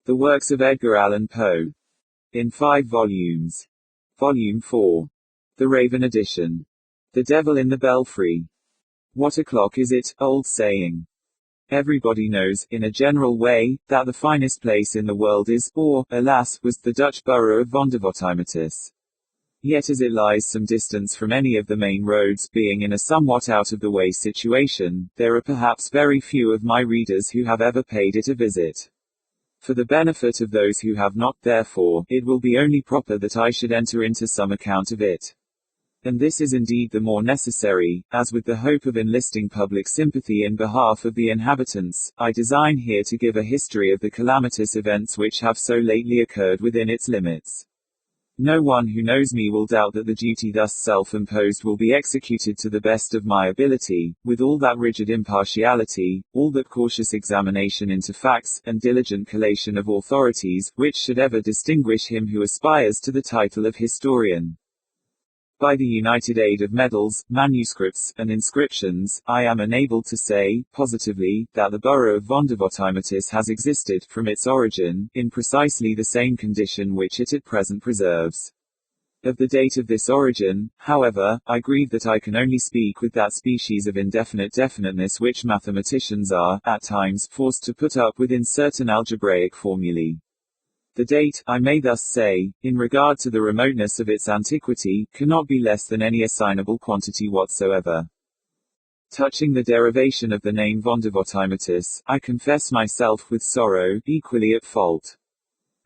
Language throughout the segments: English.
The works of Edgar Allan Poe. In 5 volumes. Volume 4. The Raven Edition. The Devil in the Belfry. What o'clock is it? Old saying. Everybody knows, in a general way, that the finest place in the world is, or, alas, was, the Dutch borough of Vondervotteimittis. Yet as it lies some distance from any of the main roads, being in a somewhat out-of-the-way situation, there are perhaps very few of my readers who have ever paid it a visit. For the benefit of those who have not, therefore, it will be only proper that I should enter into some account of it. And this is indeed the more necessary, as with the hope of enlisting public sympathy in behalf of the inhabitants, I design here to give a history of the calamitous events which have so lately occurred within its limits. No one who knows me will doubt that the duty thus self-imposed will be executed to the best of my ability, with all that rigid impartiality, all that cautious examination into facts, and diligent collation of authorities, which should ever distinguish him who aspires to the title of historian. By the united aid of medals, manuscripts, and inscriptions, I am enabled to say, positively, that the borough of Vondervotteimittis has existed, from its origin, in precisely the same condition which it at present preserves. Of the date of this origin, however, I grieve that I can only speak with that species of indefinite definiteness which mathematicians are, at times, forced to put up with in certain algebraic formulae. The date, I may thus say, in regard to the remoteness of its antiquity, cannot be less than any assignable quantity whatsoever. Touching the derivation of the name Vondervotteimittis, I confess myself with sorrow, equally at fault.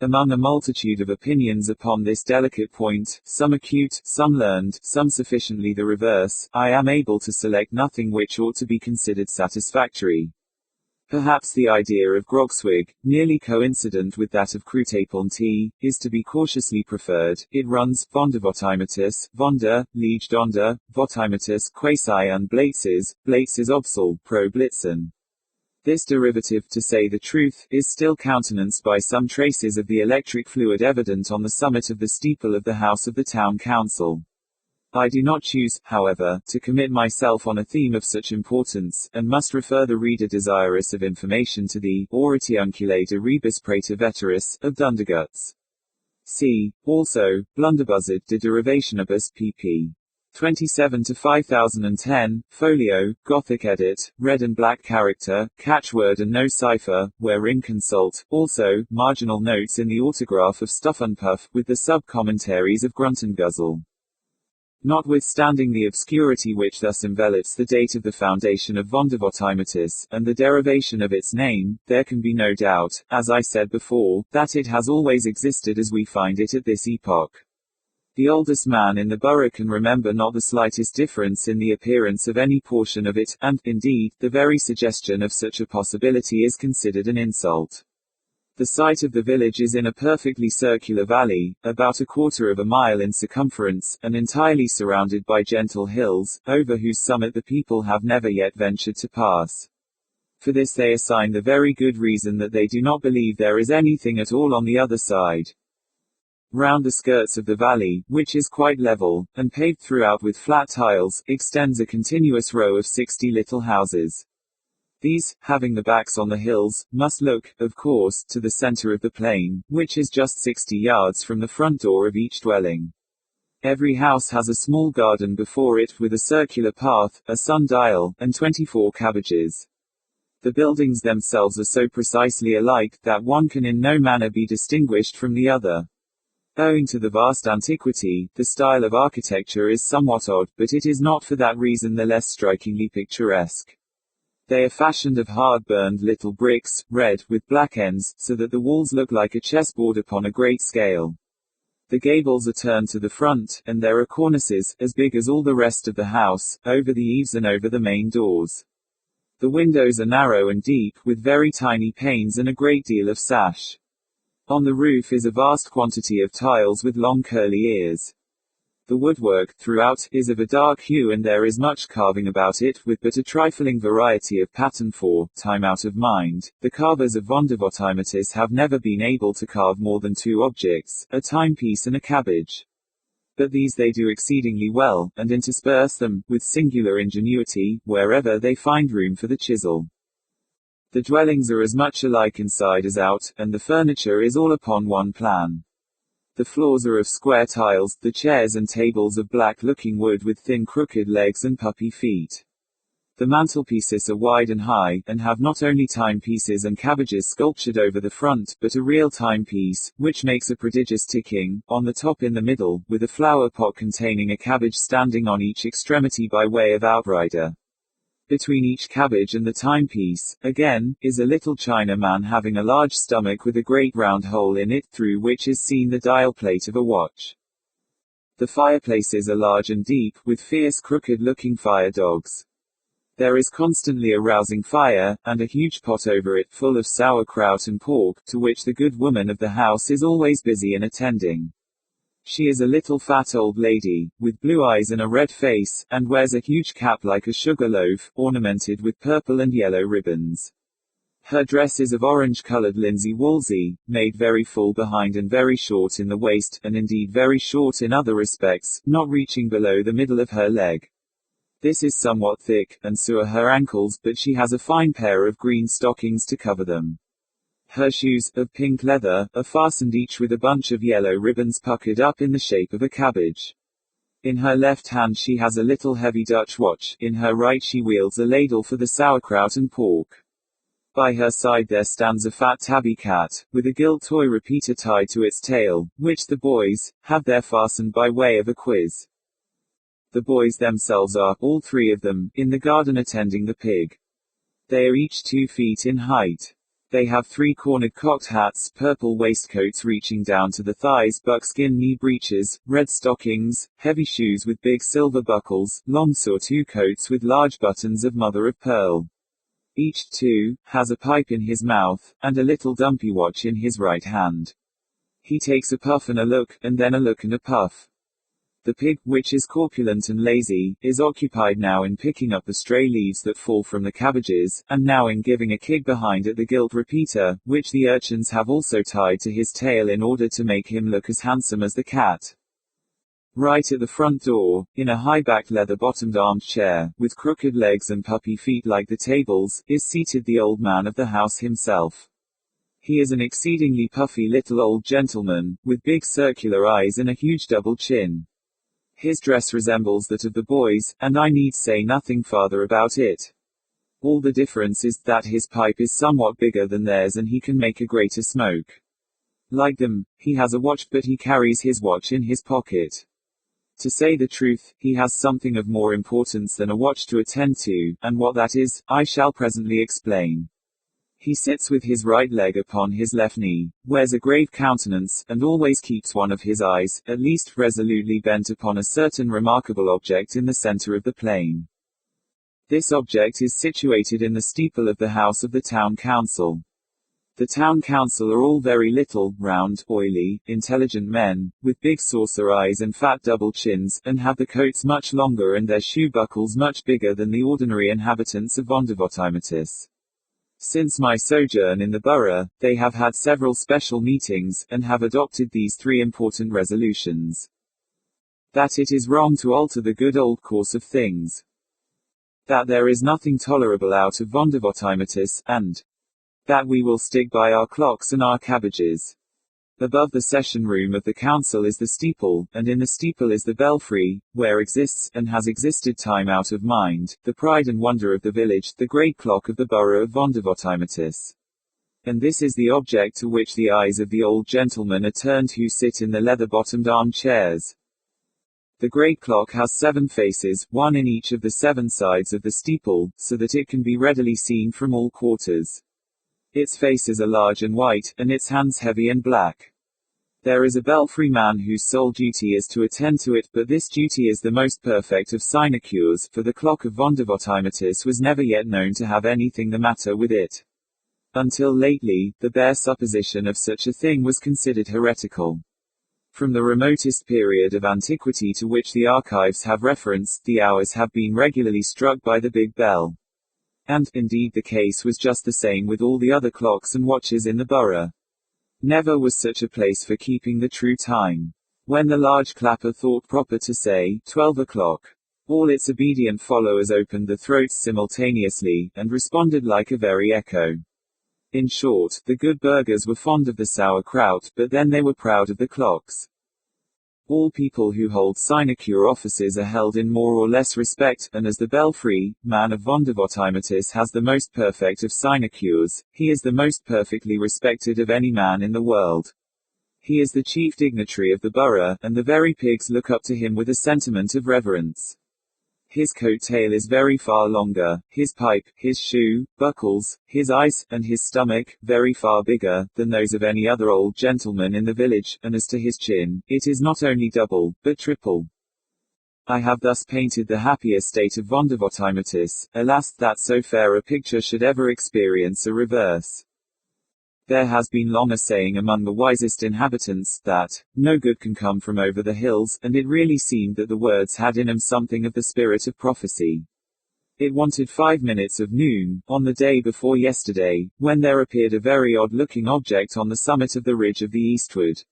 Among a multitude of opinions upon this delicate point, some acute, some learned, some sufficiently the reverse, I am able to select nothing which ought to be considered satisfactory. Perhaps the idea of Grogswig, nearly coincident with that of Cruteponti, is to be cautiously preferred. It runs, Vondervotteimittis, Vonder, Liege Donder, Votteimittis, Quasi und Blitzes, Blitzes Obsal, pro Blitzen. This derivative, to say the truth, is still countenanced by some traces of the electric fluid evident on the summit of the steeple of the house of the town council. I do not choose, however, to commit myself on a theme of such importance, and must refer the reader desirous of information to the Oratiunculae de Rebus Praetor Veteris, of Dunderguts. See, also, Blunderbuzzard de Derivationibus pp. 27 to 5010, folio, Gothic edit, red and black character, catchword and no cipher, wherein consult, also, marginal notes in the autograph of Stuffunpuff, with the sub-commentaries of Gruntenguzzle. Notwithstanding the obscurity which thus envelops the date of the foundation of Vondervotteimittis, and the derivation of its name, there can be no doubt, as I said before, that it has always existed as we find it at this epoch. The oldest man in the borough can remember not the slightest difference in the appearance of any portion of it, and, indeed, the very suggestion of such a possibility is considered an insult. The site of the village is in a perfectly circular valley, about a quarter of a mile in circumference, and entirely surrounded by gentle hills, over whose summit the people have never yet ventured to pass. For this they assign the very good reason that they do not believe there is anything at all on the other side. Round the skirts of the valley, which is quite level, and paved throughout with flat tiles, extends a continuous row of 60 little houses. These, having the backs on the hills, must look, of course, to the center of the plain, which is just 60 yards from the front door of each dwelling. Every house has a small garden before it, with a circular path, a sundial, and 24 cabbages. The buildings themselves are so precisely alike, that one can in no manner be distinguished from the other. Owing to the vast antiquity, the style of architecture is somewhat odd, but it is not for that reason the less strikingly picturesque. They are fashioned of hard-burned little bricks, red, with black ends, so that the walls look like a chessboard upon a great scale. The gables are turned to the front, and there are cornices, as big as all the rest of the house, over the eaves and over the main doors. The windows are narrow and deep, with very tiny panes and a great deal of sash. On the roof is a vast quantity of tiles with long curly ears. The woodwork, throughout, is of a dark hue and there is much carving about it, with but a trifling variety of pattern for, time out of mind, the carvers of Vondervotteimittis have never been able to carve more than 2 objects, a timepiece and a cabbage. But these they do exceedingly well, and intersperse them, with singular ingenuity, wherever they find room for the chisel. The dwellings are as much alike inside as out, and the furniture is all upon one plan. The floors are of square tiles, the chairs and tables of black-looking wood with thin crooked legs and puppy feet. The mantelpieces are wide and high, and have not only timepieces and cabbages sculptured over the front, but a real timepiece, which makes a prodigious ticking, on the top in the middle, with a flower pot containing a cabbage standing on each extremity by way of outrider. Between each cabbage and the timepiece, again, is a little China man having a large stomach with a great round hole in it, through which is seen the dial plate of a watch. The fireplaces are large and deep, with fierce crooked-looking fire dogs. There is constantly a rousing fire, and a huge pot over it full of sauerkraut and pork, to which the good woman of the house is always busy in attending. She is a little fat old lady, with blue eyes and a red face, and wears a huge cap like a sugar loaf, ornamented with purple and yellow ribbons. Her dress is of orange-colored linsey woolsey, made very full behind and very short in the waist, and indeed very short in other respects, not reaching below the middle of her leg. This is somewhat thick, and so are her ankles, but she has a fine pair of green stockings to cover them. Her shoes, of pink leather, are fastened each with a bunch of yellow ribbons puckered up in the shape of a cabbage. In her left hand she has a little heavy Dutch watch, in her right she wields a ladle for the sauerkraut and pork. By her side there stands a fat tabby cat, with a gilt toy repeater tied to its tail, which the boys have there fastened by way of a quiz. The boys themselves are, all three of them, in the garden attending the pig. They are each 2 feet in height. They have 3-cornered cocked hats, purple waistcoats reaching down to the thighs, buckskin knee breeches, red stockings, heavy shoes with big silver buckles, long surtout coats with large buttons of mother of pearl. Each, too, has a pipe in his mouth, and a little dumpy watch in his right hand. He takes a puff and a look, and then a look and a puff. The pig, which is corpulent and lazy, is occupied now in picking up the stray leaves that fall from the cabbages, and now in giving a kick behind at the gilt repeater, which the urchins have also tied to his tail in order to make him look as handsome as the cat. Right at the front door, in a high-backed leather-bottomed armchair, with crooked legs and puppy feet like the tables, is seated the old man of the house himself. He is an exceedingly puffy little old gentleman, with big circular eyes and a huge double chin. His dress resembles that of the boys, and I need say nothing farther about it. All the difference is that his pipe is somewhat bigger than theirs and he can make a greater smoke. Like them, he has a watch, but he carries his watch in his pocket. To say the truth, he has something of more importance than a watch to attend to, and what that is, I shall presently explain. He sits with his right leg upon his left knee, wears a grave countenance, and always keeps one of his eyes, at least, resolutely bent upon a certain remarkable object in the center of the plain. This object is situated in the steeple of the house of the town council. The town council are all very little, round, oily, intelligent men, with big saucer eyes and fat double chins, and have the coats much longer and their shoe buckles much bigger than the ordinary inhabitants of Vondervotteimittis. Since my sojourn in the borough, they have had several special meetings, and have adopted these 3 important resolutions. That it is wrong to alter the good old course of things. That there is nothing tolerable out of Vondervotteimittis, and that we will stick by our clocks and our cabbages. Above the session room of the council is the steeple, and in the steeple is the belfry, where exists, and has existed time out of mind, the pride and wonder of the village, the great clock of the borough of Vondervotteimittis. And this is the object to which the eyes of the old gentlemen are turned who sit in the leather-bottomed armchairs. The great clock has 7 faces, one in each of the 7 sides of the steeple, so that it can be readily seen from all quarters. Its faces are large and white, and its hands heavy and black. There is a belfry man whose sole duty is to attend to it, but this duty is the most perfect of sinecures, for the clock of Vondervotteimittis was never yet known to have anything the matter with it. Until lately, the bare supposition of such a thing was considered heretical. From the remotest period of antiquity to which the archives have reference, the hours have been regularly struck by the big bell. And, indeed, the case was just the same with all the other clocks and watches in the borough. Never was such a place for keeping the true time. When the large clapper thought proper to say, 12 o'clock, all its obedient followers opened the throats simultaneously, and responded like a very echo. In short, the good burghers were fond of the sauerkraut, but then they were proud of the clocks. All people who hold sinecure offices are held in more or less respect, and as the belfry man of Vondervottimitis has the most perfect of sinecures, he is the most perfectly respected of any man in the world. He is the chief dignitary of the borough, and the very pigs look up to him with a sentiment of reverence. His coat tail is very far longer, his pipe, his shoe, buckles, his eyes, and his stomach, very far bigger, than those of any other old gentleman in the village, and as to his chin, it is not only double, but triple. I have thus painted the happy estate of Vondervottimitis. Alas, that so fair a picture should ever experience a reverse. There has been long a saying among the wisest inhabitants, that no good can come from over the hills, and it really seemed that the words had in them something of the spirit of prophecy. It wanted 5 minutes of noon, on the day before yesterday, when there appeared a very odd-looking object on the summit of the ridge of the eastward.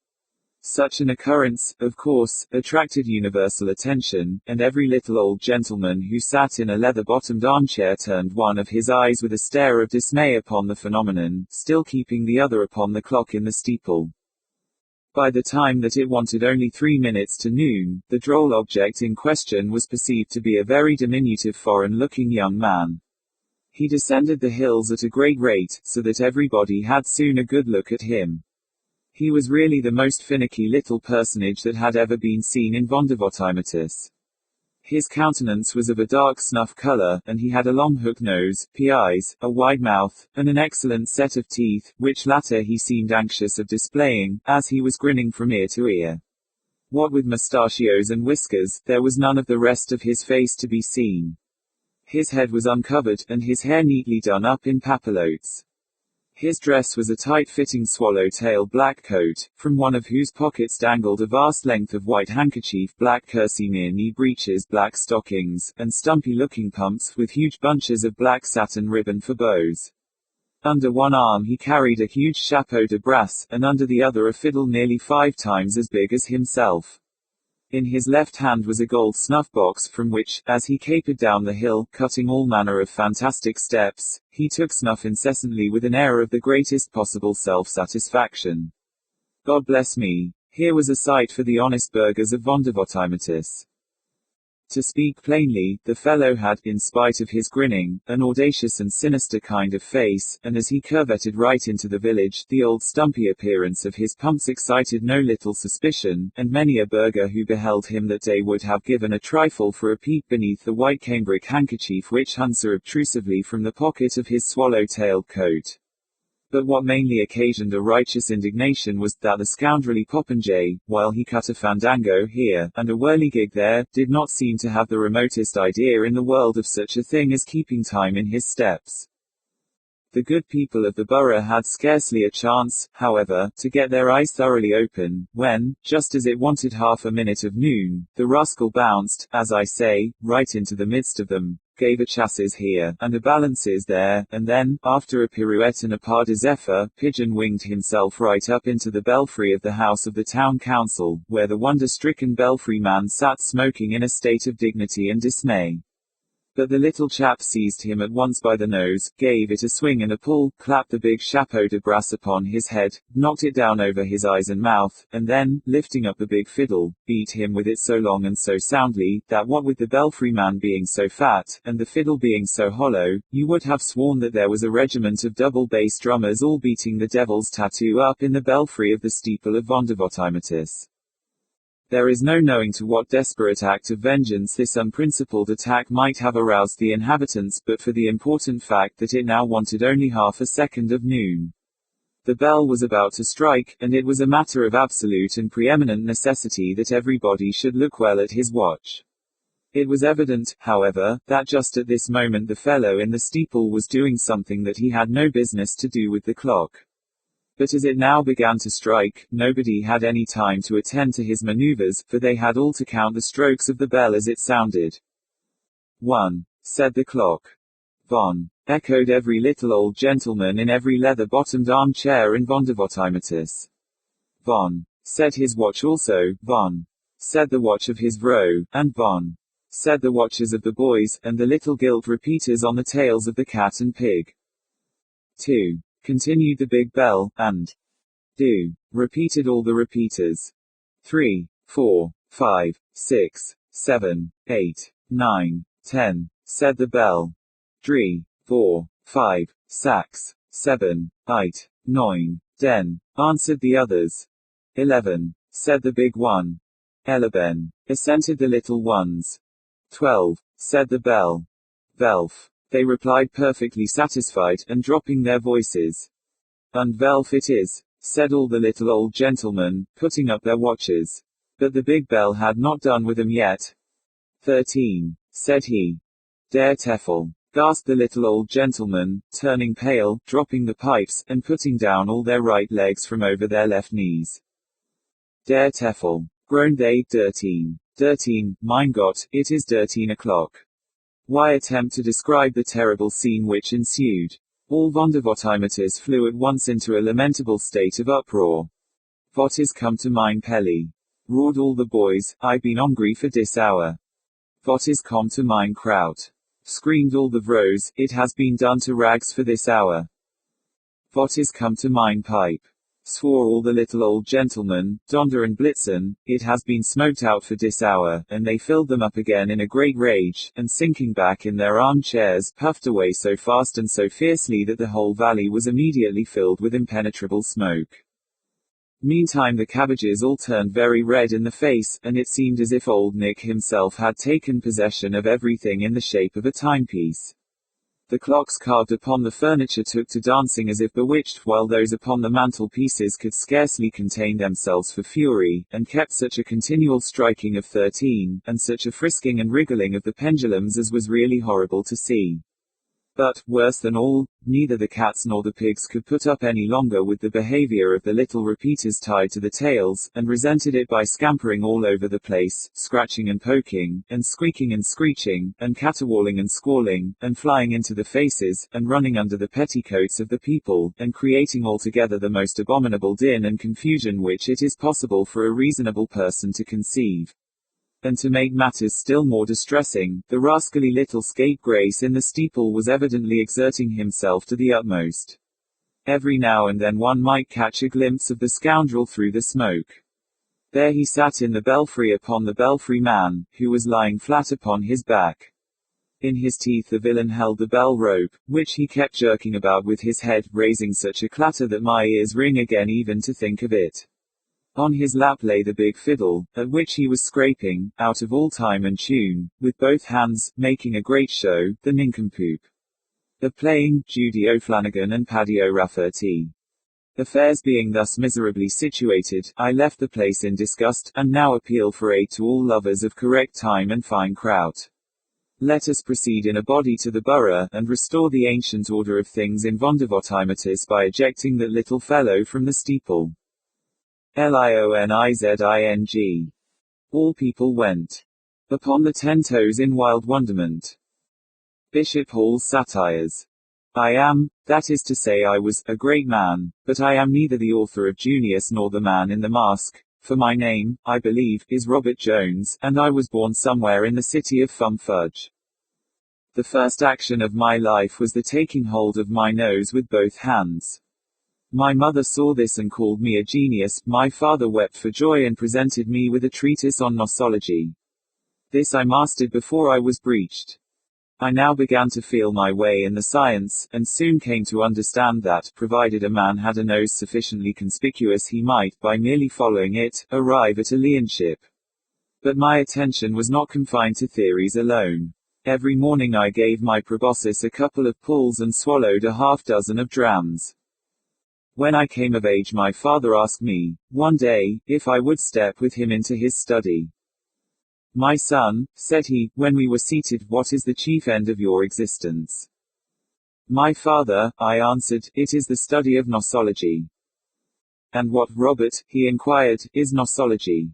Such an occurrence, of course, attracted universal attention, and every little old gentleman who sat in a leather-bottomed armchair turned one of his eyes with a stare of dismay upon the phenomenon, still keeping the other upon the clock in the steeple. By the time that it wanted only 3 minutes to noon, the droll object in question was perceived to be a very diminutive foreign-looking young man. He descended the hills at a great rate, so that everybody had soon a good look at him. He was really the most finicky little personage that had ever been seen in Vondervottimitis. His countenance was of a dark snuff color, and he had a long hook nose, eyes, a wide mouth, and an excellent set of teeth, which latter he seemed anxious of displaying, as he was grinning from ear to ear. What with mustachios and whiskers, there was none of the rest of his face to be seen. His head was uncovered, and his hair neatly done up in papillotes. His dress was a tight-fitting swallow-tail black coat, from one of whose pockets dangled a vast length of white handkerchief, black kerseymere knee breeches, black stockings, and stumpy-looking pumps, with huge bunches of black satin ribbon for bows. Under one arm he carried a huge chapeau de brass, and under the other a fiddle nearly 5 times as big as himself. In his left hand was a gold snuff-box, from which, as he capered down the hill, cutting all manner of fantastic steps, he took snuff incessantly with an air of the greatest possible self-satisfaction. God bless me! Here was a sight for the honest burghers of Vondervottimitis. To speak plainly, the fellow had, in spite of his grinning, an audacious and sinister kind of face, and as he curveted right into the village, the old stumpy appearance of his pumps excited no little suspicion, and many a burgher who beheld him that day would have given a trifle for a peep beneath the white cambric handkerchief which hung so obtrusively from the pocket of his swallow-tailed coat. But what mainly occasioned a righteous indignation was, that the scoundrelly popinjay, while he cut a fandango here, and a whirligig there, did not seem to have the remotest idea in the world of such a thing as keeping time in his steps. The good people of the borough had scarcely a chance, however, to get their eyes thoroughly open, when, just as it wanted half a minute of noon, the rascal bounced, as I say, right into the midst of them, gave a chassis here, and a balances there, and then, after a pirouette and a pas de zephyr, pigeon-winged himself right up into the belfry of the house of the town council, where the wonder-stricken belfry man sat smoking in a state of dignity and dismay. But the little chap seized him at once by the nose, gave it a swing and a pull, clapped the big chapeau de brass upon his head, knocked it down over his eyes and mouth, and then, lifting up the big fiddle, beat him with it so long and so soundly, that what with the belfry man being so fat, and the fiddle being so hollow, you would have sworn that there was a regiment of double bass drummers all beating the devil's tattoo up in the belfry of the steeple of Vondervottimitis. There is no knowing to what desperate act of vengeance this unprincipled attack might have aroused the inhabitants, but for the important fact that it now wanted only half a second of noon. The bell was about to strike, and it was a matter of absolute and preeminent necessity that everybody should look well at his watch. It was evident, however, that just at this moment the fellow in the steeple was doing something that he had no business to do with the clock. But as it now began to strike, nobody had any time to attend to his maneuvers, for they had all to count the strokes of the bell as it sounded. 1. Said the clock. Von. Echoed every little old gentleman in every leather-bottomed armchair in Vondervottimitis. Von. Said his watch also, Von. Said the watch of his vrouw, and Von. Said the watches of the boys, and the little gilt repeaters on the tails of the cat and pig. 2. continued the big bell, and do, repeated all the repeaters. 3, 4, 5, 6, 7, 8, 9, 10, said the bell. 3, 4, 5, 6, 7, 8, 9, 10, answered the others. 11, said the big one. 11, assented the little ones. 12, said the bell. 12, they replied perfectly satisfied, and dropping their voices. And 12 it is, said all the little old gentlemen, putting up their watches. But the big bell had not done with them yet. 13, said he. Der Teufel, gasped the little old gentleman, turning pale, dropping the pipes, and putting down all their right legs from over their left knees. Der Teufel, groaned they. 13, mein Gott, it is 13 o'clock. Why attempt to describe the terrible scene which ensued? All Wunderwörtermaters flew at once into a lamentable state of uproar. What is come to mein Pelly? Roared all the boys, I been hungry for this hour. What is come to mein Kraut? Screamed all the vros, it has been done to rags for this hour. What is come to mein Pipe? Swore all the little old gentlemen, Donder and Blitzen, it has been smoked out for this hour, and they filled them up again in a great rage, and sinking back in their armchairs, puffed away so fast and so fiercely that the whole valley was immediately filled with impenetrable smoke. Meantime the cabbages all turned very red in the face, and it seemed as if old Nick himself had taken possession of everything in the shape of a timepiece. The clocks carved upon the furniture took to dancing as if bewitched, while those upon the mantelpieces could scarcely contain themselves for fury, and kept such a continual striking of 13, and such a frisking and wriggling of the pendulums as was really horrible to see. But, worse than all, neither the cats nor the pigs could put up any longer with the behavior of the little repeaters tied to the tails, and resented it by scampering all over the place, scratching and poking, and squeaking and screeching, and caterwauling and squalling, and flying into the faces, and running under the petticoats of the people, and creating altogether the most abominable din and confusion which it is possible for a reasonable person to conceive. And to make matters still more distressing, the rascally little scapegrace in the steeple was evidently exerting himself to the utmost. Every now and then one might catch a glimpse of the scoundrel through the smoke. There he sat in the belfry upon the belfry man, who was lying flat upon his back. In his teeth the villain held the bell rope, which he kept jerking about with his head, raising such a clatter that my ears ring again even to think of it. On his lap lay the big fiddle, at which he was scraping, out of all time and tune, with both hands, making a great show, the nincompoop of playing, Judy O'Flanagan and Paddy O'Rafferty. Affairs being thus miserably situated, I left the place in disgust, and now appeal for aid to all lovers of correct time and fine kraut. Let us proceed in a body to the borough, and restore the ancient order of things in Wunderwörtermaters by ejecting that little fellow from the steeple. Lionizing. All people went upon the 10 toes in wild wonderment. Bishop Hall's Satires. I am, that is to say I was, a great man, but I am neither the author of Junius nor the man in the mask, for my name, I believe, is Robert Jones, and I was born somewhere in the city of Fudge. The first action of my life was the taking hold of my nose with both hands. My mother saw this and called me a genius, my father wept for joy and presented me with a treatise on nosology. This I mastered before I was breeched. I now began to feel my way in the science, and soon came to understand that, provided a man had a nose sufficiently conspicuous he might, by merely following it, arrive at a leonship. But my attention was not confined to theories alone. Every morning I gave my proboscis a couple of pulls and swallowed a half-dozen of drams. When I came of age my father asked me, one day, if I would step with him into his study. My son, said he, when we were seated, what is the chief end of your existence? My father, I answered, it is the study of nosology. And what, Robert, he inquired, is nosology?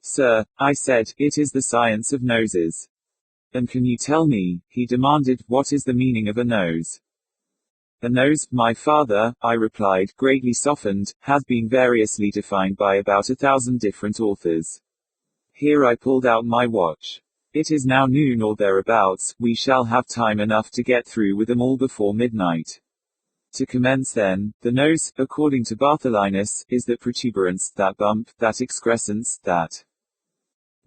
Sir, I said, it is the science of noses. And can you tell me, he demanded, what is the meaning of a nose? A nose, my father, I replied, greatly softened, has been variously defined by about 1,000 different authors. Here I pulled out my watch. It is now noon or thereabouts, we shall have time enough to get through with them all before midnight. To commence then, the nose, according to Bartholinus, is that protuberance, that bump, that excrescence, that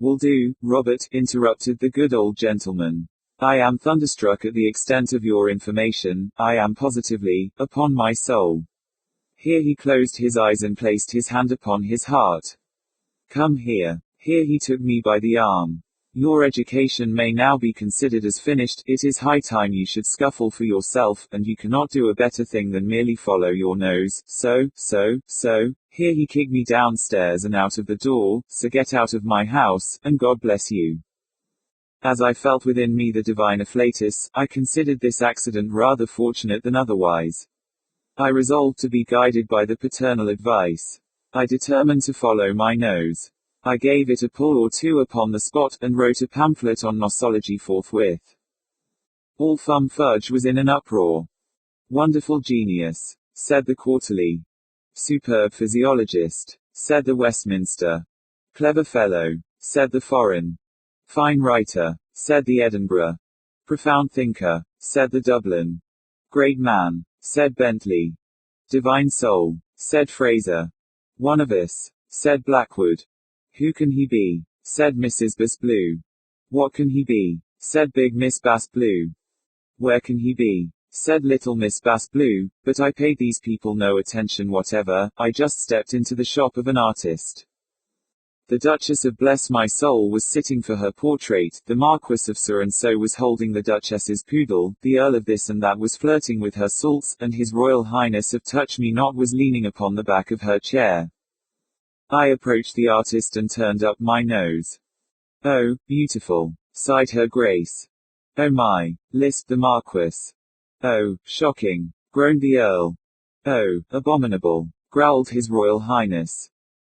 will do, Robert, interrupted the good old gentleman. I am thunderstruck at the extent of your information, I am positively, upon my soul. Here he closed his eyes and placed his hand upon his heart. Come here. Here he took me by the arm. Your education may now be considered as finished, it is high time you should scuffle for yourself, and you cannot do a better thing than merely follow your nose, so. Here he kicked me downstairs and out of the door, so get out of my house, and God bless you. As I felt within me the divine afflatus, I considered this accident rather fortunate than otherwise. I resolved to be guided by the paternal advice. I determined to follow my nose. I gave it a pull or two upon the spot, and wrote a pamphlet on nosology forthwith. All Fum Fudge was in an uproar. Wonderful genius, said the Quarterly. Superb physiologist, said the Westminster. Clever fellow, said the Foreign. Fine writer, said the Edinburgh. Profound thinker, said the Dublin. Great man, said Bentley. Divine soul, said Fraser. One of us, said Blackwood. Who can he be? Said Mrs. Bass Blue. What can he be? Said Big Miss Bass Blue. Where can he be? Said Little Miss Bass Blue, but I paid these people no attention whatever, I just stepped into the shop of an artist. The Duchess of Bless My Soul was sitting for her portrait, the Marquess of So-and-so was holding the Duchess's poodle, the Earl of this and that was flirting with her salts, and His Royal Highness of Touch Me Not was leaning upon the back of her chair. I approached the artist and turned up my nose. Oh, beautiful, sighed her Grace. Oh my, lisped the Marquess. Oh, shocking, groaned the Earl. Oh, abominable, growled His Royal Highness.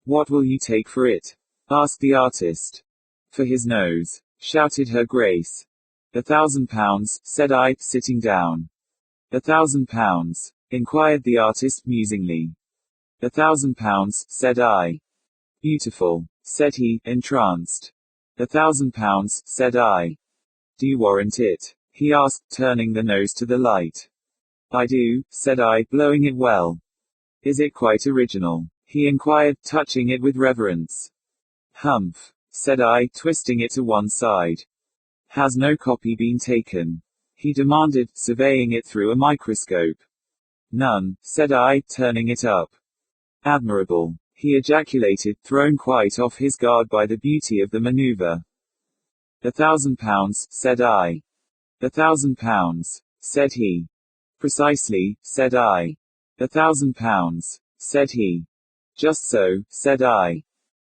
What will you take for it? Asked the artist. For his nose, shouted her Grace. £1,000, said I, sitting down. £1,000, inquired the artist musingly. £1,000, said I. Beautiful, said he, entranced. £1,000, said I. Do you warrant it? He asked, turning the nose to the light. I do, said I, blowing it well. Is it quite original? He inquired, touching it with reverence. Humph, said I, twisting it to one side. Has no copy been taken? He demanded, surveying it through a microscope. None, said I, turning it up. Admirable, he ejaculated, thrown quite off his guard by the beauty of the maneuver. £1,000, said I. £1,000, said he. Precisely, said I. £1,000, said he. Just so, said I.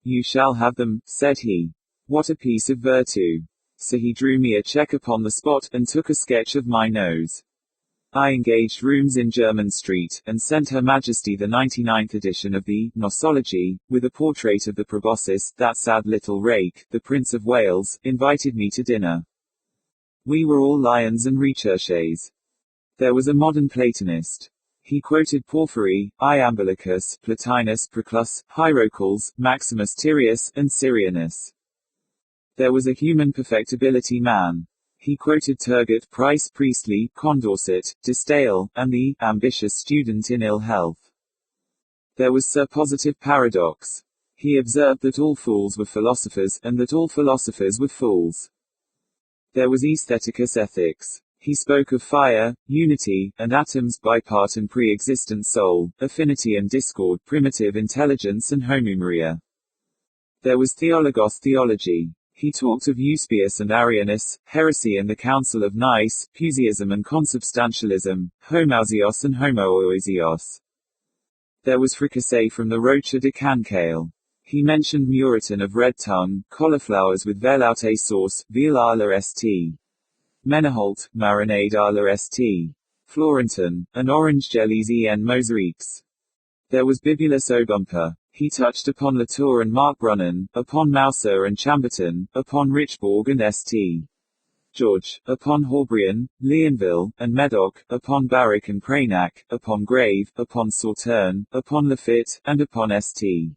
You shall have them, said he. What a piece of virtue. So he drew me a cheque upon the spot, and took a sketch of my nose. I engaged rooms in Jermyn Street, and sent Her Majesty the 99th edition of the Nosology, with a portrait of the proboscis, that sad little rake, the Prince of Wales, invited me to dinner. We were all lions and recherches. There was a modern Platonist. He quoted Porphyry, Iambulicus, Plotinus, Proclus, Hierocles, Maximus Tyrius, and Syrianus. There was a human perfectibility man. He quoted Turgot, Price, Priestley, Condorcet, De Stael, and the ambitious student in ill health. There was Sir Positive Paradox. He observed that all fools were philosophers, and that all philosophers were fools. There was Aestheticus Ethics. He spoke of fire, unity, and atoms, bipart and pre-existent soul, affinity and discord, primitive intelligence and homomeria. There was Theologos Theology. He talked of Eusebius and Arianus, heresy and the Council of Nice, Puseyism and consubstantialism, homousios and homoousios. There was fricassee from the Rocha de Cancale. He mentioned Muriton of red tongue, cauliflowers with veloute sauce, veal à la st. Meneholt, marinade à la st. Florentin, and orange jellies en mosaïques. There was Bibulus Obumper. He touched upon Latour and Mark Brunnan, upon Mouser and Chamberton, upon Richborg and St. George, upon Horbrian, Leonville, and Medoc, upon Barrick and Pranac, upon Grave, upon Sauterne, upon Lafitte, and upon St.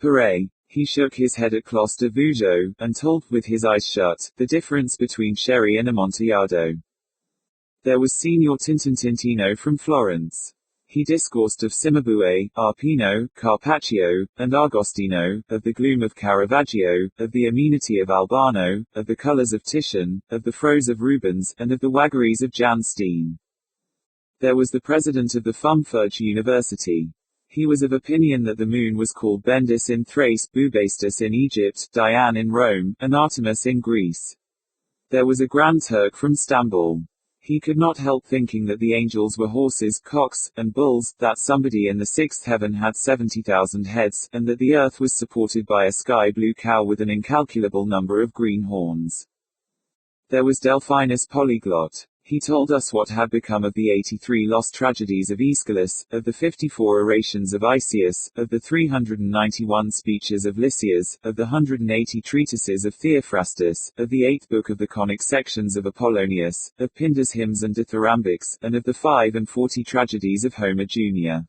Paray. He shook his head at Clos de Vougeot, and told, with his eyes shut, the difference between sherry and amontillado. There was Signor Tintintintino from Florence. He discoursed of Cimabue, Arpino, Carpaccio, and Agostino, of the gloom of Caravaggio, of the amenity of Albano, of the colors of Titian, of the prose of Rubens, and of the waggeries of Jan Steen. There was the president of the Fumfurch University. He was of opinion that the moon was called Bendis in Thrace, Bubastis in Egypt, Diane in Rome, and Artemis in Greece. There was a Grand Turk from Stambul. He could not help thinking that the angels were horses, cocks, and bulls, that somebody in the sixth heaven had 70,000 heads, and that the earth was supported by a sky-blue cow with an incalculable number of green horns. There was Delphinus Polyglot. He told us what had become of the 83 lost tragedies of Aeschylus, of the 54 orations of Isius, of the 391 speeches of Lysias, of the 180 treatises of Theophrastus, of the 8th book of the conic sections of Apollonius, of Pindar's hymns and dithyrambics, and of the 45 tragedies of Homer Jr.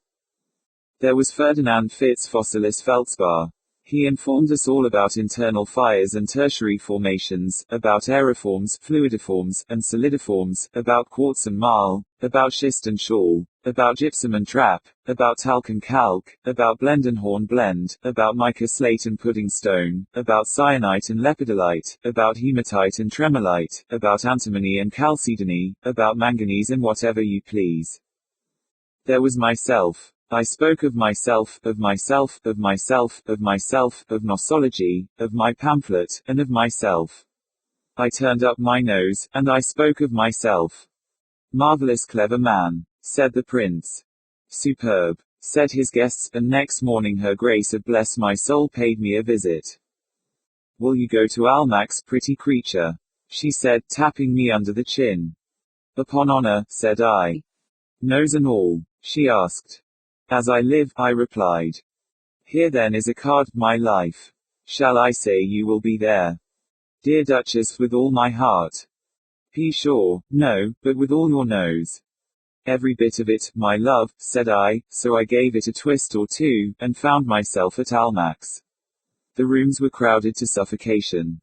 There was Ferdinand Fitz Fossilis Feldspar. He informed us all about internal fires and tertiary formations, about aeriforms, fluidiforms, and solidiforms, about quartz and marl, about schist and schall, about gypsum and trap, about talc and calc, about blende and horn blende, about mica slate and pudding stone, about syenite and lepidolite, about hematite and tremolite, about antimony and chalcedony, about manganese and whatever you please. There was myself. I spoke of myself, of myself, of myself, of myself, of nosology, of my pamphlet, and of myself. I turned up my nose, and I spoke of myself. Marvelous clever man, said the prince. Superb, said his guests, and next morning her grace of bless my soul paid me a visit. Will you go to Almack's, pretty creature? She said, tapping me under the chin. Upon honor, said I. Nose and all, she asked. As I live, I replied. Here then is a card, my life. Shall I say you will be there? Dear Duchess, with all my heart. Be sure, no, but with all your nose. Every bit of it, my love, said I, so I gave it a twist or two, and found myself at Almack's. The rooms were crowded to suffocation.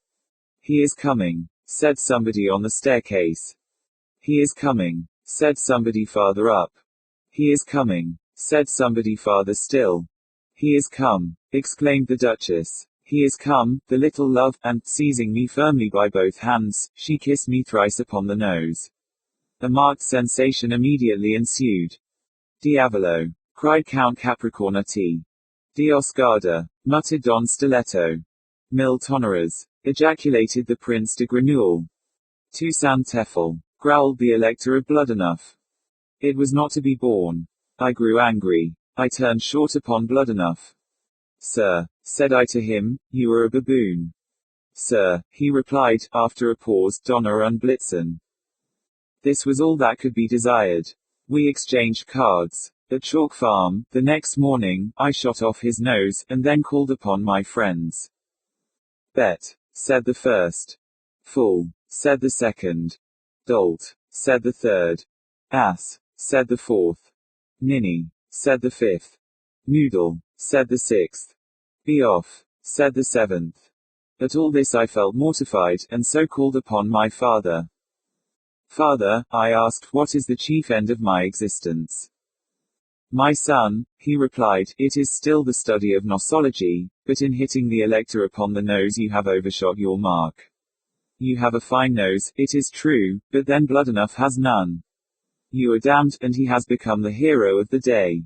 He is coming, said somebody on the staircase. He is coming, said somebody farther up. He is coming, said somebody farther still. He is come, exclaimed the Duchess. He is come, the little love, and, seizing me firmly by both hands, she kissed me thrice upon the nose. A marked sensation immediately ensued. Diavolo! Cried Count Capricornuti. Dios guarda! Muttered Don Stiletto. Mil toneras! Ejaculated the Prince de Grenouille. Tu san Teffel! Growled the Elector of Bloodenough. It was not to be borne. I grew angry. I turned short upon Bloodenough. Sir, said I to him, you are a baboon. Sir, he replied, after a pause, Donner und Blitzen. This was all that could be desired. We exchanged cards. At Chalk Farm, the next morning, I shot off his nose, and then called upon my friends. Bet, said the first. Fool, said the second. Dolt, said the third. Ass, said the fourth. Ninny, said the fifth. Noodle, said the sixth. Be off, said the seventh. At all this I felt mortified, and so called upon my father. Father, I asked, what is the chief end of my existence? My son, he replied, it is still the study of nosology, but in hitting the Elector upon the nose you have overshot your mark. You have a fine nose, it is true, but then Bloodenough has none. You are damned, and he has become the hero of the day.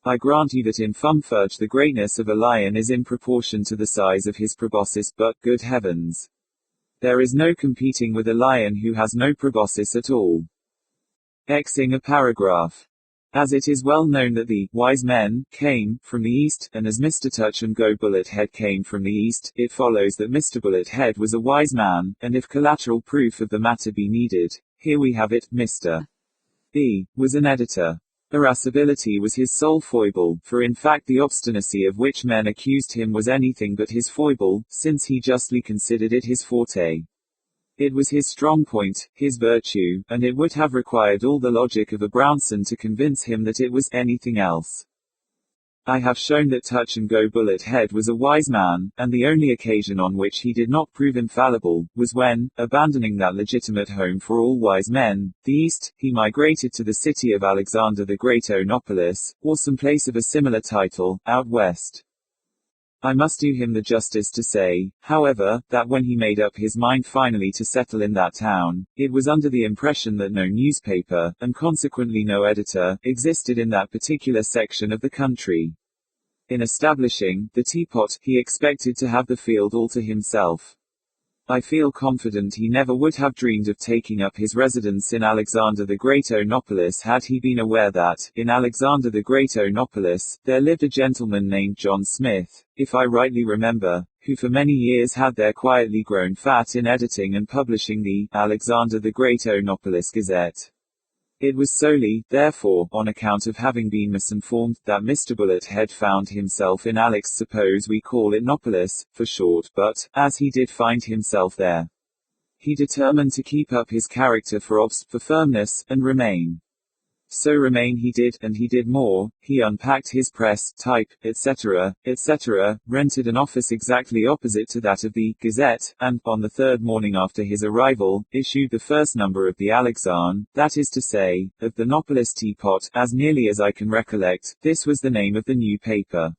I grant you that in Fumfurch the greatness of a lion is in proportion to the size of his proboscis, but, good heavens! There is no competing with a lion who has no proboscis at all. Xing a paragraph. As it is well known that the wise men came from the east, and as Mr. Touch and Go Bullet Head came from the east, it follows that Mr. Bullet Head was a wise man, and if collateral proof of the matter be needed, here we have it, Mr. B. was an editor. Irascibility was his sole foible, for in fact the obstinacy of which men accused him was anything but his foible, since he justly considered it his forte. It was his strong point, his virtue, and it would have required all the logic of a Brownson to convince him that it was anything else. I have shown that Touch and Go Bullet Head was a wise man, and the only occasion on which he did not prove infallible, was when, abandoning that legitimate home for all wise men, the East, he migrated to the city of Alexander the Great Onopolis, or some place of a similar title, out west. I must do him the justice to say, however, that when he made up his mind finally to settle in that town, it was under the impression that no newspaper, and consequently no editor, existed in that particular section of the country. In establishing the teapot, he expected to have the field all to himself. I feel confident he never would have dreamed of taking up his residence in Alexander the Great Onopolis had he been aware that, in Alexander the Great Onopolis, there lived a gentleman named John Smith, if I rightly remember, who for many years had there quietly grown fat in editing and publishing the Alexander the Great Onopolis Gazette. It was solely, therefore, on account of having been misinformed, that Mr. Bullet Head found himself in Alex, suppose we call it Nopolis, for short, but, as he did find himself there, he determined to keep up his character for firmness, and remain. So remain he did, and he did more. He unpacked his press, type, etc., rented an office exactly opposite to that of the Gazette, and, on the third morning after his arrival, issued the first number of the Alexan, that is to say, of the Nopolis Teapot, as nearly as I can recollect. This was the name of the new paper.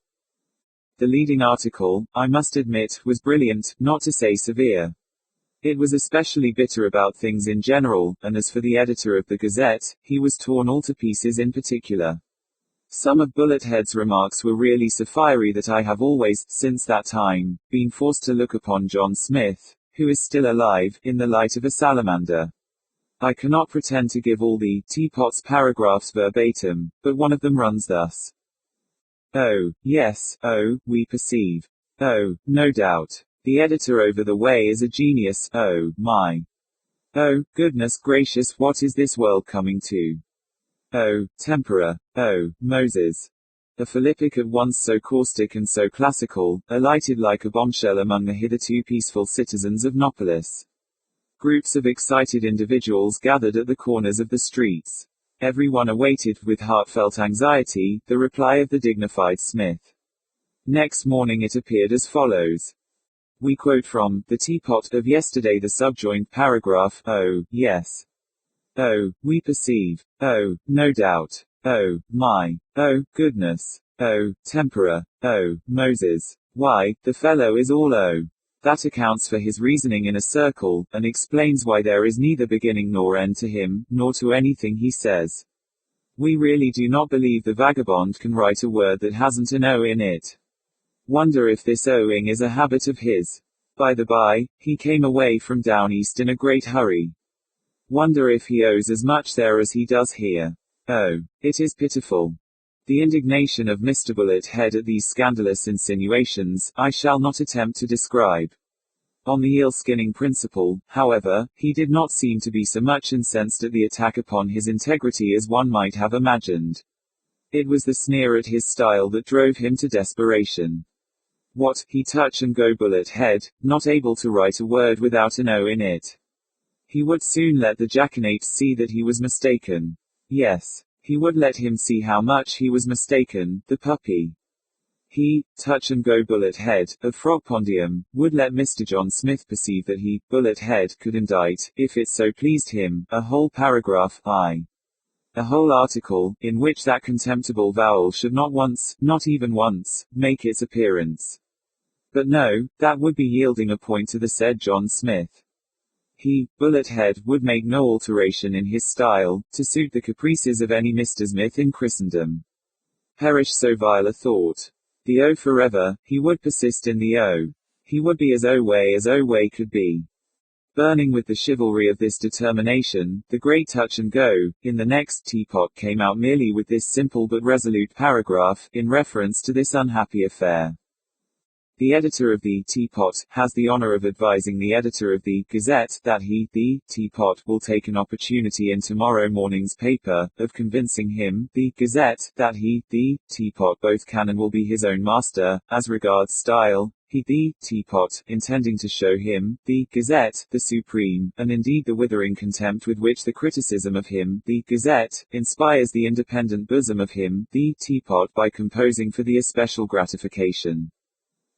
The leading article, I must admit, was brilliant, not to say severe. It was especially bitter about things in general, and as for the editor of the Gazette, he was torn all to pieces in particular. Some of Bullet Head's remarks were really so fiery that I have always, since that time, been forced to look upon John Smith, who is still alive, in the light of a salamander. I cannot pretend to give all the teapot's paragraphs verbatim, but one of them runs thus. Oh, yes, oh, we perceive. Oh, no doubt. The editor over the way is a genius. Oh, my. Oh, goodness gracious, what is this world coming to? Oh, tempera. Oh, Moses. A philippic at once so caustic and so classical, alighted like a bombshell among the hitherto peaceful citizens of Nopolis. Groups of excited individuals gathered at the corners of the streets. Everyone awaited, with heartfelt anxiety, the reply of the dignified Smith. Next morning it appeared as follows. We quote from The Teapot of yesterday the subjoined paragraph. Oh, yes. Oh, we perceive. Oh, no doubt. Oh, my. Oh, goodness. Oh, tempera. Oh, Moses. Why, the fellow is all oh. That accounts for his reasoning in a circle, and explains why there is neither beginning nor end to him, nor to anything he says. We really do not believe the vagabond can write a word that hasn't an O in it. Wonder if this owing is a habit of his. By the by, he came away from down east in a great hurry. Wonder if he owes as much there as he does here. Oh, it is pitiful. The indignation of Mr. Bullet Head at these scandalous insinuations, I shall not attempt to describe. On the eel-skinning principle, however, he did not seem to be so much incensed at the attack upon his integrity as one might have imagined. It was the sneer at his style that drove him to desperation. What, he Touch and Go Bullet Head, not able to write a word without an O in it. He would soon let the jackanapes see that he was mistaken. Yes, he would let him see how much he was mistaken, the puppy. He, Touch and Go Bullet Head, of Frogpondium, would let Mr. John Smith perceive that he, Bullet Head, could indict, if it so pleased him, a whole paragraph, a whole article, in which that contemptible vowel should not once, not even once, make its appearance. But no, that would be yielding a point to the said John Smith. He, Bullet Head, would make no alteration in his style, to suit the caprices of any Mr. Smith in Christendom. Perish so vile a thought. The O forever, he would persist in the O. He would be as O-way could be. Burning with the chivalry of this determination, the great Touch and Go, in the next teapot came out merely with this simple but resolute paragraph, in reference to this unhappy affair. the editor of the Teapot, has the honor of advising the editor of the Gazette that he, the Teapot, will take an opportunity in tomorrow morning's paper, of convincing him, the Gazette, that he, the Teapot, both can and will be his own master, as regards style. He, the Teapot, intending to show him, the Gazette, the supreme, and indeed the withering contempt with which the criticism of him, the Gazette, inspires the independent bosom of him, the Teapot, by composing for the especial gratification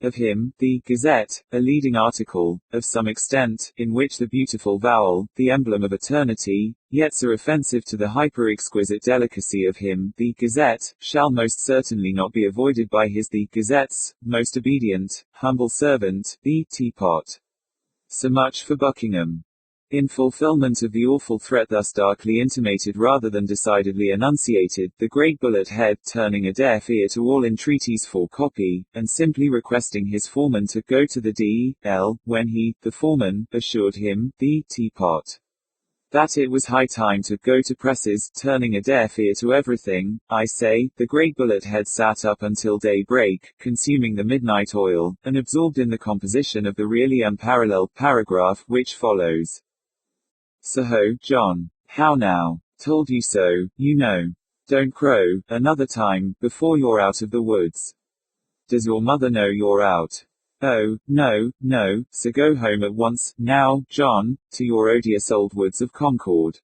of him, the Gazette, a leading article, of some extent, in which the beautiful vowel, the emblem of eternity, yet so offensive to the hyper-exquisite delicacy of him, the Gazette, shall most certainly not be avoided by his the Gazette's most obedient, humble servant, the Teapot. So much for Buckingham. In fulfillment of the awful threat thus darkly intimated rather than decidedly enunciated, the great bullet head, turning a deaf ear to all entreaties for copy, and simply requesting his foreman to go to the D.L., when he, the foreman, assured him, the Teapot, that it was high time to go to presses, turning a deaf ear to everything, I say, the great bullet head sat up until daybreak, consuming the midnight oil, and absorbed in the composition of the really unparalleled paragraph which follows. So, John. How now? Told you so, you know. Don't crow, another time, before you're out of the woods. Does your mother know you're out? Oh, no, no, so go home at once, now, John, to your odious old woods of Concord.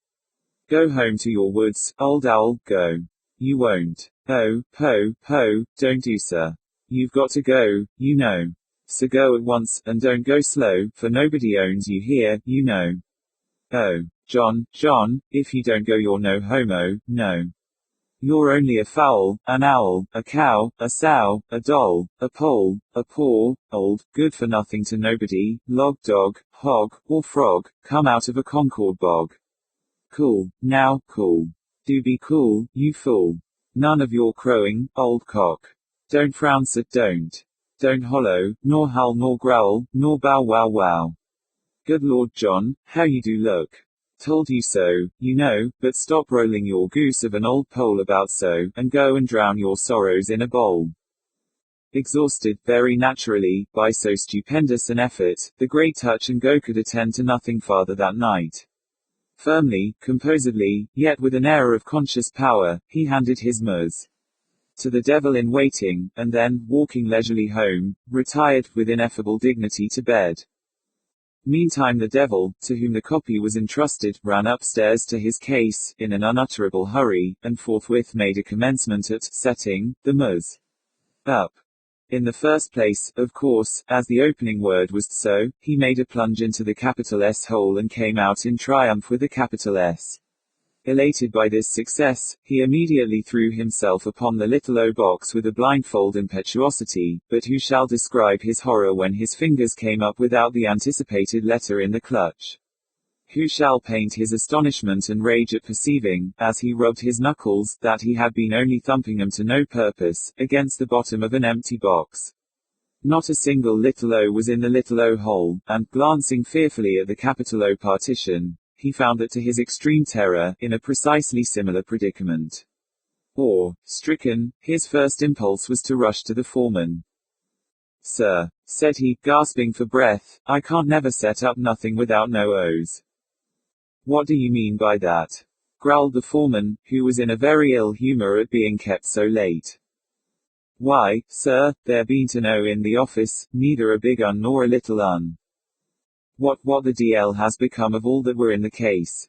Go home to your woods, old owl, go. You won't. Oh, Poe, don't do so. You've got to go, you know. So go at once, and don't go slow, for nobody owns you here, you know. Oh, John, if you don't go you're no homo, no. You're only a fowl, an owl, a cow, a sow, a doll, a pole, a poor, old, good-for-nothing to nobody, log dog, hog, or frog, come out of a Concord bog. Cool, now, cool. Do be cool, you fool. None of your crowing, old cock. Don't frown so don't. Don't hollow, nor howl nor growl, nor bow wow wow. Good Lord John, how you do look. Told you so, you know, but stop rolling your goose of an old pole about so, and go and drown your sorrows in a bowl. Exhausted, very naturally, by so stupendous an effort, the great Touch and Go could attend to nothing farther that night. Firmly, composedly, yet with an air of conscious power, he handed his mus to the devil in waiting, and then, walking leisurely home, retired, with ineffable dignity to bed. Meantime the devil, to whom the copy was entrusted, ran upstairs to his case, in an unutterable hurry, and forthwith made a commencement at setting the mus up. In the first place, of course, as the opening word was so, he made a plunge into the capital S hole and came out in triumph with a capital S. Elated by this success, he immediately threw himself upon the little O box with a blindfold impetuosity, but who shall describe his horror when his fingers came up without the anticipated letter in the clutch? Who shall paint his astonishment and rage at perceiving, as he rubbed his knuckles, that he had been only thumping them to no purpose, against the bottom of an empty box? Not a single little O was in the little O hole, and, glancing fearfully at the capital O partition, he found that to his extreme terror, in a precisely similar predicament. Stricken, his first impulse was to rush to the foreman. Sir, said he, gasping for breath, I can't never set up nothing without no O's. What do you mean by that? Growled the foreman, who was in a very ill humor at being kept so late. Why, sir, there bean't an O in the office, neither a big un nor a little un. What the DL has become of all that were in the case?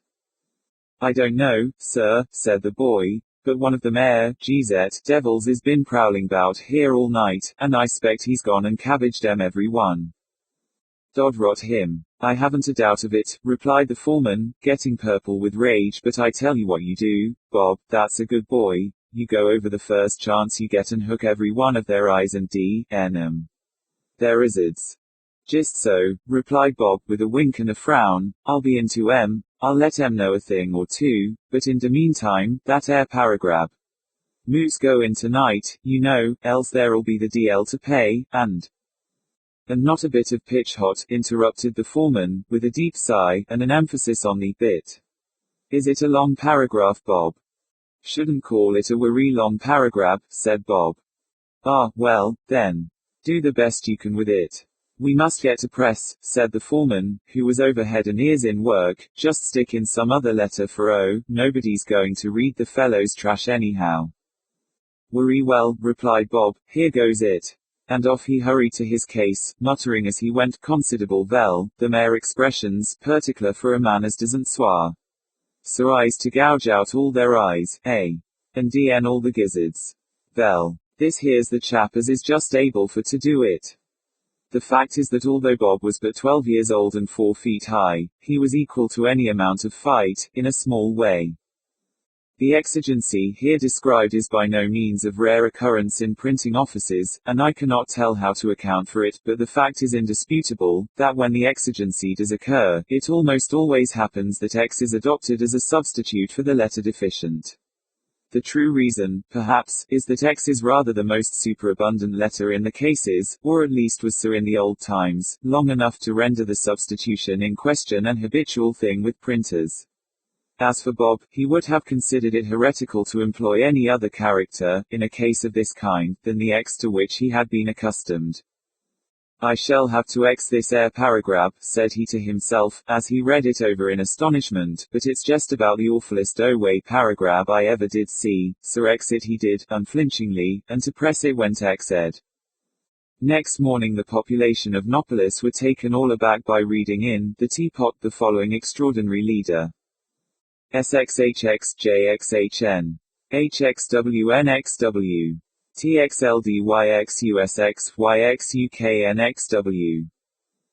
I don't know, sir, said the boy, but one of them devils is been prowling bout here all night, and I spect he's gone and cabbaged 'em every one. Dod rot him. I haven't a doubt of it, replied the foreman, getting purple with rage, but I tell you what you do, Bob, that's a good boy, you go over the first chance you get and hook every one of their eyes and D.N. 'em. Their izzards. Just so, replied Bob, with a wink and a frown, I'll be into 'em, I'll let 'em know a thing or two, but in the meantime, that air paragraph. Moose go in tonight, you know, else there'll be the DL to pay, and not a bit of pitch hot, interrupted the foreman, with a deep sigh, and an emphasis on the bit. Is it a long paragraph, Bob? Shouldn't call it a wery long paragraph, said Bob. Ah, well, then. Do the best you can with it. We must get to press, said the foreman, who was over head and ears in work. Just stick in some other letter for O, nobody's going to read the fellow's trash anyhow. Worry well, replied Bob, here goes it. And off he hurried to his case, muttering as he went, considerable vel, the mere expressions, particular for a man as doesn't swar. So eyes to gouge out all their eyes, A. And DN all the gizzards. Vel. This here's the chap as is just able for to do it. The fact is that although Bob was but 12 years old and 4 feet high, he was equal to any amount of fight, in a small way. The exigency here described is by no means of rare occurrence in printing offices, and I cannot tell how to account for it, but the fact is indisputable, that when the exigency does occur, it almost always happens that X is adopted as a substitute for the letter deficient. The true reason, perhaps, is that X is rather the most superabundant letter in the cases, or at least was so in the old times, long enough to render the substitution in question an habitual thing with printers. As for Bob, he would have considered it heretical to employ any other character, in a case of this kind, than the X to which he had been accustomed. I shall have to X this paragraph, said he to himself, as he read it over in astonishment, but it's just about the awfulest way paragraph I ever did see, so X it he did, unflinchingly, and to press it went X-ed. Next morning the population of Nopolis were taken all aback by reading in the Teapot the following extraordinary leader. SXHXJXHN. HXWNXW. TXLDYXUSXYXUKNXW.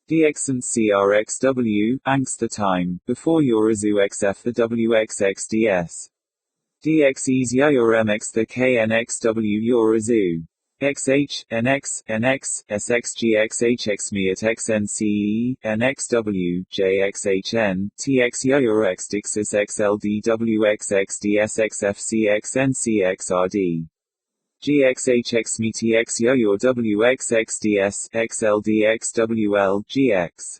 DXant CRXW, angst the time, before Yorazu XF the WXXDS. DXEs YORMX the KNXW Yorazu. XH, NX, NX, SXGXHXME at XNCE, NXW, JXHN, TX YORX Dixis XLDWXXDSXFCXNCXRD. GXHXME TX YOR WXXDS, XLDXWL, GX.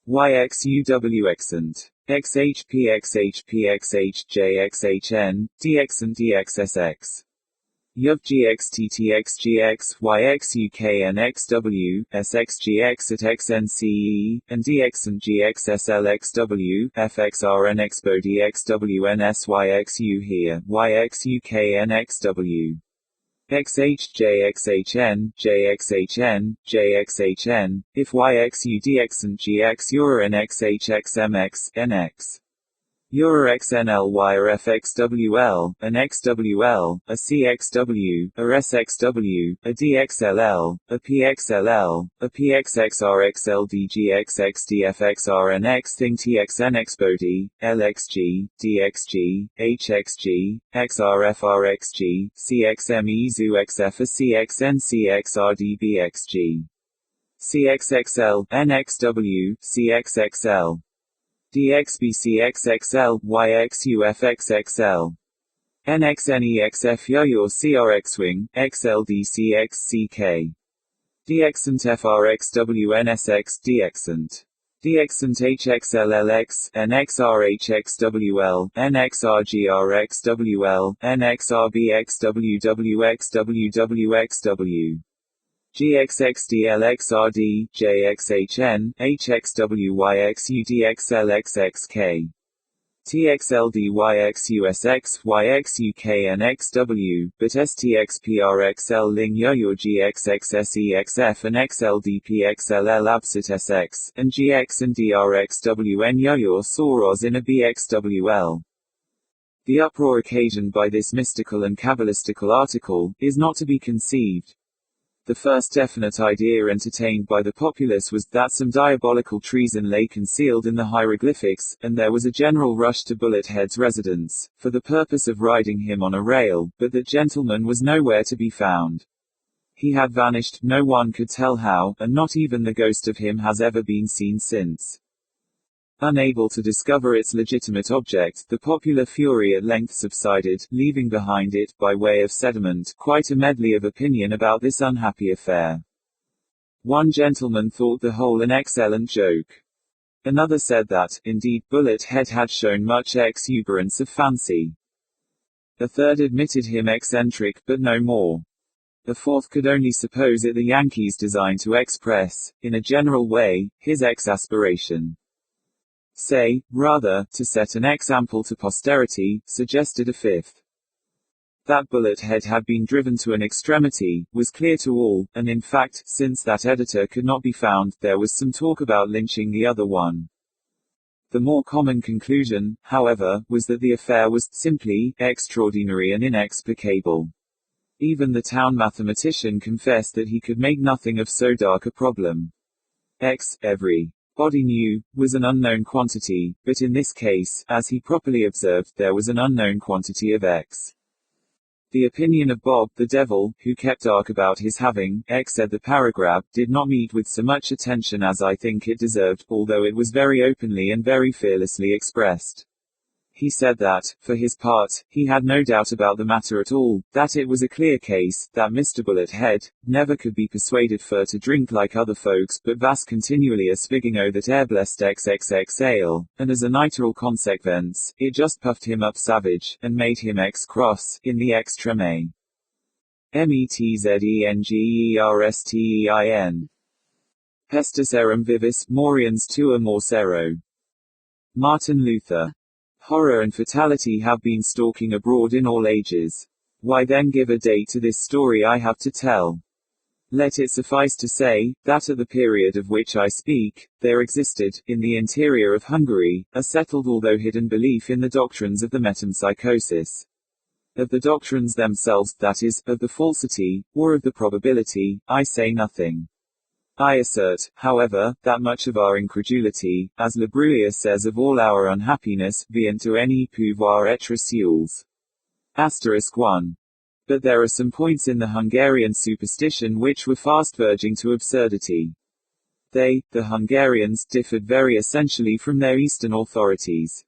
YXUWXant. XHPXHPXHJXHN, DXant DXSX. YUVGXTTXGX, YXUKNXW, SXGX at XNCE, and DXant GXSLXW, FXRNXBODXWNSYXU here, YXUKNXW. XHJXHN, JXHN, JXHN, if YXUDXant GX Eura NXHXMX, NX. Eura XNLY or FXWL, an XWL, a CXW, a SXW, a DXLL, a PXLL, a PXXRXLDGXXDFXRNX Thing TXNXBODY, LXG, DXG, HXG, XRFRXG, CXMEZUXF a CXNCXRDBXG. CXXL, NXW, CXXL. DXBCXXL, YXUFXXL. NXNEXF YOR CRXWing, XLDCXCK. DXant FRXWNSX, DXant. DXant HXLLX, NXRHXWL, NXRGRXWL, NXRBXWWXWWXW. GXXDLXRD, JXHN, HXWYXUDXLXXK. TXLDYXUSX, YXUKNXW, but STXPRXL Ling Yoyor GXXSEXF and XLDPXLL Absit SX, and GX and DRXWN Yoyor Soros in a BXWL. The uproar occasioned by this mystical and cabalistical article is not to be conceived. The first definite idea entertained by the populace was that some diabolical treason lay concealed in the hieroglyphics, and there was a general rush to Bullethead's residence, for the purpose of riding him on a rail, but that gentleman was nowhere to be found. He had vanished, no one could tell how, and not even the ghost of him has ever been seen since. Unable to discover its legitimate object, the popular fury at length subsided, leaving behind it, by way of sediment, quite a medley of opinion about this unhappy affair. One gentleman thought the whole an excellent joke. Another said that, indeed, Bullethead had shown much exuberance of fancy. A third admitted him eccentric, but no more. A fourth could only suppose it the Yankees' design to express, in a general way, his exasperation. Say, rather, to set an example to posterity, suggested a fifth. That bullet head had been driven to an extremity, was clear to all, and in fact, since that editor could not be found, there was some talk about lynching the other one. The more common conclusion, however, was that the affair was, simply, extraordinary and inexplicable. Even the town mathematician confessed that he could make nothing of so dark a problem. Everybody knew, was an unknown quantity, but in this case, as he properly observed, there was an unknown quantity of X. The opinion of Bob, the devil, who kept dark about his having, said the paragraph, did not meet with so much attention as I think it deserved, although it was very openly and very fearlessly expressed. He said that, for his part, he had no doubt about the matter at all, that it was a clear case, that Mr. Bullethead never could be persuaded for to drink like other folks, but vas continually a svigging o that airblessed xxx ale, and as a natural consequence, it just puffed him up savage, and made him cross, in the extreme. Metzengerstein. Pestis eram vivis, moriens tua morsero. Martin Luther. Horror and fatality have been stalking abroad in all ages. Why then give a date to this story I have to tell? Let it suffice to say, that at the period of which I speak, there existed, in the interior of Hungary, a settled although hidden belief in the doctrines of the metempsychosis. Of the doctrines themselves, that is, of the falsity, or of the probability, I say nothing. I assert, however, that much of our incredulity, as Le Bruyere says of all our unhappiness, vient to any pouvoir être seuls. *1. But there are some points in the Hungarian superstition which were fast verging to absurdity. They, the Hungarians, differed very essentially from their Eastern authorities.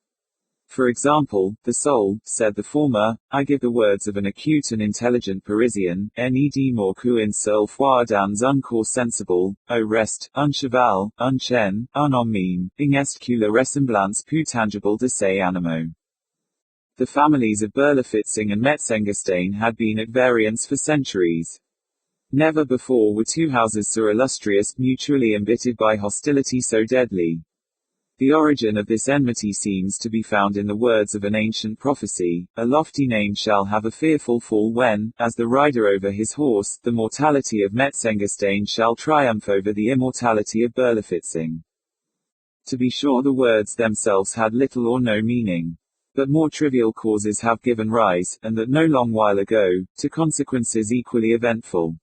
For example, the soul, said the former, I give the words of an acute and intelligent Parisian, ned morcu in seul foi dans un corps sensible, au reste, un cheval, un chien, un homme, ing est que la ressemblance plus tangible de ces animaux. The families of Berlifitzing and Metzengerstein had been at variance for centuries. Never before were two houses so illustrious, mutually embittered by hostility so deadly. The origin of this enmity seems to be found in the words of an ancient prophecy, a lofty name shall have a fearful fall when, as the rider over his horse, the mortality of Metzengerstein shall triumph over the immortality of Berlifitzing. To be sure the words themselves had little or no meaning. But more trivial causes have given rise, and that no long while ago, to consequences equally eventful.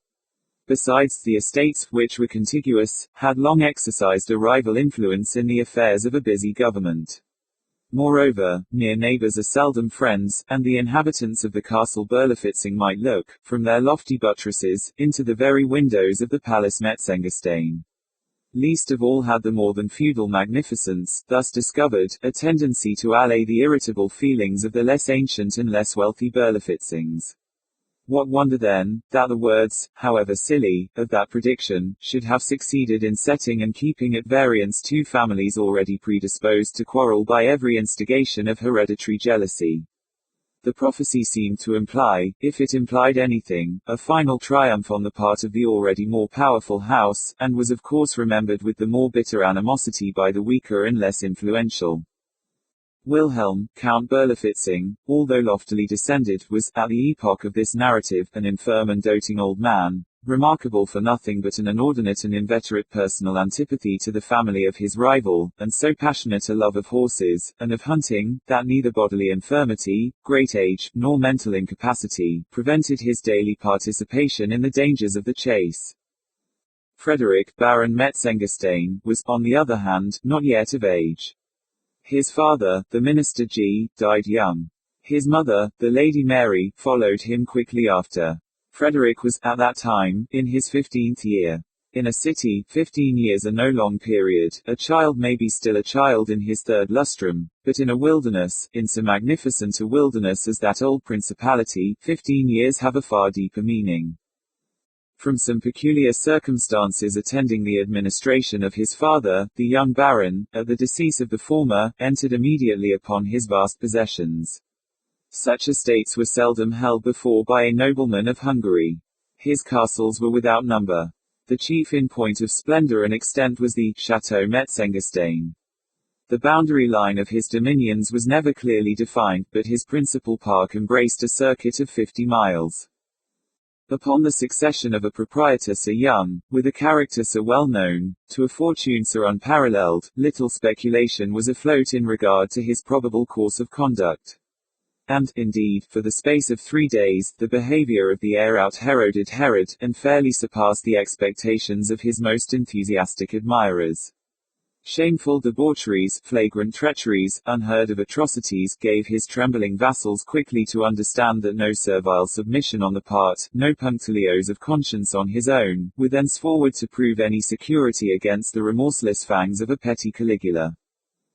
Besides, the estates, which were contiguous, had long exercised a rival influence in the affairs of a busy government. Moreover, near neighbors are seldom friends, and the inhabitants of the castle Berlifitzing might look, from their lofty buttresses, into the very windows of the palace Metzengerstein. Least of all had the more than feudal magnificence, thus discovered, a tendency to allay the irritable feelings of the less ancient and less wealthy Berlifitzings. What wonder then, that the words, however silly, of that prediction, should have succeeded in setting and keeping at variance two families already predisposed to quarrel by every instigation of hereditary jealousy. The prophecy seemed to imply, if it implied anything, a final triumph on the part of the already more powerful house, and was of course remembered with the more bitter animosity by the weaker and less influential. Wilhelm, Count Berlifitzing, although loftily descended, was, at the epoch of this narrative, an infirm and doting old man, remarkable for nothing but an inordinate and inveterate personal antipathy to the family of his rival, and so passionate a love of horses, and of hunting, that neither bodily infirmity, great age, nor mental incapacity, prevented his daily participation in the dangers of the chase. Frederick, Baron Metzengerstein, was, on the other hand, not yet of age. His father, the minister G., died young. His mother, the Lady Mary, followed him quickly after. Frederick was, at that time, in his 15th year. In a city, 15 years are no long period, a child may be still a child in his third lustrum, but in a wilderness, in so magnificent a wilderness as that old principality, 15 years have a far deeper meaning. From some peculiar circumstances attending the administration of his father, the young baron, at the decease of the former, entered immediately upon his vast possessions. Such estates were seldom held before by a nobleman of Hungary. His castles were without number. The chief in point of splendor and extent was the Chateau Metzengerstein. The boundary line of his dominions was never clearly defined, but his principal park embraced a circuit of 50 miles. Upon the succession of a proprietor so young, with a character so well known, to a fortune so unparalleled, little speculation was afloat in regard to his probable course of conduct. And, indeed, for the space of 3 days, the behavior of the heir out-Heroded Herod, and fairly surpassed the expectations of his most enthusiastic admirers. Shameful debaucheries, flagrant treacheries, unheard-of atrocities, gave his trembling vassals quickly to understand that no servile submission on the part, no punctilios of conscience on his own, were thenceforward to prove any security against the remorseless fangs of a petty Caligula.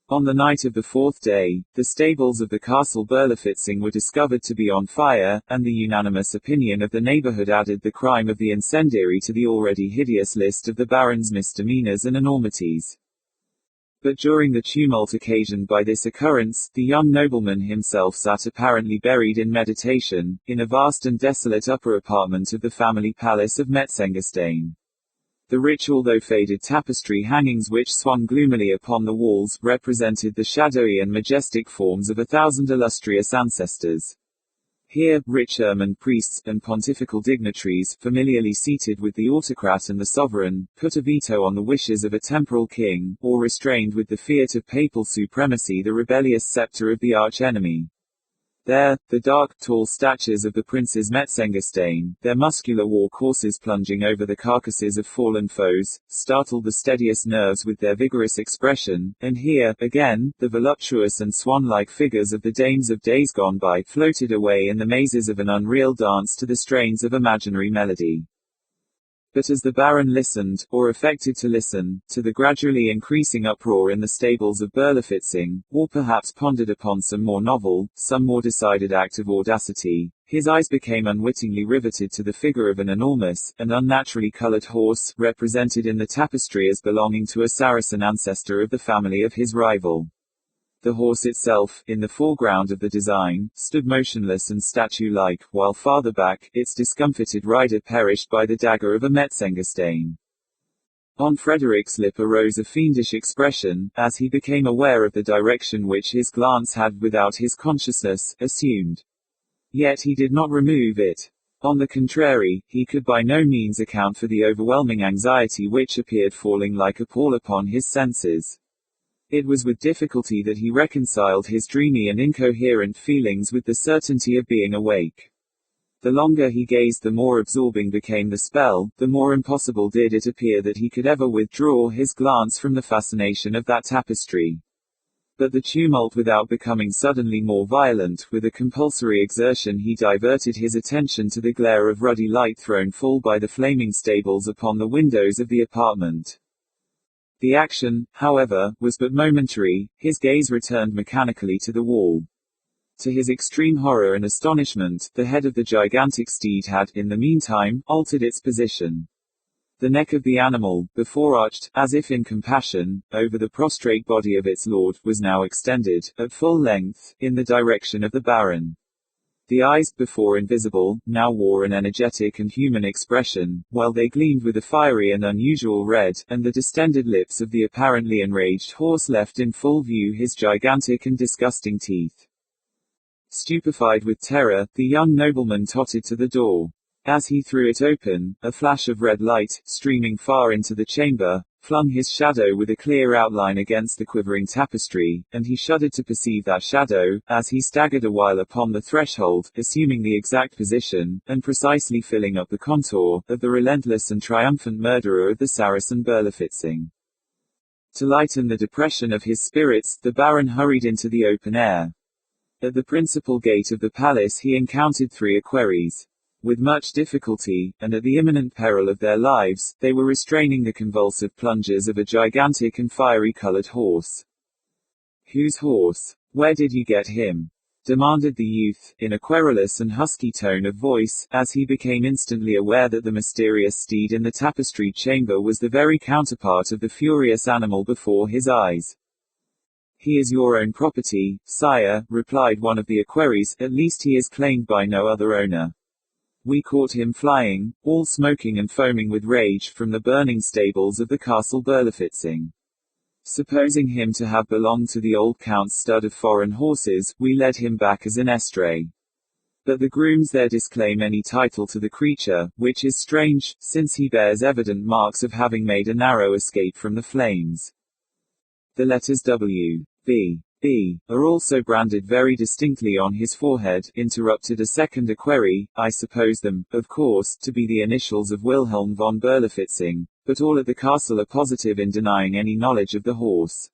On the night of the 4th day, the stables of the castle Berlifitzing were discovered to be on fire, and the unanimous opinion of the neighborhood added the crime of the incendiary to the already hideous list of the baron's misdemeanors and enormities. But during the tumult occasioned by this occurrence, the young nobleman himself sat apparently buried in meditation, in a vast and desolate upper apartment of the family palace of Metzengerstein. The rich although faded tapestry hangings which swung gloomily upon the walls, represented the shadowy and majestic forms of 1,000 illustrious ancestors. Here, rich ermined priests, and pontifical dignitaries, familiarly seated with the autocrat and the sovereign, put a veto on the wishes of a temporal king, or restrained with the fiat of papal supremacy the rebellious scepter of the arch-enemy. There, the dark, tall statues of the princes Metzengerstein, their muscular war coursers plunging over the carcasses of fallen foes, startled the steadiest nerves with their vigorous expression, and here, again, the voluptuous and swan-like figures of the dames of days gone by floated away in the mazes of an unreal dance to the strains of imaginary melody. But as the baron listened, or affected to listen, to the gradually increasing uproar in the stables of Berlifitzing, or perhaps pondered upon some more novel, some more decided act of audacity, his eyes became unwittingly riveted to the figure of an enormous, and unnaturally colored horse, represented in the tapestry as belonging to a Saracen ancestor of the family of his rival. The horse itself, in the foreground of the design, stood motionless and statue-like, while farther back, its discomfited rider perished by the dagger of a Metzengerstein. On Frederick's lip arose a fiendish expression, as he became aware of the direction which his glance had, without his consciousness, assumed. Yet he did not remove it. On the contrary, he could by no means account for the overwhelming anxiety which appeared falling like a pall upon his senses. It was with difficulty that he reconciled his dreamy and incoherent feelings with the certainty of being awake. The longer he gazed, the more absorbing became the spell, the more impossible did it appear that he could ever withdraw his glance from the fascination of that tapestry. But the tumult without becoming suddenly more violent, with a compulsory exertion he diverted his attention to the glare of ruddy light thrown full by the flaming stables upon the windows of the apartment. The action, however, was but momentary, his gaze returned mechanically to the wall. To his extreme horror and astonishment, the head of the gigantic steed had, in the meantime, altered its position. The neck of the animal, before arched, as if in compassion, over the prostrate body of its lord, was now extended, at full length, in the direction of the baron. The eyes, before invisible, now wore an energetic and human expression, while they gleamed with a fiery and unusual red, and the distended lips of the apparently enraged horse left in full view his gigantic and disgusting teeth. Stupefied with terror, the young nobleman tottered to the door. As he threw it open, a flash of red light, streaming far into the chamber, flung his shadow with a clear outline against the quivering tapestry, and he shuddered to perceive that shadow, as he staggered a while upon the threshold, assuming the exact position, and precisely filling up the contour, of the relentless and triumphant murderer of the Saracen Berlifitzing. To lighten the depression of his spirits, the baron hurried into the open air. At the principal gate of the palace he encountered 3 equerries. With much difficulty, and at the imminent peril of their lives, they were restraining the convulsive plunges of a gigantic and fiery-colored horse. "Whose horse? Where did you get him?" demanded the youth, in a querulous and husky tone of voice, as he became instantly aware that the mysterious steed in the tapestried chamber was the very counterpart of the furious animal before his eyes. "He is your own property, sire," replied one of the equerries, "at least he is claimed by no other owner." We caught him flying, all smoking and foaming with rage, from the burning stables of the castle Berlifitzing. Supposing him to have belonged to the old count's stud of foreign horses, we led him back as an estray. But the grooms there disclaim any title to the creature, which is strange, since he bears evident marks of having made a narrow escape from the flames. The letters W, B, B, are also branded very distinctly on his forehead, interrupted a second equerry. I suppose them, of course, to be the initials of Wilhelm von Berlifitzing, but all at the castle are positive in denying any knowledge of the horse.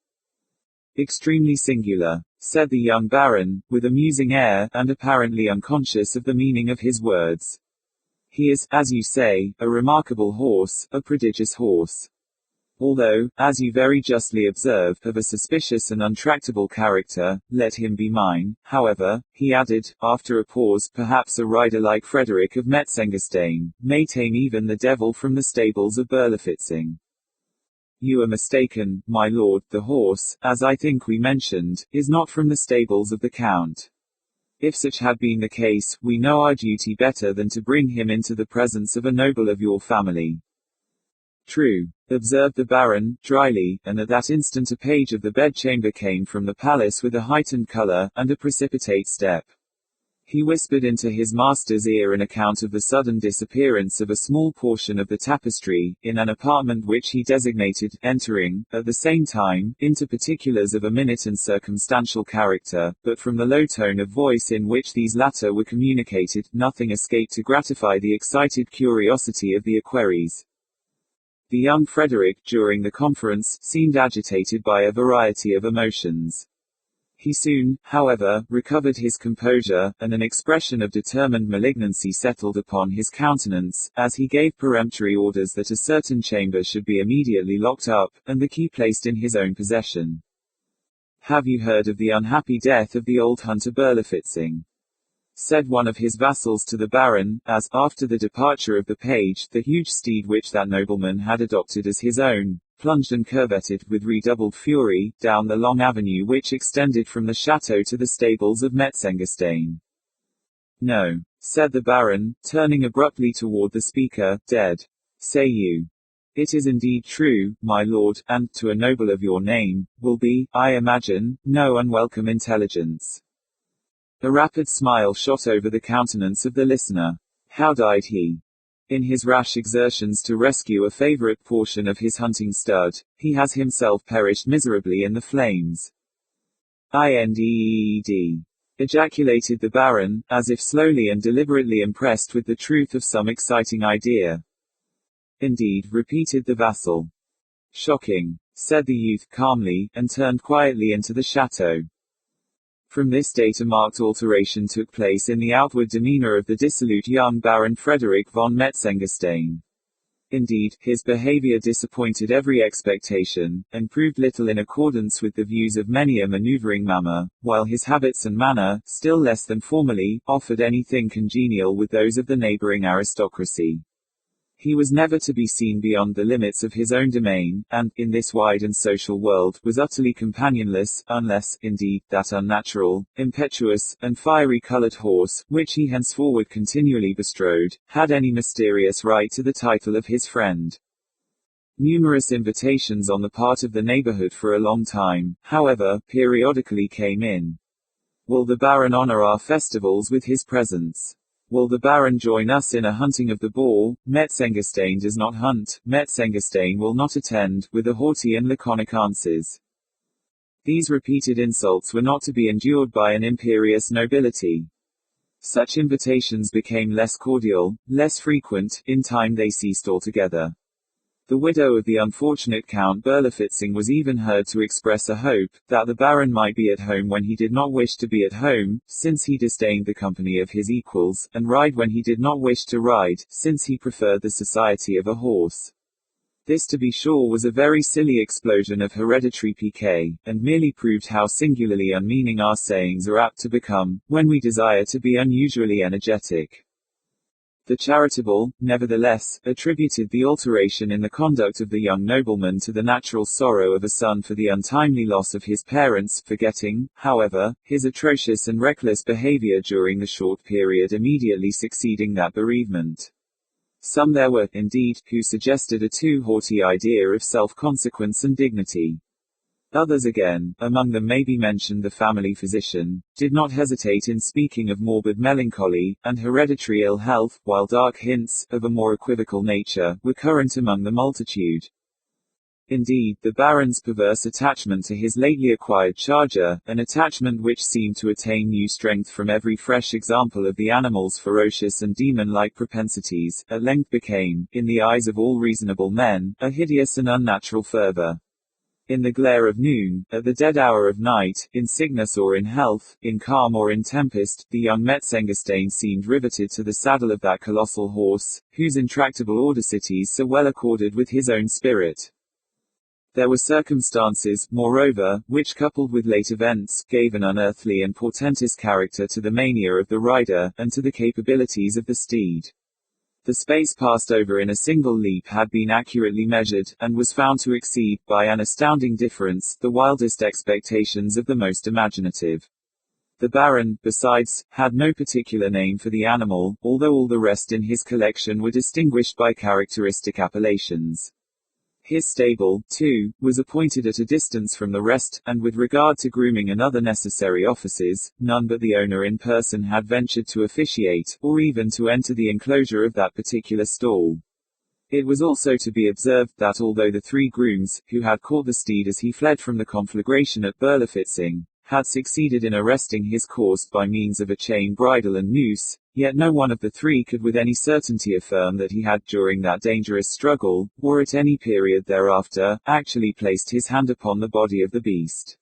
Extremely singular, said the young baron, with a musing air, and apparently unconscious of the meaning of his words. He is, as you say, a remarkable horse, a prodigious horse. Although, as you very justly observe, of a suspicious and untractable character, let him be mine. However, he added, after a pause, perhaps a rider like Frederick of Metzengerstein may tame even the devil from the stables of Berlifitzing. You are mistaken, my lord. The horse, as I think we mentioned, is not from the stables of the count. If such had been the case, we know our duty better than to bring him into the presence of a noble of your family. True, observed the baron, dryly, and at that instant a page of the bedchamber came from the palace with a heightened color, and a precipitate step. He whispered into his master's ear an account of the sudden disappearance of a small portion of the tapestry, in an apartment which he designated, entering, at the same time, into particulars of a minute and circumstantial character, but from the low tone of voice in which these latter were communicated, nothing escaped to gratify the excited curiosity of the equerries. The young Frederick, during the conference, seemed agitated by a variety of emotions. He soon, however, recovered his composure, and an expression of determined malignancy settled upon his countenance, as he gave peremptory orders that a certain chamber should be immediately locked up, and the key placed in his own possession. Have you heard of the unhappy death of the old hunter Berlifitzing? Said one of his vassals to the baron, as, after the departure of the page, the huge steed which that nobleman had adopted as his own, plunged and curvetted, with redoubled fury, down the long avenue which extended from the chateau to the stables of Metzengerstein. No, said the baron, turning abruptly toward the speaker, dead. Say you. It is indeed true, my lord, and, to a noble of your name, will be, I imagine, no unwelcome intelligence. A rapid smile shot over the countenance of the listener. How died he? In his rash exertions to rescue a favorite portion of his hunting stud, he has himself perished miserably in the flames. Indeed, ejaculated the baron, as if slowly and deliberately impressed with the truth of some exciting idea. Indeed, repeated the vassal. Shocking, said the youth calmly, and turned quietly into the chateau. From this date a marked alteration took place in the outward demeanor of the dissolute young Baron Frederick von Metzengerstein. Indeed, his behavior disappointed every expectation, and proved little in accordance with the views of many a maneuvering mamma, while his habits and manner, still less than formerly, offered anything congenial with those of the neighboring aristocracy. He was never to be seen beyond the limits of his own domain, and, in this wide and social world, was utterly companionless, unless, indeed, that unnatural, impetuous, and fiery-colored horse, which he henceforward continually bestrode, had any mysterious right to the title of his friend. Numerous invitations on the part of the neighborhood for a long time, however, periodically came in. Will the baron honor our festivals with his presence? Will the baron join us in a hunting of the boar? Metzengerstein does not hunt, Metzengerstein will not attend, with the haughty and laconic answers. These repeated insults were not to be endured by an imperious nobility. Such invitations became less cordial, less frequent, in time they ceased altogether. The widow of the unfortunate Count Berlifitzing was even heard to express a hope, that the baron might be at home when he did not wish to be at home, since he disdained the company of his equals, and ride when he did not wish to ride, since he preferred the society of a horse. This, to be sure, was a very silly explosion of hereditary piquet, and merely proved how singularly unmeaning our sayings are apt to become, when we desire to be unusually energetic. The charitable, nevertheless, attributed the alteration in the conduct of the young nobleman to the natural sorrow of a son for the untimely loss of his parents, forgetting, however, his atrocious and reckless behavior during the short period immediately succeeding that bereavement. Some there were, indeed, who suggested a too haughty idea of self-consequence and dignity. Others again, among them may be mentioned the family physician, did not hesitate in speaking of morbid melancholy, and hereditary ill health, while dark hints, of a more equivocal nature, were current among the multitude. Indeed, the Baron's perverse attachment to his lately acquired charger, an attachment which seemed to attain new strength from every fresh example of the animal's ferocious and demon-like propensities, at length became, in the eyes of all reasonable men, a hideous and unnatural fervor. In the glare of noon, at the dead hour of night, in sickness or in health, in calm or in tempest, the young Metzengerstein seemed riveted to the saddle of that colossal horse, whose intractable audacities so well accorded with his own spirit. There were circumstances, moreover, which, coupled with late events, gave an unearthly and portentous character to the mania of the rider, and to the capabilities of the steed. The space passed over in a single leap had been accurately measured, and was found to exceed, by an astounding difference, the wildest expectations of the most imaginative. The Baron, besides, had no particular name for the animal, although all the rest in his collection were distinguished by characteristic appellations. His stable, too, was appointed at a distance from the rest, and with regard to grooming and other necessary offices, none but the owner in person had ventured to officiate, or even to enter the enclosure of that particular stall. It was also to be observed that although the 3 grooms, who had caught the steed as he fled from the conflagration at Berlifitzing, had succeeded in arresting his course by means of a chain bridle and noose, yet no one of the 3 could with any certainty affirm that he had during that dangerous struggle, or at any period thereafter, actually placed his hand upon the body of the beast.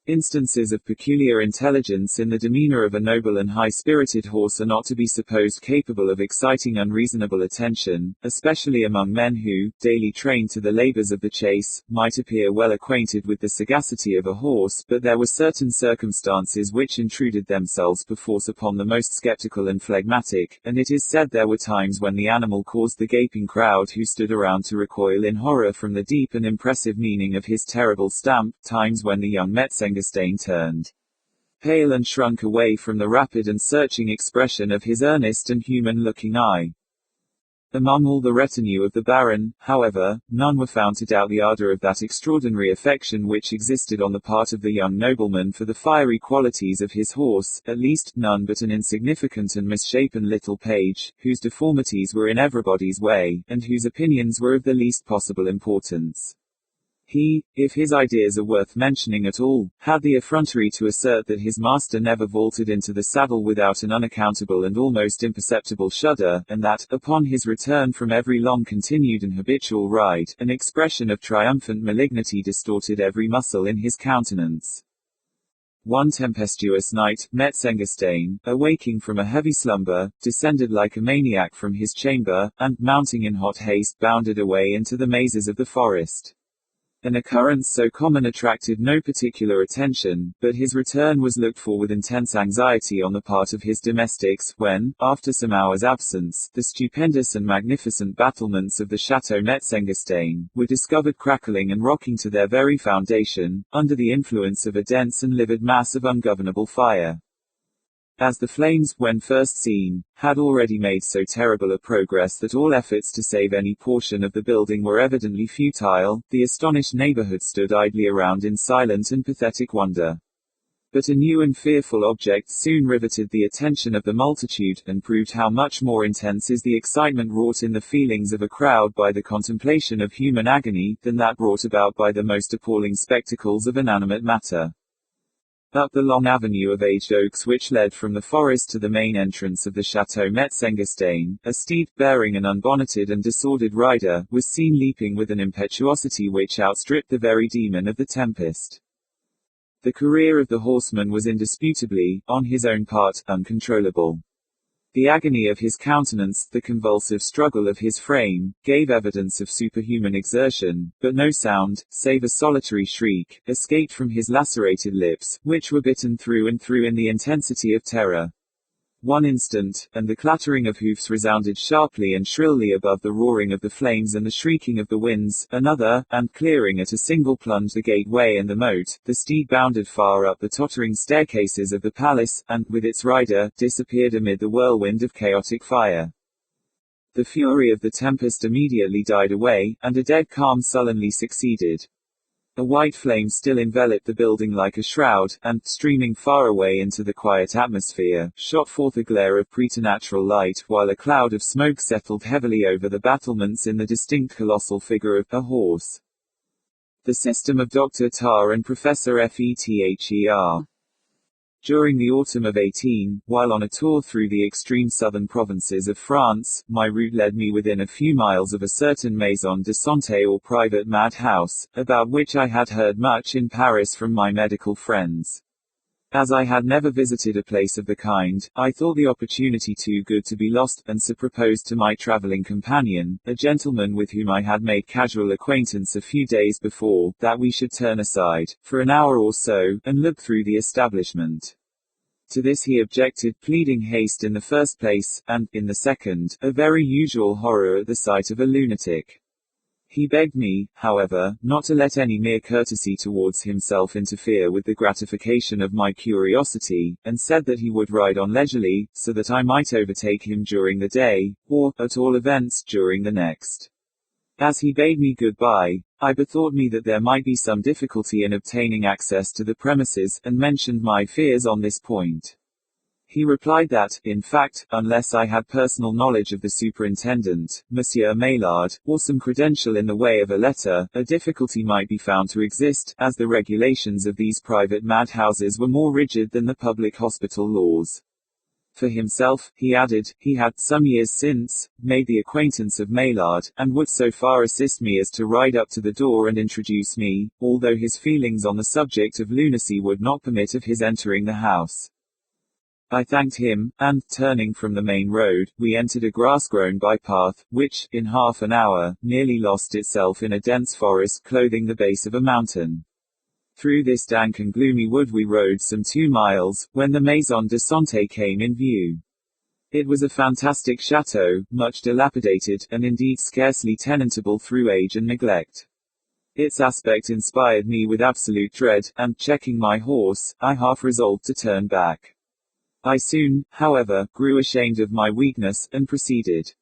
Instances of peculiar intelligence in the demeanor of a noble and high-spirited horse are not to be supposed capable of exciting unreasonable attention, especially among men who, daily trained to the labors of the chase, might appear well acquainted with the sagacity of a horse, but there were certain circumstances which intruded themselves perforce upon the most skeptical and phlegmatic, and it is said there were times when the animal caused the gaping crowd who stood around to recoil in horror from the deep and impressive meaning of his terrible stamp, times when the young Metzengerstein turned pale and shrunk away from the rapid and searching expression of his earnest and human-looking eye. Among all the retinue of the Baron, however, none were found to doubt the ardor of that extraordinary affection which existed on the part of the young nobleman for the fiery qualities of his horse, at least, none but an insignificant and misshapen little page, whose deformities were in everybody's way, and whose opinions were of the least possible importance. He, if his ideas are worth mentioning at all, had the effrontery to assert that his master never vaulted into the saddle without an unaccountable and almost imperceptible shudder, and that, upon his return from every long-continued and habitual ride, an expression of triumphant malignity distorted every muscle in his countenance. One tempestuous night, Metzengerstein, awaking from a heavy slumber, descended like a maniac from his chamber, and, mounting in hot haste, bounded away into the mazes of the forest. An occurrence so common attracted no particular attention, but his return was looked for with intense anxiety on the part of his domestics, when, after some hours' absence, the stupendous and magnificent battlements of the Chateau Metzengerstein were discovered crackling and rocking to their very foundation, under the influence of a dense and livid mass of ungovernable fire. As the flames, when first seen, had already made so terrible a progress that all efforts to save any portion of the building were evidently futile, the astonished neighborhood stood idly around in silent and pathetic wonder. But a new and fearful object soon riveted the attention of the multitude, and proved how much more intense is the excitement wrought in the feelings of a crowd by the contemplation of human agony, than that brought about by the most appalling spectacles of inanimate matter. Up the long avenue of aged oaks which led from the forest to the main entrance of the Chateau Metzengerstein, a steed, bearing an unbonneted and disordered rider, was seen leaping with an impetuosity which outstripped the very demon of the tempest. The career of the horseman was indisputably, on his own part, uncontrollable. The agony of his countenance, the convulsive struggle of his frame, gave evidence of superhuman exertion, but no sound, save a solitary shriek, escaped from his lacerated lips, which were bitten through and through in the intensity of terror. One instant, and the clattering of hoofs resounded sharply and shrilly above the roaring of the flames and the shrieking of the winds. Another, and clearing at a single plunge the gateway and the moat, the steed bounded far up the tottering staircases of the palace, and, with its rider, disappeared amid the whirlwind of chaotic fire. The fury of the tempest immediately died away, and a dead calm sullenly succeeded. A white flame still enveloped the building like a shroud, and, streaming far away into the quiet atmosphere, shot forth a glare of preternatural light, while a cloud of smoke settled heavily over the battlements in the distinct colossal figure of a horse. The system of Dr. Tar and Professor Fether. During the autumn of 18, while on a tour through the extreme southern provinces of France, my route led me within a few miles of a certain maison de santé or private madhouse, about which I had heard much in Paris from my medical friends. As I had never visited a place of the kind, I thought the opportunity too good to be lost, and so proposed to my traveling companion, a gentleman with whom I had made casual acquaintance a few days before, that we should turn aside, for an hour or so, and look through the establishment. To this he objected, pleading haste in the first place, and, in the second, a very usual horror at the sight of a lunatic. He begged me, however, not to let any mere courtesy towards himself interfere with the gratification of my curiosity, and said that he would ride on leisurely, so that I might overtake him during the day, or, at all events, during the next. As he bade me good-bye, I bethought me that there might be some difficulty in obtaining access to the premises, and mentioned my fears on this point. He replied that, in fact, unless I had personal knowledge of the superintendent, Monsieur Maillard, or some credential in the way of a letter, a difficulty might be found to exist, as the regulations of these private madhouses were more rigid than the public hospital laws. For himself, he added, he had, some years since, made the acquaintance of Maillard, and would so far assist me as to ride up to the door and introduce me, although his feelings on the subject of lunacy would not permit of his entering the house. I thanked him, and, turning from the main road, we entered a grass-grown bypath, which, in half an hour, nearly lost itself in a dense forest clothing the base of a mountain. Through this dank and gloomy wood we rode some 2 miles, when the Maison de Santé came in view. It was a fantastic chateau, much dilapidated, and indeed scarcely tenantable through age and neglect. Its aspect inspired me with absolute dread, and, checking my horse, I half resolved to turn back. I soon, however, grew ashamed of my weakness, and proceeded.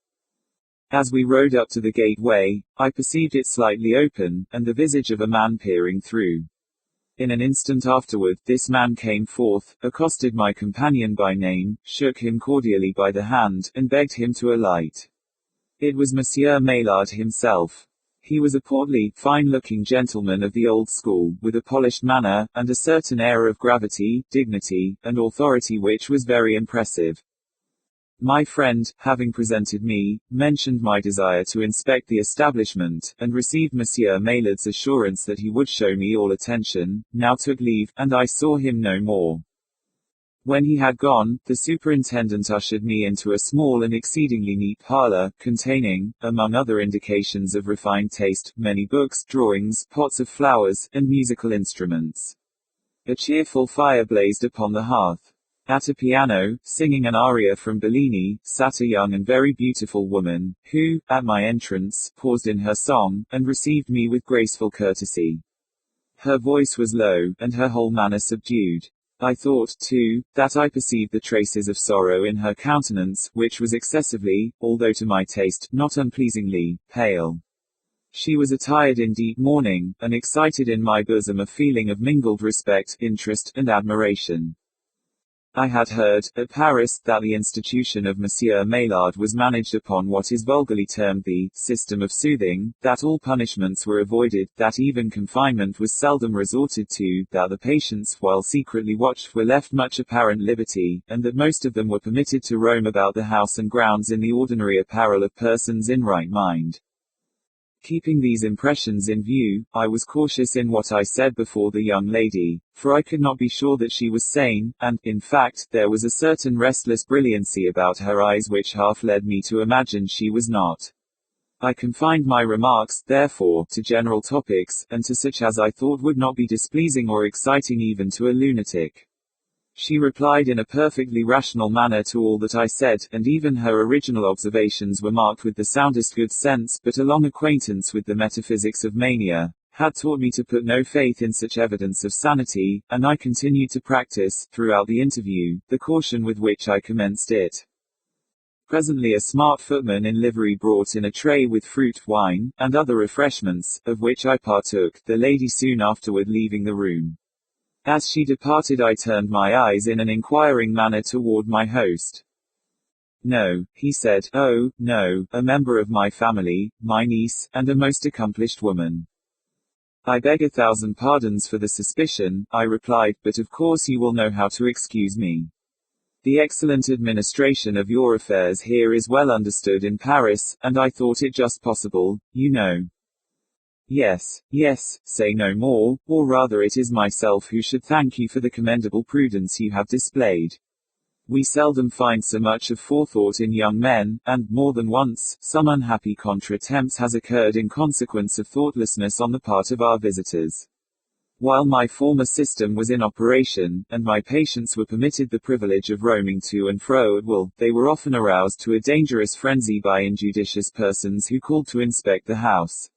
As we rode up to the gateway, I perceived it slightly open, and the visage of a man peering through. In an instant afterward, this man came forth, accosted my companion by name, shook him cordially by the hand, and begged him to alight. It was Monsieur Maillard himself. He was a portly, fine-looking gentleman of the old school, with a polished manner, and a certain air of gravity, dignity, and authority which was very impressive. My friend, having presented me, mentioned my desire to inspect the establishment, and received Monsieur Maillard's assurance that he would show me all attention, now took leave, and I saw him no more. When he had gone, the superintendent ushered me into a small and exceedingly neat parlor, containing, among other indications of refined taste, many books, drawings, pots of flowers, and musical instruments. A cheerful fire blazed upon the hearth. At a piano, singing an aria from Bellini, sat a young and very beautiful woman, who, at my entrance, paused in her song, and received me with graceful courtesy. Her voice was low, and her whole manner subdued. I thought, too, that I perceived the traces of sorrow in her countenance, which was excessively, although to my taste, not unpleasingly, pale. She was attired in deep mourning, and excited in my bosom a feeling of mingled respect, interest, and admiration. I had heard, at Paris, that the institution of Monsieur Maillard was managed upon what is vulgarly termed the system of soothing, that all punishments were avoided, that even confinement was seldom resorted to, that the patients, while secretly watched, were left much apparent liberty, and that most of them were permitted to roam about the house and grounds in the ordinary apparel of persons in right mind. Keeping these impressions in view, I was cautious in what I said before the young lady, for I could not be sure that she was sane, and, in fact, there was a certain restless brilliancy about her eyes which half led me to imagine she was not. I confined my remarks, therefore, to general topics, and to such as I thought would not be displeasing or exciting even to a lunatic. She replied in a perfectly rational manner to all that I said, and even her original observations were marked with the soundest good sense, but a long acquaintance with the metaphysics of mania had taught me to put no faith in such evidence of sanity, and I continued to practice, throughout the interview, the caution with which I commenced it. Presently a smart footman in livery brought in a tray with fruit, wine, and other refreshments, of which I partook, the lady soon afterward leaving the room. As she departed I turned my eyes in an inquiring manner toward my host. No, he said, oh, no, a member of my family, my niece, and a most accomplished woman. I beg 1,000 pardons for the suspicion, I replied, but of course you will know how to excuse me. The excellent administration of your affairs here is well understood in Paris, and I thought it just possible, you know. Yes, yes, say no more, or rather it is myself who should thank you for the commendable prudence you have displayed. We seldom find so much of forethought in young men, and, more than once, some unhappy contre-temps has occurred in consequence of thoughtlessness on the part of our visitors. While my former system was in operation, and my patients were permitted the privilege of roaming to and fro at will, they were often aroused to a dangerous frenzy by injudicious persons who called to inspect the house.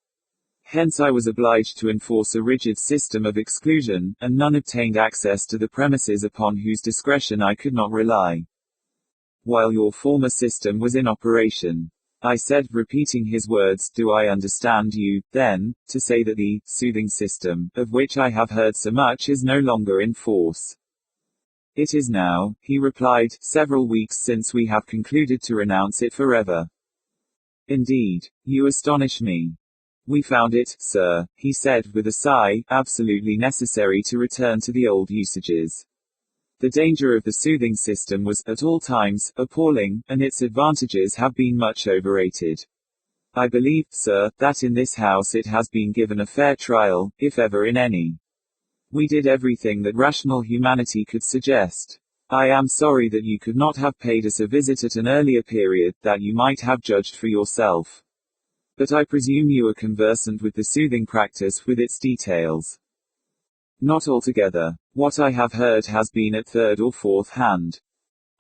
Hence I was obliged to enforce a rigid system of exclusion, and none obtained access to the premises upon whose discretion I could not rely. While your former system was in operation, I said, repeating his words, do I understand you, then, to say that the soothing system, of which I have heard so much, is no longer in force? It is now, he replied, several weeks since we have concluded to renounce it forever. Indeed, you astonish me. We found it, sir, he said with a sigh, absolutely necessary to return to the old usages. The danger of the soothing system was, at all times, appalling, and its advantages have been much overrated. I believe, sir, that in this house it has been given a fair trial, if ever in any. We did everything that rational humanity could suggest. I am sorry that you could not have paid us a visit at an earlier period, that you might have judged for yourself. But I presume you are conversant with the soothing practice, with its details. Not altogether. What I have heard has been at third or fourth hand.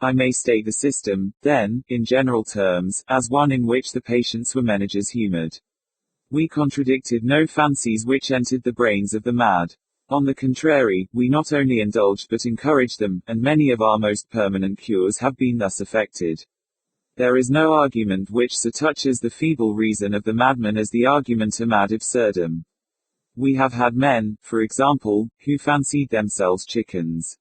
I may state the system, then, in general terms, as one in which the patients were managers humored. We contradicted no fancies which entered the brains of the mad. On the contrary, we not only indulged but encouraged them, and many of our most permanent cures have been thus effected. There is no argument which so touches the feeble reason of the madman as the argumentum ad absurdum. We have had men, for example, who fancied themselves chickens.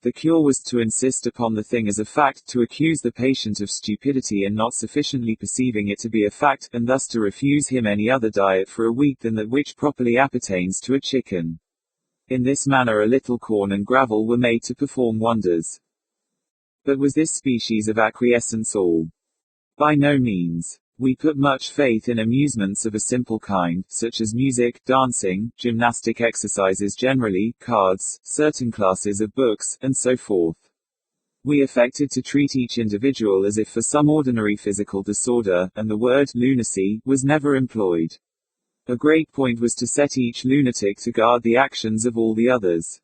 The cure was to insist upon the thing as a fact, to accuse the patient of stupidity in not sufficiently perceiving it to be a fact, and thus to refuse him any other diet for a week than that which properly appertains to a chicken. In this manner a little corn and gravel were made to perform wonders. But was this species of acquiescence all? By no means. We put much faith in amusements of a simple kind, such as music, dancing, gymnastic exercises generally, cards, certain classes of books, and so forth. We affected to treat each individual as if for some ordinary physical disorder, and the word lunacy was never employed. A great point was to set each lunatic to guard the actions of all the others.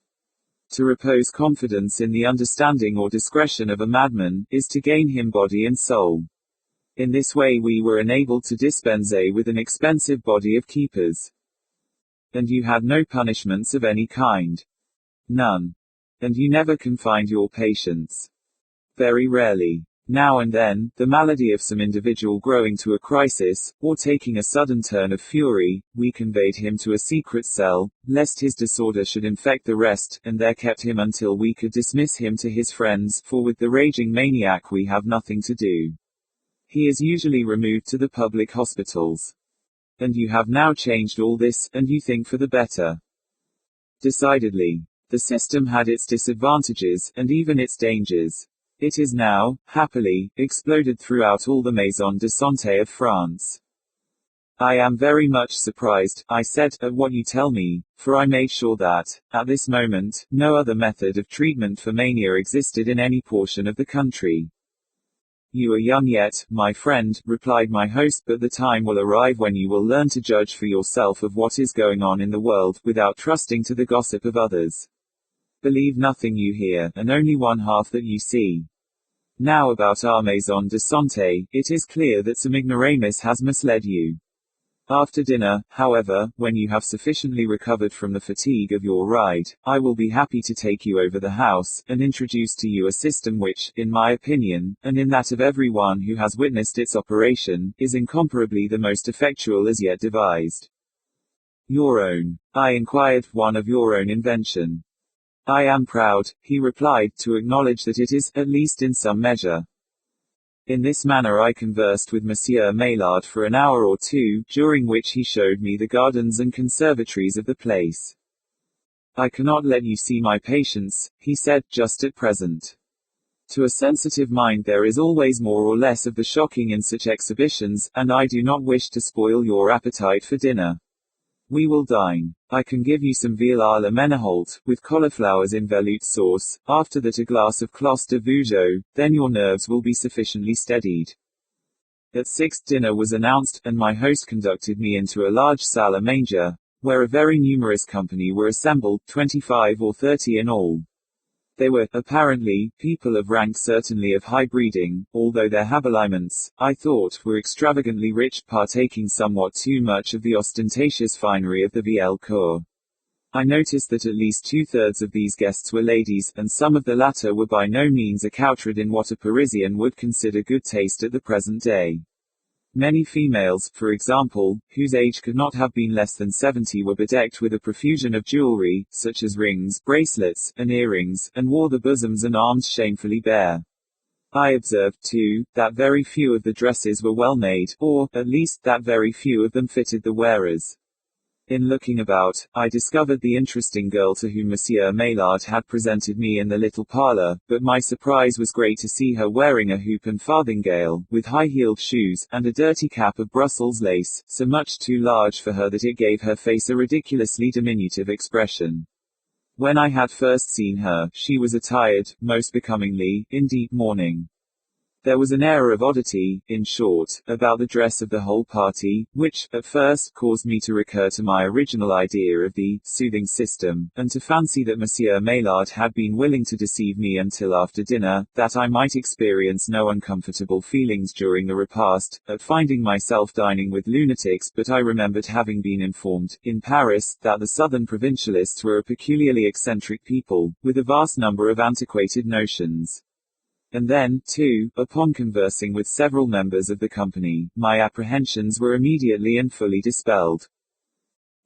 To repose confidence in the understanding or discretion of a madman, is to gain him body and soul. In this way we were enabled to dispense with an expensive body of keepers. And you had no punishments of any kind. None. And you never confined your patients. Very rarely. Now and then, the malady of some individual growing to a crisis, or taking a sudden turn of fury, we conveyed him to a secret cell, lest his disorder should infect the rest, and there kept him until we could dismiss him to his friends, for with the raging maniac we have nothing to do. He is usually removed to the public hospitals. And you have now changed all this, and you think for the better. Decidedly. The system had its disadvantages, and even its dangers. It is now, happily, exploded throughout all the maison de santé of France. I am very much surprised, I said, at what you tell me, for I made sure that, at this moment, no other method of treatment for mania existed in any portion of the country. You are young yet, my friend, replied my host, but the time will arrive when you will learn to judge for yourself of what is going on in the world, without trusting to the gossip of others. Believe nothing you hear, and only one half that you see. Now about our maison de santé, it is clear that some ignoramus has misled you. After dinner, however, when you have sufficiently recovered from the fatigue of your ride, I will be happy to take you over the house, and introduce to you a system which, in my opinion, and in that of everyone who has witnessed its operation, is incomparably the most effectual as yet devised. Your own. I inquired, one of your own invention. I am proud, he replied, to acknowledge that it is, at least in some measure. In this manner I conversed with Monsieur Maillard for an hour or two, during which he showed me the gardens and conservatories of the place. I cannot let you see my patients, he said, just at present. To a sensitive mind there is always more or less of the shocking in such exhibitions, and I do not wish to spoil your appetite for dinner. We will dine. I can give you some veal à la Meneholt, with cauliflowers in veloute sauce, after that a glass of Clos de Vougeot, then your nerves will be sufficiently steadied. At 6 dinner was announced, and my host conducted me into a large salle à manger, where a very numerous company were assembled, 25 or 30 in all. They were, apparently, people of rank, certainly of high breeding, although their habiliments, I thought, were extravagantly rich, partaking somewhat too much of the ostentatious finery of the Vielle Cour. I noticed that at least 2/3 of these guests were ladies, and some of the latter were by no means accoutred in what a Parisian would consider good taste at the present day. Many females, for example, whose age could not have been less than 70 were bedecked with a profusion of jewelry, such as rings, bracelets, and earrings, and wore the bosoms and arms shamefully bare. I observed, too, that very few of the dresses were well made, or, at least, that very few of them fitted the wearers. In looking about, I discovered the interesting girl to whom Monsieur Maillard had presented me in the little parlor, but my surprise was great to see her wearing a hoop and farthingale, with high-heeled shoes, and a dirty cap of Brussels lace, so much too large for her that it gave her face a ridiculously diminutive expression. When I had first seen her, she was attired, most becomingly, in deep mourning. There was an air of oddity, in short, about the dress of the whole party, which, at first, caused me to recur to my original idea of the soothing system, and to fancy that Monsieur Maillard had been willing to deceive me until after dinner, that I might experience no uncomfortable feelings during the repast, at finding myself dining with lunatics. But I remembered having been informed, in Paris, that the southern provincialists were a peculiarly eccentric people, with a vast number of antiquated notions. And then, too, upon conversing with several members of the company, my apprehensions were immediately and fully dispelled.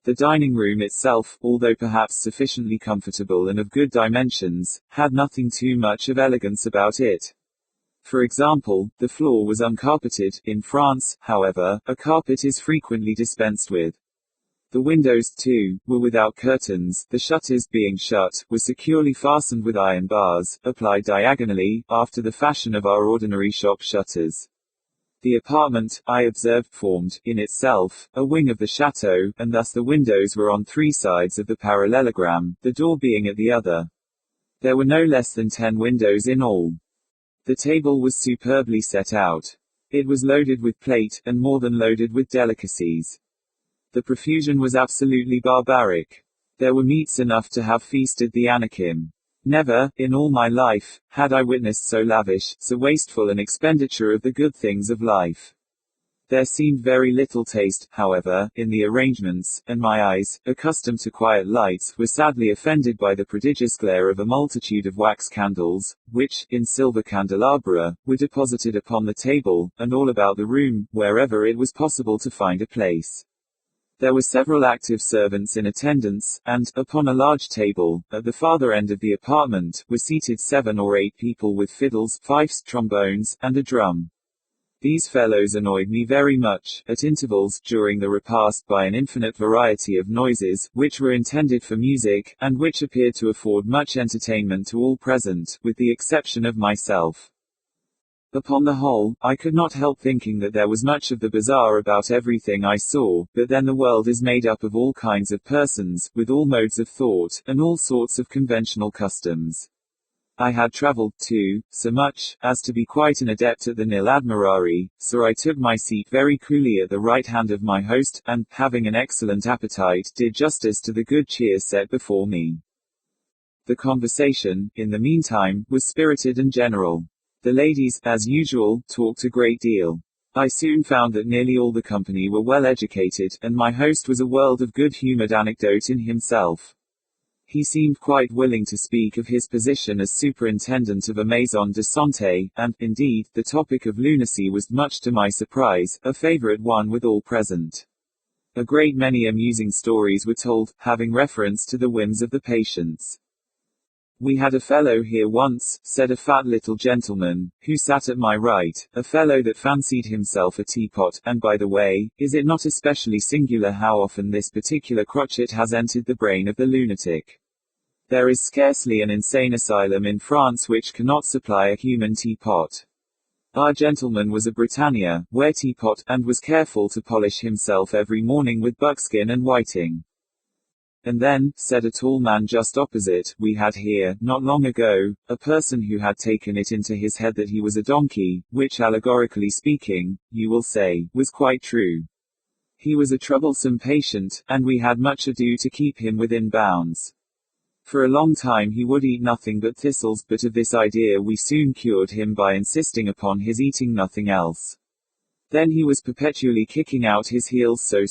The dining room itself, although perhaps sufficiently comfortable and of good dimensions, had nothing too much of elegance about it. For example, the floor was uncarpeted. In France, however, a carpet is frequently dispensed with. The windows, too, were without curtains, the shutters, being shut, were securely fastened with iron bars, applied diagonally, after the fashion of our ordinary shop shutters. The apartment, I observed, formed, in itself, a wing of the chateau, and thus the windows were on 3 sides of the parallelogram, the door being at the other. There were no less than 10 windows in all. The table was superbly set out. It was loaded with plate, and more than loaded with delicacies. The profusion was absolutely barbaric. There were meats enough to have feasted the Anakim. Never, in all my life, had I witnessed so lavish, so wasteful an expenditure of the good things of life. There seemed very little taste, however, in the arrangements, and my eyes, accustomed to quiet lights, were sadly offended by the prodigious glare of a multitude of wax candles, which, in silver candelabra, were deposited upon the table, and all about the room, wherever it was possible to find a place. There were several active servants in attendance, and, upon a large table, at the farther end of the apartment, were seated 7 or 8 people with fiddles, fifes, trombones, and a drum. These fellows annoyed me very much, at intervals, during the repast, by an infinite variety of noises, which were intended for music, and which appeared to afford much entertainment to all present, with the exception of myself. Upon the whole, I could not help thinking that there was much of the bizarre about everything I saw, but then the world is made up of all kinds of persons, with all modes of thought, and all sorts of conventional customs. I had travelled, too, so much, as to be quite an adept at the nil admirari, so I took my seat very coolly at the right hand of my host, and, having an excellent appetite, did justice to the good cheer set before me. The conversation, in the meantime, was spirited and general. The ladies, as usual, talked a great deal. I soon found that nearly all the company were well educated, and my host was a world of good-humored anecdote in himself. He seemed quite willing to speak of his position as superintendent of a maison de santé, and, indeed, the topic of lunacy was, much to my surprise, a favorite one with all present. A great many amusing stories were told, having reference to the whims of the patients. "We had a fellow here once," said a fat little gentleman, who sat at my right, "a fellow that fancied himself a teapot, and by the way, is it not especially singular how often this particular crotchet has entered the brain of the lunatic? There is scarcely an insane asylum in France which cannot supply a human teapot. Our gentleman was a Britannia, ware teapot, and was careful to polish himself every morning with buckskin and whiting." "And then," said a tall man just opposite, "we had here, not long ago, a person who had taken it into his head that he was a donkey, which, allegorically speaking, you will say, was quite true. He was a troublesome patient, and we had much ado to keep him within bounds. For a long time he would eat nothing but thistles, but of this idea we soon cured him by insisting upon his eating nothing else. Then he was perpetually kicking out his heels so.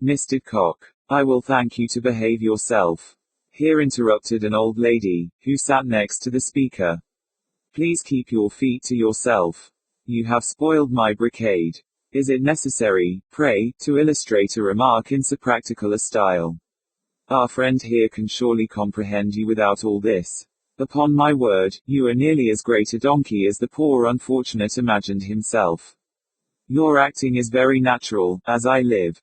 Mr. Cock, I will thank you to behave yourself." Here interrupted an old lady, who sat next to the speaker. "Please keep your feet to yourself. You have spoiled my brocade. Is it necessary, pray, to illustrate a remark in so practical a style? Our friend here can surely comprehend you without all this. Upon my word, you are nearly as great a donkey as the poor unfortunate imagined himself. Your acting is very natural, as I live.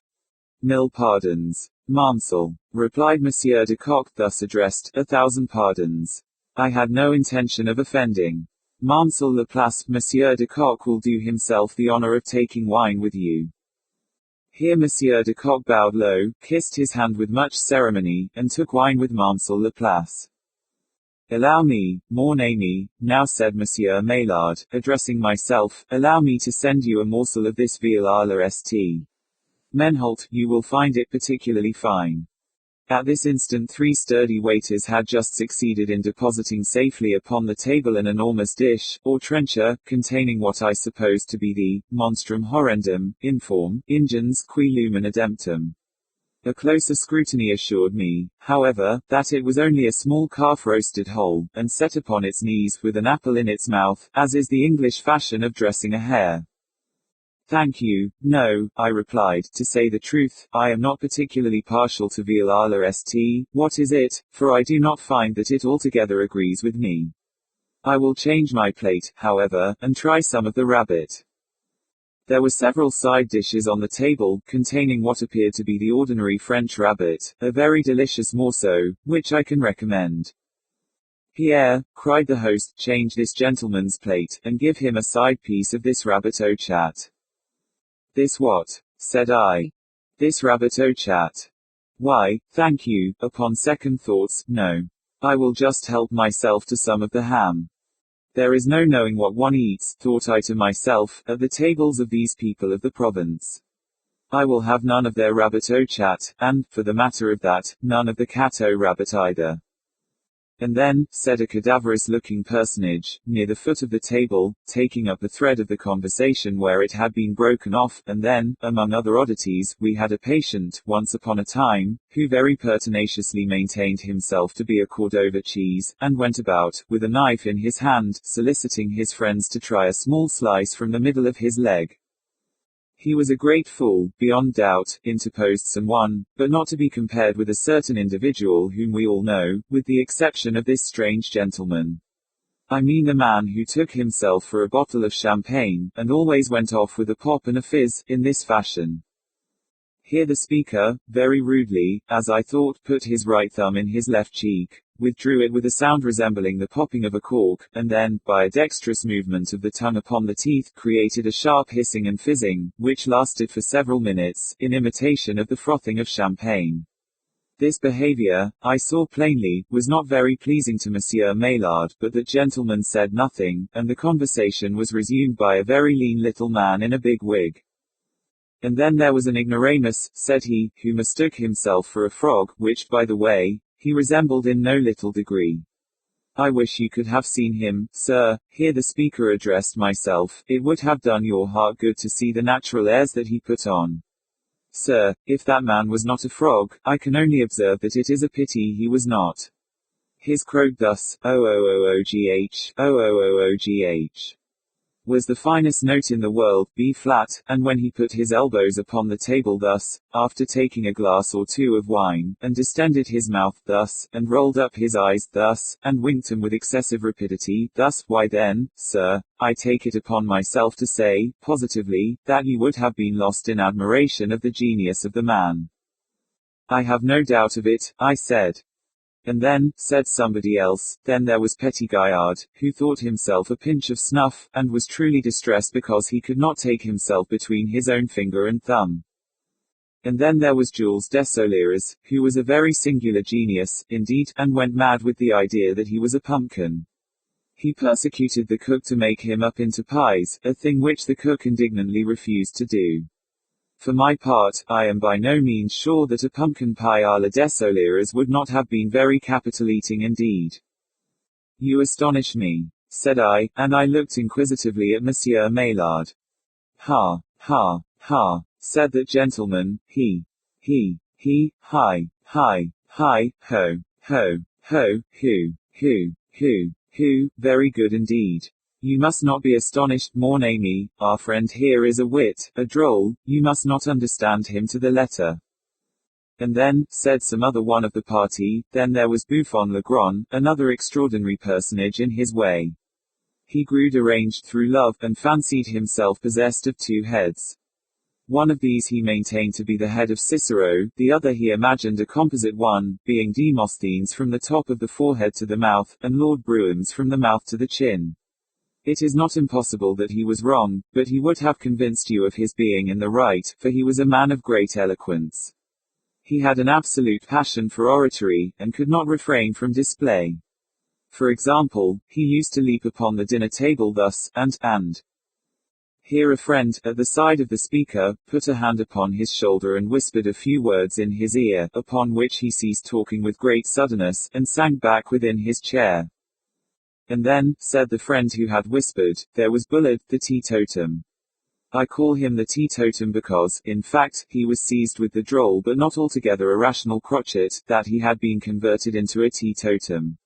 Mille pardons, Mamselle," replied Monsieur de Cock, thus addressed, "1,000 pardons. I had no intention of offending. Mamselle Laplace, Monsieur de Cock will do himself the honor of taking wine with you." Here Monsieur de Cock bowed low, kissed his hand with much ceremony, and took wine with Mamselle Laplace. "Allow me, mon ami, now," said Monsieur Maillard, addressing myself, "allow me to send you a morsel of this veal à la St. Menholt, you will find it particularly fine." At this instant 3 sturdy waiters had just succeeded in depositing safely upon the table an enormous dish, or trencher, containing what I supposed to be the monstrum horrendum, in form, ingens qui lumen ademptum. A closer scrutiny assured me, however, that it was only a small calf roasted whole, and set upon its knees, with an apple in its mouth, as is the English fashion of dressing a hare. "Thank you, no," I replied, "to say the truth, I am not particularly partial to veal à la St. What is it? For I do not find that it altogether agrees with me. I will change my plate, however, and try some of the rabbit." There were several side dishes on the table, containing what appeared to be the ordinary French rabbit, a very delicious morceau, which I can recommend. "Pierre," cried the host, "change this gentleman's plate, and give him a side piece of this rabbit au chat." "This what?" said I. "This rabbit au chat. Why, thank you, upon second thoughts, no. I will just help myself to some of the ham. There is no knowing what one eats, thought I to myself, at the tables of these people of the province. I will have none of their rabbit au chat, and, for the matter of that, none of the cat au rabbit either." "And then," said a cadaverous-looking personage, near the foot of the table, taking up the thread of the conversation where it had been broken off, "and then, among other oddities, we had a patient, once upon a time, who very pertinaciously maintained himself to be a Cordova cheese, and went about, with a knife in his hand, soliciting his friends to try a small slice from the middle of his leg." "He was a great fool, beyond doubt," interposed someone, "but not to be compared with a certain individual whom we all know, with the exception of this strange gentleman. I mean the man who took himself for a bottle of champagne, and always went off with a pop and a fizz, in this fashion." Here the speaker, very rudely, as I thought, put his right thumb in his left cheek, withdrew it with a sound resembling the popping of a cork, and then, by a dexterous movement of the tongue upon the teeth, created a sharp hissing and fizzing, which lasted for several minutes, in imitation of the frothing of champagne. This behavior, I saw plainly, was not very pleasing to Monsieur Maillard, but that gentleman said nothing, and the conversation was resumed by a very lean little man in a big wig. "And then there was an ignoramus," said he, "who mistook himself for a frog, which, by the way, he resembled in no little degree. I wish you could have seen him, sir. Here the speaker addressed myself. It would have done your heart good to see the natural airs that he put on. Sir, if that man was not a frog, I can only observe that it is a pity he was not. His croak thus, o-o-o-o-g-h, o-o-o-o-g-h, was the finest note in the world, B flat, and when he put his elbows upon the table thus, after taking a glass or two of wine, and distended his mouth thus, and rolled up his eyes thus, and winked them with excessive rapidity thus, why then, sir, I take it upon myself to say, positively, that you would have been lost in admiration of the genius of the man. I have no doubt of it, I said. And then, said somebody else, then there was Petit Gaillard, who thought himself a pinch of snuff, and was truly distressed because he could not take himself between his own finger and thumb. And then there was Jules Dessolleras, who was a very singular genius, indeed, and went mad with the idea that he was a pumpkin. He persecuted the cook to make him up into pies, a thing which the cook indignantly refused to do. For my part, I am by no means sure that a pumpkin pie à la Dessolleras would not have been very capital eating indeed. You astonish me, said I, and I looked inquisitively at Monsieur Maillard. Ha, said that gentleman, hi, ho, who, very good indeed. You must not be astonished, mon ami, our friend here is a wit, a droll, you must not understand him to the letter. And then, said some other one of the party, then there was Buffon Legrand, another extraordinary personage in his way. He grew deranged through love, and fancied himself possessed of two heads. One of these he maintained to be the head of Cicero, the other he imagined a composite one, being Demosthenes from the top of the forehead to the mouth, and Lord Broughams from the mouth to the chin. It is not impossible that he was wrong, but he would have convinced you of his being in the right, for he was a man of great eloquence. He had an absolute passion for oratory, and could not refrain from display. For example, he used to leap upon the dinner table thus, and here a friend, at the side of the speaker, put a hand upon his shoulder and whispered a few words in his ear, upon which he ceased talking with great suddenness, and sank back within his chair. And then, said the friend who had whispered, there was Bullard, the teetotum. I call him the teetotum because, in fact, he was seized with the droll but not altogether irrational crotchet, that he had been converted into a teetotum.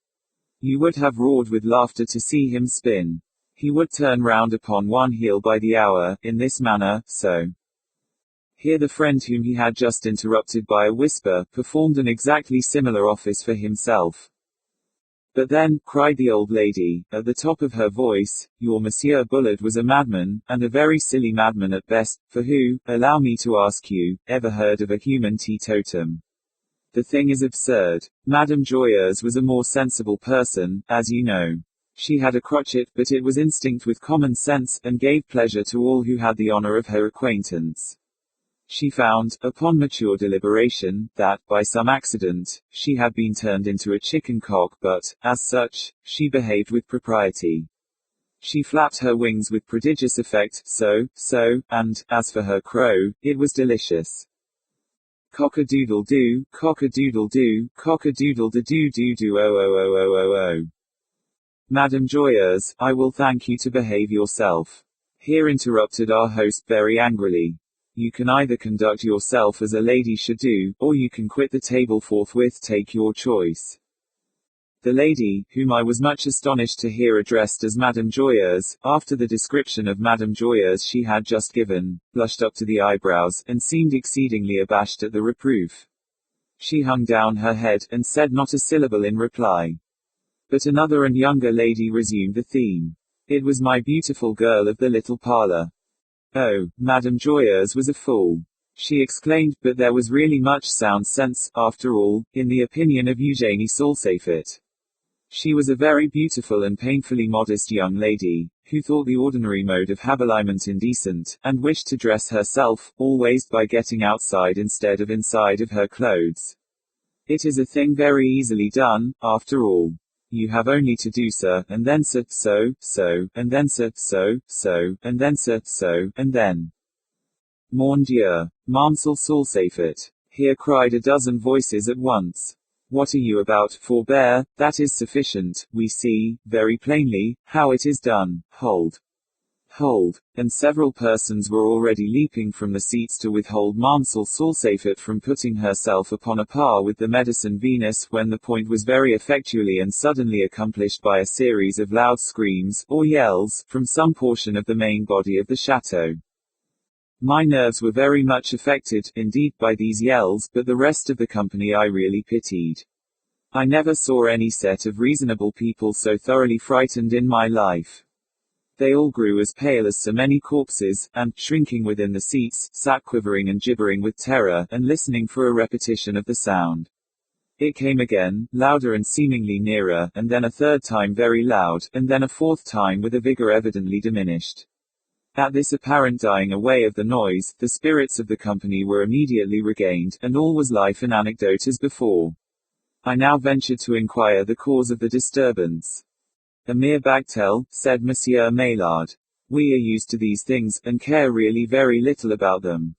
You would have roared with laughter to see him spin. He would turn round upon one heel by the hour, in this manner, so. Here the friend whom he had just interrupted by a whisper, performed an exactly similar office for himself. But then, cried the old lady, at the top of her voice, your Monsieur Bullard was a madman, and a very silly madman at best, for who, allow me to ask you, ever heard of a human teetotum? The thing is absurd. Madame Joyeuse was a more sensible person, as you know. She had a crotchet, but it was instinct with common sense, and gave pleasure to all who had the honor of her acquaintance. She found, upon mature deliberation, that, by some accident, she had been turned into a chicken cock, but, as such, she behaved with propriety. She flapped her wings with prodigious effect, so, and, as for her crow, it was delicious. Cock-a-doodle-doo, cock-a-doodle-doo, cock-a-doodle-da-doo-doo-doo, oh. Madame Joyeuse, I will thank you to behave yourself. Here interrupted our host very angrily. You can either conduct yourself as a lady should do, or you can quit the table forthwith, take your choice. The lady, whom I was much astonished to hear addressed as Madame Joyeuse, after the description of Madame Joyeuse she had just given, blushed up to the eyebrows, and seemed exceedingly abashed at the reproof. She hung down her head, and said not a syllable in reply. But another and younger lady resumed the theme. It was my beautiful girl of the little parlor. Oh, Madame Joyeuse was a fool. She exclaimed, but there was really much sound sense, after all, in the opinion of Eugénie Salsafet. She was a very beautiful and painfully modest young lady, who thought the ordinary mode of habiliment indecent, and wished to dress herself, always by getting outside instead of inside of her clothes. It is a thing very easily done, after all. You have only to do so, and then so, and then so, and then so, and then. Mon Dieu, Mamselle Salsafet. Here cried a dozen voices at once. What are you about? Forbear, that is sufficient, we see, very plainly, how it is done. Hold. Hold. And several persons were already leaping from the seats to withhold Mamselle Salsafet from putting herself upon a par with the medicine Venus, when the point was very effectually and suddenly accomplished by a series of loud screams, or yells, from some portion of the main body of the chateau. My nerves were very much affected, indeed, by these yells, but the rest of the company I really pitied. I never saw any set of reasonable people so thoroughly frightened in my life. They all grew as pale as so many corpses, and, shrinking within the seats, sat quivering and gibbering with terror, and listening for a repetition of the sound. It came again, louder and seemingly nearer, and then a third time very loud, and then a fourth time with a vigor evidently diminished. At this apparent dying away of the noise, the spirits of the company were immediately regained, and all was life and anecdote as before. I now ventured to inquire the cause of the disturbance. A mere bagatelle, said Monsieur Maillard. We are used to these things, and care really very little about them.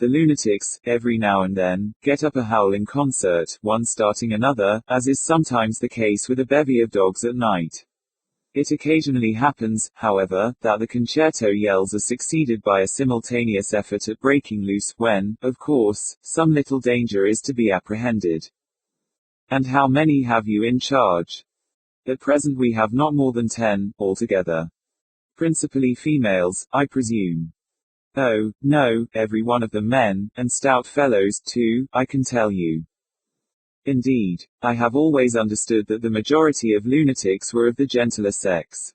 The lunatics, every now and then, get up a howl in concert, one starting another, as is sometimes the case with a bevy of dogs at night. It occasionally happens, however, that the concerto yells are succeeded by a simultaneous effort at breaking loose, when, of course, some little danger is to be apprehended. And how many have you in charge? At present we have not more than 10, altogether. Principally females, I presume. Oh, no, every one of them men, and stout fellows, too, I can tell you. Indeed, I have always understood that the majority of lunatics were of the gentler sex.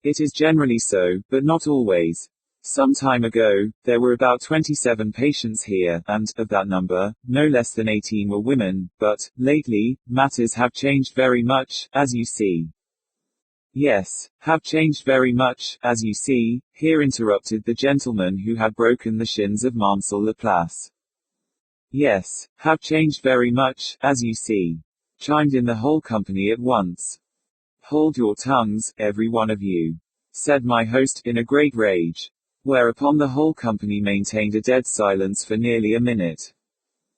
It is generally so, but not always. Some time ago, there were about 27 patients here, and, of that number, no less than 18 were women, but, lately, matters have changed very much, as you see. Yes, have changed very much, as you see, here interrupted the gentleman who had broken the shins of Mamselle Laplace. Yes, have changed very much, as you see. Chimed in the whole company at once. Hold your tongues, every one of you, said my host, in a great rage. Whereupon the whole company maintained a dead silence for nearly a minute.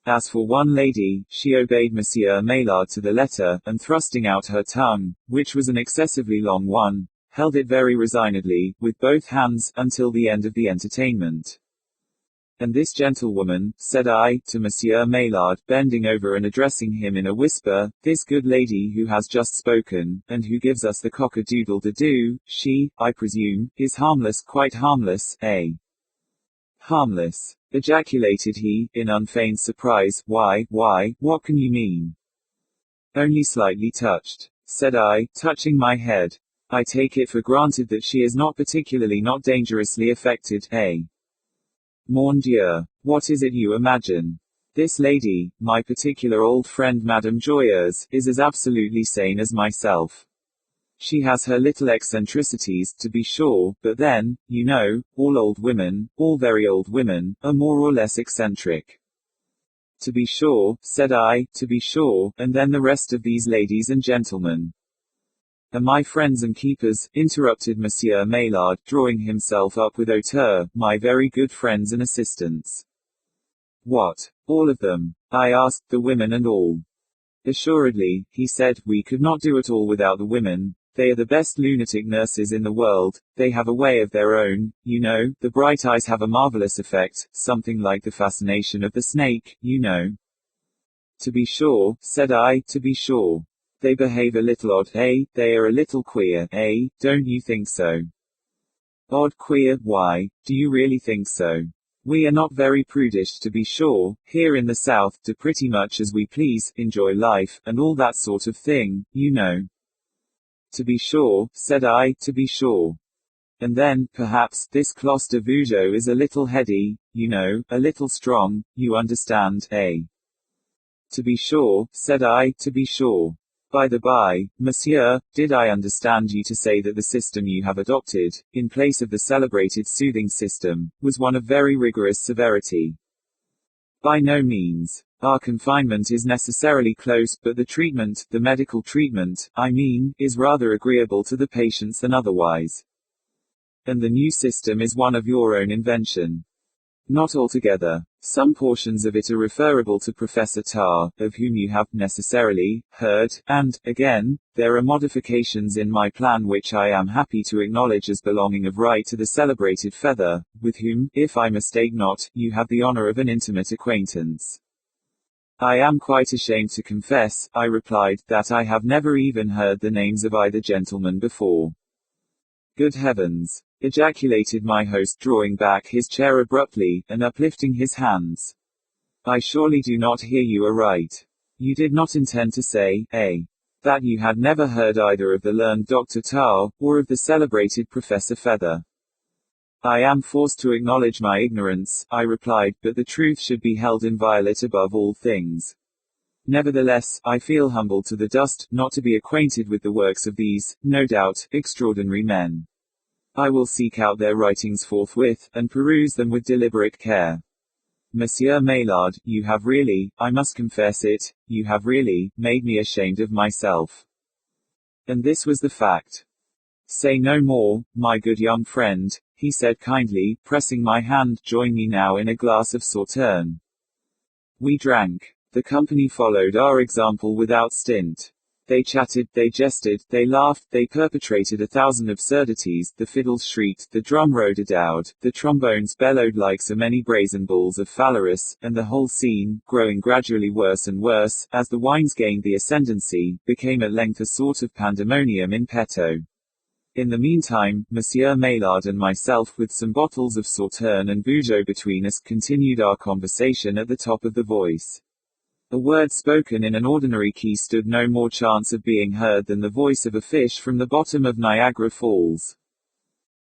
As for one lady, she obeyed Monsieur Maillard to the letter, and thrusting out her tongue, which was an excessively long one, held it very resignedly, with both hands, until the end of the entertainment. And this gentlewoman, said I, to Monsieur Maillard, bending over and addressing him in a whisper, this good lady who has just spoken, and who gives us the cock-a-doodle-de-doo, she, I presume, is harmless, quite harmless, eh? Harmless, ejaculated he, in unfeigned surprise. Why, what can you mean? Only slightly touched, said I, touching my head. I take it for granted that she is not particularly not dangerously affected, eh? Mon Dieu, what is it you imagine? This lady, my particular old friend Madame Joyeuse, is as absolutely sane as myself. She has her little eccentricities, to be sure, but then, you know, all old women, all very old women, are more or less eccentric. To be sure, said I, to be sure, and then the rest of these ladies and gentlemen are my friends and keepers, interrupted Monsieur Maillard, drawing himself up with hauteur, my very good friends and assistants. What? All of them? I asked, the women and all. Assuredly, he said, we could not do it all without the women. They are the best lunatic nurses in the world, they have a way of their own, you know, the bright eyes have a marvelous effect, something like the fascination of the snake, you know. To be sure, said I, to be sure. They behave a little odd, eh? They are a little queer, eh? Don't you think so? Odd, queer, why, do you really think so? We are not very prudish, to be sure, here in the South, do pretty much as we please, enjoy life, and all that sort of thing, you know. To be sure, said I, to be sure. And then, perhaps, this Clos de Vougeot is a little heady, you know, a little strong, you understand, eh? To be sure, said I, to be sure. By the by, monsieur, did I understand you to say that the system you have adopted, in place of the celebrated soothing system, was one of very rigorous severity? By no means. Our confinement is necessarily close, but the treatment, the medical treatment, I mean, is rather agreeable to the patients than otherwise. And the new system is one of your own invention. Not altogether. Some portions of it are referable to Professor Tarr, of whom you have necessarily heard, and, again, there are modifications in my plan which I am happy to acknowledge as belonging of right to the celebrated Feather, with whom, if I mistake not, you have the honor of an intimate acquaintance. I am quite ashamed to confess, I replied, that I have never even heard the names of either gentleman before. Good heavens! Ejaculated my host, drawing back his chair abruptly, and uplifting his hands. I surely do not hear you aright. You did not intend to say, that you had never heard either of the learned Dr. Tarr, or of the celebrated Professor Feather. I am forced to acknowledge my ignorance, I replied, but the truth should be held inviolate above all things. Nevertheless, I feel humbled to the dust, not to be acquainted with the works of these, no doubt, extraordinary men. I will seek out their writings forthwith, and peruse them with deliberate care. Monsieur Maillard, you have really, I must confess it, you have really, made me ashamed of myself. And this was the fact. Say no more, my good young friend, he said kindly, pressing my hand. Join me now in a glass of sauterne. We drank. The company followed our example without stint. They chatted, they jested, they laughed, they perpetrated 1,000 absurdities, the fiddles shrieked, the drum rhododowed, the trombones bellowed like so many brazen bulls of Phalaris, and the whole scene, growing gradually worse and worse, as the wines gained the ascendancy, became at length a sort of pandemonium in petto. In the meantime, Monsieur Maillard and myself, with some bottles of sauterne and Bougeot between us, continued our conversation at the top of the voice. A word spoken in an ordinary key stood no more chance of being heard than the voice of a fish from the bottom of Niagara Falls.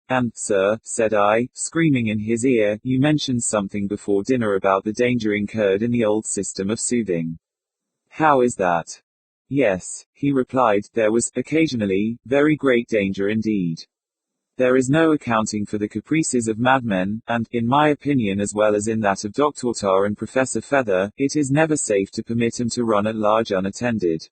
And, sir, said I, screaming in his ear, you mentioned something before dinner about the danger incurred in the old system of soothing. How is that? Yes, he replied, there was, occasionally, very great danger indeed. There is no accounting for the caprices of madmen, and, in my opinion as well as in that of Dr. Tarr and Professor Feather, it is never safe to permit them to run at large unattended.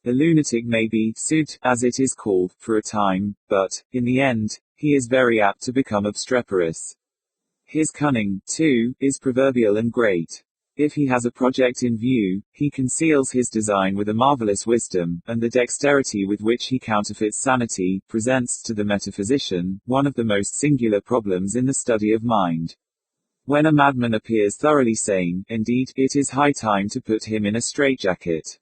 A lunatic may be soothed, as it is called, for a time, but, in the end, he is very apt to become obstreperous. His cunning, too, is proverbial and great. If he has a project in view, he conceals his design with a marvelous wisdom, and the dexterity with which he counterfeits sanity, presents, to the metaphysician, one of the most singular problems in the study of mind. When a madman appears thoroughly sane, indeed, it is high time to put him in a straitjacket.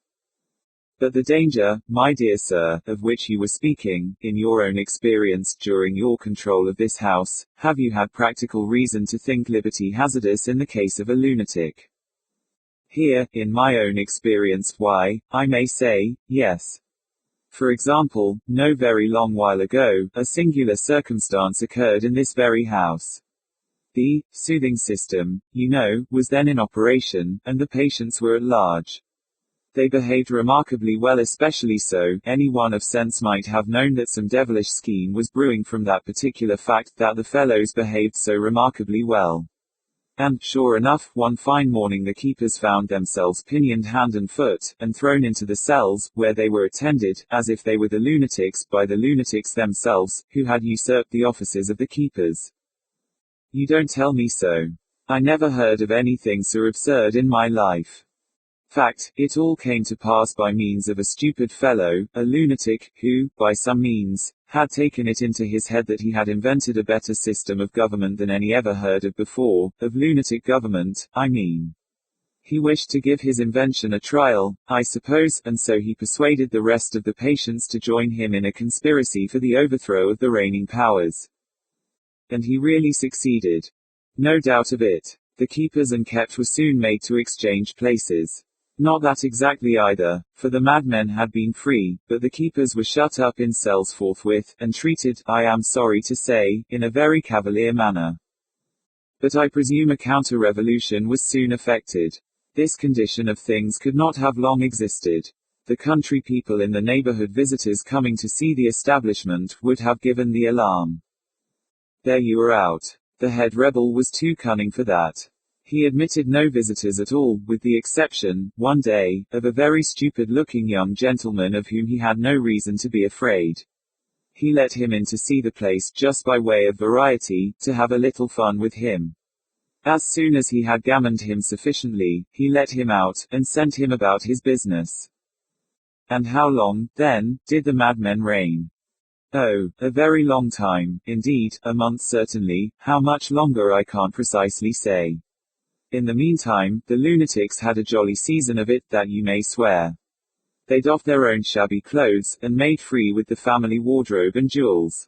But the danger, my dear sir, of which you were speaking, in your own experience, during your control of this house, have you had practical reason to think liberty hazardous in the case of a lunatic? Here, in my own experience, why, I may say, yes. For example, no very long while ago, a singular circumstance occurred in this very house. The soothing system, you know, was then in operation, and the patients were at large. They behaved remarkably well, especially so, any one of sense might have known that some devilish scheme was brewing from that particular fact that the fellows behaved so remarkably well. And, sure enough, one fine morning the keepers found themselves pinioned hand and foot, and thrown into the cells, where they were attended, as if they were the lunatics, by the lunatics themselves, who had usurped the offices of the keepers. You don't tell me so. I never heard of anything so absurd in my life. Fact, it all came to pass by means of a stupid fellow, a lunatic, who, by some means, had taken it into his head that he had invented a better system of government than any ever heard of before, of lunatic government, I mean. He wished to give his invention a trial, I suppose, and so he persuaded the rest of the patients to join him in a conspiracy for the overthrow of the reigning powers. And he really succeeded. No doubt of it. The keepers and kept were soon made to exchange places. Not that exactly either, for the madmen had been free, but the keepers were shut up in cells forthwith, and treated, I am sorry to say, in a very cavalier manner. But I presume a counter-revolution was soon effected. This condition of things could not have long existed. The country people in the neighborhood, visitors coming to see the establishment, would have given the alarm. There you are out. The head rebel was too cunning for that. He admitted no visitors at all, with the exception, one day, of a very stupid-looking young gentleman of whom he had no reason to be afraid. He let him in to see the place, just by way of variety, to have a little fun with him. As soon as he had gammoned him sufficiently, he let him out, and sent him about his business. And how long, then, did the madmen reign? Oh, a very long time, indeed, a month certainly, how much longer I can't precisely say. In the meantime, the lunatics had a jolly season of it, that you may swear. They doffed their own shabby clothes, and made free with the family wardrobe and jewels.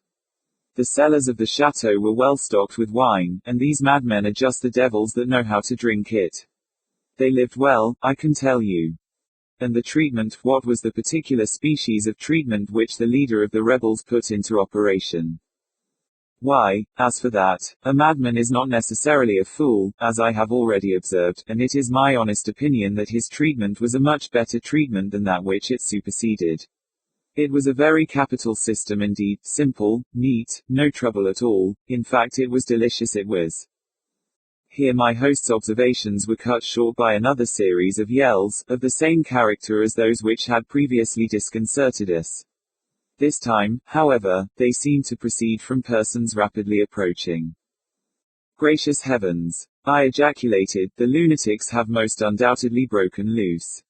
The cellars of the chateau were well stocked with wine, and these madmen are just the devils that know how to drink it. They lived well, I can tell you. And the treatment, what was the particular species of treatment which the leader of the rebels put into operation? Why, as for that, a madman is not necessarily a fool, as I have already observed, and it is my honest opinion that his treatment was a much better treatment than that which it superseded. It was a very capital system indeed, simple, neat, no trouble at all, in fact it was delicious it was. Here my host's observations were cut short by another series of yells, of the same character as those which had previously disconcerted us. This time, however, they seemed to proceed from persons rapidly approaching. Gracious heavens! I ejaculated, the lunatics have most undoubtedly broken loose.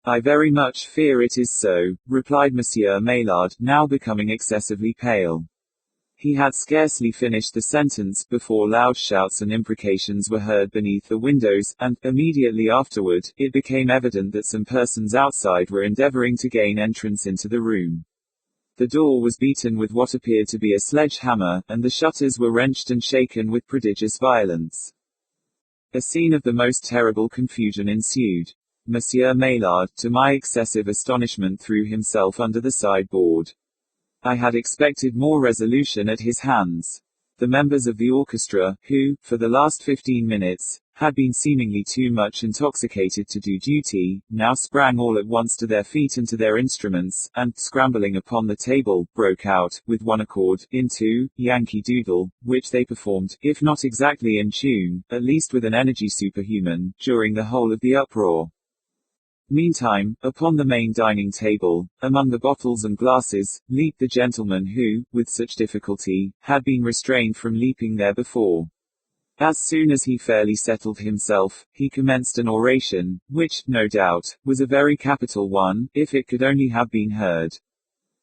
I very much fear it is so, replied Monsieur Maillard, now becoming excessively pale. He had scarcely finished the sentence, before loud shouts and imprecations were heard beneath the windows, and, immediately afterward, it became evident that some persons outside were endeavoring to gain entrance into the room. The door was beaten with what appeared to be a sledge-hammer, and the shutters were wrenched and shaken with prodigious violence. A scene of the most terrible confusion ensued. Monsieur Maillard, to my excessive astonishment, threw himself under the sideboard. I had expected more resolution at his hands. The members of the orchestra, who, for the last 15 minutes, had been seemingly too much intoxicated to do duty, now sprang all at once to their feet and to their instruments, and, scrambling upon the table, broke out, with one accord, into Yankee Doodle, which they performed, if not exactly in tune, at least with an energy superhuman, during the whole of the uproar. Meantime, upon the main dining table, among the bottles and glasses, leaped the gentleman who, with such difficulty, had been restrained from leaping there before. As soon as he fairly settled himself, he commenced an oration, which, no doubt, was a very capital one, if it could only have been heard.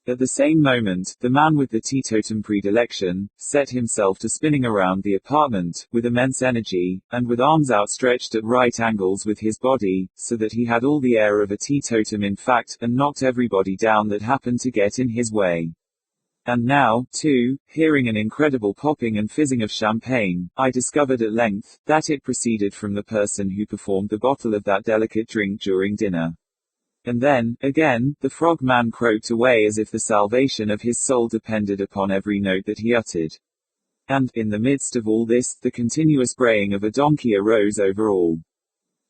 At the same moment, the man with the teetotum predilection, set himself to spinning around the apartment, with immense energy, and with arms outstretched at right angles with his body, so that he had all the air of a teetotum in fact, and knocked everybody down that happened to get in his way. And now, too, hearing an incredible popping and fizzing of champagne, I discovered at length, that it proceeded from the person who performed the bottle of that delicate drink during dinner. And then, again, the frog-man croaked away as if the salvation of his soul depended upon every note that he uttered. And, in the midst of all this, the continuous braying of a donkey arose over all.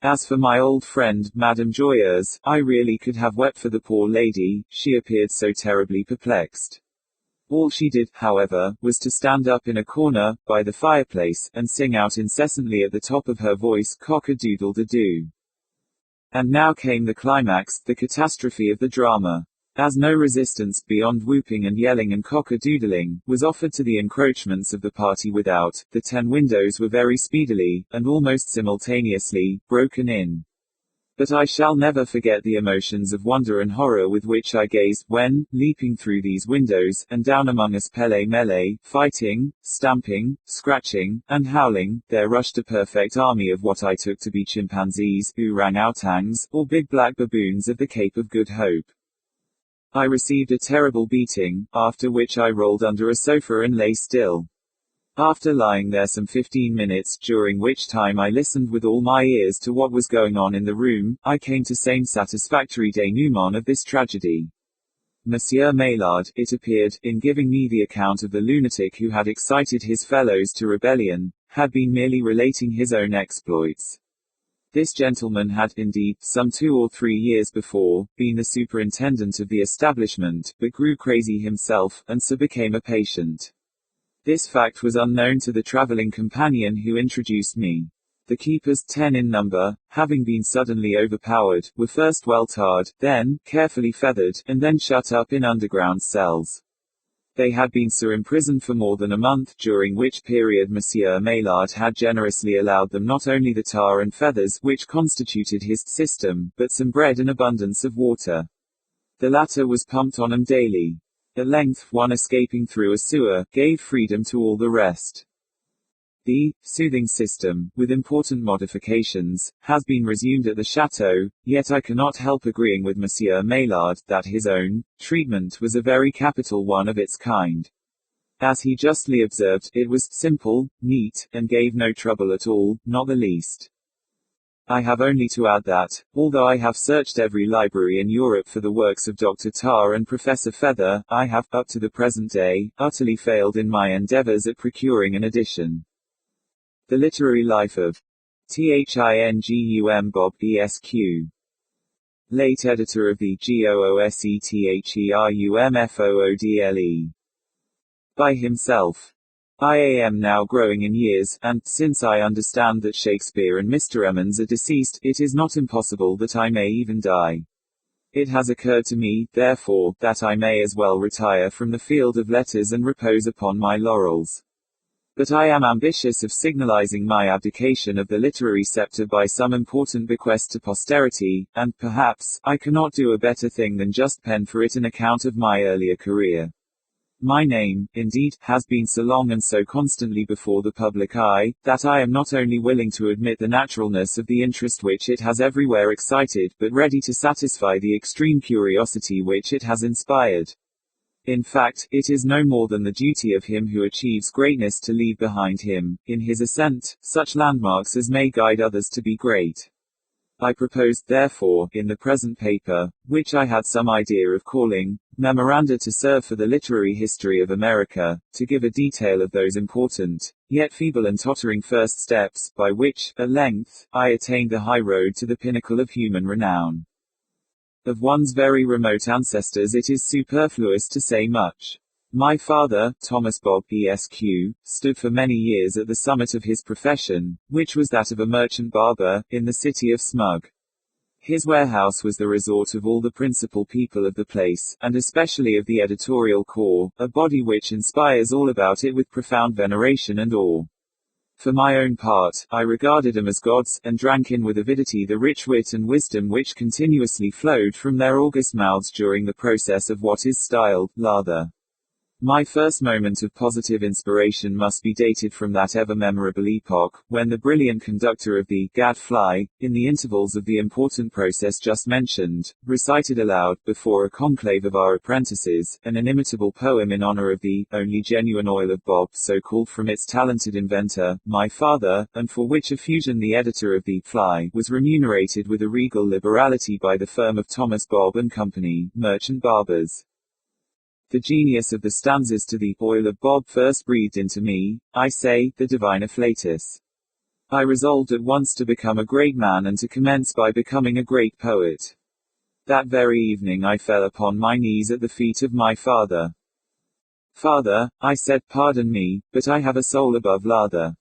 As for my old friend, Madame Joyeuse, I really could have wept for the poor lady, she appeared so terribly perplexed. All she did, however, was to stand up in a corner, by the fireplace, and sing out incessantly at the top of her voice, cock-a-doodle-de-doo. And now came the climax, the catastrophe of the drama. As no resistance, beyond whooping and yelling and cock-a-doodling, was offered to the encroachments of the party without, the 10 windows were very speedily, and almost simultaneously, broken in. But I shall never forget the emotions of wonder and horror with which I gazed, when, leaping through these windows, and down among us pele-mele, fighting, stamping, scratching, and howling, there rushed a perfect army of what I took to be chimpanzees, orang-outans, or big black baboons of the Cape of Good Hope. I received a terrible beating, after which I rolled under a sofa and lay still. After lying there some 15 minutes, during which time I listened with all my ears to what was going on in the room, I came to same satisfactory denouement of this tragedy. Monsieur Maillard, it appeared, in giving me the account of the lunatic who had excited his fellows to rebellion, had been merely relating his own exploits. This gentleman had, indeed, some 2 or 3 years before, been the superintendent of the establishment, but grew crazy himself, and so became a patient. This fact was unknown to the traveling companion who introduced me. The keepers, 10 in number, having been suddenly overpowered, were first well tarred, then, carefully feathered, and then shut up in underground cells. They had been so imprisoned for more than a month, during which period Monsieur Maillard had generously allowed them not only the tar and feathers, which constituted his system, but some bread and abundance of water. The latter was pumped on them daily. At length, one escaping through a sewer, gave freedom to all the rest. The soothing system, with important modifications, has been resumed at the chateau, yet I cannot help agreeing with Monsieur Maillard, that his own treatment was a very capital one of its kind. As he justly observed, it was simple, neat, and gave no trouble at all, not the least. I have only to add that, although I have searched every library in Europe for the works of Dr. Tar and Professor Feather, I have, up to the present day, utterly failed in my endeavors at procuring an edition. The Literary Life of Thingum Bob Esq. Late editor of the Goosetherumfoodle. By himself. I am now growing in years, and, since I understand that Shakespeare and Mr. Emmons are deceased, it is not impossible that I may even die. It has occurred to me, therefore, that I may as well retire from the field of letters and repose upon my laurels. But I am ambitious of signalizing my abdication of the literary scepter by some important bequest to posterity, and, perhaps, I cannot do a better thing than just pen for it an account of my earlier career. My name, indeed, has been so long and so constantly before the public eye, that I am not only willing to admit the naturalness of the interest which it has everywhere excited, but ready to satisfy the extreme curiosity which it has inspired. In fact, it is no more than the duty of him who achieves greatness to leave behind him, in his ascent, such landmarks as may guide others to be great. I proposed, therefore, in the present paper, which I had some idea of calling, Memoranda to serve for the literary history of America, to give a detail of those important, yet feeble and tottering first steps, by which, at length, I attained the high road to the pinnacle of human renown. Of one's very remote ancestors it is superfluous to say much. My father, Thomas Bob Esq., stood for many years at the summit of his profession, which was that of a merchant barber, in the city of Smug. His warehouse was the resort of all the principal people of the place, and especially of the editorial corps, a body which inspires all about it with profound veneration and awe. For my own part, I regarded them as gods, and drank in with avidity the rich wit and wisdom which continuously flowed from their august mouths during the process of what is styled lather. My first moment of positive inspiration must be dated from that ever-memorable epoch, when the brilliant conductor of the gadfly, in the intervals of the important process just mentioned, recited aloud, before a conclave of our apprentices, an inimitable poem in honor of the only genuine oil of Bob, so called from its talented inventor, my father, and for which effusion the editor of the Fly was remunerated with a regal liberality by the firm of Thomas Bob and Company, merchant barbers. The genius of the stanzas to the Oil of Bob first breathed into me, I say, the divine afflatus. I resolved at once to become a great man and to commence by becoming a great poet. That very evening I fell upon my knees at the feet of my father. Father, I said, pardon me, but I have a soul above lather.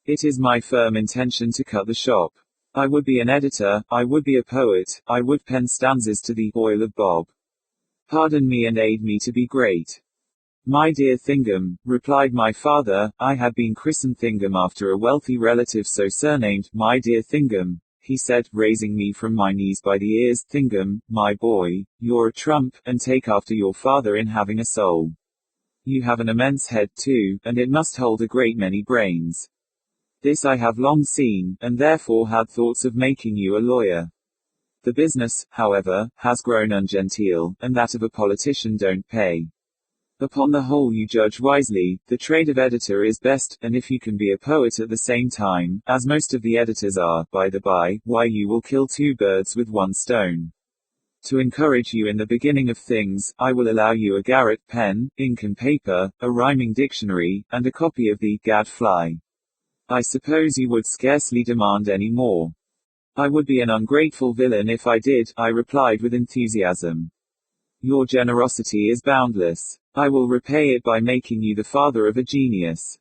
It is my firm intention to cut the shop. I would be an editor, I would be a poet, I would pen stanzas to the Oil of Bob. Pardon me and aid me to be great. My dear Thingum, replied my father, I had been christened Thingum after a wealthy relative so surnamed, my dear Thingum, he said, raising me from my knees by the ears, Thingum, my boy, you're a trump, and take after your father in having a soul. You have an immense head too, and it must hold a great many brains. This I have long seen, and therefore had thoughts of making you a lawyer. The business, however, has grown ungenteel, and that of a politician don't pay. Upon the whole you judge wisely, the trade of editor is best, and if you can be a poet at the same time, as most of the editors are, by the by, why you will kill two birds with one stone. To encourage you in the beginning of things, I will allow you a garret pen, ink and paper, a rhyming dictionary, and a copy of the gadfly. I suppose you would scarcely demand any more. I would be an ungrateful villain if I did, I replied with enthusiasm. Your generosity is boundless. I will repay it by making you the father of a genius.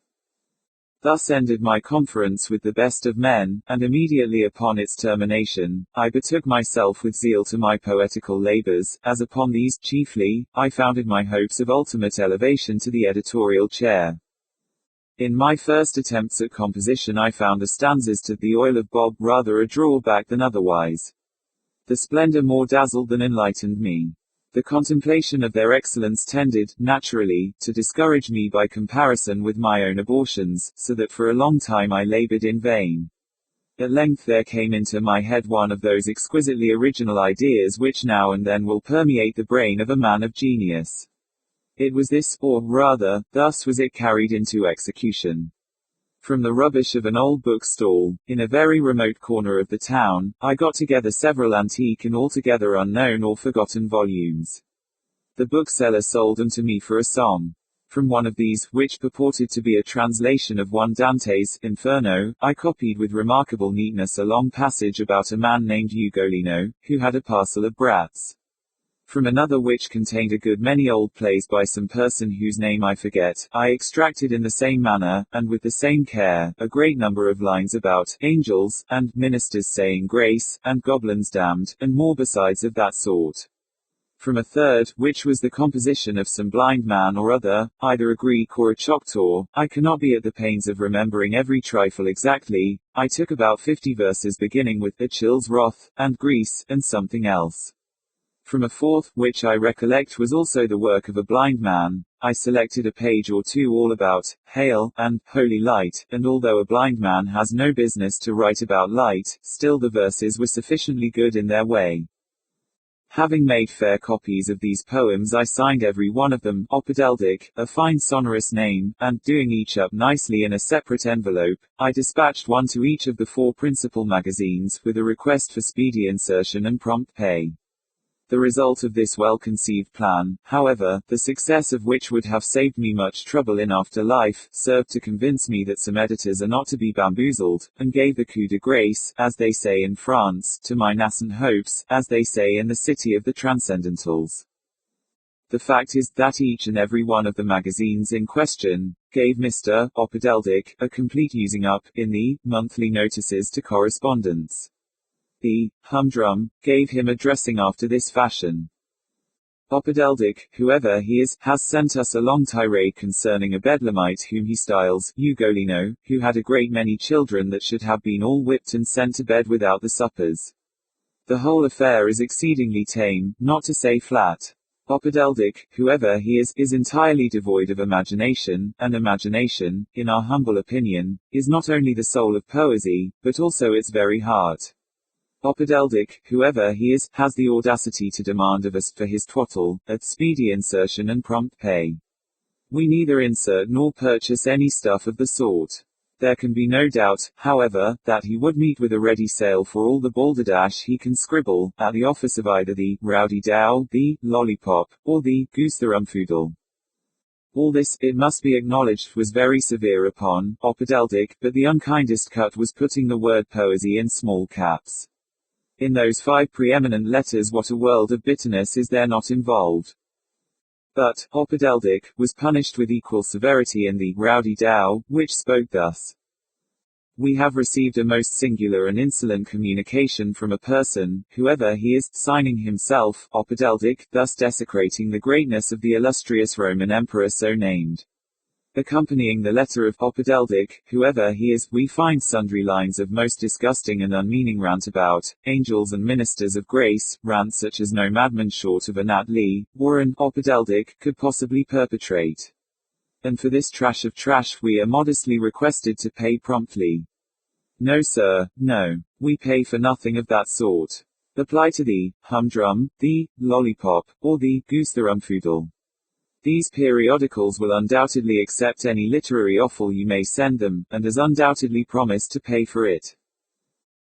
Thus ended my conference with the best of men, and immediately upon its termination, I betook myself with zeal to my poetical labors, as upon these, chiefly, I founded my hopes of ultimate elevation to the editorial chair. In my first attempts at composition I found the stanzas to The Oil of Bob rather a drawback than otherwise. The splendor more dazzled than enlightened me. The contemplation of their excellence tended, naturally, to discourage me by comparison with my own abortions, so that for a long time I labored in vain. At length there came into my head one of those exquisitely original ideas which now and then will permeate the brain of a man of genius. It was this, or rather, thus was it carried into execution. From the rubbish of an old bookstall, in a very remote corner of the town, I got together several antique and altogether unknown or forgotten volumes. The bookseller sold them to me for a song. From one of these, which purported to be a translation of one Dante's Inferno, I copied with remarkable neatness a long passage about a man named Ugolino, who had a parcel of brats. From another which contained a good many old plays by some person whose name I forget, I extracted in the same manner, and with the same care, a great number of lines about angels, and ministers saying grace, and goblins damned, and more besides of that sort. From a third, which was the composition of some blind man or other, either a Greek or a Choctaw, I cannot be at the pains of remembering every trifle exactly, I took about 50 verses beginning with Achilles' wrath, and Greece, and something else. From a fourth, which I recollect was also the work of a blind man, I selected a page or two all about hail, and holy light, and although a blind man has no business to write about light, still the verses were sufficiently good in their way. Having made fair copies of these poems I signed every one of them, Opodeldic, a fine sonorous name, and, doing each up nicely in a separate envelope, I dispatched one to each of the 4 principal magazines, with a request for speedy insertion and prompt pay. The result of this well-conceived plan, however, the success of which would have saved me much trouble in after life, served to convince me that some editors are not to be bamboozled, and gave the coup de grace, as they say in France, to my nascent hopes, as they say in the city of the Transcendentals. The fact is, that each and every one of the magazines in question, gave Mr. Opodeldic a complete using up, in the monthly notices to correspondents. The humdrum gave him a dressing after this fashion. Opodeldic, whoever he is, has sent us a long tirade concerning a bedlamite whom he styles Ugolino, who had a great many children that should have been all whipped and sent to bed without the suppers. The whole affair is exceedingly tame, not to say flat. Opodeldic, whoever he is entirely devoid of imagination, and imagination, in our humble opinion, is not only the soul of poesy, but also its very heart. Opodeldic, whoever he is, has the audacity to demand of us, for his twaddle, a speedy insertion and prompt pay. We neither insert nor purchase any stuff of the sort. There can be no doubt, however, that he would meet with a ready sale for all the balderdash he can scribble, at the office of either the Rowdy Dow, the Lollipop, or the Goose the Rumfoodle. All this, it must be acknowledged, was very severe upon Opodeldic, but the unkindest cut was putting the word poesy in small caps. In those 5 preeminent letters what a world of bitterness is there not involved. But, Opodeldic, was punished with equal severity in the Rowdy Dow, which spoke thus. We have received a most singular and insolent communication from a person, whoever he is, signing himself, Opodeldic, thus desecrating the greatness of the illustrious Roman Emperor so named. Accompanying the letter of Opodeldic, whoever he is, we find sundry lines of most disgusting and unmeaning rant about angels and ministers of grace, rant such as no madman short of a Nat Lee, or an Opodeldic, could possibly perpetrate. And for this trash of trash we are modestly requested to pay promptly. No sir, no. We pay for nothing of that sort. Apply to the humdrum, the Lollipop, or the Goose the Rumfoodle. These periodicals will undoubtedly accept any literary offal you may send them, and as undoubtedly promise to pay for it.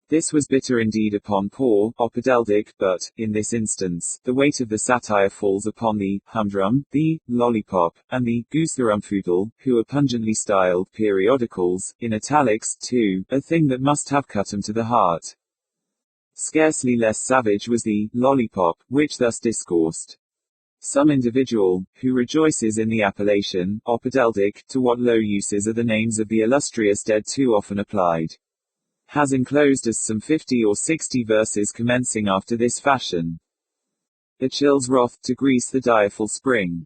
This was bitter indeed upon poor Opodeldic, but, in this instance, the weight of the satire falls upon the humdrum, the Lollipop, and the Goose the Rumfoodle, who are pungently styled periodicals, in italics, too, a thing that must have cut 'em to the heart. Scarcely less savage was the Lollipop, which thus discoursed. Some individual, who rejoices in the appellation, opodeldic, to what low uses are the names of the illustrious dead too often applied, has enclosed us some 50 or 60 verses commencing after this fashion. It chills wrath to grease the direful spring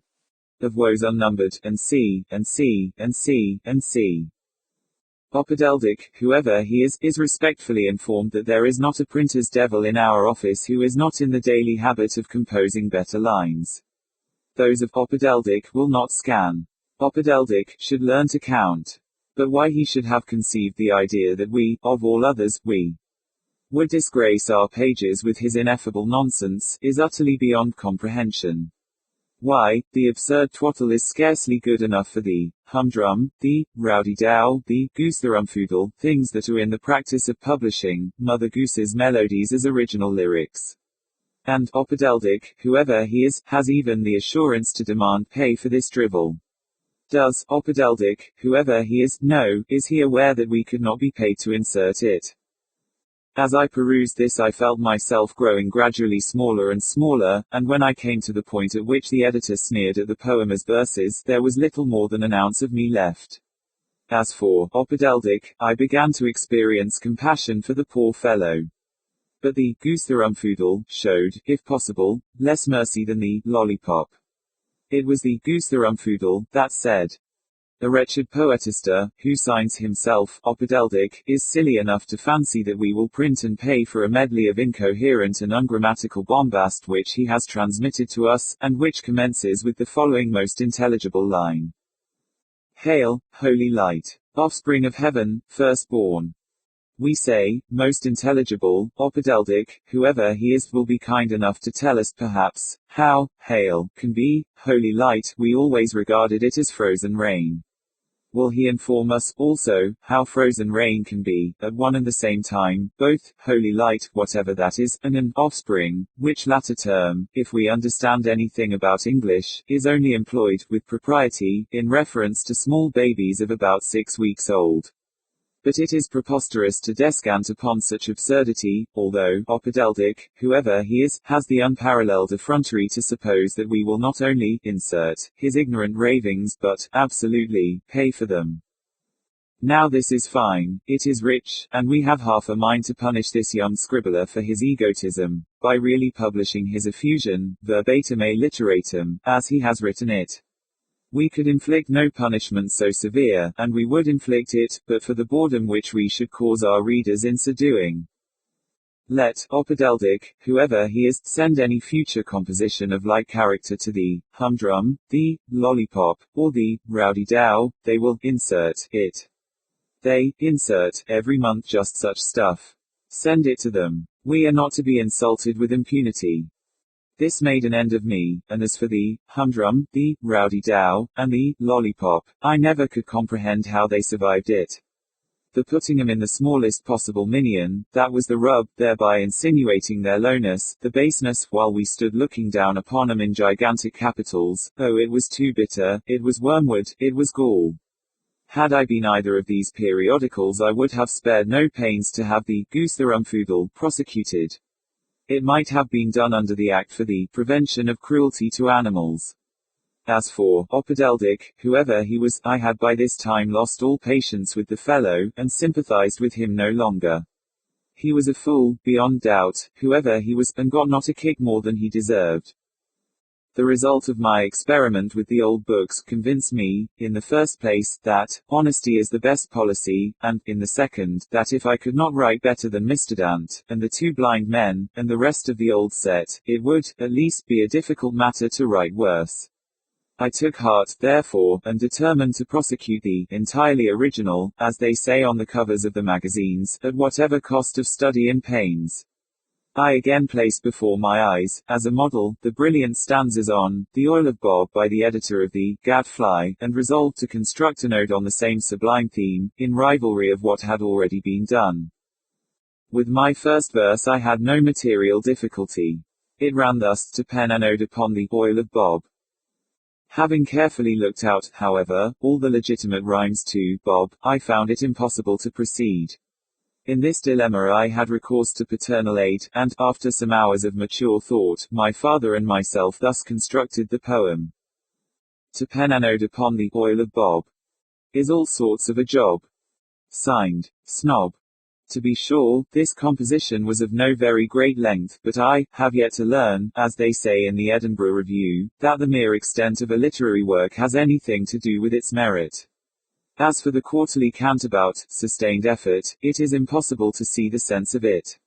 of woes unnumbered, and see, and see, and see, and see. Opodeldic, whoever he is respectfully informed that there is not a printer's devil in our office who is not in the daily habit of composing better lines. Those of Opodeldic will not scan. Opodeldic should learn to count. But why he should have conceived the idea that we, of all others, would disgrace our pages with his ineffable nonsense, is utterly beyond comprehension. Why, the absurd twaddle is scarcely good enough for the humdrum, the rowdy-dow, the goose-the-rumfoodle, things that are in the practice of publishing, Mother Goose's melodies as original lyrics. And Opodeldic, whoever he is, has even the assurance to demand pay for this drivel. Does Opodeldic, whoever he is, know, is he aware that we could not be paid to insert it? As I perused this I felt myself growing gradually smaller and smaller, and when I came to the point at which the editor sneered at the poem as verses, there was little more than an ounce of me left. As for Opodeldic, I began to experience compassion for the poor fellow. But the goose-the-rumfoodle showed, if possible, less mercy than the lollipop. It was the goose-the-rumfoodle that said, "A wretched poetester, who signs himself Opodeldic, is silly enough to fancy that we will print and pay for a medley of incoherent and ungrammatical bombast which he has transmitted to us, and which commences with the following most intelligible line. Hail, holy light, offspring of heaven, firstborn. We say, most intelligible, Opodeldic, whoever he is, will be kind enough to tell us perhaps, how, hail, can be, holy light, we always regarded it as frozen rain. Will he inform us, also, how frozen rain can be, at one and the same time, both, holy light, whatever that is, and an offspring, which latter term, if we understand anything about English, is only employed, with propriety, in reference to small babies of about 6 weeks old. But it is preposterous to descant upon such absurdity, although, Opodeldic, whoever he is, has the unparalleled effrontery to suppose that we will not only insert his ignorant ravings, but, absolutely, pay for them. Now this is fine, it is rich, and we have half a mind to punish this young scribbler for his egotism, by really publishing his effusion, verbatim a literatum, as he has written it. We could inflict no punishment so severe, and we would inflict it, but for the boredom which we should cause our readers in so doing. Let Opodeldic, whoever he is, send any future composition of like character to the humdrum, the lollipop, or the rowdy-dow, they will insert it. They insert every month just such stuff. Send it to them. We are not to be insulted with impunity. This made an end of me, and as for the humdrum, the rowdy-dow, and the lollipop, I never could comprehend how they survived it. The putting 'em in the smallest possible minion, that was the rub, thereby insinuating their lowness, the baseness, while we stood looking down upon 'em in gigantic capitals. Oh, it was too bitter, it was wormwood, it was gall. Had I been either of these periodicals I would have spared no pains to have the goose-the-rumfoodle prosecuted. It might have been done under the Act for the Prevention of Cruelty to Animals. As for Opodeldic, whoever he was, I had by this time lost all patience with the fellow, and sympathized with him no longer. He was a fool, beyond doubt, whoever he was, and got not a kick more than he deserved. The result of my experiment with the old books convinced me, in the first place, that honesty is the best policy, and, in the second, that if I could not write better than Mr. Dant, and the two blind men, and the rest of the old set, it would, at least, be a difficult matter to write worse. I took heart, therefore, and determined to prosecute the entirely original, as they say on the covers of the magazines, at whatever cost of study and pains. I again placed before my eyes, as a model, the brilliant stanzas on The Oil of Bob by the editor of the Gadfly, and resolved to construct an ode on the same sublime theme, in rivalry of what had already been done. With my first verse I had no material difficulty. It ran thus: to pen an ode upon the oil of Bob. Having carefully looked out, however, all the legitimate rhymes to Bob, I found it impossible to proceed. In this dilemma I had recourse to paternal aid, and, after some hours of mature thought, my father and myself thus constructed the poem. To pen an ode upon the oil of Bob is all sorts of a job. Signed, Snob. To be sure, this composition was of no very great length, but I have yet to learn, as they say in the Edinburgh Review, that the mere extent of a literary work has anything to do with its merit. As for the quarterly counterbout, sustained effort, it is impossible to see the sense of it.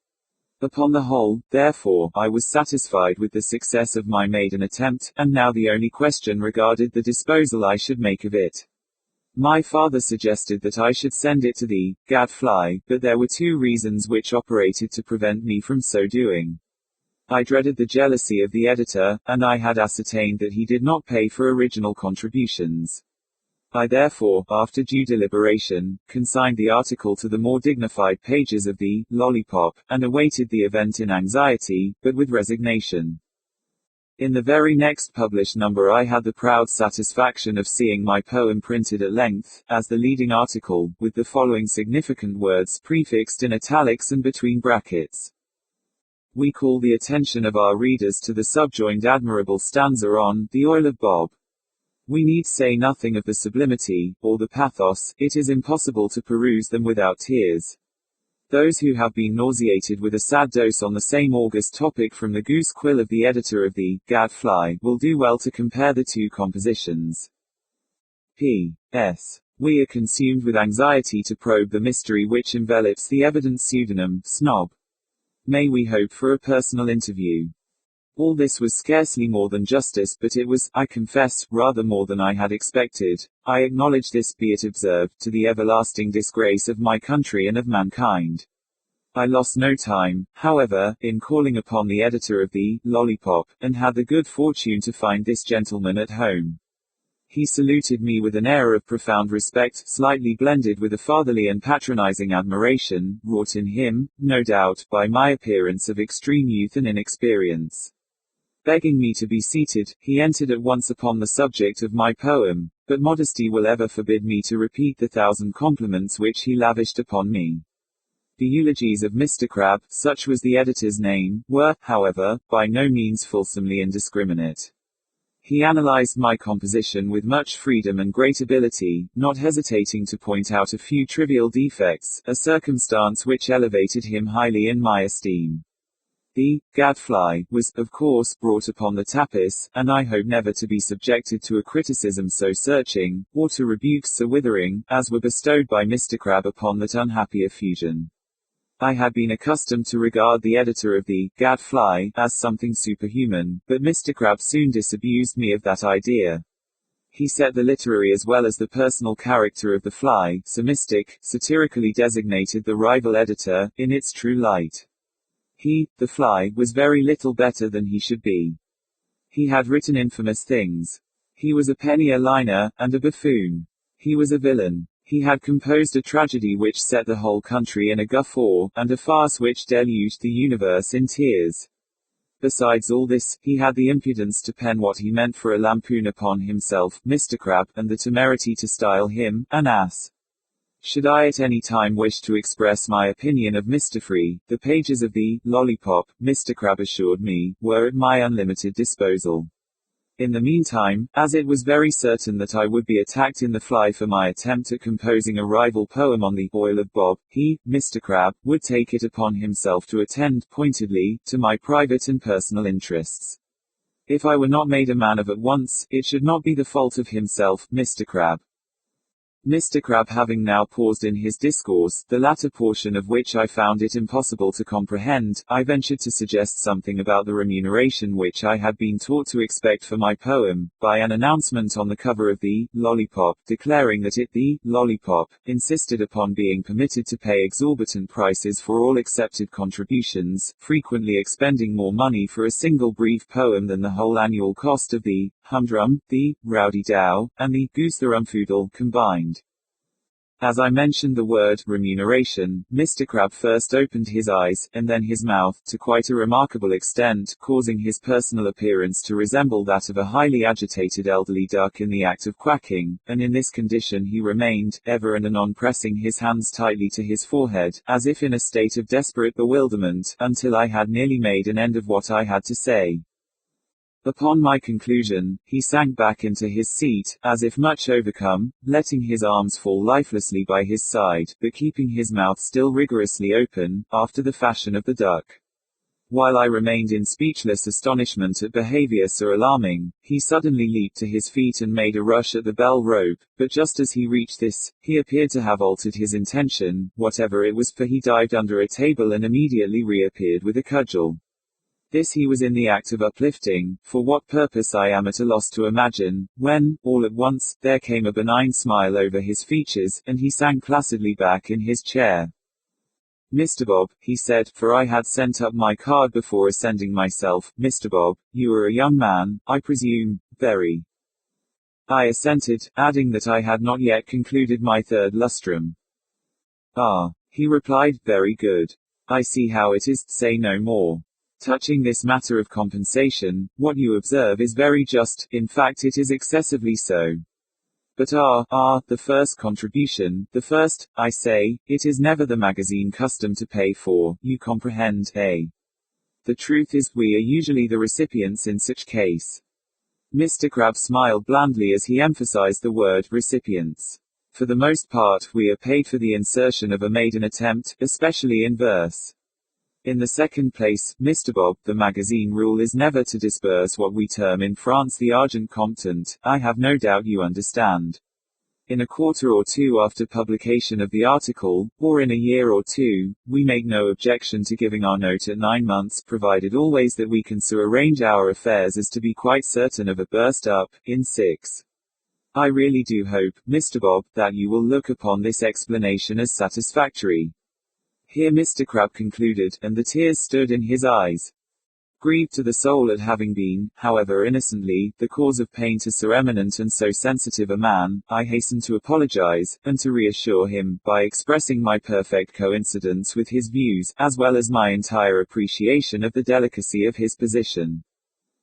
Upon the whole, therefore, I was satisfied with the success of my maiden attempt, and now the only question regarded the disposal I should make of it. My father suggested that I should send it to the gadfly, but there were two reasons which operated to prevent me from so doing. I dreaded the jealousy of the editor, and I had ascertained that he did not pay for original contributions. I therefore, after due deliberation, consigned the article to the more dignified pages of the Lollipop, and awaited the event in anxiety, but with resignation. In the very next published number I had the proud satisfaction of seeing my poem printed at length, as the leading article, with the following significant words prefixed in italics and between brackets. We call the attention of our readers to the subjoined admirable stanza on the oil of Bob. We need say nothing of the sublimity, or the pathos, it is impossible to peruse them without tears. Those who have been nauseated with a sad dose on the same august topic from the goose quill of the editor of the Gadfly will do well to compare the two compositions. P.S. We are consumed with anxiety to probe the mystery which envelops the evident pseudonym, Snob. May we hope for a personal interview? All this was scarcely more than justice, but it was, I confess, rather more than I had expected. I acknowledge this, be it observed, to the everlasting disgrace of my country and of mankind. I lost no time, however, in calling upon the editor of the Lollipop, and had the good fortune to find this gentleman at home. He saluted me with an air of profound respect, slightly blended with a fatherly and patronizing admiration, wrought in him, no doubt, by my appearance of extreme youth and inexperience. Begging me to be seated, he entered at once upon the subject of my poem, but modesty will ever forbid me to repeat the 1,000 compliments which he lavished upon me. The eulogies of Mr. Crabbe, such was the editor's name, were, however, by no means fulsomely indiscriminate. He analyzed my composition with much freedom and great ability, not hesitating to point out a few trivial defects, a circumstance which elevated him highly in my esteem. The Gadfly was, of course, brought upon the tapis, and I hope never to be subjected to a criticism so searching, or to rebukes so withering, as were bestowed by Mr. Crabbe upon that unhappy effusion. I had been accustomed to regard the editor of the Gadfly as something superhuman, but Mr. Crabbe soon disabused me of that idea. He set the literary as well as the personal character of the fly, Somistic, satirically designated the rival editor, in its true light. He, the fly, was very little better than he should be. He had written infamous things. He was a penny-a-liner, and a buffoon. He was a villain. He had composed a tragedy which set the whole country in a guffaw, and a farce which deluged the universe in tears. Besides all this, he had the impudence to pen what he meant for a lampoon upon himself, Mr. Crabbe, and the temerity to style him an ass. Should I at any time wish to express my opinion of Mr. Free, the pages of the Lollipop, Mr. Crabbe assured me, were at my unlimited disposal. In the meantime, as it was very certain that I would be attacked in the fly for my attempt at composing a rival poem on the oil of Bob, he, Mr. Crabbe, would take it upon himself to attend, pointedly, to my private and personal interests. If I were not made a man of at once, it should not be the fault of himself, Mr. Crabbe. Mr. Crabbe having now paused in his discourse, the latter portion of which I found it impossible to comprehend, I ventured to suggest something about the remuneration which I had been taught to expect for my poem, by an announcement on the cover of the Lollipop, declaring that the Lollipop, insisted upon being permitted to pay exorbitant prices for all accepted contributions, frequently expending more money for a single brief poem than the whole annual cost of the Humdrum, the Rowdy Dow, and the Goose the Rumfoodle combined. As I mentioned the word remuneration, Mr. Crab first opened his eyes, and then his mouth, to quite a remarkable extent, causing his personal appearance to resemble that of a highly agitated elderly duck in the act of quacking, and in this condition he remained, ever and anon pressing his hands tightly to his forehead, as if in a state of desperate bewilderment, until I had nearly made an end of what I had to say. Upon my conclusion, he sank back into his seat, as if much overcome, letting his arms fall lifelessly by his side, but keeping his mouth still rigorously open, after the fashion of the duck. While I remained in speechless astonishment at behavior so alarming, he suddenly leaped to his feet and made a rush at the bell rope, but just as he reached this, he appeared to have altered his intention, whatever it was, for he dived under a table and immediately reappeared with a cudgel. This he was in the act of uplifting, for what purpose I am at a loss to imagine, when, all at once, there came a benign smile over his features, and he sank placidly back in his chair. "Mr. Bob," he said, for I had sent up my card before ascending myself, "Mr. Bob, you are a young man, I presume, very." I assented, adding that I had not yet concluded my third lustrum. "Ah," he replied, "very good. I see how it is, say no more. Touching this matter of compensation, what you observe is very just, in fact it is excessively so. But the first contribution, the first, I say, it is never the magazine custom to pay for, you comprehend, eh? The truth is, we are usually the recipients in such case." Mr. Crab smiled blandly as he emphasized the word recipients. "For the most part, we are paid for the insertion of a maiden attempt, especially in verse. In the second place, Mr. Bob, the magazine rule is never to disburse what we term in France the argent comptant, I have no doubt you understand. In a quarter or two after publication of the article, or in a year or two, we make no objection to giving our note at 9 months, provided always that we can so arrange our affairs as to be quite certain of a burst up, in 6. I really do hope, Mr. Bob, that you will look upon this explanation as satisfactory." Here Mr. Crab concluded, and the tears stood in his eyes. Grieved to the soul at having been, however innocently, the cause of pain to so eminent and so sensitive a man, I hastened to apologize, and to reassure him, by expressing my perfect coincidence with his views, as well as my entire appreciation of the delicacy of his position.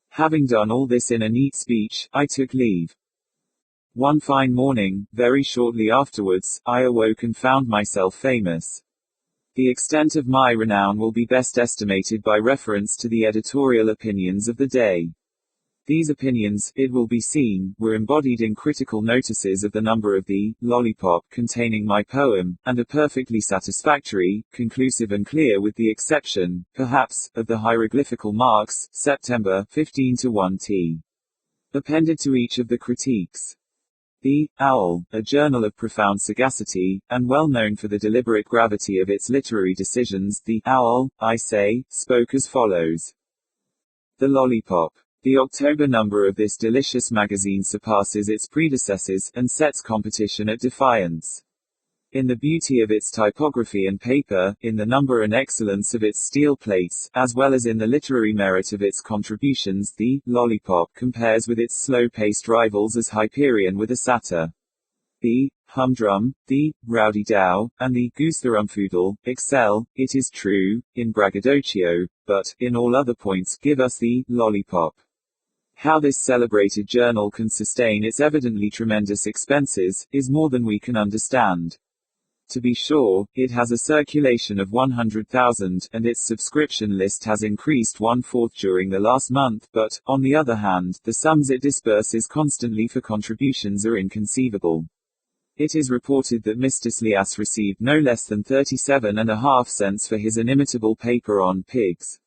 Having done all this in a neat speech, I took leave. One fine morning, very shortly afterwards, I awoke and found myself famous. The extent of my renown will be best estimated by reference to the editorial opinions of the day. These opinions, it will be seen, were embodied in critical notices of the number of the Lollipop containing my poem, and are perfectly satisfactory, conclusive and clear with the exception, perhaps, of the hieroglyphical marks, September 15 to 1t. Appended to each of the critiques. The Owl, a journal of profound sagacity, and well known for the deliberate gravity of its literary decisions, the Owl, I say, spoke as follows. The Lollipop. The October number of this delicious magazine surpasses its predecessors, and sets competition at defiance. In the beauty of its typography and paper, in the number and excellence of its steel plates, as well as in the literary merit of its contributions, the Lollipop compares with its slow-paced rivals as Hyperion with a satyr. The Humdrum, the Rowdy Dow, and the Goosetherumfoodle excel, it is true, in braggadocio, but, in all other points, give us the Lollipop. How this celebrated journal can sustain its evidently tremendous expenses, is more than we can understand. To be sure, it has a circulation of 100,000, and its subscription list has increased 1/4 during the last month, but, on the other hand, the sums it disburses constantly for contributions are inconceivable. It is reported that Mr. Slias received no less than 37.5 cents for his inimitable paper on pigs.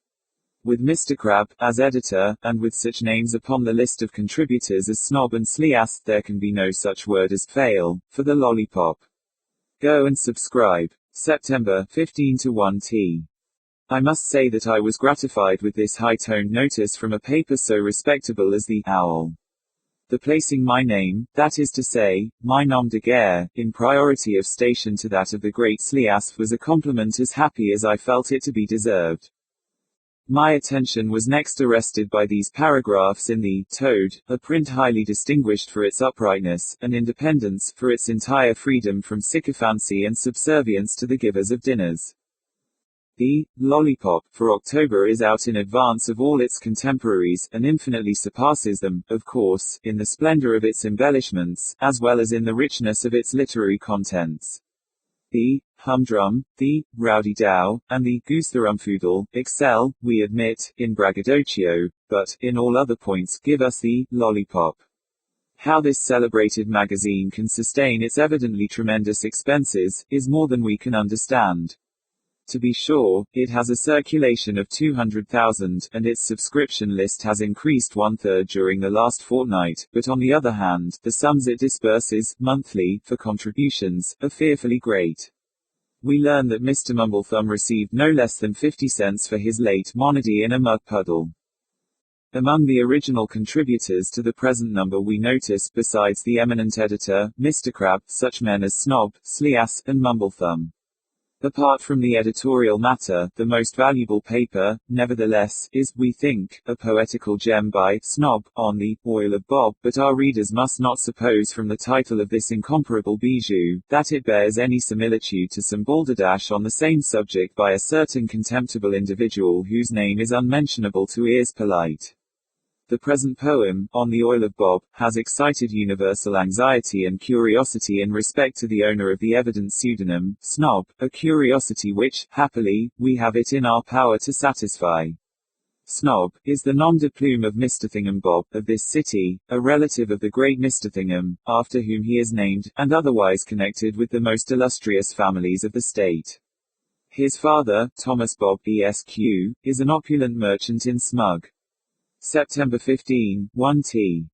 With Mr. Crab, as editor, and with such names upon the list of contributors as Snob and Slias, there can be no such word as fail, for the Lollipop. Go and subscribe. September 15 to 1t. I must say that I was gratified with this high-toned notice from a paper so respectable as the Owl. The placing my name, that is to say, my nom de guerre, in priority of station to that of the great Slias was a compliment as happy as I felt it to be deserved. My attention was next arrested by these paragraphs in the Toad, a print highly distinguished for its uprightness and independence, for its entire freedom from sycophancy and subservience to the givers of dinners. The Lollipop, for October, is out in advance of all its contemporaries, and infinitely surpasses them, of course, in the splendor of its embellishments, as well as in the richness of its literary contents. The Humdrum, the Rowdy-Dow, and the Goosetherumfoodle excel, we admit, in braggadocio, but, in all other points, give us the Lollipop. How this celebrated magazine can sustain its evidently tremendous expenses, is more than we can understand. To be sure, it has a circulation of 200,000, and its subscription list has increased 1/3 during the last fortnight, but on the other hand, the sums it disburses, monthly, for contributions, are fearfully great. We learn that Mr. Mumblethumb received no less than 50 cents for his late monody in a mug puddle. Among the original contributors to the present number we notice, besides the eminent editor, Mr. Crabbe, such men as Snob, Sleass, and Mumblethumb. Apart from the editorial matter, the most valuable paper, nevertheless, is, we think, a poetical gem by Snob, on the Oil of Bob, but our readers must not suppose from the title of this incomparable bijou, that it bears any similitude to some balderdash on the same subject by a certain contemptible individual whose name is unmentionable to ears polite. The present poem, On the Oil of Bob, has excited universal anxiety and curiosity in respect to the owner of the evident pseudonym, Snob, a curiosity which, happily, we have it in our power to satisfy. Snob is the nom de plume of Mr. Thingumbob, of this city, a relative of the great Mr. Thingham, after whom he is named, and otherwise connected with the most illustrious families of the state. His father, Thomas Bob, Esq., is an opulent merchant in Smug. September 15, 1t.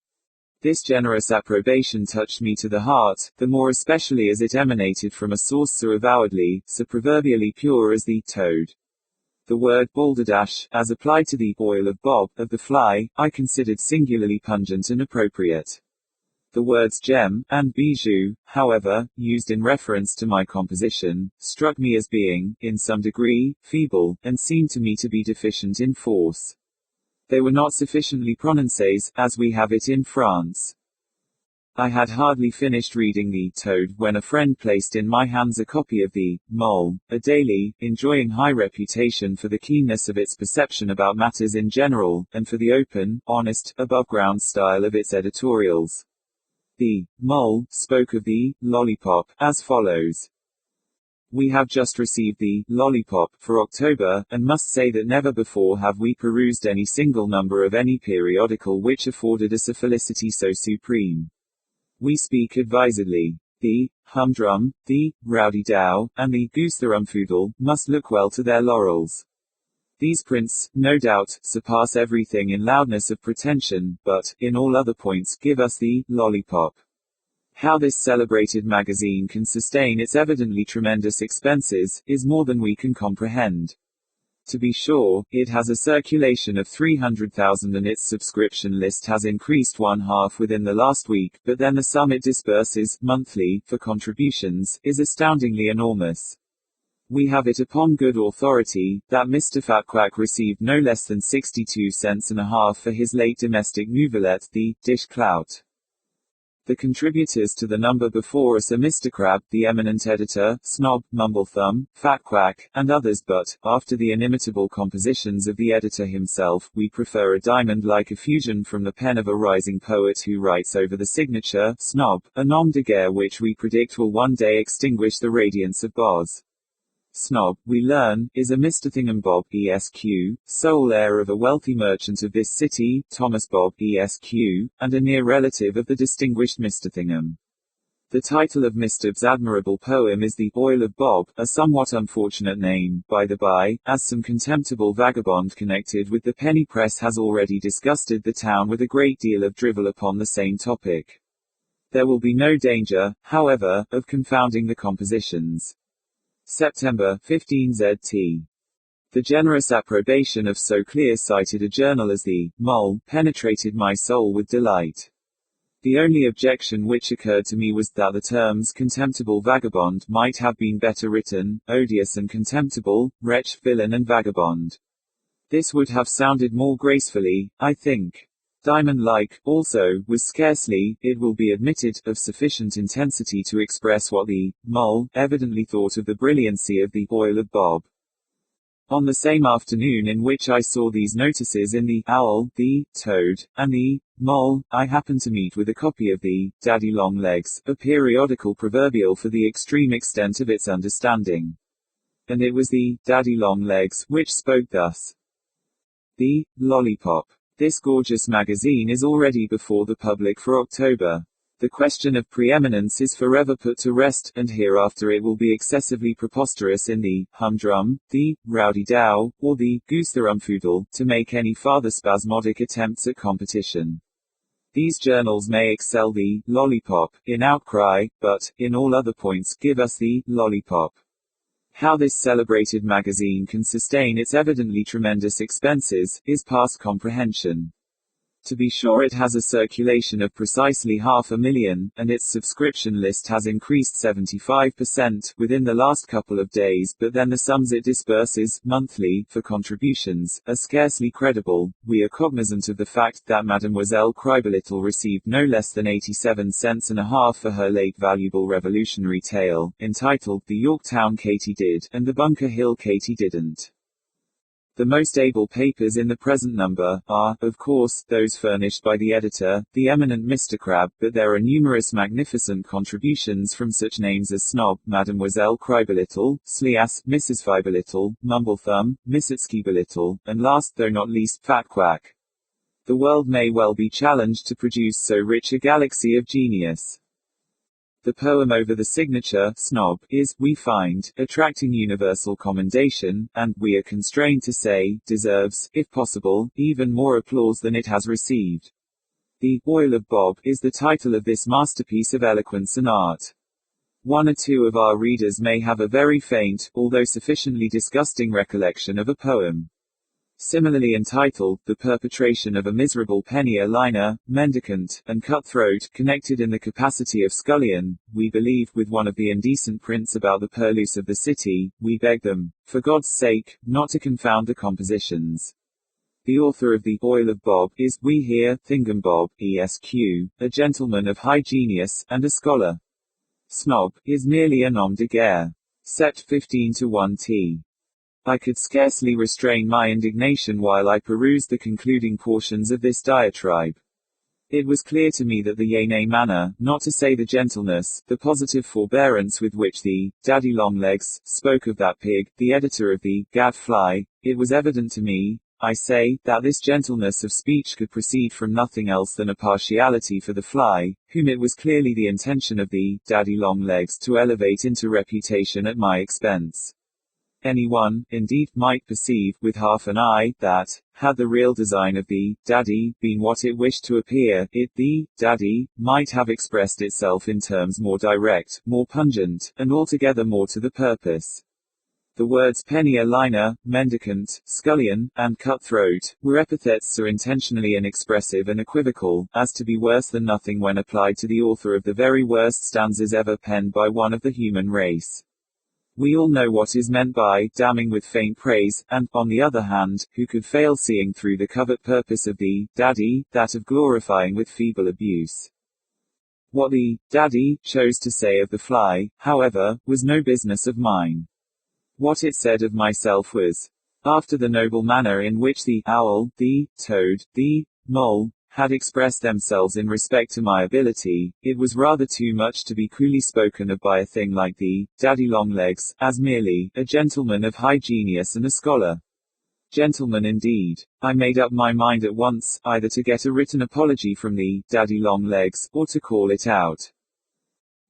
This generous approbation touched me to the heart, the more especially as it emanated from a source so avowedly, so proverbially pure as the Toad. The word balderdash, as applied to the oil of Bob, of the fly, I considered singularly pungent and appropriate. The words gem, and bijou, however, used in reference to my composition, struck me as being, in some degree, feeble, and seemed to me to be deficient in force. They were not sufficiently prononcés, as we have it in France. I had hardly finished reading the Toad when a friend placed in my hands a copy of the Mole, a daily, enjoying high reputation for the keenness of its perception about matters in general, and for the open, honest, above-ground style of its editorials. The Mole spoke of the Lollipop as follows. We have just received the Lollipop for October, and must say that never before have we perused any single number of any periodical which afforded us a felicity so supreme. We speak advisedly. The Humdrum, the Rowdy-Dow, and the Goosetherumfoodle must look well to their laurels. These prints, no doubt, surpass everything in loudness of pretension, but, in all other points, give us the Lollipop. How this celebrated magazine can sustain its evidently tremendous expenses, is more than we can comprehend. To be sure, it has a circulation of 300,000 and its subscription list has increased 1/2 within the last week, but then the sum it disburses, monthly, for contributions, is astoundingly enormous. We have it upon good authority, that Mr. Fatquack received no less than 62 cents and a half for his late domestic nouvelette, the Dish Clout. The contributors to the number before us are Mr. Crabbe, the eminent editor, Snob, Mumblethumb, Fatquack, and others, but, after the inimitable compositions of the editor himself, we prefer a diamond-like effusion from the pen of a rising poet who writes over the signature, Snob, a nom de guerre which we predict will one day extinguish the radiance of Boz. Snob, we learn, is a Mr. Thingumbob, Esq., sole heir of a wealthy merchant of this city, Thomas Bob, Esq., and a near relative of the distinguished Mr. Thingham. The title of Mr.'s admirable poem is The Oil of Bob, a somewhat unfortunate name, by the by, as some contemptible vagabond connected with the penny press has already disgusted the town with a great deal of drivel upon the same topic. There will be no danger, however, of confounding the compositions. September 15 ZT. The generous approbation of so clear-sighted a journal as the Mole penetrated my soul with delight. The only objection which occurred to me was that the terms contemptible vagabond might have been better written, odious and contemptible, wretch, villain and vagabond. This would have sounded more gracefully, I think. Diamond-like, also, was scarcely, it will be admitted, of sufficient intensity to express what the mole evidently thought of the brilliancy of the oil of Bob. On the same afternoon in which I saw these notices in the Owl, the Toad, and the Mole, I happened to meet with a copy of the Daddy Long Legs, a periodical proverbial for the extreme extent of its understanding. And it was the Daddy Long Legs which spoke thus. The Lollipop. This gorgeous magazine is already before the public for October. The question of preeminence is forever put to rest, and hereafter it will be excessively preposterous in the humdrum, the rowdy-dow, or the goose-the-rumfoodle, to make any farther spasmodic attempts at competition. These journals may excel the lollipop in outcry, but, in all other points, give us the lollipop. How this celebrated magazine can sustain its evidently tremendous expenses, is past comprehension. To be sure, it has a circulation of precisely 500,000, and its subscription list has increased 75% within the last couple of days, but then the sums it disburses, monthly, for contributions, are scarcely credible. We are cognizant of the fact that Mademoiselle Cribelittle received no less than 87 cents and a half for her late valuable revolutionary tale, entitled The Yorktown Katy Did, and The Bunker Hill Katy Didn't. The most able papers in the present number are, of course, those furnished by the editor, the eminent Mr. Crabbe, but there are numerous magnificent contributions from such names as Snob, Mademoiselle Cribelittle, Sleass, Mrs. Fiberlittle, Mumblethumb, Missitskeeberlittle, and last though not least, Fat Quack. The world may well be challenged to produce so rich a galaxy of genius. The poem over the signature, Snob, is, we find, attracting universal commendation, and, we are constrained to say, deserves, if possible, even more applause than it has received. The Oil of Bob is the title of this masterpiece of eloquence and art. One or two of our readers may have a very faint, although sufficiently disgusting recollection of a poem similarly entitled, The Perpetration of a Miserable Penny-a-Liner, Mendicant, and Cutthroat, connected in the capacity of scullion, we believe, with one of the indecent prints about the purlieu of the city. We beg them, for God's sake, not to confound the compositions. The author of The Oil of Bob is, we hear, Thingumbob, Esq., a gentleman of high genius, and a scholar. Snob is merely a nom de guerre. Sept 15 to 1t. I could scarcely restrain my indignation while I perused the concluding portions of this diatribe. It was clear to me that the yea-nay manner, not to say the gentleness, the positive forbearance with which the Daddy Longlegs spoke of that pig, the editor of the Gadfly, it was evident to me, I say, that this gentleness of speech could proceed from nothing else than a partiality for the fly, whom it was clearly the intention of the Daddy Longlegs to elevate into reputation at my expense. Anyone, indeed, might perceive, with half an eye, that, had the real design of the Daddy been what it wished to appear, it, the Daddy, might have expressed itself in terms more direct, more pungent, and altogether more to the purpose. The words penny-a-liner, mendicant, scullion, and cutthroat, were epithets so intentionally inexpressive and equivocal, as to be worse than nothing when applied to the author of the very worst stanzas ever penned by one of the human race. We all know what is meant by damning with faint praise, and, on the other hand, who could fail seeing through the covert purpose of the Daddy, that of glorifying with feeble abuse. What the Daddy chose to say of the fly, however, was no business of mine. What it said of myself was, after the noble manner in which the owl, the toad, the mole, had expressed themselves in respect to my ability, it was rather too much to be coolly spoken of by a thing like the Daddy Longlegs, as merely a gentleman of high genius and a scholar. Gentleman indeed. I made up my mind at once, either to get a written apology from the Daddy Longlegs, or to call it out.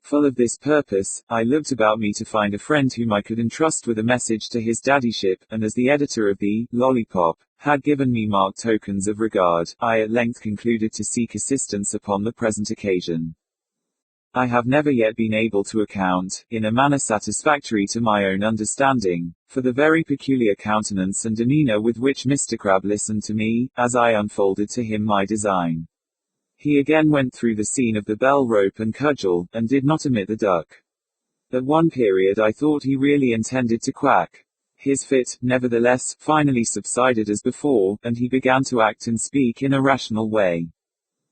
Full of this purpose, I looked about me to find a friend whom I could entrust with a message to his daddyship, and as the editor of the Lollipop had given me marked tokens of regard, I at length concluded to seek assistance upon the present occasion. I have never yet been able to account, in a manner satisfactory to my own understanding, for the very peculiar countenance and demeanor with which Mr. Crabbe listened to me, as I unfolded to him my design. He again went through the scene of the bell rope and cudgel, and did not omit the duck. At one period I thought he really intended to quack. His fit, nevertheless, finally subsided as before, and he began to act and speak in a rational way.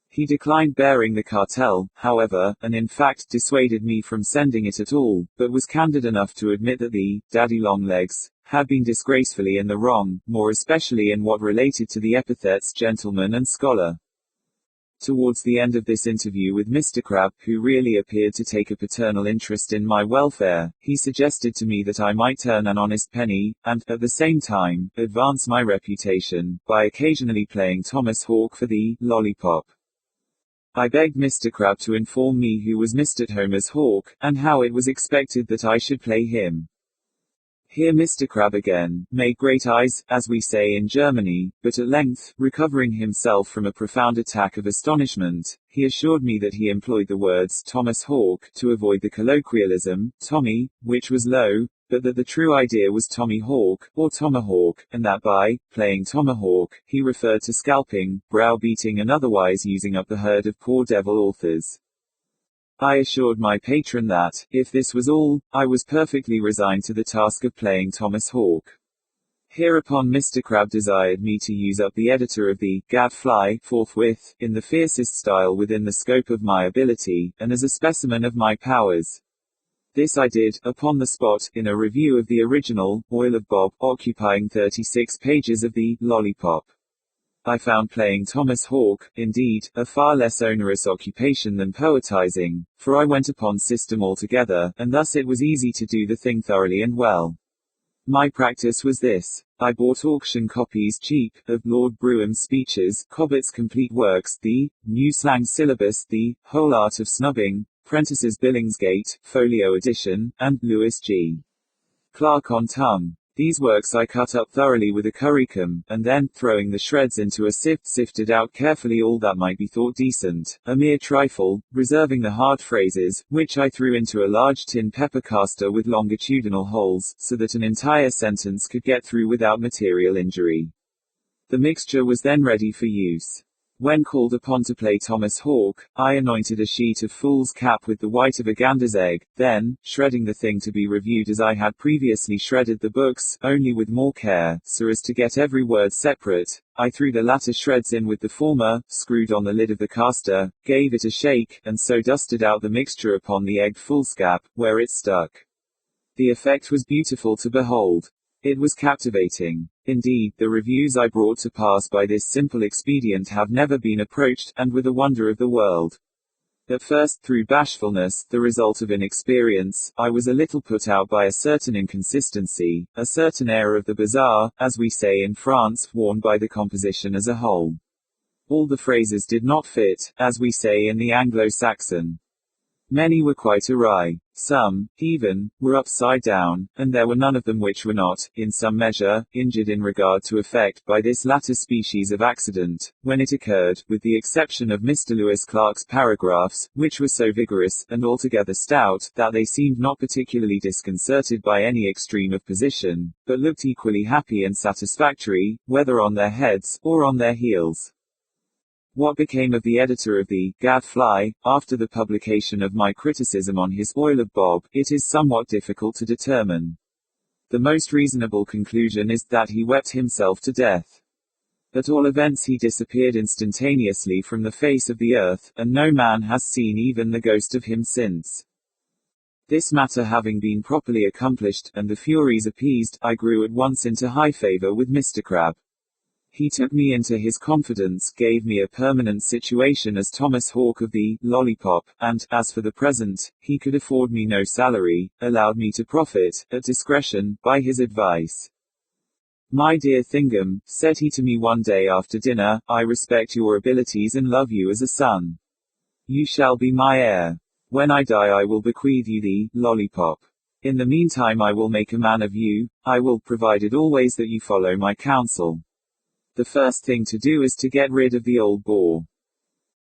He declined bearing the cartel, however, and in fact dissuaded me from sending it at all, but was candid enough to admit that the Daddy Longlegs had been disgracefully in the wrong, more especially in what related to the epithets gentleman and scholar. Towards the end of this interview with Mr. Crab, who really appeared to take a paternal interest in my welfare, he suggested to me that I might turn an honest penny, and, at the same time, advance my reputation, by occasionally playing Thomas Hawk for the lollipop. I begged Mr. Crab to inform me who was Mr. Thomas Hawk, and how it was expected that I should play him. Here Mr. Crab again made great eyes, as we say in Germany, but at length, recovering himself from a profound attack of astonishment, he assured me that he employed the words Thomas Hawk to avoid the colloquialism, Tommy, which was low, but that the true idea was Tommy Hawk, or Tomahawk, and that by playing Tomahawk, he referred to scalping, browbeating and otherwise using up the herd of poor devil authors. I assured my patron that, if this was all, I was perfectly resigned to the task of playing Thomas Hawk. Hereupon Mr. Crab desired me to use up the editor of the Gadfly forthwith, in the fiercest style within the scope of my ability, and as a specimen of my powers. This I did, upon the spot, in a review of the original, Oil of Bob, occupying 36 pages of the Lollipop. I found playing Thomas Hawk, indeed, a far less onerous occupation than poetizing, for I went upon system altogether, and thus it was easy to do the thing thoroughly and well. My practice was this. I bought auction copies cheap, of Lord Brougham's speeches, Cobbett's complete works, the New Slang Syllabus, the Whole Art of Snubbing, Prentice's Billingsgate, folio edition, and Lewis G. Clark on tongue. These works I cut up thoroughly with a currycomb, and then, throwing the shreds into a sieve, sifted out carefully all that might be thought decent, a mere trifle, reserving the hard phrases, which I threw into a large tin pepper caster with longitudinal holes, so that an entire sentence could get through without material injury. The mixture was then ready for use. When called upon to play Thomas Hawk, I anointed a sheet of fool's cap with the white of a gander's egg, then, shredding the thing to be reviewed as I had previously shredded the books, only with more care, so as to get every word separate, I threw the latter shreds in with the former, screwed on the lid of the caster, gave it a shake, and so dusted out the mixture upon the egged foolscap, where it stuck. The effect was beautiful to behold. It was captivating. Indeed, the reviews I brought to pass by this simple expedient have never been approached, and were the wonder of the world. At first, through bashfulness, the result of inexperience, I was a little put out by a certain inconsistency, a certain air of the bizarre, as we say in France, worn by the composition as a whole. All the phrases did not fit, as we say in the Anglo-Saxon. Many were quite awry. Some, even, were upside down, and there were none of them which were not, in some measure, injured in regard to effect by this latter species of accident, when it occurred, with the exception of Mr. Lewis Clark's paragraphs, which were so vigorous, and altogether stout, that they seemed not particularly disconcerted by any extreme of position, but looked equally happy and satisfactory, whether on their heads, or on their heels. What became of the editor of the Gadfly, after the publication of my criticism on his Oil of Bob, it is somewhat difficult to determine. The most reasonable conclusion is that he wept himself to death. At all events he disappeared instantaneously from the face of the earth, and no man has seen even the ghost of him since. This matter having been properly accomplished, and the Furies appeased, I grew at once into high favor with Mr. Crab. He took me into his confidence, gave me a permanent situation as Thomas Hawk of the Lollipop, and, as for the present, he could afford me no salary, allowed me to profit, at discretion, by his advice. "My dear Thingham," said he to me one day after dinner, "I respect your abilities and love you as a son. You shall be my heir. When I die I will bequeath you the Lollipop. In the meantime I will make a man of you, I will, provided always that you follow my counsel. The first thing to do is to get rid of the old bore."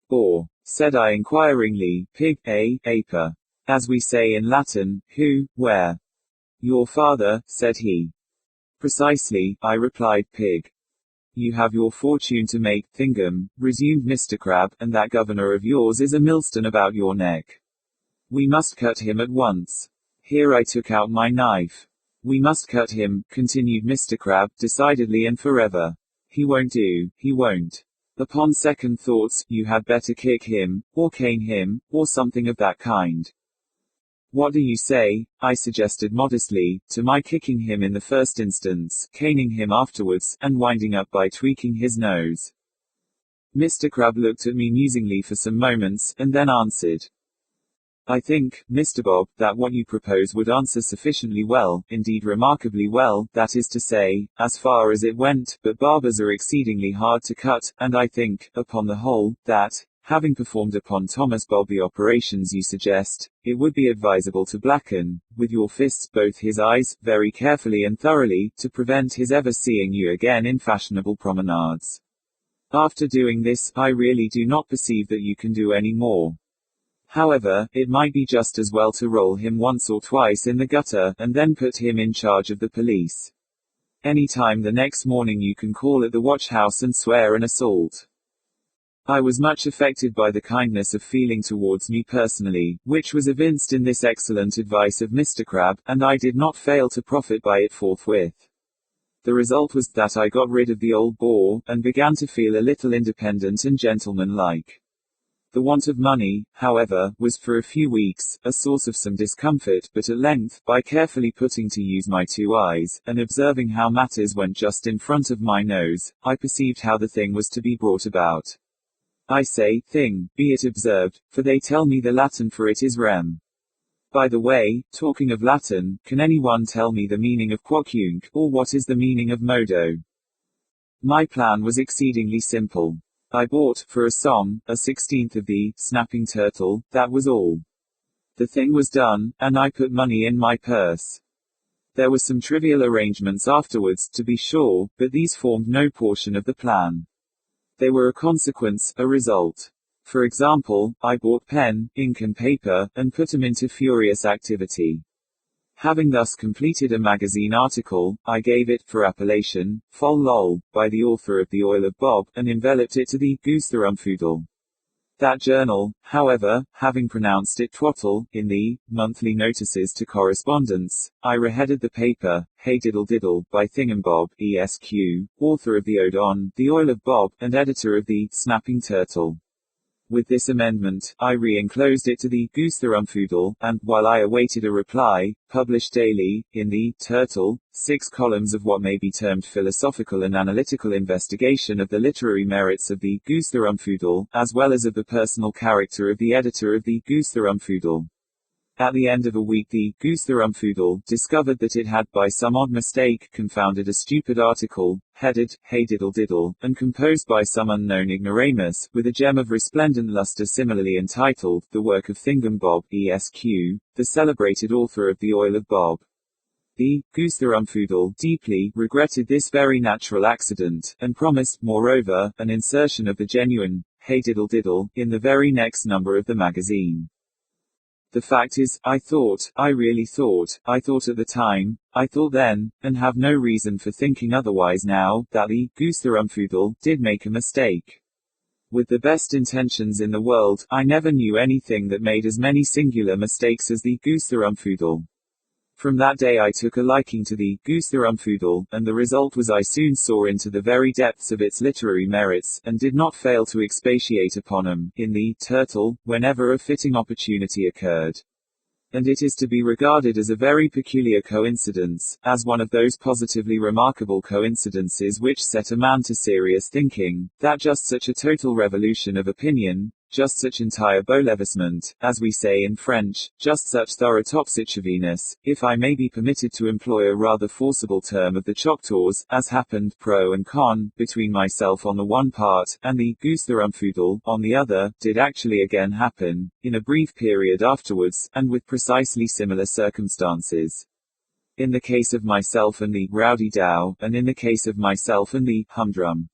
"Bore?" said I inquiringly. "Pig, aper. As we say in Latin, who, where?" "Your father," said he. "Precisely," I replied, "pig. You have your fortune to make, Thingham," resumed Mr. Crab, "and that governor of yours is a millstone about your neck. We must cut him at once." Here I took out my knife. We must cut him, continued Mr. Crab, decidedly and forever. He won't do, he won't. Upon second thoughts, you had better kick him, or cane him, or something of that kind. What do you say? I suggested modestly, to my kicking him in the first instance, caning him afterwards, and winding up by tweaking his nose. Mr. Crab looked at me musingly for some moments, and then answered. I think, Mr. Bob, that what you propose would answer sufficiently well, indeed remarkably well, that is to say, as far as it went, but barbers are exceedingly hard to cut, and I think, upon the whole, that, having performed upon Thomas Bob the operations you suggest, it would be advisable to blacken, with your fists, both his eyes, very carefully and thoroughly, to prevent his ever seeing you again in fashionable promenades. After doing this, I really do not perceive that you can do any more. However, it might be just as well to roll him once or twice in the gutter, and then put him in charge of the police. Any time the next morning you can call at the watch house and swear an assault. I was much affected by the kindness of feeling towards me personally, which was evinced in this excellent advice of Mr. Crab, and I did not fail to profit by it forthwith. The result was that I got rid of the old bore, and began to feel a little independent and gentlemanlike. The want of money, however, was for a few weeks a source of some discomfort, but at length, by carefully putting to use my two eyes, and observing how matters went just in front of my nose, I perceived how the thing was to be brought about. I say, thing, be it observed, for they tell me the Latin for it is rem. By the way, talking of Latin, can anyone tell me the meaning of quocunque, or what is the meaning of modo? My plan was exceedingly simple. I bought, for a song, a 16th of the snapping turtle, that was all. The thing was done, and I put money in my purse. There were some trivial arrangements afterwards, to be sure, but these formed no portion of the plan. They were a consequence, a result. For example, I bought pen, ink and paper, and put them into furious activity. Having thus completed a magazine article, I gave it, for appellation, Fol Lol, by the author of The Oil of Bob, and enveloped it to the Goosterumfoodle. That journal, however, having pronounced it twaddle, in the monthly notices to correspondence, I reheaded the paper, Hey Diddle Diddle, by Thingambob, Esq., author of the Ode on The Oil of Bob, and editor of the Snapping Turtle. With this amendment, I re-enclosed it to the Goosterumfoodle, and, while I awaited a reply, published daily, in the Turtle, 6 columns of what may be termed philosophical and analytical investigation of the literary merits of the Goosterumfoodle, as well as of the personal character of the editor of the Goosterumfoodle. At the end of a week the Goosterumfoodle discovered that it had by some odd mistake confounded a stupid article, headed, Hey Diddle Diddle, and composed by some unknown ignoramus, with a gem of resplendent lustre similarly entitled, The Work of Thingambob, Esq., the celebrated author of The Oil of Bob. The Goosterumfoodle deeply regretted this very natural accident, and promised, moreover, an insertion of the genuine, Hey Diddle Diddle, in the very next number of the magazine. The fact is, I thought at the time, I thought then, and have no reason for thinking otherwise now, that the Goosterumfoodle did make a mistake. With the best intentions in the world, I never knew anything that made as many singular mistakes as the Goosterumfoodle. From that day I took a liking to the Goosterumfoodle, and the result was I soon saw into the very depths of its literary merits, and did not fail to expatiate upon them, in the Turtle, whenever a fitting opportunity occurred. And it is to be regarded as a very peculiar coincidence, as one of those positively remarkable coincidences which set a man to serious thinking, that just such a total revolution of opinion, just such entire bouleversement, as we say in French, just such thorough topsy-turviness, if I may be permitted to employ a rather forcible term of the Choctaws, as happened, pro and con, between myself on the one part, and the Goosterumfoodle, on the other, did actually again happen, in a brief period afterwards, and with precisely similar circumstances. In the case of myself and the Rowdy Dow, and in the case of myself and the Humdrum.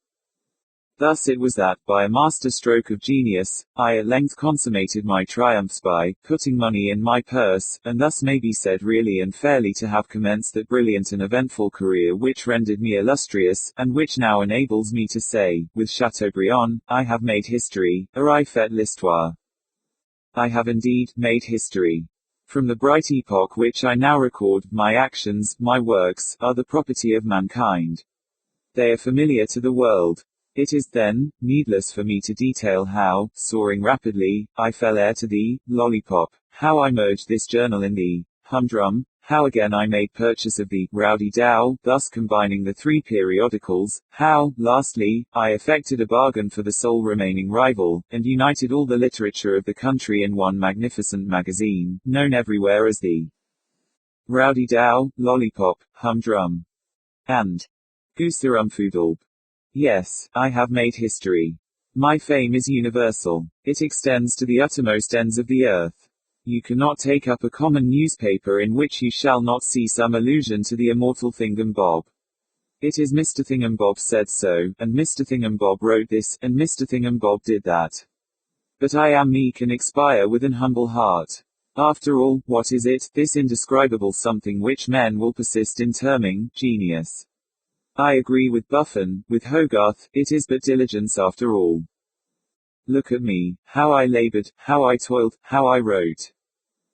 Thus it was that, by a master stroke of genius, I at length consummated my triumphs by putting money in my purse, and thus may be said really and fairly to have commenced that brilliant and eventful career which rendered me illustrious, and which now enables me to say, with Chateaubriand, I have made history, or I fait l'histoire. I have indeed made history. From the bright epoch which I now record, my actions, my works, are the property of mankind. They are familiar to the world. It is, then, needless for me to detail how, soaring rapidly, I fell heir to the lollipop, how I merged this journal in the humdrum, how again I made purchase of the rowdy dow, thus combining the three periodicals, how, lastly, I effected a bargain for the sole remaining rival, and united all the literature of the country in one magnificent magazine, known everywhere as the Rowdy Dow, Lollipop, Humdrum, and Gooserumfoodle. Yes, I have made history. My fame is universal. It extends to the uttermost ends of the earth. You cannot take up a common newspaper in which you shall not see some allusion to the immortal Thingumbob. It is Mr. Thingumbob said so, and Mr. Thingumbob wrote this, and Mr. Thingumbob did that. But I am meek and expire with an humble heart. After all, what is it, this indescribable something which men will persist in terming genius? I agree with Buffon, with Hogarth, it is but diligence after all. Look at me, how I labored, how I toiled, how I wrote.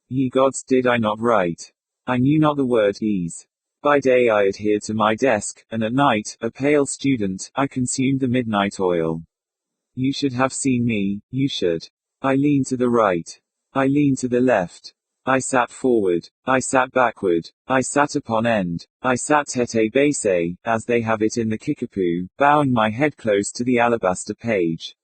Ye gods, did I not write? I knew not the word ease. By day I adhered to my desk, and at night, a pale student, I consumed the midnight oil. You should have seen me, you should. I leaned to the right. I leaned to the left. I sat forward. I sat backward. I sat upon end. I sat tete base, as they have it in the Kickapoo, bowing my head close to the alabaster page.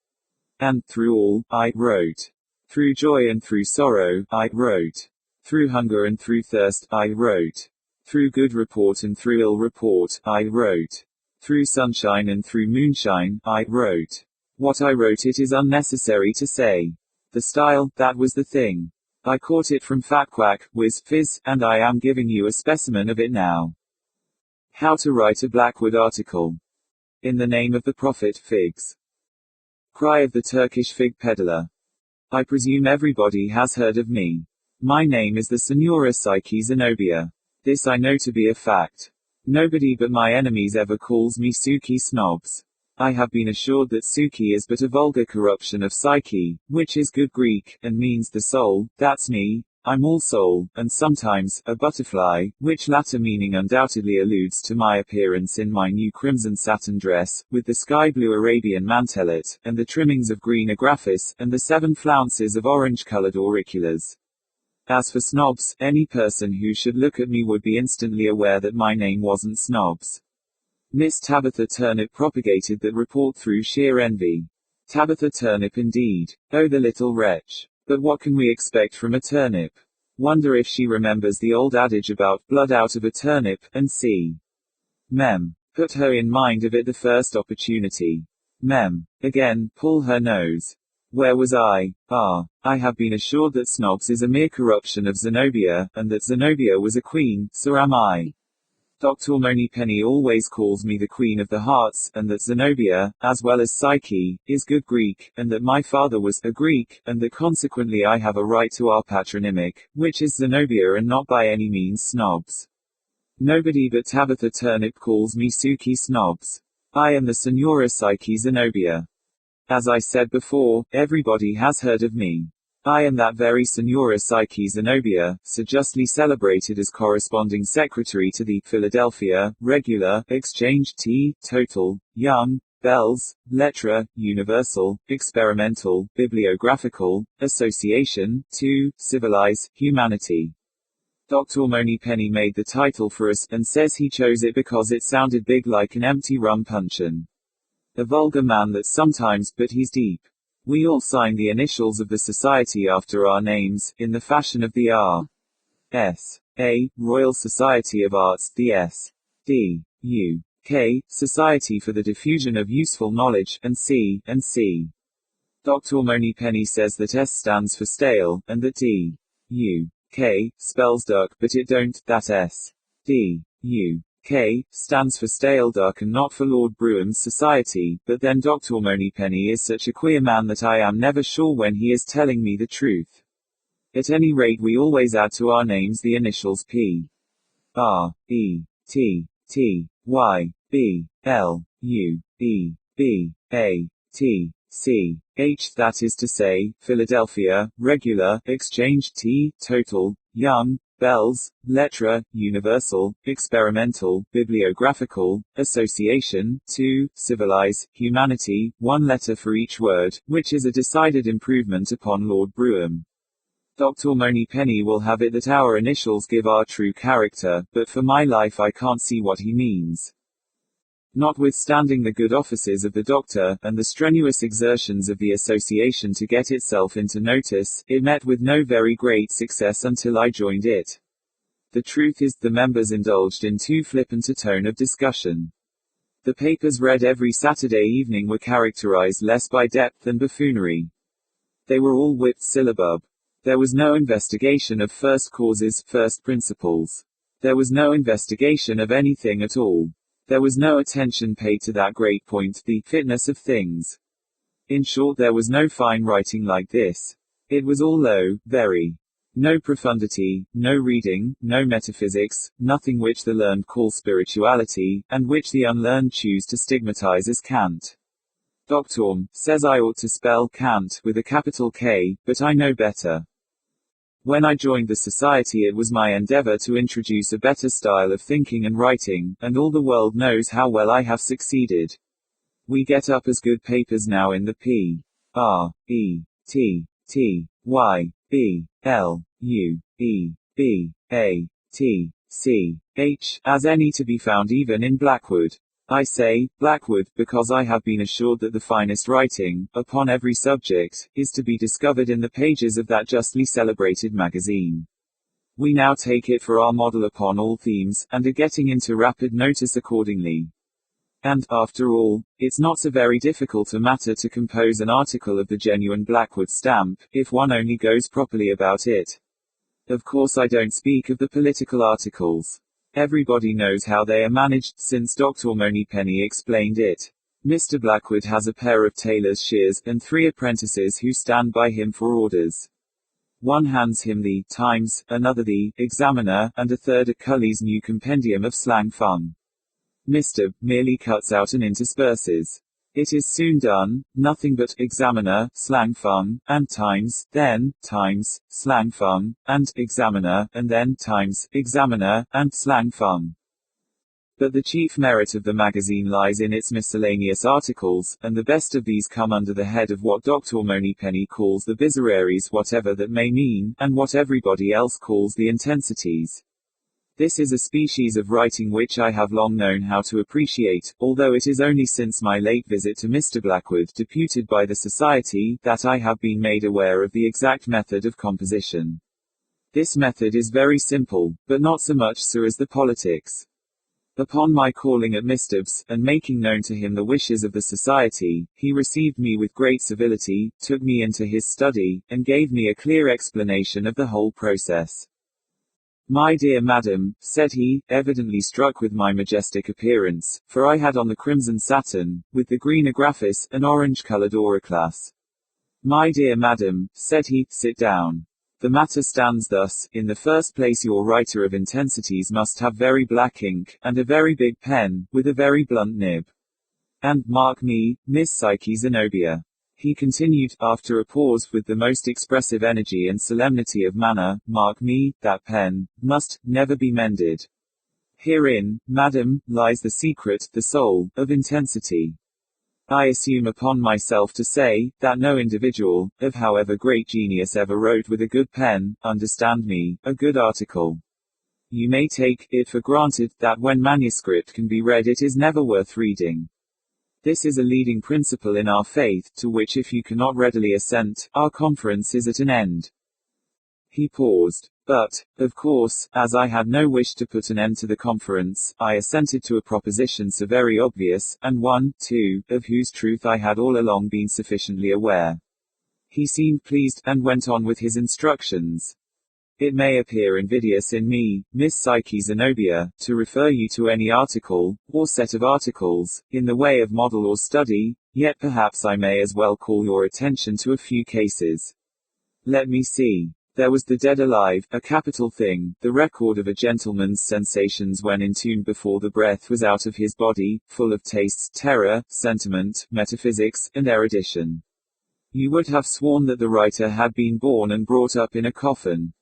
And, through all, I wrote. Through joy and through sorrow, I wrote. Through hunger and through thirst, I wrote. Through good report and through ill report, I wrote. Through sunshine and through moonshine, I wrote. What I wrote it is unnecessary to say. The style, that was the thing. I caught it from Fat Quack, Whiz, Fizz, and I am giving you a specimen of it now. How to write a Blackwood article. In the name of the prophet, figs. Cry of the Turkish fig peddler. I presume everybody has heard of me. My name is the Signora Psyche Zenobia. This I know to be a fact. Nobody but my enemies ever calls me Suki Snobs. I have been assured that Suki is but a vulgar corruption of Psyche, which is good Greek, and means the soul. That's me. I'm all soul, and sometimes, a butterfly, which latter meaning undoubtedly alludes to my appearance in my new crimson satin dress, with the sky-blue Arabian mantelet, and the trimmings of green agraffis, and the 7 flounces of orange-colored auriculars. As for snobs, any person who should look at me would be instantly aware that my name wasn't Snobs. Miss Tabitha Turnip propagated that report through sheer envy. Tabitha Turnip indeed. Oh, the little wretch. But what can we expect from a turnip? Wonder if she remembers the old adage about blood out of a turnip, and see. Mem. Put her in mind of it the first opportunity. Mem. Again, pull her nose. Where was I? I have been assured that Snobs is a mere corruption of Zenobia, and that Zenobia was a queen, so am I. Dr. Moneypenny always calls me the Queen of the Hearts, and that Zenobia, as well as Psyche, is good Greek, and that my father was a Greek, and that consequently I have a right to our patronymic, which is Zenobia and not by any means Snobs. Nobody but Tabitha Turnip calls me Suki Snobs. I am the Signora Psyche Zenobia. As I said before, everybody has heard of me. I am that very Signora Psyche Zenobia, so justly celebrated as corresponding secretary to the Philadelphia, Regular, Exchange T, Total, Young, Bells, Lettre, Universal, Experimental, Bibliographical, Association, to, Civilize, Humanity. Dr. Moneypenny made the title for us, and says he chose it because it sounded big like an empty rum puncheon. A vulgar man that sometimes, but he's deep. We all sign the initials of the society after our names, in the fashion of the R.S. A. Royal Society of Arts, the S.D. U.K. Society for the Diffusion of Useful Knowledge, and C. Dr. Moneypenny says that S stands for stale, and that D.U.K. spells duck, but it don't, that S.D.U. K stands for stale duck and not for Lord Brougham's society, but then Dr. Moneypenny is such a queer man that I am never sure when he is telling me the truth. At any rate, we always add to our names the initials P. R. E. T. T. Y. B. L. U. E. B. A. T. C. H. That is to say, Philadelphia, Regular, Exchange T. Total, young, bells, lettre, universal, experimental, bibliographical, association, 2, civilize, humanity, 1 letter for each word, which is a decided improvement upon Lord Brougham. Dr. Moneypenny will have it that our initials give our true character, but for my life I can't see what he means. Notwithstanding the good offices of the doctor, and the strenuous exertions of the association to get itself into notice, it met with no very great success until I joined it. The truth is, the members indulged in too flippant a tone of discussion. The papers read every Saturday evening were characterized less by depth than buffoonery. They were all whipped syllabub. There was no investigation of first causes, first principles. There was no investigation of anything at all. There was no attention paid to that great point, the fitness of things. In short, there was no fine writing like this. It was all low, very. No profundity, no reading, no metaphysics, nothing which the learned call spirituality, and which the unlearned choose to stigmatize as cant. Dr. says I ought to spell cant with a capital K, but I know better. When I joined the society, it was my endeavor to introduce a better style of thinking and writing, and all the world knows how well I have succeeded. We get up as good papers now in the P. R. E. T. T. Y. B. L. U. E. B. A. T. C. H. as any to be found even in Blackwood. I say, Blackwood, because I have been assured that the finest writing, upon every subject, is to be discovered in the pages of that justly celebrated magazine. We now take it for our model upon all themes, and are getting into rapid notice accordingly. And, after all, it's not so very difficult a matter to compose an article of the genuine Blackwood stamp, if one only goes properly about it. Of course I don't speak of the political articles. Everybody knows how they are managed, since Dr. Moneypenny explained it. Mr. Blackwood has a pair of tailor's shears, and 3 apprentices who stand by him for orders. One hands him the Times, another the Examiner, and a third a Cully's new compendium of slang fun. Mr. merely cuts out and intersperses. It is soon done, nothing but Examiner, slang fun, and Times, then, Times, slang fun, and Examiner, and then Times, Examiner, and slang fun. But the chief merit of the magazine lies in its miscellaneous articles, and the best of these come under the head of what Dr. Moneypenny calls the bizarreries, whatever that may mean, and what everybody else calls the intensities. This is a species of writing which I have long known how to appreciate, although it is only since my late visit to Mr. Blackwood, deputed by the Society, that I have been made aware of the exact method of composition. This method is very simple, but not so much so as the politics. Upon my calling at Mr.'s, and making known to him the wishes of the Society, he received me with great civility, took me into his study, and gave me a clear explanation of the whole process. "My dear madam," said he, evidently struck with my majestic appearance, for I had on the crimson satin, with the green agraffis, and orange-colored auriclas. "My dear madam," said he, "sit down. The matter stands thus: in the first place, your writer of intensities must have very black ink, and a very big pen, with a very blunt nib. And, mark me, Miss Psyche Zenobia," he continued, after a pause, with the most expressive energy and solemnity of manner, "mark me, that pen must never be mended. Herein, madam, lies the secret, the soul, of intensity. I assume upon myself to say, that no individual, of however great genius ever wrote with a good pen, understand me, a good article. You may take it for granted, that when manuscript can be read it is never worth reading. This is a leading principle in our faith, to which if you cannot readily assent, our conference is at an end." He paused. But, of course, as I had no wish to put an end to the conference, I assented to a proposition so very obvious, and one, too, of whose truth I had all along been sufficiently aware. He seemed pleased, and went on with his instructions. "It may appear invidious in me, Miss Psyche Zenobia, to refer you to any article, or set of articles, in the way of model or study, yet perhaps I may as well call your attention to a few cases. Let me see. There was the Dead Alive, a capital thing, the record of a gentleman's sensations when entombed before the breath was out of his body, full of tastes, terror, sentiment, metaphysics, and erudition. You would have sworn that the writer had been born and brought up in a coffin.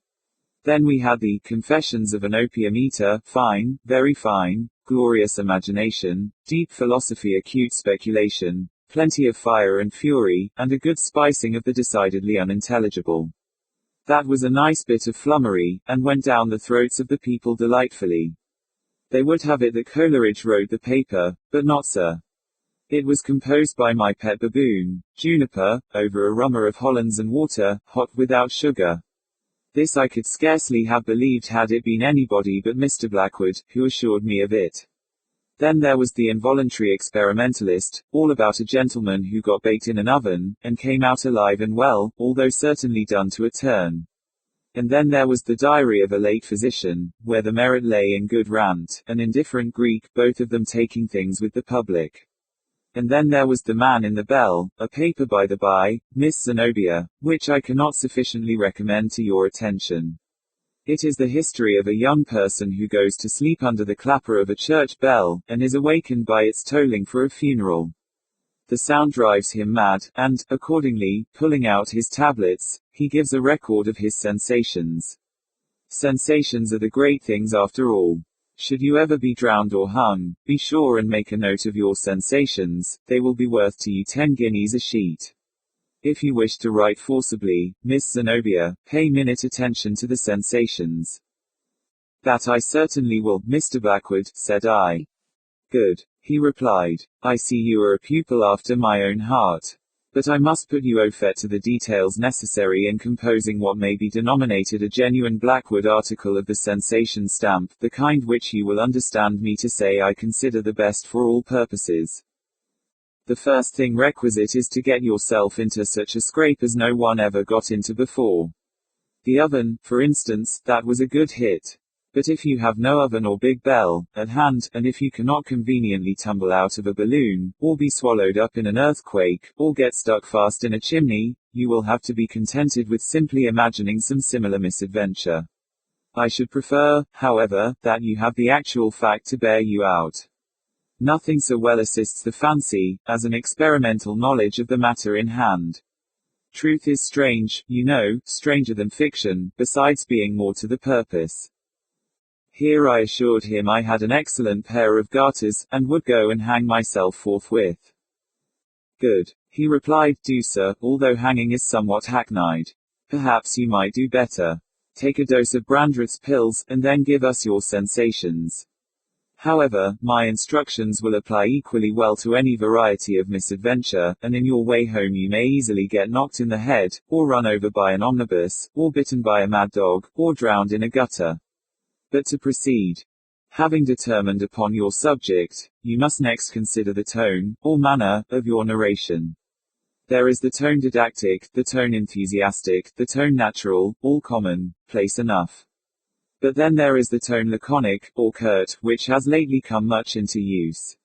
Then we had the Confessions of an Opium Eater, fine, very fine, glorious imagination, deep philosophy, acute speculation, plenty of fire and fury, and a good spicing of the decidedly unintelligible. That was a nice bit of flummery, and went down the throats of the people delightfully. They would have it that Coleridge wrote the paper, but not Sir. It was composed by my pet baboon, Juniper, over a rummer of Hollands and water, hot without sugar. This I could scarcely have believed had it been anybody but Mr. Blackwood, who assured me of it. Then there was the Involuntary Experimentalist, all about a gentleman who got baked in an oven, and came out alive and well, although certainly done to a turn. And then there was the Diary of a Late Physician, where the merit lay in good rant, and indifferent Greek, both of them taking things with the public. And then there was The Man in the Bell, a paper by the by, Miss Zenobia, which I cannot sufficiently recommend to your attention. It is the history of a young person who goes to sleep under the clapper of a church bell, and is awakened by its tolling for a funeral. The sound drives him mad, and, accordingly, pulling out his tablets, he gives a record of his sensations. Sensations are the great things after all. Should you ever be drowned or hung, be sure and make a note of your sensations, they will be worth to you 10 guineas a sheet. If you wish to write forcibly, Miss Zenobia, pay minute attention to the sensations. That I certainly will, Mr. Blackwood, said I. Good, he replied. I see you are a pupil after my own heart. But I must put you au fait to the details necessary in composing what may be denominated a genuine Blackwood article of the sensation stamp, the kind which you will understand me to say I consider the best for all purposes. The first thing requisite is to get yourself into such a scrape as no one ever got into before. The oven, for instance, that was a good hit. But if you have no oven or big bell at hand, and if you cannot conveniently tumble out of a balloon, or be swallowed up in an earthquake, or get stuck fast in a chimney, you will have to be contented with simply imagining some similar misadventure. I should prefer, however, that you have the actual fact to bear you out. Nothing so well assists the fancy, as an experimental knowledge of the matter in hand. Truth is strange, you know, stranger than fiction, besides being more to the purpose. Here I assured him I had an excellent pair of garters, and would go and hang myself forthwith. Good, he replied, do sir, although hanging is somewhat hackneyed. Perhaps you might do better. Take a dose of Brandreth's pills, and then give us your sensations. However, my instructions will apply equally well to any variety of misadventure, and in your way home you may easily get knocked in the head, or run over by an omnibus, or bitten by a mad dog, or drowned in a gutter. But to proceed. Having determined upon your subject, you must next consider the tone, or manner, of your narration. There is the tone didactic, the tone enthusiastic, the tone natural, all common, place enough. But then there is the tone laconic, or curt, which has lately come much into use.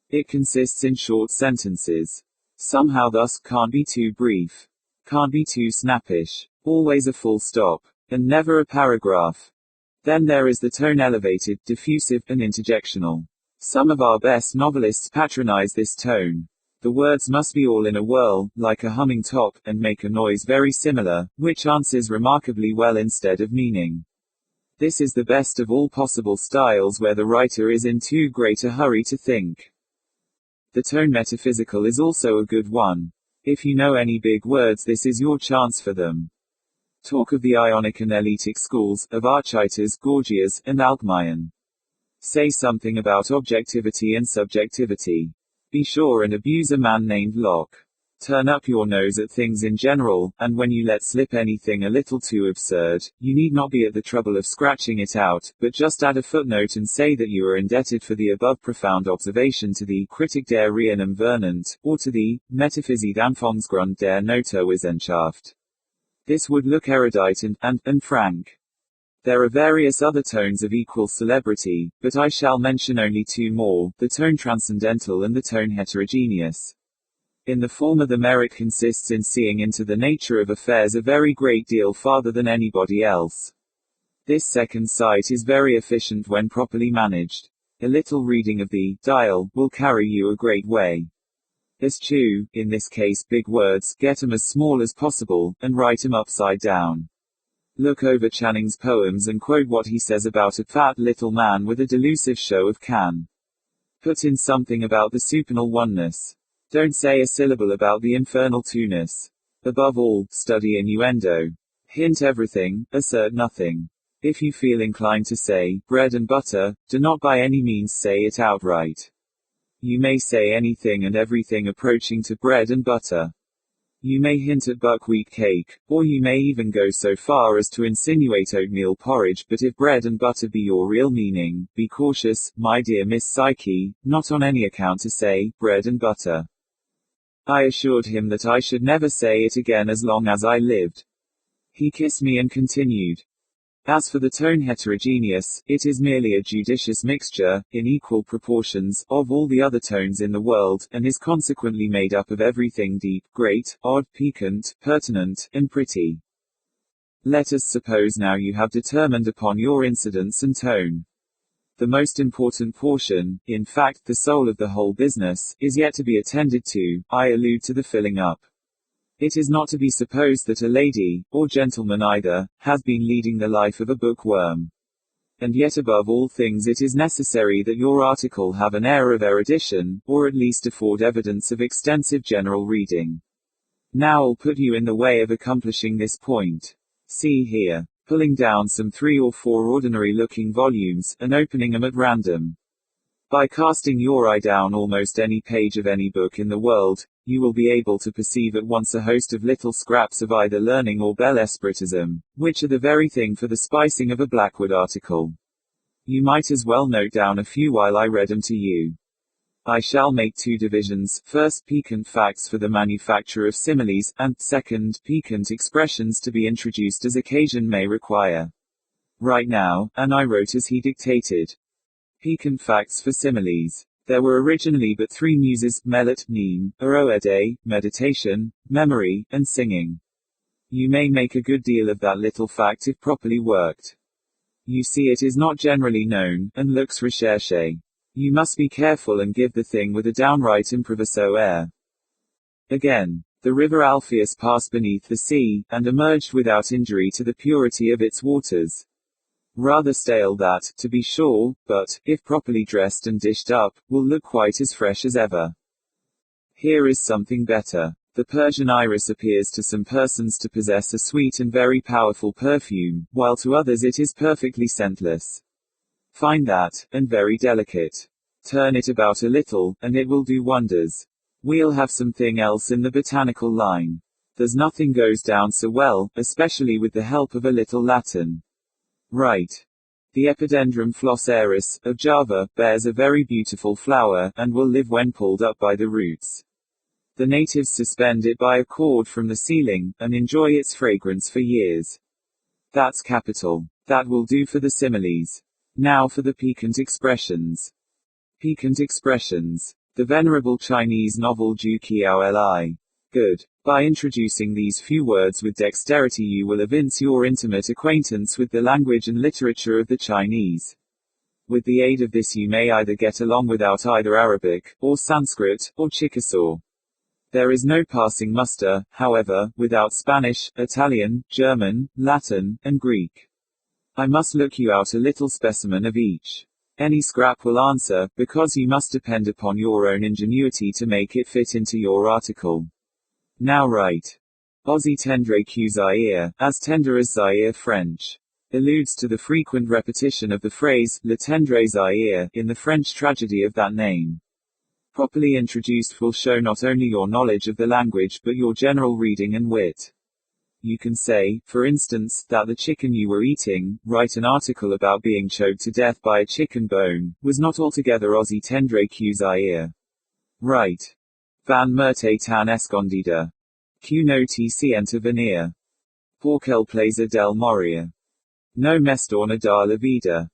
It consists in short sentences. Somehow thus, can't be too brief. Can't be too snappish. Always a full stop. And never a paragraph. Then there is the tone elevated, diffusive, and interjectional. Some of our best novelists patronize this tone. The words must be all in a whirl, like a humming top, and make a noise very similar, which answers remarkably well instead of meaning. This is the best of all possible styles where the writer is in too great a hurry to think. The tone metaphysical is also a good one. If you know any big words, this is your chance for them. Talk of the Ionic and Eleatic schools, of Archytas, Gorgias, and Alcmaeon. Say something about objectivity and subjectivity. Be sure and abuse a man named Locke. Turn up your nose at things in general, and when you let slip anything a little too absurd, you need not be at the trouble of scratching it out, but just add a footnote and say that you are indebted for the above profound observation to the Kritik der Reinem Vernant, or to the Metaphysik Anfangsgrund der Naturwissenschaft. This would look erudite and frank. There are various other tones of equal celebrity, but I shall mention only two more, the tone transcendental and the tone heterogeneous. In the former the merit consists in seeing into the nature of affairs a very great deal farther than anybody else. This second sight is very efficient when properly managed. A little reading of the dial will carry you a great way. Eschew, in this case big words, get 'em as small as possible, and write 'em upside down. Look over Channing's poems and quote what he says about a fat little man with a delusive show of can. Put in something about the supernal oneness. Don't say a syllable about the infernal two-ness. Above all, study innuendo. Hint everything, assert nothing. If you feel inclined to say, bread and butter, do not by any means say it outright. You may say anything and everything approaching to bread and butter. You may hint at buckwheat cake, or you may even go so far as to insinuate oatmeal porridge, but if bread and butter be your real meaning, be cautious, my dear Miss Psyche, not on any account to say, bread and butter. I assured him that I should never say it again as long as I lived. He kissed me and continued. As for the tone heterogeneous, it is merely a judicious mixture, in equal proportions, of all the other tones in the world, and is consequently made up of everything deep, great, odd, piquant, pertinent, and pretty. Let us suppose now you have determined upon your incidence and tone. The most important portion, in fact the soul of the whole business, is yet to be attended to. I allude to the filling up. It is not to be supposed that a lady, or gentleman either, has been leading the life of a bookworm. And yet above all things it is necessary that your article have an air of erudition, or at least afford evidence of extensive general reading. Now I'll put you in the way of accomplishing this point. See here. Pulling down some 3 or 4 ordinary-looking volumes, and opening them at random. By casting your eye down almost any page of any book in the world, you will be able to perceive at once a host of little scraps of either learning or bel esprit-ism, which are the very thing for the spicing of a Blackwood article. You might as well note down a few while I read them to you. I shall make 2 divisions, first piquant facts for the manufacture of similes, and, second, piquant expressions to be introduced as occasion may require. Right now, and I wrote as he dictated. Piquant facts for similes. There were originally but 3 muses, melet, neem, aroede, meditation, memory, and singing. You may make a good deal of that little fact if properly worked. You see it is not generally known, and looks recherché. You must be careful and give the thing with a downright improviso air. Again, the river Alpheus passed beneath the sea, and emerged without injury to the purity of its waters. Rather stale that, to be sure, but, if properly dressed and dished up, will look quite as fresh as ever. Here is something better. The Persian iris appears to some persons to possess a sweet and very powerful perfume, while to others it is perfectly scentless. Find that, and very delicate. Turn it about a little, and it will do wonders. We'll have something else in the botanical line. There's nothing goes down so well, especially with the help of a little Latin. Right. The Epidendrum flossaris, of Java, bears a very beautiful flower, and will live when pulled up by the roots. The natives suspend it by a cord from the ceiling, and enjoy its fragrance for years. That's capital. That will do for the similes. Now for the piquant expressions. Piquant expressions. The venerable Chinese novel Zhu Qiao Li. Good. By introducing these few words with dexterity you will evince your intimate acquaintance with the language and literature of the Chinese. With the aid of this you may either get along without either Arabic, or Sanskrit, or Chickasaw. There is no passing muster, however, without Spanish, Italian, German, Latin, and Greek. I must look you out a little specimen of each. Any scrap will answer, because you must depend upon your own ingenuity to make it fit into your article. Now write. Aussi tendre que Zaire, as tender as Zaire French. Alludes to the frequent repetition of the phrase, Le tendre Zaire, in the French tragedy of that name. Properly introduced will show not only your knowledge of the language but your general reading and wit. You can say, for instance, that the chicken you were eating, write an article about being choked to death by a chicken bone, was not altogether aussi tendre que Zaire. Right. Van Merte tan escondida. Que no te sienta venir. Porque el placer del morir. No mestorna da la vida.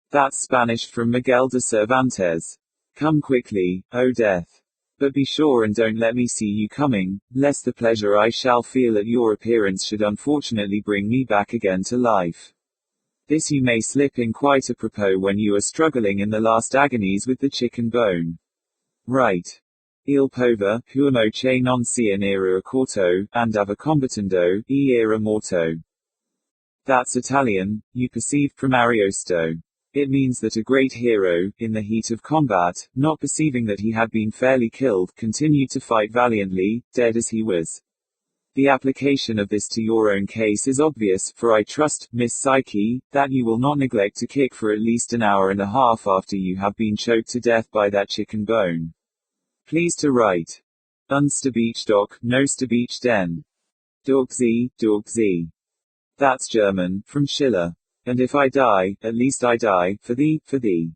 That's Spanish from Miguel de Cervantes. Come quickly, O death. But be sure and don't let me see you coming, lest the pleasure I shall feel at your appearance should unfortunately bring me back again to life. This you may slip in quite apropos when you are struggling in the last agonies with the chicken bone. Right. Il pover, huomo che non sia nera a corto, andava combattendo, e era morto. That's Italian, you perceive primariosto. It means that a great hero, in the heat of combat, not perceiving that he had been fairly killed, continued to fight valiantly, dead as he was. The application of this to your own case is obvious, for I trust, Miss Psyche, that you will not neglect to kick for at least an hour and a half after you have been choked to death by that chicken bone. Please to write. Unster Beach Doc, Noster Beach Den. Dork Sie. That's German, from Schiller. And if I die, at least I die, for thee, for thee.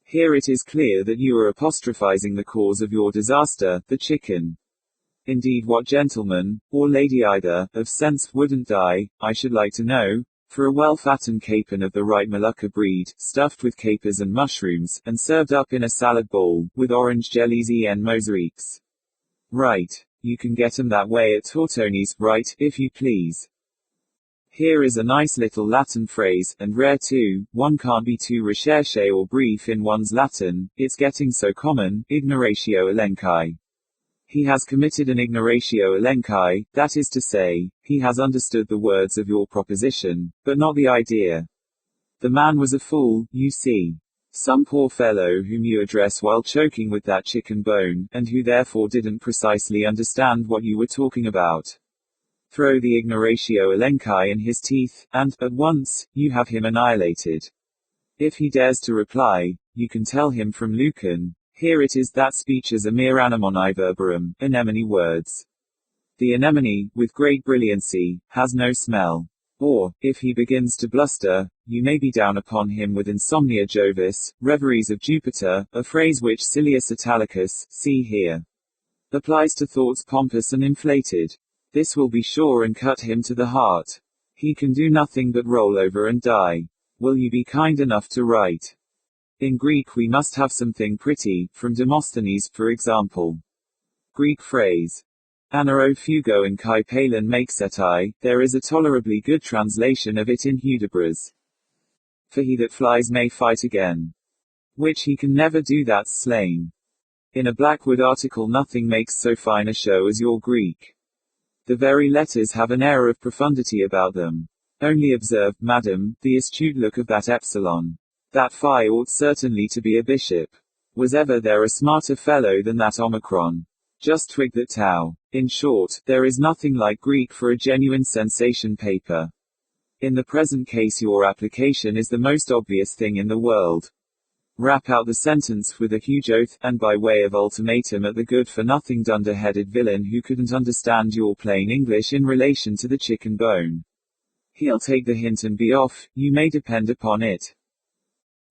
Here it is clear that you are apostrophizing the cause of your disaster, the chicken. Indeed, what gentleman, or lady either, of sense, wouldn't die, I should like to know, for a well-fattened capon of the right Molucca breed, stuffed with capers and mushrooms, and served up in a salad bowl, with orange jellies and mosaics. Right. You can get 'em that way at Tortoni's, right, if you please. Here is a nice little Latin phrase, and rare too. One can't be too recherché or brief in one's Latin, it's getting so common, ignoratio elenchi. He has committed an ignoratio elenchi, that is to say, he has understood the words of your proposition, but not the idea. The man was a fool, you see. Some poor fellow whom you address while choking with that chicken bone, and who therefore didn't precisely understand what you were talking about. Throw the ignoratio elenchi in his teeth, and, at once, you have him annihilated. If he dares to reply, you can tell him from Lucan, here it is that speech is a mere anemone verbatim, anemone words. The anemone, with great brilliancy, has no smell. Or, if he begins to bluster, you may be down upon him with insomnia Jovis, reveries of Jupiter, a phrase which Silius Italicus, see here, applies to thoughts pompous and inflated. This will be sure and cut him to the heart. He can do nothing but roll over and die. Will you be kind enough to write? In Greek we must have something pretty, from Demosthenes, for example. Greek phrase. Anaro fugo in kai palin makeseti, there is a tolerably good translation of it in Hudibras. For he that flies may fight again. Which he can never do that's slain. In a Blackwood article nothing makes so fine a show as your Greek. The very letters have an air of profundity about them. Only observe, madam, the astute look of that epsilon. That phi ought certainly to be a bishop. Was ever there a smarter fellow than that omicron? Just twig that tau. In short, there is nothing like Greek for a genuine sensation paper. In the present case your application is the most obvious thing in the world. Rap out the sentence with a huge oath, and by way of ultimatum at the good-for-nothing dunder-headed villain who couldn't understand your plain English in relation to the chicken bone. He'll take the hint and be off, you may depend upon it.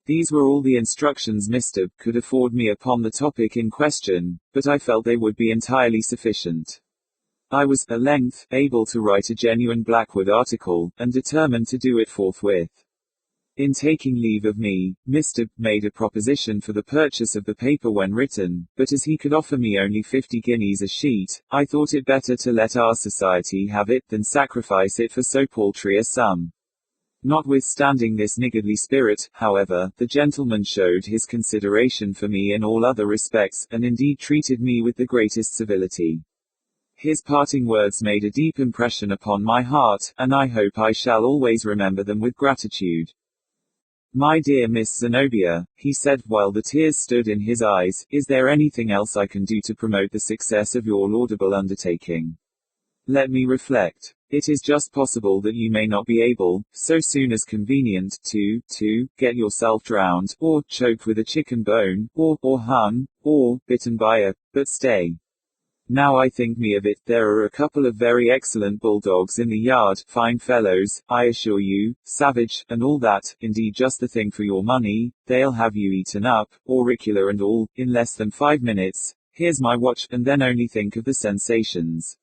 These were all the instructions Mr. could afford me upon the topic in question, but I felt they would be entirely sufficient. I was, at length, able to write a genuine Blackwood article, and determined to do it forthwith. In taking leave of me, Mr. made a proposition for the purchase of the paper when written, but as he could offer me only 50 guineas a sheet, I thought it better to let our society have it than sacrifice it for so paltry a sum. Notwithstanding this niggardly spirit, however, the gentleman showed his consideration for me in all other respects, and indeed treated me with the greatest civility. His parting words made a deep impression upon my heart, and I hope I shall always remember them with gratitude. My dear Miss Zenobia, he said, while the tears stood in his eyes, is there anything else I can do to promote the success of your laudable undertaking? Let me reflect. It is just possible that you may not be able, so soon as convenient, to get yourself drowned, or choked with a chicken bone, or hung, or bitten by a, but stay. Now I think me of it, there are a couple of very excellent bulldogs in the yard, fine fellows, I assure you, savage, and all that, indeed just the thing for your money, they'll have you eaten up, auricular and all, in less than 5 minutes, here's my watch, and then only think of the sensations.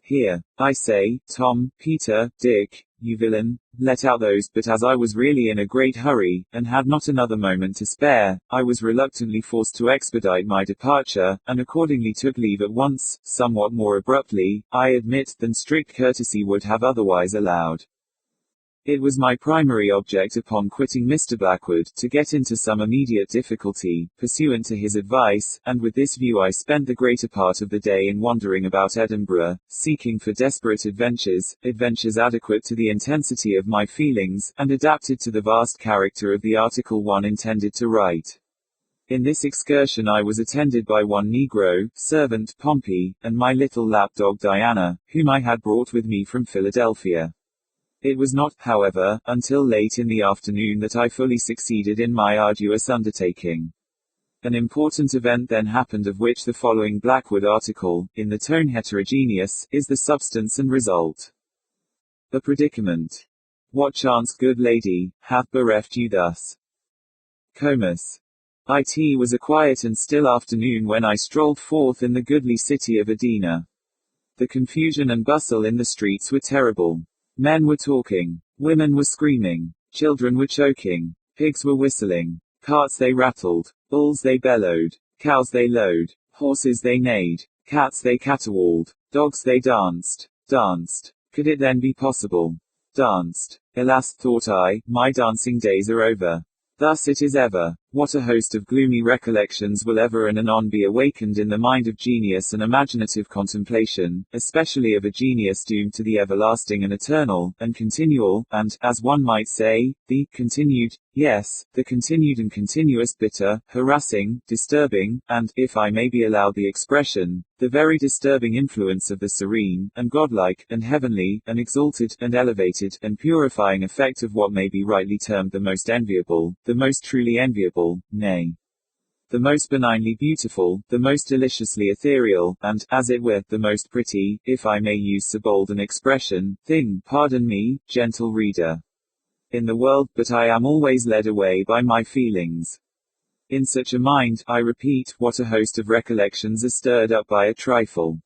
Here, I say, Tom, Peter, Dick, you villain, let out those, but as I was really in a great hurry, and had not another moment to spare, I was reluctantly forced to expedite my departure, and accordingly took leave at once, somewhat more abruptly, I admit, than strict courtesy would have otherwise allowed. It was my primary object upon quitting Mr. Blackwood, to get into some immediate difficulty, pursuant to his advice, and with this view I spent the greater part of the day in wandering about Edinburgh, seeking for desperate adventures, adventures adequate to the intensity of my feelings, and adapted to the vast character of the article one intended to write. In this excursion I was attended by one Negro servant, Pompey, and my little lapdog Diana, whom I had brought with me from Philadelphia. It was not, however, until late in the afternoon that I fully succeeded in my arduous undertaking. An important event then happened of which the following Blackwood article, in the tone heterogeneous, is the substance and result. The predicament. What chance, good lady, hath bereft you thus? Comus. It was a quiet and still afternoon when I strolled forth in the goodly city of Edina. The confusion and bustle in the streets were terrible. Men were talking, women were screaming, children were choking, pigs were whistling, carts they rattled, bulls they bellowed, cows they lowed, horses they neighed, cats they caterwauled, dogs they danced. Could it then be possible? Danced. Alas, thought I, my dancing days are over. Thus it is ever. What a host of gloomy recollections will ever and anon be awakened in the mind of genius and imaginative contemplation, especially of a genius doomed to the everlasting and eternal, and continual, and, as one might say, the continued, yes, the continued and continuous bitter, harassing, disturbing, and, if I may be allowed the expression, the very disturbing influence of the serene, and godlike, and heavenly, and exalted, and elevated, and purifying effect of what may be rightly termed the most enviable, the most truly enviable, nay, the most benignly beautiful, the most deliciously ethereal, and, as it were, the most pretty, if I may use so bold an expression, thing, pardon me, gentle reader, in the world, but I am always led away by my feelings. In such a mind, I repeat, what a host of recollections are stirred up by a trifle.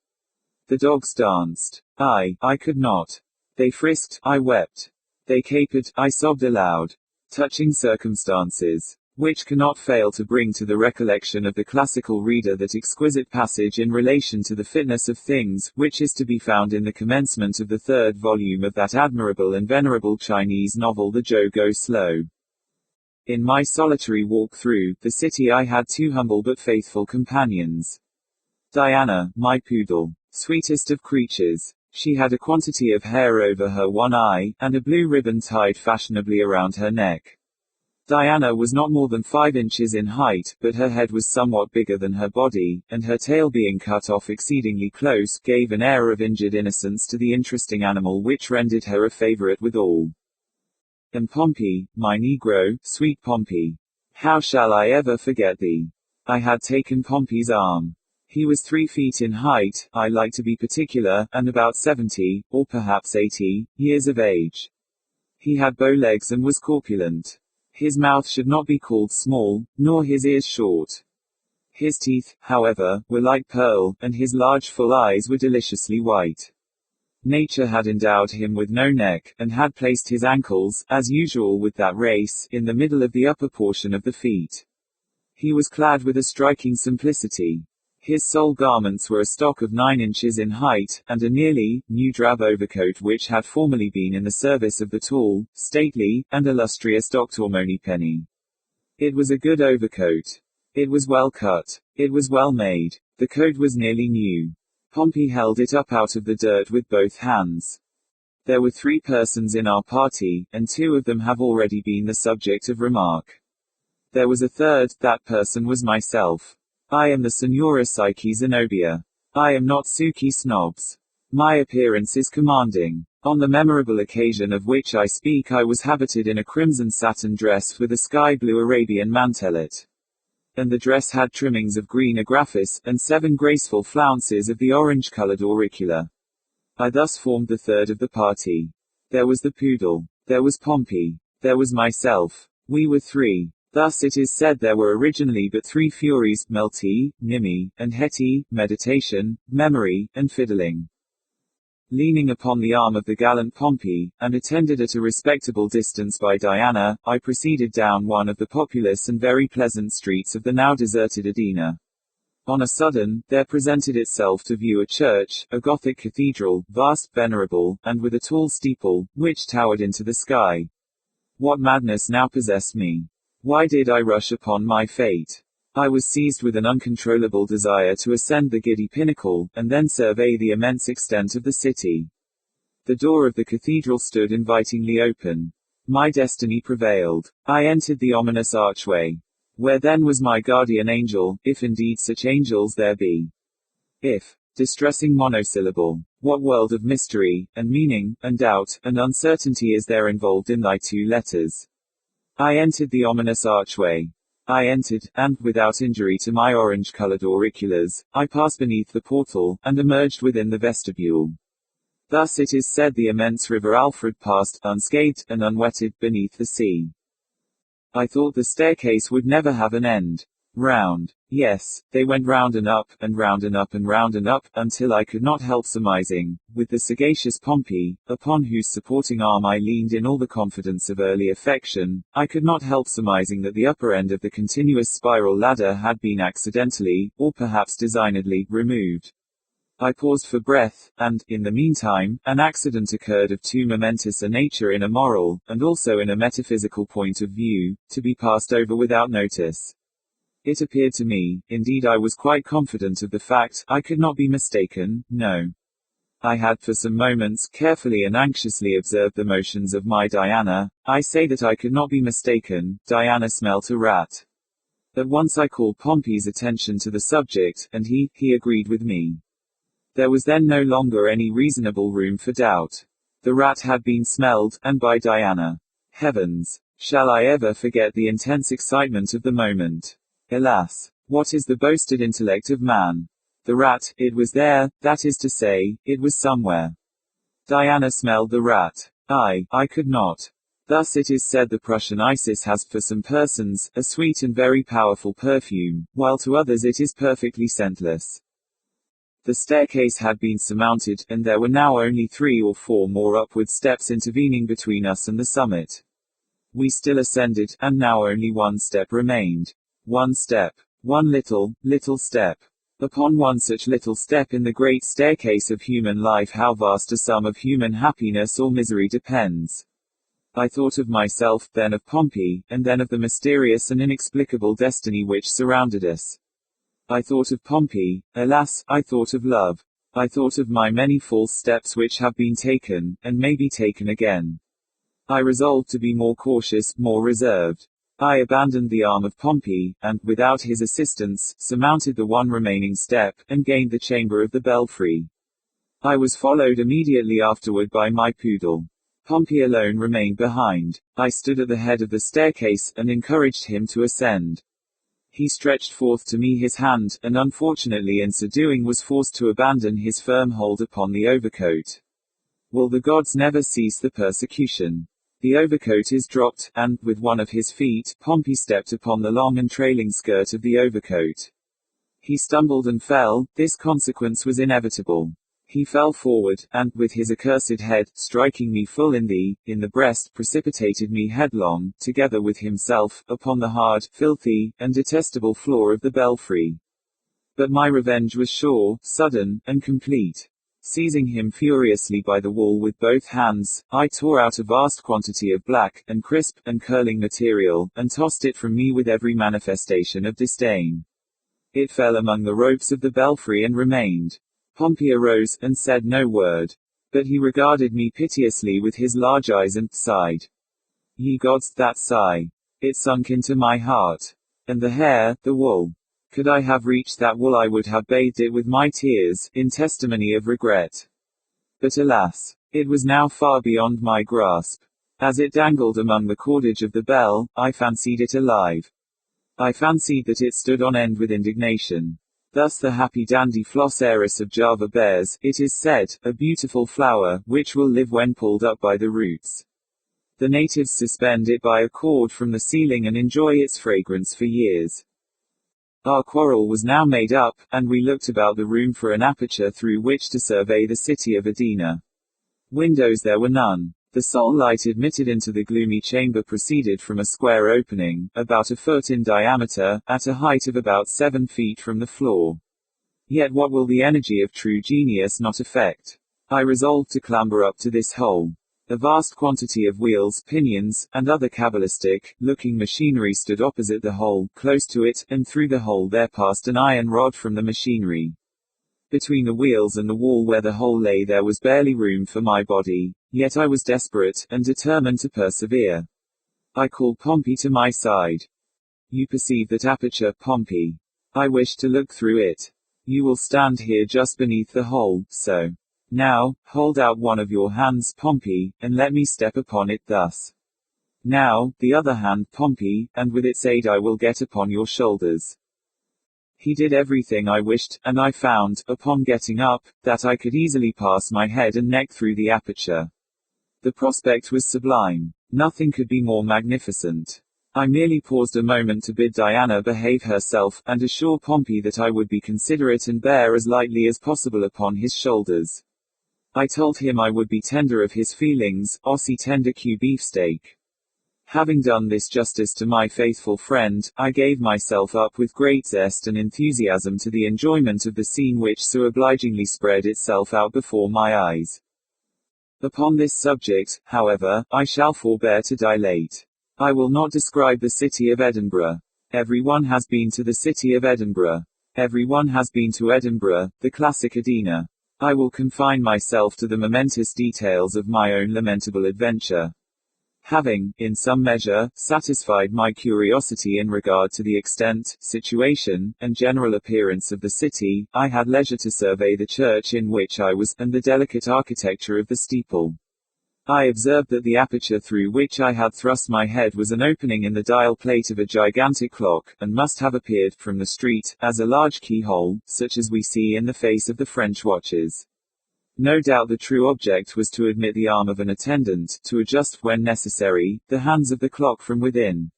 The dogs danced. I could not. They frisked, I wept. They capered, I sobbed aloud. Touching circumstances, which cannot fail to bring to the recollection of the classical reader that exquisite passage in relation to the fitness of things, which is to be found in the commencement of the third volume of that admirable and venerable Chinese novel The Zhou Go Slow. In my solitary walk through the city I had two humble but faithful companions. Diana, my poodle, sweetest of creatures. She had a quantity of hair over her one eye, and a blue ribbon tied fashionably around her neck. Diana was not more than 5 inches in height, but her head was somewhat bigger than her body, and her tail being cut off exceedingly close, gave an air of injured innocence to the interesting animal which rendered her a favorite with all. And Pompey, my Negro, sweet Pompey. How shall I ever forget thee? I had taken Pompey's arm. He was 3 feet in height, I like to be particular, and about 70, or perhaps 80, years of age. He had bow legs and was corpulent. His mouth should not be called small, nor his ears short. His teeth, however, were like pearl, and his large full eyes were deliciously white. Nature had endowed him with no neck, and had placed his ankles, as usual with that race, in the middle of the upper portion of the feet. He was clad with a striking simplicity. His sole garments were a stock of 9 inches in height, and a nearly new drab overcoat which had formerly been in the service of the tall, stately, and illustrious Dr. Moneypenny. It was a good overcoat. It was well cut. It was well made. The coat was nearly new. Pompey held it up out of the dirt with both hands. There were 3 persons in our party, and 2 of them have already been the subject of remark. There was a third, that person was myself. I am the Senora Psyche Zenobia. I am not Suki Snobs. My appearance is commanding. On the memorable occasion of which I speak I was habited in a crimson satin dress with a sky blue Arabian mantelet. And the dress had trimmings of green agraffis, and 7 graceful flounces of the orange-colored auricula. I thus formed the third of the party. There was the poodle. There was Pompey. There was myself. We were 3. Thus it is said there were originally but 3 Furies, Melty, Nimi, and Hetty, meditation, memory, and fiddling. Leaning upon the arm of the gallant Pompey, and attended at a respectable distance by Diana, I proceeded down one of the populous and very pleasant streets of the now deserted Edina. On a sudden, there presented itself to view a church, a Gothic cathedral, vast, venerable, and with a tall steeple, which towered into the sky. What madness now possessed me? Why did I rush upon my fate? I was seized with an uncontrollable desire to ascend the giddy pinnacle, and then survey the immense extent of the city. The door of the cathedral stood invitingly open. My destiny prevailed. I entered the ominous archway. Where then was my guardian angel, if indeed such angels there be? If. Distressing monosyllable. What world of mystery, and meaning, and doubt, and uncertainty is there involved in thy two letters? I entered the ominous archway. I entered, and, without injury to my orange-colored auriculars, I passed beneath the portal, and emerged within the vestibule. Thus it is said the immense river Alfred passed, unscathed, and unwetted, beneath the sea. I thought the staircase would never have an end. Round. Yes, they went round and up, and round and up and round and up, until I could not help surmising, with the sagacious Pompey, upon whose supporting arm I leaned in all the confidence of early affection, I could not help surmising that the upper end of the continuous spiral ladder had been accidentally, or perhaps designedly, removed. I paused for breath, and, in the meantime, an accident occurred of too momentous a nature in a moral, and also in a metaphysical point of view, to be passed over without notice. It appeared to me, indeed I was quite confident of the fact, I could not be mistaken, no. I had for some moments carefully and anxiously observed the motions of my Diana. I say that I could not be mistaken, Diana smelt a rat. At once I called Pompey's attention to the subject, and he agreed with me. There was then no longer any reasonable room for doubt. The rat had been smelled, and by Diana. Heavens! Shall I ever forget the intense excitement of the moment? Alas! What is the boasted intellect of man? The rat, it was there, that is to say, it was somewhere. Diana smelled the rat. I could not. Thus it is said the Prussian Isis has, for some persons, a sweet and very powerful perfume, while to others it is perfectly scentless. The staircase had been surmounted, and there were now only 3 or 4 more upward steps intervening between us and the summit. We still ascended, and now only one step remained. One step. One little step. Upon one such little step in the great staircase of human life how vast a sum of human happiness or misery depends. I thought of myself, then of Pompey, and then of the mysterious and inexplicable destiny which surrounded us. I thought of Pompey, alas, I thought of love. I thought of my many false steps which have been taken, and may be taken again. I resolved to be more cautious, more reserved. I abandoned the arm of Pompey, and, without his assistance, surmounted the one remaining step, and gained the chamber of the belfry. I was followed immediately afterward by my poodle. Pompey alone remained behind. I stood at the head of the staircase, and encouraged him to ascend. He stretched forth to me his hand, and unfortunately in so doing was forced to abandon his firm hold upon the overcoat. Will the gods never cease the persecution? The overcoat is dropped, and, with one of his feet, Pompey stepped upon the long and trailing skirt of the overcoat. He stumbled and fell. This consequence was inevitable. He fell forward, and, with his accursed head, striking me full in the breast, precipitated me headlong, together with himself, upon the hard, filthy, and detestable floor of the belfry. But my revenge was sure, sudden, and complete. Seizing him furiously by the wall with both hands, I tore out a vast quantity of black, and crisp, and curling material, and tossed it from me with every manifestation of disdain. It fell among the ropes of the belfry and remained. Pompey arose, and said no word. But he regarded me piteously with his large eyes and sighed. Ye gods, that sigh! It sunk into my heart. And the hair, the wool. Could I have reached that wool I would have bathed it with my tears, in testimony of regret. But alas! It was now far beyond my grasp. As it dangled among the cordage of the bell, I fancied it alive. I fancied that it stood on end with indignation. Thus the happy dandy floss heiress of Java bears, it is said, a beautiful flower, which will live when pulled up by the roots. The natives suspend it by a cord from the ceiling and enjoy its fragrance for years. Our quarrel was now made up, and we looked about the room for an aperture through which to survey the city of Edina. Windows there were none. The sole light admitted into the gloomy chamber proceeded from a square opening, about a foot in diameter, at a height of about 7 feet from the floor. Yet what will the energy of true genius not effect? I resolved to clamber up to this hole. A vast quantity of wheels, pinions, and other cabalistic-looking machinery stood opposite the hole, close to it, and through the hole there passed an iron rod from the machinery. Between the wheels and the wall where the hole lay there was barely room for my body, yet I was desperate, and determined to persevere. I called Pompey to my side. You perceive that aperture, Pompey. I wish to look through it. You will stand here just beneath the hole, so. Now, hold out one of your hands, Pompey, and let me step upon it thus. Now, the other hand, Pompey, and with its aid I will get upon your shoulders. He did everything I wished, and I found, upon getting up, that I could easily pass my head and neck through the aperture. The prospect was sublime. Nothing could be more magnificent. I merely paused a moment to bid Diana behave herself, and assure Pompey that I would be considerate and bear as lightly as possible upon his shoulders. I told him I would be tender of his feelings, ossi tender que beefsteak. Having done this justice to my faithful friend, I gave myself up with great zest and enthusiasm to the enjoyment of the scene which so obligingly spread itself out before my eyes. Upon this subject, however, I shall forbear to dilate. I will not describe the city of Edinburgh. Everyone has been to the city of Edinburgh. Everyone has been to Edinburgh, the classic Edina. I will confine myself to the momentous details of my own lamentable adventure. Having, in some measure, satisfied my curiosity in regard to the extent, situation, and general appearance of the city, I had leisure to survey the church in which I was, and the delicate architecture of the steeple. I observed that the aperture through which I had thrust my head was an opening in the dial plate of a gigantic clock, and must have appeared from the street, as a large keyhole, such as we see in the face of the French watches. No doubt the true object was to admit the arm of an attendant, to adjust, when necessary, the hands of the clock from within.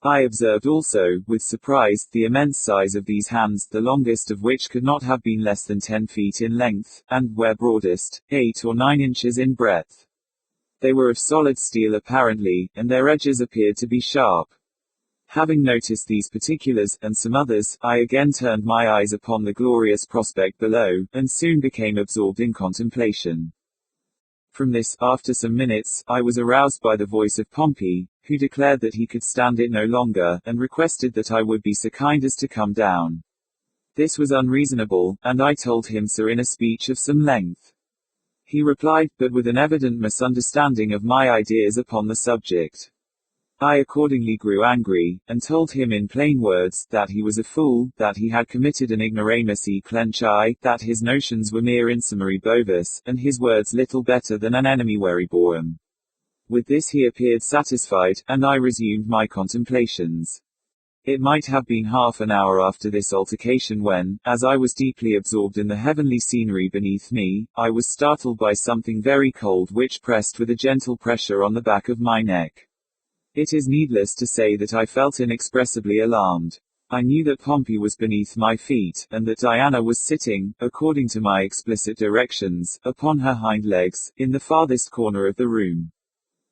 I observed also, with surprise, the immense size of these hands, the longest of which could not have been less than 10 feet in length, and, where broadest, 8 or 9 inches in breadth. They were of solid steel apparently, and their edges appeared to be sharp. Having noticed these particulars, and some others, I again turned my eyes upon the glorious prospect below, and soon became absorbed in contemplation. From this, after some minutes, I was aroused by the voice of Pompey, who declared that he could stand it no longer, and requested that I would be so kind as to come down. This was unreasonable, and I told him so in a speech of some length. He replied, but with an evident misunderstanding of my ideas upon the subject. I accordingly grew angry, and told him in plain words, that he was a fool, that he had committed an ignoramus e clenchi, that his notions were mere insumere bovis, and his words little better than an enemy veriborum. With this he appeared satisfied, and I resumed my contemplations. It might have been half an hour after this altercation when, as I was deeply absorbed in the heavenly scenery beneath me, I was startled by something very cold which pressed with a gentle pressure on the back of my neck. It is needless to say that I felt inexpressibly alarmed. I knew that Pompey was beneath my feet, and that Diana was sitting, according to my explicit directions, upon her hind legs, in the farthest corner of the room.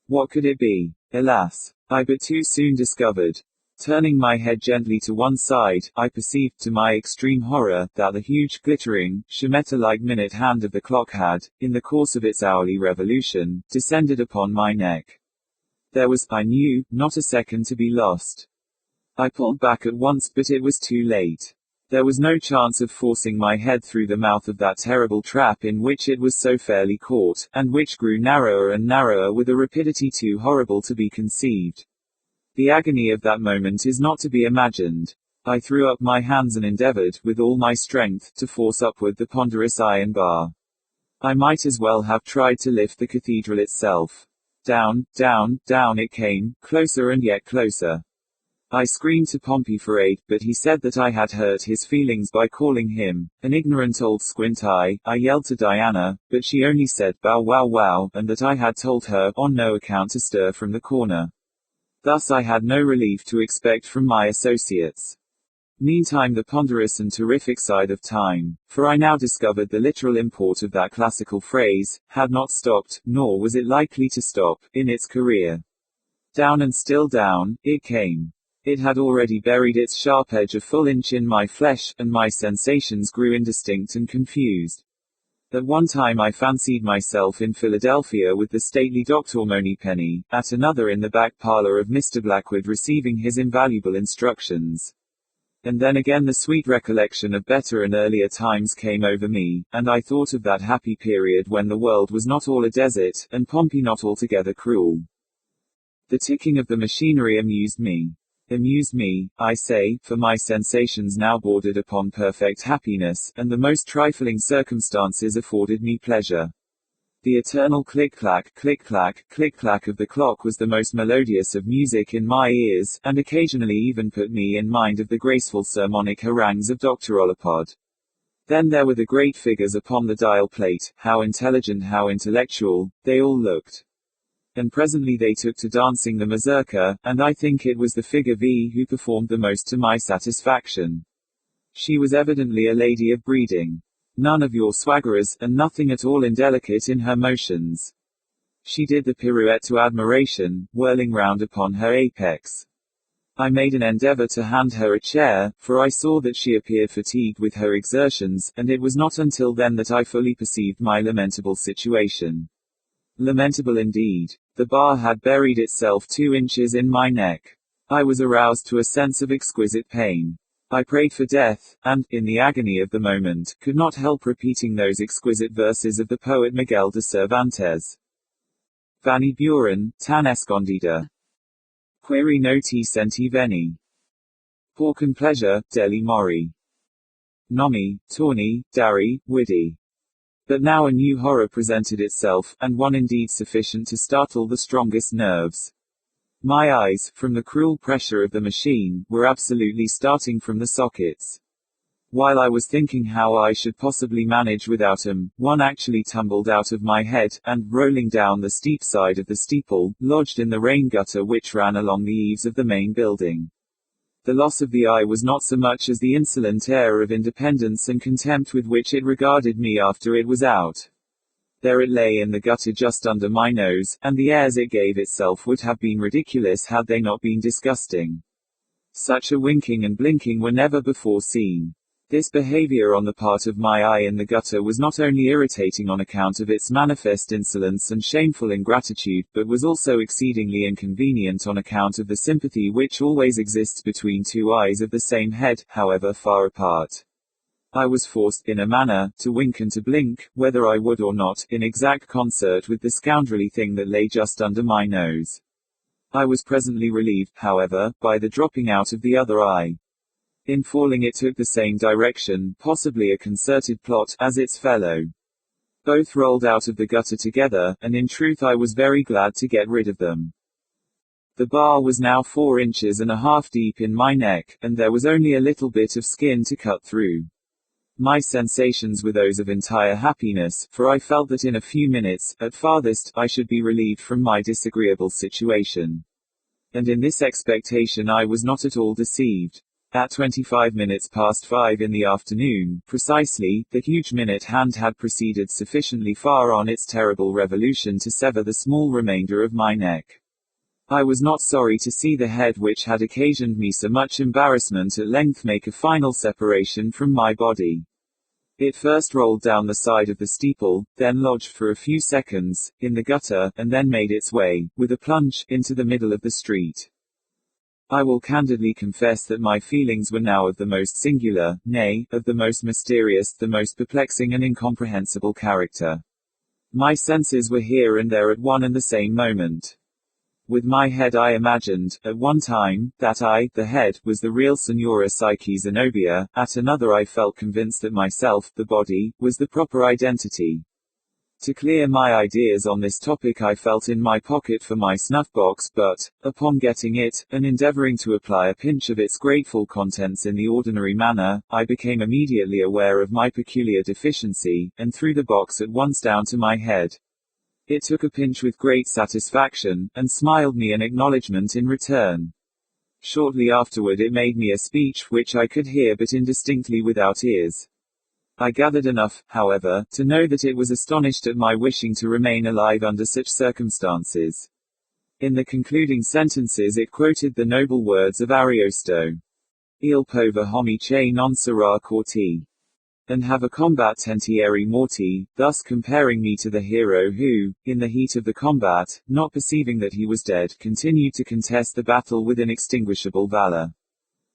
What could it be? Alas! I but too soon discovered. Turning my head gently to one side, I perceived, to my extreme horror, that the huge, glittering, scimitar-like minute hand of the clock had, in the course of its hourly revolution, descended upon my neck. There was, I knew, not a second to be lost. I pulled back at once, but it was too late. There was no chance of forcing my head through the mouth of that terrible trap in which it was so fairly caught, and which grew narrower and narrower with a rapidity too horrible to be conceived. The agony of that moment is not to be imagined. I threw up my hands and endeavored, with all my strength, to force upward the ponderous iron bar. I might as well have tried to lift the cathedral itself. Down, down, down it came, closer and yet closer. I screamed to Pompey for aid, but he said that I had hurt his feelings by calling him an ignorant old squint-eye. I yelled to Diana, but she only said bow wow wow, and that I had told her, on no account to stir from the corner. Thus I had no relief to expect from my associates. Meantime the ponderous and terrific side of time, for I now discovered the literal import of that classical phrase, had not stopped, nor was it likely to stop, in its career. Down and still down, it came. It had already buried its sharp edge a full inch in my flesh, and my sensations grew indistinct and confused. At one time I fancied myself in Philadelphia with the stately Dr. Moneypenny, at another in the back parlor of Mr. Blackwood receiving his invaluable instructions. And then again the sweet recollection of better and earlier times came over me, and I thought of that happy period when the world was not all a desert, and Pompey not altogether cruel. The ticking of the machinery amused me. Amused me, I say, for my sensations now bordered upon perfect happiness, and the most trifling circumstances afforded me pleasure. The eternal click-clack, click-clack, click-clack of the clock was the most melodious of music in my ears, and occasionally even put me in mind of the graceful sermonic harangues of Dr. Ollapod. Then there were the great figures upon the dial plate, how intelligent, how intellectual, they all looked. And presently they took to dancing the mazurka, and I think it was the figure V who performed the most to my satisfaction. She was evidently a lady of breeding. None of your swaggerers, and nothing at all indelicate in her motions. She did the pirouette to admiration, whirling round upon her apex. I made an endeavor to hand her a chair, for I saw that she appeared fatigued with her exertions, and it was not until then that I fully perceived my lamentable situation. Lamentable indeed. The bar had buried itself 2 inches in my neck. I was aroused to a sense of exquisite pain. I prayed for death, and, in the agony of the moment, could not help repeating those exquisite verses of the poet Miguel de Cervantes. Vani buren, tan escondida. Query no ti senti veni. Pork and pleasure, deli mori. Nomi, tawny, dari, witty. But now a new horror presented itself, and one indeed sufficient to startle the strongest nerves. My eyes, from the cruel pressure of the machine, were absolutely starting from the sockets. While I was thinking how I should possibly manage without 'em, one actually tumbled out of my head, and, rolling down the steep side of the steeple, lodged in the rain gutter which ran along the eaves of the main building. The loss of the eye was not so much as the insolent air of independence and contempt with which it regarded me after it was out. There it lay in the gutter just under my nose, and the airs it gave itself would have been ridiculous had they not been disgusting. Such a winking and blinking were never before seen. This behavior on the part of my eye in the gutter was not only irritating on account of its manifest insolence and shameful ingratitude, but was also exceedingly inconvenient on account of the sympathy which always exists between 2 eyes of the same head, however far apart. I was forced, in a manner, to wink and to blink, whether I would or not, in exact concert with the scoundrelly thing that lay just under my nose. I was presently relieved, however, by the dropping out of the other eye. In falling it took the same direction, possibly a concerted plot, as its fellow. Both rolled out of the gutter together, and in truth I was very glad to get rid of them. The bar was now 4 inches and a half deep in my neck, and there was only a little bit of skin to cut through. My sensations were those of entire happiness, for I felt that in a few minutes, at farthest, I should be relieved from my disagreeable situation. And in this expectation I was not at all deceived. At 25 minutes past 5 in the afternoon, precisely, the huge minute hand had proceeded sufficiently far on its terrible revolution to sever the small remainder of my neck. I was not sorry to see the head which had occasioned me so much embarrassment at length make a final separation from my body. It first rolled down the side of the steeple, then lodged for a few seconds, in the gutter, and then made its way, with a plunge, into the middle of the street. I will candidly confess that my feelings were now of the most singular, nay, of the most mysterious, the most perplexing and incomprehensible character. My senses were here and there at one and the same moment. With my head I imagined, at one time, that I, the head, was the real Signora Psyche Zenobia, at another I felt convinced that myself, the body, was the proper identity. To clear my ideas on this topic I felt in my pocket for my snuff-box, but, upon getting it, and endeavoring to apply a pinch of its grateful contents in the ordinary manner, I became immediately aware of my peculiar deficiency, and threw the box at once down to my head. It took a pinch with great satisfaction, and smiled me an acknowledgment in return. Shortly afterward it made me a speech which I could hear but indistinctly without ears. I gathered enough, however, to know that it was astonished at my wishing to remain alive under such circumstances. In the concluding sentences it quoted the noble words of Ariosto. Il pover homi che non sarà corti. And have a combat tentieri morti, thus comparing me to the hero who, in the heat of the combat, not perceiving that he was dead, continued to contest the battle with inextinguishable valor.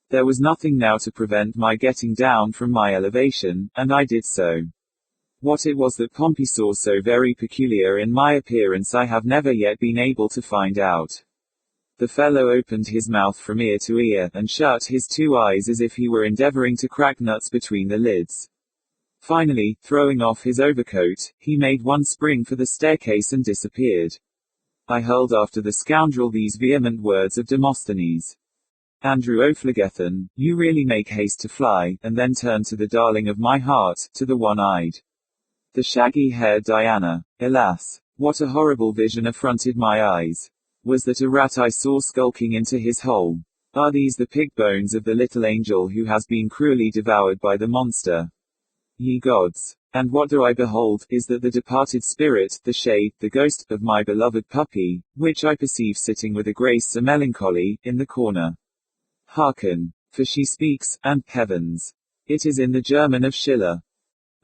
There was nothing now to prevent my getting down from my elevation, and I did so. What it was that Pompey saw so very peculiar in my appearance I have never yet been able to find out. The fellow opened his mouth from ear to ear, and shut his 2 eyes as if he were endeavoring to crack nuts between the lids. Finally, throwing off his overcoat, he made one spring for the staircase and disappeared. I hurled after the scoundrel these vehement words of Demosthenes. Andrew O'Phlegethon, you really make haste to fly, and then turned to the darling of my heart, to the one-eyed, the shaggy-haired Diana. Alas, what a horrible vision affronted my eyes. Was that a rat I saw skulking into his hole? Are these the pig bones of the little angel who has been cruelly devoured by the monster? Ye gods! And what do I behold, is that the departed spirit, the shade, the ghost, of my beloved puppy, which I perceive sitting with a grace a melancholy, in the corner. Hearken! For she speaks, and, heavens! It is in the German of Schiller.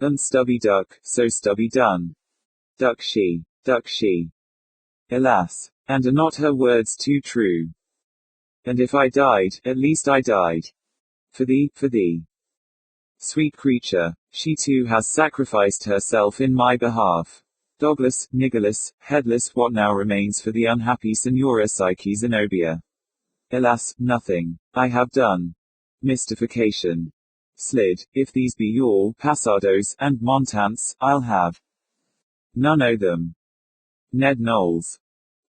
And stubby duck, so stubby done. Duck she. Alas! And are not her words too true? And if I died, at least I died. For thee. Sweet creature, she too has sacrificed herself in my behalf. Dogless, niggerless, headless, what now remains for the unhappy Signora Psyche Zenobia? Alas, nothing. I have done. Mystification. Slid, if these be your passados and montants, I'll have none o' them. Ned Knowles.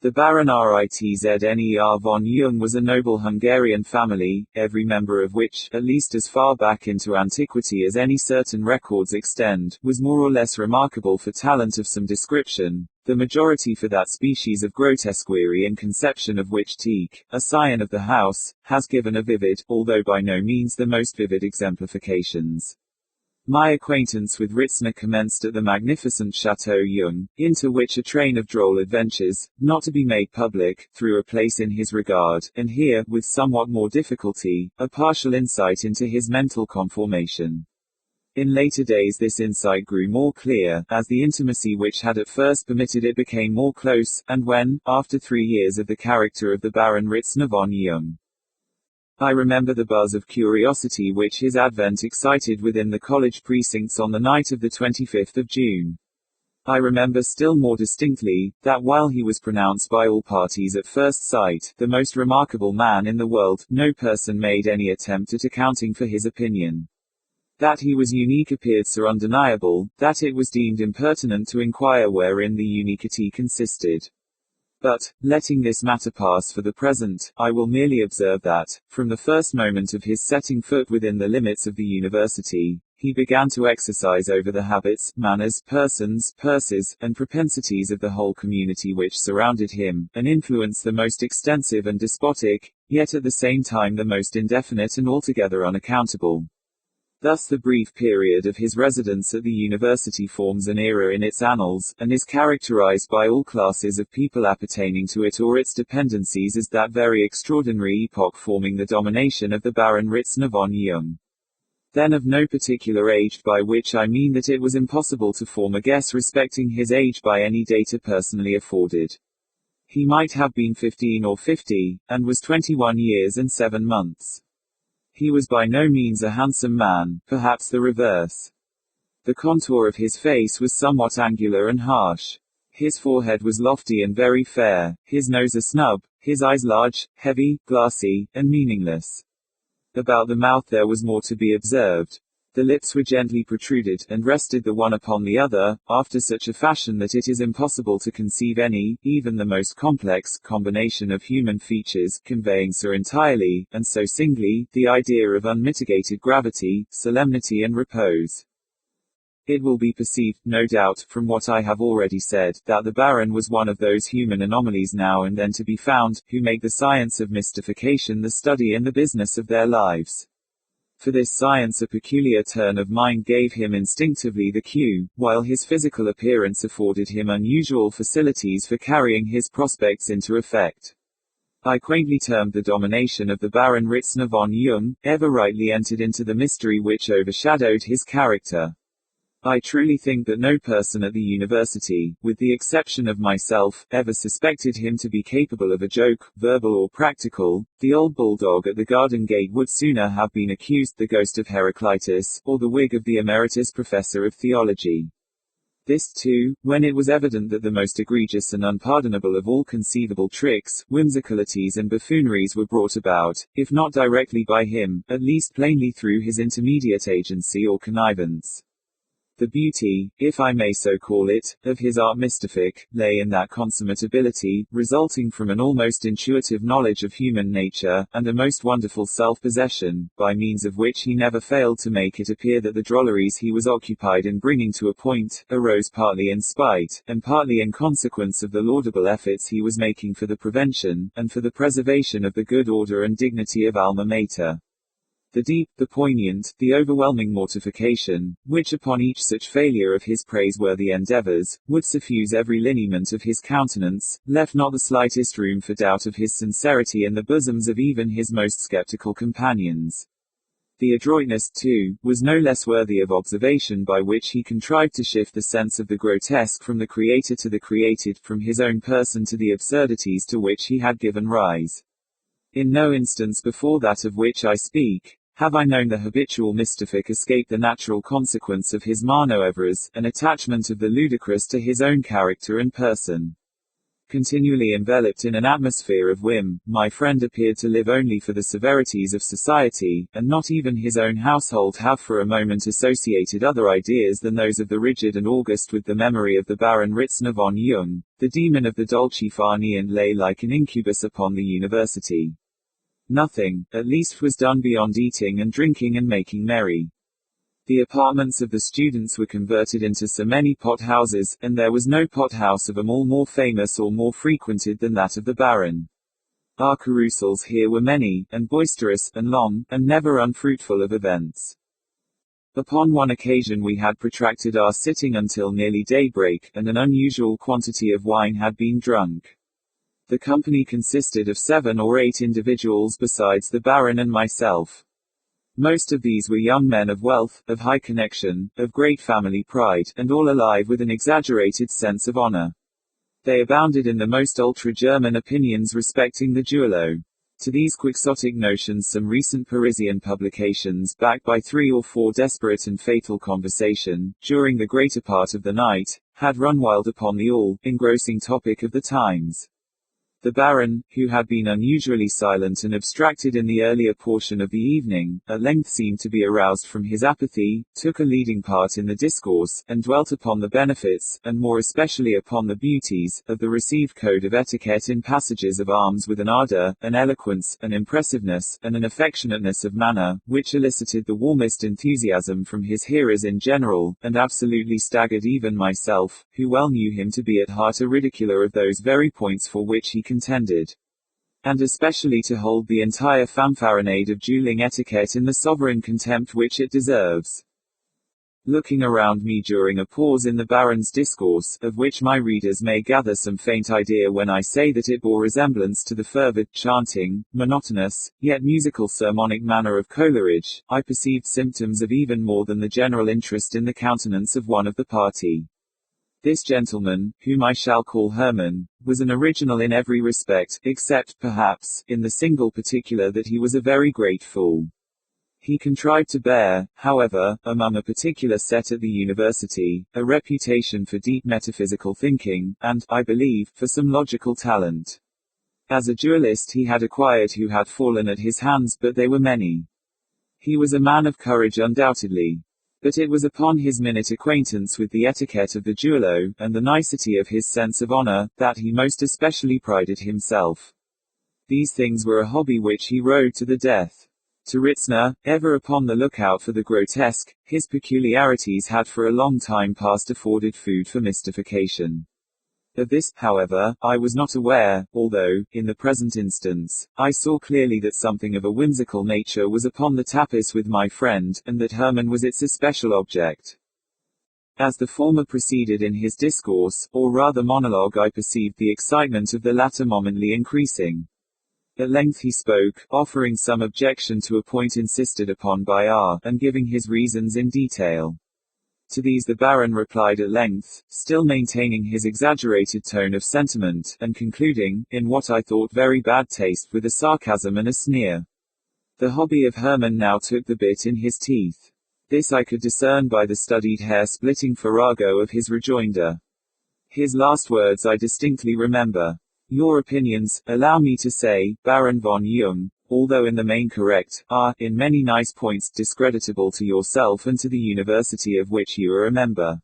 The Baron Ritzner von Jung was a noble Hungarian family, every member of which, at least as far back into antiquity as any certain records extend, was more or less remarkable for talent of some description, the majority for that species of grotesquerie in conception of which Tieck, a scion of the house, has given a vivid, although by no means the most vivid exemplifications. My acquaintance with Ritzner commenced at the magnificent Chateau Jung, into which a train of droll adventures, not to be made public, threw a place in his regard, and here, with somewhat more difficulty, a partial insight into his mental conformation. In later days this insight grew more clear, as the intimacy which had at first permitted it became more close, and when, after 3 years of the character of the Baron Ritzner von Jung, I remember the buzz of curiosity which his advent excited within the college precincts on the night of the 25th of June. I remember still more distinctly, that while he was pronounced by all parties at first sight, the most remarkable man in the world, no person made any attempt at accounting for his opinion. That he was unique appeared so undeniable, that it was deemed impertinent to inquire wherein the uniquity consisted. But, letting this matter pass for the present, I will merely observe that, from the first moment of his setting foot within the limits of the university, he began to exercise over the habits, manners, persons, purses, and propensities of the whole community which surrounded him, an influence the most extensive and despotic, yet at the same time the most indefinite and altogether unaccountable. Thus the brief period of his residence at the university forms an era in its annals, and is characterized by all classes of people appertaining to it or its dependencies as that very extraordinary epoch forming the domination of the Baron Ritzner von Jung. Then of no particular age, by which I mean that it was impossible to form a guess respecting his age by any data personally afforded. He might have been 15 or 50, and was 21 years and 7 months. He was by no means a handsome man, perhaps the reverse. The contour of his face was somewhat angular and harsh. His forehead was lofty and very fair, his nose a snub, his eyes large, heavy, glassy, and meaningless. About the mouth there was more to be observed. The lips were gently protruded, and rested the one upon the other, after such a fashion that it is impossible to conceive any, even the most complex, combination of human features, conveying so entirely, and so singly, the idea of unmitigated gravity, solemnity and repose. It will be perceived, no doubt, from what I have already said, that the Baron was one of those human anomalies now and then to be found, who make the science of mystification the study and the business of their lives. For this science a peculiar turn of mind gave him instinctively the cue, while his physical appearance afforded him unusual facilities for carrying his prospects into effect. I quaintly termed the domination of the Baron Ritzner von Jung, ever rightly entered into the mystery which overshadowed his character. I truly think that no person at the university, with the exception of myself, ever suspected him to be capable of a joke, verbal or practical. The old bulldog at the garden gate would sooner have been accused the ghost of Heraclitus, or the wig of the emeritus professor of theology. This, too, when it was evident that the most egregious and unpardonable of all conceivable tricks, whimsicalities and buffooneries were brought about, if not directly by him, at least plainly through his intermediate agency or connivance. The beauty, if I may so call it, of his art mystific, lay in that consummate ability, resulting from an almost intuitive knowledge of human nature, and a most wonderful self-possession, by means of which he never failed to make it appear that the drolleries he was occupied in bringing to a point, arose partly in spite, and partly in consequence of the laudable efforts he was making for the prevention, and for the preservation of the good order and dignity of Alma Mater. The deep, the poignant, the overwhelming mortification, which upon each such failure of his praiseworthy endeavors, would suffuse every lineament of his countenance, left not the slightest room for doubt of his sincerity in the bosoms of even his most skeptical companions. The adroitness, too, was no less worthy of observation by which he contrived to shift the sense of the grotesque from the creator to the created, from his own person to the absurdities to which he had given rise. In no instance before that of which I speak, have I known the habitual mystific escape the natural consequence of his manoeuvres, an attachment of the ludicrous to his own character and person. Continually enveloped in an atmosphere of whim, my friend appeared to live only for the severities of society, and not even his own household have for a moment associated other ideas than those of the rigid and august with the memory of the Baron Ritzner von Jung. The demon of the Dolce Far Niente lay like an incubus upon the university. Nothing, at least, was done beyond eating and drinking and making merry. The apartments of the students were converted into so many pot-houses, and there was no pot-house of them all more famous or more frequented than that of the Baron. Our carousals here were many, and boisterous, and long, and never unfruitful of events. Upon one occasion we had protracted our sitting until nearly daybreak, and an unusual quantity of wine had been drunk. The company consisted of 7 or 8 individuals besides the Baron and myself. Most of these were young men of wealth, of high connection, of great family pride, and all alive with an exaggerated sense of honor. They abounded in the most ultra-German opinions respecting the duello. To these quixotic notions some recent Parisian publications, backed by 3 or 4 desperate and fatal conversation, during the greater part of the night, had run wild upon the all-engrossing topic of the times. The Baron, who had been unusually silent and abstracted in the earlier portion of the evening, at length seemed to be aroused from his apathy, took a leading part in the discourse, and dwelt upon the benefits, and more especially upon the beauties, of the received code of etiquette in passages of arms with an ardor, an eloquence, an impressiveness, and an affectionateness of manner, which elicited the warmest enthusiasm from his hearers in general, and absolutely staggered even myself, who well knew him to be at heart a ridiculer of those very points for which he contended, and especially to hold the entire fanfaronade of dueling etiquette in the sovereign contempt which it deserves. Looking around me during a pause in the Baron's discourse, of which my readers may gather some faint idea when I say that it bore resemblance to the fervid, chanting, monotonous, yet musical sermonic manner of Coleridge, I perceived symptoms of even more than the general interest in the countenance of one of the party. This gentleman, whom I shall call Hermann, was an original in every respect, except, perhaps, in the single particular that he was a very great fool. He contrived to bear, however, among a particular set at the university, a reputation for deep metaphysical thinking, and, I believe, for some logical talent. As a duelist he had acquired who had fallen at his hands, but they were many. He was a man of courage undoubtedly. But it was upon his minute acquaintance with the etiquette of the duello, and the nicety of his sense of honor, that he most especially prided himself. These things were a hobby which he rode to the death. To Ritzner, ever upon the lookout for the grotesque, his peculiarities had for a long time past afforded food for mystification. Of this, however, I was not aware, although, in the present instance, I saw clearly that something of a whimsical nature was upon the tapis with my friend, and that Hermann was its especial object. As the former proceeded in his discourse, or rather monologue, I perceived the excitement of the latter momently increasing. At length he spoke, offering some objection to a point insisted upon by R, and giving his reasons in detail. To these the Baron replied at length, still maintaining his exaggerated tone of sentiment, and concluding, in what I thought very bad taste, with a sarcasm and a sneer. The hobby of Hermann now took the bit in his teeth. This I could discern by the studied hair-splitting farrago of his rejoinder. His last words I distinctly remember. Your opinions, allow me to say, Baron von Jung, although in the main correct, are, in many nice points, discreditable to yourself and to the university of which you are a member.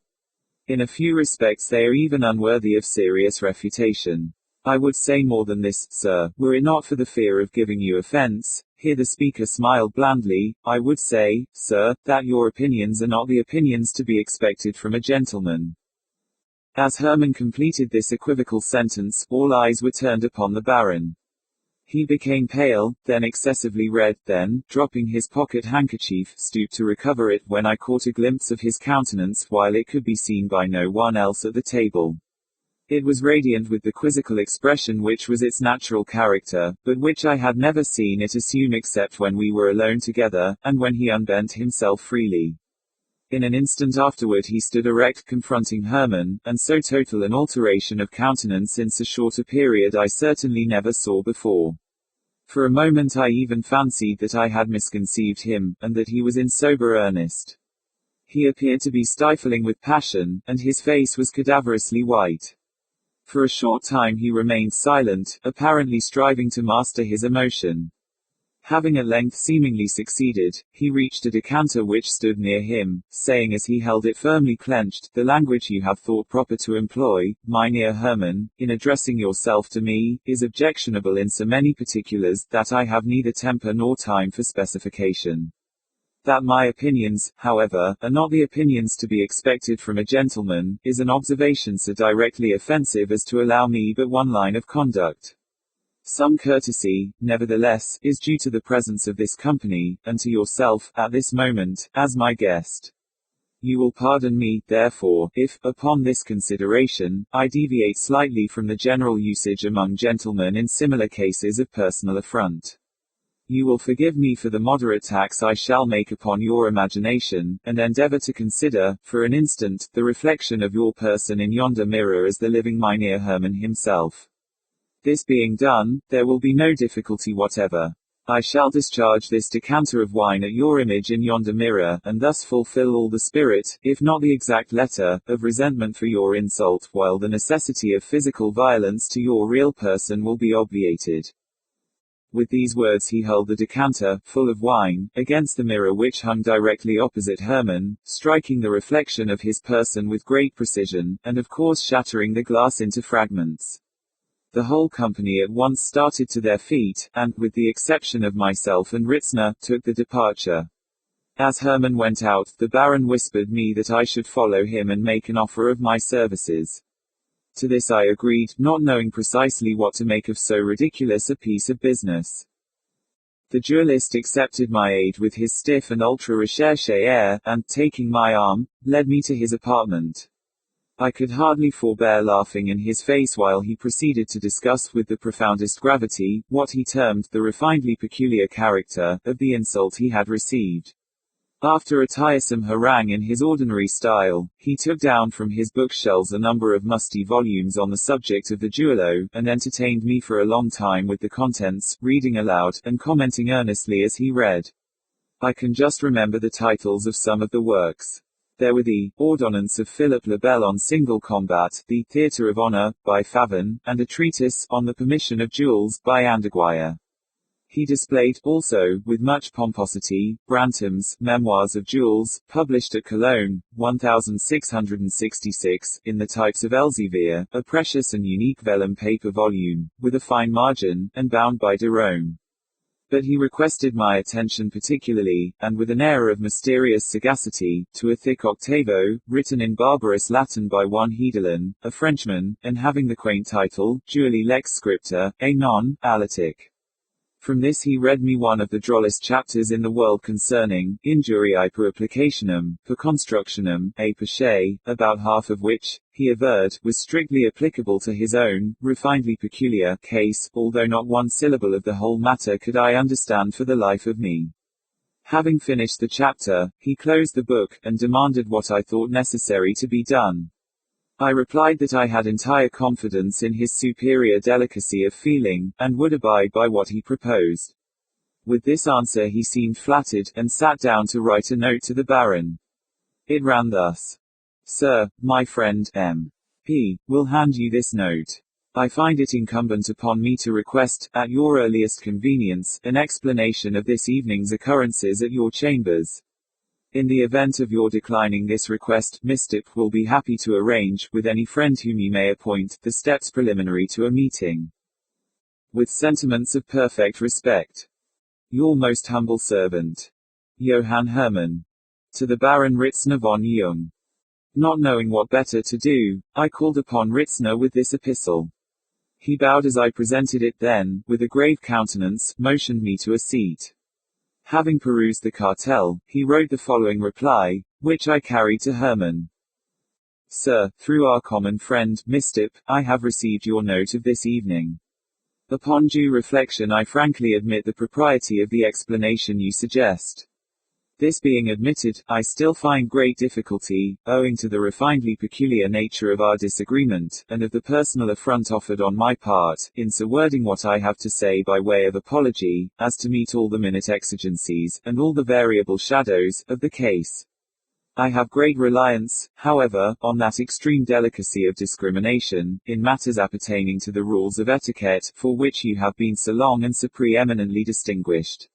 In a few respects they are even unworthy of serious refutation. I would say more than this, sir, were it not for the fear of giving you offense. Here the speaker smiled blandly. I would say, sir, that your opinions are not the opinions to be expected from a gentleman. As Hermann completed this equivocal sentence, all eyes were turned upon the Baron. He became pale, then excessively red, then, dropping his pocket handkerchief, stooped to recover it, when I caught a glimpse of his countenance, while it could be seen by no one else at the table. It was radiant with the quizzical expression which was its natural character, but which I had never seen it assume except when we were alone together, and when he unbent himself freely. In an instant afterward he stood erect, confronting Hermann, and so total an alteration of countenance in so short a period I certainly never saw before. For a moment I even fancied that I had misconceived him, and that he was in sober earnest. He appeared to be stifling with passion, and his face was cadaverously white. For a short time he remained silent, apparently striving to master his emotion. Having at length seemingly succeeded, he reached a decanter which stood near him, saying as he held it firmly clenched, "The language you have thought proper to employ, Mynheer Hermann, in addressing yourself to me, is objectionable in so many particulars, that I have neither temper nor time for specification. That my opinions, however, are not the opinions to be expected from a gentleman, is an observation so directly offensive as to allow me but one line of conduct. Some courtesy, nevertheless, is due to the presence of this company, and to yourself, at this moment, as my guest. You will pardon me, therefore, if, upon this consideration, I deviate slightly from the general usage among gentlemen in similar cases of personal affront. You will forgive me for the moderate tax I shall make upon your imagination, and endeavor to consider, for an instant, the reflection of your person in yonder mirror as the living Mynheer Hermann himself. This being done, there will be no difficulty whatever. I shall discharge this decanter of wine at your image in yonder mirror, and thus fulfill all the spirit, if not the exact letter, of resentment for your insult, while the necessity of physical violence to your real person will be obviated." With these words he held the decanter, full of wine, against the mirror which hung directly opposite Hermann, striking the reflection of his person with great precision, and of course shattering the glass into fragments. The whole company at once started to their feet, and, with the exception of myself and Ritzner, took the departure. As Hermann went out, the Baron whispered me that I should follow him and make an offer of my services. To this I agreed, not knowing precisely what to make of so ridiculous a piece of business. The duellist accepted my aid with his stiff and ultra-recherché air, and, taking my arm, led me to his apartment. I could hardly forbear laughing in his face while he proceeded to discuss with the profoundest gravity, what he termed the refinedly peculiar character of the insult he had received. After a tiresome harangue in his ordinary style, he took down from his bookshelves a number of musty volumes on the subject of the duello, and entertained me for a long time with the contents, reading aloud, and commenting earnestly as he read. I can just remember the titles of some of the works. There were the Ordonnance of Philip le Bel on Single Combat, the Theatre of Honor, by Favon, and a treatise on the Permission of Duels, by Andeguier. He displayed, also, with much pomposity, Brantôme's Memoirs of Duels, published at Cologne, 1666, in the types of Elsevier, a precious and unique vellum paper volume, with a fine margin, and bound by de Rome. But he requested my attention particularly, and with an air of mysterious sagacity, to a thick octavo, written in barbarous Latin by one Hedelin, a Frenchman, and having the quaint title, Duelli lex scripta, et non, alitic. From this he read me one of the drollest chapters in the world concerning injuriae per applicationem, per constructionem, et per se, about half of which, he averred, was strictly applicable to his own, refinedly peculiar, case, although not one syllable of the whole matter could I understand for the life of me. Having finished the chapter, he closed the book, and demanded what I thought necessary to be done. I replied that I had entire confidence in his superior delicacy of feeling, and would abide by what he proposed. With this answer he seemed flattered, and sat down to write a note to the Baron. It ran thus. Sir, my friend, M.P., will hand you this note. I find it incumbent upon me to request, at your earliest convenience, an explanation of this evening's occurrences at your chambers. In the event of your declining this request, Mr. P. will be happy to arrange, with any friend whom you may appoint, the steps preliminary to a meeting. With sentiments of perfect respect. Your most humble servant. Johann Hermann. To the Baron Ritzner von Jung. Not knowing what better to do, I called upon Ritzner with this epistle. He bowed as I presented it, then, with a grave countenance, motioned me to a seat. Having perused the cartel, he wrote the following reply, which I carried to Hermann. Sir, through our common friend, Mr. P., I have received your note of this evening. Upon due reflection I frankly admit the propriety of the explanation you suggest. This being admitted, I still find great difficulty, owing to the refinedly peculiar nature of our disagreement, and of the personal affront offered on my part, in so wording what I have to say by way of apology, as to meet all the minute exigencies, and all the variable shadows, of the case. I have great reliance, however, on that extreme delicacy of discrimination, in matters appertaining to the rules of etiquette, for which you have been so long and so preeminently distinguished.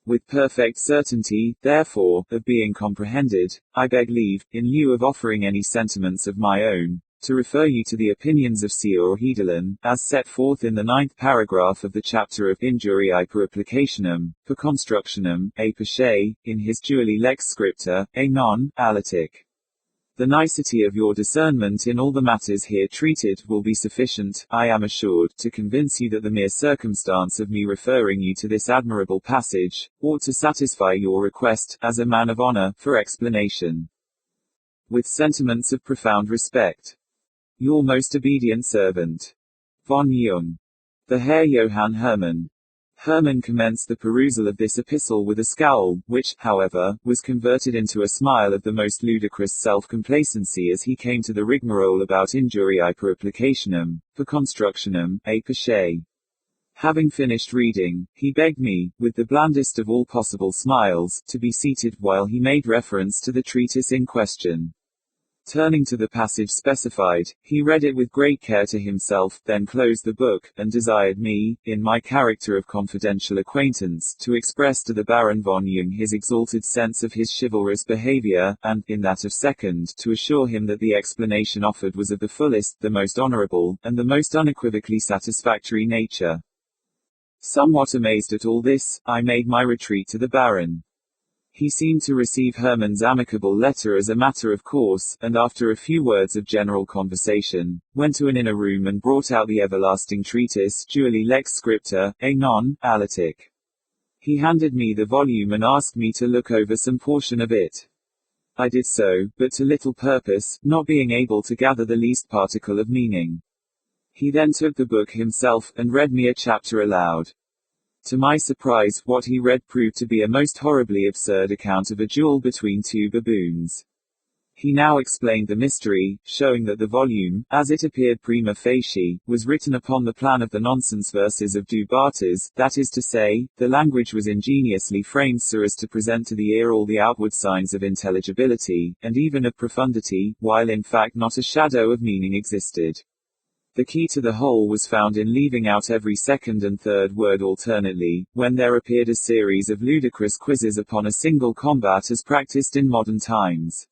With perfect certainty, therefore, of being comprehended, I beg leave, in lieu of offering any sentiments of my own, to refer you to the opinions of Sieur Hedelin, as set forth in the 9th paragraph of the chapter of Injuriae per applicationem, per constructionem, et per se, in his Duelli lex scripta, et non, alitic. The nicety of your discernment in all the matters here treated will be sufficient, I am assured, to convince you that the mere circumstance of me referring you to this admirable passage, ought to satisfy your request, as a man of honor, for explanation. With sentiments of profound respect. Your most obedient servant. Von Jung. The Herr Johann Hermann. Hermann commenced the perusal of this epistle with a scowl, which, however, was converted into a smile of the most ludicrous self-complacency as he came to the rigmarole about injuriae per applicationem, per constructionem, et per se. Having finished reading, he begged me, with the blandest of all possible smiles, to be seated while he made reference to the treatise in question. Turning to the passage specified, he read it with great care to himself, then closed the book, and desired me, in my character of confidential acquaintance, to express to the Baron von Jung his exalted sense of his chivalrous behavior, and, in that of second, to assure him that the explanation offered was of the fullest, the most honorable, and the most unequivocally satisfactory nature. Somewhat amazed at all this, I made my retreat to the Baron. He seemed to receive Hermann's amicable letter as a matter of course, and after a few words of general conversation, went to an inner room and brought out the everlasting treatise, Duelli lex scripta, et non, alitic. He handed me the volume and asked me to look over some portion of it. I did so, but to little purpose, not being able to gather the least particle of meaning. He then took the book himself, and read me a chapter aloud. To my surprise, what he read proved to be a most horribly absurd account of a duel between two baboons. He now explained the mystery, showing that the volume, as it appeared prima facie, was written upon the plan of the nonsense verses of Du Bartas, that is to say, the language was ingeniously framed so as to present to the ear all the outward signs of intelligibility, and even of profundity, while in fact not a shadow of meaning existed. The key to the whole was found in leaving out every second and third word alternately, when there appeared a series of ludicrous quizzes upon a single combat as practiced in modern times.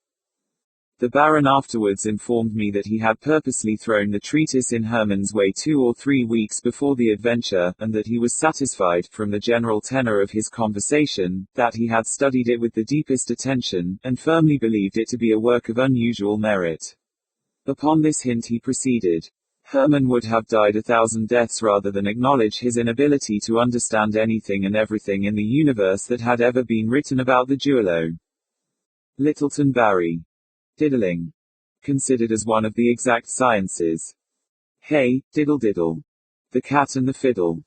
The Baron afterwards informed me that he had purposely thrown the treatise in Hermann's way 2 or 3 weeks before the adventure, and that he was satisfied, from the general tenor of his conversation, that he had studied it with the deepest attention, and firmly believed it to be a work of unusual merit. Upon this hint he proceeded. Hermann would have died 1,000 deaths rather than acknowledge his inability to understand anything and everything in the universe that had ever been written about the duello. Littleton Barry. Diddling. Considered as one of the exact sciences. Hey, diddle diddle. The cat and the fiddle.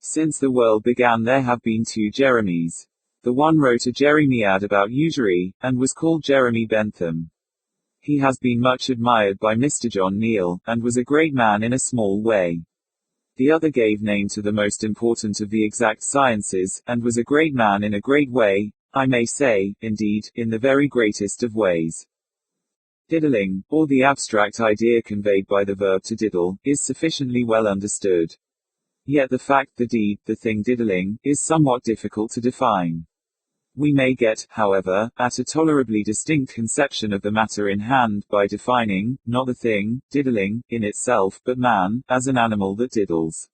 Since the world began there have been 2 Jeremies. The one wrote a Jeremiad about usury, and was called Jeremy Bentham. He has been much admired by Mr. John Neal, and was a great man in a small way. The other gave name to the most important of the exact sciences, and was a great man in a great way, I may say, indeed, in the very greatest of ways. Diddling, or the abstract idea conveyed by the verb to diddle, is sufficiently well understood. Yet the fact, the deed, the thing diddling, is somewhat difficult to define. We may get, however, at a tolerably distinct conception of the matter in hand, by defining, not the thing, diddling, in itself, but man, as an animal that diddles.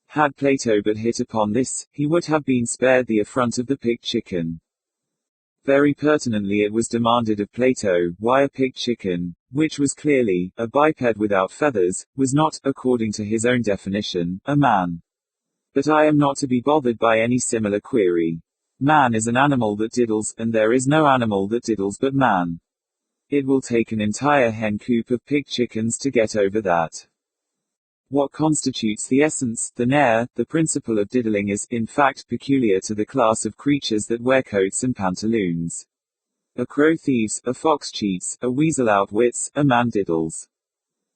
Had Plato but hit upon this, he would have been spared the affront of the picked chicken. Very pertinently it was demanded of Plato, why a picked chicken, which was clearly a biped without feathers, was not, according to his own definition, a man. But I am not to be bothered by any similar query. Man is an animal that diddles, and there is no animal that diddles but man. It will take an entire hen coop of picked chickens to get over that. What constitutes the essence, the nerve, the principle of diddling is, in fact, peculiar to the class of creatures that wear coats and pantaloons. A crow thieves, a fox cheats, a weasel outwits, a man diddles.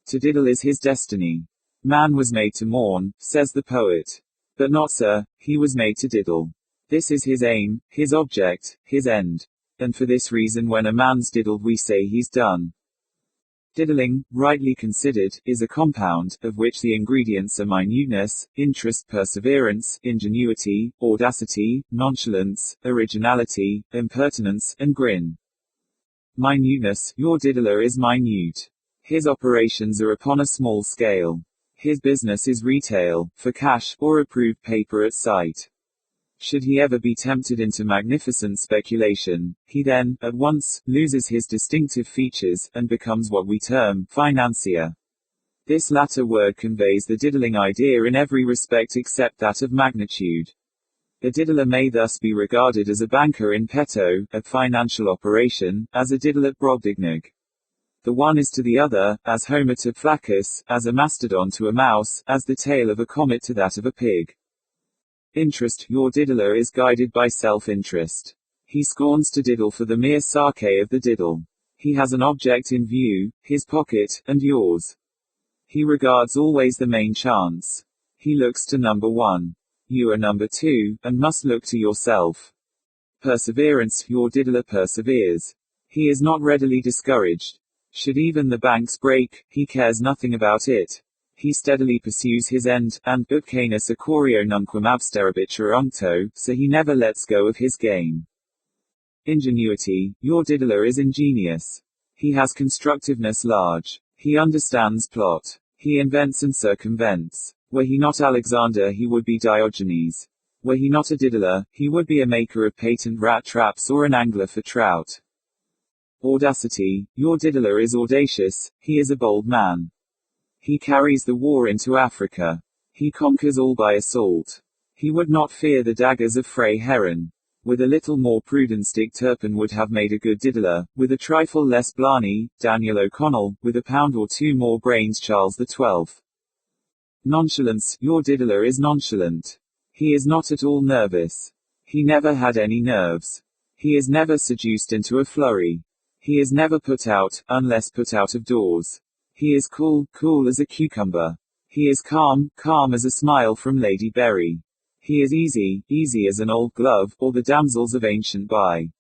To diddle is his destiny. Man was made to mourn, says the poet. But not sir, he was made to diddle. This is his aim, his object, his end. And for this reason when a man's diddled we say he's done. Diddling, rightly considered, is a compound, of which the ingredients are minuteness, interest, perseverance, ingenuity, audacity, nonchalance, originality, impertinence, and grin. Minuteness, your diddler is minute. His operations are upon a small scale. His business is retail, for cash, or approved paper at sight. Should he ever be tempted into magnificent speculation, he then, at once, loses his distinctive features, and becomes what we term, financier. This latter word conveys the diddling idea in every respect except that of magnitude. A diddler may thus be regarded as a banker in petto, a financial operation, as a diddle at Brobdingnag. The one is to the other, as Homer to Flaccus, as a mastodon to a mouse, as the tail of a comet to that of a pig. Interest, your diddler is guided by self-interest. He scorns to diddle for the mere sake of the diddle. He has an object in view, his pocket, and yours. He regards always the main chance. He looks to number 1. You are number 2, and must look to yourself. Perseverance, your diddler perseveres. He is not readily discouraged. Should even the banks break, he cares nothing about it. He steadily pursues his end, and ut canis acquario nunquam absterabitur uncto, so he never lets go of his game. Ingenuity, your diddler is ingenious. He has constructiveness large. He understands plot. He invents and circumvents. Were he not Alexander he would be Diogenes. Were he not a diddler, he would be a maker of patent rat traps or an angler for trout. Audacity, your diddler is audacious, he is a bold man. He carries the war into Africa. He conquers all by assault. He would not fear the daggers of Frey Heron. With a little more prudence Dick Turpin would have made a good diddler, with a trifle less Blarney, Daniel O'Connell, with a pound or 2 more brains Charles XII. Nonchalance, your diddler is nonchalant. He is not at all nervous. He never had any nerves. He is never seduced into a flurry. He is never put out, unless put out of doors. He is cool, cool as a cucumber. He is calm, calm as a smile from Lady Berry. He is easy, easy as an old glove, or the damsels of ancient Bai.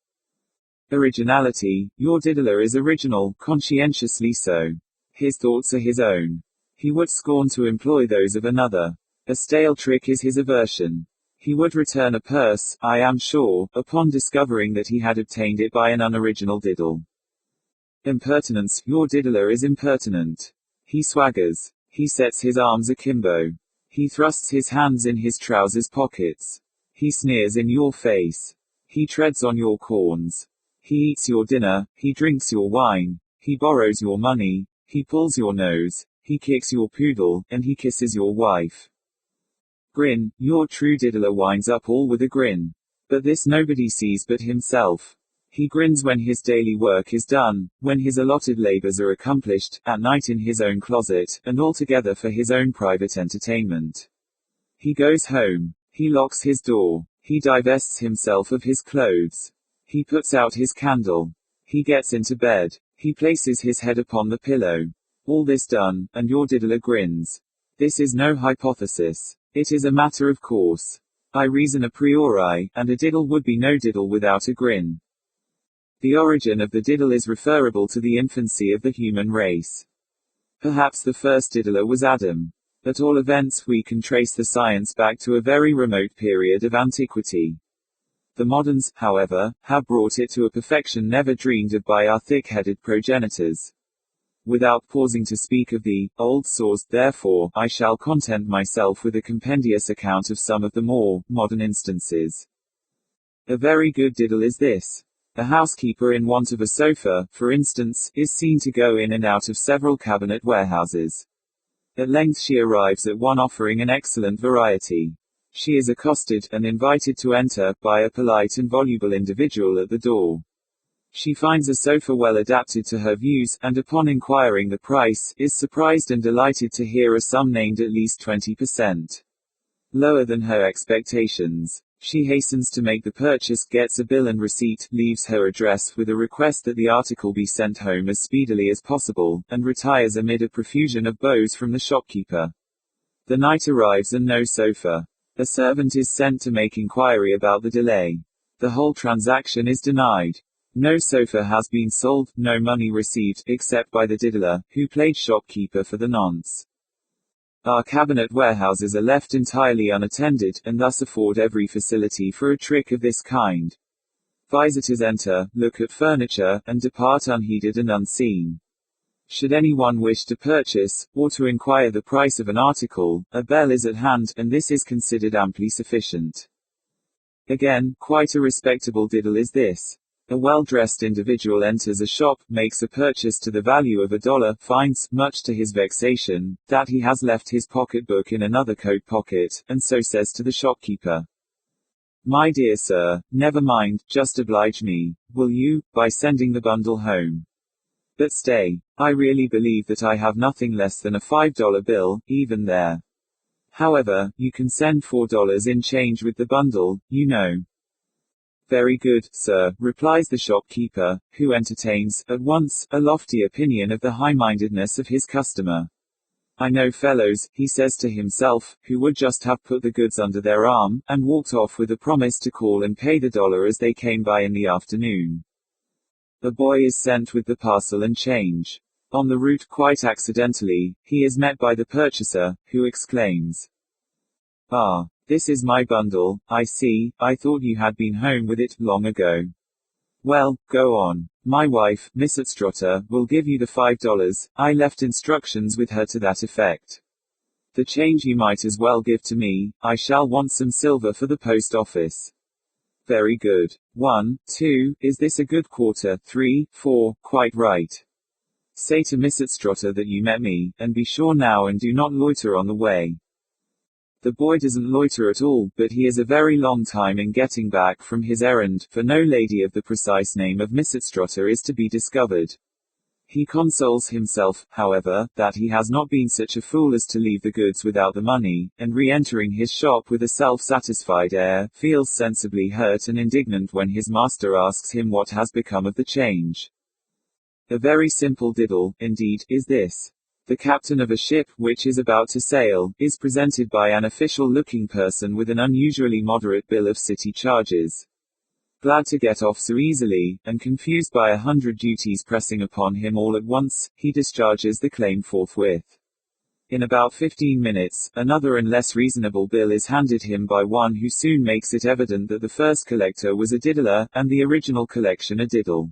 Originality, your diddler is original, conscientiously so. His thoughts are his own. He would scorn to employ those of another. A stale trick is his aversion. He would return a purse, I am sure, upon discovering that he had obtained it by an unoriginal diddle. Impertinence, your diddler is impertinent. He swaggers. He sets his arms akimbo. He thrusts his hands in his trousers pockets. He sneers in your face. He treads on your corns. He eats your dinner, he drinks your wine, he borrows your money, he pulls your nose, he kicks your poodle, and he kisses your wife. Grin, your true diddler winds up all with a grin. But this nobody sees but himself. He grins when his daily work is done, when his allotted labors are accomplished, at night in his own closet, and altogether for his own private entertainment. He goes home. He locks his door. He divests himself of his clothes. He puts out his candle. He gets into bed. He places his head upon the pillow. All this done, and your diddler grins. This is no hypothesis. It is a matter of course. I reason a priori, and a diddle would be no diddle without a grin. The origin of the diddle is referable to the infancy of the human race. Perhaps the first diddler was Adam. At all events, we can trace the science back to a very remote period of antiquity. The moderns, however, have brought it to a perfection never dreamed of by our thick-headed progenitors. Without pausing to speak of the old source, therefore, I shall content myself with a compendious account of some of the more modern instances. A very good diddle is this. A housekeeper in want of a sofa, for instance, is seen to go in and out of several cabinet warehouses. At length she arrives at one offering an excellent variety. She is accosted, and invited to enter, by a polite and voluble individual at the door. She finds a sofa well adapted to her views, and upon inquiring the price, is surprised and delighted to hear a sum named at least 20% lower than her expectations. She hastens to make the purchase, gets a bill and receipt, leaves her address with a request that the article be sent home as speedily as possible, and retires amid a profusion of bows from the shopkeeper. The night arrives and no sofa. A servant is sent to make inquiry about the delay. The whole transaction is denied. No sofa has been sold, no money received, except by the diddler, who played shopkeeper for the nonce. Our cabinet warehouses are left entirely unattended, and thus afford every facility for a trick of this kind. Visitors enter, look at furniture, and depart unheeded and unseen. Should anyone wish to purchase, or to inquire the price of an article, a bell is at hand, and this is considered amply sufficient. Again, quite a respectable diddle is this. A well-dressed individual enters a shop, makes a purchase to the value of $1, finds, much to his vexation, that he has left his pocketbook in another coat pocket, and so says to the shopkeeper, "My dear sir, never mind, just oblige me, will you, by sending the bundle home? But stay, I really believe that I have nothing less than a $5 bill, even there. However, you can send $4 in change with the bundle, you know." "Very good, sir," replies the shopkeeper, who entertains, at once, a lofty opinion of the high-mindedness of his customer. "I know fellows," he says to himself, "who would just have put the goods under their arm, and walked off with a promise to call and pay the $1 as they came by in the afternoon." A boy is sent with the parcel and change. On the route, quite accidentally, he is met by the purchaser, who exclaims, "Ah, this is my bundle, I see, I thought you had been home with it, long ago. Well, go on. My wife, Miss Strotter, will give you the $5, I left instructions with her to that effect. The change you might as well give to me, I shall want some silver for the post office." "Very good. 1, 2, is this a good quarter? 3, 4, quite right. Say to Miss Strotter that you met me, and be sure now and do not loiter on the way." The boy doesn't loiter at all, but he is a very long time in getting back from his errand, for no lady of the precise name of Miss Strotter is to be discovered. He consoles himself, however, that he has not been such a fool as to leave the goods without the money, and re-entering his shop with a self-satisfied air, feels sensibly hurt and indignant when his master asks him what has become of the change. A very simple diddle, indeed, is this. The captain of a ship, which is about to sail, is presented by an official-looking person with an unusually moderate bill of city charges. Glad to get off so easily, and confused by 100 duties pressing upon him all at once, he discharges the claim forthwith. In about 15 minutes, another and less reasonable bill is handed him by one who soon makes it evident that the first collector was a diddler, and the original collection a diddle.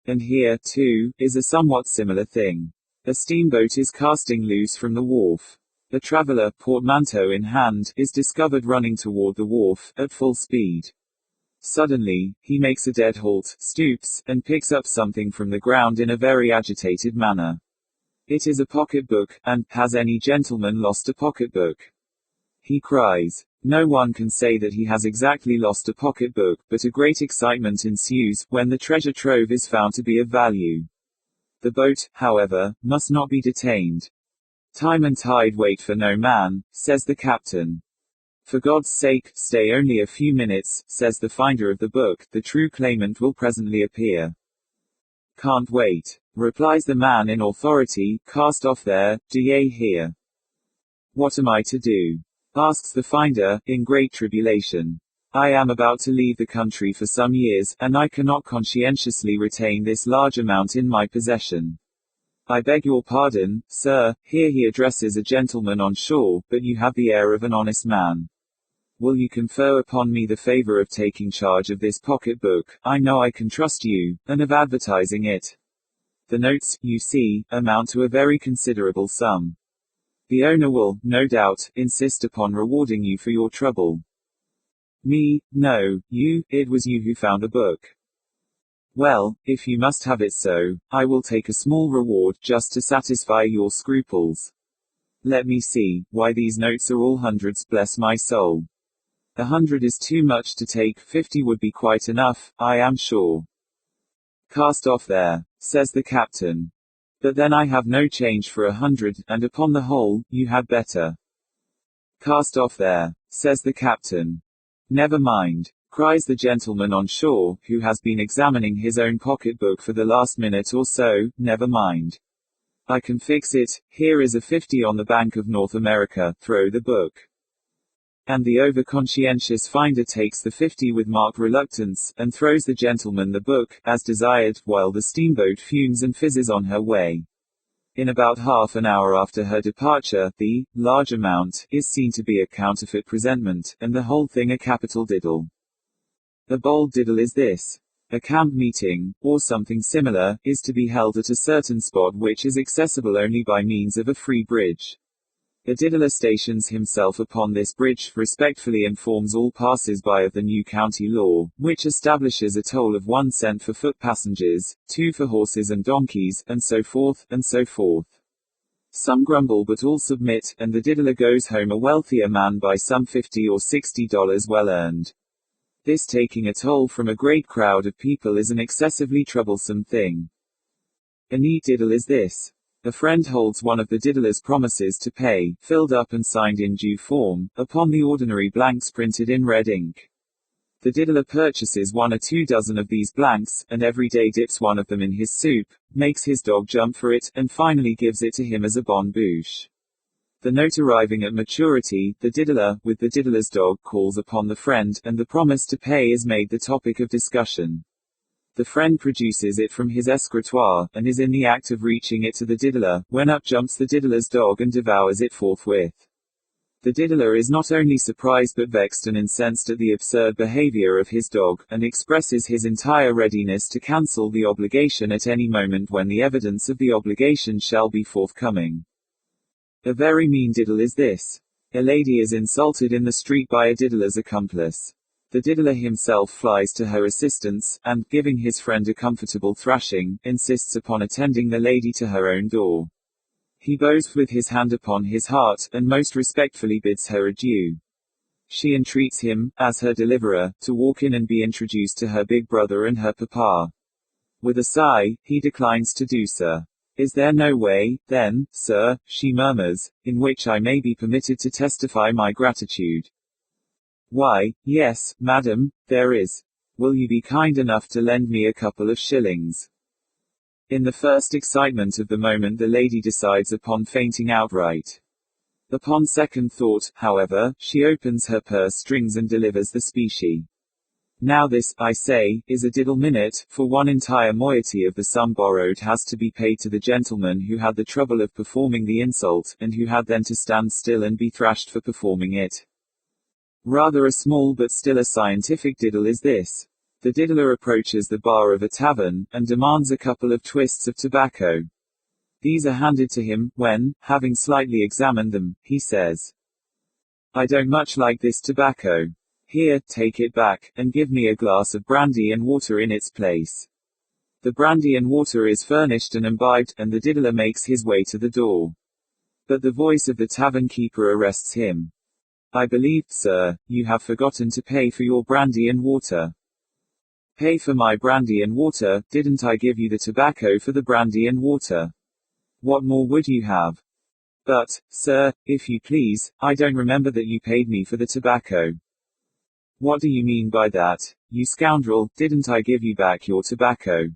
And here, too, is a somewhat similar thing. A steamboat is casting loose from the wharf. A traveler, portmanteau in hand, is discovered running toward the wharf, at full speed. Suddenly, he makes a dead halt, stoops, and picks up something from the ground in a very agitated manner. It is a pocketbook, and, has any gentleman lost a pocketbook? He cries. No one can say that he has exactly lost a pocketbook, but a great excitement ensues, when the treasure trove is found to be of value. The boat, however, must not be detained. Time and tide wait for no man, says the captain. For God's sake, stay only a few minutes, says the finder of the book, the true claimant will presently appear. Can't wait, replies the man in authority, cast off there, do ye hear? What am I to do? Asks the finder, in great tribulation. I am about to leave the country for some years, and I cannot conscientiously retain this large amount in my possession. I beg your pardon, sir, here he addresses a gentleman on shore, but you have the air of an honest man. Will you confer upon me the favor of taking charge of this pocketbook? I know I can trust you, and of advertising it. The notes, you see, amount to a very considerable sum. The owner will, no doubt, insist upon rewarding you for your trouble. Me? No, you, it was you who found the book. Well, if you must have it so, I will take a small reward, just to satisfy your scruples. Let me see, why these notes are all hundreds, bless my soul. 100 is too much to take, 50 would be quite enough, I am sure. Cast off there, says the captain. But then I have no change for 100, and upon the whole, you had better. Cast off there, says the captain. Never mind, cries the gentleman on shore, who has been examining his own pocketbook for the last minute or so, never mind. I can fix it, here is a 50 on the Bank of North America, throw the book. And the over-conscientious finder takes the 50 with marked reluctance, and throws the gentleman the book, as desired, while the steamboat fumes and fizzes on her way. In about half an hour after her departure, the large amount is seen to be a counterfeit presentment, and the whole thing a capital diddle. A bold diddle is this. A camp meeting, or something similar, is to be held at a certain spot which is accessible only by means of a free bridge. A diddler stations himself upon this bridge, respectfully informs all passers-by of the new county law, which establishes a toll of 1 cent for foot passengers, 2 for horses and donkeys, and so forth, and so forth. Some grumble but all submit, and the diddler goes home a wealthier man by some $50 or $60 well earned. This taking a toll from a great crowd of people is an excessively troublesome thing. A neat diddle is this. A friend holds one of the diddler's promises to pay, filled up and signed in due form, upon the ordinary blanks printed in red ink. The diddler purchases 1 or 2 dozen of these blanks, and every day dips one of them in his soup, makes his dog jump for it, and finally gives it to him as a bonne bouche. The note arriving at maturity, the diddler, with the diddler's dog, calls upon the friend, and the promise to pay is made the topic of discussion. The friend produces it from his escritoire, and is in the act of reaching it to the diddler, when up jumps the diddler's dog and devours it forthwith. The diddler is not only surprised but vexed and incensed at the absurd behavior of his dog, and expresses his entire readiness to cancel the obligation at any moment when the evidence of the obligation shall be forthcoming. A very mean diddle is this. A lady is insulted in the street by a diddler's accomplice. The diddler himself flies to her assistance, and, giving his friend a comfortable thrashing, insists upon attending the lady to her own door. He bows with his hand upon his heart, and most respectfully bids her adieu. She entreats him, as her deliverer, to walk in and be introduced to her big brother and her papa. With a sigh, he declines to do so. Is there no way, then, sir, she murmurs, in which I may be permitted to testify my gratitude? Why, yes, madam, there is. Will you be kind enough to lend me a couple of shillings? In the first excitement of the moment the lady decides upon fainting outright. Upon second thought, however, she opens her purse strings and delivers the specie. Now this, I say, is a diddle minute, for 1 entire moiety of the sum borrowed has to be paid to the gentleman who had the trouble of performing the insult, and who had then to stand still and be thrashed for performing it. Rather a small but still a scientific diddle is this. The diddler approaches the bar of a tavern, and demands a couple of twists of tobacco. These are handed to him, when, having slightly examined them, he says, "I don't much like this tobacco. Here, take it back, and give me a glass of brandy and water in its place." The brandy and water is furnished and imbibed, and the diddler makes his way to the door. But the voice of the tavern keeper arrests him. "I believe, sir, you have forgotten to pay for your brandy and water." "Pay for my brandy and water? Didn't I give you the tobacco for the brandy and water? What more would you have?" "But, sir, if you please, I don't remember that you paid me for the tobacco." "What do you mean by that, you scoundrel? Didn't I give you back your tobacco?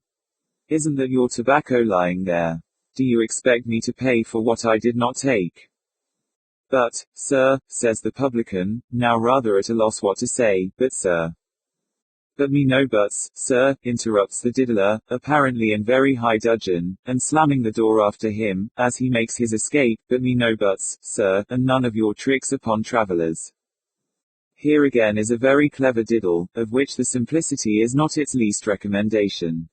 Isn't that your tobacco lying there? Do you expect me to pay for what I did not take?" "But, sir," says the publican, now rather at a loss what to say, "but sir." "But me no buts, sir," interrupts the diddler, apparently in very high dudgeon, and slamming the door after him, as he makes his escape, "but me no buts, sir, and none of your tricks upon travellers." Here again is a very clever diddle, of which the simplicity is not its least recommendation.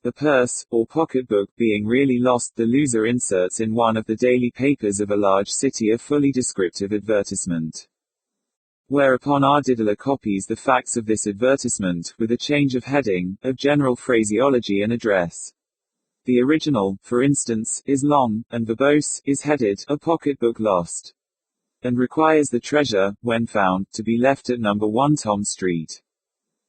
The purse, or pocketbook, being really lost, the loser inserts in one of the daily papers of a large city a fully descriptive advertisement. Whereupon our diddler copies the facts of this advertisement, with a change of heading, of general phraseology and address. The original, for instance, is long, and verbose, is headed, "A Pocketbook Lost," and requires the treasure, when found, to be left at number 1 Tom Street.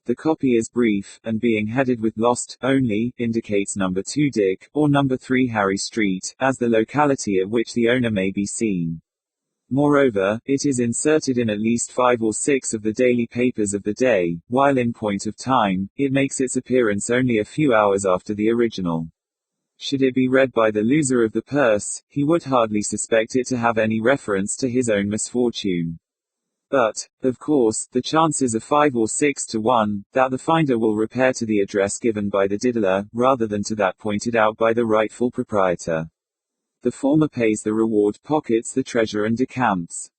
The copy is brief, and being headed with "Lost" only, indicates number 2 Dick, or number 3 Harry Street, as the locality at which the owner may be seen. Moreover, it is inserted in at least 5 or 6 of the daily papers of the day, while in point of time, it makes its appearance only a few hours after the original. Should it be read by the loser of the purse, he would hardly suspect it to have any reference to his own misfortune. But, of course, the chances are 5 or 6 to 1, that the finder will repair to the address given by the diddler, rather than to that pointed out by the rightful proprietor. The former pays the reward, pockets the treasure, and decamps.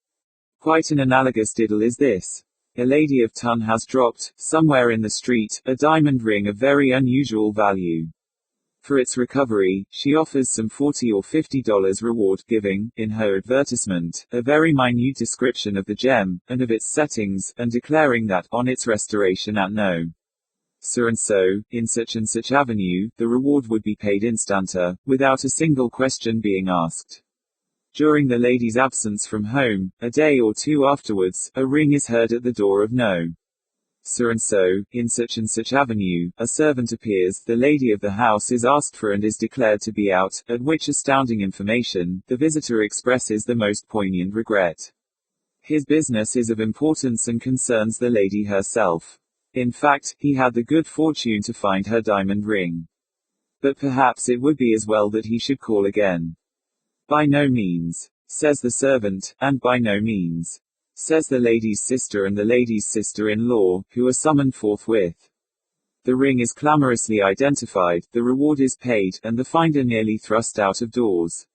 Quite an analogous diddle is this. A lady of ton has dropped, somewhere in the street, a diamond ring of very unusual value. For its recovery, she offers some $40 or $50 reward, giving, in her advertisement, a very minute description of the gem, and of its settings, and declaring that, on its restoration at no. so and so, in such and such avenue, the reward would be paid instanter, without a single question being asked. During the lady's absence from home, a day or two afterwards, a ring is heard at the door of no. so and so, in such and such avenue, a servant appears, the lady of the house is asked for and is declared to be out, at which astounding information, the visitor expresses the most poignant regret. His business is of importance and concerns the lady herself. In fact, he had the good fortune to find her diamond ring. But perhaps it would be as well that he should call again. "By no means," says the servant, and "by no means," says the lady's sister and the lady's sister-in-law, who are summoned forthwith. The ring is clamorously identified, the reward is paid, and the finder nearly thrust out of doors.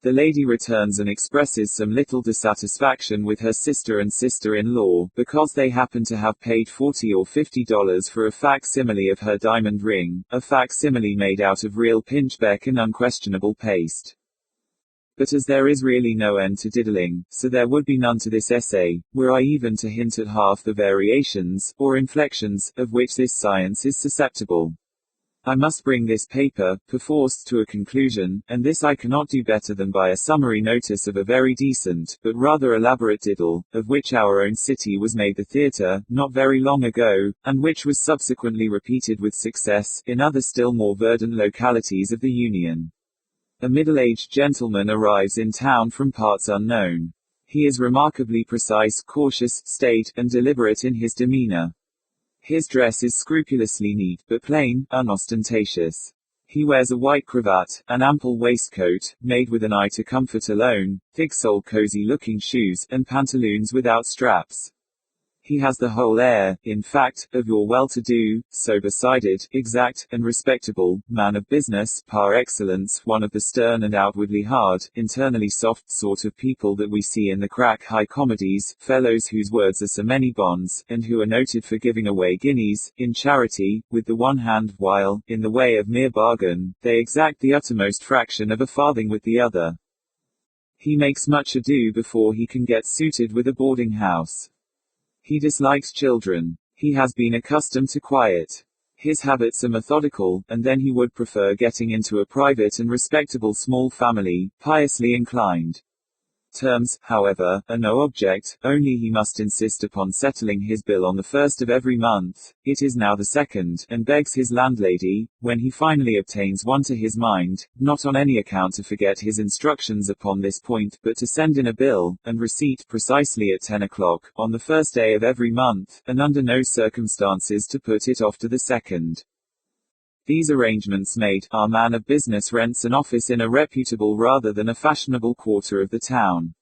The lady returns and expresses some little dissatisfaction with her sister and sister-in-law, because they happen to have paid $40 or $50 for a facsimile of her diamond ring, a facsimile made out of real pinchbeck and unquestionable paste. But as there is really no end to diddling, so there would be none to this essay, were I even to hint at half the variations, or inflections, of which this science is susceptible. I must bring this paper, perforce, to a conclusion, and this I cannot do better than by a summary notice of a very decent, but rather elaborate diddle, of which our own city was made the theatre, not very long ago, and which was subsequently repeated with success, in other still more verdant localities of the Union. A middle-aged gentleman arrives in town from parts unknown. He is remarkably precise, cautious, staid, and deliberate in his demeanor. His dress is scrupulously neat, but plain, unostentatious. He wears a white cravat, an ample waistcoat, made with an eye to comfort alone, thick-soled cozy-looking shoes, and pantaloons without straps. He has the whole air, in fact, of your well-to-do, sober-sided, exact, and respectable man of business, par excellence, one of the stern and outwardly hard, internally soft sort of people that we see in the crack-high comedies, fellows whose words are so many bonds, and who are noted for giving away guineas, in charity, with the one hand, while, in the way of mere bargain, they exact the uttermost fraction of a farthing with the other. He makes much ado before he can get suited with a boarding house. He dislikes children. He has been accustomed to quiet. His habits are methodical, and then he would prefer getting into a private and respectable small family, piously inclined. Terms, however, are no object, only he must insist upon settling his bill on the first of every month. It is now the second, and begs his landlady, when he finally obtains one to his mind, not on any account to forget his instructions upon this point, but to send in a bill, and receipt, precisely at 10 o'clock, on the first day of every month, and under no circumstances to put it off to the second. These arrangements made, our man of business rents an office in a reputable rather than a fashionable quarter of the town.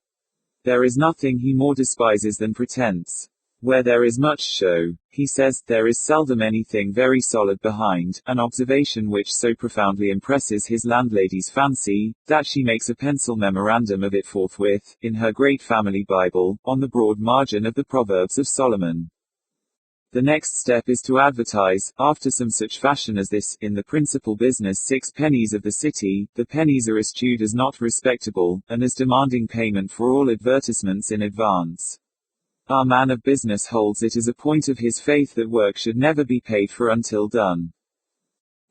There is nothing he more despises than pretense. Where there is much show, he says, there is seldom anything very solid behind, an observation which so profoundly impresses his landlady's fancy, that she makes a pencil memorandum of it forthwith, in her great family Bible, on the broad margin of the Proverbs of Solomon. The next step is to advertise, after some such fashion as this, in the principal business 6 pennies of the city. The pennies are eschewed as not respectable, and as demanding payment for all advertisements in advance. Our man of business holds it as a point of his faith that work should never be paid for until done.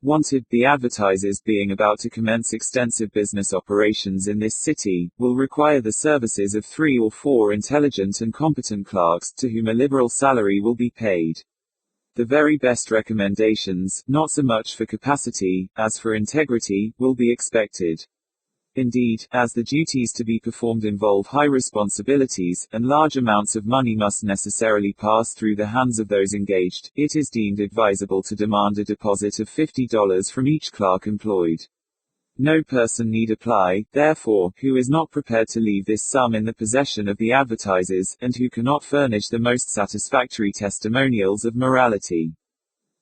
Wanted, the advertisers, being about to commence extensive business operations in this city, will require the services of 3 or 4 intelligent and competent clerks, to whom a liberal salary will be paid. The very best recommendations, not so much for capacity, as for integrity, will be expected. Indeed, as the duties to be performed involve high responsibilities, and large amounts of money must necessarily pass through the hands of those engaged, it is deemed advisable to demand a deposit of $50 from each clerk employed. No person need apply, therefore, who is not prepared to leave this sum in the possession of the advertisers, and who cannot furnish the most satisfactory testimonials of morality.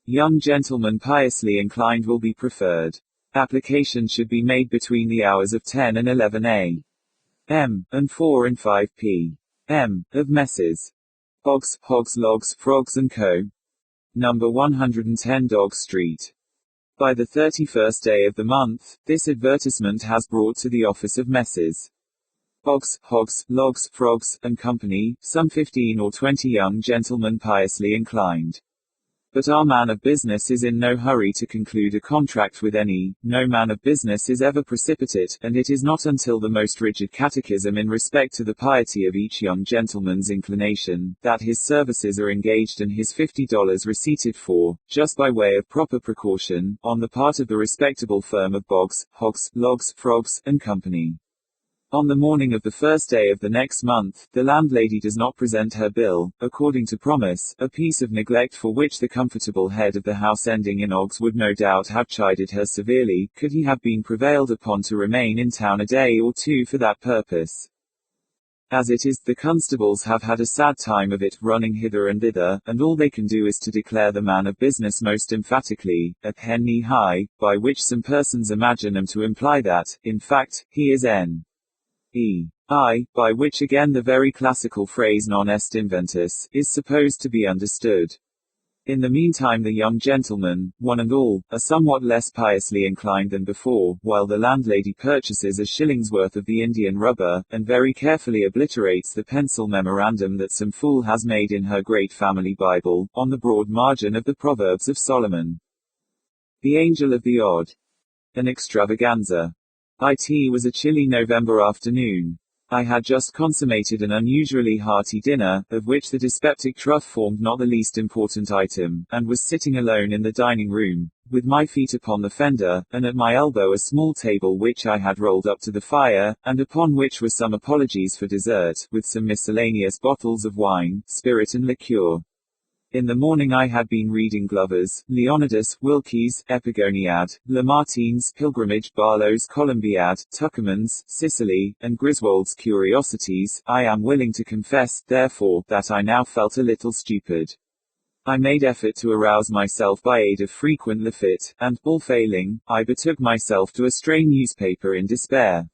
Young gentlemen piously inclined will be preferred. Application should be made between the hours of 10 and 11 a.m., and 4 and 5 p.m., of Messrs. Boggs, Hogs, Logs, Frogs & Co. Number 110 Dog Street. By the 31st day of the month, this advertisement has brought to the office of Messrs. Boggs, Hogs, Logs, Frogs & Company, some 15 or 20 young gentlemen piously inclined. But our man of business is in no hurry to conclude a contract with any. No man of business is ever precipitate, and it is not until the most rigid catechism in respect to the piety of each young gentleman's inclination, that his services are engaged and his $50 receipted for, just by way of proper precaution, on the part of the respectable firm of Boggs, Hogs, Logs, Frogs & Company. On the morning of the first day of the next month, the landlady does not present her bill, according to promise, a piece of neglect for which the comfortable head of the house ending in Oggs would no doubt have chided her severely, could he have been prevailed upon to remain in town a day or two for that purpose. As it is, the constables have had a sad time of it, running hither and thither, and all they can do is to declare the man of business most emphatically, at hen-knee high, by which some persons imagine him to imply that, in fact, he is N.E.I., by which again the very classical phrase non est inventus, is supposed to be understood. In the meantime the young gentlemen, one and all, are somewhat less piously inclined than before, while the landlady purchases a shilling's worth of the Indian rubber, and very carefully obliterates the pencil memorandum that some fool has made in her great family Bible, on the broad margin of the Proverbs of Solomon. The Angel of the Odd. An extravaganza. It was a chilly November afternoon. I had just consummated an unusually hearty dinner, of which the dyspeptic truff formed not the least important item, and was sitting alone in the dining room, with my feet upon the fender, and at my elbow a small table which I had rolled up to the fire, and upon which were some apologies for dessert, with some miscellaneous bottles of wine, spirit and liqueur. In the morning I had been reading Glover's, Leonidas, Wilkie's, Epigoniad, Lamartine's Pilgrimage, Barlow's Columbiad, Tuckerman's, Sicily, and Griswold's Curiosities. I am willing to confess, therefore, that I now felt a little stupid. I made effort to arouse myself by aid of frequent Lafitte, and, all failing, I betook myself to a stray newspaper in despair.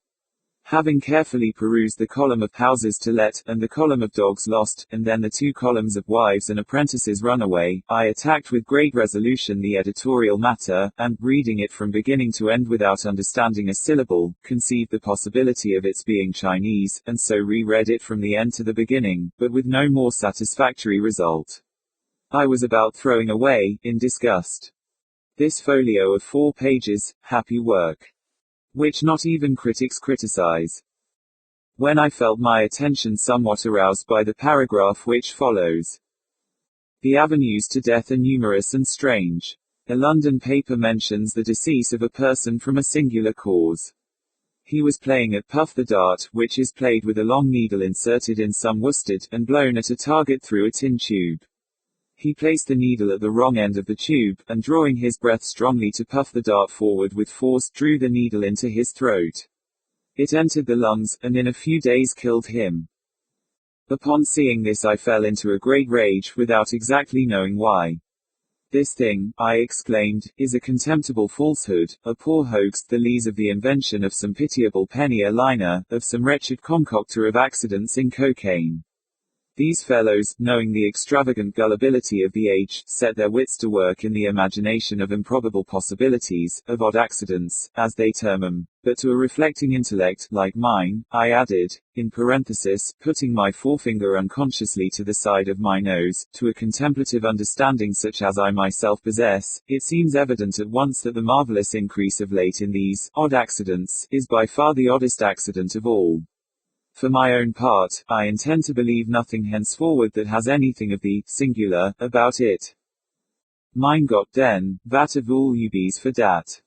Having carefully perused the column of houses to let, and the column of dogs lost, and then the 2 columns of wives and apprentices runaway, I attacked with great resolution the editorial matter, and, reading it from beginning to end without understanding a syllable, conceived the possibility of its being Chinese, and so reread it from the end to the beginning, but with no more satisfactory result. I was about throwing away, in disgust, this folio of 4 pages, happy work, which not even critics criticize, when I felt my attention somewhat aroused by the paragraph which follows. The avenues to death are numerous and strange. A London paper mentions the decease of a person from a singular cause. He was playing at Puff the Dart, which is played with a long needle inserted in some worsted, and blown at a target through a tin tube. He placed the needle at the wrong end of the tube, and drawing his breath strongly to puff the dart forward with force, drew the needle into his throat. It entered the lungs, and in a few days killed him. Upon seeing this I fell into a great rage, without exactly knowing why. This thing, I exclaimed, is a contemptible falsehood, a poor hoax, the lees of the invention of some pitiable penny a liner, of some wretched concoctor of accidents in cocaine. These fellows, knowing the extravagant gullibility of the age, set their wits to work in the imagination of improbable possibilities, of odd accidents, as they term them. But to a reflecting intellect, like mine, I added, in parenthesis, putting my forefinger unconsciously to the side of my nose, to a contemplative understanding such as I myself possess, it seems evident at once that the marvelous increase of late in these odd accidents is by far the oddest accident of all. For my own part, I intend to believe nothing henceforward that has anything of the singular about it. Mein Gott denn, wat voel you bees for dat?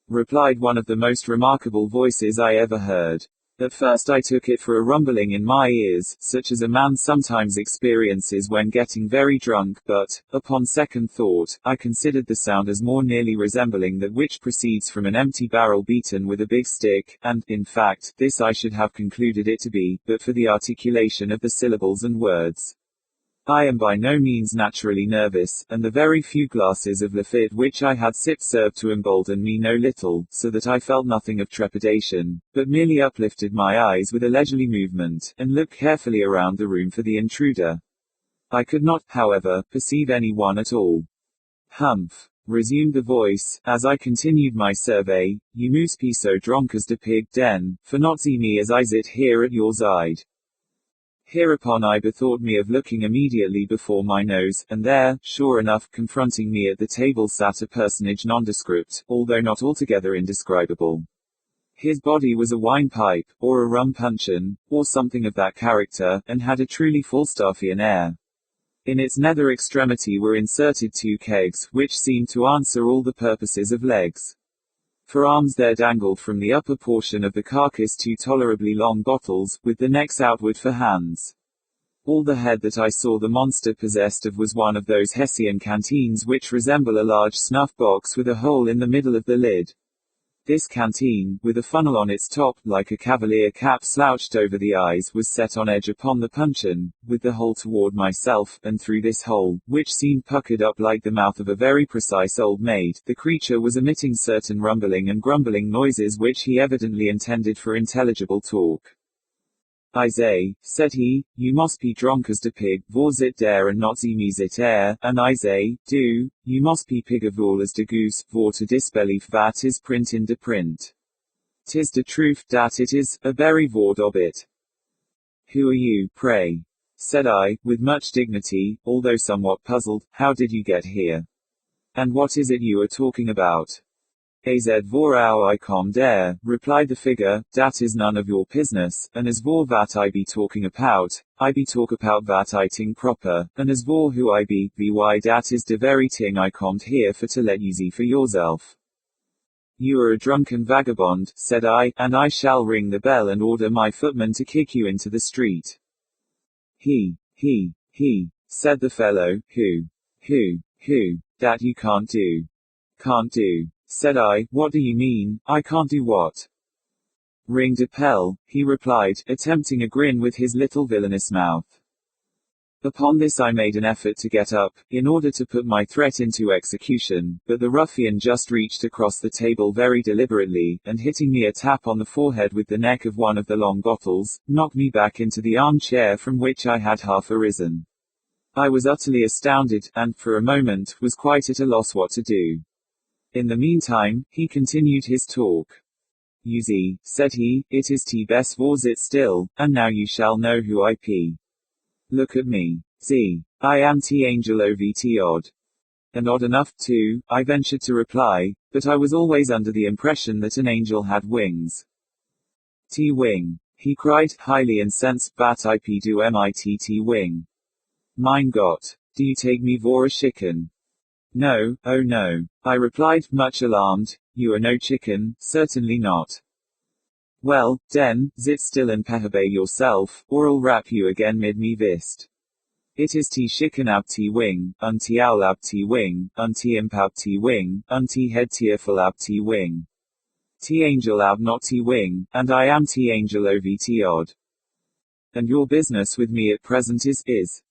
Replied one of the most remarkable voices I ever heard. At first I took it for a rumbling in my ears, such as a man sometimes experiences when getting very drunk, but, upon second thought, I considered the sound as more nearly resembling that which proceeds from an empty barrel beaten with a big stick, and, in fact, this I should have concluded it to be, but for the articulation of the syllables and words. I am by no means naturally nervous, and the very few glasses of Lafitte which I had sipped served to embolden me no little, so that I felt nothing of trepidation, but merely uplifted my eyes with a leisurely movement, and looked carefully around the room for the intruder. I could not, however, perceive any one at all. Humph, resumed the voice, as I continued my survey, you moose be so dronk as de pig den, for not see me as I sit here at your side. Hereupon I bethought me of looking immediately before my nose, and there, sure enough, confronting me at the table sat a personage nondescript, although not altogether indescribable. His body was a wine pipe, or a rum puncheon, or something of that character, and had a truly Falstaffian air. In its nether extremity were inserted 2 kegs, which seemed to answer all the purposes of legs. For arms there dangled from the upper portion of the carcass 2 tolerably long bottles, with the necks outward for hands. All the head that I saw the monster possessed of was one of those Hessian canteens which resemble a large snuff box with a hole in the middle of the lid. This canteen, with a funnel on its top, like a cavalier cap slouched over the eyes, was set on edge upon the puncheon, with the hole toward myself, and through this hole, which seemed puckered up like the mouth of a very precise old maid, the creature was emitting certain rumbling and grumbling noises which he evidently intended for intelligible talk. I say, said he, you must be drunk as de pig, vor zit dare and not see me zit air, and I say, do, you must be pigavol as de goose, vor to disbelief vat is print in de print. 'Tis de truth, dat it is, a berry vord of it. Who are you, pray? Said I, with much dignity, although somewhat puzzled, how did you get here? And what is it you are talking about? Az vor I com dare, replied the figure, dat is none of your business, and as vor vat I be talking about, I be talk about vat I ting proper, and as vor who I be, vy dat is de very ting I commed here for to let you see for yourself. You are a drunken vagabond, said I, and I shall ring the bell and order my footman to kick you into the street. He, said the fellow, who, that you can't do. Can't do, said I, what do you mean, I can't do what? Ring de Pell, he replied, attempting a grin with his little villainous mouth. Upon this I made an effort to get up, in order to put my threat into execution, but the ruffian just reached across the table very deliberately, and hitting me a tap on the forehead with the neck of one of the long bottles, knocked me back into the armchair from which I had half arisen. I was utterly astounded, and, for a moment, was quite at a loss what to do. In the meantime, he continued his talk. You see, said he, it is t best vor it still, and now you shall know who I be. Look at me. See, I am t angel ov t odd. And odd enough, too, I ventured to reply, but I was always under the impression that an angel had wings. T wing, he cried, highly incensed, bat I p do mitt wing. Mein Gott, do you take me vor a chicken? No, oh no, I replied, much alarmed, you are no chicken, certainly not. Well, den, sit still and pehebe yourself, or I'll rap you again mid me vist. It is t chicken ab t wing, t owl ab t wing, t imp ab t wing, t head tearful ab t wing. T angel ab not t wing, and I am t angel ov t odd. And your business with me at present is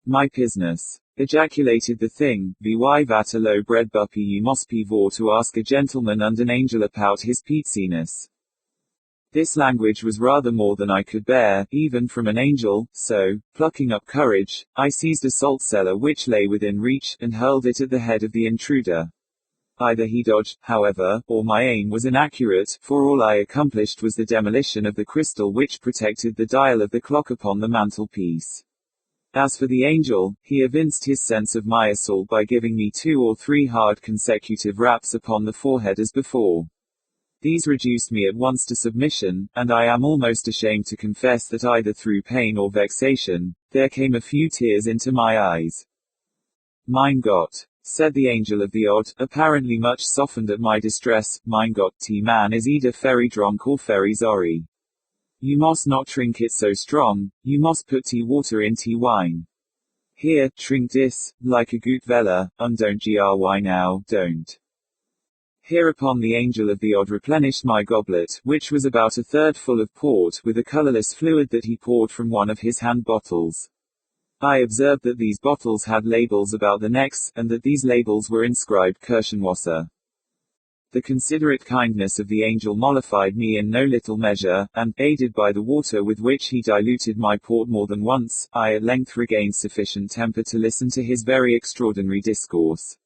my business, ejaculated the thing, vy vat a low bred buppy you must be vor to ask a gentleman and an angel about his peatsiness. This language was rather more than I could bear, even from an angel, so, plucking up courage, I seized a salt cellar which lay within reach, and hurled it at the head of the intruder. Either he dodged, however, or my aim was inaccurate, for all I accomplished was the demolition of the crystal which protected the dial of the clock upon the mantelpiece. As for the angel, he evinced his sense of my assault by giving me 2 or 3 hard consecutive raps upon the forehead as before. These reduced me at once to submission, and I am almost ashamed to confess that either through pain or vexation, there came a few tears into my eyes. Mein Gott, said the angel of the odd, apparently much softened at my distress, mein Gott, t man is either very drunk or very sorry. You must not drink it so strong, you must put tea water in tea wine. Here, drink this, like a good vella, and don't gry now, don't. Hereupon the angel of the odd replenished my goblet, which was about a third full of port, with a colorless fluid that he poured from one of his hand bottles. I observed that these bottles had labels about the necks, and that these labels were inscribed Kirchenwasser. The considerate kindness of the angel mollified me in no little measure, and, aided by the water with which he diluted my port more than once, I at length regained sufficient temper to listen to his very extraordinary discourse.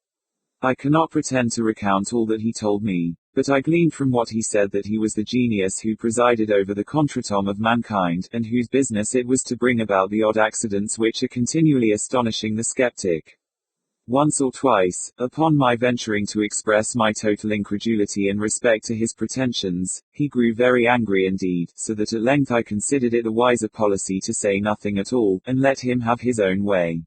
I cannot pretend to recount all that he told me, but I gleaned from what he said that he was the genius who presided over the contretemps of mankind, and whose business it was to bring about the odd accidents which are continually astonishing the skeptic. Once or twice, upon my venturing to express my total incredulity in respect to his pretensions, he grew very angry indeed, so that at length I considered it a wiser policy to say nothing at all, and let him have his own way.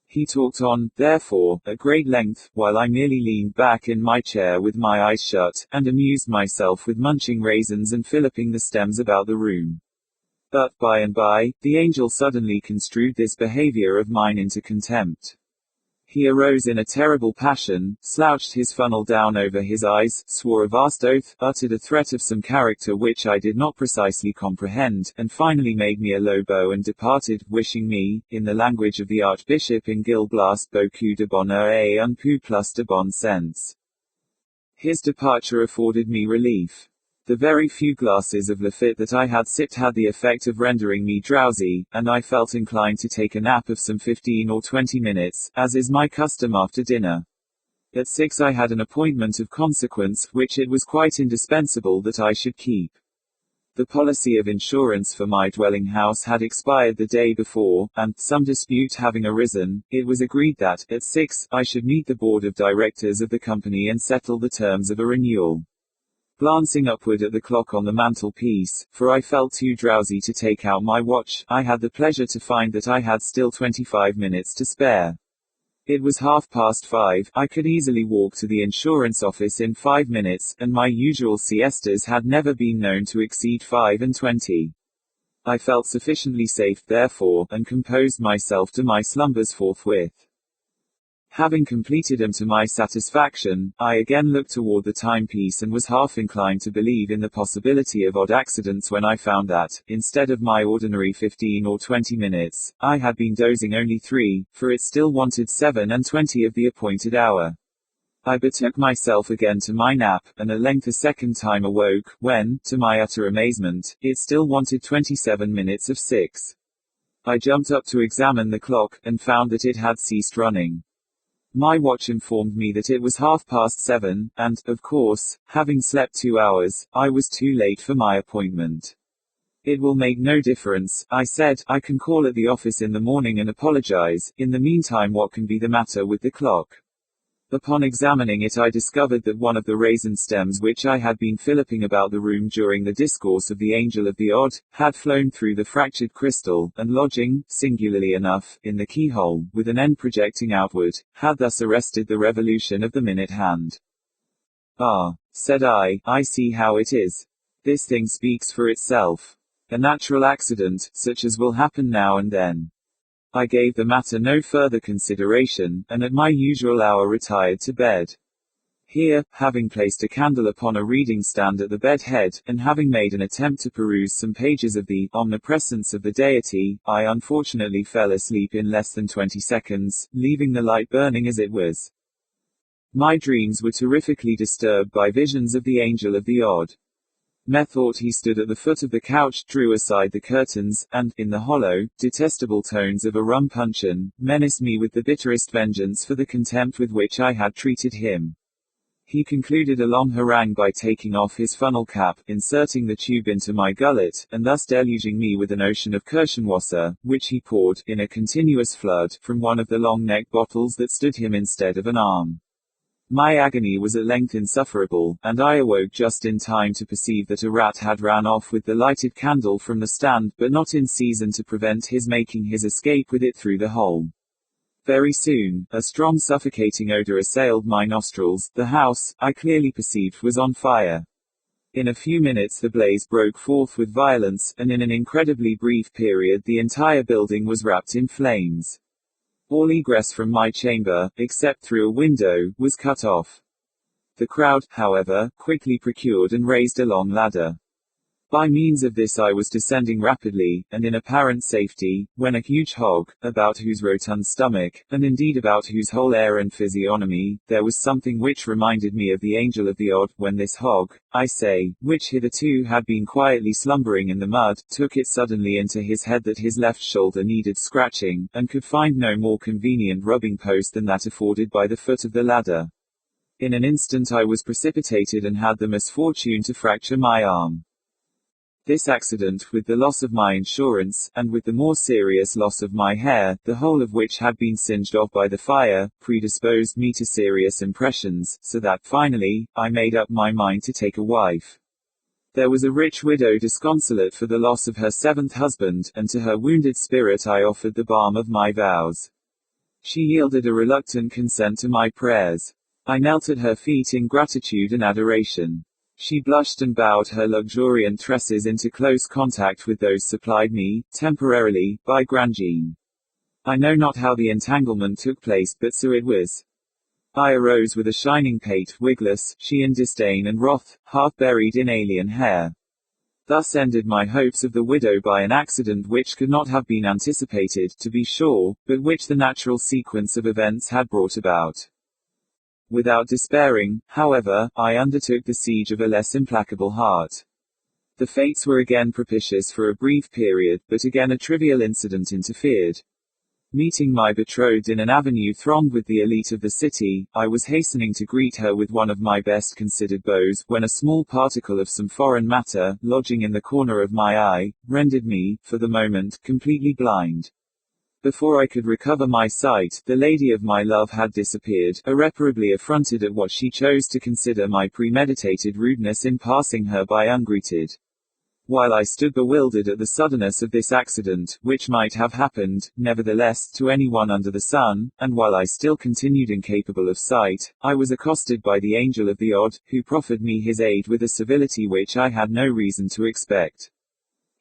He talked on, therefore, at great length, while I merely leaned back in my chair with my eyes shut, and amused myself with munching raisins and filliping the stems about the room. But, by and by, the angel suddenly construed this behavior of mine into contempt. He arose in a terrible passion, slouched his funnel down over his eyes, swore a vast oath, uttered a threat of some character which I did not precisely comprehend, and finally made me a low bow and departed, wishing me, in the language of the Archbishop in Gil Blas, beaucoup de bonheur et un peu plus de bon sens. His departure afforded me relief. The very few glasses of Lafitte that I had sipped had the effect of rendering me drowsy, and I felt inclined to take a nap of some 15 or 20 minutes, as is my custom after dinner. At 6 I had an appointment of consequence, which it was quite indispensable that I should keep. The policy of insurance for my dwelling house had expired the day before, and, some dispute having arisen, it was agreed that, at 6, I should meet the board of directors of the company and settle the terms of a renewal. Glancing upward at the clock on the mantelpiece, for I felt too drowsy to take out my watch, I had the pleasure to find that I had still 25 minutes to spare. It was 5:30, I could easily walk to the insurance office in 5 minutes, and my usual siestas had never been known to exceed 25. I felt sufficiently safe, therefore, and composed myself to my slumbers forthwith. Having completed them to my satisfaction, I again looked toward the timepiece and was half inclined to believe in the possibility of odd accidents when I found that, instead of my ordinary 15 or 20 minutes, I had been dozing only 3, for it still wanted 7:20 of the appointed hour. I betook myself again to my nap, and at length a second time awoke, when, to my utter amazement, it still wanted 27 minutes of 6. I jumped up to examine the clock, and found that it had ceased running. My watch informed me that it was 7:30, and, of course, having slept 2 hours, I was too late for my appointment. It will make no difference, I said. I can call at the office in the morning and apologize. In the meantime, what can be the matter with the clock? Upon examining it, I discovered that one of the raisin stems which I had been filliping about the room during the discourse of the Angel of the Odd, had flown through the fractured crystal, and lodging, singularly enough, in the keyhole, with an end projecting outward, had thus arrested the revolution of the minute hand. Ah, said I see how it is. This thing speaks for itself. A natural accident, such as will happen now and then. I gave the matter no further consideration, and at my usual hour retired to bed. Here, having placed a candle upon a reading stand at the bed head, and having made an attempt to peruse some pages of the Omnipresence of the Deity, I unfortunately fell asleep in less than 20 seconds, leaving the light burning as it was. My dreams were terrifically disturbed by visions of the Angel of the Odd. Methought he stood at the foot of the couch, drew aside the curtains, and, in the hollow, detestable tones of a rum puncheon, menaced me with the bitterest vengeance for the contempt with which I had treated him. He concluded a long harangue by taking off his funnel cap, inserting the tube into my gullet, and thus deluging me with an ocean of Kirschenwasser, which he poured, in a continuous flood, from one of the long-necked bottles that stood him instead of an arm. My agony was at length insufferable, and I awoke just in time to perceive that a rat had ran off with the lighted candle from the stand, but not in season to prevent his making his escape with it through the hole. Very soon, a strong suffocating odor assailed my nostrils. The house, I clearly perceived, was on fire. In a few minutes the blaze broke forth with violence, and in an incredibly brief period the entire building was wrapped in flames. All egress from my chamber, except through a window, was cut off. The crowd, however, quickly procured and raised a long ladder. By means of this I was descending rapidly, and in apparent safety, when a huge hog, about whose rotund stomach, and indeed about whose whole air and physiognomy, there was something which reminded me of the Angel of the Odd, when this hog, I say, which hitherto had been quietly slumbering in the mud, took it suddenly into his head that his left shoulder needed scratching, and could find no more convenient rubbing post than that afforded by the foot of the ladder. In an instant I was precipitated and had the misfortune to fracture my arm. This accident, with the loss of my insurance, and with the more serious loss of my hair, the whole of which had been singed off by the fire, predisposed me to serious impressions, so that, finally, I made up my mind to take a wife. There was a rich widow disconsolate for the loss of her 7th husband, and to her wounded spirit I offered the balm of my vows. She yielded a reluctant consent to my prayers. I knelt at her feet in gratitude and adoration. She blushed and bowed her luxuriant tresses into close contact with those supplied me, temporarily, by Grandjean. I know not how the entanglement took place, but so it was. I arose with a shining pate, wigless, she in disdain and wrath, half buried in alien hair. Thus ended my hopes of the widow by an accident which could not have been anticipated, to be sure, but which the natural sequence of events had brought about. Without despairing, however, I undertook the siege of a less implacable heart. The fates were again propitious for a brief period, but again a trivial incident interfered. Meeting my betrothed in an avenue thronged with the elite of the city, I was hastening to greet her with one of my best considered bows, when a small particle of some foreign matter, lodging in the corner of my eye, rendered me, for the moment, completely blind. Before I could recover my sight, the lady of my love had disappeared, irreparably affronted at what she chose to consider my premeditated rudeness in passing her by ungreeted. While I stood bewildered at the suddenness of this accident, which might have happened, nevertheless, to anyone under the sun, and while I still continued incapable of sight, I was accosted by the Angel of the Odd, who proffered me his aid with a civility which I had no reason to expect.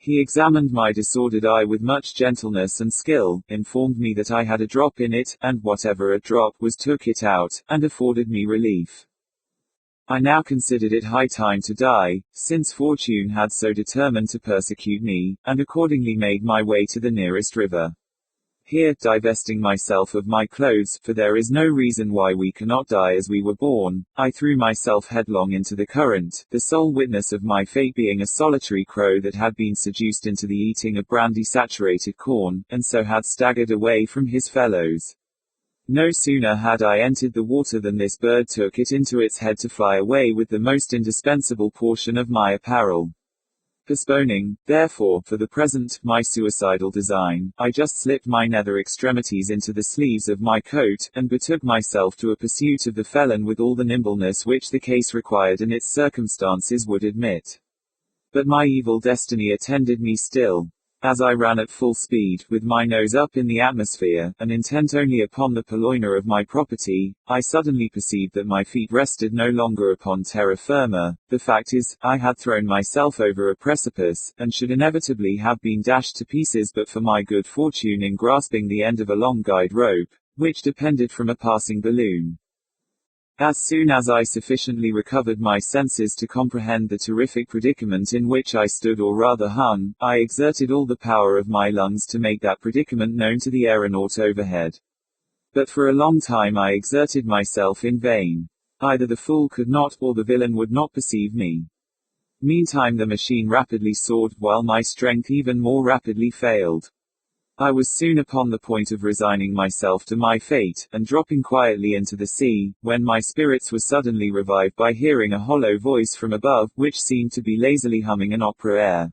He examined my disordered eye with much gentleness and skill, informed me that I had a drop in it, and whatever a drop was took it out, and afforded me relief. I now considered it high time to die, since fortune had so determined to persecute me, and accordingly made my way to the nearest river. Here, divesting myself of my clothes, for there is no reason why we cannot die as we were born, I threw myself headlong into the current, the sole witness of my fate being a solitary crow that had been seduced into the eating of brandy-saturated corn, and so had staggered away from his fellows. No sooner had I entered the water than this bird took it into its head to fly away with the most indispensable portion of my apparel. Postponing, therefore, for the present, my suicidal design, I just slipped my nether extremities into the sleeves of my coat, and betook myself to a pursuit of the felon with all the nimbleness which the case required and its circumstances would admit. But my evil destiny attended me still. As I ran at full speed, with my nose up in the atmosphere, and intent only upon the purloiner of my property, I suddenly perceived that my feet rested no longer upon terra firma. The fact is, I had thrown myself over a precipice, and should inevitably have been dashed to pieces but for my good fortune in grasping the end of a long guide rope, which depended from a passing balloon. As soon as I sufficiently recovered my senses to comprehend the terrific predicament in which I stood or rather hung, I exerted all the power of my lungs to make that predicament known to the aeronaut overhead. But for a long time I exerted myself in vain. Either the fool could not, or the villain would not perceive me. Meantime the machine rapidly soared, while my strength even more rapidly failed. I was soon upon the point of resigning myself to my fate, and dropping quietly into the sea, when my spirits were suddenly revived by hearing a hollow voice from above, which seemed to be lazily humming an opera air.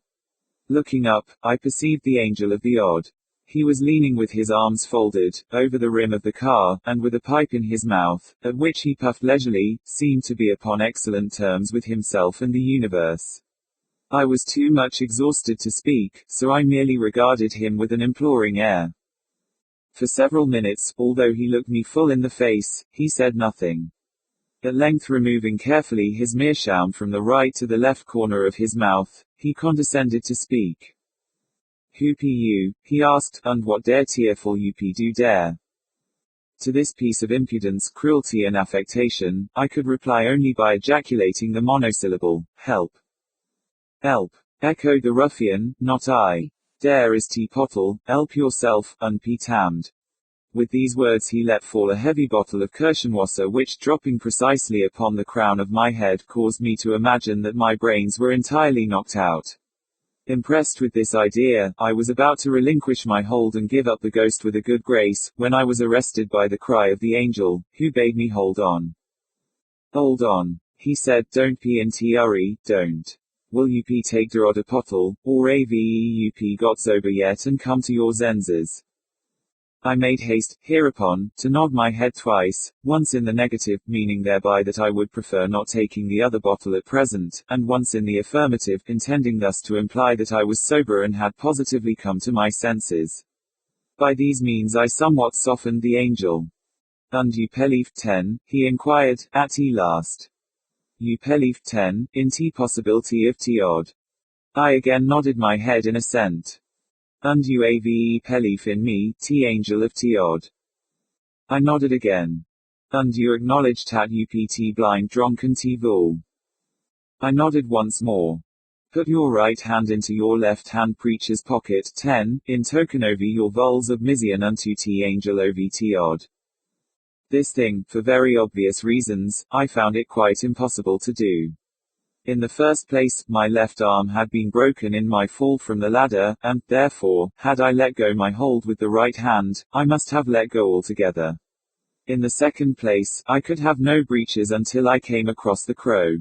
Looking up, I perceived the angel of the odd. He was leaning with his arms folded, over the rim of the car, and with a pipe in his mouth, at which he puffed leisurely, seemed to be upon excellent terms with himself and the universe. I was too much exhausted to speak, so I merely regarded him with an imploring air. For several minutes, although he looked me full in the face, he said nothing. At length, removing carefully his meerschaum from the right to the left corner of his mouth, he condescended to speak. "Who be you?" he asked, "and what dare tearful you be do dare?" To this piece of impudence, cruelty and affectation, I could reply only by ejaculating the monosyllable, "Help!" "Help!" echoed the ruffian, "not I. Dare is teapottle, help yourself, unpe tammed." With these words he let fall a heavy bottle of Kirschenwasser which, dropping precisely upon the crown of my head, caused me to imagine that my brains were entirely knocked out. Impressed with this idea, I was about to relinquish my hold and give up the ghost with a good grace, when I was arrested by the cry of the angel, who bade me hold on. "Hold on," he said, "don't be in hurry, don't. Will you be take der odder pottle, or ave you be got sober yet and come to your senses?" I made haste, hereupon, to nod my head twice, once in the negative, meaning thereby that I would prefer not taking the other bottle at present, and once in the affirmative, intending thus to imply that I was sober and had positively come to my senses. By these means I somewhat softened the angel. "Und you believe 10, he inquired, at last. "You believe 10, in the possibility of the odd?" I again nodded my head in assent. "And you ave believe in me, the angel of the odd?" I nodded again. "And you acknowledge that you be the blind drunken the fool?" I nodded once more. "Put your right hand into your left hand breeches pocket, 10, in token of your vows of mission unto the angel of the odd." This thing, for very obvious reasons, I found it quite impossible to do. In the first place, my left arm had been broken in my fall from the ladder, and, therefore, had I let go my hold with the right hand, I must have let go altogether. In the second place, I could have no breeches until I came across the crow.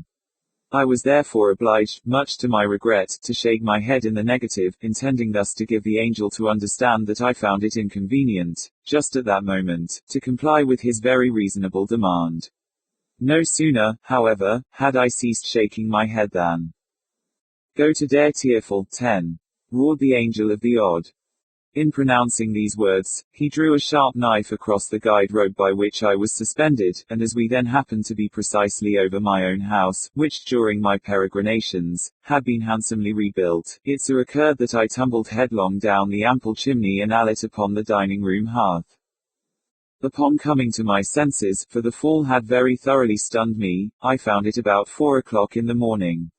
I was therefore obliged, much to my regret, to shake my head in the negative, intending thus to give the angel to understand that I found it inconvenient, just at that moment, to comply with his very reasonable demand. No sooner, however, had I ceased shaking my head than, "Go to der tearful 10," roared the angel of the odd. In pronouncing these words, he drew a sharp knife across the guide rope by which I was suspended, and as we then happened to be precisely over my own house, which during my peregrinations, had been handsomely rebuilt, it so occurred that I tumbled headlong down the ample chimney and alit upon the dining room hearth. Upon coming to my senses, for the fall had very thoroughly stunned me, I found it about 4 o'clock in the morning.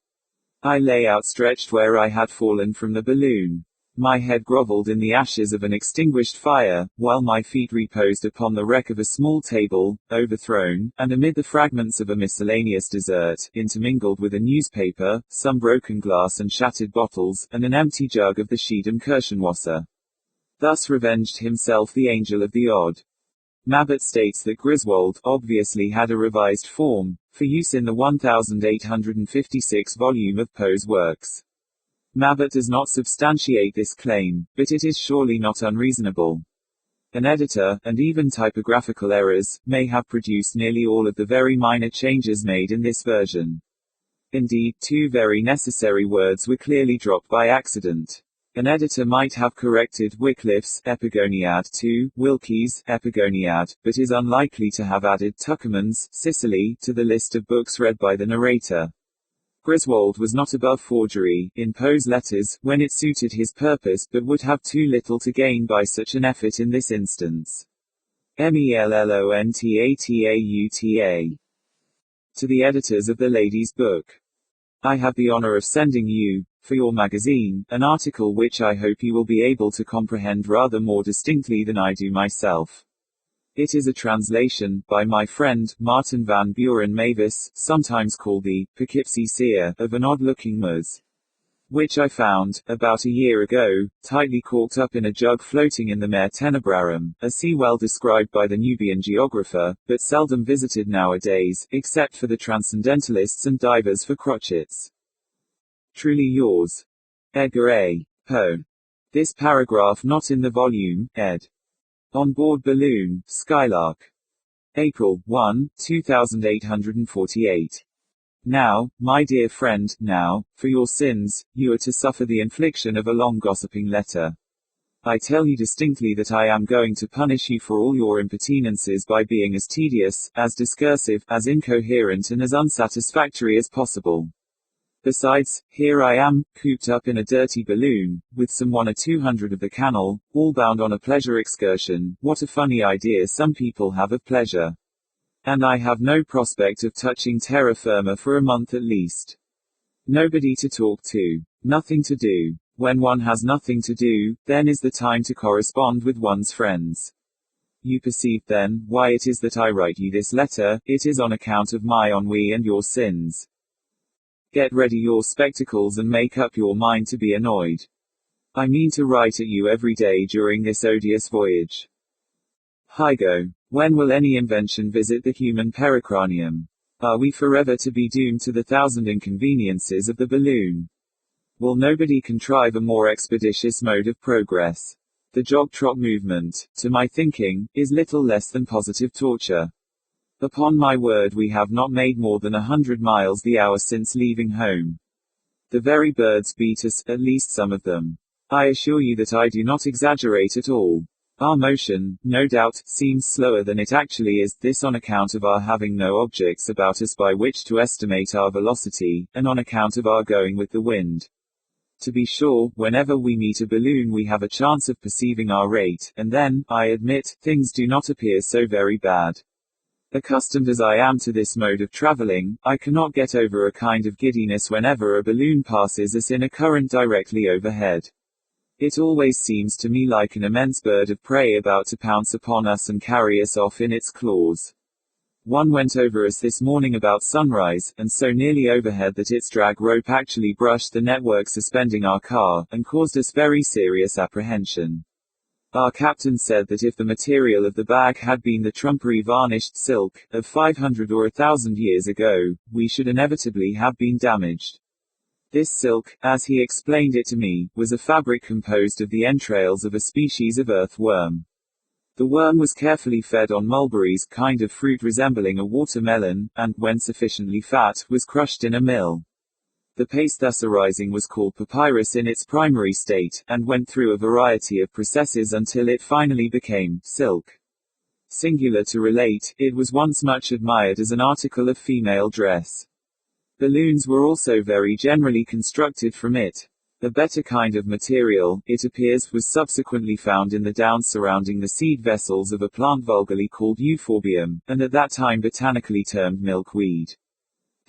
I lay outstretched where I had fallen from the balloon. My head grovelled in the ashes of an extinguished fire, while my feet reposed upon the wreck of a small table, overthrown, and amid the fragments of a miscellaneous dessert, intermingled with a newspaper, some broken glass and shattered bottles, and an empty jug of the Schiedam Kirchenwasser. Thus revenged himself the angel of the odd. Mabbott states that Griswold obviously had a revised form, for use in the 1856 volume of Poe's works. Mabbott does not substantiate this claim, but it is surely not unreasonable. An editor, and even typographical errors, may have produced nearly all of the very minor changes made in this version. Indeed, 2 very necessary words were clearly dropped by accident. An editor might have corrected Wycliffe's Epigoniad to Wilkie's Epigoniad, but is unlikely to have added Tuckerman's Sicily to the list of books read by the narrator. Griswold was not above forgery in Poe's letters when it suited his purpose, but would have too little to gain by such an effort in this instance. MELLONTATAUTA. To the editors of the Lady's Book. I have the honor of sending you, for your magazine, an article which I hope you will be able to comprehend rather more distinctly than I do myself. It is a translation, by my friend, Martin van Buren Mavis, sometimes called the Poughkeepsie Seer, of an odd-looking mus, which I found, about a year ago, tightly corked up in a jug floating in the Mare Tenebrarum, a sea well described by the Nubian geographer, but seldom visited nowadays, except for the transcendentalists and divers for crotchets. Truly yours. Edgar A. Poe. This paragraph not in the volume, ed. On board balloon, Skylark. April 1, 2848. Now, my dear friend, now, for your sins, you are to suffer the infliction of a long gossiping letter. I tell you distinctly that I am going to punish you for all your impertinences by being as tedious, as discursive, as incoherent and as unsatisfactory as possible. Besides, here I am, cooped up in a dirty balloon, with some 1 or 200 of the kennel, all bound on a pleasure excursion. What a funny idea some people have of pleasure. And I have no prospect of touching terra firma for a month at least. Nobody to talk to. Nothing to do. When one has nothing to do, then is the time to correspond with one's friends. You perceive then, why it is that I write you this letter. It is on account of my ennui and your sins. Get ready your spectacles and make up your mind to be annoyed. I mean to write at you every day during this odious voyage. Hygo. When will any invention visit the human pericranium? Are we forever to be doomed to the 1,000 inconveniences of the balloon? Will nobody contrive a more expeditious mode of progress? The jog-trot movement, to my thinking, is little less than positive torture. Upon my word, we have not made more than 100 miles the hour since leaving home. The very birds beat us, at least some of them. I assure you that I do not exaggerate at all. Our motion, no doubt, seems slower than it actually is, this on account of our having no objects about us by which to estimate our velocity, and on account of our going with the wind. To be sure, whenever we meet a balloon we have a chance of perceiving our rate, and then, I admit, things do not appear so very bad. Accustomed as I am to this mode of traveling, I cannot get over a kind of giddiness whenever a balloon passes us in a current directly overhead. It always seems to me like an immense bird of prey about to pounce upon us and carry us off in its claws. One went over us this morning about sunrise, and so nearly overhead that its drag rope actually brushed the network suspending our car, and caused us very serious apprehension. Our captain said that if the material of the bag had been the trumpery varnished silk, of 500 or 1,000 years ago, we should inevitably have been damaged. This silk, as he explained it to me, was a fabric composed of the entrails of a species of earthworm. The worm was carefully fed on mulberries, kind of fruit resembling a watermelon, and, when sufficiently fat, was crushed in a mill. The paste thus arising was called papyrus in its primary state, and went through a variety of processes until it finally became silk. Singular to relate, it was once much admired as an article of female dress. Balloons were also very generally constructed from it. A better kind of material, it appears, was subsequently found in the down surrounding the seed vessels of a plant vulgarly called euphorbium, and at that time botanically termed milkweed.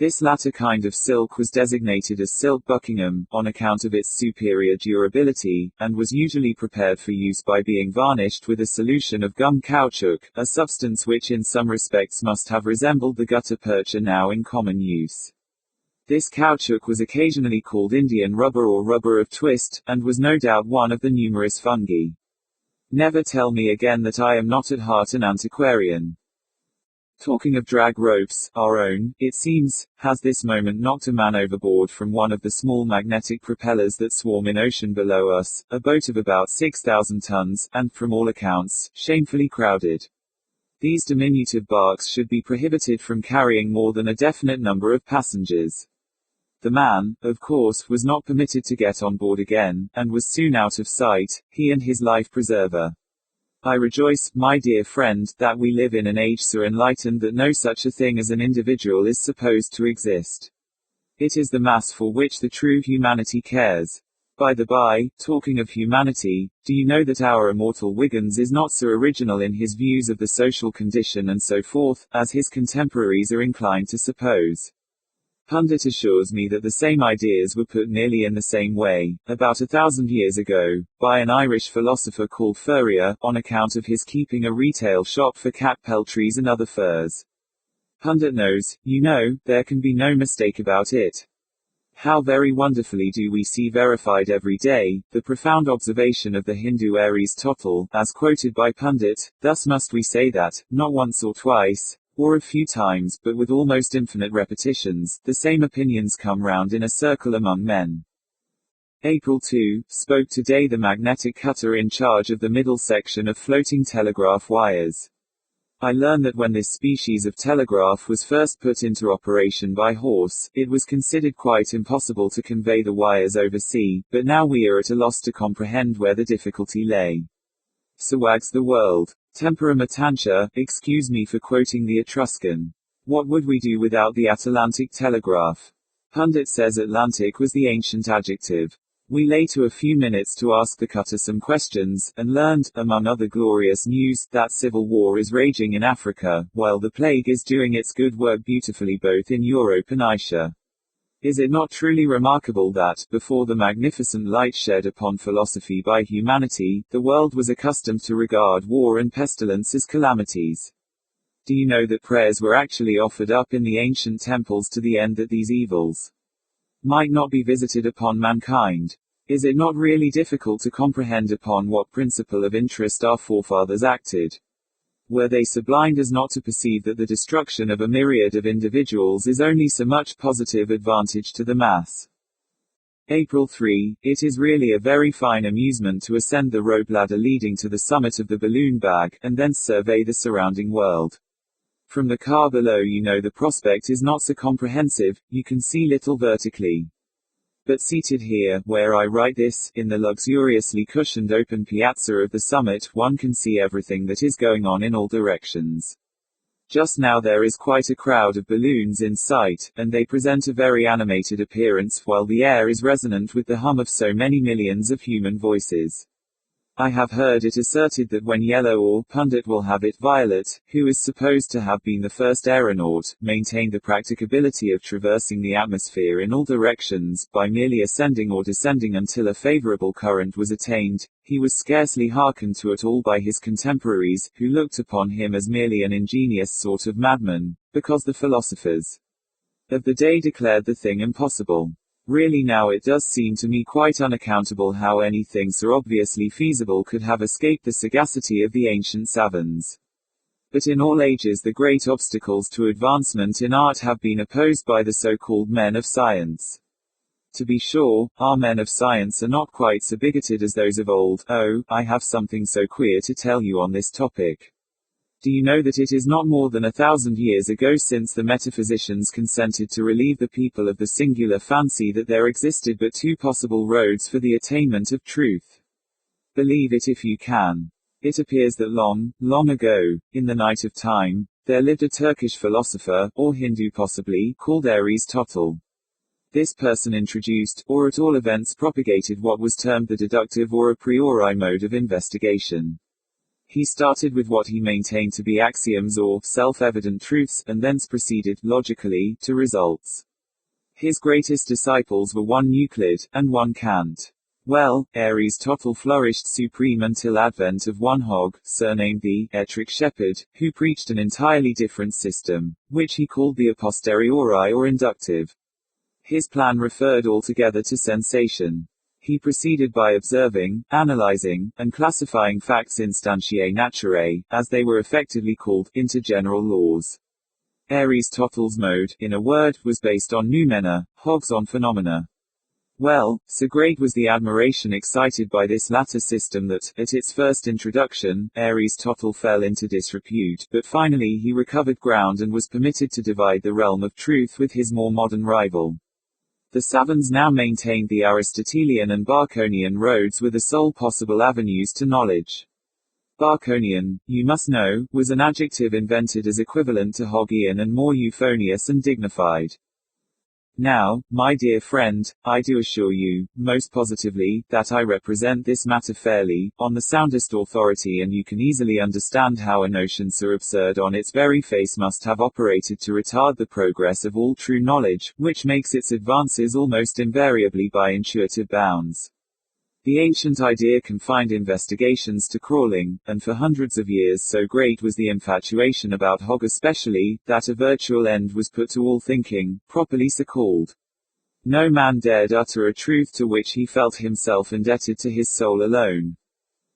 This latter kind of silk was designated as silk Buckingham, on account of its superior durability, and was usually prepared for use by being varnished with a solution of gum caoutchouc, a substance which in some respects must have resembled the gutta percha now in common use. This caoutchouc was occasionally called Indian rubber or rubber of twist, and was no doubt one of the numerous fungi. Never tell me again that I am not at heart an antiquarian. Talking of drag ropes, our own, it seems, has this moment knocked a man overboard from one of the small magnetic propellers that swarm in ocean below us, a boat of about 6,000 tons, and, from all accounts, shamefully crowded. These diminutive barks should be prohibited from carrying more than a definite number of passengers. The man, of course, was not permitted to get on board again, and was soon out of sight, he and his life preserver. I rejoice, my dear friend, that we live in an age so enlightened that no such a thing as an individual is supposed to exist. It is the mass for which the true humanity cares. By the by, talking of humanity, do you know that our immortal Wiggins is not so original in his views of the social condition and so forth, as his contemporaries are inclined to suppose? Pundit assures me that the same ideas were put nearly in the same way, about 1,000 years ago, by an Irish philosopher called Furrier, on account of his keeping a retail shop for cat peltries and other furs. Pundit knows, you know, there can be no mistake about it. How very wonderfully do we see verified every day, the profound observation of the Hindu Aries Total, as quoted by Pundit, thus must we say that, not once or twice, or a few times, but with almost infinite repetitions, the same opinions come round in a circle among men. April 2, spoke today the magnetic cutter in charge of the middle section of floating telegraph wires. I learn that when this species of telegraph was first put into operation by horse, it was considered quite impossible to convey the wires over sea, but now we are at a loss to comprehend where the difficulty lay. So wags the world. Tempora mutantia, excuse me for quoting the Etruscan. What would we do without the Atlantic telegraph? Pundit says Atlantic was the ancient adjective. We lay to a few minutes to ask the cutter some questions, and learned, among other glorious news, that civil war is raging in Africa, while the plague is doing its good work beautifully both in Europe and Asia. Is it not truly remarkable that, before the magnificent light shed upon philosophy by humanity, the world was accustomed to regard war and pestilence as calamities? Do you know that prayers were actually offered up in the ancient temples to the end that these evils might not be visited upon mankind? Is it not really difficult to comprehend upon what principle of interest our forefathers acted? Were they so blind as not to perceive that the destruction of a myriad of individuals is only so much positive advantage to the mass? April 3, it is really a very fine amusement to ascend the rope ladder leading to the summit of the balloon bag, and thence survey the surrounding world. From the car below you know the prospect is not so comprehensive, you can see little vertically. But seated here, where I write this, in the luxuriously cushioned open piazza of the summit, one can see everything that is going on in all directions. Just now there is quite a crowd of balloons in sight, and they present a very animated appearance while the air is resonant with the hum of so many millions of human voices. I have heard it asserted that when Yellow or Pundit will have it Violet, who is supposed to have been the first aeronaut, maintained the practicability of traversing the atmosphere in all directions, by merely ascending or descending until a favorable current was attained, he was scarcely hearkened to at all by his contemporaries, who looked upon him as merely an ingenious sort of madman, because the philosophers of the day declared the thing impossible. Really now it does seem to me quite unaccountable how anything so obviously feasible could have escaped the sagacity of the ancient savants. But in all ages the great obstacles to advancement in art have been opposed by the so-called men of science. To be sure, our men of science are not quite so bigoted as those of old. Oh, I have something so queer to tell you on this topic. Do you know that it is not more than 1,000 years ago since the metaphysicians consented to relieve the people of the singular fancy that there existed but two possible roads for the attainment of truth? Believe it if you can. It appears that long, long ago, in the night of time, there lived a Turkish philosopher, or Hindu possibly, called Aristotle. This person introduced, or at all events propagated what was termed the deductive or a priori mode of investigation. He started with what he maintained to be axioms or self-evident truths, and thence proceeded, logically, to results. His greatest disciples were one Euclid, and one Kant. Well, Aristotle flourished supreme until advent of one Hogg, surnamed the Ettrick Shepherd, who preached an entirely different system, which he called the a posteriori or inductive. His plan referred altogether to sensation. He proceeded by observing, analyzing, and classifying facts instantiae naturae, as they were effectively called, into general laws. Aristotle's mode, in a word, was based on noumena, Hogg's on phenomena. Well, so great was the admiration excited by this latter system that, at its first introduction, Aristotle fell into disrepute, but finally he recovered ground and was permitted to divide the realm of truth with his more modern rival. The savants now maintained the Aristotelian and Baconian roads were the sole possible avenues to knowledge. Baconian, you must know, was an adjective invented as equivalent to Hoggian and more euphonious and dignified. Now, my dear friend, I do assure you, most positively, that I represent this matter fairly, on the soundest authority, and you can easily understand how a notion so absurd on its very face must have operated to retard the progress of all true knowledge, which makes its advances almost invariably by intuitive bounds. The ancient idea confined investigations to crawling, and for hundreds of years so great was the infatuation about Hogg especially, that a virtual end was put to all thinking, properly so called. No man dared utter a truth to which he felt himself indebted to his soul alone.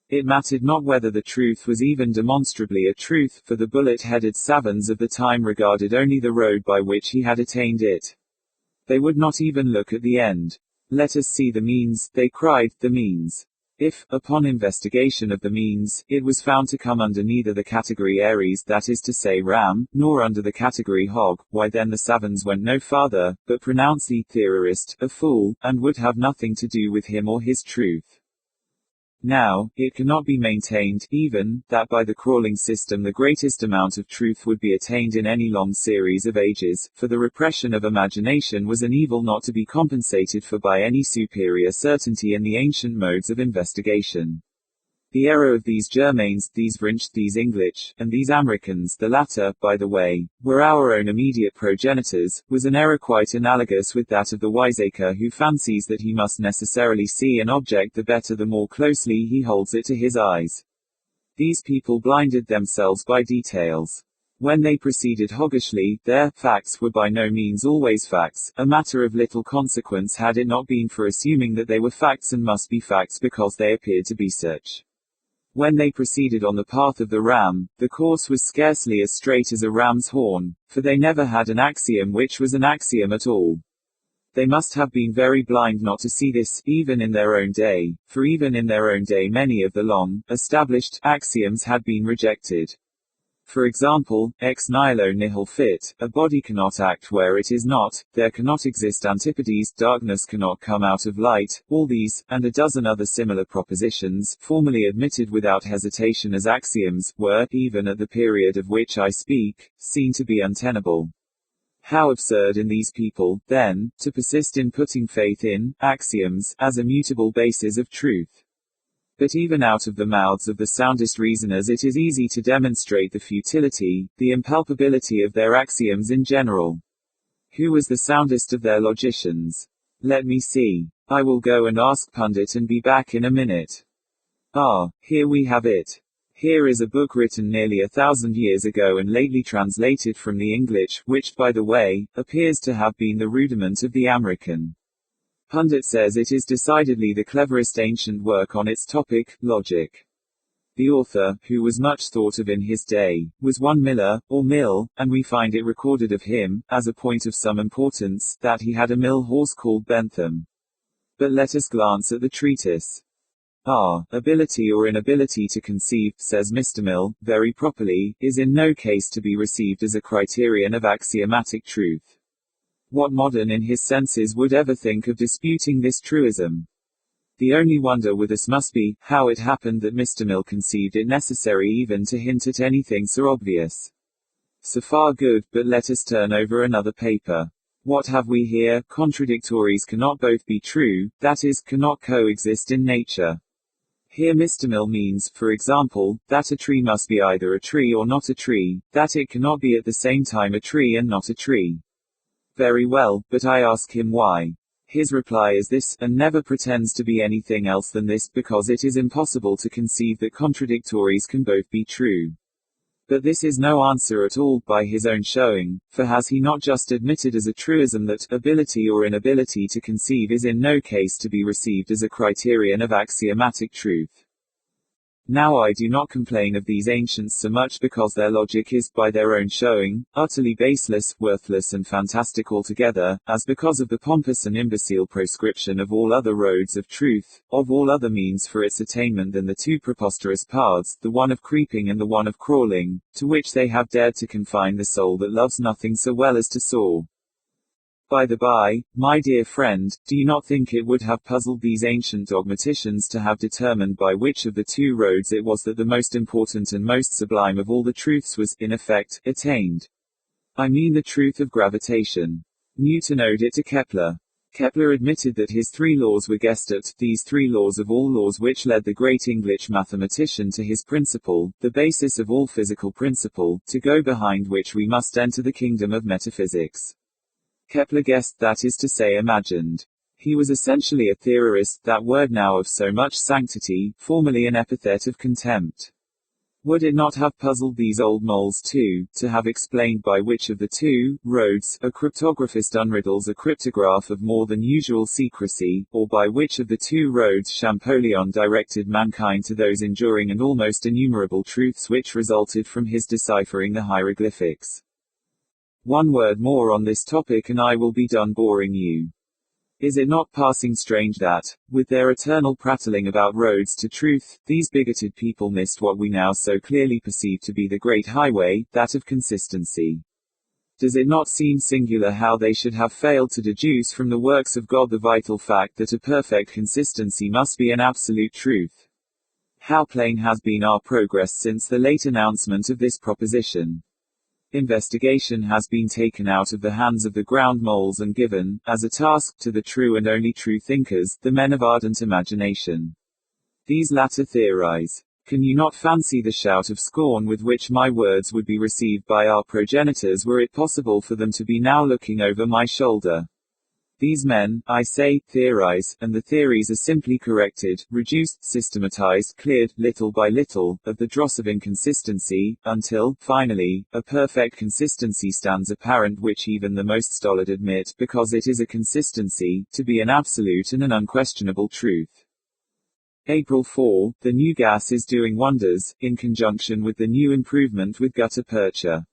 It mattered not whether the truth was even demonstrably a truth, for the bullet-headed savants of the time regarded only the road by which he had attained it. They would not even look at the end. Let us see the means, they cried, the means. If, upon investigation of the means, it was found to come under neither the category Aries, that is to say ram, nor under the category Hogg, why then the savants went no farther, but pronounced the theorist a fool, and would have nothing to do with him or his truth. Now, it cannot be maintained, even, that by the crawling system the greatest amount of truth would be attained in any long series of ages, for the repression of imagination was an evil not to be compensated for by any superior certainty in the ancient modes of investigation. The error of these Germains, these French, these English, and these Americans, the latter, by the way, were our own immediate progenitors, was an error quite analogous with that of the wiseacre who fancies that he must necessarily see an object the better the more closely he holds it to his eyes. These people blinded themselves by details. When they proceeded hoggishly, their facts were by no means always facts, a matter of little consequence had it not been for assuming that they were facts and must be facts because they appeared to be such. When they proceeded on the path of the ram, the course was scarcely as straight as a ram's horn, for they never had an axiom which was an axiom at all. They must have been very blind not to see this, even in their own day, for even in their own day many of the long, established, axioms had been rejected. For example, ex nihilo nihil fit, a body cannot act where it is not, there cannot exist antipodes, darkness cannot come out of light, all these, and a dozen other similar propositions, formerly admitted without hesitation as axioms, were, even at the period of which I speak, seen to be untenable. How absurd in these people, then, to persist in putting faith in axioms as immutable bases of truth. But even out of the mouths of the soundest reasoners it is easy to demonstrate the futility, the impalpability of their axioms in general. Who was the soundest of their logicians? Let me see. I will go and ask Pundit and be back in a minute. Ah, here we have it. Here is a book written nearly 1,000 years ago and lately translated from the English, which, by the way, appears to have been the rudiment of the American. Pundit says it is decidedly the cleverest ancient work on its topic, logic. The author, who was much thought of in his day, was one Miller, or Mill, and we find it recorded of him, as a point of some importance, that he had a mill horse called Bentham. But let us glance at the treatise. Our ability or inability to conceive, says Mr. Mill, very properly, is in no case to be received as a criterion of axiomatic truth. What modern in his senses would ever think of disputing this truism? The only wonder with us must be, how it happened that Mr. Mill conceived it necessary even to hint at anything so obvious. So far good, but let us turn over another paper. What have we here? Contradictories cannot both be true, that is, cannot coexist in nature. Here Mr. Mill means, for example, that a tree must be either a tree or not a tree, that it cannot be at the same time a tree and not a tree. Very well, but I ask him why. His reply is this, and never pretends to be anything else than this, because it is impossible to conceive that contradictories can both be true. But this is no answer at all, by his own showing, for has he not just admitted as a truism that ability or inability to conceive is in no case to be received as a criterion of axiomatic truth? Now I do not complain of these ancients so much because their logic is, by their own showing, utterly baseless, worthless and fantastic altogether, as because of the pompous and imbecile proscription of all other roads of truth, of all other means for its attainment than the two preposterous paths, the one of creeping and the one of crawling, to which they have dared to confine the soul that loves nothing so well as to soar. By the by, my dear friend, do you not think it would have puzzled these ancient dogmaticians to have determined by which of the two roads it was that the most important and most sublime of all the truths was, in effect, attained? I mean the truth of gravitation. Newton owed it to Kepler. Kepler admitted that his three laws were guessed at, these three laws of all laws which led the great English mathematician to his principle, the basis of all physical principle, to go behind which we must enter the kingdom of metaphysics. Kepler guessed, that is to say imagined. He was essentially a theorist, that word now of so much sanctity, formerly an epithet of contempt. Would it not have puzzled these old moles too, to have explained by which of the two roads a cryptographist unriddles a cryptograph of more than usual secrecy, or by which of the two roads Champollion directed mankind to those enduring and almost innumerable truths which resulted from his deciphering the hieroglyphics? One word more on this topic and I will be done boring you. Is it not passing strange that, with their eternal prattling about roads to truth, these bigoted people missed what we now so clearly perceive to be the great highway, that of consistency? Does it not seem singular how they should have failed to deduce from the works of God the vital fact that a perfect consistency must be an absolute truth? How plain has been our progress since the late announcement of this proposition. Investigation has been taken out of the hands of the ground moles and given, as a task, to the true and only true thinkers, the men of ardent imagination. These latter theorize. Can you not fancy the shout of scorn with which my words would be received by our progenitors were it possible for them to be now looking over my shoulder? These men, I say, theorize, and the theories are simply corrected, reduced, systematized, cleared, little by little, of the dross of inconsistency, until, finally, a perfect consistency stands apparent which even the most stolid admit, because it is a consistency, to be an absolute and an unquestionable truth. April 4, the new gas is doing wonders, in conjunction with the new improvement with gutta percha.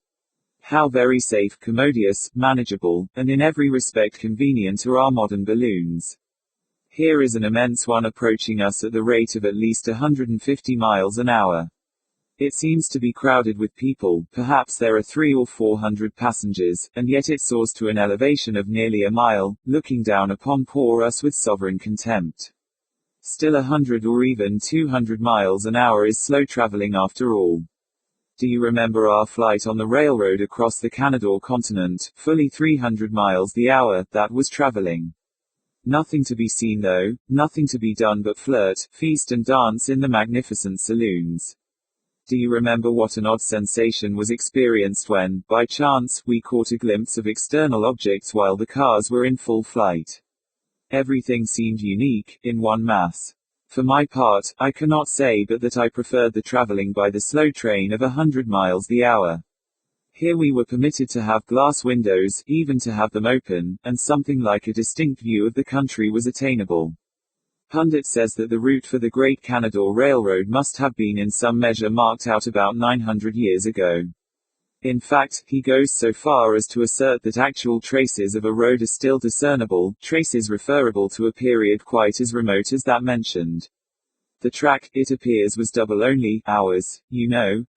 How very safe, commodious, manageable, and in every respect convenient are our modern balloons. Here is an immense one approaching us at the rate of at least 150 miles an hour. It seems to be crowded with people, perhaps there are 300 or 400 passengers, and yet it soars to an elevation of nearly a mile, looking down upon poor us with sovereign contempt. Still 100 or even 200 miles an hour is slow traveling after all. Do you remember our flight on the railroad across the Canada continent, fully 300 miles the hour, that was traveling? Nothing to be seen though, nothing to be done but flirt, feast and dance in the magnificent saloons. Do you remember what an odd sensation was experienced when, by chance, we caught a glimpse of external objects while the cars were in full flight? Everything seemed unique, in one mass. For my part, I cannot say but that I preferred the traveling by the slow train of 100 miles the hour. Here we were permitted to have glass windows, even to have them open, and something like a distinct view of the country was attainable. Pundit says that the route for the Great Canada Railroad must have been in some measure marked out about 900 years ago. In fact, he goes so far as to assert that actual traces of a road are still discernible, traces referable to a period quite as remote as that mentioned. The track, it appears, was double only. Ours,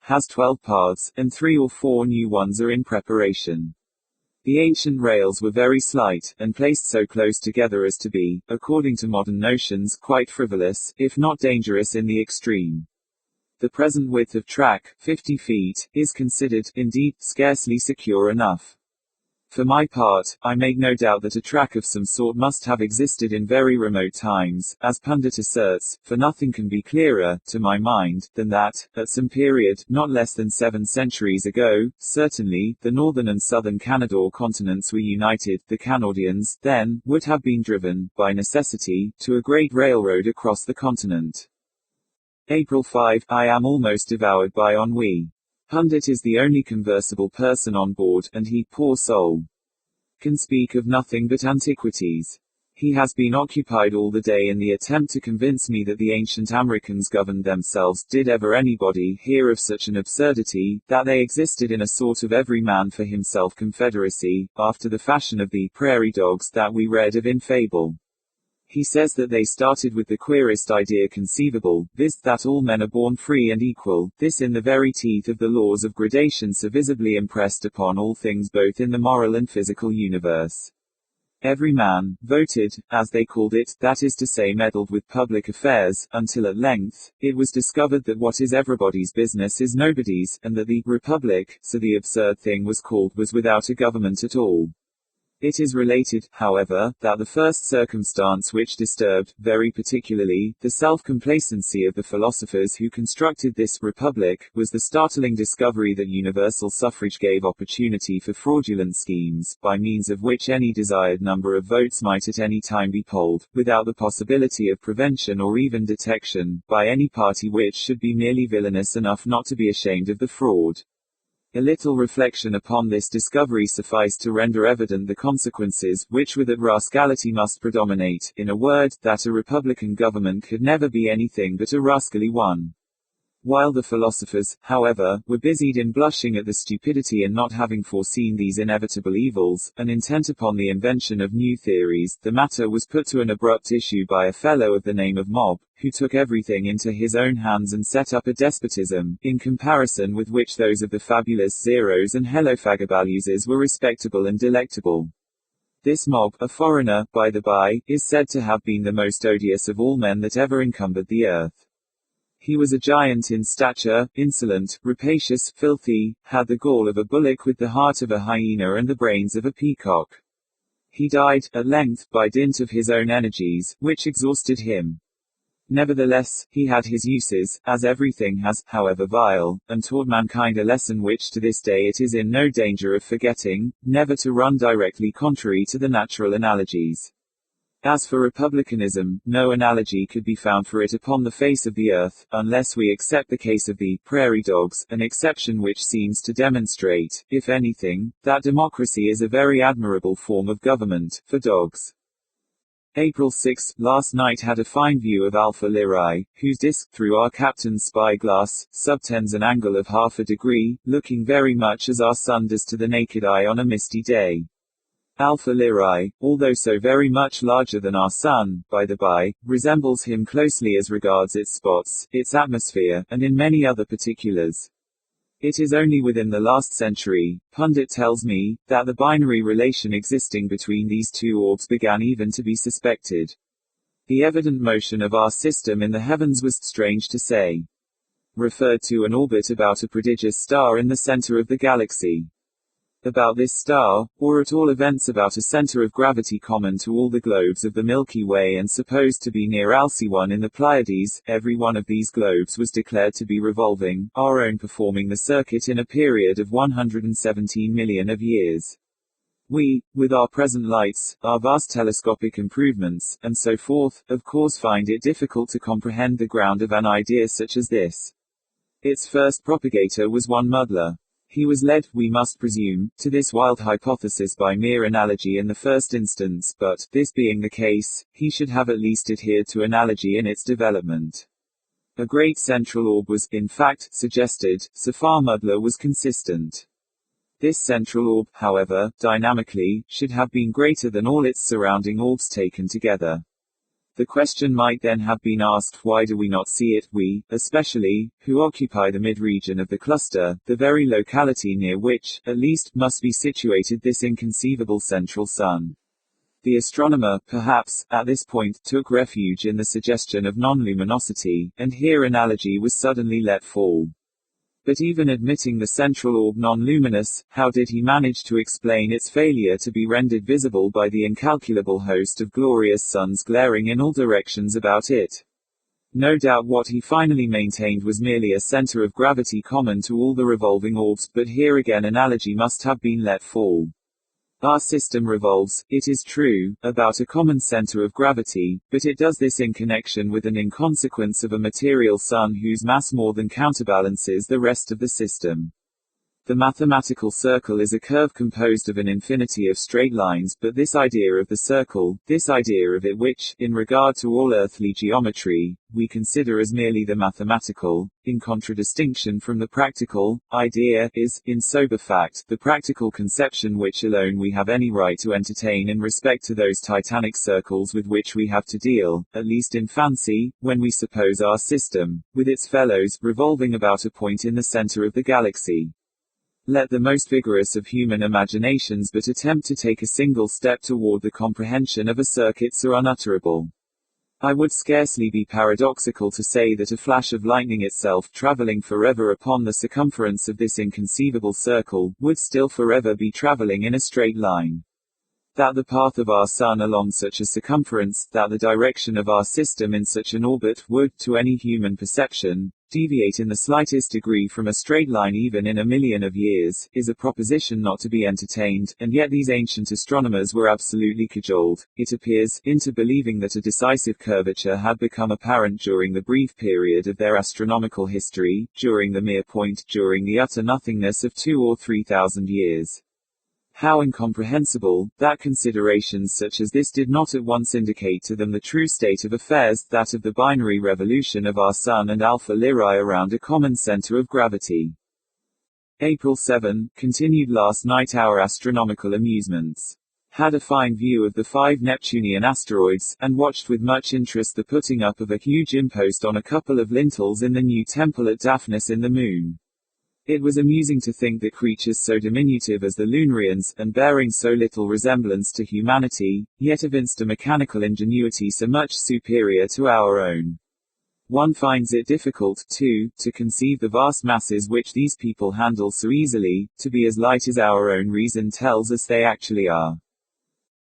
has 12 paths, and 3 or 4 new ones are in preparation. The ancient rails were very slight, and placed so close together as to be, according to modern notions, quite frivolous, if not dangerous in the extreme. The present width of track, 50 feet, is considered, indeed, scarcely secure enough. For my part, I make no doubt that a track of some sort must have existed in very remote times, as pundit asserts, for nothing can be clearer, to my mind, than that, at some period, not less than 7 centuries ago, certainly, the northern and southern Canador continents were united. The Canadians, then, would have been driven, by necessity, to a great railroad across the continent. April 5, I am almost devoured by ennui. Pundit is the only conversable person on board, and he, poor soul, can speak of nothing but antiquities. He has been occupied all the day in the attempt to convince me that the ancient Americans governed themselves. Did ever anybody hear of such an absurdity, that they existed in a sort of every man for himself confederacy, after the fashion of the prairie dogs that we read of in fable? He says that they started with the queerest idea conceivable, viz. That all men are born free and equal, this in the very teeth of the laws of gradation so visibly impressed upon all things both in the moral and physical universe. Every man voted, as they called it, that is to say meddled with public affairs, until at length, it was discovered that what is everybody's business is nobody's, and that the Republic, so the absurd thing was called, was without a government at all. It is related, however, that the first circumstance which disturbed, very particularly, the self-complacency of the philosophers who constructed this republic, was the startling discovery that universal suffrage gave opportunity for fraudulent schemes, by means of which any desired number of votes might at any time be polled, without the possibility of prevention or even detection, by any party which should be merely villainous enough not to be ashamed of the fraud. A little reflection upon this discovery sufficed to render evident the consequences, which were that rascality must predominate, in a word, that a republican government could never be anything but a rascally one. While the philosophers, however, were busied in blushing at the stupidity and not having foreseen these inevitable evils, and intent upon the invention of new theories, the matter was put to an abrupt issue by a fellow of the name of Mob, who took everything into his own hands and set up a despotism, in comparison with which those of the fabulous Zeros and Helofagabaluses were respectable and delectable. This Mob, a foreigner, by the by, is said to have been the most odious of all men that ever encumbered the earth. He was a giant in stature, insolent, rapacious, filthy, had the gall of a bullock with the heart of a hyena and the brains of a peacock. He died, at length, by dint of his own energies, which exhausted him. Nevertheless, he had his uses, as everything has, however vile, and taught mankind a lesson which to this day it is in no danger of forgetting, never to run directly contrary to the natural analogies. As for republicanism, no analogy could be found for it upon the face of the earth, unless we accept the case of the prairie dogs, an exception which seems to demonstrate, if anything, that democracy is a very admirable form of government, for dogs. April 6, last night had a fine view of Alpha Lyrae, whose disk, through our captain's spyglass, subtends an angle of half a degree, looking very much as our sun does to the naked eye on a misty day. Alpha Lyrae, although so very much larger than our Sun, by the by, resembles him closely as regards its spots, its atmosphere, and in many other particulars. It is only within the last century, pundit tells me, that the binary relation existing between these two orbs began even to be suspected. The evident motion of our system in the heavens was, strange to say, referred to an orbit about a prodigious star in the center of the galaxy. About this star, or at all events about a center of gravity common to all the globes of the Milky Way and supposed to be near Alcyone in the Pleiades, every one of these globes was declared to be revolving, our own performing the circuit in a period of 117 million of years. We, with our present lights, our vast telescopic improvements, and so forth, of course find it difficult to comprehend the ground of an idea such as this. Its first propagator was one Muddler. He was led, we must presume, to this wild hypothesis by mere analogy in the first instance, but, this being the case, he should have at least adhered to analogy in its development. A great central orb was, in fact, suggested, so far Muddler was consistent. This central orb, however, dynamically, should have been greater than all its surrounding orbs taken together. The question might then have been asked, why do we not see it, we, especially, who occupy the mid-region of the cluster, the very locality near which, at least, must be situated this inconceivable central sun? The astronomer, perhaps, at this point, took refuge in the suggestion of non-luminosity, and here analogy was suddenly let fall. But even admitting the central orb non-luminous, how did he manage to explain its failure to be rendered visible by the incalculable host of glorious suns glaring in all directions about it? No doubt what he finally maintained was merely a center of gravity common to all the revolving orbs, but here again analogy must have been let fall. Our system revolves, it is true, about a common center of gravity, but it does this in connection with and in consequence of a material sun whose mass more than counterbalances the rest of the system. The mathematical circle is a curve composed of an infinity of straight lines, but this idea of the circle, this idea of it which, in regard to all earthly geometry, we consider as merely the mathematical, in contradistinction from the practical, idea, is, in sober fact, the practical conception which alone we have any right to entertain in respect to those titanic circles with which we have to deal, at least in fancy, when we suppose our system, with its fellows, revolving about a point in the center of the galaxy. Let the most vigorous of human imaginations but attempt to take a single step toward the comprehension of a circuit so unutterable. I would scarcely be paradoxical to say that a flash of lightning itself traveling forever upon the circumference of this inconceivable circle, would still forever be traveling in a straight line. That the path of our sun along such a circumference, that the direction of our system in such an orbit, would, to any human perception, deviate in the slightest degree from a straight line even in a million of years, is a proposition not to be entertained, and yet these ancient astronomers were absolutely cajoled, it appears, into believing that a decisive curvature had become apparent during the brief period of their astronomical history, during the mere point, during the utter nothingness of 2,000 or 3,000 years. How incomprehensible, that considerations such as this did not at once indicate to them the true state of affairs, that of the binary revolution of our Sun and Alpha Lyrae around a common center of gravity. April 7, continued last night our astronomical amusements. Had a fine view of the 5 Neptunian asteroids, and watched with much interest the putting up of a huge impost on a couple of lintels in the new temple at Daphnis in the moon. It was amusing to think that creatures so diminutive as the Lunarians, and bearing so little resemblance to humanity, yet evinced a mechanical ingenuity so much superior to our own. One finds it difficult, too, to conceive the vast masses which these people handle so easily, to be as light as our own reason tells us they actually are.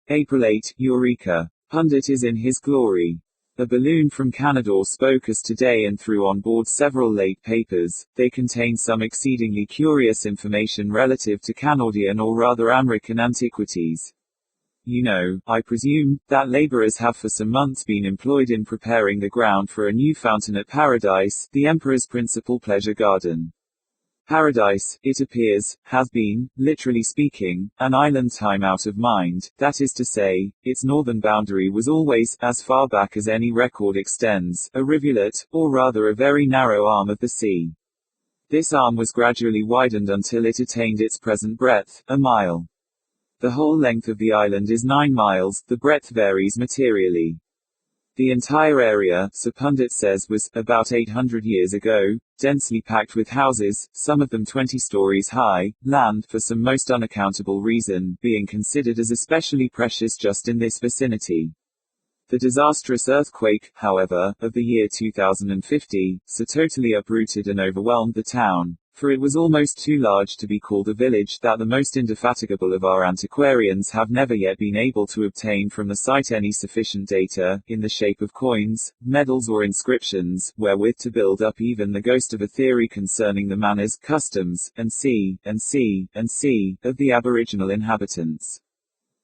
April 8, Eureka! Pundit is in his glory. A balloon from Canada spoke us today and threw on board several late papers. They contain some exceedingly curious information relative to Canadian or rather American antiquities. You know, I presume, that laborers have for some months been employed in preparing the ground for a new fountain at Paradise, the Emperor's principal pleasure garden. Paradise, it appears, has been, literally speaking, an island time out of mind, that is to say, its northern boundary was always, as far back as any record extends, a rivulet, or rather a very narrow arm of the sea. This arm was gradually widened until it attained its present breadth, a mile. The whole length of the island is 9 miles, the breadth varies materially. The entire area, Sir Pundit says, was, about 800 years ago, densely packed with houses, some of them 20 stories high, land, for some most unaccountable reason, being considered as especially precious just in this vicinity. The disastrous earthquake, however, of the year 2050, so totally uprooted and overwhelmed the town, for it was almost too large to be called a village, that the most indefatigable of our antiquarians have never yet been able to obtain from the site any sufficient data, in the shape of coins, medals or inscriptions, wherewith to build up even the ghost of a theory concerning the manners, customs, and sea, of the aboriginal inhabitants.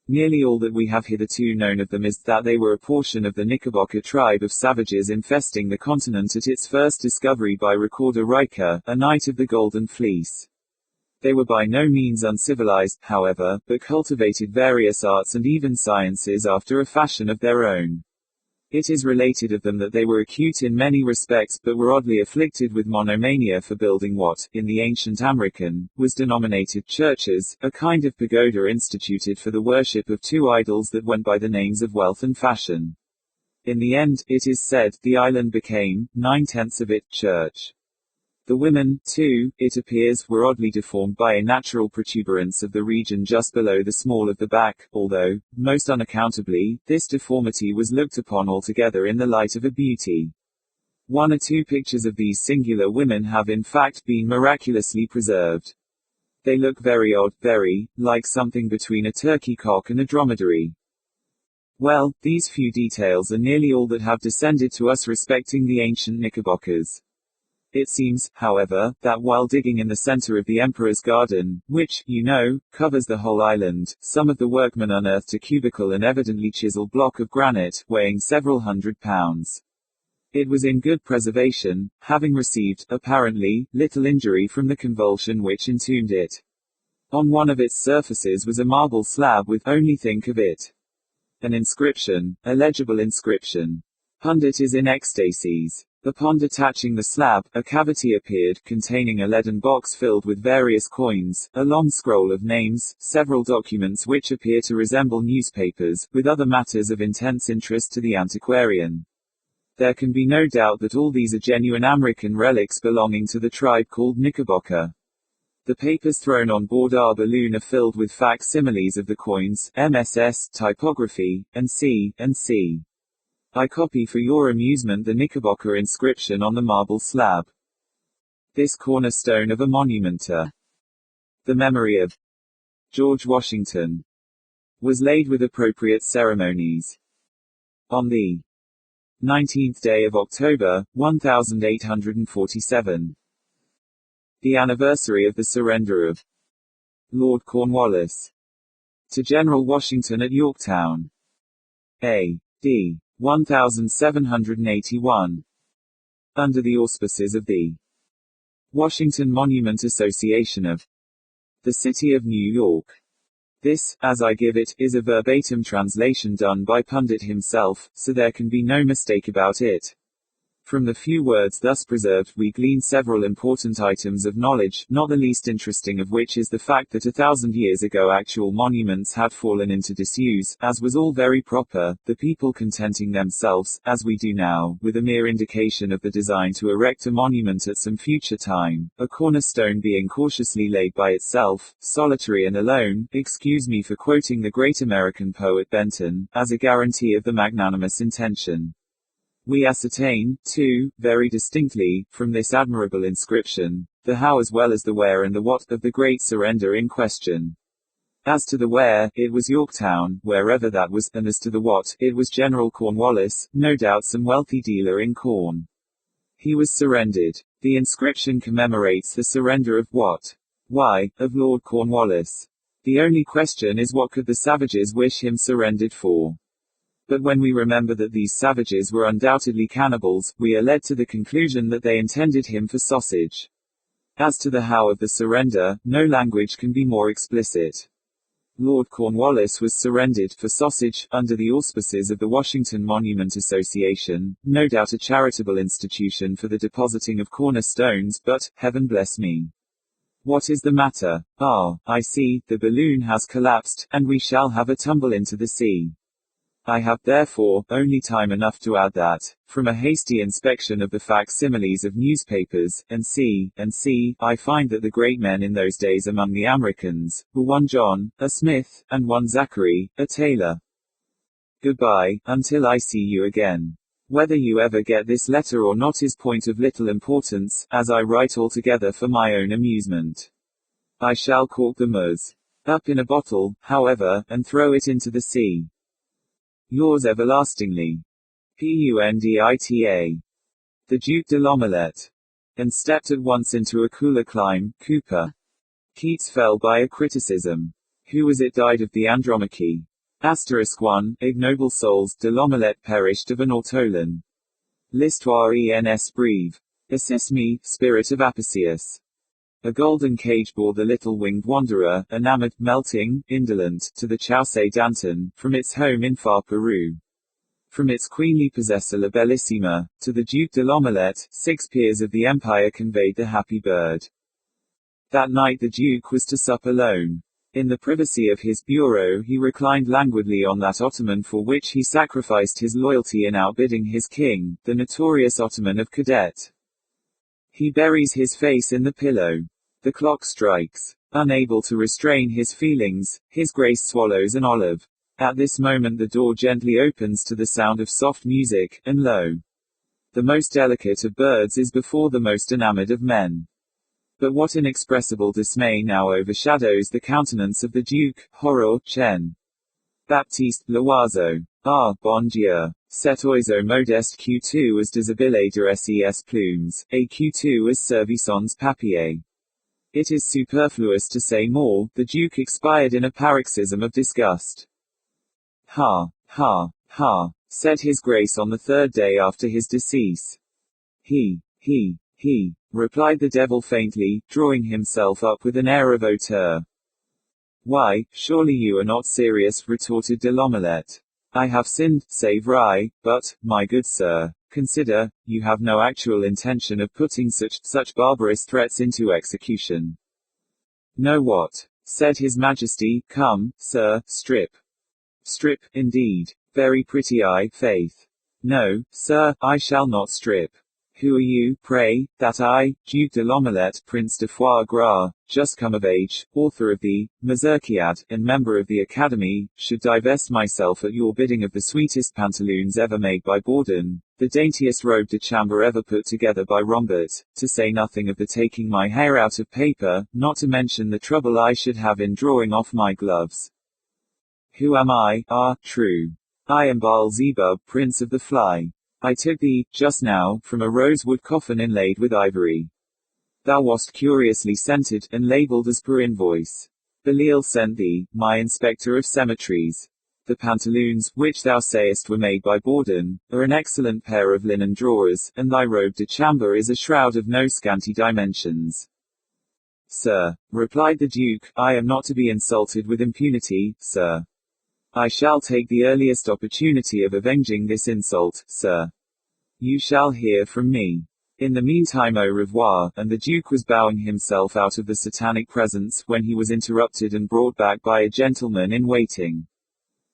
Nearly all that we have hitherto known of them is that they were a portion of the Knickerbocker tribe of savages infesting the continent at its first discovery by Recorder Riker, a knight of the Golden Fleece. They were by no means uncivilized, however, but cultivated various arts and even sciences after a fashion of their own. It is related of them that they were acute in many respects but were oddly afflicted with monomania for building what, in the ancient American, was denominated churches, a kind of pagoda instituted for the worship of 2 idols that went by the names of wealth and fashion. In the end, it is said, the island became, 9/10 of it, church. The women, too, it appears, were oddly deformed by a natural protuberance of the region just below the small of the back, although, most unaccountably, this deformity was looked upon altogether in the light of a beauty. One or two pictures of these singular women have in fact been miraculously preserved. They look very odd, very, like something between a turkey cock and a dromedary. Well, these few details are nearly all that have descended to us respecting the ancient Knickerbockers. It seems, however, that while digging in the center of the Emperor's Garden, which, you know, covers the whole island, some of the workmen unearthed a cubical and evidently chiseled block of granite, weighing several hundred pounds. It was in good preservation, having received, apparently, little injury from the convulsion which entombed it. On one of its surfaces was a marble slab with, only think of it, an inscription, a legible inscription. Pundit is in ecstasies. Upon detaching the slab, a cavity appeared, containing a leaden box filled with various coins, a long scroll of names, several documents which appear to resemble newspapers, with other matters of intense interest to the antiquarian. There can be no doubt that all these are genuine American relics belonging to the tribe called Knickerbocker. The papers thrown on board our balloon are filled with facsimiles of the coins, MSS, typography, and C. I copy for your amusement the Knickerbocker inscription on the marble slab. This cornerstone of a monument to the memory of George Washington was laid with appropriate ceremonies on the 19th day of October, 1847. The anniversary of the surrender of Lord Cornwallis to General Washington at Yorktown. A.D. 1781. Under the auspices of the Washington Monument Association of the City of New York. This, as I give it, is a verbatim translation done by Pundit himself, so there can be no mistake about it. From the few words thus preserved we glean several important items of knowledge, not the least interesting of which is the fact that 1,000 years ago actual monuments had fallen into disuse, as was all very proper, the people contenting themselves, as we do now, with a mere indication of the design to erect a monument at some future time, a cornerstone being cautiously laid by itself, solitary and alone, excuse me for quoting the great American poet Benton, as a guarantee of the magnanimous intention. We ascertain, too, very distinctly, from this admirable inscription, the how as well as the where and the what, of the great surrender in question. As to the where, it was Yorktown, wherever that was, and as to the what, it was General Cornwallis, no doubt some wealthy dealer in corn. He was surrendered. The inscription commemorates the surrender of what? Why, of Lord Cornwallis. The only question is what could the savages wish him surrendered for? But when we remember that these savages were undoubtedly cannibals, we are led to the conclusion that they intended him for sausage. As to the how of the surrender, no language can be more explicit. Lord Cornwallis was surrendered for sausage, under the auspices of the Washington Monument Association, no doubt a charitable institution for the depositing of cornerstones, but, heaven bless me. What is the matter? Ah, I see, the balloon has collapsed, and we shall have a tumble into the sea. I have, therefore, only time enough to add that, from a hasty inspection of the facsimiles of newspapers, and see, I find that the great men in those days among the Americans, were one John, a smith, and one Zachary, a tailor. Goodbye, until I see you again. Whether you ever get this letter or not is point of little importance, as I write altogether for my own amusement. I shall cork the muzz up in a bottle, however, and throw it into the sea. Yours everlastingly. Pundita. The Duke de l'Omelette. And stepped at once into a cooler clime, Cooper. Keats fell by a criticism. Who was it died of the Andromache? *1, ignoble souls, de l'Omelette perished of an ortolan. L'histoire ens brève. Assist me, spirit of Apicius. A golden cage bore the little winged wanderer, enamored, melting, indolent, to the Chaussee d'Antin, from its home in far Peru. From its queenly possessor La Bellissima, to the Duke de l'Omelette, 6 peers of the empire conveyed the happy bird. That night the Duke was to sup alone. In the privacy of his bureau he reclined languidly on that ottoman for which he sacrificed his loyalty in outbidding his king, the notorious Ottoman of Cadet. He buries his face in the pillow. The clock strikes. Unable to restrain his feelings, His Grace swallows an olive. At this moment the door gently opens to the sound of soft music, and lo! The most delicate of birds is before the most enamored of men. But what inexpressible dismay now overshadows the countenance of the Duke, Horror, Chen. Baptiste, l'oiseau. Ah, bon Dieu. Cet oiseau modeste Q2 as déshabillé de ses plumes, et Q2 as servissons papier. It is superfluous to say more, the Duke expired in a paroxysm of disgust. Ha, ha, ha, said His Grace on the third day after his decease. He, replied the devil faintly, drawing himself up with an air of hauteur. Why, surely you are not serious, retorted de l'Omelette. I have sinned, say I, but, my good sir, consider, you have no actual intention of putting such barbarous threats into execution. No what? Said His Majesty, come, sir, strip. Strip, indeed. Very pretty faith. No, sir, I shall not strip. Who are you, pray? That I, Duke de l'Omelette, Prince de Foie Gras, just come of age, author of the Mazurkiad, and member of the Academy, should divest myself at your bidding of the sweetest pantaloons ever made by Borden, the daintiest robe de chambre ever put together by Rombert, to say nothing of the taking my hair out of paper, not to mention the trouble I should have in drawing off my gloves. Who am I? Ah, true. I am Beelzebub, Prince of the Fly. I took thee, just now, from a rosewood coffin inlaid with ivory. Thou wast curiously scented, and labelled as per invoice. Belial sent thee, my inspector of cemeteries. The pantaloons, which thou sayest were made by Borden, are an excellent pair of linen drawers, and thy robe de chambre is a shroud of no scanty dimensions. Sir, replied the Duke, I am not to be insulted with impunity, sir. I shall take the earliest opportunity of avenging this insult, sir. You shall hear from me. In the meantime au revoir, and the Duke was bowing himself out of the satanic presence, when he was interrupted and brought back by a gentleman in waiting.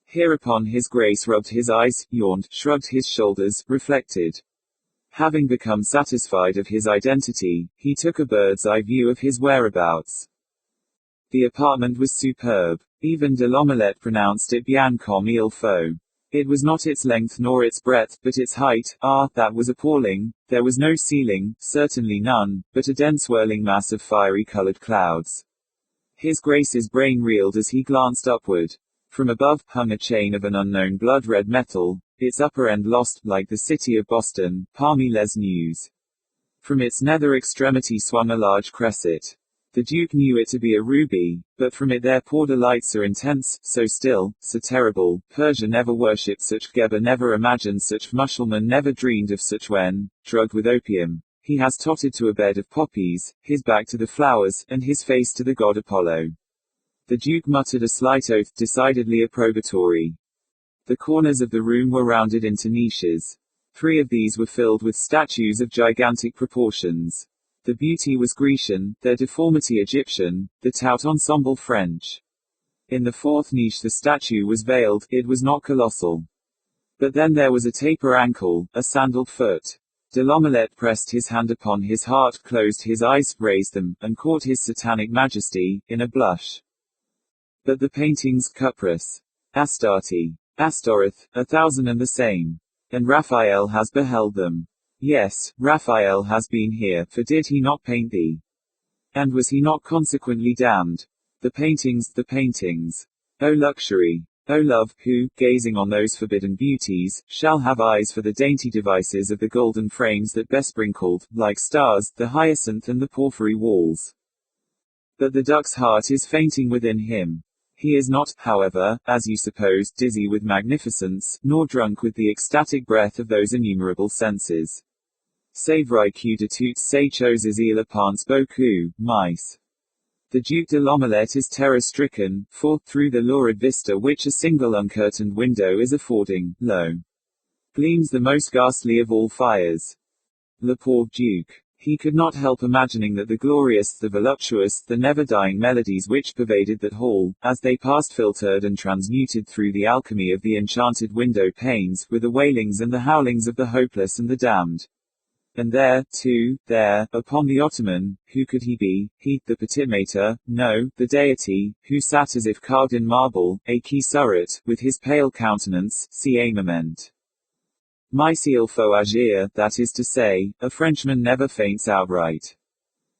Hereupon His Grace rubbed his eyes, yawned, shrugged his shoulders, reflected. Having become satisfied of his identity, he took a bird's-eye view of his whereabouts. The apartment was superb. Even de l'Omelette pronounced it bien comme il faut. It was not its length nor its breadth, but its height. Ah, that was appalling. There was no ceiling, certainly none, but a dense whirling mass of fiery-colored clouds. His Grace's brain reeled as he glanced upward. From above, hung a chain of an unknown blood-red metal, its upper end lost, like the city of Boston, parmi les nues. From its nether extremity swung a large cresset. The Duke knew it to be a ruby, but from it there poured a light so intense, so still, so terrible. Persia never worshipped such, Geber never imagined such, Mussulman never dreamed of such. When, drugged with opium, he has tottered to a bed of poppies, his back to the flowers, and his face to the god Apollo. The Duke muttered a slight oath, decidedly approbatory. The corners of the room were rounded into niches. 3 of these were filled with statues of gigantic proportions. The beauty was Grecian, their deformity Egyptian, the tout ensemble French. In the 4th niche the statue was veiled, it was not colossal. But then there was a taper ankle, a sandaled foot. De l'Omelette pressed his hand upon his heart, closed his eyes, raised them, and caught his satanic majesty, in a blush. But the paintings, Cuprous, Astarte, Astoreth, 1,000 and the same. And Raphael has beheld them. Yes, Raphael has been here, for did he not paint thee? And was he not consequently damned? The paintings, the paintings. O luxury! O love, who, gazing on those forbidden beauties, shall have eyes for the dainty devices of the golden frames that besprinkled, like stars, the hyacinth and the porphyry walls. But the duck's heart is fainting within him. He is not, however, as you suppose, dizzy with magnificence, nor drunk with the ecstatic breath of those innumerable senses. C'est vrai que de toutes ces choses il pense beaucoup, mais. The Duke de l'Omelette is terror-stricken, for, through the lurid vista which a single uncurtained window is affording, lo! Gleams the most ghastly of all fires. Le pauvre Duke. He could not help imagining that the glorious, the voluptuous, the never-dying melodies which pervaded that hall, as they passed filtered and transmuted through the alchemy of the enchanted window panes, were the wailings and the howlings of the hopeless and the damned. And there, too, there, upon the ottoman, who could he be? He, the petit maître? No, the deity, who sat as if carved in marble, a qui surret, with his pale countenance, si aimament. Mais il faut agir, that is to say, a Frenchman never faints outright.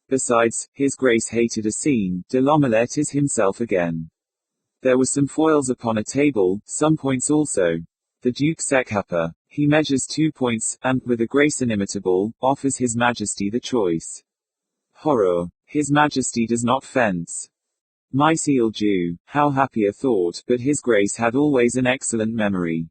Besides, his grace hated a scene, de l'omelette is himself again. There were some foils upon a table, some points also. The Duke Secapa. He measures 2 points, and, with a grace inimitable, offers His Majesty the choice. Horror! His Majesty does not fence. Mais il joue, how happy a thought, but His Grace had always an excellent memory.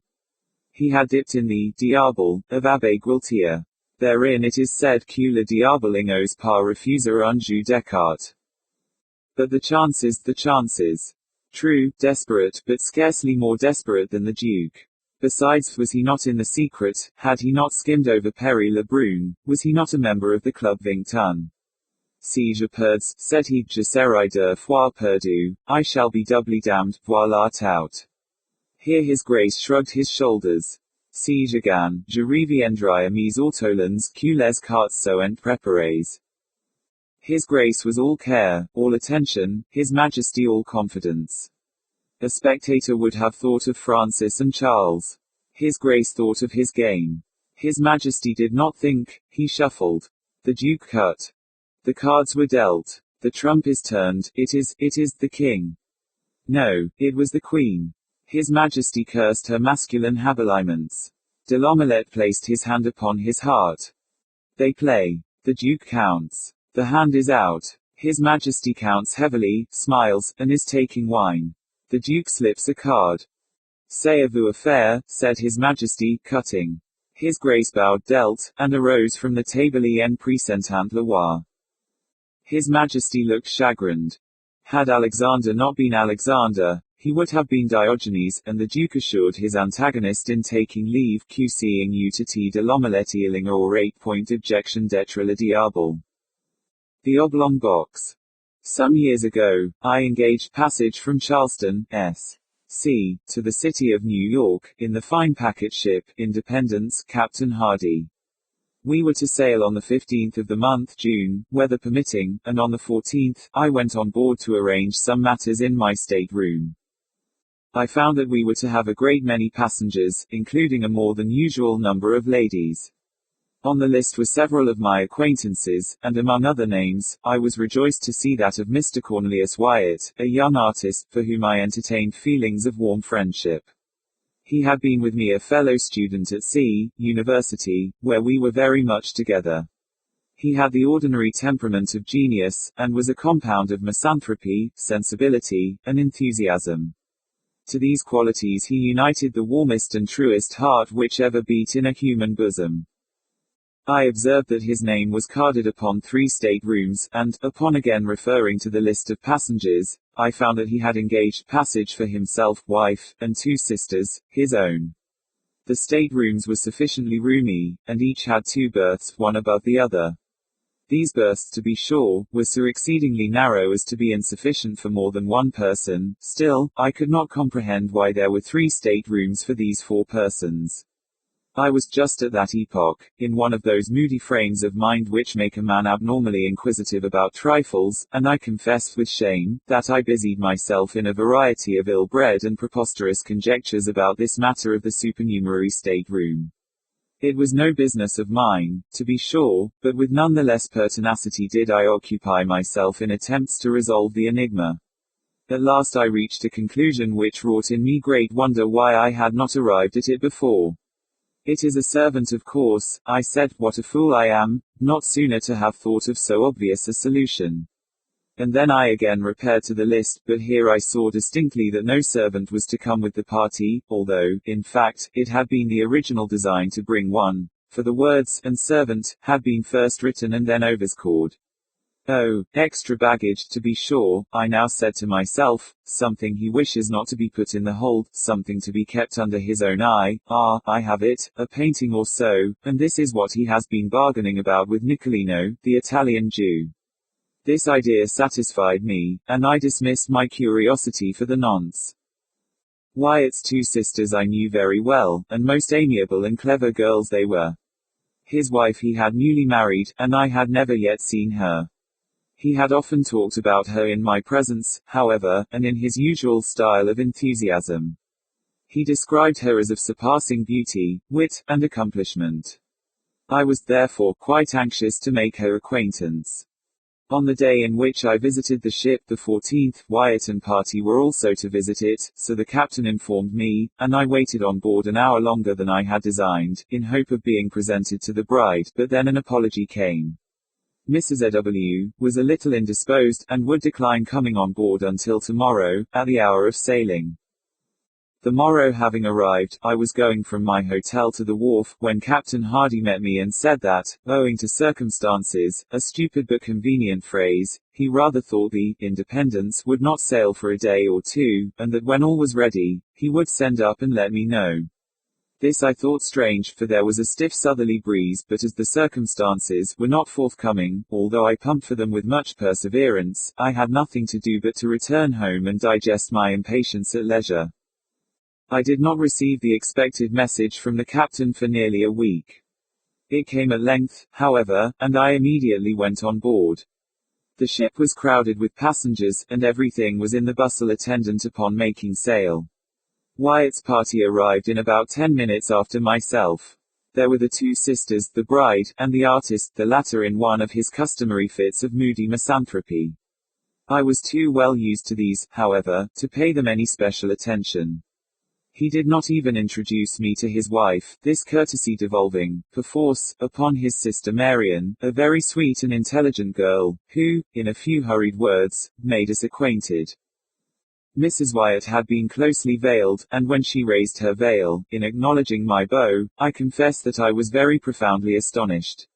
He had dipped in the diable of Abbé Guiltier. Therein it is said que le diable n'ose pas refuser un jeu d'écarté. But the chances. True, desperate, but scarcely more desperate than the Duke. Besides, was he not in the secret? Had he not skimmed over Perry le Brun? Was he not a member of the Club Vington? Si je perds, said he, je serai 2 fois perdu, I shall be doubly damned, voilà tout. Here his grace shrugged his shoulders. Si je gagne, je reviendrai à mes ortolans, que les cartes sont préparées. His grace was all care, all attention, His Majesty all confidence. A spectator would have thought of Francis and Charles. His Grace thought of his game. His Majesty did not think, he shuffled. The Duke cut. The cards were dealt. The trump is turned, it is the King. No, it was the Queen. His Majesty cursed her masculine habiliments. De l'Omelette placed his hand upon his heart. They play. The Duke counts. The hand is out. His Majesty counts heavily, smiles, and is taking wine. The Duke slips a card. Savez-vous faire, said His Majesty, cutting. His Grace bowed dealt, and arose from the table en presentant le roi. His Majesty looked chagrined. Had Alexander not been Alexander, he would have been Diogenes, and the Duke assured his antagonist in taking leave que seeing you to t de l'omelette il or 8-point objection d'être le diable. The oblong box. Some years ago, I engaged passage from Charleston, S.C., to the city of New York, in the fine packet ship, Independence, Captain Hardy. We were to sail on the 15th of the month June, weather permitting, and on the 14th, I went on board to arrange some matters in my stateroom. I found that we were to have a great many passengers, including a more than usual number of ladies. On the list were several of my acquaintances, and among other names, I was rejoiced to see that of Mr. Cornelius Wyatt, a young artist, for whom I entertained feelings of warm friendship. He had been with me a fellow student at C. University, where we were very much together. He had the ordinary temperament of genius, and was a compound of misanthropy, sensibility, and enthusiasm. To these qualities he united the warmest and truest heart which ever beat in a human bosom. I observed that his name was carded upon 3 staterooms, and, upon again referring to the list of passengers, I found that he had engaged passage for himself, wife, and 2 sisters, his own. The staterooms were sufficiently roomy, and each had 2 berths, one above the other. These berths, to be sure, were so exceedingly narrow as to be insufficient for more than 1 person, still, I could not comprehend why there were 3 staterooms for these 4 persons. I was just at that epoch, in one of those moody frames of mind which make a man abnormally inquisitive about trifles, and I confess with shame, that I busied myself in a variety of ill-bred and preposterous conjectures about this matter of the supernumerary state-room. It was no business of mine, to be sure, but with none the less pertinacity did I occupy myself in attempts to resolve the enigma. At last I reached a conclusion which wrought in me great wonder why I had not arrived at it before. It is a servant, of course, I said. What a fool I am, not sooner to have thought of so obvious a solution. And then I again repaired to the list, but here I saw distinctly that no servant was to come with the party, although, in fact, it had been the original design to bring one, for the words, and servant, had been first written and then overscored. Oh, extra baggage, to be sure, I now said to myself, something he wishes not to be put in the hold, something to be kept under his own eye. Ah, I have it, a painting or so, and this is what he has been bargaining about with Nicolino, the Italian Jew. This idea satisfied me, and I dismissed my curiosity for the nonce. Wyatt's two sisters I knew very well, and most amiable and clever girls they were. His wife he had newly married, and I had never yet seen her. He had often talked about her in my presence, however, and in his usual style of enthusiasm. He described her as of surpassing beauty, wit, and accomplishment. I was therefore quite anxious to make her acquaintance. On the day in which I visited the ship, the 14th, Wyatt and party were also to visit it, so the captain informed me, and I waited on board an hour longer than I had designed, in hope of being presented to the bride, but then an apology came. Mrs. A.W. was a little indisposed, and would decline coming on board until tomorrow, at the hour of sailing. The morrow having arrived, I was going from my hotel to the wharf, when Captain Hardy met me and said that, owing to circumstances, a stupid but convenient phrase, he rather thought the Independence would not sail for a day or two, and that when all was ready, he would send up and let me know. This I thought strange, for there was a stiff southerly breeze, but as the circumstances were not forthcoming, although I pumped for them with much perseverance, I had nothing to do but to return home and digest my impatience at leisure. I did not receive the expected message from the captain for nearly a week. It came at length, however, and I immediately went on board. The ship was crowded with passengers, and everything was in the bustle attendant upon making sail. Wyatt's party arrived in about 10 minutes after myself. There were the two sisters, the bride, and the artist, the latter in one of his customary fits of moody misanthropy. I was too well used to these, however, to pay them any special attention. He did not even introduce me to his wife, this courtesy devolving, perforce, upon his sister Marian, a very sweet and intelligent girl, who, in a few hurried words, made us acquainted. Mrs. Wyatt had been closely veiled, and when she raised her veil, in acknowledging my bow, I confess that I was very profoundly astonished.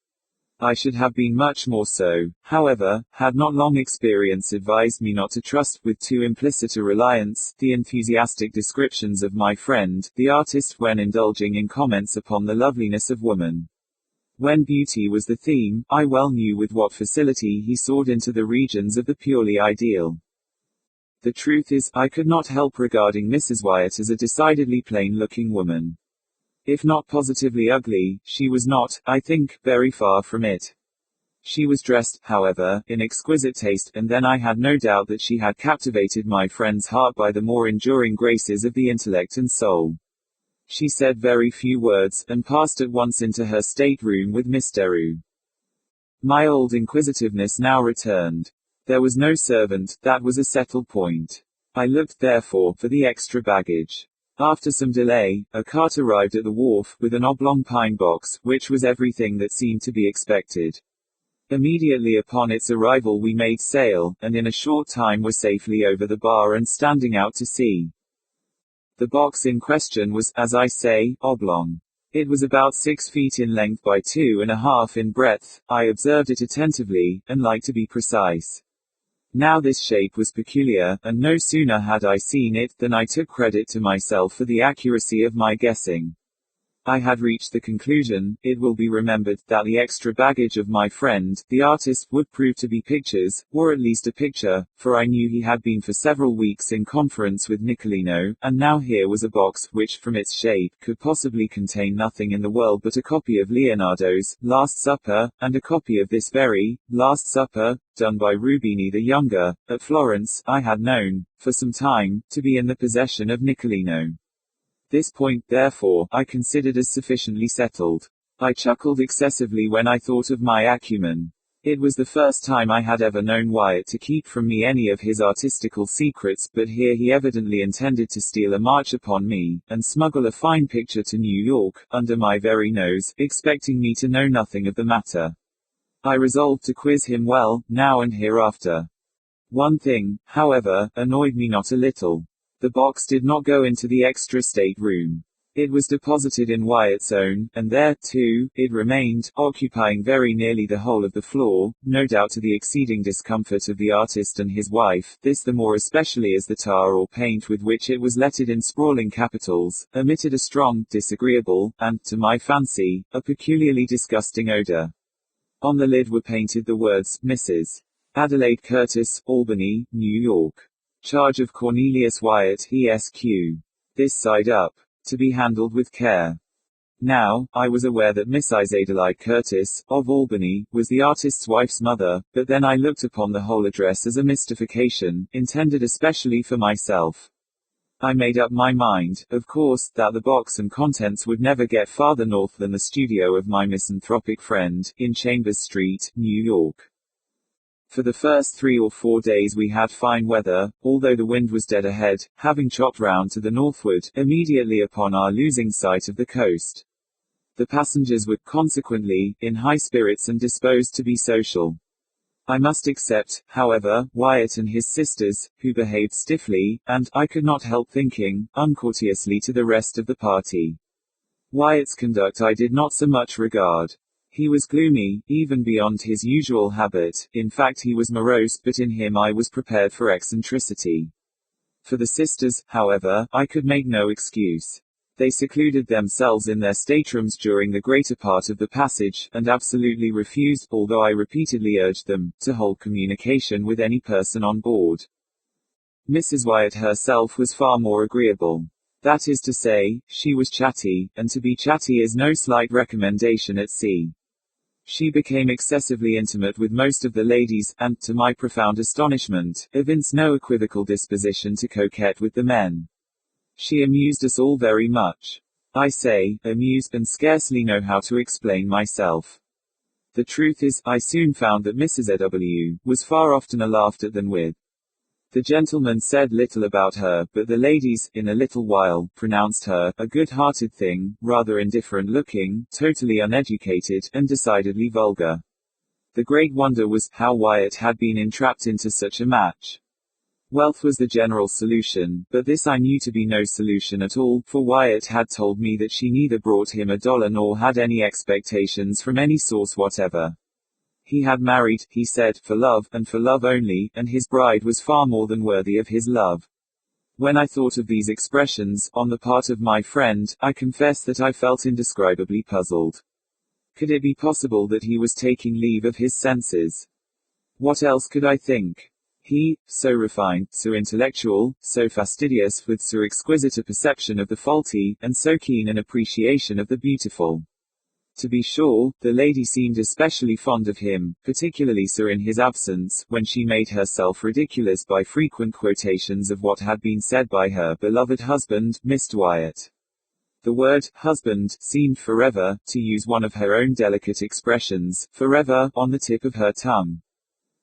I should have been much more so, however, had not long experience advised me not to trust, with too implicit a reliance, the enthusiastic descriptions of my friend, the artist, when indulging in comments upon the loveliness of woman. When beauty was the theme, I well knew with what facility he soared into the regions of the purely ideal. The truth is, I could not help regarding Mrs. Wyatt as a decidedly plain-looking woman. If not positively ugly, she was not, I think, very far from it. She was dressed, however, in exquisite taste, and then I had no doubt that she had captivated my friend's heart by the more enduring graces of the intellect and soul. She said very few words, and passed at once into her state-room with Miss Deru. My old inquisitiveness now returned. There was no servant, that was a settled point. I looked, therefore, for the extra baggage. After some delay, a cart arrived at the wharf, with an oblong pine box, which was everything that seemed to be expected. Immediately upon its arrival we made sail, and in a short time were safely over the bar and standing out to sea. The box in question was, as I say, oblong. It was about 6 feet in length by 2.5 in breadth. I observed it attentively, and liked to be precise. Now this shape was peculiar, and no sooner had I seen it, than I took credit to myself for the accuracy of my guessing. I had reached the conclusion, it will be remembered, that the extra baggage of my friend, the artist, would prove to be pictures, or at least a picture, for I knew he had been for several weeks in conference with Nicolino, and now here was a box, which, from its shape, could possibly contain nothing in the world but a copy of Leonardo's Last Supper, and a copy of this very Last Supper, done by Rubini the Younger, at Florence. I had known, for some time, to be in the possession of Nicolino. This point, therefore, I considered as sufficiently settled. I chuckled excessively when I thought of my acumen. It was the first time I had ever known Wyatt to keep from me any of his artistical secrets, but here he evidently intended to steal a march upon me, and smuggle a fine picture to New York, under my very nose, expecting me to know nothing of the matter. I resolved to quiz him well, now and hereafter. One thing, however, annoyed me not a little. The box did not go into the extra state room. It was deposited in Wyatt's own, and there, too, it remained, occupying very nearly the whole of the floor, no doubt to the exceeding discomfort of the artist and his wife, this the more especially as the tar or paint with which it was lettered in sprawling capitals, emitted a strong, disagreeable, and, to my fancy, a peculiarly disgusting odor. On the lid were painted the words, Mrs. Adelaide Curtis, Albany, New York. Charge of Cornelius Wyatt, Esq. This side up. To be handled with care. Now, I was aware that Miss Adelaide Curtis, of Albany, was the artist's wife's mother, but then I looked upon the whole address as a mystification, intended especially for myself. I made up my mind, of course, that the box and contents would never get farther north than the studio of my misanthropic friend, in Chambers Street, New York. For the first 3 or 4 days we had fine weather, although the wind was dead ahead, having chopped round to the northward, immediately upon our losing sight of the coast. The passengers were, consequently, in high spirits and disposed to be social. I must except, however, Wyatt and his sisters, who behaved stiffly, and, I could not help thinking, uncourteously to the rest of the party. Wyatt's conduct I did not so much regard. He was gloomy, even beyond his usual habit, in fact he was morose, but in him I was prepared for eccentricity. For the sisters, however, I could make no excuse. They secluded themselves in their staterooms during the greater part of the passage, and absolutely refused, although I repeatedly urged them, to hold communication with any person on board. Mrs. Wyatt herself was far more agreeable. That is to say, she was chatty, and to be chatty is no slight recommendation at sea. She became excessively intimate with most of the ladies, and, to my profound astonishment, evinced no equivocal disposition to coquette with the men. She amused us all very much. I say, amused, and scarcely know how to explain myself. The truth is, I soon found that Mrs. A.W. was far oftener laughed at than with. The gentlemen said little about her, but the ladies, in a little while, pronounced her a good-hearted thing, rather indifferent-looking, totally uneducated, and decidedly vulgar. The great wonder was, how Wyatt had been entrapped into such a match. Wealth was the general solution, but this I knew to be no solution at all, for Wyatt had told me that she neither brought him $1 nor had any expectations from any source whatever. He had married, he said, for love, and for love only, and his bride was far more than worthy of his love. When I thought of these expressions, on the part of my friend, I confess that I felt indescribably puzzled. Could it be possible that he was taking leave of his senses? What else could I think? He, so refined, so intellectual, so fastidious, with so exquisite a perception of the faulty, and so keen an appreciation of the beautiful. To be sure, the lady seemed especially fond of him, particularly so in his absence, when she made herself ridiculous by frequent quotations of what had been said by her beloved husband, Mr. Wyatt. The word, husband, seemed forever, to use one of her own delicate expressions, forever, on the tip of her tongue.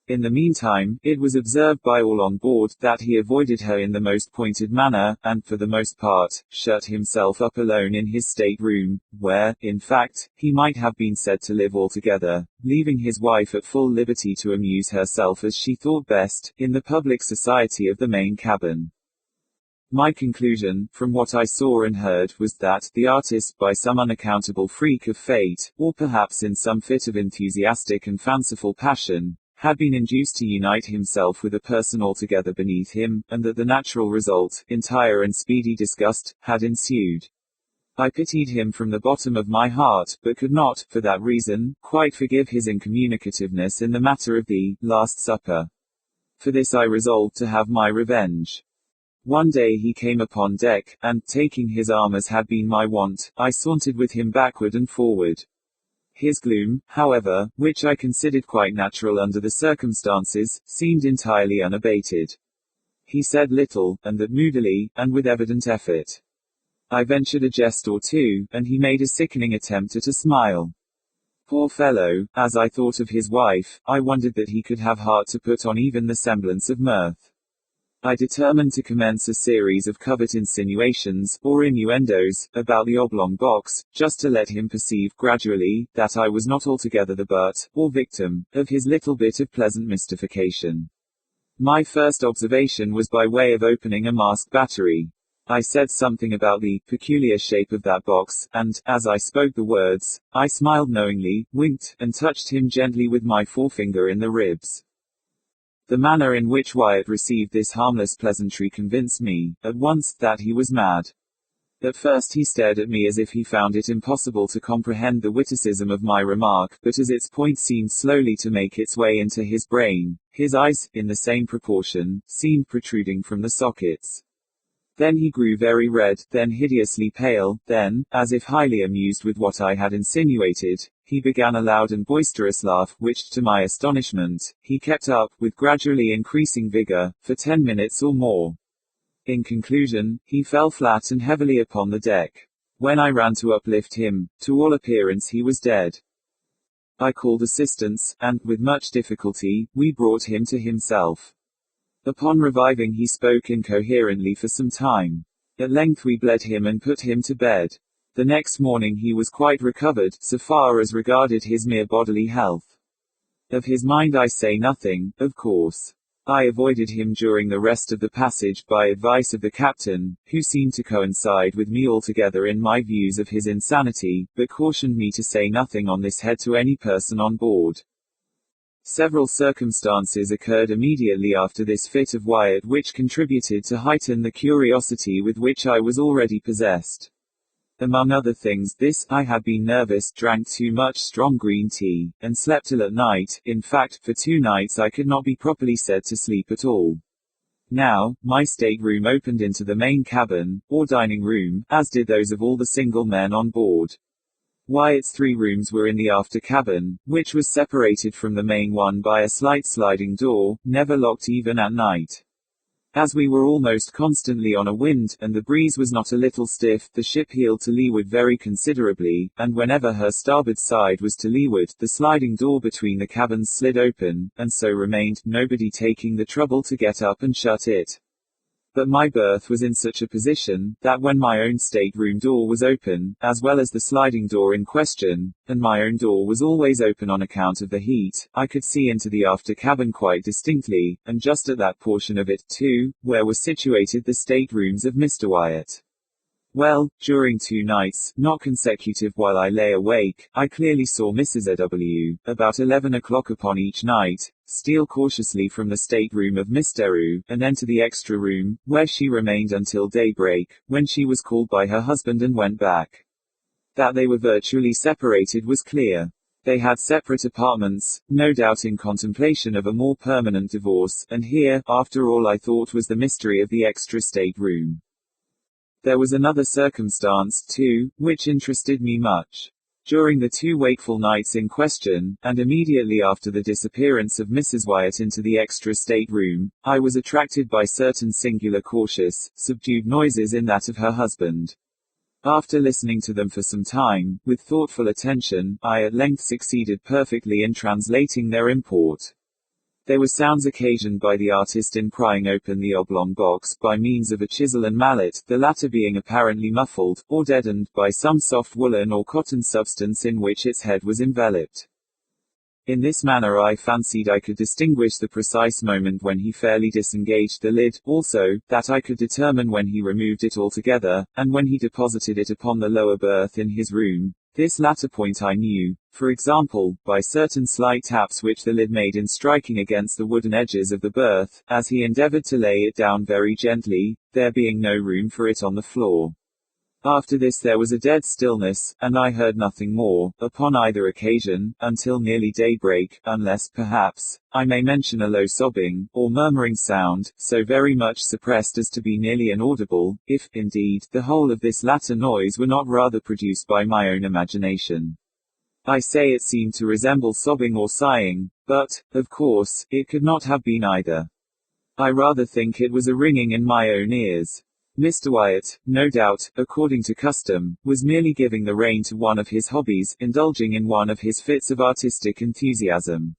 In the meantime, it was observed by all on board, that he avoided her in the most pointed manner, and, for the most part, shut himself up alone in his state-room, where, in fact, he might have been said to live altogether, leaving his wife at full liberty to amuse herself as she thought best, in the public society of the main cabin. My conclusion, from what I saw and heard, was that, the artist, by some unaccountable freak of fate, or perhaps in some fit of enthusiastic and fanciful passion, had been induced to unite himself with a person altogether beneath him, and that the natural result, entire and speedy disgust, had ensued. I pitied him from the bottom of my heart, but could not, for that reason, quite forgive his incommunicativeness in the matter of the Last Supper. For this I resolved to have my revenge. One day he came upon deck, and, taking his arm as had been my wont, I sauntered with him backward and forward. His gloom, however, which I considered quite natural under the circumstances, seemed entirely unabated. He said little, and that moodily, and with evident effort. I ventured a jest or two, and he made a sickening attempt at a smile. Poor fellow, as I thought of his wife, I wondered that he could have heart to put on even the semblance of mirth. I determined to commence a series of covert insinuations, or innuendos, about the oblong box, just to let him perceive, gradually, that I was not altogether the butt, or victim, of his little bit of pleasant mystification. My first observation was by way of opening a masked battery. I said something about the peculiar shape of that box, and, as I spoke the words, I smiled knowingly, winked, and touched him gently with my forefinger in the ribs. The manner in which Wyatt received this harmless pleasantry convinced me, at once, that he was mad. At first he stared at me as if he found it impossible to comprehend the witticism of my remark, but as its point seemed slowly to make its way into his brain, his eyes, in the same proportion, seemed protruding from the sockets. Then he grew very red, then hideously pale, then, as if highly amused with what I had insinuated, he began a loud and boisterous laugh, which, to my astonishment, he kept up, with gradually increasing vigor, for 10 minutes or more. In conclusion, he fell flat and heavily upon the deck. When I ran to uplift him, to all appearance he was dead. I called assistance, and, with much difficulty, we brought him to himself. Upon reviving he spoke incoherently for some time. At length we bled him and put him to bed. The next morning he was quite recovered, so far as regarded his mere bodily health. Of his mind I say nothing, of course. I avoided him during the rest of the passage by advice of the captain, who seemed to coincide with me altogether in my views of his insanity, but cautioned me to say nothing on this head to any person on board. Several circumstances occurred immediately after this fit of Wyatt which contributed to heighten the curiosity with which I was already possessed. Among other things, I had been nervous, drank too much strong green tea, and slept ill at night. In fact, for 2 nights I could not be properly said to sleep at all. Now, my stateroom opened into the main cabin, or dining room, as did those of all the single men on board. Wyatt's 3 rooms were in the after cabin, which was separated from the main one by a slight sliding door, never locked even at night. As we were almost constantly on a wind, and the breeze was not a little stiff, the ship heeled to leeward very considerably, and whenever her starboard side was to leeward, the sliding door between the cabins slid open, and so remained, nobody taking the trouble to get up and shut it. But my berth was in such a position, that when my own stateroom door was open, as well as the sliding door in question, and my own door was always open on account of the heat, I could see into the after cabin quite distinctly, and just at that portion of it, too, where were situated the staterooms of Mr. Wyatt. Well, during 2 nights, not consecutive while I lay awake, I clearly saw Mrs. A.W., about 11 o'clock upon each night, steal cautiously from the stateroom of Mr. U, and enter the extra room, where she remained until daybreak, when she was called by her husband and went back. That they were virtually separated was clear. They had separate apartments, no doubt in contemplation of a more permanent divorce, and here, after all, I thought was the mystery of the extra stateroom. There was another circumstance, too, which interested me much. During the 2 wakeful nights in question, and immediately after the disappearance of Mrs. Wyatt into the extra stateroom, I was attracted by certain singular cautious, subdued noises in that of her husband. After listening to them for some time, with thoughtful attention, I at length succeeded perfectly in translating their import. They were sounds occasioned by the artist in prying open the oblong box, by means of a chisel and mallet, the latter being apparently muffled, or deadened, by some soft woolen or cotton substance in which its head was enveloped. In this manner I fancied I could distinguish the precise moment when he fairly disengaged the lid, also, that I could determine when he removed it altogether, and when he deposited it upon the lower berth in his room. This latter point I knew, for example, by certain slight taps which the lid made in striking against the wooden edges of the berth, as he endeavored to lay it down very gently, there being no room for it on the floor. After this there was a dead stillness, and I heard nothing more, upon either occasion, until nearly daybreak, unless, perhaps, I may mention a low sobbing, or murmuring sound, so very much suppressed as to be nearly inaudible, if, indeed, the whole of this latter noise were not rather produced by my own imagination. I say it seemed to resemble sobbing or sighing, but, of course, it could not have been either. I rather think it was a ringing in my own ears. Mr. Wyatt, no doubt, according to custom, was merely giving the rein to one of his hobbies, indulging in one of his fits of artistic enthusiasm.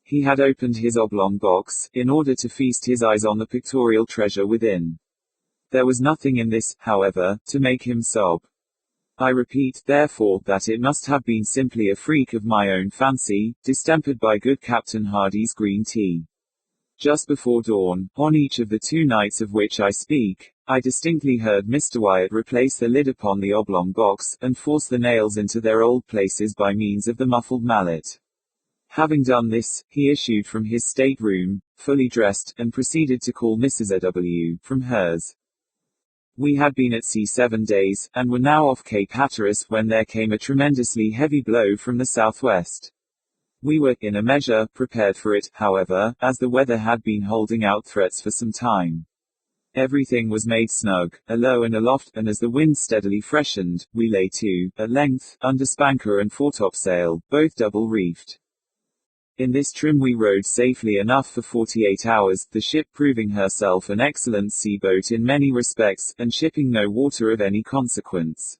He had opened his oblong box, in order to feast his eyes on the pictorial treasure within. There was nothing in this, however, to make him sob. I repeat, therefore, that it must have been simply a freak of my own fancy, distempered by good Captain Hardy's green tea. Just before dawn, on each of the 2 nights of which I speak, I distinctly heard Mr. Wyatt replace the lid upon the oblong box, and force the nails into their old places by means of the muffled mallet. Having done this, he issued from his stateroom, fully dressed, and proceeded to call Mrs. A.W. from hers. We had been at sea 7 days, and were now off Cape Hatteras when there came a tremendously heavy blow from the southwest. We were, in a measure, prepared for it, however, as the weather had been holding out threats for some time. Everything was made snug, alow and aloft, and as the wind steadily freshened, we lay to, at length, under spanker and foretopsail, both double-reefed. In this trim we rode safely enough for 48 hours, the ship proving herself an excellent sea-boat in many respects, and shipping no water of any consequence.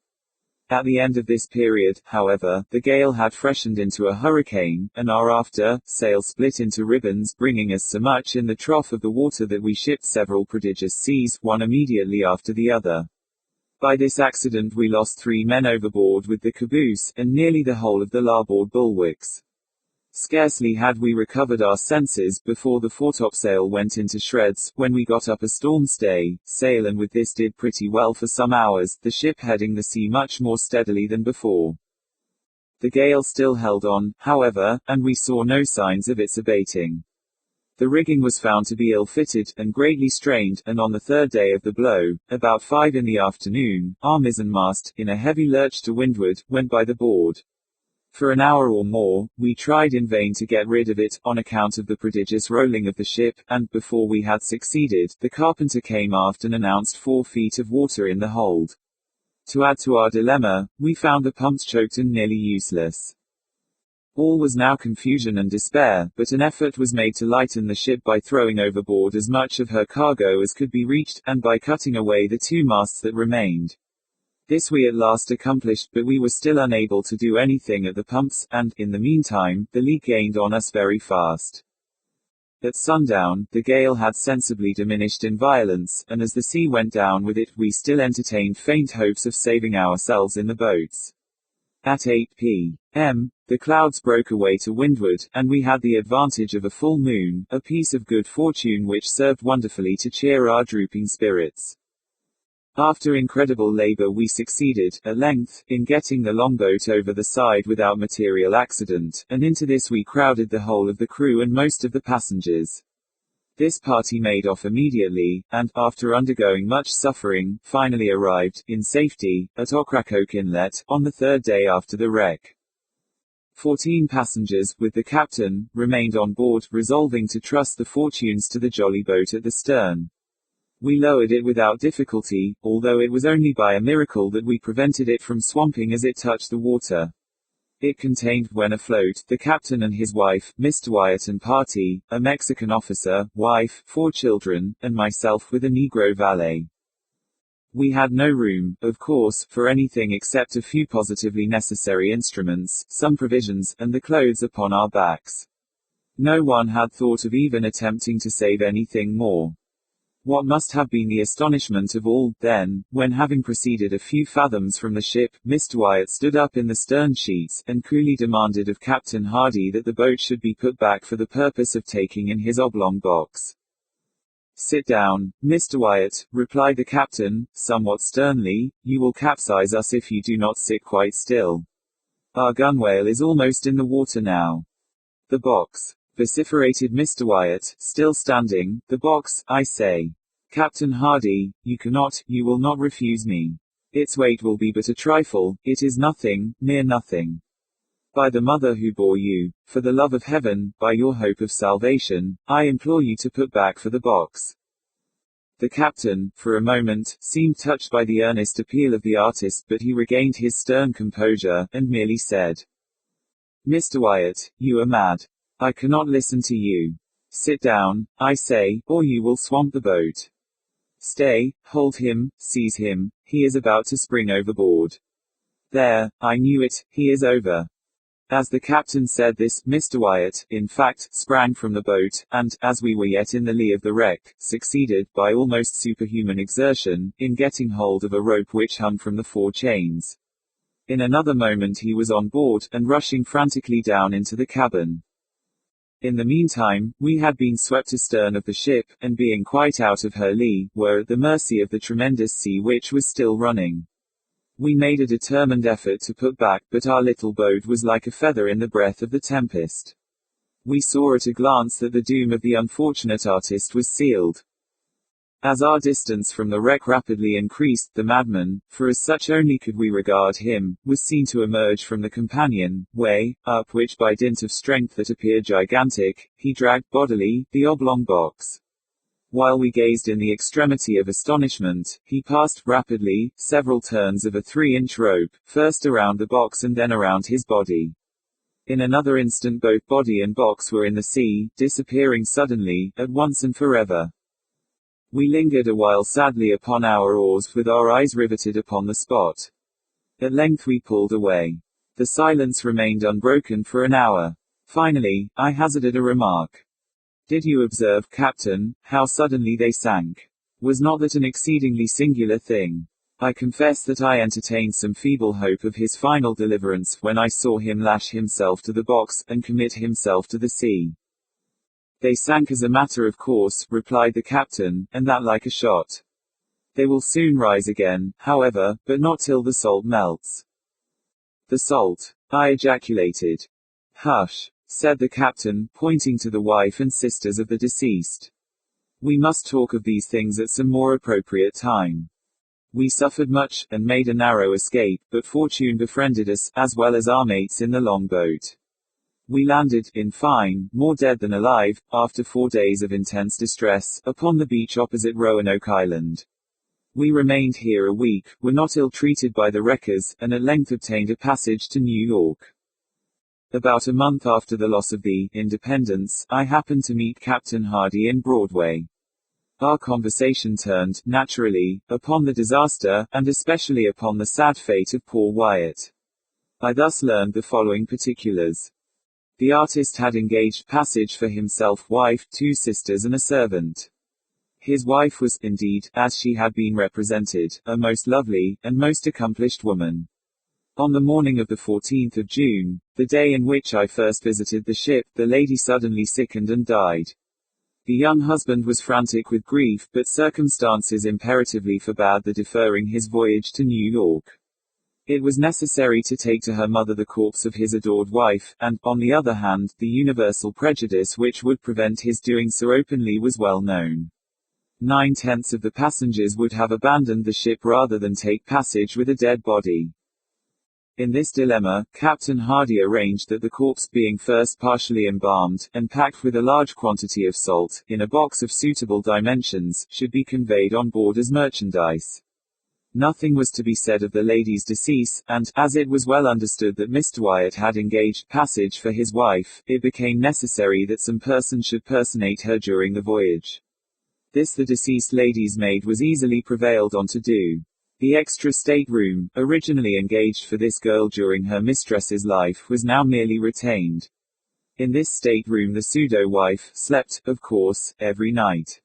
At the end of this period, however, the gale had freshened into a hurricane, and our after sail split into ribbons, bringing us so much in the trough of the water that we shipped several prodigious seas, one immediately after the other. By this accident we lost 3 men overboard with the caboose, and nearly the whole of the larboard bulwarks. Scarcely had we recovered our senses, before the foretopsail went into shreds, when we got up a storm-stay sail, and with this did pretty well for some hours, the ship heading the sea much more steadily than before. The gale still held on, however, and we saw no signs of its abating. The rigging was found to be ill-fitted, and greatly strained, and on the 3rd day of the blow, about 5 in the afternoon, our mizzenmast, in a heavy lurch to windward, went by the board. For an hour or more, we tried in vain to get rid of it, on account of the prodigious rolling of the ship, and, before we had succeeded, the carpenter came aft and announced 4 feet of water in the hold. To add to our dilemma, we found the pumps choked and nearly useless. All was now confusion and despair, but an effort was made to lighten the ship by throwing overboard as much of her cargo as could be reached, and by cutting away the 2 masts that remained. This we at last accomplished, but we were still unable to do anything at the pumps, and, in the meantime, the leak gained on us very fast. At sundown, the gale had sensibly diminished in violence, and as the sea went down with it, we still entertained faint hopes of saving ourselves in the boats. At 8 p.m., the clouds broke away to windward, and we had the advantage of a full moon, a piece of good fortune which served wonderfully to cheer our drooping spirits. After incredible labor we succeeded, at length, in getting the longboat over the side without material accident, and into this we crowded the whole of the crew and most of the passengers. This party made off immediately, and, after undergoing much suffering, finally arrived, in safety, at Ocracoke Inlet, on the 3rd day after the wreck. 14 passengers, with the captain, remained on board, resolving to trust the fortunes to the jolly boat at the stern. We lowered it without difficulty, although it was only by a miracle that we prevented it from swamping as it touched the water. It contained, when afloat, the captain and his wife, Mr. Wyatt and party, a Mexican officer, wife, 4 children, and myself with a Negro valet. We had no room, of course, for anything except a few positively necessary instruments, some provisions, and the clothes upon our backs. No one had thought of even attempting to save anything more. What must have been the astonishment of all, then, when having proceeded a few fathoms from the ship, Mr. Wyatt stood up in the stern sheets, and coolly demanded of Captain Hardy that the boat should be put back for the purpose of taking in his oblong box. "Sit down, Mr. Wyatt," replied the captain, somewhat sternly, "you will capsize us if you do not sit quite still. Our gunwale is almost in the water now." "The box," vociferated Mr. Wyatt, still standing, "the box, I say. Captain Hardy, you will not refuse me. Its weight will be but a trifle, it is nothing, mere nothing. By the mother who bore you, for the love of heaven, by your hope of salvation, I implore you to put back for the box." The captain, for a moment, seemed touched by the earnest appeal of the artist, but he regained his stern composure, and merely said, "Mr. Wyatt, you are mad. I cannot listen to you. Sit down, I say, or you will swamp the boat. Stay, hold him, seize him, he is about to spring overboard. There, I knew it, he is over." As the captain said this, Mr. Wyatt, in fact, sprang from the boat, and, as we were yet in the lee of the wreck, succeeded, by almost superhuman exertion, in getting hold of a rope which hung from the 4 chains. In another moment he was on board, and rushing frantically down into the cabin. In the meantime, we had been swept astern of the ship, and being quite out of her lee, were at the mercy of the tremendous sea which was still running. We made a determined effort to put back, but our little boat was like a feather in the breath of the tempest. We saw at a glance that the doom of the unfortunate artist was sealed. As our distance from the wreck rapidly increased, the madman, for as such only could we regard him, was seen to emerge from the companion way, up which by dint of strength that appeared gigantic, he dragged bodily, the oblong box. While we gazed in the extremity of astonishment, he passed, rapidly, several turns of a 3-inch rope, first around the box and then around his body. In another instant both body and box were in the sea, disappearing suddenly, at once and forever. We lingered a while sadly upon our oars, with our eyes riveted upon the spot. At length we pulled away. The silence remained unbroken for an hour. Finally, I hazarded a remark. "Did you observe, Captain, how suddenly they sank? Was not that an exceedingly singular thing? I confess that I entertained some feeble hope of his final deliverance, when I saw him lash himself to the box, and commit himself to the sea." "They sank as a matter of course," replied the captain, "and that like a shot. They will soon rise again, however, but not till the salt melts." "The salt!" I ejaculated. "Hush!" said the captain, pointing to the wife and sisters of the deceased. "We must talk of these things at some more appropriate time. We suffered much, and made a narrow escape, but fortune befriended us, as well as our mates in the long-boat. We landed, in fine, more dead than alive, after 4 days of intense distress, upon the beach opposite Roanoke Island. We remained here a week, were not ill-treated by the wreckers, and at length obtained a passage to New York. About a month after the loss of the Independence, I happened to meet Captain Hardy in Broadway. Our conversation turned, naturally, upon the disaster, and especially upon the sad fate of poor Wyatt. I thus learned the following particulars. The artist had engaged passage for himself, wife, 2 sisters and a servant. His wife was, indeed, as she had been represented, a most lovely, and most accomplished woman. On the morning of the 14th of June, the day in which I first visited the ship, the lady suddenly sickened and died. The young husband was frantic with grief, but circumstances imperatively forbade the deferring his voyage to New York. It was necessary to take to her mother the corpse of his adored wife, and, on the other hand, the universal prejudice which would prevent his doing so openly was well known. 9/10 of the passengers would have abandoned the ship rather than take passage with a dead body. In this dilemma, Captain Hardy arranged that the corpse being first partially embalmed, and packed with a large quantity of salt, in a box of suitable dimensions, should be conveyed on board as merchandise. Nothing was to be said of the lady's decease, and, as it was well understood that Mr. Wyatt had engaged passage for his wife, it became necessary that some person should personate her during the voyage. This the deceased lady's maid was easily prevailed on to do. The extra state-room, originally engaged for this girl during her mistress's life, was now merely retained. In this state-room the pseudo-wife slept, of course, every night.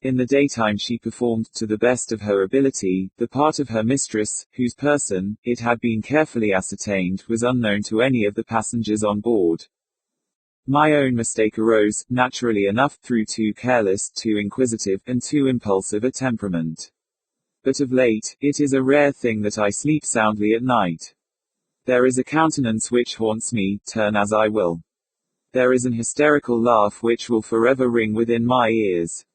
In the daytime she performed, to the best of her ability, the part of her mistress, whose person, it had been carefully ascertained, was unknown to any of the passengers on board. My own mistake arose, naturally enough, through too careless, too inquisitive, and too impulsive a temperament. But of late, it is a rare thing that I sleep soundly at night. There is a countenance which haunts me, turn as I will. There is an hysterical laugh which will forever ring within my ears.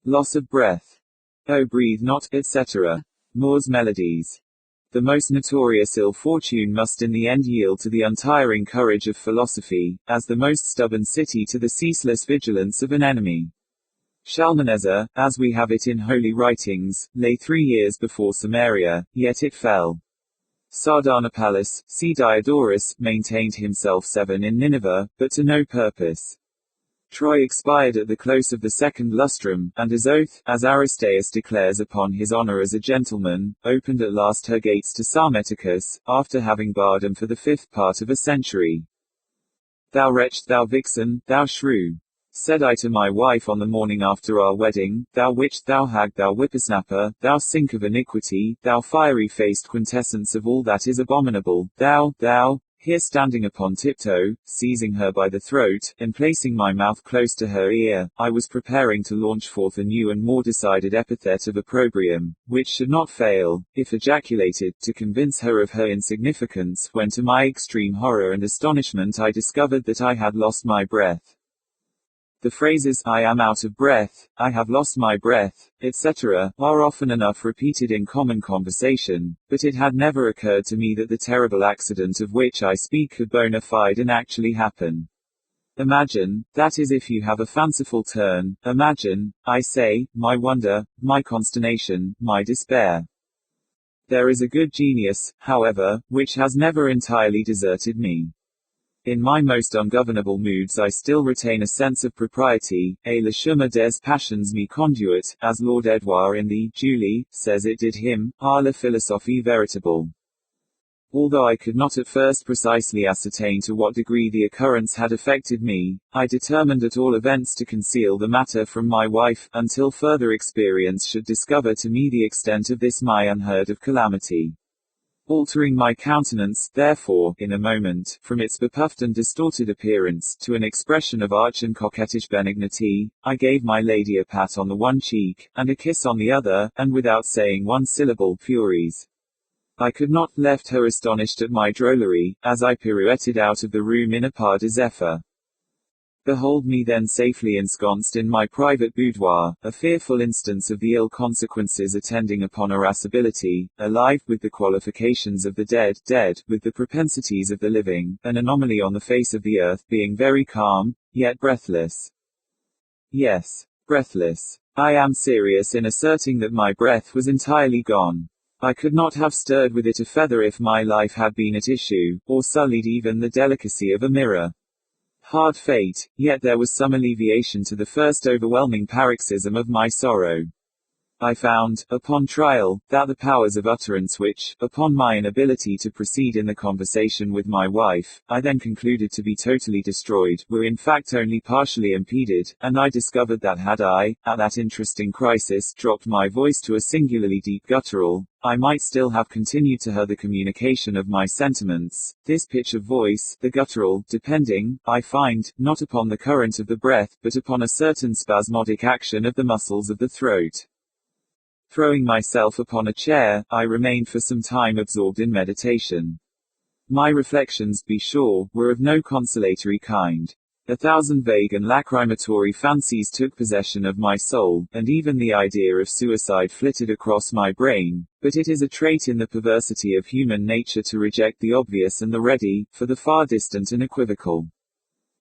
Loss of breath. Oh, breathe not, etc. Moore's Melodies. The most notorious ill fortune must in the end yield to the untiring courage of philosophy, as the most stubborn city to the ceaseless vigilance of an enemy. Shalmaneser, as we have it in holy writings, lay 3 years before Samaria, yet it fell. Sardanapalus, see Diodorus, maintained himself 7 in Nineveh, but to no purpose. Troy expired at the close of the 2nd lustrum, and his oath, as Aristeus declares upon his honor as a gentleman, opened at last her gates to Sarmaticus, after having barred them for the 5th part of a century. Thou wretch, thou vixen, thou shrew! Said I to my wife on the morning after our wedding, thou witch, thou hag, thou whippersnapper, thou sink of iniquity, thou fiery-faced quintessence of all that is abominable, thou, here standing upon tiptoe, seizing her by the throat, and placing my mouth close to her ear, I was preparing to launch forth a new and more decided epithet of opprobrium, which should not fail, if ejaculated, to convince her of her insignificance, when to my extreme horror and astonishment I discovered that I had lost my breath. The phrases, "I am out of breath," "I have lost my breath," etc., are often enough repeated in common conversation, but it had never occurred to me that the terrible accident of which I speak could bona fide and actually happen. Imagine, that is, if you have a fanciful turn, imagine, I say, my wonder, my consternation, my despair. There is a good genius, however, which has never entirely deserted me. In my most ungovernable moods I still retain a sense of propriety, et le chemin des passions me conduit, as Lord Edouard in the Julie says it did him, à la philosophie véritable. Although I could not at first precisely ascertain to what degree the occurrence had affected me, I determined at all events to conceal the matter from my wife, until further experience should discover to me the extent of this my unheard of calamity. Altering my countenance, therefore, in a moment, from its bepuffed and distorted appearance, to an expression of arch and coquettish benignity, I gave my lady a pat on the one cheek, and a kiss on the other, and without saying one syllable, furies. I could not left her astonished at my drollery, as I pirouetted out of the room in a pas de zephyr. Behold me then safely ensconced in my private boudoir, a fearful instance of the ill consequences attending upon irascibility, alive with the qualifications of the dead, dead with the propensities of the living, an anomaly on the face of the earth, being very calm, yet breathless. Yes, breathless. I am serious in asserting that my breath was entirely gone. I could not have stirred with it a feather if my life had been at issue, or sullied even the delicacy of a mirror. Hard fate, yet there was some alleviation to the first overwhelming paroxysm of my sorrow. I found, upon trial, that the powers of utterance which, upon my inability to proceed in the conversation with my wife, I then concluded to be totally destroyed, were in fact only partially impeded, and I discovered that had I, at that interesting crisis, dropped my voice to a singularly deep guttural, I might still have continued to her the communication of my sentiments, this pitch of voice, the guttural, depending, I find, not upon the current of the breath, but upon a certain spasmodic action of the muscles of the throat. Throwing myself upon a chair, I remained for some time absorbed in meditation. My reflections, be sure, were of no consolatory kind. 1,000 vague and lachrymatory fancies took possession of my soul, and even the idea of suicide flitted across my brain, but it is a trait in the perversity of human nature to reject the obvious and the ready, for the far distant and equivocal.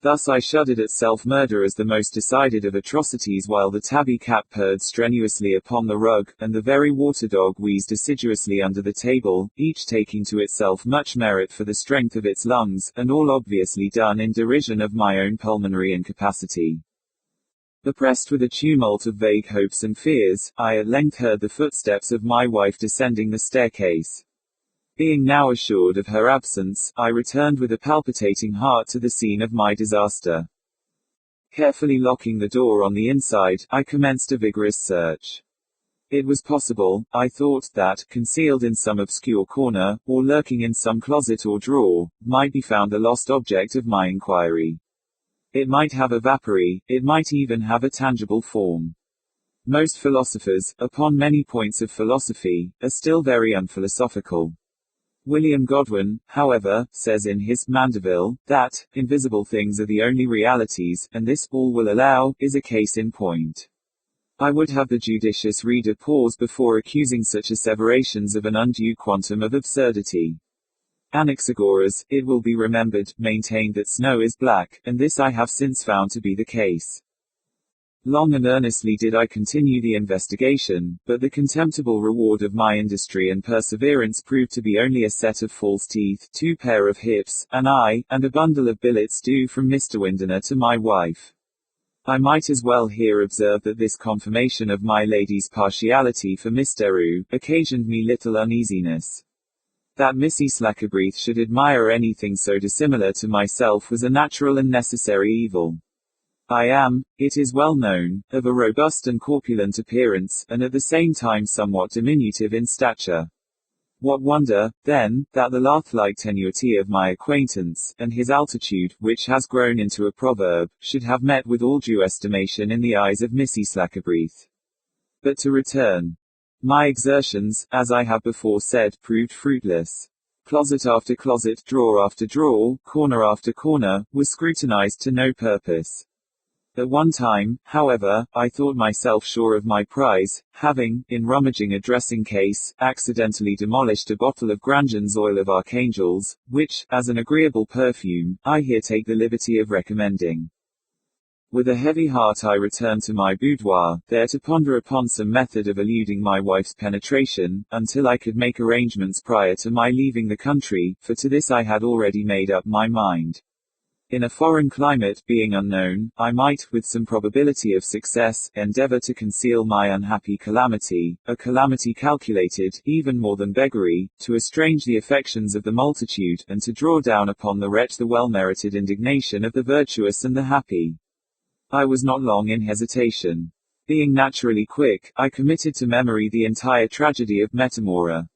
Thus I shuddered at self-murder as the most decided of atrocities, while the tabby cat purred strenuously upon the rug, and the very water dog wheezed assiduously under the table, each taking to itself much merit for the strength of its lungs, and all obviously done in derision of my own pulmonary incapacity. Oppressed with a tumult of vague hopes and fears, I at length heard the footsteps of my wife descending the staircase. Being now assured of her absence, I returned with a palpitating heart to the scene of my disaster. Carefully locking the door on the inside, I commenced a vigorous search. It was possible, I thought, that, concealed in some obscure corner, or lurking in some closet or drawer, might be found the lost object of my inquiry. It might have a vapoury, it might even have a tangible form. Most philosophers, upon many points of philosophy, are still very unphilosophical. William Godwin, however, says in his Mandeville, that, invisible things are the only realities, and this, all will allow, is a case in point. I would have the judicious reader pause before accusing such asseverations of an undue quantum of absurdity. Anaxagoras, it will be remembered, maintained that snow is black, and this I have since found to be the case. Long and earnestly did I continue the investigation, but the contemptible reward of my industry and perseverance proved to be only a set of false teeth, 2 pair of hips, an eye, and a bundle of billets due from Mr. Winderner to my wife. I might as well here observe that this confirmation of my lady's partiality for Miss Derues occasioned me little uneasiness. That Missy Slackerbreath should admire anything so dissimilar to myself was a natural and necessary evil. I am, it is well known, of a robust and corpulent appearance, and at the same time somewhat diminutive in stature. What wonder, then, that the lath-like tenuity of my acquaintance, and his altitude, which has grown into a proverb, should have met with all due estimation in the eyes of Missy Slackerbreath. But to return. My exertions, as I have before said, proved fruitless. Closet after closet, drawer after drawer, corner after corner, was scrutinized to no purpose. At one time, however, I thought myself sure of my prize, having, in rummaging a dressing case, accidentally demolished a bottle of Grandjean's oil of archangels, which, as an agreeable perfume, I here take the liberty of recommending. With a heavy heart I returned to my boudoir, there to ponder upon some method of eluding my wife's penetration, until I could make arrangements prior to my leaving the country, for to this I had already made up my mind. In a foreign climate, being unknown, I might, with some probability of success, endeavor to conceal my unhappy calamity, a calamity calculated, even more than beggary, to estrange the affections of the multitude, and to draw down upon the wretch the well-merited indignation of the virtuous and the happy. I was not long in hesitation. Being naturally quick, I committed to memory the entire tragedy of Metamora.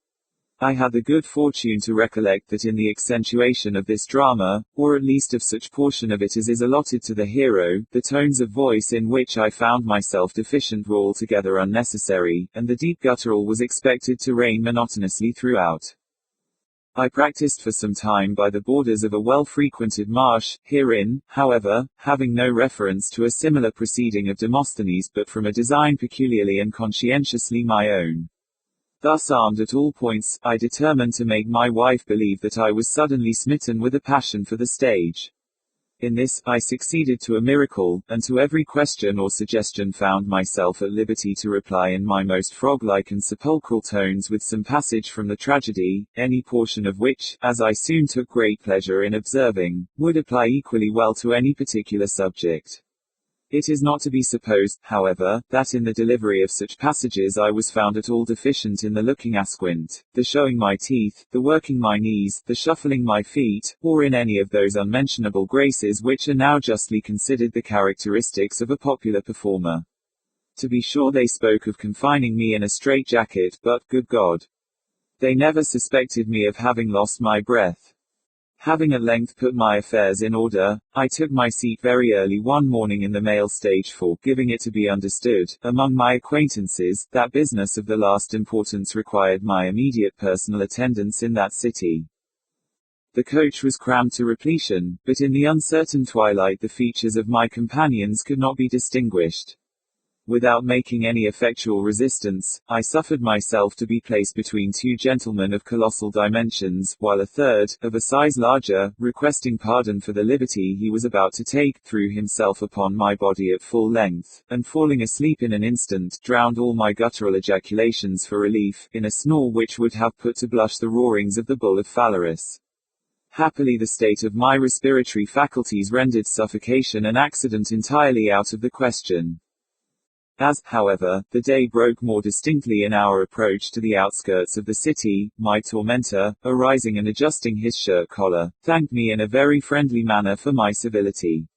I had the good fortune to recollect that in the accentuation of this drama, or at least of such portion of it as is allotted to the hero, the tones of voice in which I found myself deficient were altogether unnecessary, and the deep guttural was expected to reign monotonously throughout. I practiced for some time by the borders of a well-frequented marsh, herein, however, having no reference to a similar proceeding of Demosthenes but from a design peculiarly and conscientiously my own. Thus armed at all points, I determined to make my wife believe that I was suddenly smitten with a passion for the stage. In this, I succeeded to a miracle, and to every question or suggestion found myself at liberty to reply in my most frog-like and sepulchral tones with some passage from the tragedy, any portion of which, as I soon took great pleasure in observing, would apply equally well to any particular subject. It is not to be supposed, however, that in the delivery of such passages I was found at all deficient in the looking asquint, the showing my teeth, the working my knees, the shuffling my feet, or in any of those unmentionable graces which are now justly considered the characteristics of a popular performer. To be sure they spoke of confining me in a strait-jacket, but, good God! They never suspected me of having lost my breath. Having at length put my affairs in order, I took my seat very early one morning in the mail stage for, giving it to be understood, among my acquaintances, that business of the last importance required my immediate personal attendance in that city. The coach was crammed to repletion, but in the uncertain twilight the features of my companions could not be distinguished. Without making any effectual resistance, I suffered myself to be placed between two gentlemen of colossal dimensions, while a third, of a size larger, requesting pardon for the liberty he was about to take, threw himself upon my body at full length, and falling asleep in an instant, drowned all my guttural ejaculations for relief, in a snore which would have put to blush the roarings of the bull of Phalaris. Happily the state of my respiratory faculties rendered suffocation an accident entirely out of the question. As, however, the day broke more distinctly in our approach to the outskirts of the city, my tormentor, arising and adjusting his shirt collar, thanked me in a very friendly manner for my civility.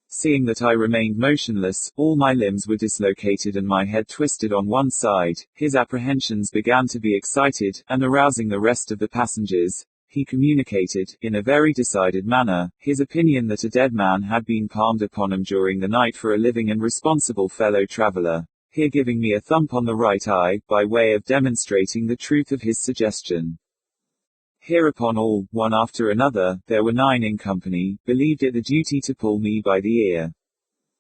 Seeing that I remained motionless, all my limbs were dislocated and my head twisted on one side, his apprehensions began to be excited, and arousing the rest of the passengers, he communicated, in a very decided manner, his opinion that a dead man had been palmed upon him during the night for a living and responsible fellow traveler, here giving me a thump on the right eye, by way of demonstrating the truth of his suggestion. Hereupon all, one after another, there were 9 in company, believed it the duty to pull me by the ear.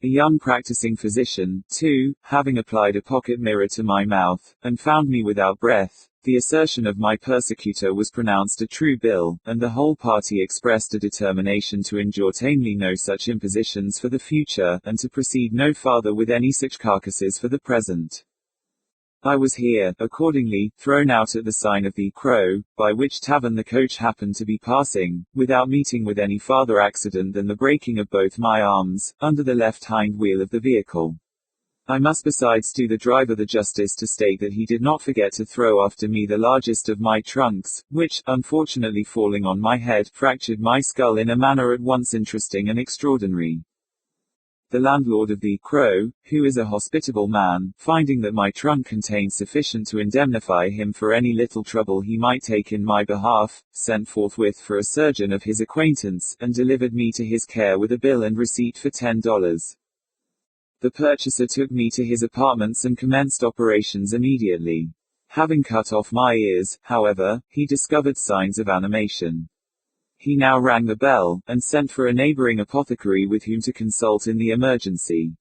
A young practicing physician, too, having applied a pocket mirror to my mouth, and found me without breath, the assertion of my persecutor was pronounced a true bill, and the whole party expressed a determination to endure tamely no such impositions for the future, and to proceed no farther with any such carcasses for the present. I was here, accordingly, thrown out at the sign of the Crow, by which tavern the coach happened to be passing, without meeting with any farther accident than the breaking of both my arms, under the left hind wheel of the vehicle. I must besides do the driver the justice to state that he did not forget to throw after me the largest of my trunks, which, unfortunately falling on my head, fractured my skull in a manner at once interesting and extraordinary. The landlord of the Crow, who is a hospitable man, finding that my trunk contained sufficient to indemnify him for any little trouble he might take in my behalf, sent forthwith for a surgeon of his acquaintance, and delivered me to his care with a bill and receipt for $10. The purchaser took me to his apartments and commenced operations immediately. Having cut off my ears, however, he discovered signs of animation. He now rang the bell, and sent for a neighboring apothecary with whom to consult in the emergency.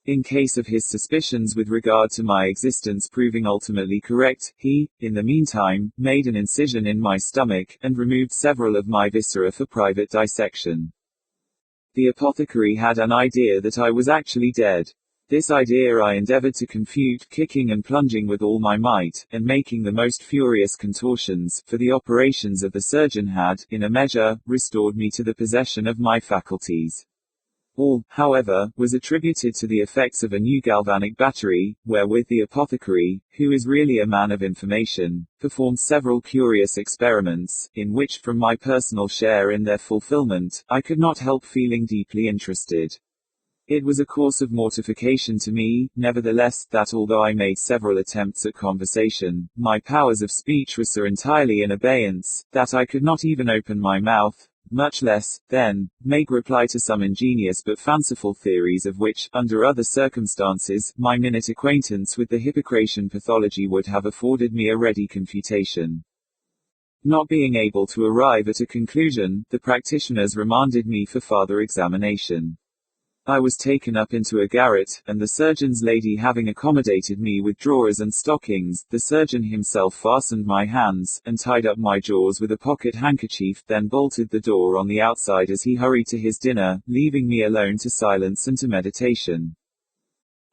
In case of his suspicions with regard to my existence proving ultimately correct, he, in the meantime, made an incision in my stomach, and removed several of my viscera for private dissection. The apothecary had an idea that I was actually dead. This idea I endeavored to confute, kicking and plunging with all my might, and making the most furious contortions, for the operations of the surgeon had, in a measure, restored me to the possession of my faculties. All, however, was attributed to the effects of a new galvanic battery, wherewith the apothecary, who is really a man of information, performed several curious experiments, in which, from my personal share in their fulfillment, I could not help feeling deeply interested. It was a course of mortification to me, nevertheless, that although I made several attempts at conversation, my powers of speech were so entirely in abeyance, that I could not even open my mouth, much less, then, make reply to some ingenious but fanciful theories of which, under other circumstances, my minute acquaintance with the Hippocratian pathology would have afforded me a ready confutation. Not being able to arrive at a conclusion, the practitioners remanded me for farther examination. I was taken up into a garret, and the surgeon's lady having accommodated me with drawers and stockings, the surgeon himself fastened my hands, and tied up my jaws with a pocket handkerchief, then bolted the door on the outside as he hurried to his dinner, leaving me alone to silence and to meditation.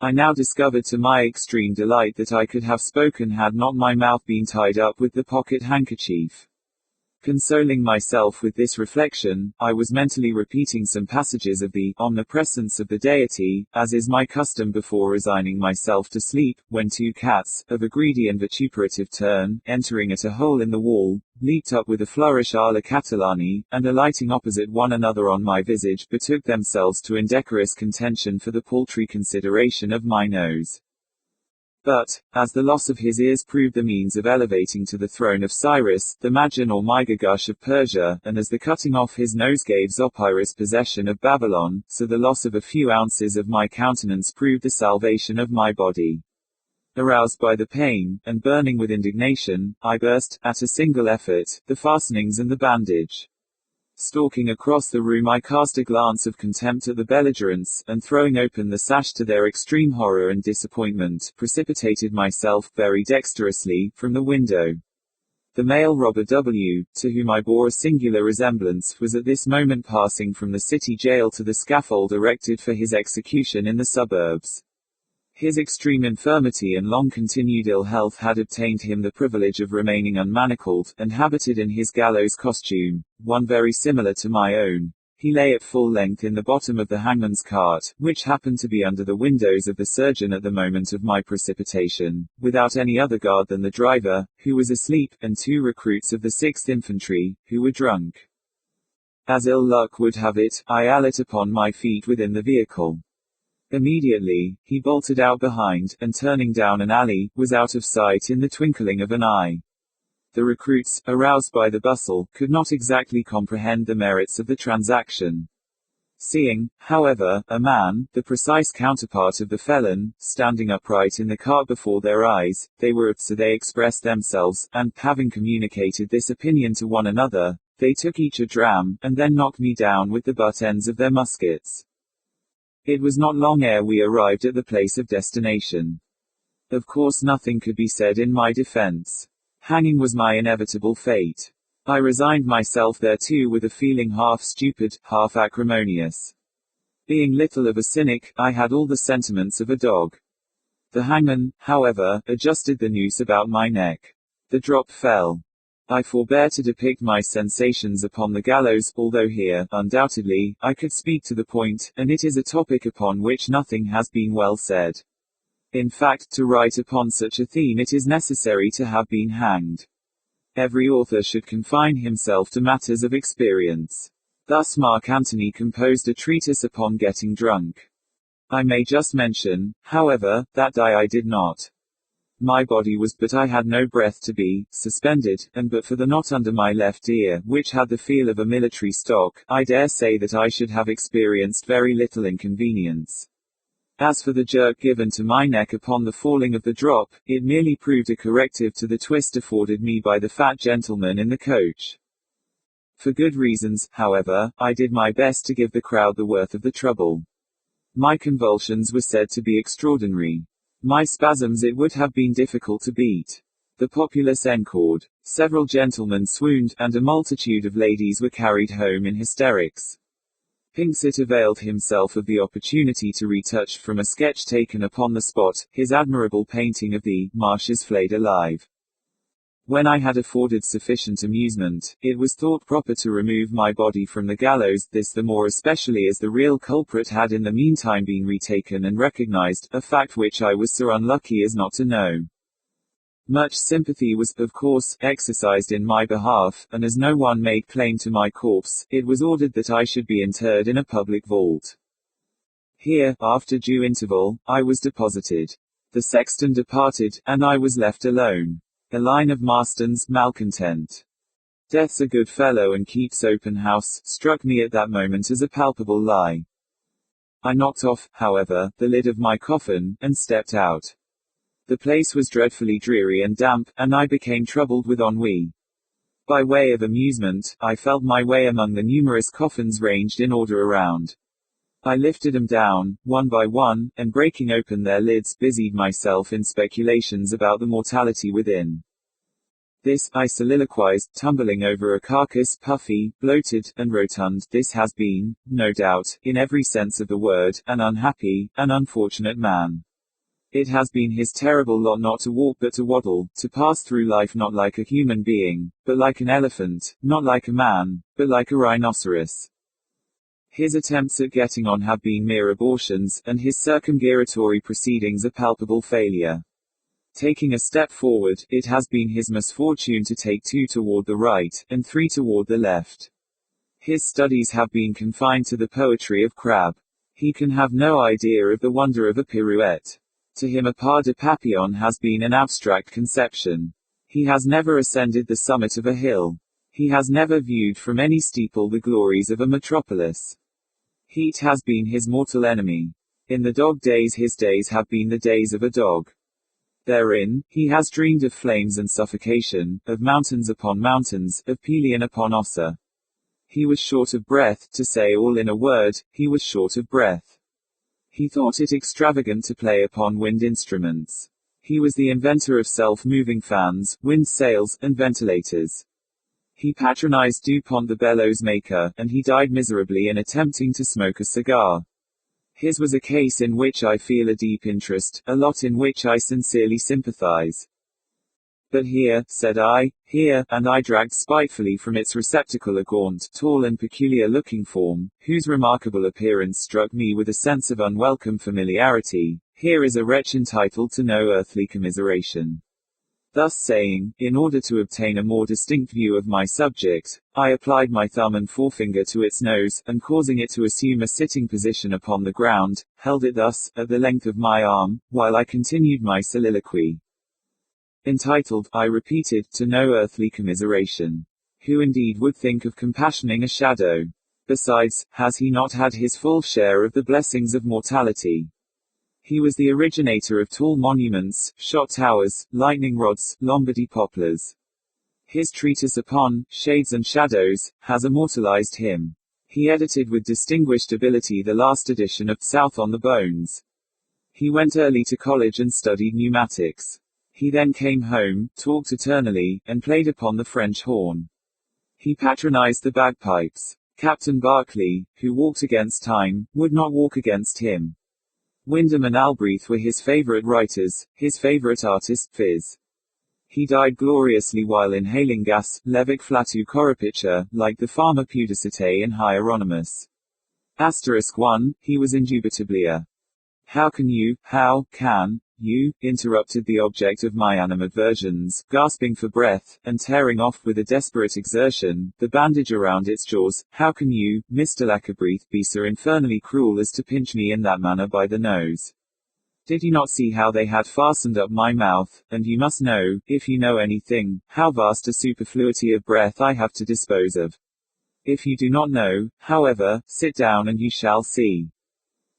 I now discovered to my extreme delight that I could have spoken had not my mouth been tied up with the pocket handkerchief. Consoling myself with this reflection, I was mentally repeating some passages of the Omnipresence of the Deity, as is my custom before resigning myself to sleep, when two cats, of a greedy and vituperative turn, entering at a hole in the wall, leaped up with a flourish à la Catalani, and alighting opposite one another on my visage, betook themselves to indecorous contention for the paltry consideration of my nose. But, as the loss of his ears proved the means of elevating to the throne of Cyrus, the Magian or Mygagash of Persia, and as the cutting off his nose gave Zopyrus possession of Babylon, so the loss of a few ounces of my countenance proved the salvation of my body. Aroused by the pain, and burning with indignation, I burst, at a single effort, the fastenings and the bandage. Stalking across the room I cast a glance of contempt at the belligerents, and throwing open the sash to their extreme horror and disappointment, precipitated myself, very dexterously, from the window. The male robber W., to whom I bore a singular resemblance, was at this moment passing from the city jail to the scaffold erected for his execution in the suburbs. His extreme infirmity and long-continued ill health had obtained him the privilege of remaining unmanacled, and habited in his gallows costume, one very similar to my own. He lay at full length in the bottom of the hangman's cart, which happened to be under the windows of the surgeon at the moment of my precipitation, without any other guard than the driver, who was asleep, and two recruits of the 6th Infantry, who were drunk. As ill luck would have it, I alighted upon my feet within the vehicle. Immediately, he bolted out behind, and turning down an alley, was out of sight in the twinkling of an eye. The recruits, aroused by the bustle, could not exactly comprehend the merits of the transaction. Seeing, however, a man, the precise counterpart of the felon, standing upright in the cart before their eyes, they were, so they expressed themselves, and, having communicated this opinion to one another, they took each a dram, and then knocked me down with the butt ends of their muskets. It was not long ere we arrived at the place of destination. Of course nothing could be said in my defense. Hanging was my inevitable fate. I resigned myself thereto with a feeling half stupid, half acrimonious. Being little of a cynic, I had all the sentiments of a dog. The hangman, however, adjusted the noose about my neck. The drop fell. I forbear to depict my sensations upon the gallows, although here, undoubtedly, I could speak to the point, and it is a topic upon which nothing has been well said. In fact, to write upon such a theme it is necessary to have been hanged. Every author should confine himself to matters of experience. Thus Mark Antony composed a treatise upon getting drunk. I may just mention, however, that I did not. My body was, but I had no breath to be suspended, and but for the knot under my left ear, which had the feel of a military stock, I dare say that I should have experienced very little inconvenience. As for the jerk given to my neck upon the falling of the drop, it merely proved a corrective to the twist afforded me by the fat gentleman in the coach. For good reasons, however, I did my best to give the crowd the worth of the trouble. My convulsions were said to be extraordinary. My spasms it would have been difficult to beat. The populace encored. Several gentlemen swooned, and a multitude of ladies were carried home in hysterics. Pinxit availed himself of the opportunity to retouch from a sketch taken upon the spot, his admirable painting of the marshes flayed alive. When I had afforded sufficient amusement, it was thought proper to remove my body from the gallows, this the more especially as the real culprit had in the meantime been retaken and recognized, a fact which I was so unlucky as not to know. Much sympathy was, of course, exercised in my behalf, and as no one made claim to my corpse, it was ordered that I should be interred in a public vault. Here, after due interval, I was deposited. The sexton departed, and I was left alone. A line of Marston's malcontent. Death's a good fellow and keeps open house, struck me at that moment as a palpable lie. I knocked off, however, the lid of my coffin, and stepped out. The place was dreadfully dreary and damp, and I became troubled with ennui. By way of amusement, I felt my way among the numerous coffins ranged in order around. I lifted them down, one by one, and breaking open their lids, busied myself in speculations about the mortality within. This, I soliloquized, tumbling over a carcass, puffy, bloated, and rotund, this has been, no doubt, in every sense of the word, an unhappy, an unfortunate man. It has been his terrible lot not to walk but to waddle, to pass through life not like a human being, but like an elephant, not like a man, but like a rhinoceros. His attempts at getting on have been mere abortions, and his circumgyratory proceedings a palpable failure. Taking a step forward, it has been his misfortune to take 2 toward the right, and 3 toward the left. His studies have been confined to the poetry of Crabbe. He can have no idea of the wonder of a pirouette. To him a pas de papillon has been an abstract conception. He has never ascended the summit of a hill. He has never viewed from any steeple the glories of a metropolis. Heat has been his mortal enemy. In the dog days his days have been the days of a dog. Therein, he has dreamed of flames and suffocation, of mountains upon mountains, of Pelion upon Ossa. He was short of breath, to say all in a word, he was short of breath. He thought it extravagant to play upon wind instruments. He was the inventor of self-moving fans, wind sails, and ventilators. He patronized DuPont the bellows maker, and he died miserably in attempting to smoke a cigar. His was a case in which I feel a deep interest, a lot in which I sincerely sympathize. But here, said I, here, and I dragged spitefully from its receptacle a gaunt, tall and peculiar-looking form, whose remarkable appearance struck me with a sense of unwelcome familiarity, here is a wretch entitled to no earthly commiseration. Thus saying, in order to obtain a more distinct view of my subject, I applied my thumb and forefinger to its nose, and causing it to assume a sitting position upon the ground, held it thus, at the length of my arm, while I continued my soliloquy. Entitled, I repeated, to no earthly commiseration. Who indeed would think of compassioning a shadow? Besides, has he not had his full share of the blessings of mortality? He was the originator of tall monuments, shot towers, lightning rods, Lombardy poplars. His treatise upon shades and shadows has immortalized him. He edited with distinguished ability the last edition of South on the Bones. He went early to college and studied pneumatics. He then came home, talked eternally, and played upon the French horn. He patronized the bagpipes. Captain Barclay, who walked against time, would not walk against him. Wyndham and Albreth were his favorite writers, his favorite artist, Phiz. He died gloriously while inhaling gas, levic flatu coripicia, like the farmer Pudicite in Hieronymus. *1, he was indubitably a. How can, You, interrupted the object of my animadversions, gasping for breath, and tearing off with a desperate exertion, the bandage around its jaws. How can you, Mr. Lacabreath, be so infernally cruel as to pinch me in that manner by the nose? Did you not see how they had fastened up my mouth? And you must know, if you know anything, how vast a superfluity of breath I have to dispose of. If you do not know, however, sit down and you shall see.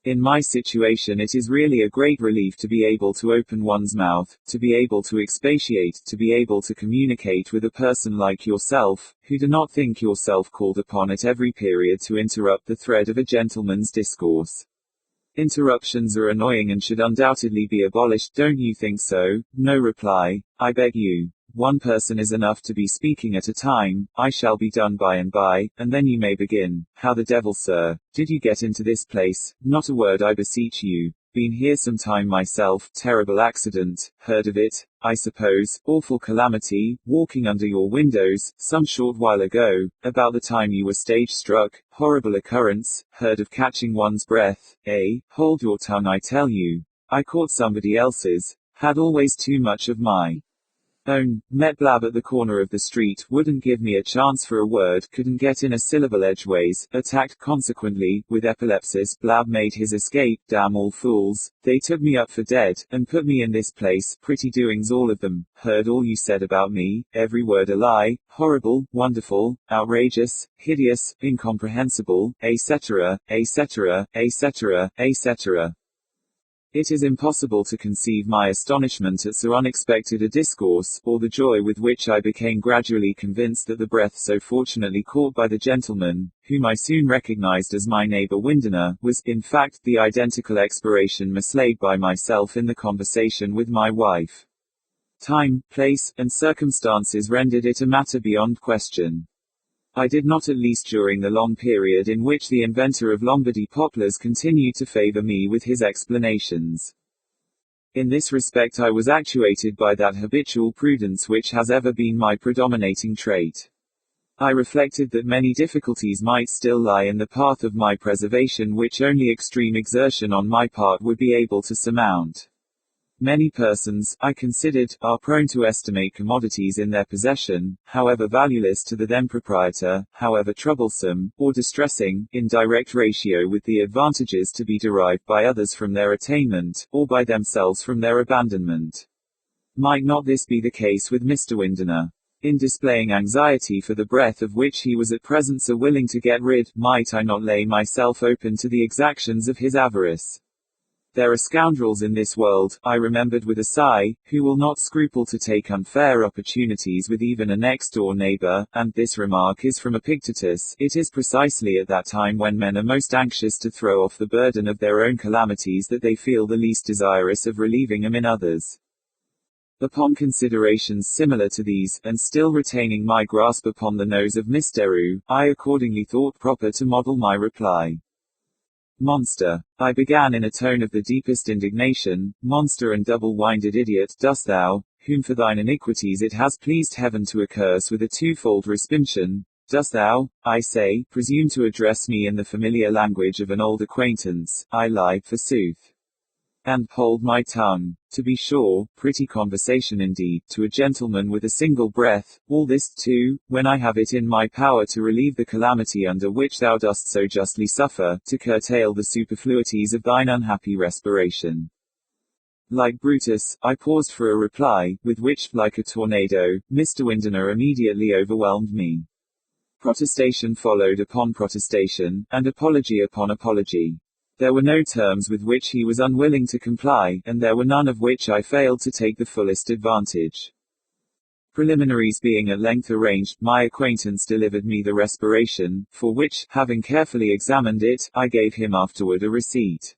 In my situation it is really a great relief to be able to open one's mouth, to be able to expatiate, to be able to communicate with a person like yourself, who do not think yourself called upon at every period to interrupt the thread of a gentleman's discourse. Interruptions are annoying and should undoubtedly be abolished, don't you think so? No reply. I beg you. One person is enough to be speaking at a time. I shall be done by and by, and then you may begin. How the devil, sir, did you get into this place? Not a word, I beseech you. Been here some time myself. Terrible accident. Heard of it, I suppose. Awful calamity. Walking under your windows, some short while ago, about the time you were stage struck. Horrible occurrence. Heard of catching one's breath, eh? Hold your tongue, I tell you. I caught somebody else's. Had always too much of my own. Met Blab at the corner of the street, wouldn't give me a chance for a word, couldn't get in a syllable edgeways, attacked consequently, with epilepsis. Blab made his escape, damn all fools, they took me up for dead, and put me in this place. Pretty doings all of them. Heard all you said about me, every word a lie, horrible, wonderful, outrageous, hideous, incomprehensible, etc., etc., etc., etc. It is impossible to conceive my astonishment at so unexpected a discourse, or the joy with which I became gradually convinced that the breath so fortunately caught by the gentleman, whom I soon recognized as my neighbor Winderner, was, in fact, the identical expiration mislaid by myself in the conversation with my wife. Time, place, and circumstances rendered it a matter beyond question. I did not, at least during the long period in which the inventor of Lombardy poplars continued to favor me with his explanations. In this respect I was actuated by that habitual prudence which has ever been my predominating trait. I reflected that many difficulties might still lie in the path of my preservation which only extreme exertion on my part would be able to surmount. Many persons, I considered, are prone to estimate commodities in their possession, however valueless to the then proprietor, however troublesome, or distressing, in direct ratio with the advantages to be derived by others from their attainment, or by themselves from their abandonment. Might not this be the case with Mr. Winderner? In displaying anxiety for the breath of which he was at present so willing to get rid, might I not lay myself open to the exactions of his avarice? There are scoundrels in this world, I remembered with a sigh, who will not scruple to take unfair opportunities with even a next-door neighbor, and this remark is from Epictetus. It is precisely at that time when men are most anxious to throw off the burden of their own calamities that they feel the least desirous of relieving them in others. Upon considerations similar to these, and still retaining my grasp upon the nose of Misteru, I accordingly thought proper to model my reply. Monster, I began in a tone of the deepest indignation, monster and double-winded idiot, dost thou, whom for thine iniquities it has pleased heaven to accurse with a twofold respinsion, dost thou, I say, presume to address me in the familiar language of an old acquaintance? I lie, forsooth. And hold my tongue. To be sure, pretty conversation indeed, to a gentleman with a single breath, all this, too, when I have it in my power to relieve the calamity under which thou dost so justly suffer, to curtail the superfluities of thine unhappy respiration. Like Brutus, I paused for a reply, with which, like a tornado, Mr. Winderner immediately overwhelmed me. Protestation followed upon protestation, and apology upon apology. There were no terms with which he was unwilling to comply, and there were none of which I failed to take the fullest advantage. Preliminaries being at length arranged, my acquaintance delivered me the respiration, for which, having carefully examined it, I gave him afterward a receipt.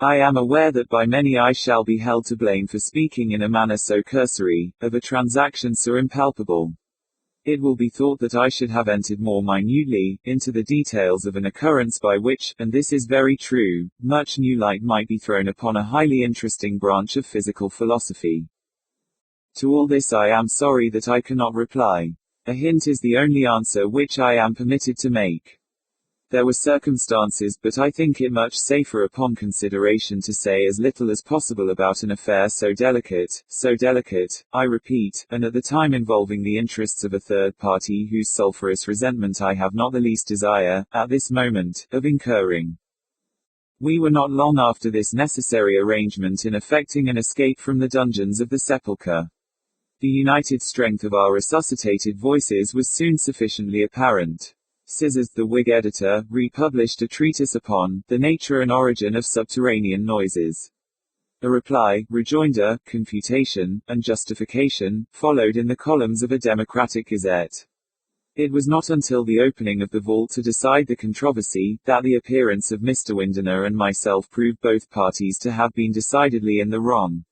I am aware that by many I shall be held to blame for speaking in a manner so cursory, of a transaction so impalpable. It will be thought that I should have entered more minutely into the details of an occurrence by which, and this is very true, much new light might be thrown upon a highly interesting branch of physical philosophy. To all this I am sorry that I cannot reply. A hint is the only answer which I am permitted to make. There were circumstances, but I think it much safer upon consideration to say as little as possible about an affair so delicate, I repeat, and at the time involving the interests of a third party whose sulphurous resentment I have not the least desire, at this moment, of incurring. We were not long after this necessary arrangement in effecting an escape from the dungeons of the sepulchre. The united strength of our resuscitated voices was soon sufficiently apparent. Scissors, the Whig editor, republished a treatise upon the nature and origin of subterranean noises. A reply, rejoinder, confutation, and justification followed in the columns of a Democratic gazette. It was not until the opening of the vault to decide the controversy that the appearance of Mr. Winderner and myself proved both parties to have been decidedly in the wrong.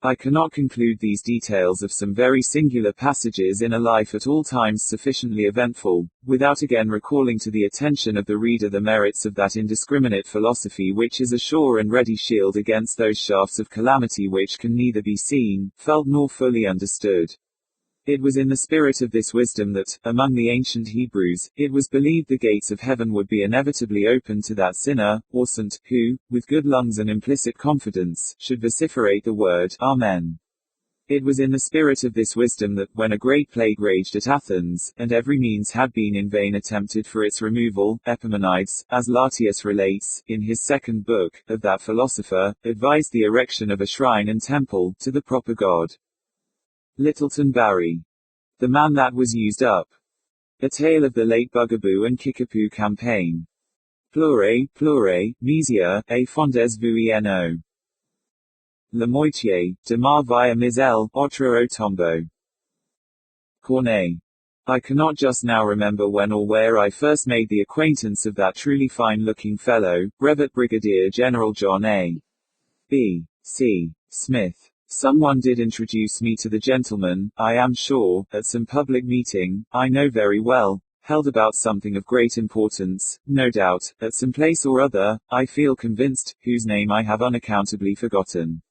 I cannot conclude these details of some very singular passages in a life at all times sufficiently eventful, without again recalling to the attention of the reader the merits of that indiscriminate philosophy which is a sure and ready shield against those shafts of calamity which can neither be seen, felt nor fully understood. It was in the spirit of this wisdom that, among the ancient Hebrews, it was believed the gates of heaven would be inevitably opened to that sinner, or saint, who, with good lungs and implicit confidence, should vociferate the word, Amen. It was in the spirit of this wisdom that, when a great plague raged at Athens, and every means had been in vain attempted for its removal, Epimenides, as Latius relates, in his second book, of that philosopher, advised the erection of a shrine and temple, to the proper God. Littleton Barry. The Man That Was Used Up. A Tale of the Late Bugaboo and Kickapoo Campaign. Pleure, Misia, et fondes vous no. Le Moitié, de ma vie miselle, autre au tombeau. Corneille. I cannot just now remember when or where I first made the acquaintance of that truly fine-looking fellow, Brevet Brigadier General John A. B. C. Smith. Someone did introduce me to the gentleman, I am sure, at some public meeting, I know very well, held about something of great importance, no doubt, at some place or other, I feel convinced, whose name I have unaccountably forgotten.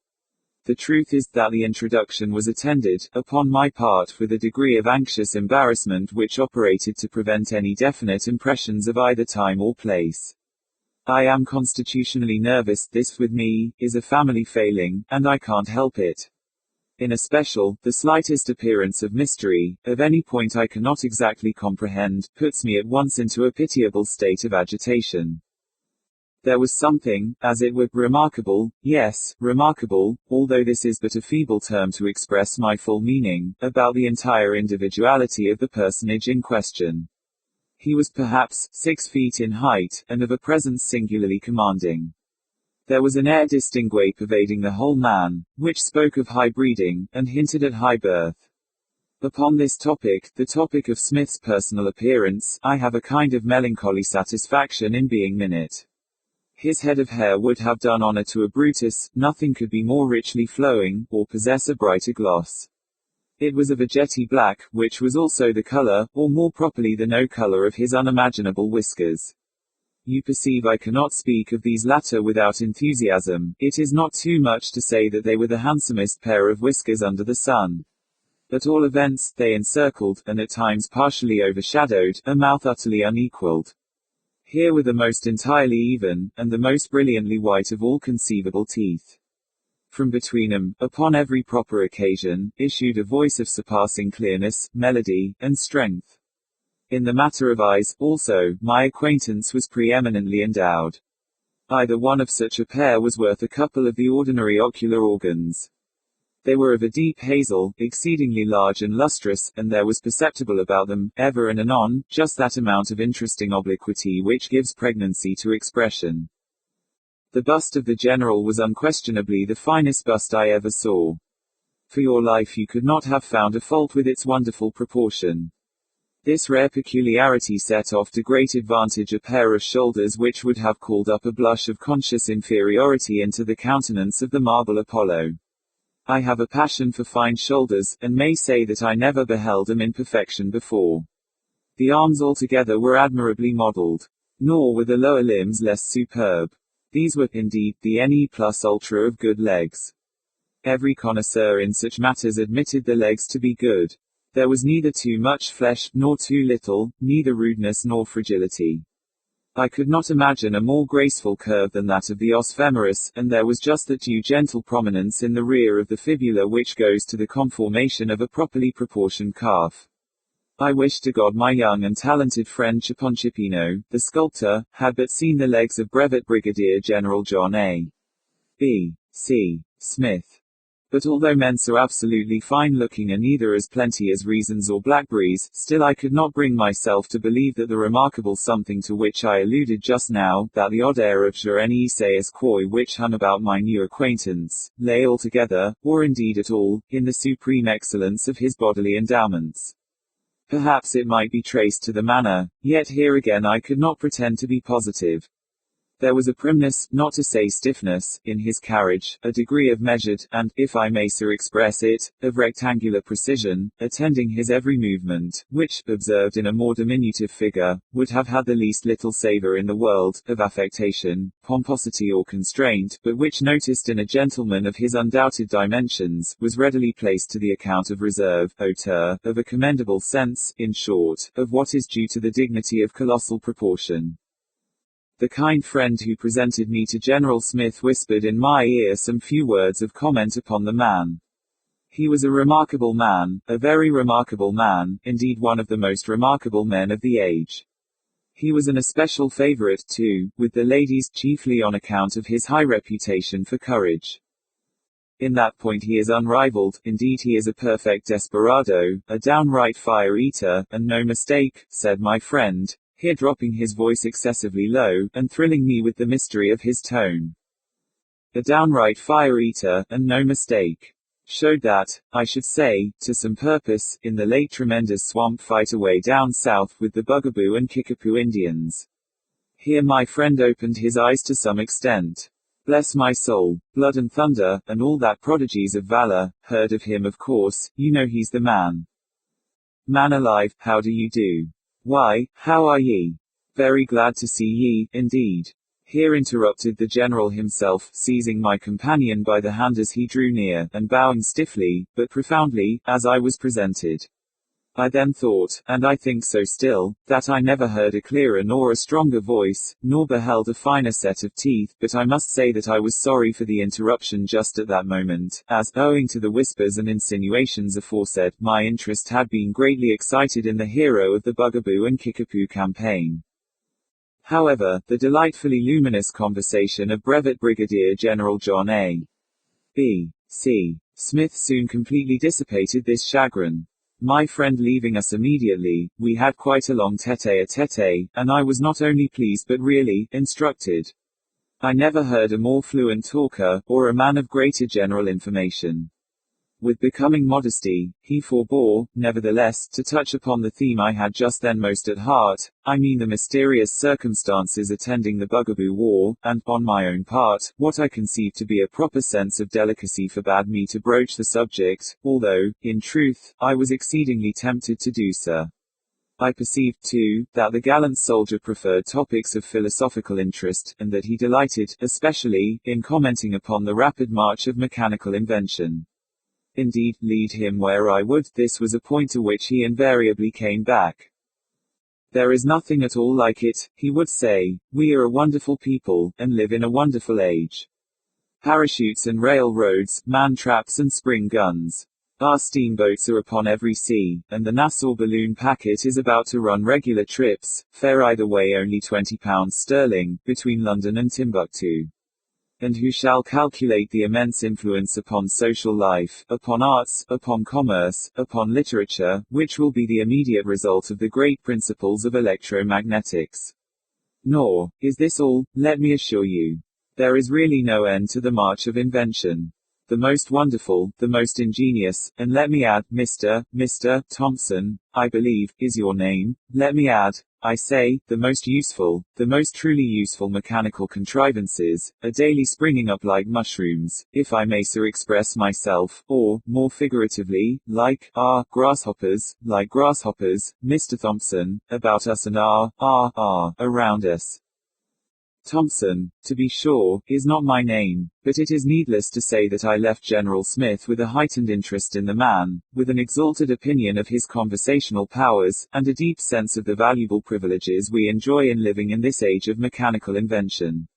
The truth is that the introduction was attended, upon my part, with a degree of anxious embarrassment which operated to prevent any definite impressions of either time or place. I am constitutionally nervous, this with me, is a family failing, and I can't help it. In especial, the slightest appearance of mystery, of any point I cannot exactly comprehend, puts me at once into a pitiable state of agitation. There was something, as it were, remarkable, yes, remarkable, although this is but a feeble term to express my full meaning, about the entire individuality of the personage in question. He was perhaps 6 feet in height, and of a presence singularly commanding. There was an air distingué pervading the whole man, which spoke of high breeding, and hinted at high birth. Upon this topic, the topic of Smith's personal appearance, I have a kind of melancholy satisfaction in being minute. His head of hair would have done honor to a Brutus, nothing could be more richly flowing, or possess a brighter gloss. It was of a jetty black, which was also the color, or more properly the no color of his unimaginable whiskers. You perceive I cannot speak of these latter without enthusiasm. It is not too much to say that they were the handsomest pair of whiskers under the sun. At all events, they encircled, and at times partially overshadowed, a mouth utterly unequaled. Here were the most entirely even, and the most brilliantly white of all conceivable teeth. From between them, upon every proper occasion, issued a voice of surpassing clearness, melody, and strength. In the matter of eyes, also, my acquaintance was preeminently endowed. Either one of such a pair was worth a couple of the ordinary ocular organs. They were of a deep hazel, exceedingly large and lustrous, and there was perceptible about them, ever and anon, just that amount of interesting obliquity which gives pregnancy to expression. The bust of the general was unquestionably the finest bust I ever saw. For your life you could not have found a fault with its wonderful proportion. This rare peculiarity set off to great advantage a pair of shoulders which would have called up a blush of conscious inferiority into the countenance of the marble Apollo. I have a passion for fine shoulders, and may say that I never beheld them in perfection before. The arms altogether were admirably modelled. Nor were the lower limbs less superb. These were, indeed, the ne plus ultra of good legs. Every connoisseur in such matters admitted the legs to be good. There was neither too much flesh, nor too little, neither rudeness nor fragility. I could not imagine a more graceful curve than that of the os femoris, and there was just that due gentle prominence in the rear of the fibula which goes to the conformation of a properly proportioned calf. I wish to God my young and talented friend Chaponcipino, the sculptor, had but seen the legs of Brevet Brigadier General John A. B. C. Smith. But although men so absolutely fine-looking are neither as plenty as reasons or blackberries, still I could not bring myself to believe that the remarkable something to which I alluded just now, that the odd air of je ne sais quoi which hung about my new acquaintance, lay altogether, or indeed at all, in the supreme excellence of his bodily endowments. Perhaps it might be traced to the manner, yet here again I could not pretend to be positive. There was a primness, not to say stiffness, in his carriage, a degree of measured, and, if I may so express it, of rectangular precision, attending his every movement, which, observed in a more diminutive figure, would have had the least little savour in the world, of affectation, pomposity or constraint, but which noticed in a gentleman of his undoubted dimensions, was readily placed to the account of reserve, hauteur, of a commendable sense, in short, of what is due to the dignity of colossal proportion. The kind friend who presented me to General Smith whispered in my ear some few words of comment upon the man. He was a remarkable man, a very remarkable man, indeed one of the most remarkable men of the age. He was an especial favorite, too, with the ladies, chiefly on account of his high reputation for courage. In that point he is unrivaled, indeed he is a perfect desperado, a downright fire-eater, and no mistake, said my friend, here dropping his voice excessively low, and thrilling me with the mystery of his tone. A downright fire-eater, and no mistake. Showed that, I should say, to some purpose, in the late tremendous swamp fight away down south with the Bugaboo and Kickapoo Indians. Here my friend opened his eyes to some extent. Bless my soul, blood and thunder, and all that prodigies of valor, heard of him of course, you know he's the man. Man alive, how do you do? Why, how are ye? Very glad to see ye, indeed. Here interrupted the general himself, seizing my companion by the hand as he drew near, and bowing stiffly, but profoundly, as I was presented. I then thought, and I think so still, that I never heard a clearer nor a stronger voice, nor beheld a finer set of teeth, but I must say that I was sorry for the interruption just at that moment, as, owing to the whispers and insinuations aforesaid, my interest had been greatly excited in the hero of the Bugaboo and Kickapoo campaign. However, the delightfully luminous conversation of Brevet Brigadier General John A. B. C. Smith soon completely dissipated this chagrin. My friend leaving us immediately, we had quite a long tete-a-tete, and I was not only pleased but really instructed. I never heard a more fluent talker, or a man of greater general information. With becoming modesty, he forbore, nevertheless, to touch upon the theme I had just then most at heart, I mean the mysterious circumstances attending the Bugaboo War, and, on my own part, what I conceived to be a proper sense of delicacy forbade me to broach the subject, although, in truth, I was exceedingly tempted to do so. I perceived, too, that the gallant soldier preferred topics of philosophical interest, and that he delighted, especially, in commenting upon the rapid march of mechanical invention. Indeed, lead him where I would, this was a point to which he invariably came back. There is nothing at all like it, he would say. We are a wonderful people, and live in a wonderful age. Parachutes and railroads, man-traps and spring guns. Our steamboats are upon every sea, and the Nassau balloon packet is about to run regular trips, fare either way only £20 sterling, between London and Timbuktu. And who shall calculate the immense influence upon social life, upon arts, upon commerce, upon literature, which will be the immediate result of the great principles of electromagnetics? Nor is this all, let me assure you. There is really no end to the march of invention. The most wonderful, the most ingenious, and let me add, Mr. Thompson, I believe, is your name, let me add, I say, the most useful, the most truly useful mechanical contrivances, are daily springing up like mushrooms, if I may so express myself, or, more figuratively, like, grasshoppers, like grasshoppers, Mr. Thompson, about us and around us. Thompson, to be sure, is not my name, but it is needless to say that I left General Smith with a heightened interest in the man, with an exalted opinion of his conversational powers, and a deep sense of the valuable privileges we enjoy in living in this age of mechanical invention.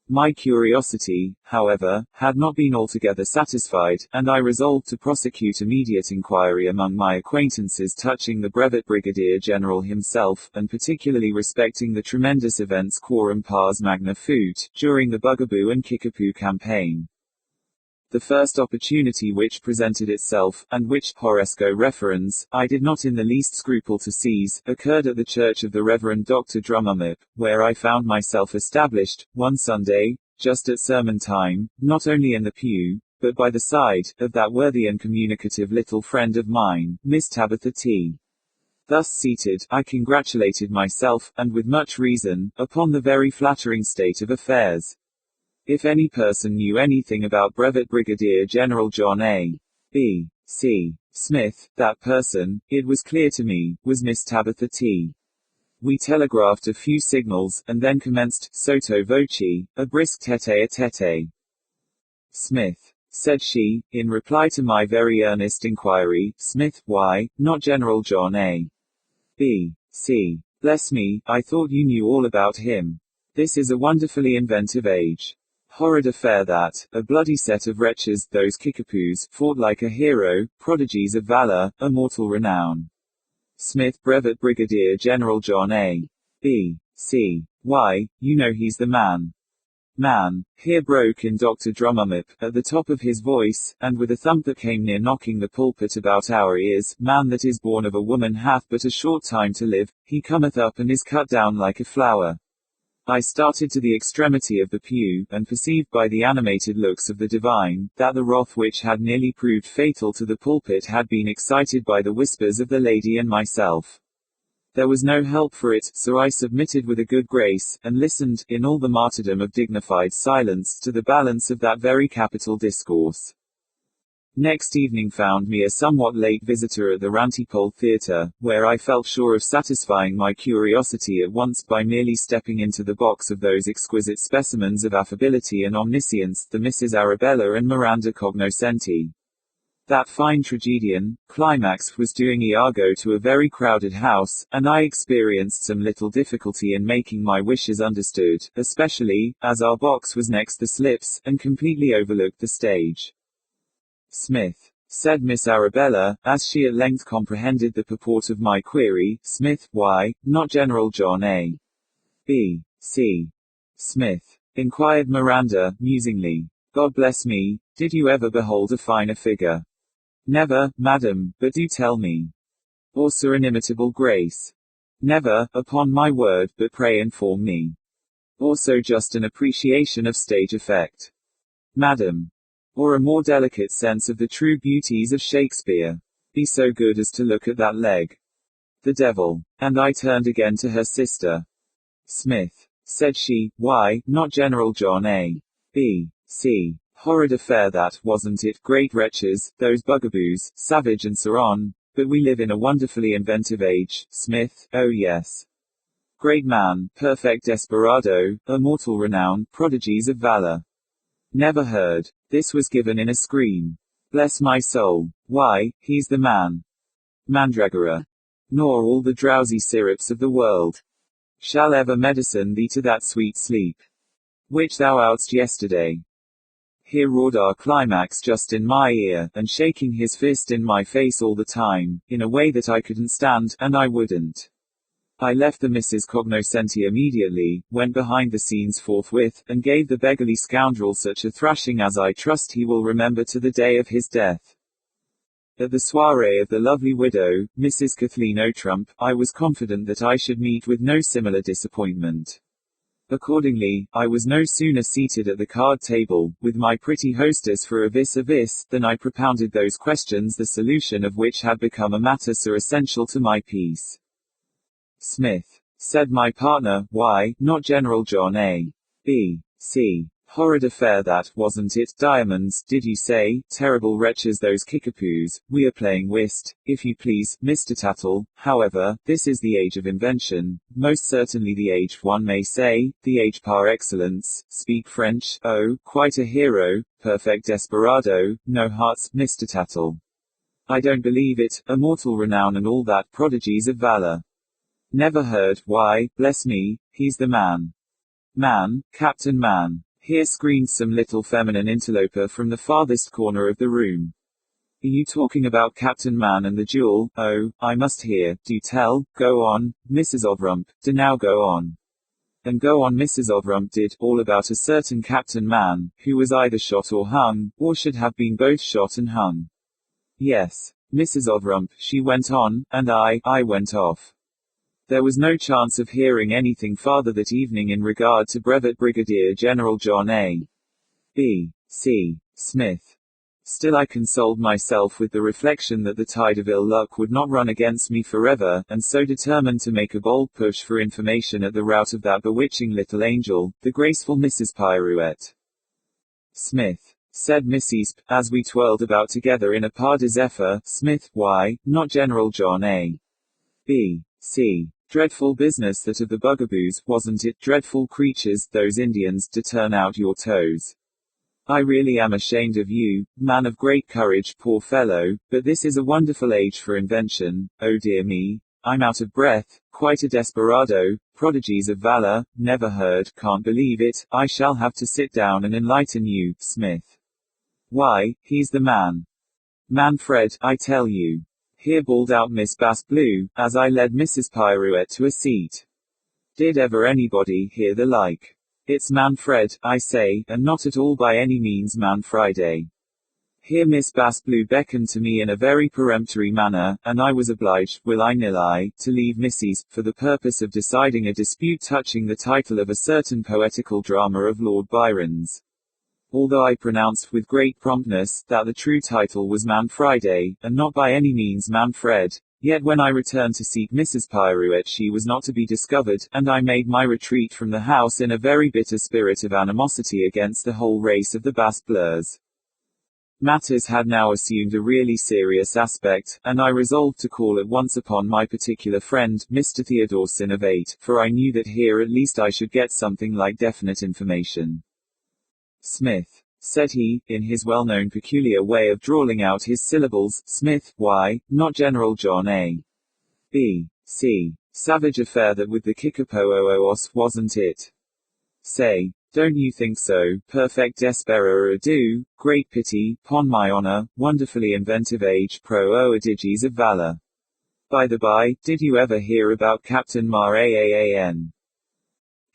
My curiosity, however, had not been altogether satisfied, and I resolved to prosecute immediate inquiry among my acquaintances touching the Brevet Brigadier General himself, and particularly respecting the tremendous events quorum pars magna fut, during the Bugaboo and Kickapoo campaign. The first opportunity which presented itself, and which, horresco referens, I did not in the least scruple to seize, occurred at the church of the Reverend Dr. Drummumip, where I found myself established, one Sunday, just at sermon time, not only in the pew, but by the side, of that worthy and communicative little friend of mine, Miss Tabitha T. Thus seated, I congratulated myself, and with much reason, upon the very flattering state of affairs. If any person knew anything about Brevet Brigadier General John A. B. C. Smith, that person, it was clear to me, was Miss Tabitha T. We telegraphed a few signals, and then commenced, sotto voce, a brisk tete-a-tete. Smith, said she, in reply to my very earnest inquiry, Smith, why, not General John A. B. C. Bless me, I thought you knew all about him. This is a wonderfully inventive age. Horrid affair that, a bloody set of wretches, those Kickapoos, fought like a hero, prodigies of valor, immortal renown. Smith, Brevet Brigadier General John A. B. C. Why, you know he's the man. Man, here broke in Dr. Drummumip, at the top of his voice, and with a thump that came near knocking the pulpit about our ears, man that is born of a woman hath but a short time to live, he cometh up and is cut down like a flower. I started to the extremity of the pew, and perceived by the animated looks of the divine, that the wrath which had nearly proved fatal to the pulpit had been excited by the whispers of the lady and myself. There was no help for it, so I submitted with a good grace, and listened, in all the martyrdom of dignified silence, to the balance of that very capital discourse. Next evening found me a somewhat late visitor at the Rantipole Theatre, where I felt sure of satisfying my curiosity at once by merely stepping into the box of those exquisite specimens of affability and omniscience, the Misses Arabella and Miranda Cognoscenti. That fine tragedian, Climax, was doing Iago to a very crowded house, and I experienced some little difficulty in making my wishes understood, especially, as our box was next the slips, and completely overlooked the stage. Smith, said Miss Arabella, as she at length comprehended the purport of my query, Smith, why, not General John A. B. C. Smith, inquired Miranda, musingly. God bless me, did you ever behold a finer figure? Never, madam, but do tell me. Or sir inimitable grace? Never, upon my word, but pray inform me. Also just an appreciation of stage effect? Madam. Or a more delicate sense of the true beauties of Shakespeare? Be so good as to look at that leg. The devil. And I turned again to her sister. Smith, said she, why, not General John A. B. C. Horrid affair that, wasn't it, great wretches, those bugaboos, savage and so on, but we live in a wonderfully inventive age, Smith, oh yes. Great man, perfect desperado, immortal renown, prodigies of valor. Never heard. This was given in a scream. Bless my soul. Why, he's the man. Mandragora. Nor all the drowsy syrups of the world shall ever medicine thee to that sweet sleep, which thou ought'st yesterday. Here roared our Climax just in my ear, and shaking his fist in my face all the time, in a way that I couldn't stand, and I wouldn't. I left the Mrs. Cognoscenti immediately, went behind the scenes forthwith, and gave the beggarly scoundrel such a thrashing as I trust he will remember to the day of his death. At the soirée of the lovely widow, Mrs. Kathleen O'Trump, I was confident that I should meet with no similar disappointment. Accordingly, I was no sooner seated at the card table, with my pretty hostess for a vis-a-vis, than I propounded those questions the solution of which had become a matter so essential to my peace. Smith, said my partner, why, not General John A. B. C. Horrid affair that, wasn't it? Diamonds, did you say? Terrible wretches those kickapoos. We are playing whist, if you please, Mr. Tattle. However, this is the age of invention, most certainly the age, one may say, the age par excellence. Speak French? Oh, quite a hero, perfect desperado, no hearts, Mr. Tattle. I don't believe it, immortal renown and all that, prodigies of valor. Never heard. Why, bless me, he's the man. Man, Captain Man. Here screamed some little feminine interloper from the farthest corner of the room. Are you talking about Captain Man and the duel? Oh, I must hear. Do tell. Go on, Mrs. Overrump. Do now go on. And go on Mrs. Overrump did, all about a certain Captain Man, who was either shot or hung, or should have been both shot and hung. Yes, Mrs. Overrump, she went on, and I went off. There was no chance of hearing anything farther that evening in regard to Brevet Brigadier General John A. B. C. Smith. Still I consoled myself with the reflection that the tide of ill luck would not run against me forever, and so determined to make a bold push for information at the rout of that bewitching little angel, the graceful Mrs. Pirouette. Smith, said Mrs. P., as we twirled about together in a pas de zephyr. Smith, why, not General John A. B. C. Dreadful business that of the bugaboos, wasn't it? Dreadful creatures, those Indians, to turn out your toes. I really am ashamed of you, man of great courage, poor fellow, but this is a wonderful age for invention. Oh dear me, I'm out of breath, quite a desperado, prodigies of valor, never heard, can't believe it, I shall have to sit down and enlighten you, Smith. Why, he's the man. Manfred, I tell you. Here bawled out Miss Bass Blue, as I led Mrs. Pirouette to a seat. Did ever anybody hear the like? It's Manfred, I say, and not at all by any means Manfriday. Here Miss Bass Blue beckoned to me in a very peremptory manner, and I was obliged, will I nil I, to leave Mrs. for the purpose of deciding a dispute touching the title of a certain poetical drama of Lord Byron's. Although I pronounced with great promptness that the true title was Manfriday, and not by any means Manfred, yet when I returned to seek Mrs. Pirouette she was not to be discovered, and I made my retreat from the house in a very bitter spirit of animosity against the whole race of the Bass Blurs. Matters had now assumed a really serious aspect, and I resolved to call at once upon my particular friend, Mr. Theodore Sinovate, for I knew that here at least I should get something like definite information. Smith, said he, in his well-known peculiar way of drawling out his syllables, Smith, why, not General John A. B. C. Savage affair that with the Kickapoos, wasn't it? Say, don't you think so? Perfect desperado, great pity, pon my honor, wonderfully inventive age, prodigies of valor. By the by, did you ever hear about Captain Maan?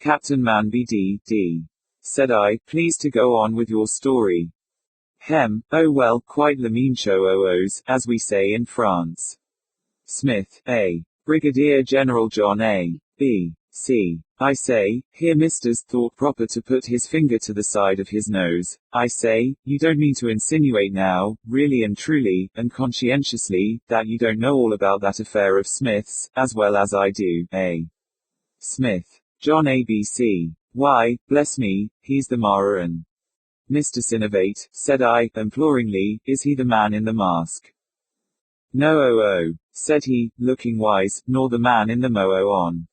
Captain Man B.D., said I, please to go on with your story. Hem, oh well, quite le mincho as we say in France. Smith, A. Brigadier General John A. B. C. I say, here Misters thought proper to put his finger to the side of his nose. I say, you don't mean to insinuate now, really and truly, and conscientiously, that you don't know all about that affair of Smith's, as well as I do, A. Smith. John A. B. C. Why, bless me, he's the Maran. Mr. Sinovate, said I, imploringly, is he the man in the mask? No, said he, looking wise, nor the man in the Moo-on.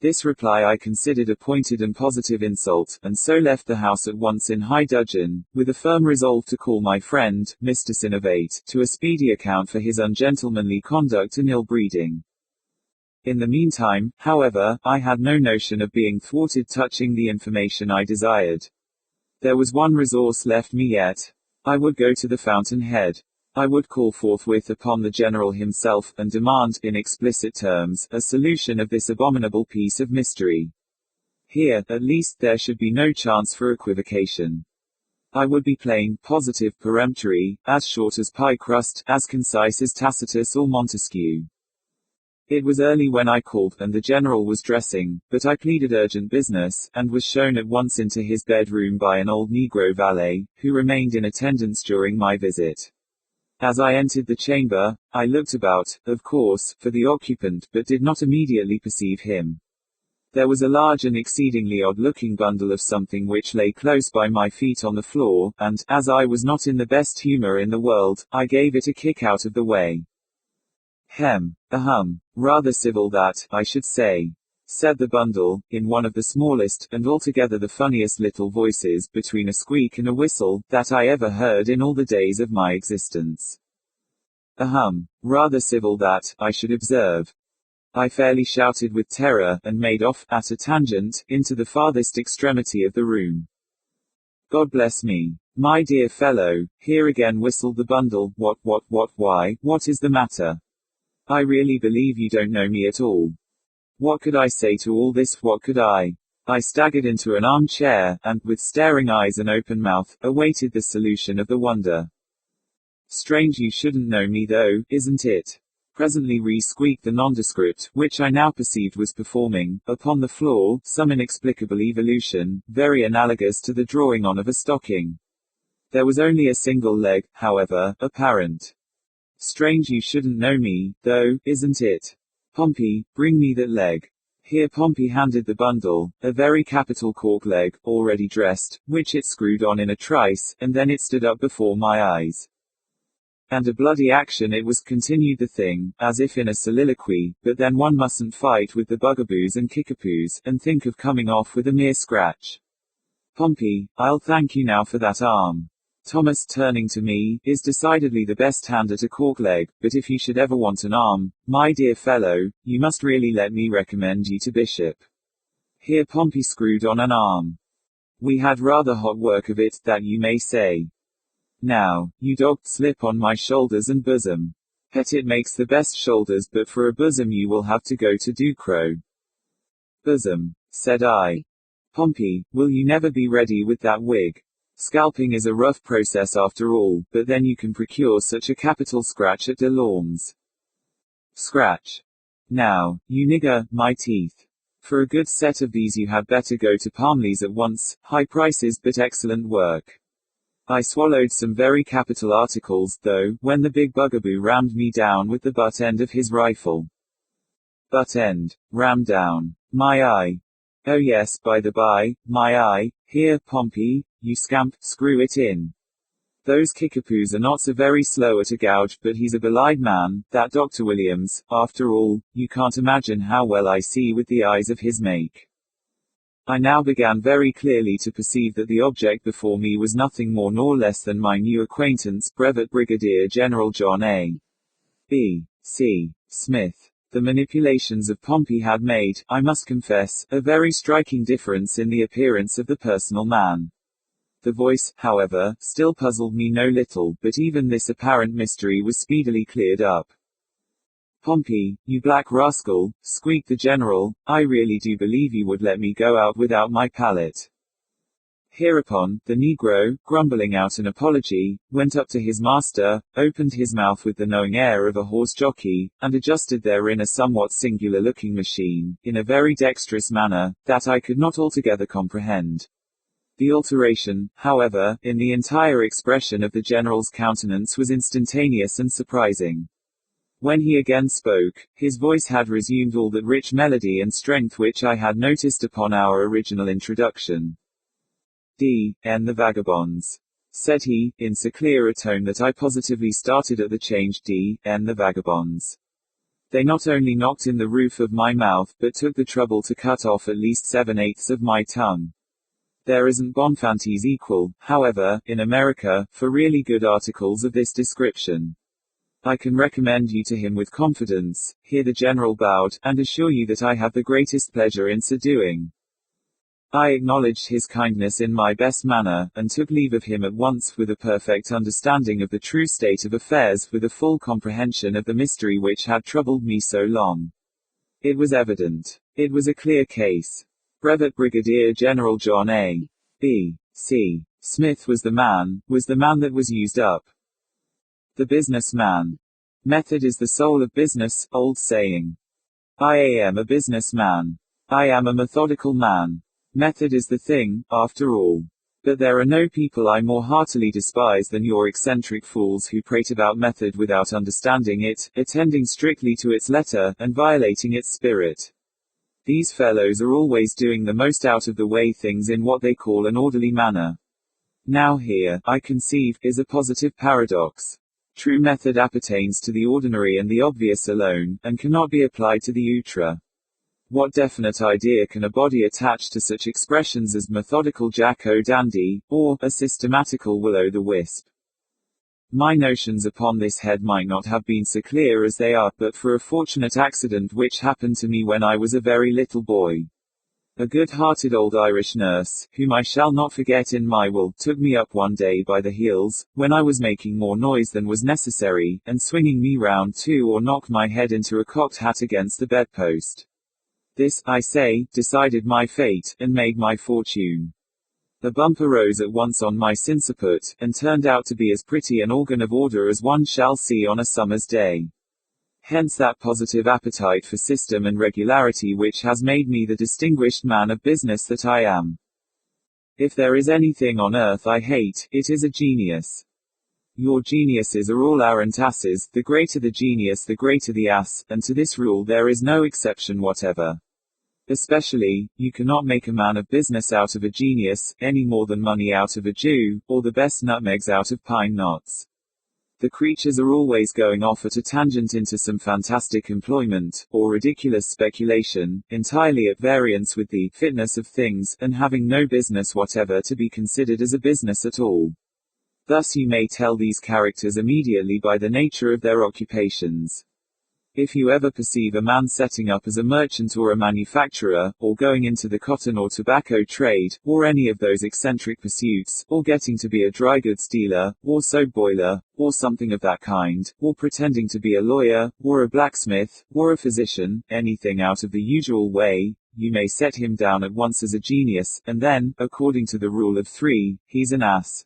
This reply I considered a pointed and positive insult, and so left the house at once in high dudgeon, with a firm resolve to call my friend, Mr. Sinovate, to a speedy account for his ungentlemanly conduct and ill-breeding. In the meantime, however, I had no notion of being thwarted touching the information I desired. There was one resource left me yet. I would go to the fountain head. I would call forthwith upon the general himself, and demand, in explicit terms, a solution of this abominable piece of mystery. Here, at least, there should be no chance for equivocation. I would be plain, positive, peremptory, as short as pie crust, as concise as Tacitus or Montesquieu. It was early when I called, and the general was dressing, but I pleaded urgent business, and was shown at once into his bedroom by an old Negro valet, who remained in attendance during my visit. As I entered the chamber, I looked about, of course, for the occupant, but did not immediately perceive him. There was a large and exceedingly odd-looking bundle of something which lay close by my feet on the floor, and, as I was not in the best humor in the world, I gave it a kick out of the way. Ahem. Rather civil that, I should say, said the bundle, in one of the smallest, and altogether the funniest little voices, between a squeak and a whistle, that I ever heard in all the days of my existence. Ahem. Rather civil that, I should observe. I fairly shouted with terror, and made off, at a tangent, into the farthest extremity of the room. God bless me. My dear fellow, here again whistled the bundle, why, what is the matter? I really believe you don't know me at all. What could I say to all this, what could I? I staggered into an armchair, and, with staring eyes and open mouth, awaited the solution of the wonder. Strange you shouldn't know me though, isn't it? Presently re-squeaked the nondescript, which I now perceived was performing, upon the floor, some inexplicable evolution, very analogous to the drawing on of a stocking. There was only a single leg, however, apparent. Strange you shouldn't know me, though, isn't it? Pompey, bring me that leg. Here Pompey handed the bundle, a very capital cork leg, already dressed, which it screwed on in a trice, and then it stood up before my eyes. And a bloody action it was, continued the thing, as if in a soliloquy, but then one mustn't fight with the bugaboos and kickapoos, and think of coming off with a mere scratch. Pompey, I'll thank you now for that arm. Thomas, turning to me, is decidedly the best hand at a cork leg, but if you should ever want an arm, my dear fellow, you must really let me recommend you to Bishop. Here Pompey screwed on an arm. We had rather hot work of it, that you may say. Now, you dog, slip on my shoulders and bosom. Het it makes the best shoulders, but for a bosom you will have to go to Ducrow. Bosom, said I. Pompey, will you never be ready with that wig? Scalping is a rough process after all, but then you can procure such a capital scratch at Delorme's. Scratch. Now, you nigger, my teeth. For a good set of these you had better go to Palmley's at once, high prices but excellent work. I swallowed some very capital articles, though, when the big bugaboo rammed me down with the butt end of his rifle. Butt end. Rammed down. My eye. Oh yes, by the by, my eye. Here, Pompey, you scamp, screw it in. Those kickapoos are not so very slow at a gouge, but he's a belied man, that Dr. Williams. After all, you can't imagine how well I see with the eyes of his make. I now began very clearly to perceive that the object before me was nothing more nor less than my new acquaintance, Brevet Brigadier General John A. B. C. Smith. The manipulations of Pompey had made, I must confess, a very striking difference in the appearance of the personal man. The voice, however, still puzzled me no little, but even this apparent mystery was speedily cleared up. Pompey, you black rascal, squeaked the general, I really do believe you would let me go out without my pallet. Hereupon, the negro, grumbling out an apology, went up to his master, opened his mouth with the knowing air of a horse jockey, and adjusted therein a somewhat singular-looking machine, in a very dexterous manner, that I could not altogether comprehend. The alteration, however, in the entire expression of the general's countenance was instantaneous and surprising. When he again spoke, his voice had resumed all that rich melody and strength which I had noticed upon our original introduction. D.N. the vagabonds, said he, in so clear a tone that I positively started at the change. D.N. the vagabonds. They not only knocked in the roof of my mouth, but took the trouble to cut off at least 7/8 of my tongue. There isn't Bonfanti's equal, however, in America, for really good articles of this description. I can recommend you to him with confidence. Here the general bowed, and assure you that I have the greatest pleasure in so doing. I acknowledged his kindness in my best manner, and took leave of him at once, with a perfect understanding of the true state of affairs, with a full comprehension of the mystery which had troubled me so long. It was evident. It was a clear case. Brevet Brigadier General John A. B. C. Smith was the man that was used up. The business man. Method is the soul of business, old saying. I am a business man. I am a methodical man. Method is the thing, after all. But there are no people I more heartily despise than your eccentric fools who prate about method without understanding it, attending strictly to its letter, and violating its spirit. These fellows are always doing the most out of the way things in what they call an orderly manner. Now here, I conceive, is a positive paradox. True method appertains to the ordinary and the obvious alone, and cannot be applied to the outre. What definite idea can a body attach to such expressions as methodical Jack-o'-dandy, or a systematical will-o'-the-wisp? My notions upon this head might not have been so clear as they are, but for a fortunate accident which happened to me when I was a very little boy. A good-hearted old Irish nurse, whom I shall not forget in my will, took me up one day by the heels, when I was making more noise than was necessary, and swinging me round or knocked my head into a cocked hat against the bedpost. This, I say, decided my fate, and made my fortune. The bump arose at once on my sinciput, and turned out to be as pretty an organ of order as one shall see on a summer's day. Hence that positive appetite for system and regularity which has made me the distinguished man of business that I am. If there is anything on earth I hate, it is a genius. Your geniuses are all arrant asses, the greater the genius the greater the ass, and to this rule there is no exception whatever. Especially, you cannot make a man of business out of a genius, any more than money out of a Jew, or the best nutmegs out of pine knots. The creatures are always going off at a tangent into some fantastic employment, or ridiculous speculation, entirely at variance with the fitness of things, and having no business whatever to be considered as a business at all. Thus you may tell these characters immediately by the nature of their occupations. If you ever perceive a man setting up as a merchant or a manufacturer, or going into the cotton or tobacco trade, or any of those eccentric pursuits, or getting to be a dry goods dealer, or soap boiler, or something of that kind, or pretending to be a lawyer, or a blacksmith, or a physician, anything out of the usual way, you may set him down at once as a genius, and then, according to the rule of three, he's an ass.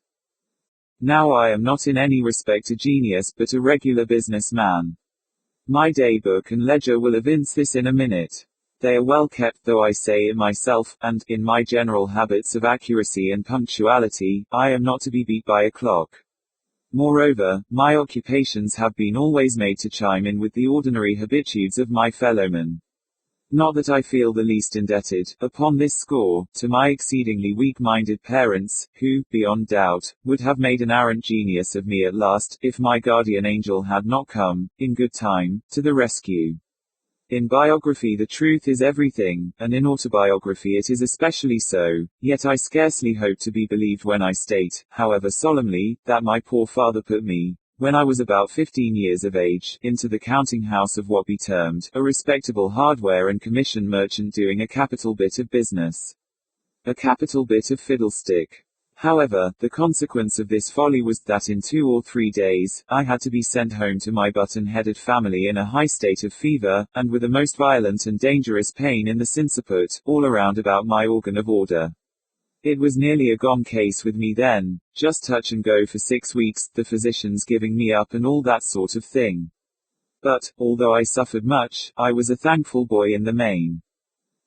Now I am not in any respect a genius but a regular business man. My daybook and ledger will evince this in a minute. They are well kept, though I say it myself, and, in my general habits of accuracy and punctuality, I am not to be beat by a clock. Moreover, my occupations have been always made to chime in with the ordinary habitudes of my fellowmen. Not that I feel the least indebted, upon this score, to my exceedingly weak-minded parents, who, beyond doubt, would have made an arrant genius of me at last, if my guardian angel had not come, in good time, to the rescue. In biography the truth is everything, and in autobiography it is especially so, yet I scarcely hope to be believed when I state, however solemnly, that my poor father put me, when I was about 15 years of age, into the counting house of what be termed, a respectable hardware and commission merchant doing a capital bit of business. A capital bit of fiddlestick. However, the consequence of this folly was that in 2 or 3 days, I had to be sent home to my button-headed family in a high state of fever, and with a most violent and dangerous pain in the sinciput, all around about my organ of order. It was nearly a gone case with me then, just touch and go for 6 weeks, the physicians giving me up and all that sort of thing. But, although I suffered much, I was a thankful boy in the main.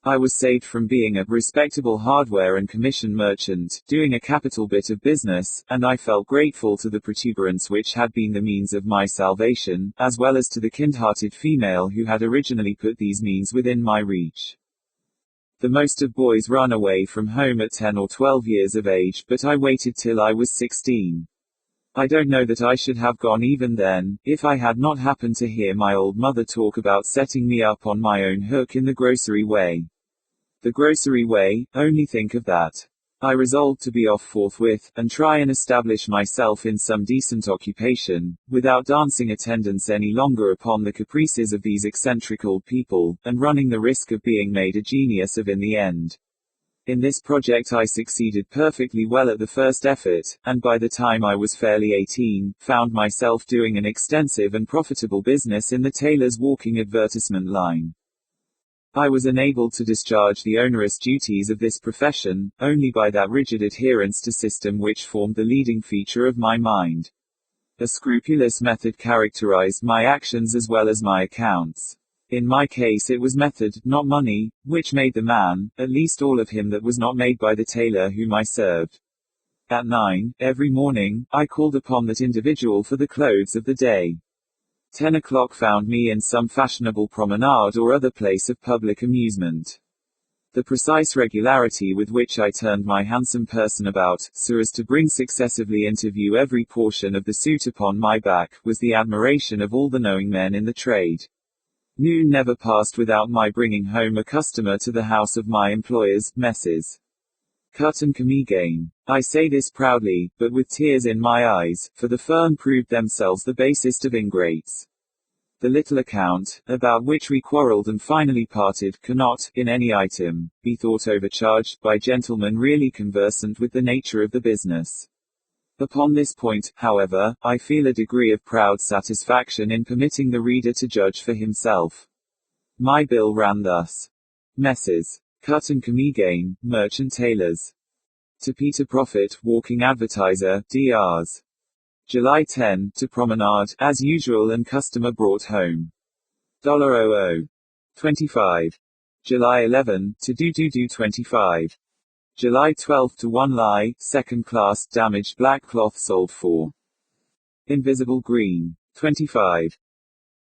I was saved from being a respectable hardware and commission merchant, doing a capital bit of business, and I felt grateful to the protuberance which had been the means of my salvation, as well as to the kind-hearted female who had originally put these means within my reach. The most of boys run away from home at 10 or 12 years of age, but I waited till I was 16. I don't know that I should have gone even then, if I had not happened to hear my old mother talk about setting me up on my own hook in the grocery way. The grocery way, only think of that. I resolved to be off forthwith, and try and establish myself in some decent occupation, without dancing attendance any longer upon the caprices of these eccentric old people, and running the risk of being made a genius of in the end. In this project I succeeded perfectly well at the first effort, and by the time I was fairly 18, found myself doing an extensive and profitable business in the tailor's walking advertisement line. I was enabled to discharge the onerous duties of this profession, only by that rigid adherence to system which formed the leading feature of my mind. A scrupulous method characterized my actions as well as my accounts. In my case it was method, not money, which made the man, at least all of him that was not made by the tailor whom I served. At 9, every morning, I called upon that individual for the clothes of the day. 10 o'clock found me in some fashionable promenade or other place of public amusement. The precise regularity with which I turned my handsome person about, so as to bring successively into view every portion of the suit upon my back, was the admiration of all the knowing men in the trade. Noon never passed without my bringing home a customer to the house of my employers, Messrs. Cut and Comedian. I say this proudly, but with tears in my eyes, for the firm proved themselves the basest of ingrates. The little account, about which we quarreled and finally parted, cannot, in any item, be thought overcharged, by gentlemen really conversant with the nature of the business. Upon this point, however, I feel a degree of proud satisfaction in permitting the reader to judge for himself. My bill ran thus. Messrs. Cut and Comedian, Merchant Tailors. To Peter Prophet, Walking Advertiser, Drs. July 10, to Promenade, as usual and customer brought home. $00. 25. July 11, to do 25. July 12 to 1 lie, second class, damaged black cloth sold for. Invisible green. 25.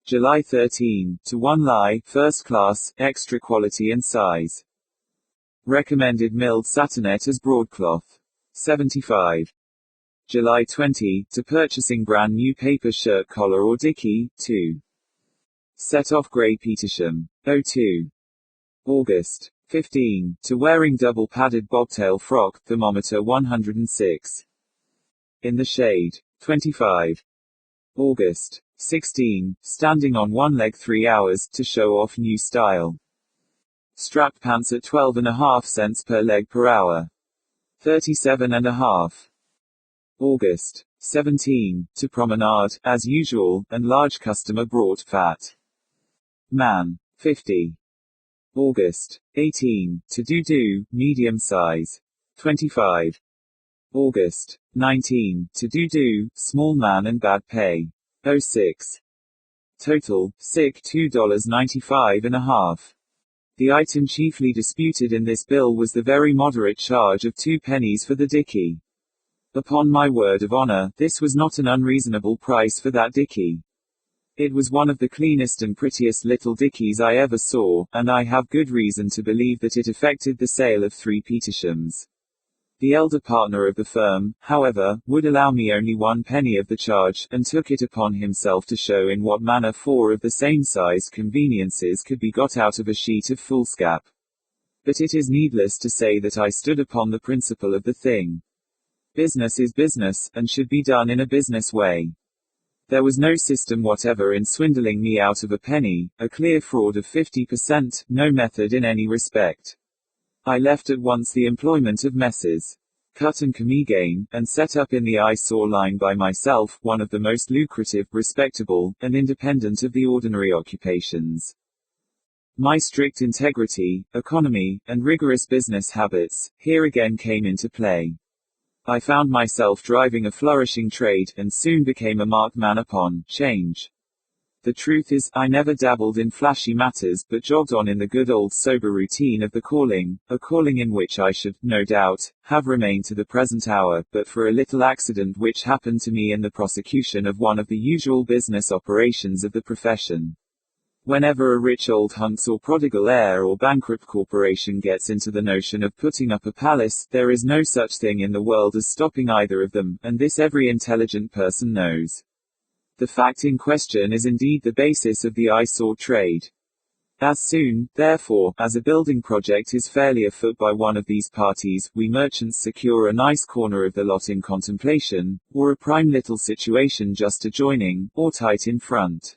July 13, to 1 lie, first class, extra quality and size. Recommended milled satinet as broadcloth. 75. July 20, to purchasing brand new paper shirt collar or dicky, 2. Set off grey Petersham. 02. August 15, to wearing double padded bobtail frock, thermometer 106. In the shade. 25. August 16, standing on one leg 3 hours, to show off new style. Strapped pants at 12.5 cents per leg per hour. 37.5. August 17, to Promenade, as usual, and large customer brought fat man. 50. August 18, to do, medium size. 25. August 19, to do, small man and bad pay. 06. Total, sick $2.95.5. The item chiefly disputed in this bill was the very moderate charge of 2 pennies for the dicky. Upon my word of honor, this was not an unreasonable price for that dicky. It was one of the cleanest and prettiest little dickies I ever saw, and I have good reason to believe that it effected the sale of 3 Petershams. The elder partner of the firm, however, would allow me only 1 penny of the charge, and took it upon himself to show in what manner 4 of the same size conveniences could be got out of a sheet of foolscap. But it is needless to say that I stood upon the principle of the thing. Business is business, and should be done in a business way. There was no system whatever in swindling me out of a penny, a clear fraud of 50%, no method in any respect. I left at once the employment of Messrs. Cut and Comedian, and set up in the eyesore line by myself, one of the most lucrative, respectable, and independent of the ordinary occupations. My strict integrity, economy, and rigorous business habits, here again came into play. I found myself driving a flourishing trade, and soon became a marked man upon 'change. The truth is, I never dabbled in flashy matters, but jogged on in the good old sober routine of the calling, a calling in which I should, no doubt, have remained to the present hour, but for a little accident which happened to me in the prosecution of one of the usual business operations of the profession. Whenever a rich old hunks or prodigal heir or bankrupt corporation gets into the notion of putting up a palace, there is no such thing in the world as stopping either of them, and this every intelligent person knows. The fact in question is indeed the basis of the eyesore trade. As soon, therefore, as a building project is fairly afoot by one of these parties, we merchants secure a nice corner of the lot in contemplation, or a prime little situation just adjoining, or tight in front.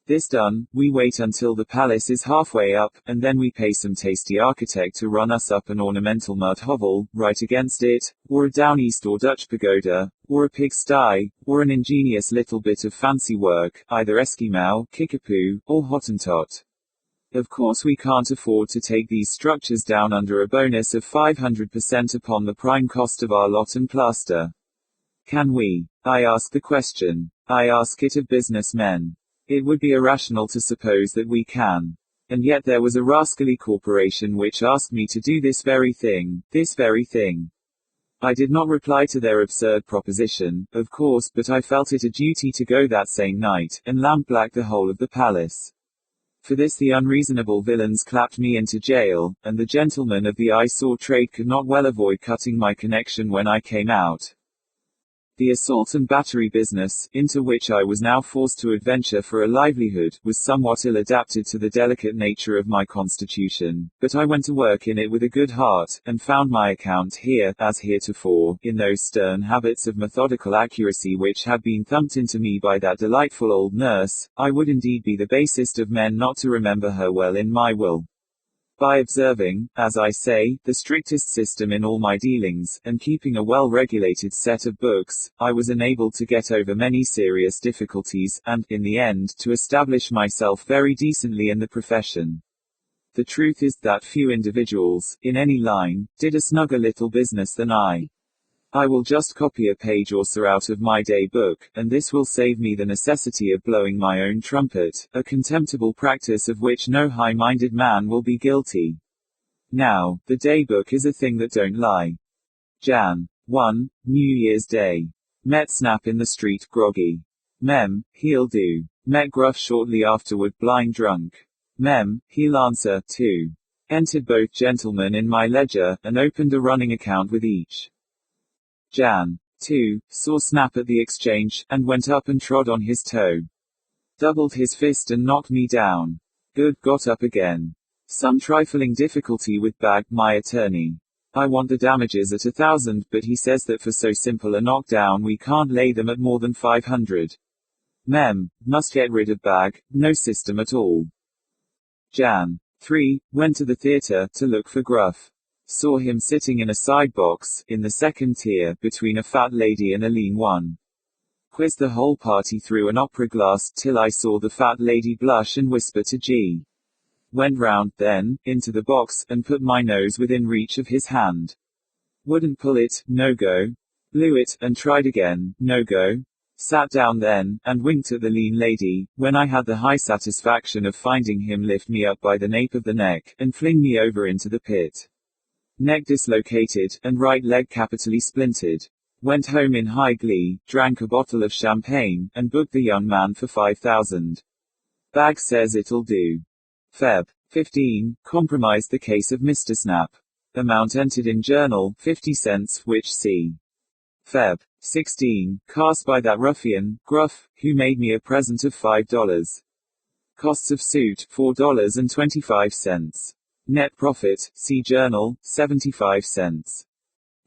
This done, we wait until the palace is halfway up, and then we pay some tasty architect to run us up an ornamental mud hovel, right against it, or a down east or Dutch pagoda, or a pigsty, or an ingenious little bit of fancy work, either Eskimo, Kickapoo, or Hottentot. Of course we can't afford to take these structures down under a bonus of 500% upon the prime cost of our lot and plaster. Can we? I ask the question. I ask it of businessmen. It would be irrational to suppose that we can. And yet there was a rascally corporation which asked me to do this very thing, this very thing. I did not reply to their absurd proposition, of course, but I felt it a duty to go that same night, and lampblack the whole of the palace. For this the unreasonable villains clapped me into jail, and the gentlemen of the eyesore trade could not well avoid cutting my connection when I came out. The assault and battery business, into which I was now forced to adventure for a livelihood, was somewhat ill-adapted to the delicate nature of my constitution, but I went to work in it with a good heart, and found my account here, as heretofore, in those stern habits of methodical accuracy which had been thumped into me by that delightful old nurse. I would indeed be the basest of men not to remember her well in my will. By observing, as I say, the strictest system in all my dealings, and keeping a well-regulated set of books, I was enabled to get over many serious difficulties, and, in the end, to establish myself very decently in the profession. The truth is that few individuals, in any line, did a snugger little business than I. I will just copy a page or so out of my day book, and this will save me the necessity of blowing my own trumpet, a contemptible practice of which no high-minded man will be guilty. Now, the day book is a thing that don't lie. Jan. 1, New Year's Day. Met Snap in the street, groggy. Mem, he'll do. Met Gruff shortly afterward, blind drunk. Mem, he'll answer, too. Entered both gentlemen in my ledger, and opened a running account with each. Jan. 2, saw Snap at the exchange, and went up and trod on his toe. Doubled his fist and knocked me down. Good, got up again. Some trifling difficulty with Bag, my attorney. I want the damages at 1,000, but he says that for so simple a knockdown we can't lay them at more than 500. Mem, must get rid of Bag, no system at all. Jan. 3, went to the theatre, to look for Gruff. Saw him sitting in a side box, in the second tier, between a fat lady and a lean one. Quizzed the whole party through an opera glass, till I saw the fat lady blush and whisper to G. Went round, then, into the box, and put my nose within reach of his hand. Wouldn't pull it, no go. Blew it, and tried again, no go. Sat down then, and winked at the lean lady, when I had the high satisfaction of finding him lift me up by the nape of the neck, and fling me over into the pit. Neck dislocated, and right leg capitally splintered. Went home in high glee, drank a bottle of champagne, and booked the young man for 5,000. Bag says it'll do. Feb. 15, compromised the case of Mr. Snap. Amount entered in journal, 50 cents, which see. Feb. 16, cast by that ruffian, Gruff, who made me a present of $5. Costs of suit, $4.25. Net profit, see journal, 75 cents.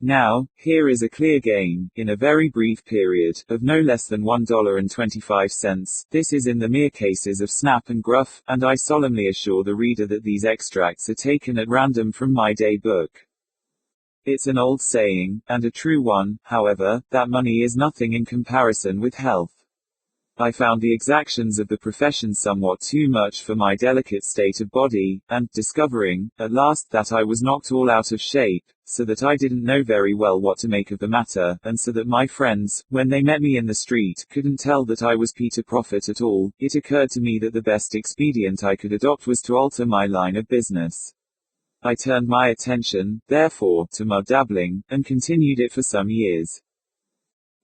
Now, here is a clear gain, in a very brief period, of no less than $1.25. This is in the mere cases of Snap and Gruff, and I solemnly assure the reader that these extracts are taken at random from my day book. It's an old saying, and a true one, however, that money is nothing in comparison with health. I found the exactions of the profession somewhat too much for my delicate state of body, and, discovering, at last, that I was knocked all out of shape, so that I didn't know very well what to make of the matter, and so that my friends, when they met me in the street, couldn't tell that I was Peter Prophet at all, it occurred to me that the best expedient I could adopt was to alter my line of business. I turned my attention, therefore, to mud dabbling, and continued it for some years.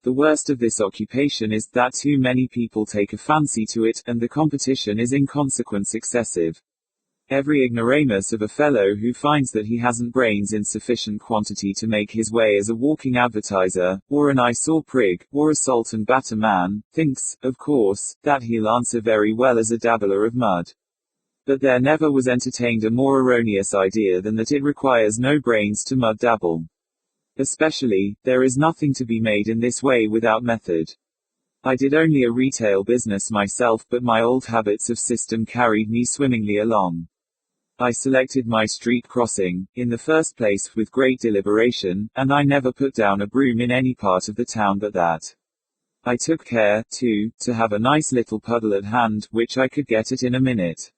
The worst of this occupation is that too many people take a fancy to it, and the competition is in consequence excessive. Every ignoramus of a fellow who finds that he hasn't brains in sufficient quantity to make his way as a walking advertiser, or an eyesore prig, or a salt and batter man, thinks, of course, that he'll answer very well as a dabbler of mud. But there never was entertained a more erroneous idea than that it requires no brains to mud dabble. Especially, there is nothing to be made in this way without method. I did only a retail business myself, but my old habits of system carried me swimmingly along. I selected my street crossing, in the first place, with great deliberation, and I never put down a broom in any part of the town but that. I took care, too, to have a nice little puddle at hand, which I could get at in a minute.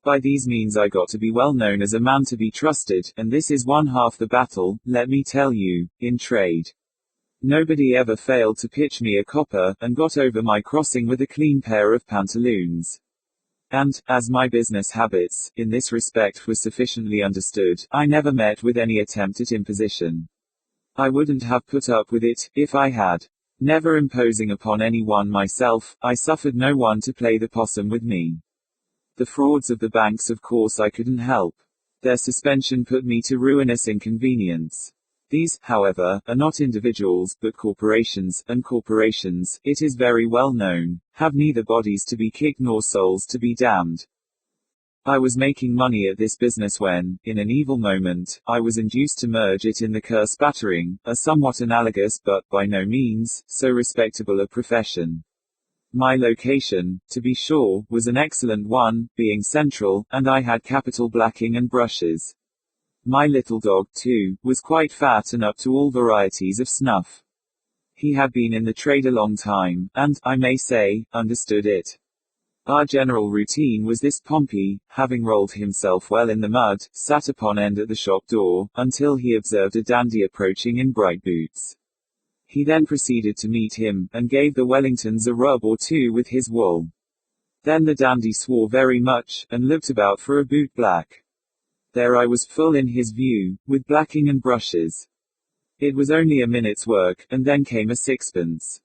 By these means I got to be well known as a man to be trusted, and this is one half the battle, let me tell you, in trade. Nobody ever failed to pitch me a copper, and got over my crossing with a clean pair of pantaloons. And, as my business habits, in this respect, were sufficiently understood, I never met with any attempt at imposition. I wouldn't have put up with it, if I had. Never imposing upon anyone myself, I suffered no one to play the possum with me. The frauds of the banks, of course, I couldn't help. Their suspension put me to ruinous inconvenience. These, however, are not individuals, but corporations, and corporations, it is very well known, have neither bodies to be kicked nor souls to be damned. I was making money at this business when, in an evil moment, I was induced to merge it in the curse battering, a somewhat analogous but, by no means, so respectable a profession. My location, to be sure, was an excellent one, being central, and I had capital blacking and brushes. My little dog, too, was quite fat and up to all varieties of snuff. He had been in the trade a long time, and, I may say, understood it. Our general routine was this: Pompey, having rolled himself well in the mud, sat upon end at the shop door, until he observed a dandy approaching in bright boots. He then proceeded to meet him, and gave the Wellingtons a rub or two with his wool. Then the dandy swore very much, and looked about for a boot black. There I was full in his view, with blacking and brushes. It was only a minute's work, and then came a sixpence.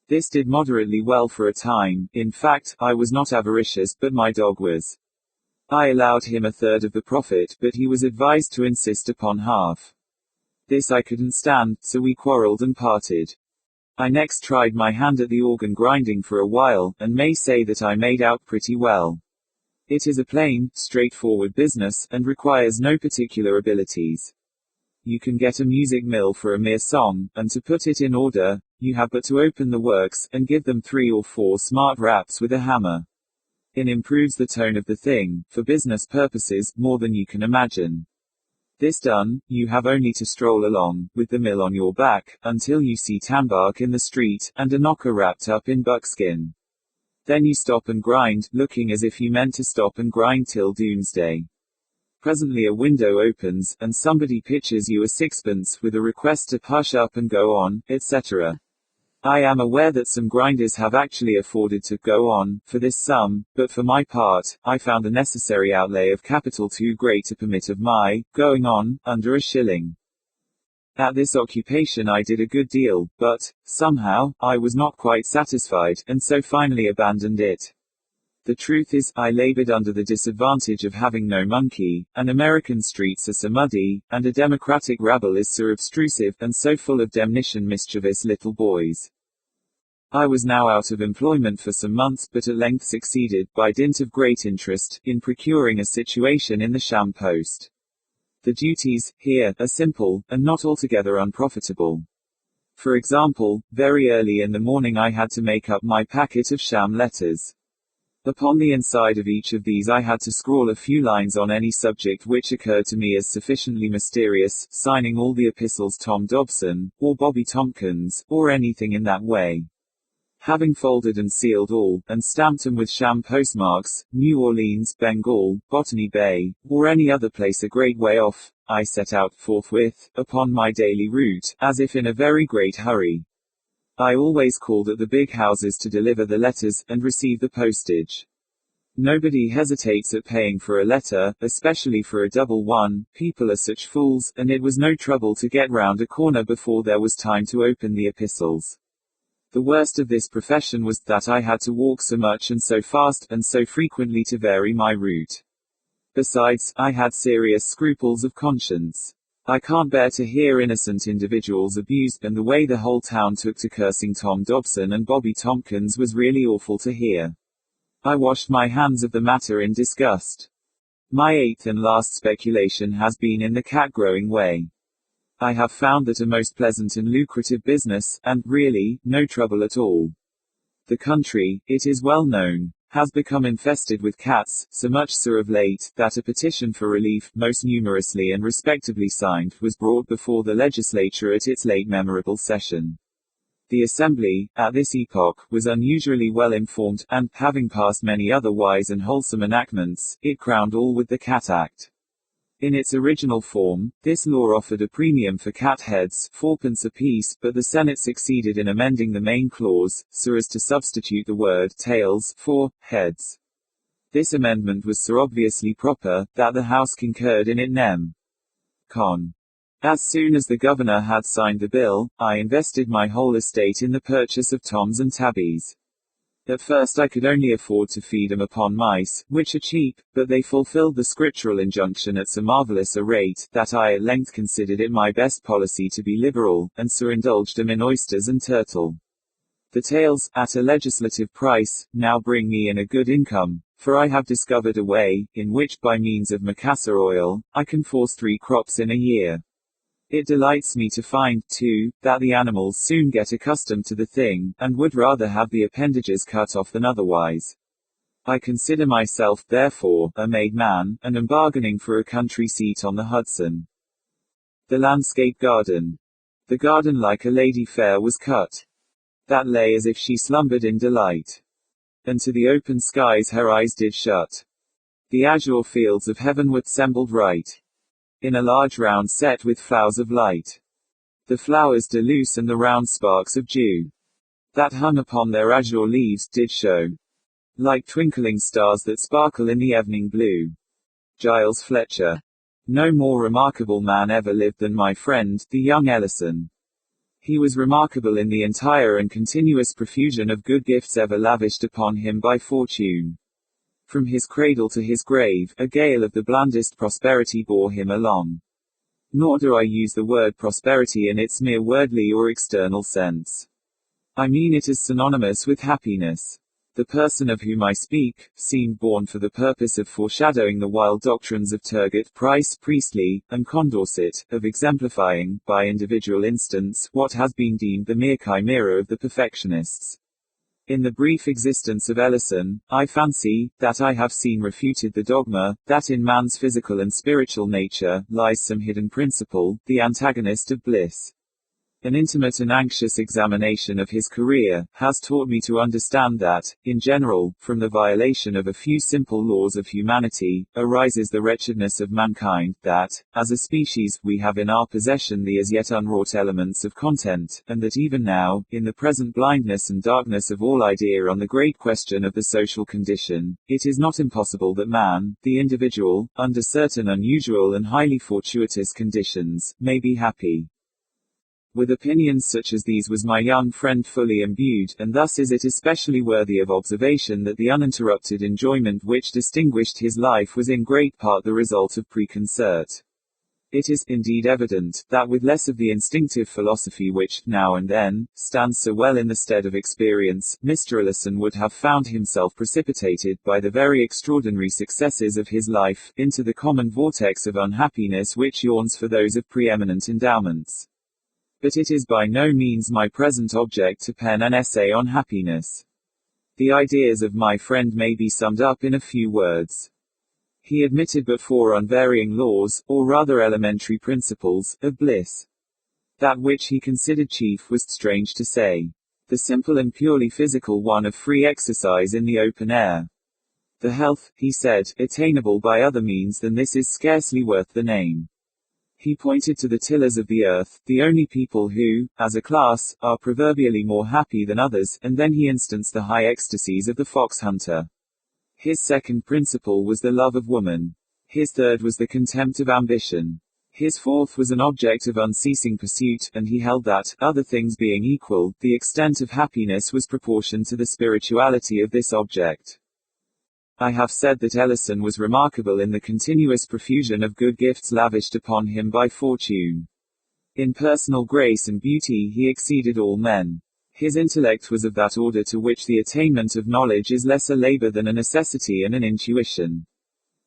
This did moderately well for a time. In fact, I was not avaricious, but my dog was. I allowed him a third of the profit, but he was advised to insist upon half. This I couldn't stand, so we quarreled and parted. I next tried my hand at the organ grinding for a while, and may say that I made out pretty well. It is a plain, straightforward business, and requires no particular abilities. You can get a music mill for a mere song, and to put it in order, you have but to open the works, and give them 3 or 4 smart raps with a hammer. It improves the tone of the thing, for business purposes, more than you can imagine. This done, you have only to stroll along, with the mill on your back, until you see Tanbark in the street, and a knocker wrapped up in buckskin. Then you stop and grind, looking as if you meant to stop and grind till doomsday. Presently a window opens, and somebody pitches you a sixpence, with a request to hush up and go on, etc. I am aware that some grinders have actually afforded to go on, for this sum, but for my part, I found the necessary outlay of capital too great to permit of my going on, under a shilling. At this occupation I did a good deal, but, somehow, I was not quite satisfied, and so finally abandoned it. The truth is, I labored under the disadvantage of having no monkey, and American streets are so muddy, and a democratic rabble is so obtrusive, and so full of demnition mischievous little boys. I was now out of employment for some months, but at length succeeded, by dint of great interest, in procuring a situation in the sham post. The duties, here, are simple, and not altogether unprofitable. For example, very early in the morning I had to make up my packet of sham letters. Upon the inside of each of these I had to scrawl a few lines on any subject which occurred to me as sufficiently mysterious, signing all the epistles Tom Dobson, or Bobby Tompkins, or anything in that way. Having folded and sealed all, and stamped them with sham postmarks, New Orleans, Bengal, Botany Bay, or any other place a great way off, I set out forthwith, upon my daily route, as if in a very great hurry. I always called at the big houses to deliver the letters, and receive the postage. Nobody hesitates at paying for a letter, especially for a double one, people are such fools, and it was no trouble to get round a corner before there was time to open the epistles. The worst of this profession was that I had to walk so much and so fast, and so frequently to vary my route. Besides, I had serious scruples of conscience. I can't bear to hear innocent individuals abused, and the way the whole town took to cursing Tom Dobson and Bobby Tompkins was really awful to hear. I washed my hands of the matter in disgust. My 8th and last speculation has been in the cat-growing way. I have found that a most pleasant and lucrative business, and, really, no trouble at all. The country, it is well known, has become infested with cats, so much so of late, that a petition for relief, most numerously and respectably signed, was brought before the legislature at its late memorable session. The Assembly, at this epoch, was unusually well informed, and, having passed many other wise and wholesome enactments, it crowned all with the Cat Act. In its original form, this law offered a premium for cat heads, 4d apiece, but the Senate succeeded in amending the main clause, so as to substitute the word tails for heads. This amendment was so obviously proper, that the House concurred in it nem. Con. As soon as the governor had signed the bill, I invested my whole estate in the purchase of toms and tabbies. At first I could only afford to feed them upon mice, which are cheap, but they fulfilled the scriptural injunction at so marvelous a rate, that I at length considered it my best policy to be liberal, and so indulged them in oysters and turtle. The tails, at a legislative price, now bring me in a good income, for I have discovered a way, in which, by means of macassar oil, I can force 3 crops in a year. It delights me to find, too, that the animals soon get accustomed to the thing, and would rather have the appendages cut off than otherwise. I consider myself, therefore, a made man, and am bargaining for a country seat on the Hudson. The landscape garden. The garden like a lady fair was cut, that lay as if she slumbered in delight. And to the open skies her eyes did shut. The azure fields of heaven were assembled right in a large round set with flowers of light. The flowers de luce and the round sparks of dew, that hung upon their azure leaves, did show like twinkling stars that sparkle in the evening blue. Giles Fletcher. No more remarkable man ever lived than my friend, the young Ellison. He was remarkable in the entire and continuous profusion of good gifts ever lavished upon him by fortune. From his cradle to his grave, a gale of the blandest prosperity bore him along. Nor do I use the word prosperity in its mere wordly or external sense. I mean it as synonymous with happiness. The person of whom I speak, seemed born for the purpose of foreshadowing the wild doctrines of Turgot, Price, Priestley, and Condorcet, of exemplifying, by individual instance, what has been deemed the mere chimera of the perfectionists. In the brief existence of Ellison, I fancy, that I have seen refuted the dogma, that in man's physical and spiritual nature, lies some hidden principle, the antagonist of bliss. An intimate and anxious examination of his career, has taught me to understand that, in general, from the violation of a few simple laws of humanity, arises the wretchedness of mankind, that, as a species, we have in our possession the as yet unwrought elements of content, and that even now, in the present blindness and darkness of all idea on the great question of the social condition, it is not impossible that man, the individual, under certain unusual and highly fortuitous conditions, may be happy. With opinions such as these was my young friend fully imbued, and thus is it especially worthy of observation that the uninterrupted enjoyment which distinguished his life was in great part the result of preconcert. It is, indeed, evident, that with less of the instinctive philosophy which, now and then, stands so well in the stead of experience, Mr. Ellison would have found himself precipitated, by the very extraordinary successes of his life, into the common vortex of unhappiness which yawns for those of preeminent endowments. But it is by no means my present object to pen an essay on happiness. The ideas of my friend may be summed up in a few words. He admitted but 4 unvarying laws, or rather elementary principles, of bliss. That which he considered chief was, strange to say, the simple and purely physical one of free exercise in the open air. The health, he said, attainable by other means than this is scarcely worth the name. He pointed to the tillers of the earth, the only people who, as a class, are proverbially more happy than others, and then he instanced the high ecstasies of the fox hunter. His second principle was the love of woman. His third was the contempt of ambition. His fourth was an object of unceasing pursuit, and he held that, other things being equal, the extent of happiness was proportioned to the spirituality of this object. I have said that Ellison was remarkable in the continuous profusion of good gifts lavished upon him by fortune. In personal grace and beauty he exceeded all men. His intellect was of that order to which the attainment of knowledge is less a labor than a necessity and an intuition.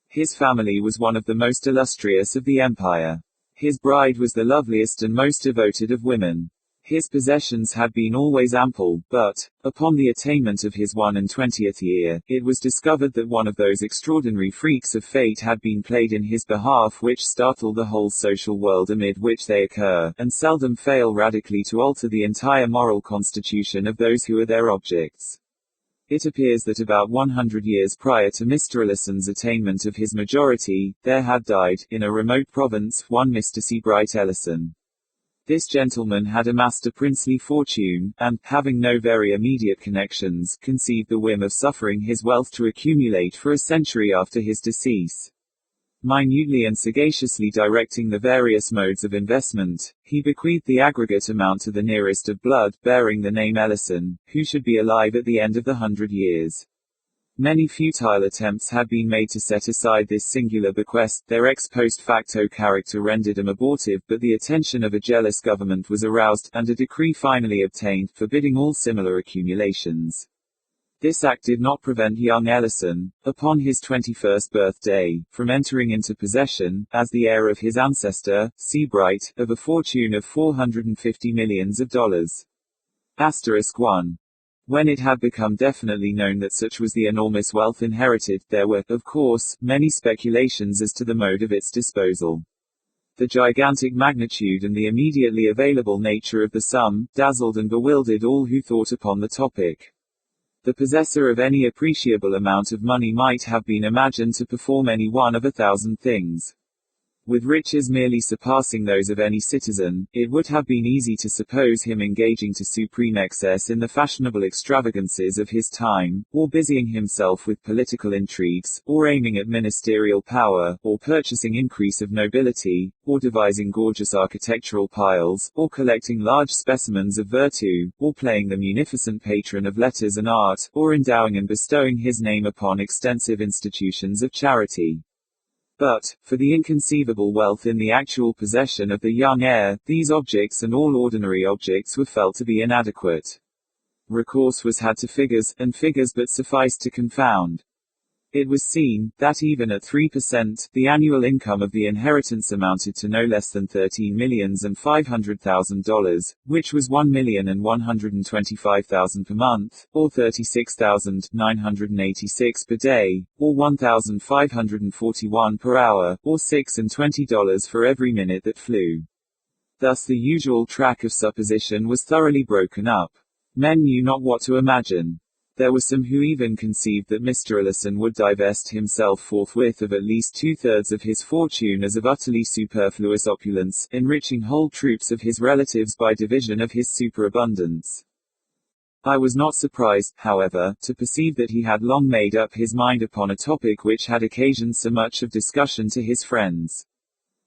His family was one of the most illustrious of the empire. His bride was the loveliest and most devoted of women. His possessions had been always ample, but, upon the attainment of his 21st year, it was discovered that one of those extraordinary freaks of fate had been played in his behalf which startle the whole social world amid which they occur, and seldom fail radically to alter the entire moral constitution of those who are their objects. It appears that about 100 years prior to Mr. Ellison's attainment of his majority, there had died, in a remote province, one Mr. Seabright Ellison. This gentleman had amassed a princely fortune, and, having no very immediate connections, conceived the whim of suffering his wealth to accumulate for a century after his decease. Minutely and sagaciously directing the various modes of investment, he bequeathed the aggregate amount to the nearest of blood, bearing the name Ellison, who should be alive at the end of the 100 years. Many futile attempts had been made to set aside this singular bequest, their ex post facto character rendered them abortive, but the attention of a jealous government was aroused, and a decree finally obtained, forbidding all similar accumulations. This act did not prevent young Ellison, upon his 21st birthday, from entering into possession, as the heir of his ancestor, Seabright, of a fortune of $450 million. Asterisk 1. When it had become definitely known that such was the enormous wealth inherited, there were, of course, many speculations as to the mode of its disposal. The gigantic magnitude and the immediately available nature of the sum dazzled and bewildered all who thought upon the topic. The possessor of any appreciable amount of money might have been imagined to perform any one of 1,000 things. With riches merely surpassing those of any citizen, it would have been easy to suppose him engaging to supreme excess in the fashionable extravagances of his time, or busying himself with political intrigues, or aiming at ministerial power, or purchasing increase of nobility, or devising gorgeous architectural piles, or collecting large specimens of virtue, or playing the munificent patron of letters and art, or endowing and bestowing his name upon extensive institutions of charity. But, for the inconceivable wealth in the actual possession of the young heir, these objects and all ordinary objects were felt to be inadequate. Recourse was had to figures, and figures but sufficed to confound. It was seen, that even at 3%, the annual income of the inheritance amounted to no less than $13,500,000, which was $1,125,000 per month, or $36,986 per day, or $1,541 per hour, or $6.20 for every minute that flew. Thus the usual track of supposition was thoroughly broken up. Men knew not what to imagine. There were some who even conceived that Mr. Ellison would divest himself forthwith of at least 2/3 of his fortune as of utterly superfluous opulence, enriching whole troops of his relatives by division of his superabundance. I was not surprised, however, to perceive that he had long made up his mind upon a topic which had occasioned so much of discussion to his friends.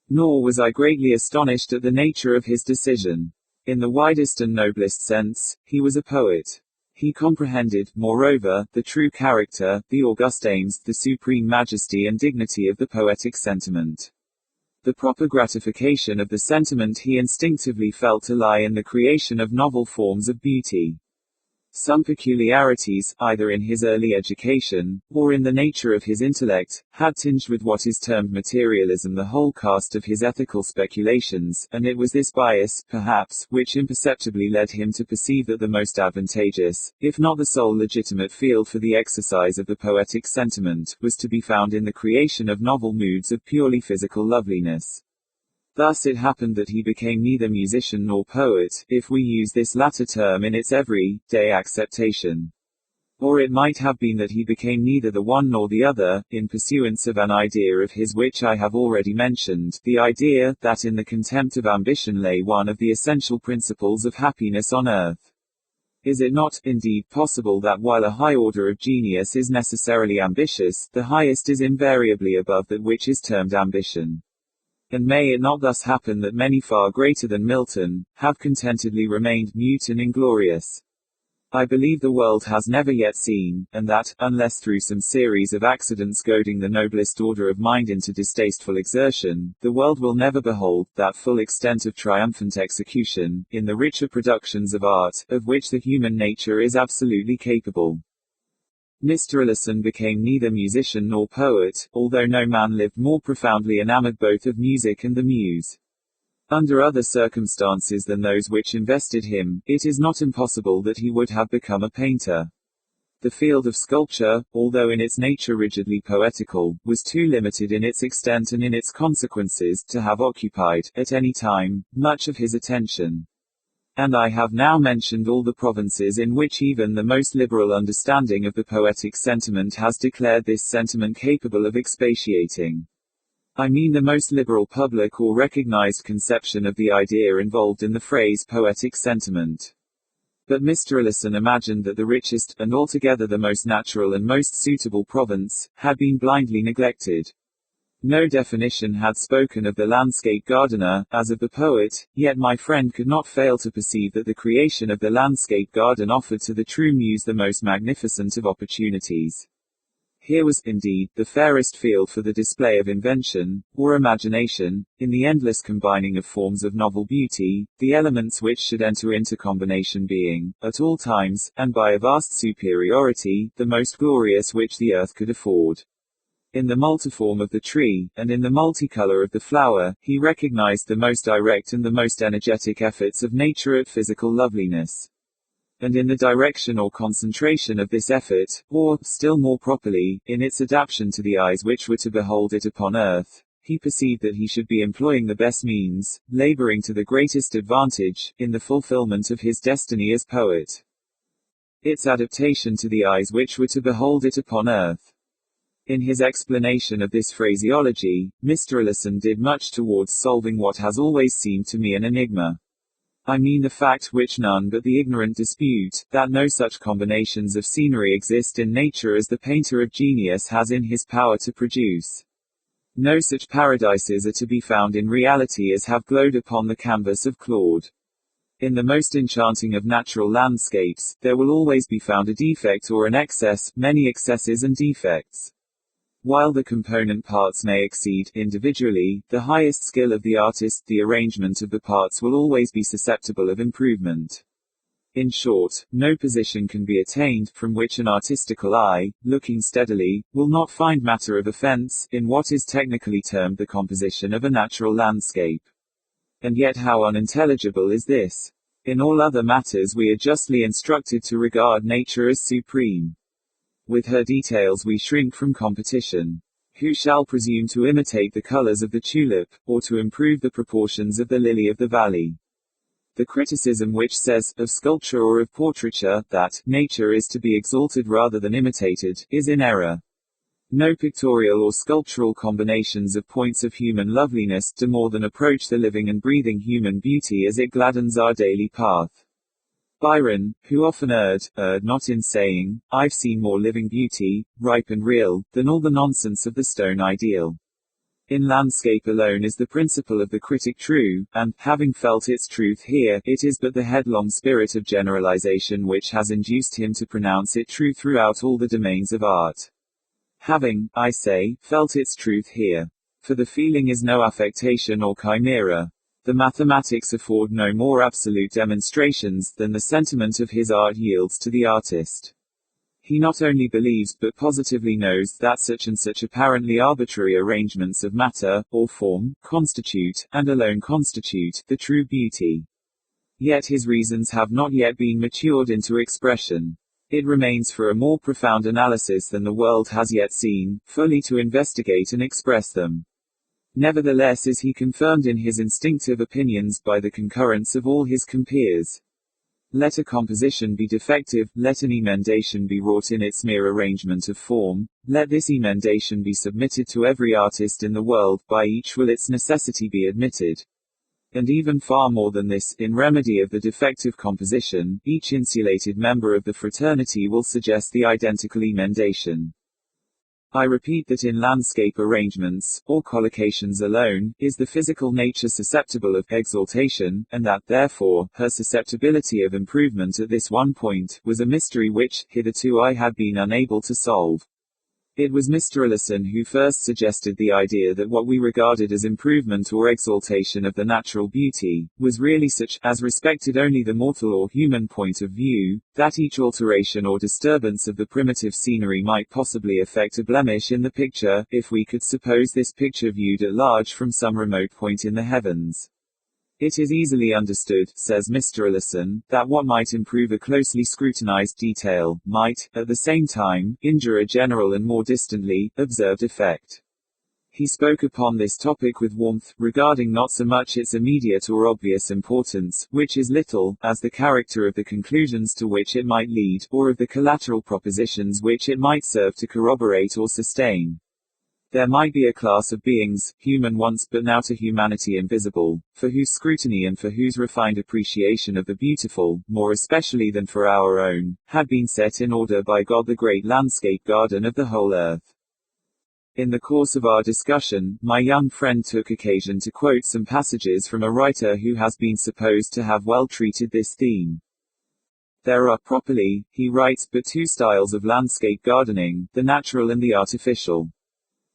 Nor was I greatly astonished at the nature of his decision. In the widest and noblest sense, he was a poet. He comprehended, moreover, the true character, the august aims, the supreme majesty and dignity of the poetic sentiment. The proper gratification of the sentiment he instinctively felt to lie in the creation of novel forms of beauty. Some peculiarities, either in his early education, or in the nature of his intellect, had tinged with what is termed materialism the whole cast of his ethical speculations, and it was this bias, perhaps, which imperceptibly led him to perceive that the most advantageous, if not the sole legitimate field for the exercise of the poetic sentiment, was to be found in the creation of novel moods of purely physical loveliness. Thus it happened that he became neither musician nor poet, if we use this latter term in its every-day acceptation. Or it might have been that he became neither the one nor the other, in pursuance of an idea of his which I have already mentioned, the idea, that in the contempt of ambition lay one of the essential principles of happiness on earth. Is it not, indeed, possible that while a high order of genius is necessarily ambitious, the highest is invariably above that which is termed ambition? And may it not thus happen that many far greater than Milton, have contentedly remained mute and inglorious? I believe the world has never yet seen, and that, unless through some series of accidents goading the noblest order of mind into distasteful exertion, the world will never behold, that full extent of triumphant execution, in the richer productions of art, of which the human nature is absolutely capable. Mr. Ellison became neither musician nor poet, although no man lived more profoundly enamored both of music and the muse. Under other circumstances than those which invested him, it is not impossible that he would have become a painter. The field of sculpture, although in its nature rigidly poetical, was too limited in its extent and in its consequences, to have occupied, at any time, much of his attention. And I have now mentioned all the provinces in which even the most liberal understanding of the poetic sentiment has declared this sentiment capable of expatiating. I mean the most liberal public or recognized conception of the idea involved in the phrase poetic sentiment. But Mr. Ellison imagined that the richest, and altogether the most natural and most suitable province, had been blindly neglected. No definition had spoken of the landscape gardener, as of the poet, yet my friend could not fail to perceive that the creation of the landscape garden offered to the true muse the most magnificent of opportunities. Here was, indeed, the fairest field for the display of invention, or imagination, in the endless combining of forms of novel beauty, the elements which should enter into combination being, at all times, and by a vast superiority, the most glorious which the earth could afford. In the multiform of the tree, and in the multicolor of the flower, he recognized the most direct and the most energetic efforts of nature at physical loveliness. And in the direction or concentration of this effort, or, still more properly, in its adaptation to the eyes which were to behold it upon earth, he perceived that he should be employing the best means, laboring to the greatest advantage, in the fulfillment of his destiny as poet. Its adaptation to the eyes which were to behold it upon earth. In his explanation of this phraseology, Mr. Ellison did much towards solving what has always seemed to me an enigma. I mean the fact which none but the ignorant dispute, that no such combinations of scenery exist in nature as the painter of genius has in his power to produce. No such paradises are to be found in reality as have glowed upon the canvas of Claude. In the most enchanting of natural landscapes, there will always be found a defect or an excess, many excesses and defects. While the component parts may exceed, individually, the highest skill of the artist, the arrangement of the parts will always be susceptible of improvement. In short, no position can be attained, from which an artistical eye, looking steadily, will not find matter of offense, in what is technically termed the composition of a natural landscape. And yet how unintelligible is this? In all other matters we are justly instructed to regard nature as supreme. With her details we shrink from competition. Who shall presume to imitate the colors of the tulip, or to improve the proportions of the lily of the valley? The criticism which says, of sculpture or of portraiture, that nature is to be exalted rather than imitated, is in error. No pictorial or sculptural combinations of points of human loveliness do more than approach the living and breathing human beauty as it gladdens our daily path. Byron, who often erred not in saying, I've seen more living beauty, ripe and real, than all the nonsense of the stone ideal. In landscape alone is the principle of the critic true, and, having felt its truth here, it is but the headlong spirit of generalization which has induced him to pronounce it true throughout all the domains of art. Having, I say, felt its truth here. For the feeling is no affectation or chimera. The mathematics afford no more absolute demonstrations than the sentiment of his art yields to the artist. He not only believes but positively knows that such and such apparently arbitrary arrangements of matter, or form, constitute, and alone constitute, the true beauty. Yet his reasons have not yet been matured into expression. It remains for a more profound analysis than the world has yet seen, fully to investigate and express them. Nevertheless is he confirmed in his instinctive opinions by the concurrence of all his compeers. Let a composition be defective, let an emendation be wrought in its mere arrangement of form, let this emendation be submitted to every artist in the world, by each will its necessity be admitted. And even far more than this, in remedy of the defective composition, each insulated member of the fraternity will suggest the identical emendation. I repeat that in landscape arrangements, or collocations alone, is the physical nature susceptible of exaltation, and that, therefore, her susceptibility of improvement at this one point, was a mystery which, hitherto I had been unable to solve. It was Mr. Ellison who first suggested the idea that what we regarded as improvement or exaltation of the natural beauty, was really such, as respected only the mortal or human point of view, that each alteration or disturbance of the primitive scenery might possibly effect a blemish in the picture, if we could suppose this picture viewed at large from some remote point in the heavens. It is easily understood, says Mr. Ellison, that what might improve a closely scrutinized detail, might, at the same time, injure a general and more distantly observed effect. He spoke upon this topic with warmth, regarding not so much its immediate or obvious importance, which is little, as the character of the conclusions to which it might lead, or of the collateral propositions which it might serve to corroborate or sustain. There might be a class of beings, human once but now to humanity invisible, for whose scrutiny and for whose refined appreciation of the beautiful, more especially than for our own, had been set in order by God the great landscape garden of the whole earth. In the course of our discussion, my young friend took occasion to quote some passages from a writer who has been supposed to have well treated this theme. There are properly, he writes, but two styles of landscape gardening, the natural and the artificial.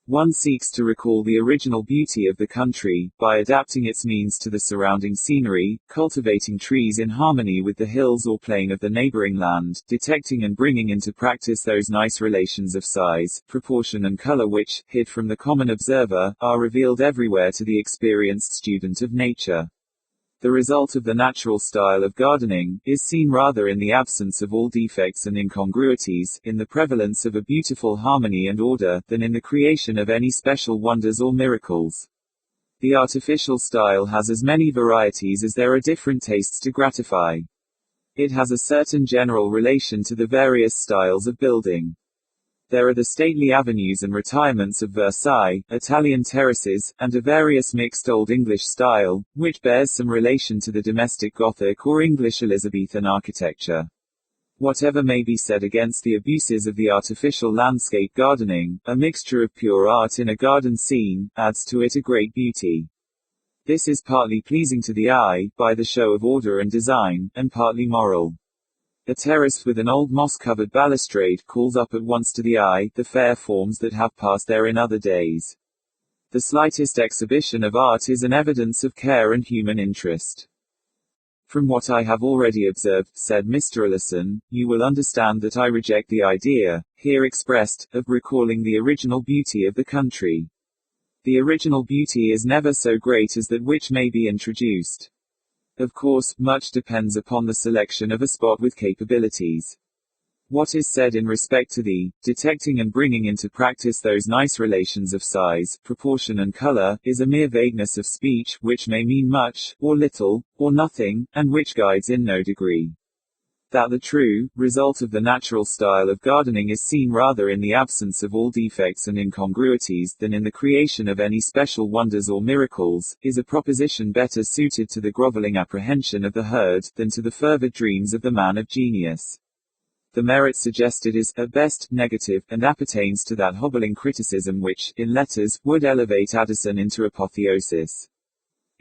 One seeks to recall the original beauty of the country, by adapting its means to the surrounding scenery, cultivating trees in harmony with the hills or plain of the neighboring land, detecting and bringing into practice those nice relations of size, proportion and color which, hid from the common observer, are revealed everywhere to the experienced student of nature. The result of the natural style of gardening is seen rather in the absence of all defects and incongruities, in the prevalence of a beautiful harmony and order, than in the creation of any special wonders or miracles. The artificial style has as many varieties as there are different tastes to gratify. It has a certain general relation to the various styles of building. There are the stately avenues and retirements of Versailles, Italian terraces, and a various mixed Old English style, which bears some relation to the domestic Gothic or English Elizabethan architecture. Whatever may be said against the abuses of the artificial landscape gardening, a mixture of pure art in a garden scene adds to it a great beauty. This is partly pleasing to the eye, by the show of order and design, and partly moral. A terrace with an old moss-covered balustrade calls up at once to the eye the fair forms that have passed there in other days. The slightest exhibition of art is an evidence of care and human interest. From what I have already observed, said Mr. Ellison, you will understand that I reject the idea, here expressed, of recalling the original beauty of the country. The original beauty is never so great as that which may be introduced. Of course, much depends upon the selection of a spot with capabilities. What is said in respect to the detecting and bringing into practice those nice relations of size, proportion and color, is a mere vagueness of speech, which may mean much, or little, or nothing, and which guides in no degree. That the true result of the natural style of gardening is seen rather in the absence of all defects and incongruities than in the creation of any special wonders or miracles, is a proposition better suited to the groveling apprehension of the herd than to the fervid dreams of the man of genius. The merit suggested is, at best, negative, and appertains to that hobbling criticism which, in letters, would elevate Addison into apotheosis.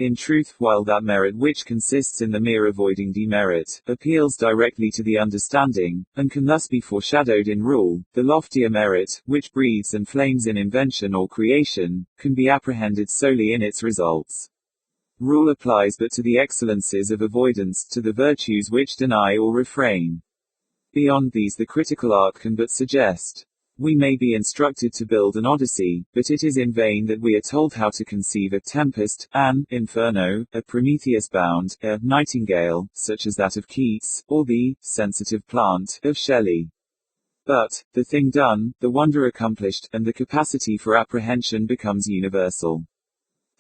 In truth, while that merit which consists in the mere avoiding demerit, appeals directly to the understanding, and can thus be foreshadowed in rule, the loftier merit, which breathes and flames in invention or creation, can be apprehended solely in its results. Rule applies but to the excellences of avoidance, to the virtues which deny or refrain. Beyond these the critical art can but suggest. We may be instructed to build an Odyssey, but it is in vain that we are told how to conceive a Tempest, an Inferno, a Prometheus Bound, a Nightingale, such as that of Keats, or the sensitive plant of Shelley. But, the thing done, the wonder accomplished, and the capacity for apprehension becomes universal.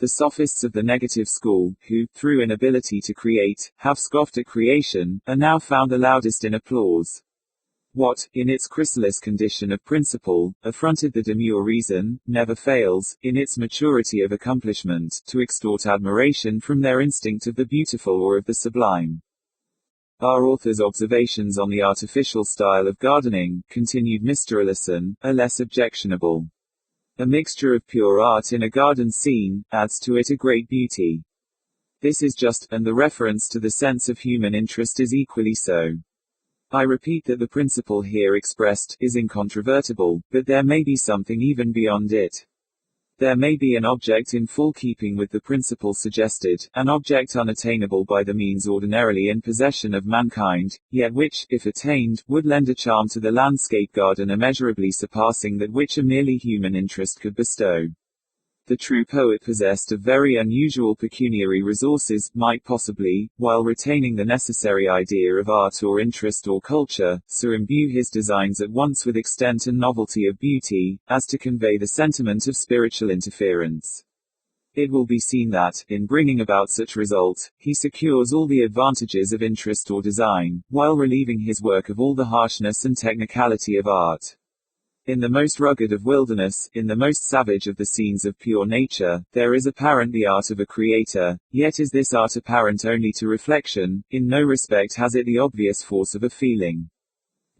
The sophists of the negative school, who, through inability to create, have scoffed at creation, are now found the loudest in applause. What, in its chrysalis condition of principle, affronted the demure reason, never fails, in its maturity of accomplishment, to extort admiration from their instinct of the beautiful or of the sublime. Our author's observations on the artificial style of gardening, continued Mr. Ellison, are less objectionable. A mixture of pure art in a garden scene, adds to it a great beauty. This is just, and the reference to the sense of human interest is equally so. I repeat that the principle here expressed is incontrovertible, but there may be something even beyond it. There may be an object in full keeping with the principle suggested, an object unattainable by the means ordinarily in possession of mankind, yet which, if attained, would lend a charm to the landscape garden immeasurably surpassing that which a merely human interest could bestow. The true poet, possessed of very unusual pecuniary resources, might possibly, while retaining the necessary idea of art or interest or culture, so imbue his designs at once with extent and novelty of beauty, as to convey the sentiment of spiritual interference. It will be seen that, in bringing about such result, he secures all the advantages of interest or design, while relieving his work of all the harshness and technicality of art. In the most rugged of wilderness, in the most savage of the scenes of pure nature, there is apparent the art of a creator, yet is this art apparent only to reflection, in no respect has it the obvious force of a feeling.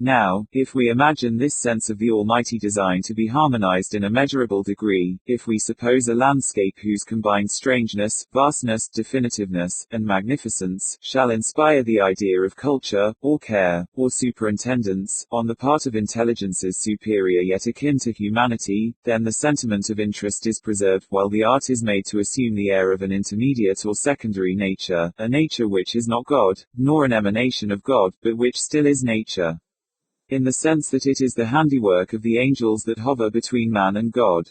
Now, if we imagine this sense of the almighty design to be harmonized in a measurable degree, if we suppose a landscape whose combined strangeness, vastness, definitiveness, and magnificence, shall inspire the idea of culture, or care, or superintendence, on the part of intelligences superior yet akin to humanity, then the sentiment of interest is preserved while the art is made to assume the air of an intermediate or secondary nature, a nature which is not God, nor an emanation of God, but which still is nature. In the sense that it is the handiwork of the angels that hover between man and God.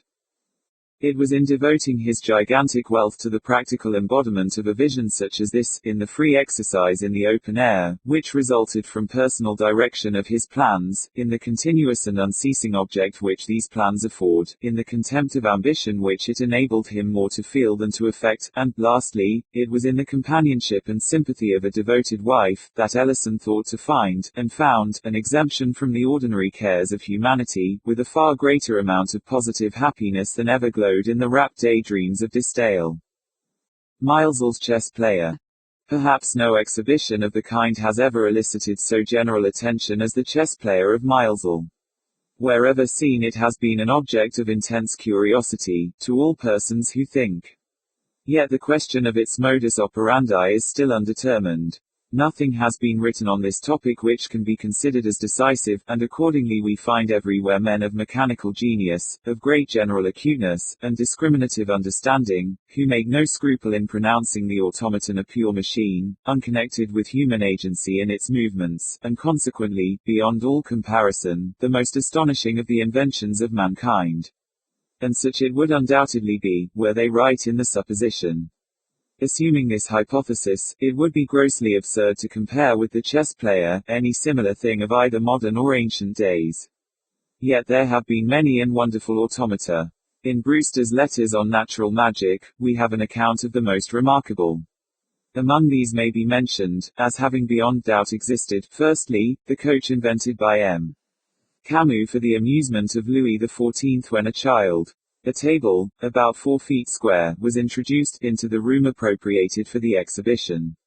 It was in devoting his gigantic wealth to the practical embodiment of a vision such as this, in the free exercise in the open air, which resulted from personal direction of his plans, in the continuous and unceasing object which these plans afford, in the contempt of ambition which it enabled him more to feel than to affect, and, lastly, it was in the companionship and sympathy of a devoted wife, that Ellison thought to find, and found, an exemption from the ordinary cares of humanity, with a far greater amount of positive happiness than ever glowed in the rapt daydreams of Disdale. Miles's chess player. Perhaps no exhibition of the kind has ever elicited so general attention as the chess player of Milesl. Wherever seen it has been an object of intense curiosity, to all persons who think. Yet the question of its modus operandi is still undetermined. Nothing has been written on this topic which can be considered as decisive, and accordingly we find everywhere men of mechanical genius, of great general acuteness, and discriminative understanding, who make no scruple in pronouncing the automaton a pure machine, unconnected with human agency in its movements, and consequently, beyond all comparison, the most astonishing of the inventions of mankind. And such it would undoubtedly be, were they right in the supposition. Assuming this hypothesis, it would be grossly absurd to compare with the chess player any similar thing of either modern or ancient days. Yet there have been many and wonderful automata. In Brewster's Letters on Natural Magic, we have an account of the most remarkable. Among these may be mentioned, as having beyond doubt existed, firstly, the coach invented by M. Camus for the amusement of Louis XIV when a child. A table, about 4 feet square, was introduced into the room appropriated for the exhibition.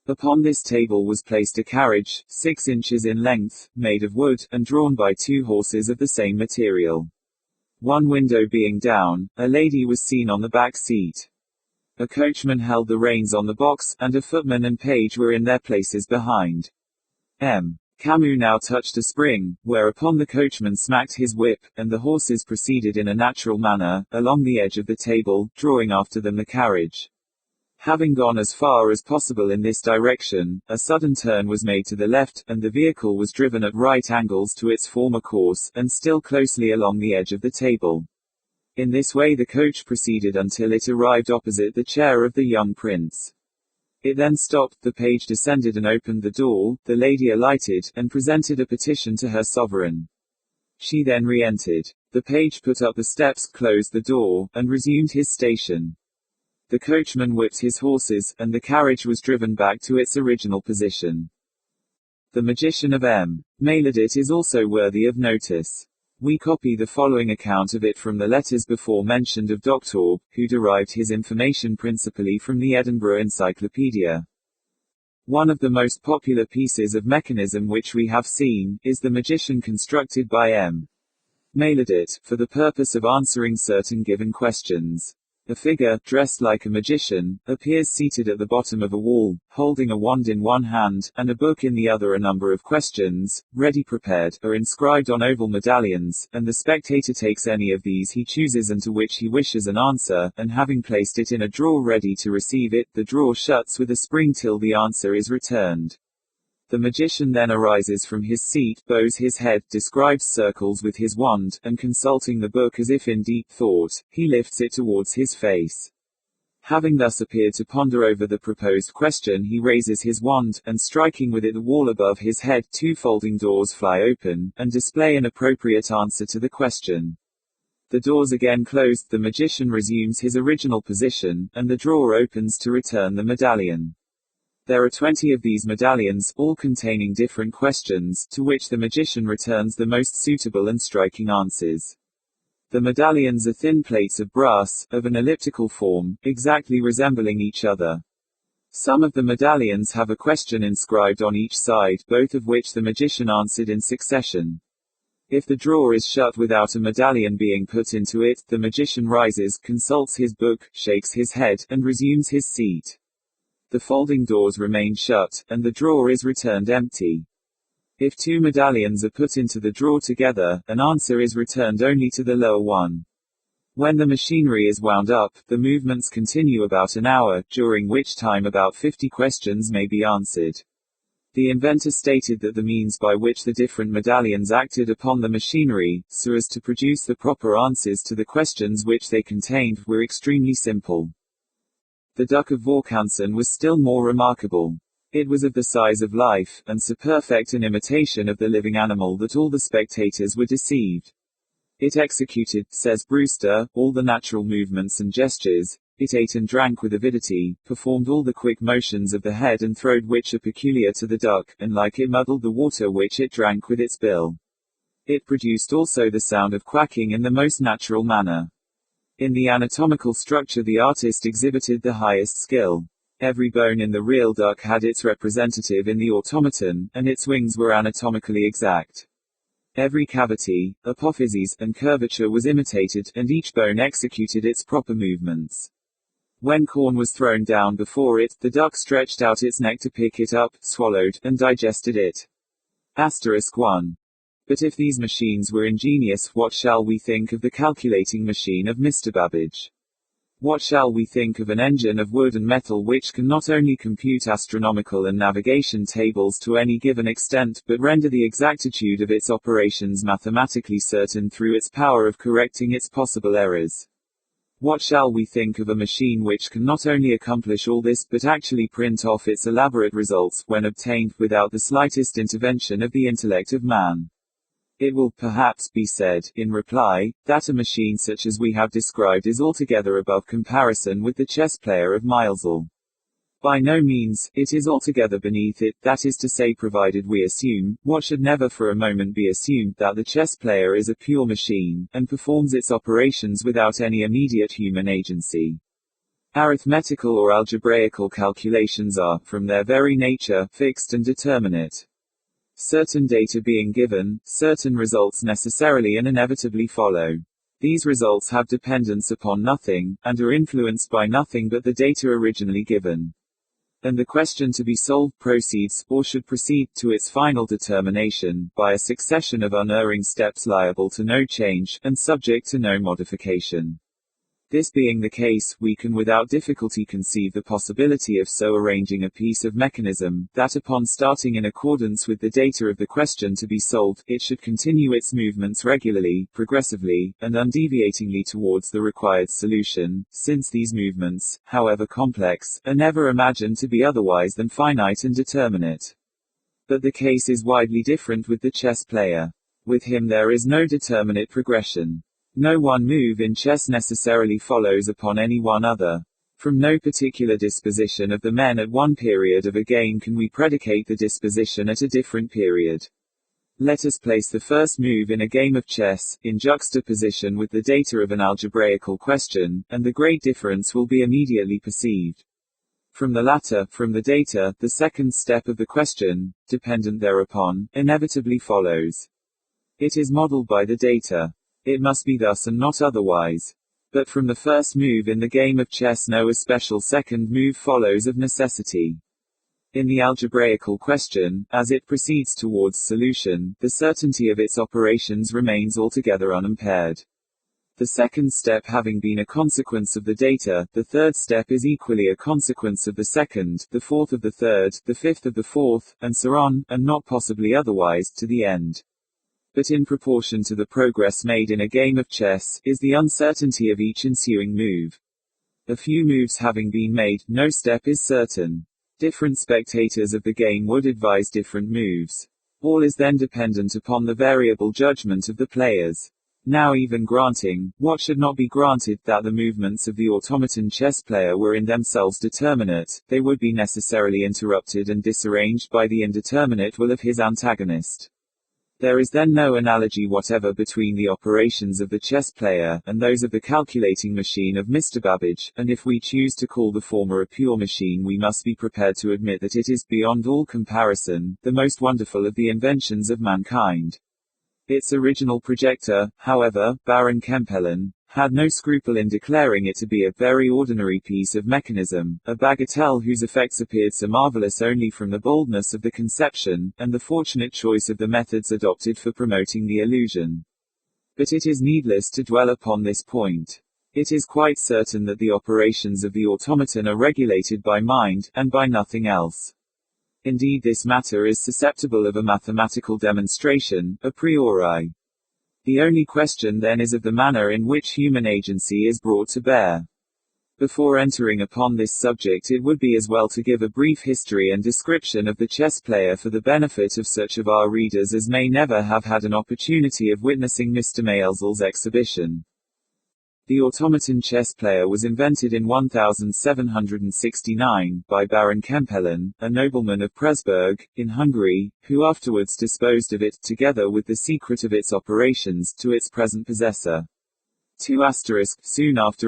Upon this table was placed a carriage, 6 inches in length, made of wood, and drawn by 2 horses of the same material. One window being down, a lady was seen on the back seat. A coachman held the reins on the box, and a footman and page were in their places behind. M. Camus now touched a spring, whereupon the coachman smacked his whip, and the horses proceeded in a natural manner, along the edge of the table, drawing after them the carriage. Having gone as far as possible in this direction, a sudden turn was made to the left, and the vehicle was driven at right angles to its former course, and still closely along the edge of the table. In this way the coach proceeded until it arrived opposite the chair of the young prince. It then stopped, the page descended and opened the door, the lady alighted, and presented a petition to her sovereign. She then re-entered. The page put up the steps, closed the door, and resumed his station. The coachman whipped his horses, and the carriage was driven back to its original position. The Magician of M. Maillardit is also worthy of notice. We copy the following account of it from the letters before mentioned of Doctor, who derived his information principally from the Edinburgh Encyclopedia. One of the most popular pieces of mechanism which we have seen, is the magician constructed by M. Maillardit, for the purpose of answering certain given questions. A figure, dressed like a magician, appears seated at the bottom of a wall, holding a wand in one hand, and a book in the other. A number of questions, ready prepared, are inscribed on oval medallions, and the spectator takes any of these he chooses and to which he wishes an answer, and having placed it in a drawer ready to receive it, the drawer shuts with a spring till the answer is returned. The magician then arises from his seat, bows his head, describes circles with his wand, and consulting the book as if in deep thought, he lifts it towards his face. Having thus appeared to ponder over the proposed question, he raises his wand, and striking with it the wall above his head, 2 folding doors fly open, and display an appropriate answer to the question. The doors again closed, the magician resumes his original position, and the drawer opens to return the medallion. There are 20 of these medallions, all containing different questions, to which the magician returns the most suitable and striking answers. The medallions are thin plates of brass, of an elliptical form, exactly resembling each other. Some of the medallions have a question inscribed on each side, both of which the magician answered in succession. If the drawer is shut without a medallion being put into it, the magician rises, consults his book, shakes his head, and resumes his seat. The folding doors remain shut, and the drawer is returned empty. If two medallions are put into the drawer together, an answer is returned only to the lower one. When the machinery is wound up, the movements continue about an hour, during which time about 50 questions may be answered. The inventor stated that the means by which the different medallions acted upon the machinery, so as to produce the proper answers to the questions which they contained, were extremely simple. The duck of Vorkansen was still more remarkable. It was of the size of life, and so perfect an imitation of the living animal that all the spectators were deceived. It executed, says Brewster, all the natural movements and gestures. It ate and drank with avidity, performed all the quick motions of the head and throat which are peculiar to the duck, and like it muddled the water which it drank with its bill. It produced also the sound of quacking in the most natural manner. In the anatomical structure the artist exhibited the highest skill. Every bone in the real duck had its representative in the automaton, and its wings were anatomically exact. Every cavity, apophyses, and curvature was imitated, and each bone executed its proper movements. When corn was thrown down before it, the duck stretched out its neck to pick it up, swallowed, and digested it. *1. But if these machines were ingenious, what shall we think of the calculating machine of Mr. Babbage? What shall we think of an engine of wood and metal which can not only compute astronomical and navigation tables to any given extent, but render the exactitude of its operations mathematically certain through its power of correcting its possible errors? What shall we think of a machine which can not only accomplish all this, but actually print off its elaborate results, when obtained, without the slightest intervention of the intellect of man? It will, perhaps, be said, in reply, that a machine such as we have described is altogether above comparison with the chess player of Milesall. By no means, it is altogether beneath it, that is to say, provided we assume, what should never for a moment be assumed, that the chess player is a pure machine, and performs its operations without any immediate human agency. Arithmetical or algebraical calculations are, from their very nature, fixed and determinate. Certain data being given, certain results necessarily and inevitably follow. These results have dependence upon nothing, and are influenced by nothing but the data originally given. And the question to be solved proceeds, or should proceed, to its final determination, by a succession of unerring steps liable to no change, and subject to no modification. This being the case, we can without difficulty conceive the possibility of so arranging a piece of mechanism, that upon starting in accordance with the data of the question to be solved, it should continue its movements regularly, progressively, and undeviatingly towards the required solution, since these movements, however complex, are never imagined to be otherwise than finite and determinate. But the case is widely different with the chess player. With him there is no determinate progression. No one move in chess necessarily follows upon any one other. From no particular disposition of the men at one period of a game can we predicate the disposition at a different period. Let us place the first move in a game of chess, in juxtaposition with the data of an algebraical question, and the great difference will be immediately perceived. From the latter, from the data, the second step of the question, dependent thereupon, inevitably follows. It is modeled by the data. It must be thus and not otherwise. But from the first move in the game of chess no especial second move follows of necessity. In the algebraical question, as it proceeds towards solution, the certainty of its operations remains altogether unimpaired. The second step having been a consequence of the data, the third step is equally a consequence of the second, the fourth of the third, the fifth of the fourth, and so on, and not possibly otherwise, to the end. But in proportion to the progress made in a game of chess, is the uncertainty of each ensuing move. A few moves having been made, no step is certain. Different spectators of the game would advise different moves. All is then dependent upon the variable judgment of the players. Now even granting, what should not be granted, that the movements of the automaton chess player were in themselves determinate, they would be necessarily interrupted and disarranged by the indeterminate will of his antagonist. There is then no analogy whatever between the operations of the chess player, and those of the calculating machine of Mr. Babbage, and if we choose to call the former a pure machine we must be prepared to admit that it is, beyond all comparison, the most wonderful of the inventions of mankind. Its original projector, however, Baron Kempelen, had no scruple in declaring it to be a very ordinary piece of mechanism, a bagatelle whose effects appeared so marvelous only from the boldness of the conception, and the fortunate choice of the methods adopted for promoting the illusion. But it is needless to dwell upon this point. It is quite certain that the operations of the automaton are regulated by mind, and by nothing else. Indeed, this matter is susceptible of a mathematical demonstration, a priori. The only question then is of the manner in which human agency is brought to bear. Before entering upon this subject it would be as well to give a brief history and description of the chess player for the benefit of such of our readers as may never have had an opportunity of witnessing Mr. Maelzel's exhibition. The automaton chess player was invented in 1769, by Baron Kempelen, a nobleman of Presburg, in Hungary, who afterwards disposed of it, together with the secret of its operations, to its present possessor. Soon after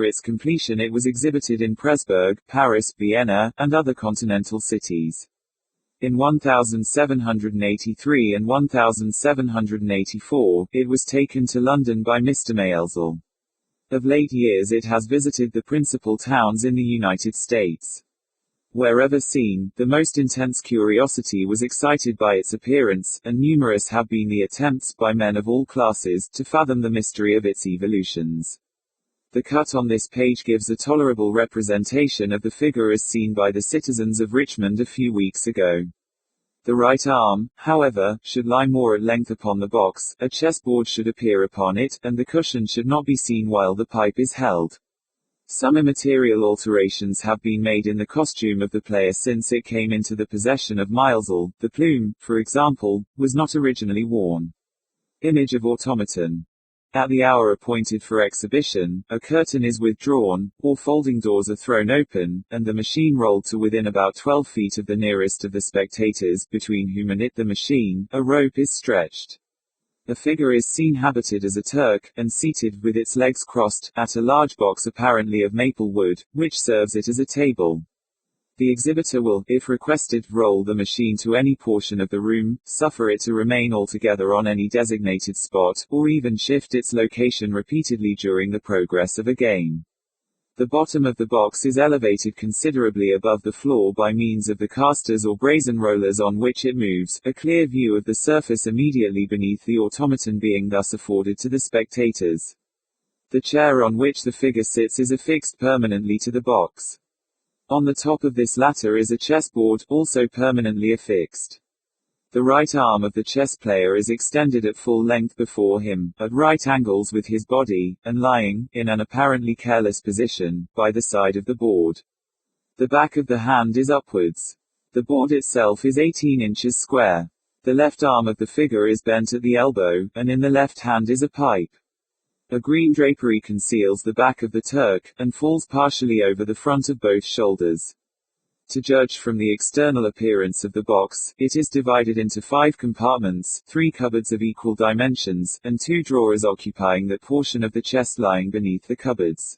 its completion it was exhibited in Presburg, Paris, Vienna, and other continental cities. In 1783 and 1784, it was taken to London by Mr. Maelzel. Of late years it has visited the principal towns in the United States. Wherever seen, the most intense curiosity was excited by its appearance, and numerous have been the attempts, by men of all classes, to fathom the mystery of its evolutions. The cut on this page gives a tolerable representation of the figure as seen by the citizens of Richmond a few weeks ago. The right arm, however, should lie more at length upon the box, a chessboard should appear upon it, and the cushion should not be seen while the pipe is held. Some immaterial alterations have been made in the costume of the player since it came into the possession of Maelzel. The plume, for example, was not originally worn. Image of automaton. At the hour appointed for exhibition, a curtain is withdrawn, or folding doors are thrown open, and the machine rolled to within about 12 feet of the nearest of the spectators, between whom and it the machine, a rope is stretched. A figure is seen habited as a Turk, and seated, with its legs crossed, at a large box apparently of maple wood, which serves it as a table. The exhibitor will, if requested, roll the machine to any portion of the room, suffer it to remain altogether on any designated spot, or even shift its location repeatedly during the progress of a game. The bottom of the box is elevated considerably above the floor by means of the casters or brazen rollers on which it moves, a clear view of the surface immediately beneath the automaton being thus afforded to the spectators. The chair on which the figure sits is affixed permanently to the box. On the top of this latter is a chessboard, also permanently affixed. The right arm of the chess player is extended at full length before him, at right angles with his body, and lying, in an apparently careless position, by the side of the board. The back of the hand is upwards. The board itself is 18 inches square. The left arm of the figure is bent at the elbow, and in the left hand is a pipe. A green drapery conceals the back of the Turk, and falls partially over the front of both shoulders. To judge from the external appearance of the box, it is divided into 5 compartments, 3 cupboards of equal dimensions, and 2 drawers occupying that portion of the chest lying beneath the cupboards.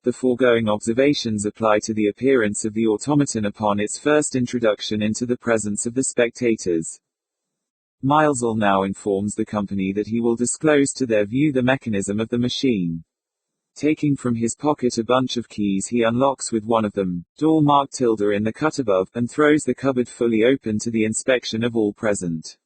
The foregoing observations apply to the appearance of the automaton upon its first introduction into the presence of the spectators. Maelzel now informs the company that he will disclose to their view the mechanism of the machine. Taking from his pocket a bunch of keys he unlocks with one of them, door marked tilde in the cut above, and throws the cupboard fully open to the inspection of all present.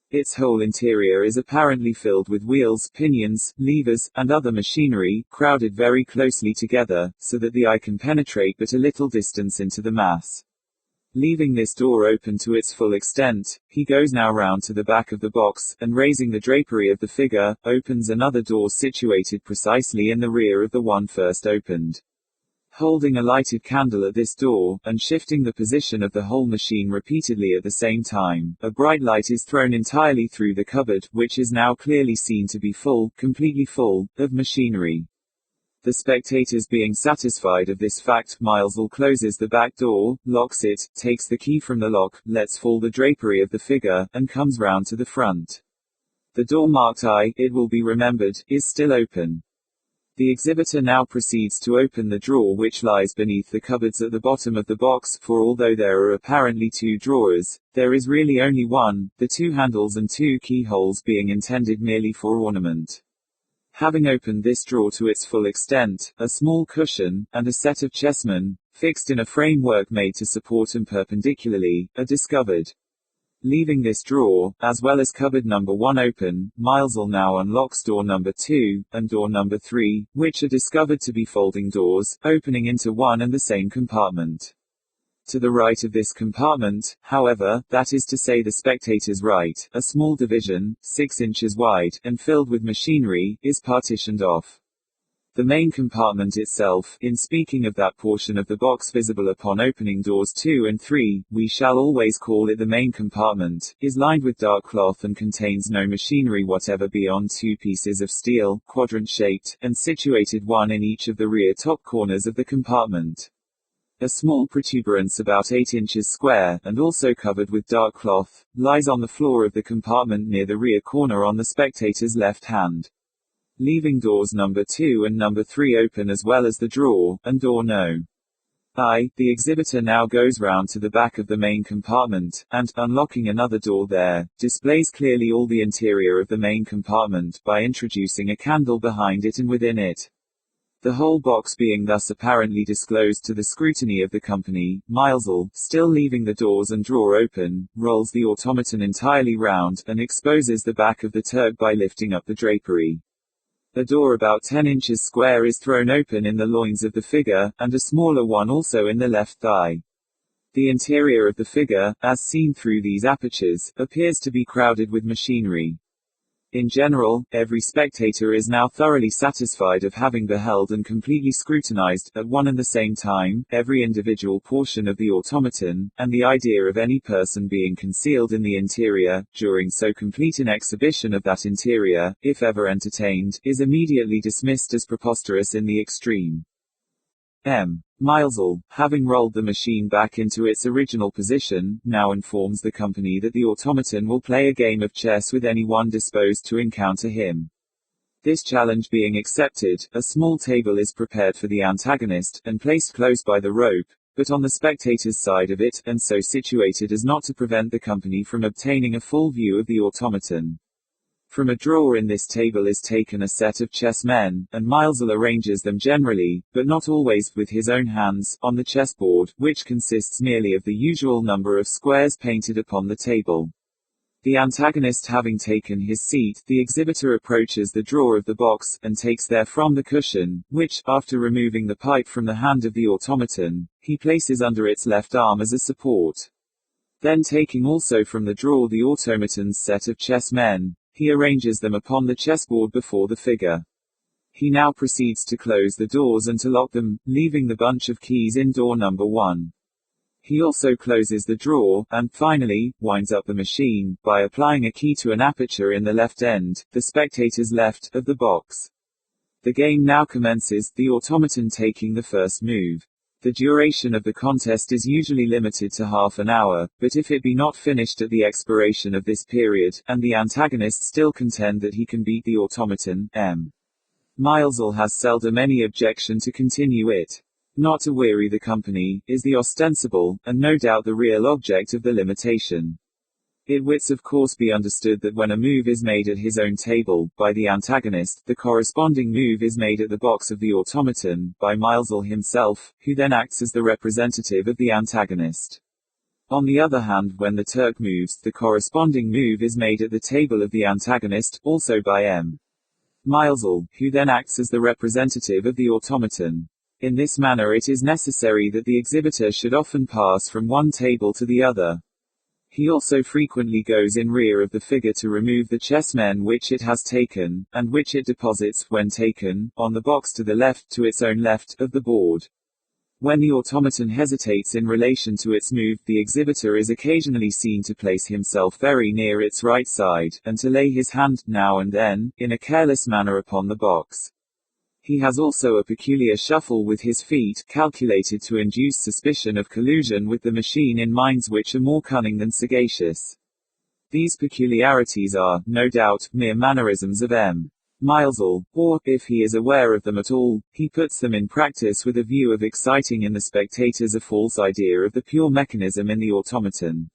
Its whole interior is apparently filled with wheels, pinions, levers, and other machinery, crowded very closely together, so that the eye can penetrate but a little distance into the mass. Leaving this door open to its full extent, he goes now round to the back of the box, and raising the drapery of the figure, opens another door situated precisely in the rear of the one first opened. Holding a lighted candle at this door, and shifting the position of the whole machine repeatedly at the same time, a bright light is thrown entirely through the cupboard, which is now clearly seen to be full, completely full, of machinery. The spectators being satisfied of this fact, Maelzel closes the back door, locks it, takes the key from the lock, lets fall the drapery of the figure, and comes round to the front. The door marked I, it will be remembered, is still open. The exhibitor now proceeds to open the drawer which lies beneath the cupboards at the bottom of the box, for although there are apparently two drawers, there is really only one, the two handles and two keyholes being intended merely for ornament. Having opened this drawer to its full extent, a small cushion, and a set of chessmen, fixed in a framework made to support them perpendicularly, are discovered. Leaving this drawer, as well as cupboard number 1 open, Miles'll now unlocks door number 2, and door number 3, which are discovered to be folding doors, opening into one and the same compartment. To the right of this compartment, however, that is to say the spectator's right, a small division, 6 inches wide, and filled with machinery, is partitioned off. The main compartment itself, in speaking of that portion of the box visible upon opening doors 2 and 3, we shall always call it the main compartment, is lined with dark cloth and contains no machinery whatever beyond 2 pieces of steel, quadrant-shaped, and situated one in each of the rear top corners of the compartment. A small protuberance about 8 inches square, and also covered with dark cloth, lies on the floor of the compartment near the rear corner on the spectator's left hand. Leaving doors number 2 and number 3 open as well as the drawer, and door no. I, the exhibitor now goes round to the back of the main compartment, and, unlocking another door there, displays clearly all the interior of the main compartment, by introducing a candle behind it and within it. The whole box being thus apparently disclosed to the scrutiny of the company, Miles'll, still leaving the doors and drawer open, rolls the automaton entirely round, and exposes the back of the Turk by lifting up the drapery. A door about 10 inches square is thrown open in the loins of the figure, and a smaller one also in the left thigh. The interior of the figure, as seen through these apertures, appears to be crowded with machinery. In general, every spectator is now thoroughly satisfied of having beheld and completely scrutinized, at one and the same time, every individual portion of the automaton, and the idea of any person being concealed in the interior, during so complete an exhibition of that interior, if ever entertained, is immediately dismissed as preposterous in the extreme. Miles'll, having rolled the machine back into its original position, now informs the company that the automaton will play a game of chess with anyone disposed to encounter him. This challenge being accepted, a small table is prepared for the antagonist, and placed close by the rope, but on the spectator's side of it, and so situated as not to prevent the company from obtaining a full view of the automaton. From a drawer in this table is taken a set of chessmen, and Miles'll arranges them generally, but not always, with his own hands, on the chessboard, which consists merely of the usual number of squares painted upon the table. The antagonist having taken his seat, the exhibitor approaches the drawer of the box, and takes therefrom the cushion, which, after removing the pipe from the hand of the automaton, he places under its left arm as a support. Then taking also from the drawer the automaton's set of chessmen, he arranges them upon the chessboard before the figure. He now proceeds to close the doors and to lock them, leaving the bunch of keys in door number 1. He also closes the drawer, and, finally, winds up the machine, by applying a key to an aperture in the left end, the spectator's left, of the box. The game now commences, the automaton taking the first move. The duration of the contest is usually limited to half an hour, but if it be not finished at the expiration of this period, and the antagonist still contend that he can beat the automaton, Miles'll has seldom any objection to continue it. Not to weary the company, is the ostensible, and no doubt the real object of the limitation. It wits of course be understood that when a move is made at his own table, by the antagonist, the corresponding move is made at the box of the automaton, by Miles'll himself, who then acts as the representative of the antagonist. On the other hand, when the Turk moves, the corresponding move is made at the table of the antagonist, also by Miles'll, who then acts as the representative of the automaton. In this manner it is necessary that the exhibitor should often pass from one table to the other. He also frequently goes in rear of the figure to remove the chessmen which it has taken, and which it deposits, when taken, on the box to the left, to its own left, of the board. When the automaton hesitates in relation to its move, the exhibitor is occasionally seen to place himself very near its right side, and to lay his hand, now and then, in a careless manner upon the box. He has also a peculiar shuffle with his feet, calculated to induce suspicion of collusion with the machine in minds which are more cunning than sagacious. These peculiarities are, no doubt, mere mannerisms of M. Milesall, or, if he is aware of them at all, he puts them in practice with a view of exciting in the spectators a false idea of the pure mechanism in the automaton.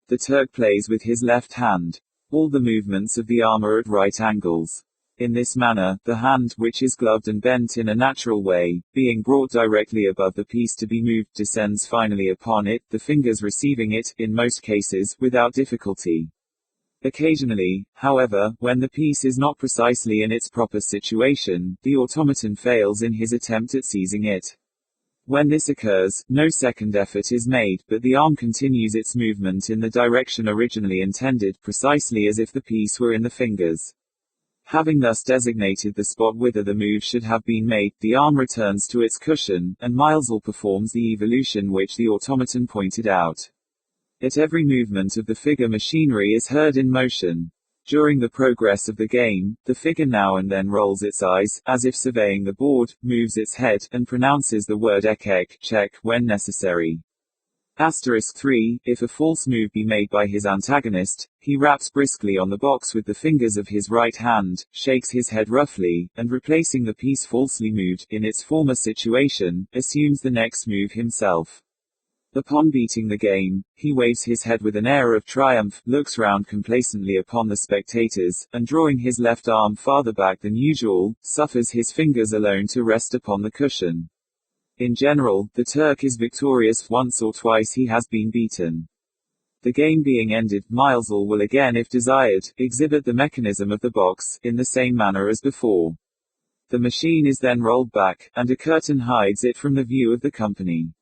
The Turk plays with his left hand. All the movements of the arm are at right angles. In this manner, the hand, which is gloved and bent in a natural way, being brought directly above the piece to be moved, descends finally upon it, the fingers receiving it, in most cases, without difficulty. Occasionally, however, when the piece is not precisely in its proper situation, the automaton fails in his attempt at seizing it. When this occurs, no second effort is made, but the arm continues its movement in the direction originally intended, precisely as if the piece were in the fingers. Having thus designated the spot whither the move should have been made, the arm returns to its cushion, and Milesall performs the evolution which the automaton pointed out. At every movement of the figure, machinery is heard in motion. During the progress of the game, the figure now and then rolls its eyes, as if surveying the board, moves its head, and pronounces the word ek, check, when necessary. Asterisk 3, if a false move be made by his antagonist, he raps briskly on the box with the fingers of his right hand, shakes his head roughly, and replacing the piece falsely moved, in its former situation, assumes the next move himself. Upon beating the game, he waves his head with an air of triumph, looks round complacently upon the spectators, and drawing his left arm farther back than usual, suffers his fingers alone to rest upon the cushion. In general, the Turk is victorious. Once or twice he has been beaten. The game being ended, Milesall will again, if desired, exhibit the mechanism of the box, in the same manner as before. The machine is then rolled back, and a curtain hides it from the view of the company.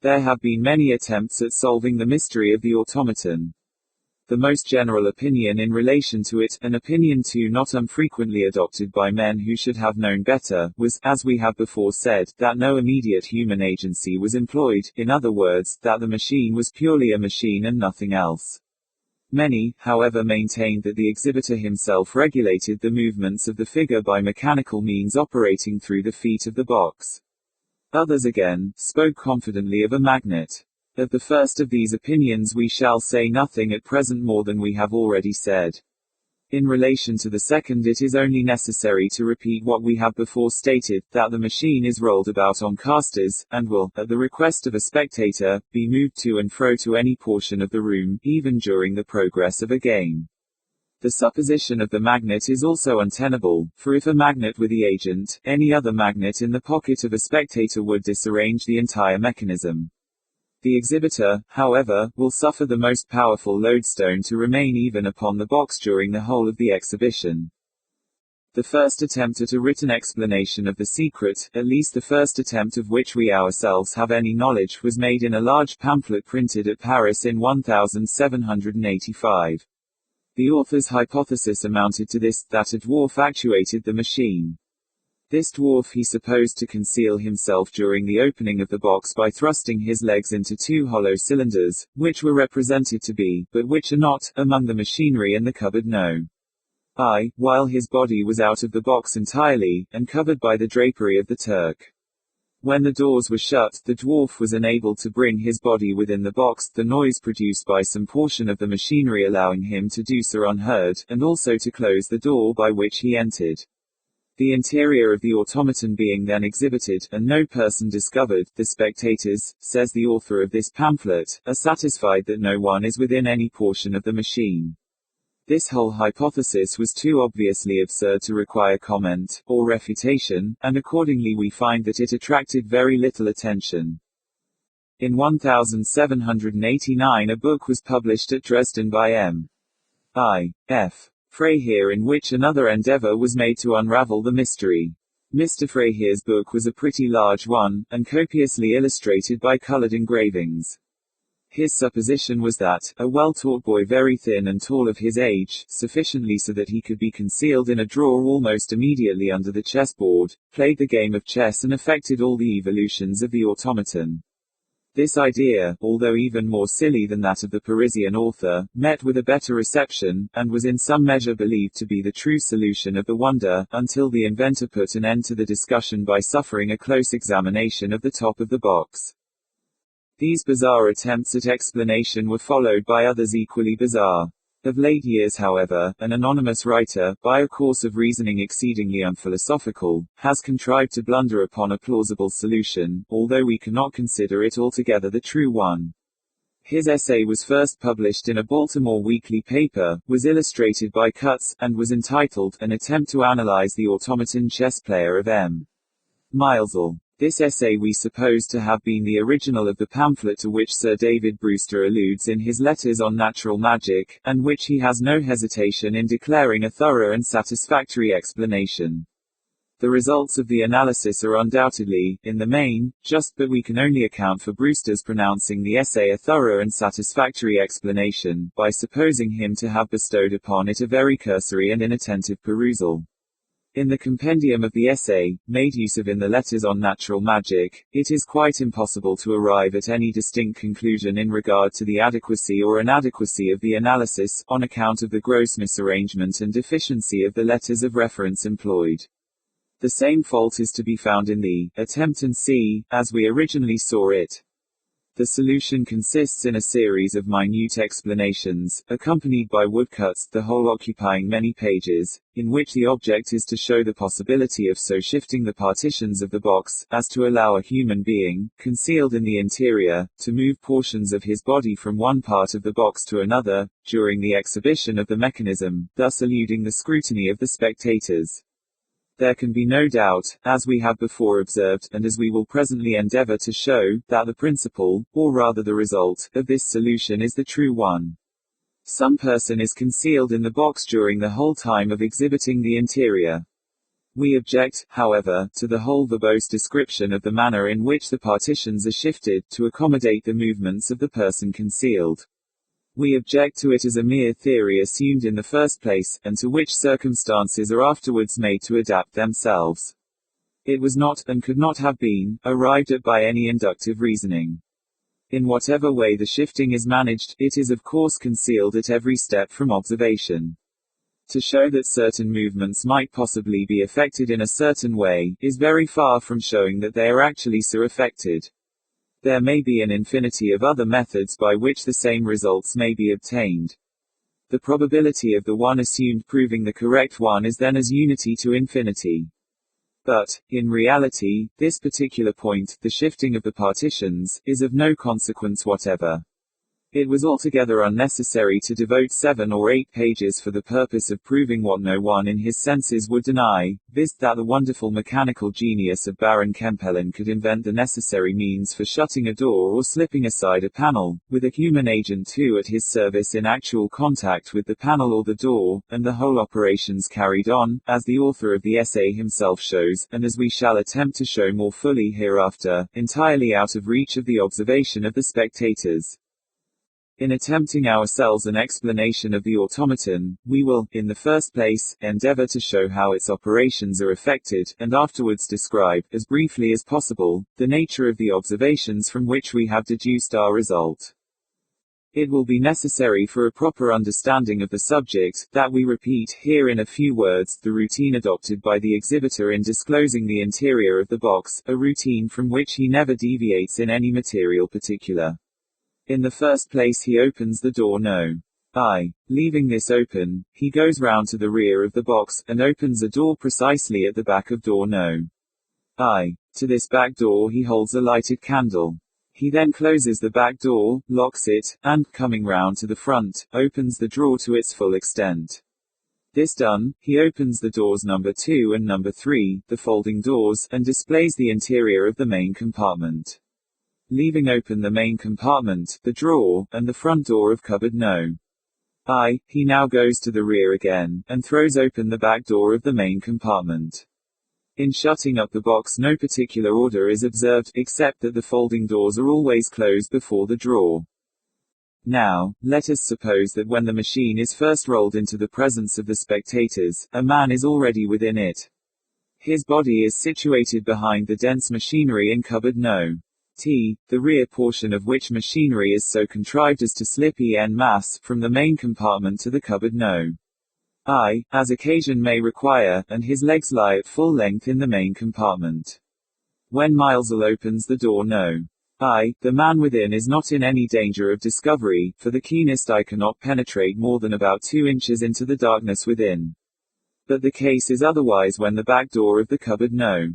There have been many attempts at solving the mystery of the automaton. The most general opinion in relation to it, an opinion too not unfrequently adopted by men who should have known better, was, as we have before said, that no immediate human agency was employed, in other words, that the machine was purely a machine and nothing else. Many, however, maintained that the exhibitor himself regulated the movements of the figure by mechanical means operating through the feet of the box. Others again, spoke confidently of a magnet. Of the first of these opinions we shall say nothing at present more than we have already said. In relation to the second, it is only necessary to repeat what we have before stated, that the machine is rolled about on casters, and will, at the request of a spectator, be moved to and fro to any portion of the room, even during the progress of a game. The supposition of the magnet is also untenable, for if a magnet were the agent, any other magnet in the pocket of a spectator would disarrange the entire mechanism. The exhibitor, however, will suffer the most powerful lodestone to remain even upon the box during the whole of the exhibition. The first attempt at a written explanation of the secret, at least the first attempt of which we ourselves have any knowledge, was made in a large pamphlet printed at Paris in 1785. The author's hypothesis amounted to this, that a dwarf actuated the machine. This dwarf he supposed to conceal himself during the opening of the box by thrusting his legs into two hollow cylinders, which were represented to be, but which are not, among the machinery in the cupboard while his body was out of the box entirely, and covered by the drapery of the Turk. When the doors were shut, the dwarf was unable to bring his body within the box, the noise produced by some portion of the machinery allowing him to do so unheard, and also to close the door by which he entered. The interior of the automaton being then exhibited, and no person discovered, the spectators, says the author of this pamphlet, are satisfied that no one is within any portion of the machine. This whole hypothesis was too obviously absurd to require comment, or refutation, and accordingly we find that it attracted very little attention. In 1789 a book was published at Dresden by M.I.F. Freiherr, in which another endeavor was made to unravel the mystery. Mr. Freiherr's book was a pretty large one, and copiously illustrated by colored engravings. His supposition was that, a well-taught boy very thin and tall of his age, sufficiently so that he could be concealed in a drawer almost immediately under the chessboard, played the game of chess and effected all the evolutions of the automaton. This idea, although even more silly than that of the Parisian author, met with a better reception, and was in some measure believed to be the true solution of the wonder, until the inventor put an end to the discussion by suffering a close examination of the top of the box. These bizarre attempts at explanation were followed by others equally bizarre. Of late years, however, an anonymous writer, by a course of reasoning exceedingly unphilosophical, has contrived to blunder upon a plausible solution, although we cannot consider it altogether the true one. His essay was first published in a Baltimore weekly paper, was illustrated by Cuts, and was entitled, An Attempt to Analyze the Automaton Chess Player of M. Milesel. This essay we suppose to have been the original of the pamphlet to which Sir David Brewster alludes in his Letters on Natural Magic, and which he has no hesitation in declaring a thorough and satisfactory explanation. The results of the analysis are undoubtedly, in the main, just, but we can only account for Brewster's pronouncing the essay a thorough and satisfactory explanation, by supposing him to have bestowed upon it a very cursory and inattentive perusal. In the compendium of the essay, made use of in the Letters on Natural Magic, it is quite impossible to arrive at any distinct conclusion in regard to the adequacy or inadequacy of the analysis, on account of the gross misarrangement and deficiency of the letters of reference employed. The same fault is to be found in the attempt and see, as we originally saw it. The solution consists in a series of minute explanations, accompanied by woodcuts, the whole occupying many pages, in which the object is to show the possibility of so shifting the partitions of the box, as to allow a human being, concealed in the interior, to move portions of his body from one part of the box to another, during the exhibition of the mechanism, thus eluding the scrutiny of the spectators. There can be no doubt, as we have before observed, and as we will presently endeavor to show, that the principle, or rather the result, of this solution is the true one. Some person is concealed in the box during the whole time of exhibiting the interior. We object, however, to the whole verbose description of the manner in which the partitions are shifted, to accommodate the movements of the person concealed. We object to it as a mere theory assumed in the first place, and to which circumstances are afterwards made to adapt themselves. It was not, and could not have been, arrived at by any inductive reasoning. In whatever way the shifting is managed, it is of course concealed at every step from observation. To show that certain movements might possibly be effected in a certain way, is very far from showing that they are actually so effected. There may be an infinity of other methods by which the same results may be obtained. The probability of the one assumed proving the correct one is then as unity to infinity. But, in reality, this particular point, the shifting of the partitions, is of no consequence whatever. It was altogether unnecessary to devote 7 or 8 pages for the purpose of proving what no one in his senses would deny, viz. That the wonderful mechanical genius of Baron Kempelen could invent the necessary means for shutting a door or slipping aside a panel, with a human agent too at his service in actual contact with the panel or the door, and the whole operations carried on, as the author of the essay himself shows, and as we shall attempt to show more fully hereafter, entirely out of reach of the observation of the spectators. In attempting ourselves an explanation of the automaton, we will, in the first place, endeavor to show how its operations are effected, and afterwards describe, as briefly as possible, the nature of the observations from which we have deduced our result. It will be necessary for a proper understanding of the subject, that we repeat here in a few words the routine adopted by the exhibitor in disclosing the interior of the box, a routine from which he never deviates in any material particular. In the first place he opens the door No. I. Leaving this open, he goes round to the rear of the box, and opens a door precisely at the back of door No. I. To this back door he holds a lighted candle. He then closes the back door, locks it, and, coming round to the front, opens the drawer to its full extent. This done, he opens the doors number 2 and number 3, the folding doors, and displays the interior of the main compartment. Leaving open the main compartment, the drawer, and the front door of cupboard No. I, he now goes to the rear again, and throws open the back door of the main compartment. In shutting up the box no particular order is observed, except that the folding doors are always closed before the drawer. Now, let us suppose that when the machine is first rolled into the presence of the spectators, a man is already within it. His body is situated behind the dense machinery in cupboard No. T, the rear portion of which machinery is so contrived as to slip en masse from the main compartment to the cupboard No. I, as occasion may require, and his legs lie at full length in the main compartment. When Milesel opens the door No. The man within is not in any danger of discovery, for the keenest eye cannot penetrate more than about 2 inches into the darkness within. But the case is otherwise when the back door of the cupboard No.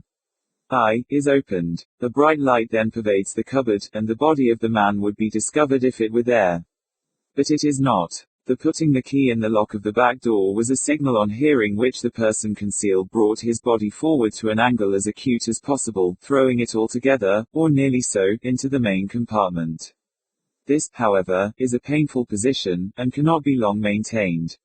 I is opened. A bright light then pervades the cupboard, and the body of the man would be discovered if it were there. But it is not. The putting the key in the lock of the back door was a signal on hearing which the person concealed brought his body forward to an angle as acute as possible, throwing it altogether, or nearly so, into the main compartment. This, however, is a painful position, and cannot be long maintained.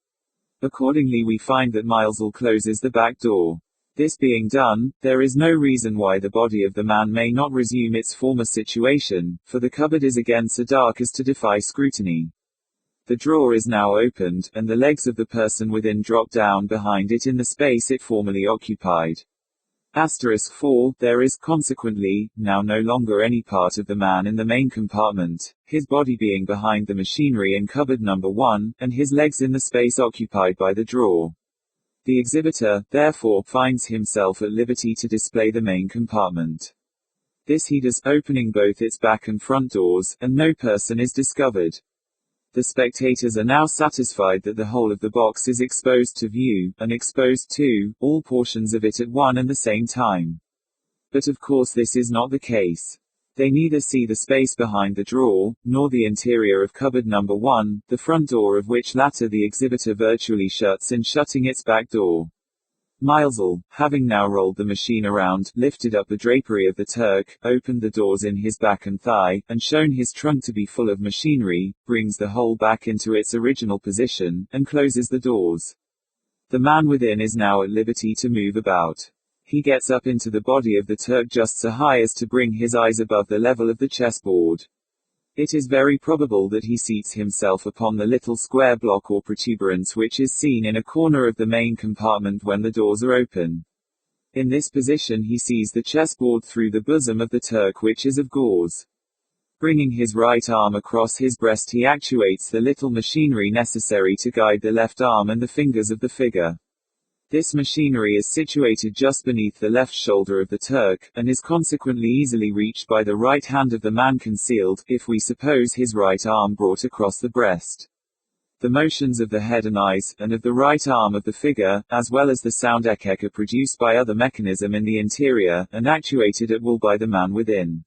Accordingly we find that Milesall closes the back door. This being done, there is no reason why the body of the man may not resume its former situation, for the cupboard is again so dark as to defy scrutiny. The drawer is now opened, and the legs of the person within drop down behind it in the space it formerly occupied. *4. There is, consequently, now no longer any part of the man in the main compartment, his body being behind the machinery in cupboard number 1, and his legs in the space occupied by the drawer. The exhibitor, therefore, finds himself at liberty to display the main compartment. This he does, opening both its back and front doors, and no person is discovered. The spectators are now satisfied that the whole of the box is exposed to view, and exposed to all portions of it at one and the same time. But of course this is not the case. They neither see the space behind the drawer, nor the interior of cupboard number 1, the front door of which latter the exhibitor virtually shuts in shutting its back door. Milesall, having now rolled the machine around, lifted up the drapery of the Turk, opened the doors in his back and thigh, and shown his trunk to be full of machinery, brings the whole back into its original position, and closes the doors. The man within is now at liberty to move about. He gets up into the body of the Turk just so high as to bring his eyes above the level of the chessboard. It is very probable that he seats himself upon the little square block or protuberance which is seen in a corner of the main compartment when the doors are open. In this position he sees the chessboard through the bosom of the Turk, which is of gauze. Bringing his right arm across his breast he actuates the little machinery necessary to guide the left arm and the fingers of the figure. This machinery is situated just beneath the left shoulder of the Turk, and is consequently easily reached by the right hand of the man concealed, if we suppose his right arm brought across the breast. The motions of the head and eyes, and of the right arm of the figure, as well as the sound ekek, are produced by other mechanism in the interior, and actuated at will by the man within.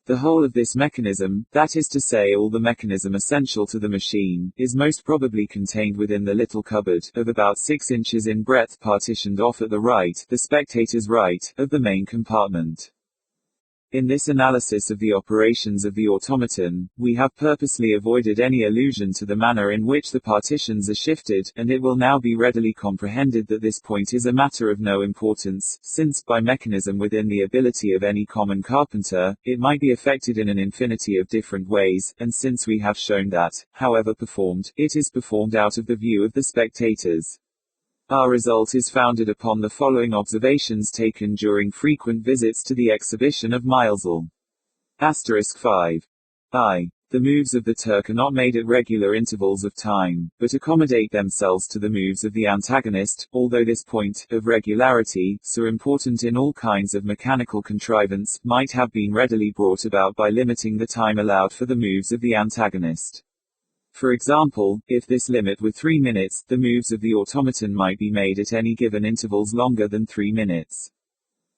The whole of this mechanism, that is to say all the mechanism essential to the machine, is most probably contained within the little cupboard, of about 6 inches in breadth, partitioned off at the right, the spectator's right, of the main compartment. In this analysis of the operations of the automaton, we have purposely avoided any allusion to the manner in which the partitions are shifted, and it will now be readily comprehended that this point is a matter of no importance, since, by mechanism within the ability of any common carpenter, it might be effected in an infinity of different ways, and since we have shown that, however performed, it is performed out of the view of the spectators. Our result is founded upon the following observations taken during frequent visits to the exhibition of Milesall. *5. The moves of the Turk are not made at regular intervals of time, but accommodate themselves to the moves of the antagonist, although this point, of regularity, so important in all kinds of mechanical contrivance, might have been readily brought about by limiting the time allowed for the moves of the antagonist. For example, if this limit were 3 minutes, the moves of the automaton might be made at any given intervals longer than 3 minutes.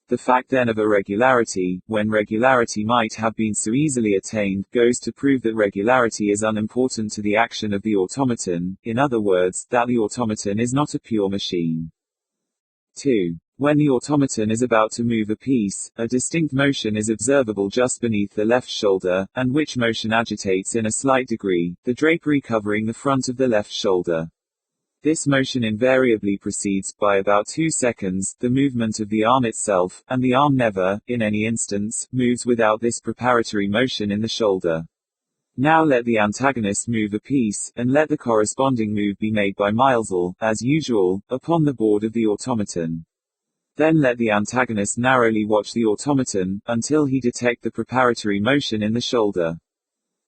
The fact then of irregularity, when regularity might have been so easily attained, goes to prove that regularity is unimportant to the action of the automaton, in other words, that the automaton is not a pure machine. 2. When the automaton is about to move a piece, a distinct motion is observable just beneath the left shoulder, and which motion agitates in a slight degree, the drapery covering the front of the left shoulder. This motion invariably precedes, by about 2 seconds, the movement of the arm itself, and the arm never, in any instance, moves without this preparatory motion in the shoulder. Now let the antagonist move a piece, and let the corresponding move be made by Milesall, as usual, upon the board of the automaton. Then let the antagonist narrowly watch the automaton, until he detect the preparatory motion in the shoulder.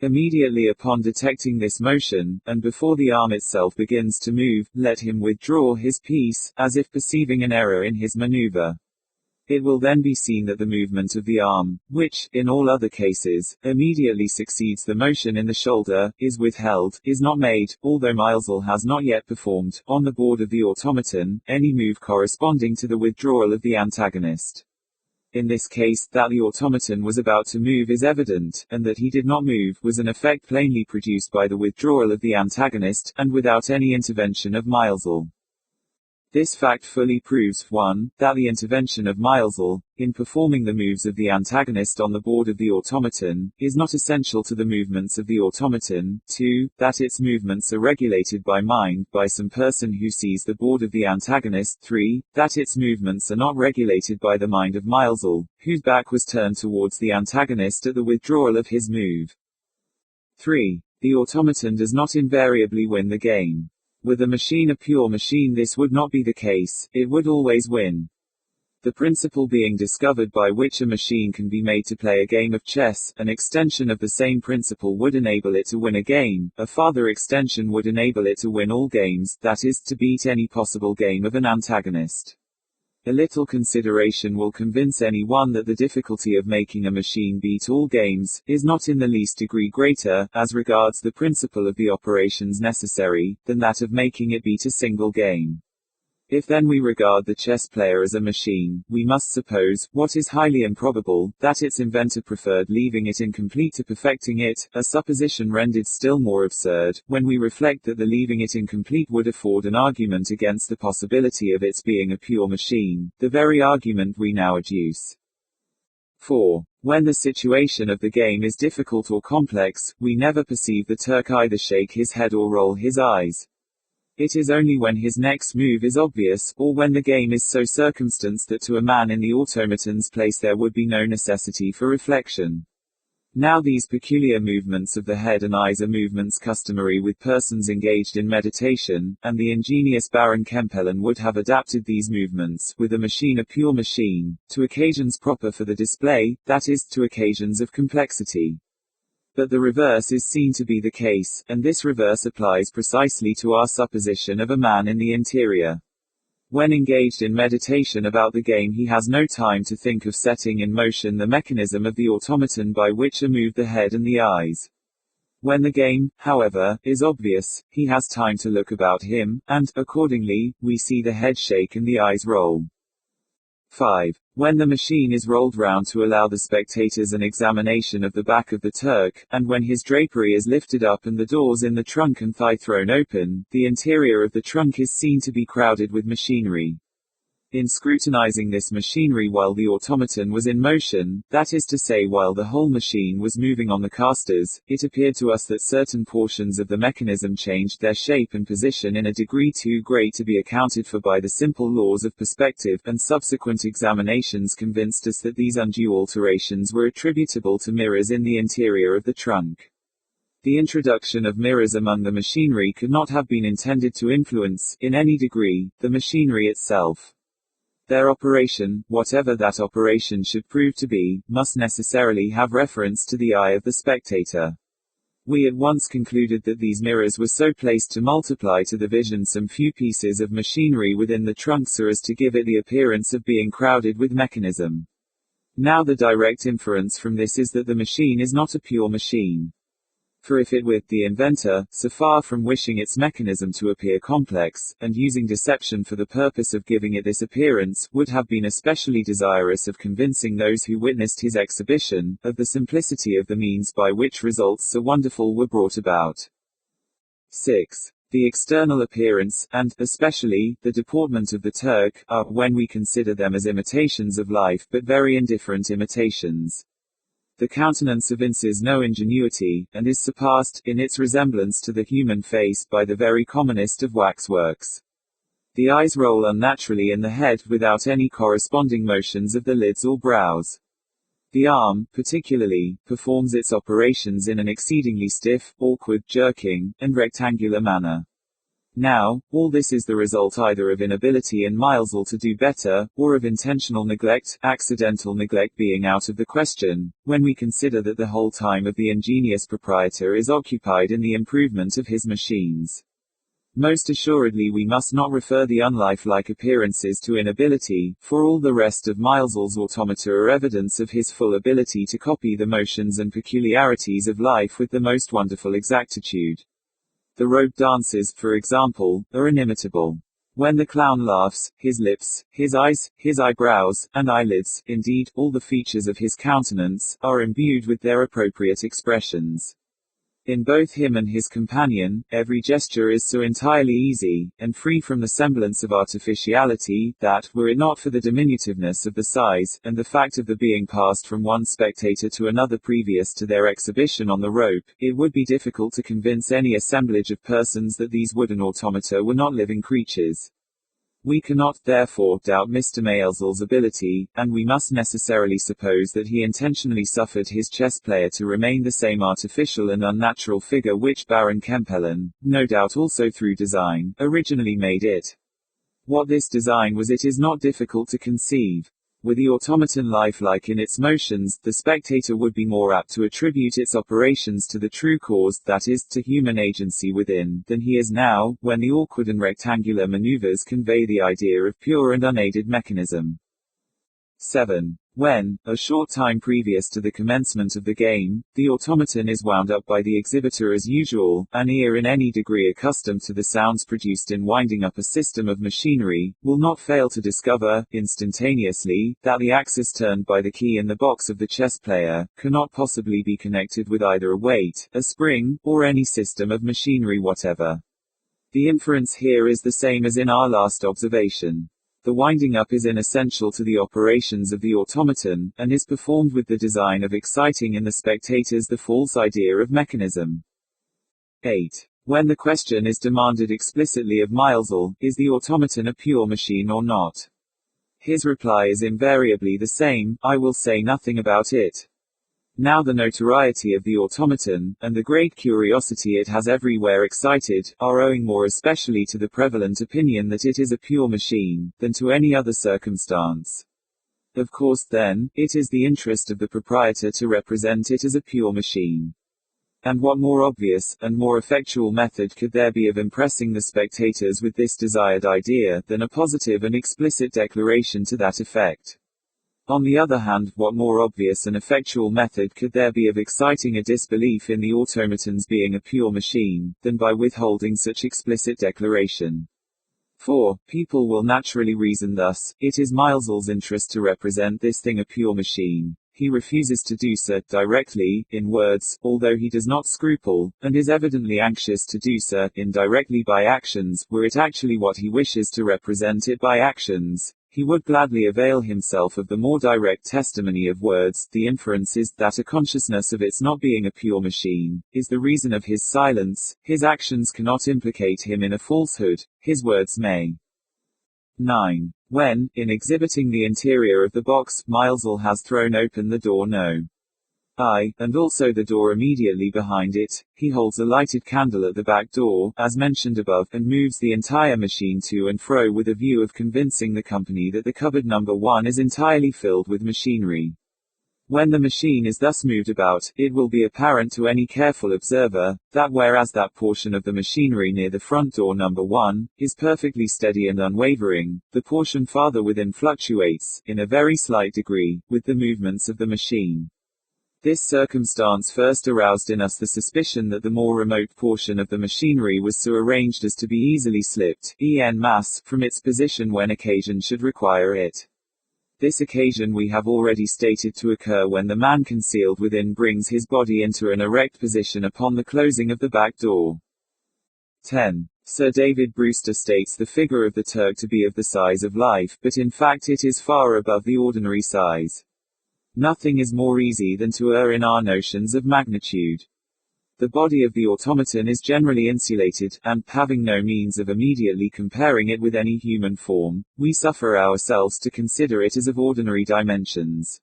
Immediately upon detecting this motion, and before the arm itself begins to move, let him withdraw his piece, as if perceiving an error in his maneuver. It will then be seen that the movement of the arm, which, in all other cases, immediately succeeds the motion in the shoulder, is withheld, is not made, although Milesel has not yet performed, on the board of the automaton, any move corresponding to the withdrawal of the antagonist. In this case, that the automaton was about to move is evident, and that he did not move was an effect plainly produced by the withdrawal of the antagonist, and without any intervention of Milesel. This fact fully proves 1. That the intervention of Milesel, in performing the moves of the antagonist on the board of the automaton, is not essential to the movements of the automaton. 2. That its movements are regulated by mind, by some person who sees the board of the antagonist. 3. That its movements are not regulated by the mind of Milesel, whose back was turned towards the antagonist at the withdrawal of his move. 3. The automaton does not invariably win the game. With a machine, a pure machine, this would not be the case, it would always win. The principle being discovered by which a machine can be made to play a game of chess, an extension of the same principle would enable it to win a game, a farther extension would enable it to win all games, that is, to beat any possible game of an antagonist. A little consideration will convince anyone that the difficulty of making a machine beat all games is not in the least degree greater, as regards the principle of the operations necessary, than that of making it beat a single game. If then we regard the chess player as a machine, we must suppose, what is highly improbable, that its inventor preferred leaving it incomplete to perfecting it, a supposition rendered still more absurd, when we reflect that the leaving it incomplete would afford an argument against the possibility of its being a pure machine, the very argument we now adduce. 4. When the situation of the game is difficult or complex, we never perceive the Turk either shake his head or roll his eyes. It is only when his next move is obvious, or when the game is so circumstanced that to a man in the automaton's place there would be no necessity for reflection. Now these peculiar movements of the head and eyes are movements customary with persons engaged in meditation, and the ingenious Baron Kempelen would have adapted these movements, with a machine a pure machine, to occasions proper for the display, that is, to occasions of complexity. But the reverse is seen to be the case, and this reverse applies precisely to our supposition of a man in the interior. When engaged in meditation about the game, he has no time to think of setting in motion the mechanism of the automaton by which are moved the head and the eyes. When the game, however, is obvious, he has time to look about him, and, accordingly, we see the head shake and the eyes roll. 5. When the machine is rolled round to allow the spectators an examination of the back of the Turk, and when his drapery is lifted up and the doors in the trunk and thigh thrown open, the interior of the trunk is seen to be crowded with machinery. In scrutinizing this machinery while the automaton was in motion, that is to say while the whole machine was moving on the casters, it appeared to us that certain portions of the mechanism changed their shape and position in a degree too great to be accounted for by the simple laws of perspective, and subsequent examinations convinced us that these undue alterations were attributable to mirrors in the interior of the trunk. The introduction of mirrors among the machinery could not have been intended to influence, in any degree, the machinery itself. Their operation, whatever that operation should prove to be, must necessarily have reference to the eye of the spectator. We at once concluded that these mirrors were so placed to multiply to the vision some few pieces of machinery within the trunk so as to give it the appearance of being crowded with mechanism. Now the direct inference from this is that the machine is not a pure machine. For if it were, the inventor, so far from wishing its mechanism to appear complex, and using deception for the purpose of giving it this appearance, would have been especially desirous of convincing those who witnessed his exhibition, of the simplicity of the means by which results so wonderful were brought about. 6. The external appearance, and, especially, the deportment of the Turk, are, when we consider them as imitations of life, but very indifferent imitations. The countenance evinces no ingenuity, and is surpassed, in its resemblance to the human face, by the very commonest of waxworks. The eyes roll unnaturally in the head, without any corresponding motions of the lids or brows. The arm, particularly, performs its operations in an exceedingly stiff, awkward, jerking, and rectangular manner. Now, all this is the result either of inability in Milesel to do better, or of intentional neglect, accidental neglect being out of the question, when we consider that the whole time of the ingenious proprietor is occupied in the improvement of his machines. Most assuredly we must not refer the unlifelike appearances to inability, for all the rest of Miles's automata are evidence of his full ability to copy the motions and peculiarities of life with the most wonderful exactitude. The rope dances, for example, are inimitable. When the clown laughs, his lips, his eyes, his eyebrows, and eyelids, indeed, all the features of his countenance, are imbued with their appropriate expressions. In both him and his companion, every gesture is so entirely easy, and free from the semblance of artificiality, that, were it not for the diminutiveness of the size, and the fact of the being passed from one spectator to another previous to their exhibition on the rope, it would be difficult to convince any assemblage of persons that these wooden automata were not living creatures. We cannot, therefore, doubt Mr. Miles's ability, and we must necessarily suppose that he intentionally suffered his chess player to remain the same artificial and unnatural figure which Baron Kempelen, no doubt also through design, originally made it. What this design was it is not difficult to conceive. Were the automaton lifelike in its motions, the spectator would be more apt to attribute its operations to the true cause, that is, to human agency within, than he is now, when the awkward and rectangular maneuvers convey the idea of pure and unaided mechanism. 7. When, a short time previous to the commencement of the game, the automaton is wound up by the exhibitor as usual, an ear in any degree accustomed to the sounds produced in winding up a system of machinery, will not fail to discover, instantaneously, that the axis turned by the key in the box of the chess player, cannot possibly be connected with either a weight, a spring, or any system of machinery whatever. The inference here is the same as in our last observation. The winding up is inessential to the operations of the automaton, and is performed with the design of exciting in the spectators the false idea of mechanism. 8. When the question is demanded explicitly of Miles, is the automaton a pure machine or not? His reply is invariably the same: I will say nothing about it. Now the notoriety of the automaton, and the great curiosity it has everywhere excited, are owing more especially to the prevalent opinion that it is a pure machine, than to any other circumstance. Of course, then, it is the interest of the proprietor to represent it as a pure machine. And what more obvious, and more effectual method could there be of impressing the spectators with this desired idea, than a positive and explicit declaration to that effect? On the other hand, what more obvious and effectual method could there be of exciting a disbelief in the automaton's being a pure machine, than by withholding such explicit declaration? For, people will naturally reason thus: it is Miles's interest to represent this thing a pure machine. He refuses to do so, directly, in words, although he does not scruple, and is evidently anxious to do so, indirectly by actions, were it actually what he wishes to represent it by actions. He would gladly avail himself of the more direct testimony of words. The inference is, that a consciousness of its not being a pure machine, is the reason of his silence. His actions cannot implicate him in a falsehood, his words may. 9. When, in exhibiting the interior of the box, Miles has thrown open the door No. I, and also the door immediately behind it, he holds a lighted candle at the back door, as mentioned above, and moves the entire machine to and fro with a view of convincing the company that the cupboard number 1 is entirely filled with machinery. When the machine is thus moved about, it will be apparent to any careful observer, that whereas that portion of the machinery near the front door number 1, is perfectly steady and unwavering, the portion farther within fluctuates, in a very slight degree, with the movements of the machine. This circumstance first aroused in us the suspicion that the more remote portion of the machinery was so arranged as to be easily slipped, en masse, from its position when occasion should require it. This occasion we have already stated to occur when the man concealed within brings his body into an erect position upon the closing of the back door. 10. Sir David Brewster states the figure of the Turk to be of the size of life, but in fact it is far above the ordinary size. Nothing is more easy than to err in our notions of magnitude. The body of the automaton is generally insulated, and, having no means of immediately comparing it with any human form, we suffer ourselves to consider it as of ordinary dimensions.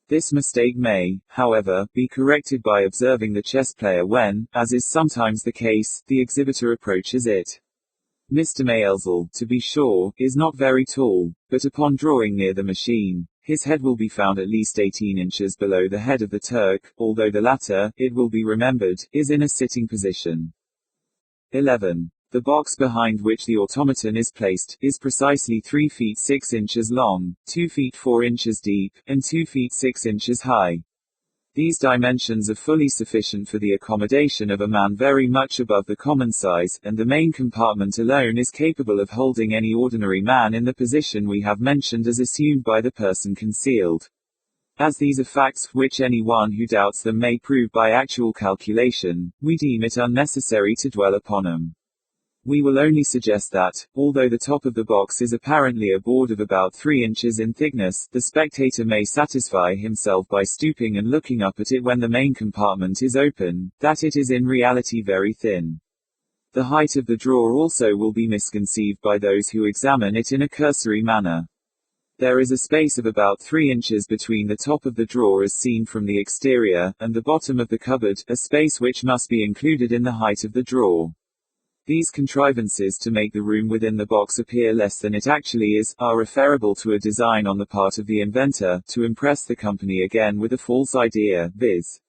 This mistake may, however, be corrected by observing the chess player when, as is sometimes the case, the exhibitor approaches it. Mr. Miles, to be sure, is not very tall, but upon drawing near the machine, his head will be found at least 18 inches below the head of the Turk, although the latter, it will be remembered, is in a sitting position. 11. The The box behind which the automaton is placed, is precisely 3 feet 6 inches long, 2 feet 4 inches deep, and 2 feet 6 inches high. These dimensions are fully sufficient for the accommodation of a man very much above the common size, and the main compartment alone is capable of holding any ordinary man in the position we have mentioned as assumed by the person concealed. As these are facts which anyone who doubts them may prove by actual calculation, we deem it unnecessary to dwell upon them. We will only suggest that, although the top of the box is apparently a board of about 3 inches in thickness, the spectator may satisfy himself by stooping and looking up at it when the main compartment is open, that it is in reality very thin. The height of the drawer also will be misconceived by those who examine it in a cursory manner. There is a space of about 3 inches between the top of the drawer as seen from the exterior, and the bottom of the cupboard, a space which must be included in the height of the drawer. These contrivances to make the room within the box appear less than it actually is, are referable to a design on the part of the inventor, to impress the company again with a false idea, viz.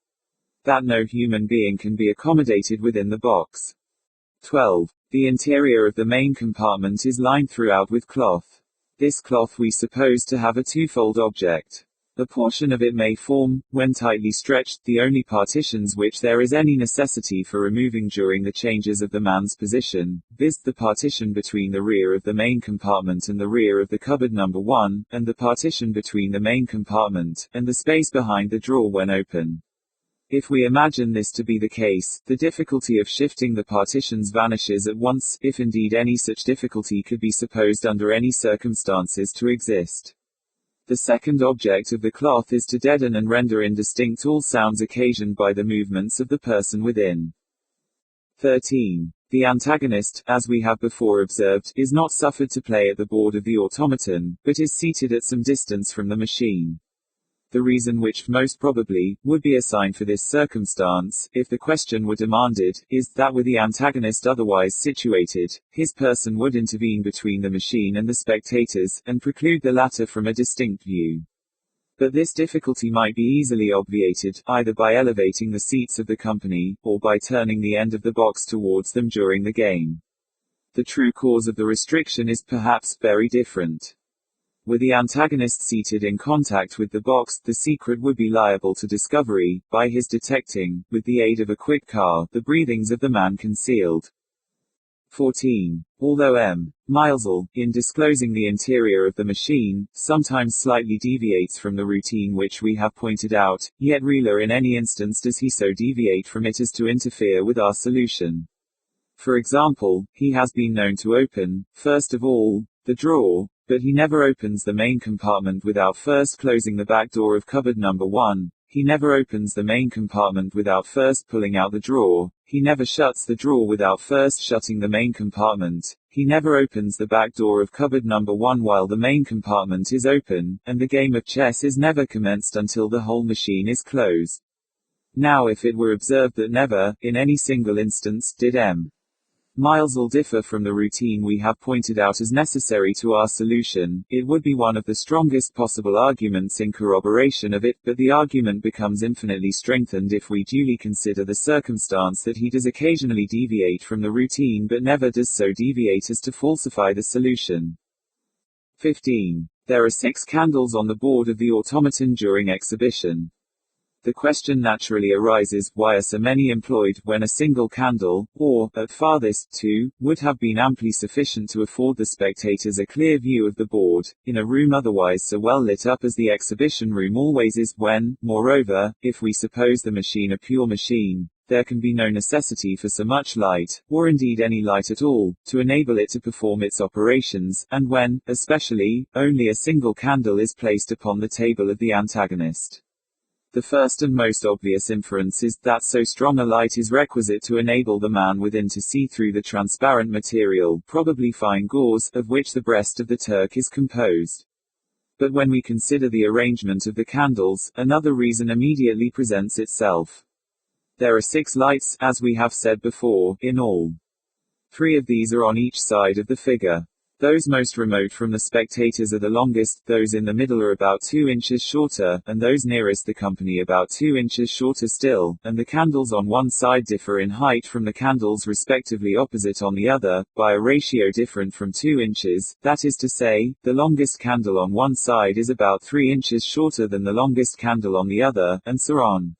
that no human being can be accommodated within the box. 12. The interior of the main compartment is lined throughout with cloth. This cloth we suppose to have a twofold object. A portion of it may form, when tightly stretched, the only partitions which there is any necessity for removing during the changes of the man's position, viz. the partition between the rear of the main compartment and the rear of the cupboard number 1, and the partition between the main compartment, and the space behind the drawer when open. If we imagine this to be the case, the difficulty of shifting the partitions vanishes at once, if indeed any such difficulty could be supposed under any circumstances to exist. The second object of the cloth is to deaden and render indistinct all sounds occasioned by the movements of the person within. 13. The antagonist, as we have before observed, is not suffered to play at the board of the automaton, but is seated at some distance from the machine. The reason which, most probably, would be assigned for this circumstance, if the question were demanded, is, that were the antagonist otherwise situated, his person would intervene between the machine and the spectators, and preclude the latter from a distinct view. But this difficulty might be easily obviated, either by elevating the seats of the company, or by turning the end of the box towards them during the game. The true cause of the restriction is perhaps very different. Were the antagonist seated in contact with the box, the secret would be liable to discovery, by his detecting, with the aid of a quick car, the breathings of the man concealed. 14. Although M. Milesel, in disclosing the interior of the machine, sometimes slightly deviates from the routine which we have pointed out, yet rarely in any instance does he so deviate from it as to interfere with our solution. For example, he has been known to open, first of all, the drawer, but he never opens the main compartment without first closing the back door of cupboard number 1, he never opens the main compartment without first pulling out the drawer, he never shuts the drawer without first shutting the main compartment, he never opens the back door of cupboard number 1 while the main compartment is open, and the game of chess is never commenced until the whole machine is closed. Now if it were observed that never, in any single instance, did M. Milesel differ from the routine we have pointed out as necessary to our solution, it would be one of the strongest possible arguments in corroboration of it, but the argument becomes infinitely strengthened if we duly consider the circumstance that he does occasionally deviate from the routine but never does so deviate as to falsify the solution. 15. There are 6 candles on the board of the automaton during exhibition. The question naturally arises, why are so many employed, when a single candle, or, at farthest, 2, would have been amply sufficient to afford the spectators a clear view of the board, in a room otherwise so well lit up as the exhibition room always is, when, moreover, if we suppose the machine a pure machine, there can be no necessity for so much light, or indeed any light at all, to enable it to perform its operations, and when, especially, only a single candle is placed upon the table of the antagonist. The first and most obvious inference is that so strong a light is requisite to enable the man within to see through the transparent material, probably fine gauze, of which the breast of the Turk is composed. But when we consider the arrangement of the candles, another reason immediately presents itself. There are 6 lights, as we have said before, in all. 3 of these are on each side of the figure. Those most remote from the spectators are the longest, those in the middle are about 2 inches shorter, and those nearest the company about 2 inches shorter still, and the candles on one side differ in height from the candles respectively opposite on the other, by a ratio different from 2 inches, that is to say, the longest candle on one side is about 3 inches shorter than the longest candle on the other, and so on.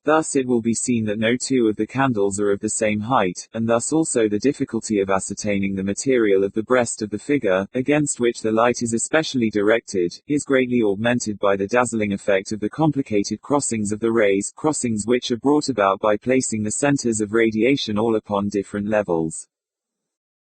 Thus it will be seen that no two of the candles are of the same height, and thus also the difficulty of ascertaining the material of the breast of the figure, against which the light is especially directed, is greatly augmented by the dazzling effect of the complicated crossings of the rays, crossings which are brought about by placing the centers of radiation all upon different levels.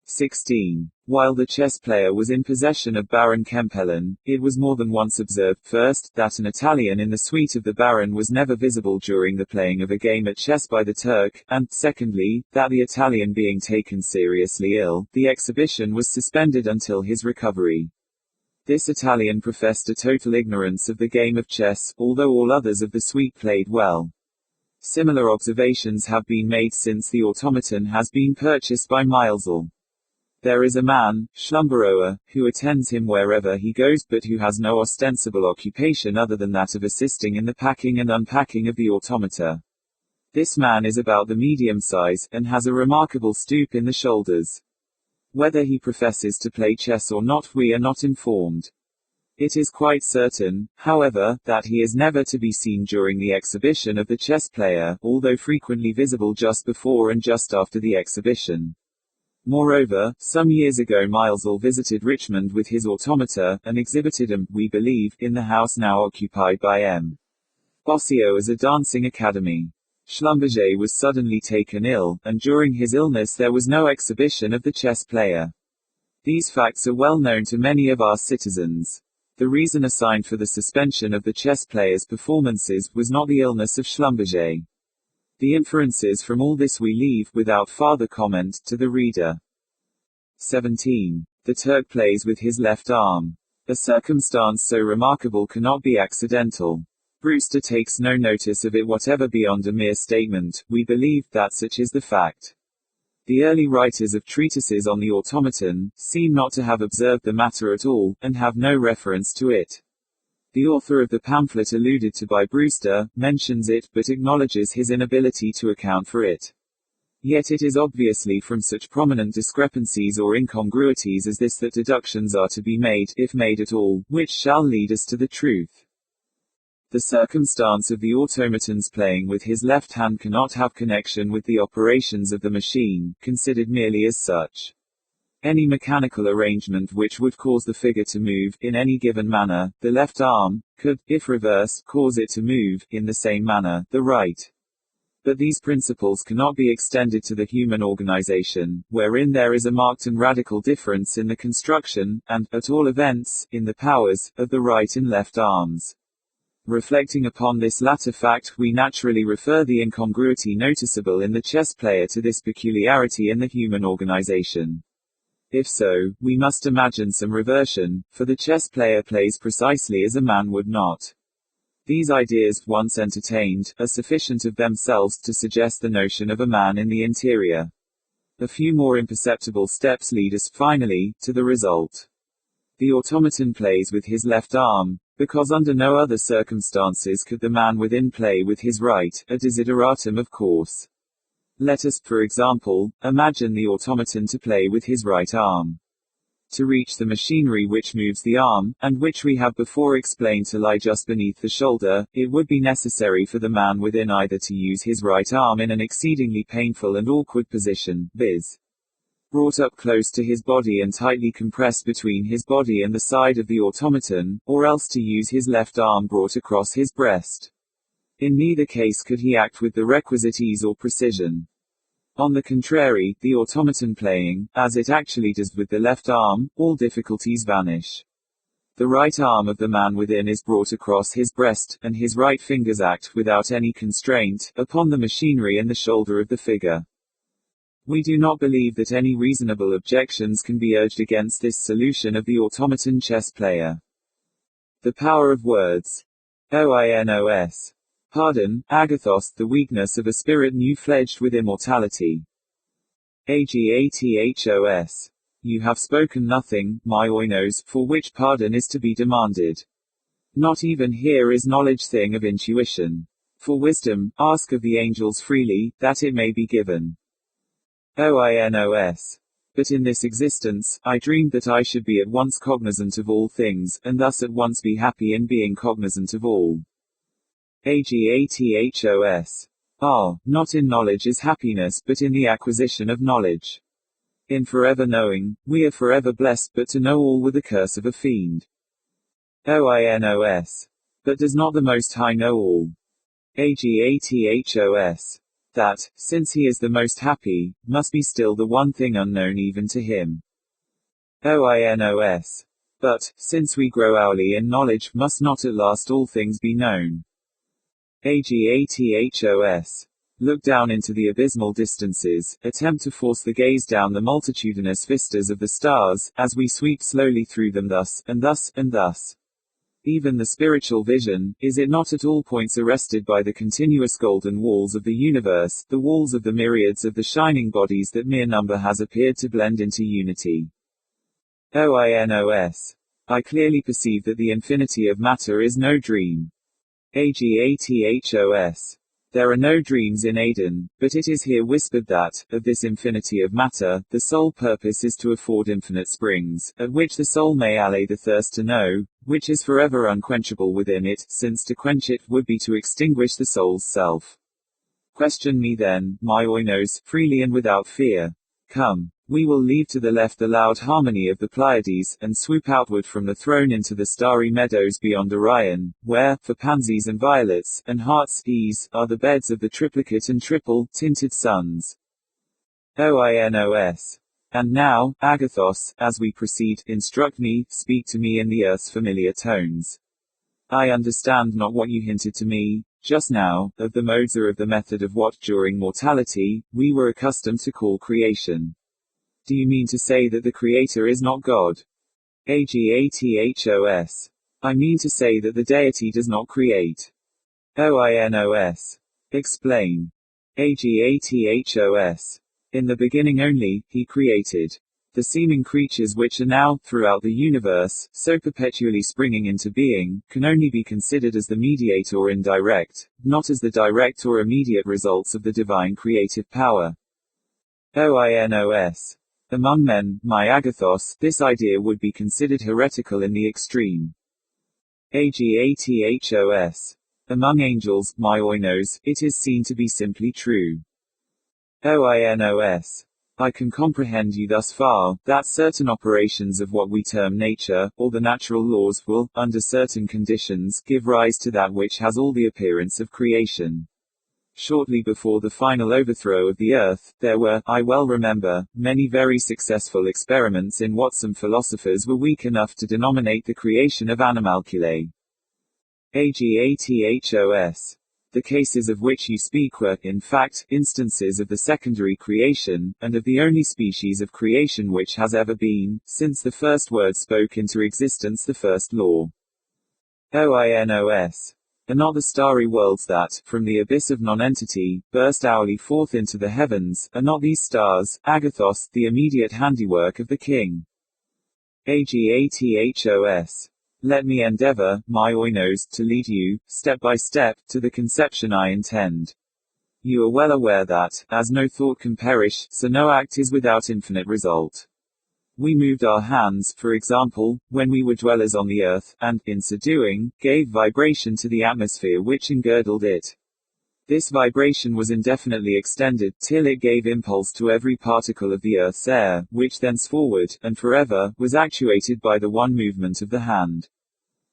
16. While the chess player was in possession of Baron Kempelen, it was more than once observed, first, that an Italian in the suite of the Baron was never visible during the playing of a game at chess by the Turk, and, secondly, that the Italian being taken seriously ill, the exhibition was suspended until his recovery. This Italian professed a total ignorance of the game of chess, although all others of the suite played well. Similar observations have been made since the automaton has been purchased by Milesel. There is a man, Schlumberger, who attends him wherever he goes but who has no ostensible occupation other than that of assisting in the packing and unpacking of the automata. This man is about the medium size, and has a remarkable stoop in the shoulders. Whether he professes to play chess or not we are not informed. It is quite certain, however, that he is never to be seen during the exhibition of the chess player, although frequently visible just before and just after the exhibition. Moreover, some years ago Milesel visited Richmond with his automata, and exhibited them, we believe, in the house now occupied by M. Bossio as a dancing academy. Schlumberger was suddenly taken ill, and during his illness there was no exhibition of the chess player. These facts are well known to many of our citizens. The reason assigned for the suspension of the chess player's performances was not the illness of Schlumberger. The inferences from all this we leave, without farther comment, to the reader. 17. The Turk plays with his left arm. A circumstance so remarkable cannot be accidental. Brewster takes no notice of it whatever beyond a mere statement, we believe, that such is the fact. The early writers of treatises on the automaton, seem not to have observed the matter at all, and have no reference to it. The author of the pamphlet alluded to by Brewster, mentions it, but acknowledges his inability to account for it. Yet it is obviously from such prominent discrepancies or incongruities as this that deductions are to be made, if made at all, which shall lead us to the truth. The circumstance of the automaton's playing with his left hand cannot have connection with the operations of the machine, considered merely as such. Any mechanical arrangement which would cause the figure to move, in any given manner, the left arm, could, if reversed, cause it to move, in the same manner, the right. But these principles cannot be extended to the human organization, wherein there is a marked and radical difference in the construction, and, at all events, in the powers, of the right and left arms. Reflecting upon this latter fact, we naturally refer the incongruity noticeable in the chess player to this peculiarity in the human organization. If so, we must imagine some reversion, for the chess player plays precisely as a man would not. These ideas, once entertained, are sufficient of themselves to suggest the notion of a man in the interior. A few more imperceptible steps lead us, finally, to the result. The automaton plays with his left arm, because under no other circumstances could the man within play with his right, a desideratum of course. Let us, for example, imagine the automaton to play with his right arm. To reach the machinery which moves the arm, and which we have before explained to lie just beneath the shoulder, it would be necessary for the man within either to use his right arm in an exceedingly painful and awkward position, viz. brought up close to his body and tightly compressed between his body and the side of the automaton, or else to use his left arm brought across his breast. In neither case could he act with the requisite ease or precision. On the contrary, the automaton playing, as it actually does with the left arm, all difficulties vanish. The right arm of the man within is brought across his breast, and his right fingers act, without any constraint, upon the machinery and the shoulder of the figure. We do not believe that any reasonable objections can be urged against this solution of the automaton chess player. The power of words. Oinos. Pardon, agathos, the weakness of a spirit new-fledged with immortality. Agathos. You have spoken nothing, my oinos, for which pardon is to be demanded. Not even here is knowledge thing of intuition. For wisdom, ask of the angels freely, that it may be given. Oinos. But in this existence, I dreamed that I should be at once cognizant of all things, and thus at once be happy in being cognizant of all. Agathos. Not in knowledge is happiness, but in the acquisition of knowledge. In forever knowing, we are forever blessed, but to know all were the curse of a fiend. Oinos. But does not the Most High know all? Agathos. That, since he is the most happy, must be still the one thing unknown even to him. Oinos. But, since we grow hourly in knowledge, must not at last all things be known? Agathos. Look down into the abysmal distances, attempt to force the gaze down the multitudinous vistas of the stars, as we sweep slowly through them thus, and thus, and thus. Even the spiritual vision, is it not at all points arrested by the continuous golden walls of the universe, the walls of the myriads of the shining bodies that mere number has appeared to blend into unity? Oinos. I clearly perceive that the infinity of matter is no dream. Agathos. There are no dreams in Aden, but it is here whispered that, of this infinity of matter, the sole purpose is to afford infinite springs, at which the soul may allay the thirst to know, which is forever unquenchable within it, since to quench it would be to extinguish the soul's self. Question me then, my oinos, freely and without fear. Come. We will leave to the left the loud harmony of the Pleiades, and swoop outward from the throne into the starry meadows beyond Orion, where, for pansies and violets, and heart's ease, are the beds of the triplicate and triple, tinted suns. Oinos. And now, Agathos, as we proceed, instruct me, speak to me in the earth's familiar tones. I understand not what you hinted to me, just now, of the modes or of the method of what, during mortality, we were accustomed to call creation. Do you mean to say that the Creator is not God? Agathos. I mean to say that the deity does not create. Oinos. Explain. Agathos. In the beginning only, he created. The seeming creatures which are now, throughout the universe, so perpetually springing into being, can only be considered as the mediate or indirect, not as the direct or immediate results of the divine creative power. Oinos. Among men, my Agathos, this idea would be considered heretical in the extreme. Agathos. Among angels, my oinos, it is seen to be simply true. Oinos. I can comprehend you thus far, that certain operations of what we term nature, or the natural laws, will, under certain conditions, give rise to that which has all the appearance of creation. Shortly before the final overthrow of the Earth, there were, I well remember, many very successful experiments in what some philosophers were weak enough to denominate the creation of animalculae. Agathos. The cases of which you speak were, in fact, instances of the secondary creation, and of the only species of creation which has ever been, since the first word spoke into existence the first law. Oinos. Are not the starry worlds that, from the abyss of nonentity, burst hourly forth into the heavens, are not these stars, Agathos, the immediate handiwork of the King? Agathos. Let me endeavor, my oinos, to lead you, step by step, to the conception I intend. You are well aware that, as no thought can perish, so no act is without infinite result. We moved our hands, for example, when we were dwellers on the earth, and, in so doing, gave vibration to the atmosphere which engirdled it. This vibration was indefinitely extended, till it gave impulse to every particle of the earth's air, which thenceforward, and forever, was actuated by the one movement of the hand.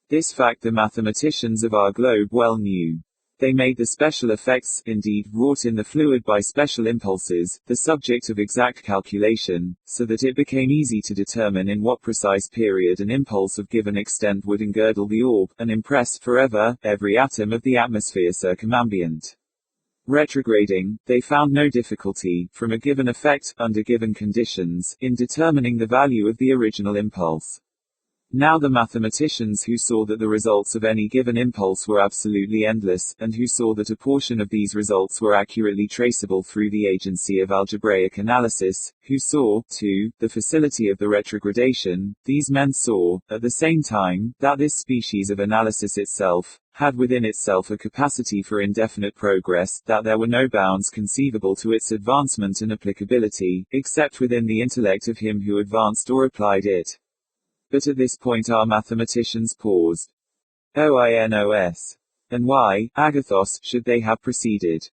This fact the mathematicians of our globe well knew. They made the special effects, indeed, wrought in the fluid by special impulses, the subject of exact calculation, so that it became easy to determine in what precise period an impulse of given extent would engirdle the orb, and impress, forever, every atom of the atmosphere circumambient. Retrograding, they found no difficulty, from a given effect, under given conditions, in determining the value of the original impulse. Now the mathematicians who saw that the results of any given impulse were absolutely endless, and who saw that a portion of these results were accurately traceable through the agency of algebraic analysis, who saw, too, the facility of the retrogradation, these men saw, at the same time, that this species of analysis itself had within itself a capacity for indefinite progress, that there were no bounds conceivable to its advancement and applicability, except within the intellect of him who advanced or applied it. But at this point our mathematicians paused. Oinos. And why, agathos, should they have proceeded?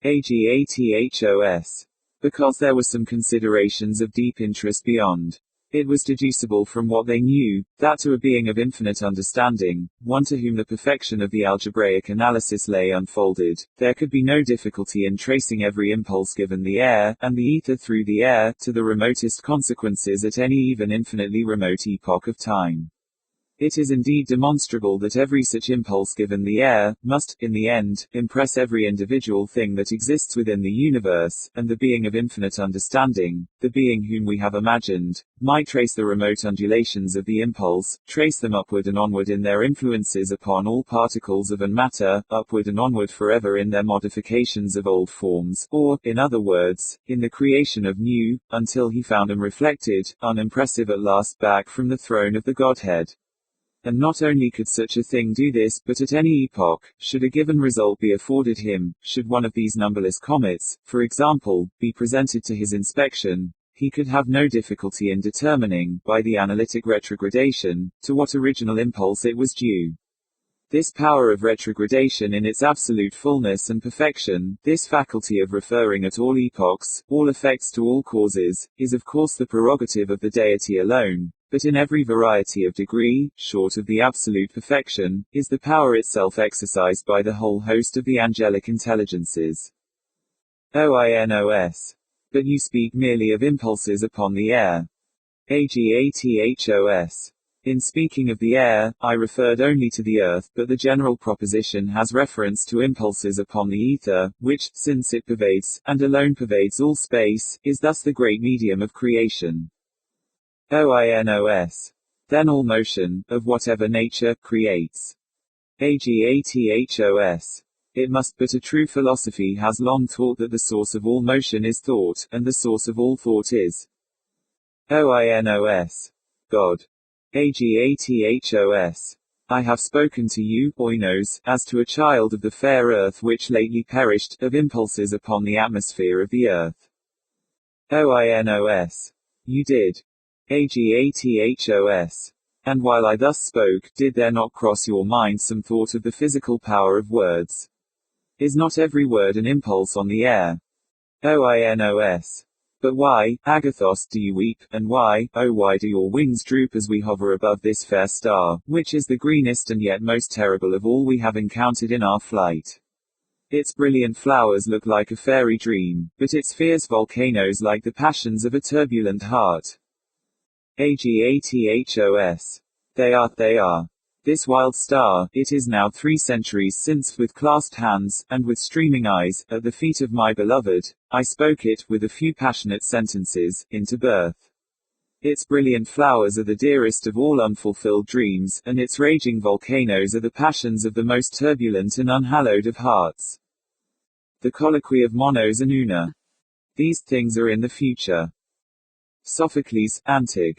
Agathos. Because there were some considerations of deep interest beyond. It was deducible from what they knew, that to a being of infinite understanding, one to whom the perfection of the algebraic analysis lay unfolded, there could be no difficulty in tracing every impulse given the air, and the ether through the air, to the remotest consequences at any even infinitely remote epoch of time. It is indeed demonstrable that every such impulse given the air, must, in the end, impress every individual thing that exists within the universe, and the being of infinite understanding, the being whom we have imagined, might trace the remote undulations of the impulse, trace them upward and onward in their influences upon all particles of matter, upward and onward forever in their modifications of old forms, or, in other words, in the creation of new, until he found them reflected, unimpressive at last back from the throne of the Godhead. And not only could such a thing do this, but at any epoch, should a given result be afforded him, should one of these numberless comets, for example, be presented to his inspection, he could have no difficulty in determining, by the analytic retrogradation, to what original impulse it was due. This power of retrogradation in its absolute fullness and perfection, this faculty of referring at all epochs, all effects to all causes, is of course the prerogative of the deity alone, but in every variety of degree, short of the absolute perfection, is the power itself exercised by the whole host of the angelic intelligences. Oinos. But you speak merely of impulses upon the air. Agathos. In speaking of the air, I referred only to the earth, but the general proposition has reference to impulses upon the ether, which, since it pervades, and alone pervades all space, is thus the great medium of creation. Oinos. Then all motion, of whatever nature, creates. Agathos. It must, but a true philosophy has long taught that the source of all motion is thought, and the source of all thought is Oinos. God. Agathos. I have spoken to you, Oinos, as to a child of the fair earth which lately perished, of impulses upon the atmosphere of the earth. Oinos. You did. Agathos. And while I thus spoke, did there not cross your mind some thought of the physical power of words? Is not every word an impulse on the air? Oinos. But why, agathos, do you weep, and why, oh why do your wings droop as we hover above this fair star, which is the greenest and yet most terrible of all we have encountered in our flight? Its brilliant flowers look like a fairy dream, but its fierce volcanoes like the passions of a turbulent heart. Agathos. They are. This wild star, it is now 3 centuries since, with clasped hands, and with streaming eyes, at the feet of my beloved, I spoke it, with a few passionate sentences, into birth. Its brilliant flowers are the dearest of all unfulfilled dreams, and its raging volcanoes are the passions of the most turbulent and unhallowed of hearts. The colloquy of Monos and Una. These things are in the future. Sophocles, Antig.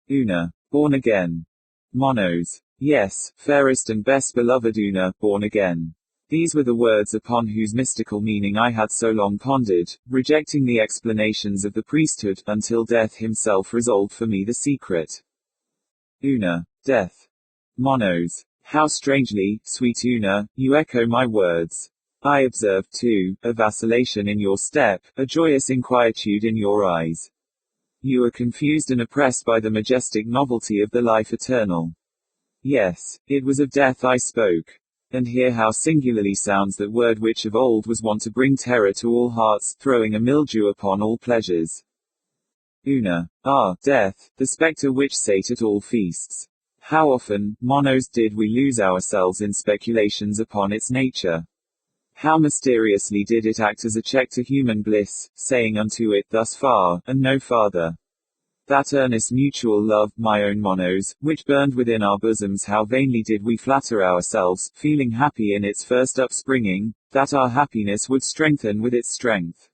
Una. Born again. Monos. Yes, fairest and best beloved Una, born again. These were the words upon whose mystical meaning I had so long pondered, rejecting the explanations of the priesthood, until death himself resolved for me the secret. Una. Death. Monos. How strangely, sweet Una, you echo my words. I observed, too, a vacillation in your step, a joyous inquietude in your eyes. You are confused and oppressed by the majestic novelty of the life eternal. Yes, it was of death I spoke. And hear how singularly sounds that word which of old was wont to bring terror to all hearts, throwing a mildew upon all pleasures. Una. Ah, death, the spectre which sate at all feasts. How often, Monos, did we lose ourselves in speculations upon its nature? How mysteriously did it act as a check to human bliss, saying unto it, thus far, and no farther. That earnest mutual love, my own monos, which burned within our bosoms, how vainly did we flatter ourselves, feeling happy in its first upspringing, that our happiness would strengthen with its strength.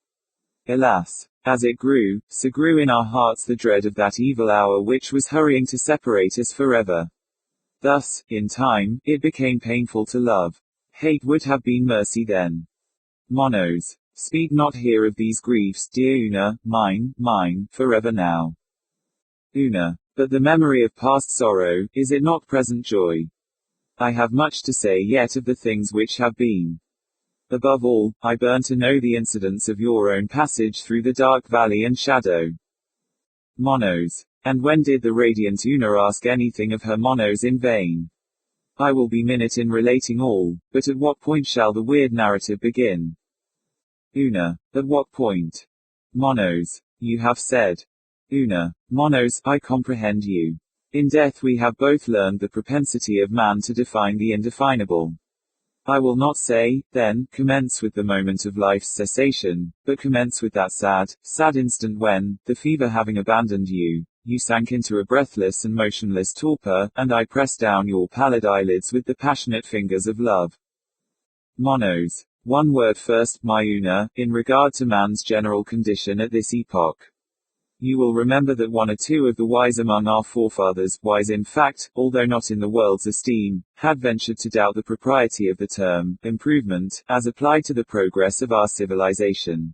Alas! As it grew, so grew in our hearts the dread of that evil hour which was hurrying to separate us forever. Thus, in time, it became painful to love. Hate would have been mercy then. Monos. Speak not here of these griefs, dear Una, mine, forever now. Una. But the memory of past sorrow, is it not present joy? I have much to say yet of the things which have been. Above all, I burn to know the incidents of your own passage through the dark valley and shadow. Monos. And when did the radiant Una ask anything of her monos in vain? I will be minute in relating all, but at what point shall the weird narrative begin? Una. At what point? Monos. You have said. Una. Monos, I comprehend you. In death we have both learned the propensity of man to define the indefinable. I will not say, then, commence with the moment of life's cessation, but commence with that sad instant when, the fever having abandoned you, you sank into a breathless and motionless torpor, and I pressed down your pallid eyelids with the passionate fingers of love. Monos. One word first, my Una, in regard to man's general condition at this epoch. You will remember that one or two of the wise among our forefathers, wise in fact, although not in the world's esteem, had ventured to doubt the propriety of the term, improvement, as applied to the progress of our civilization.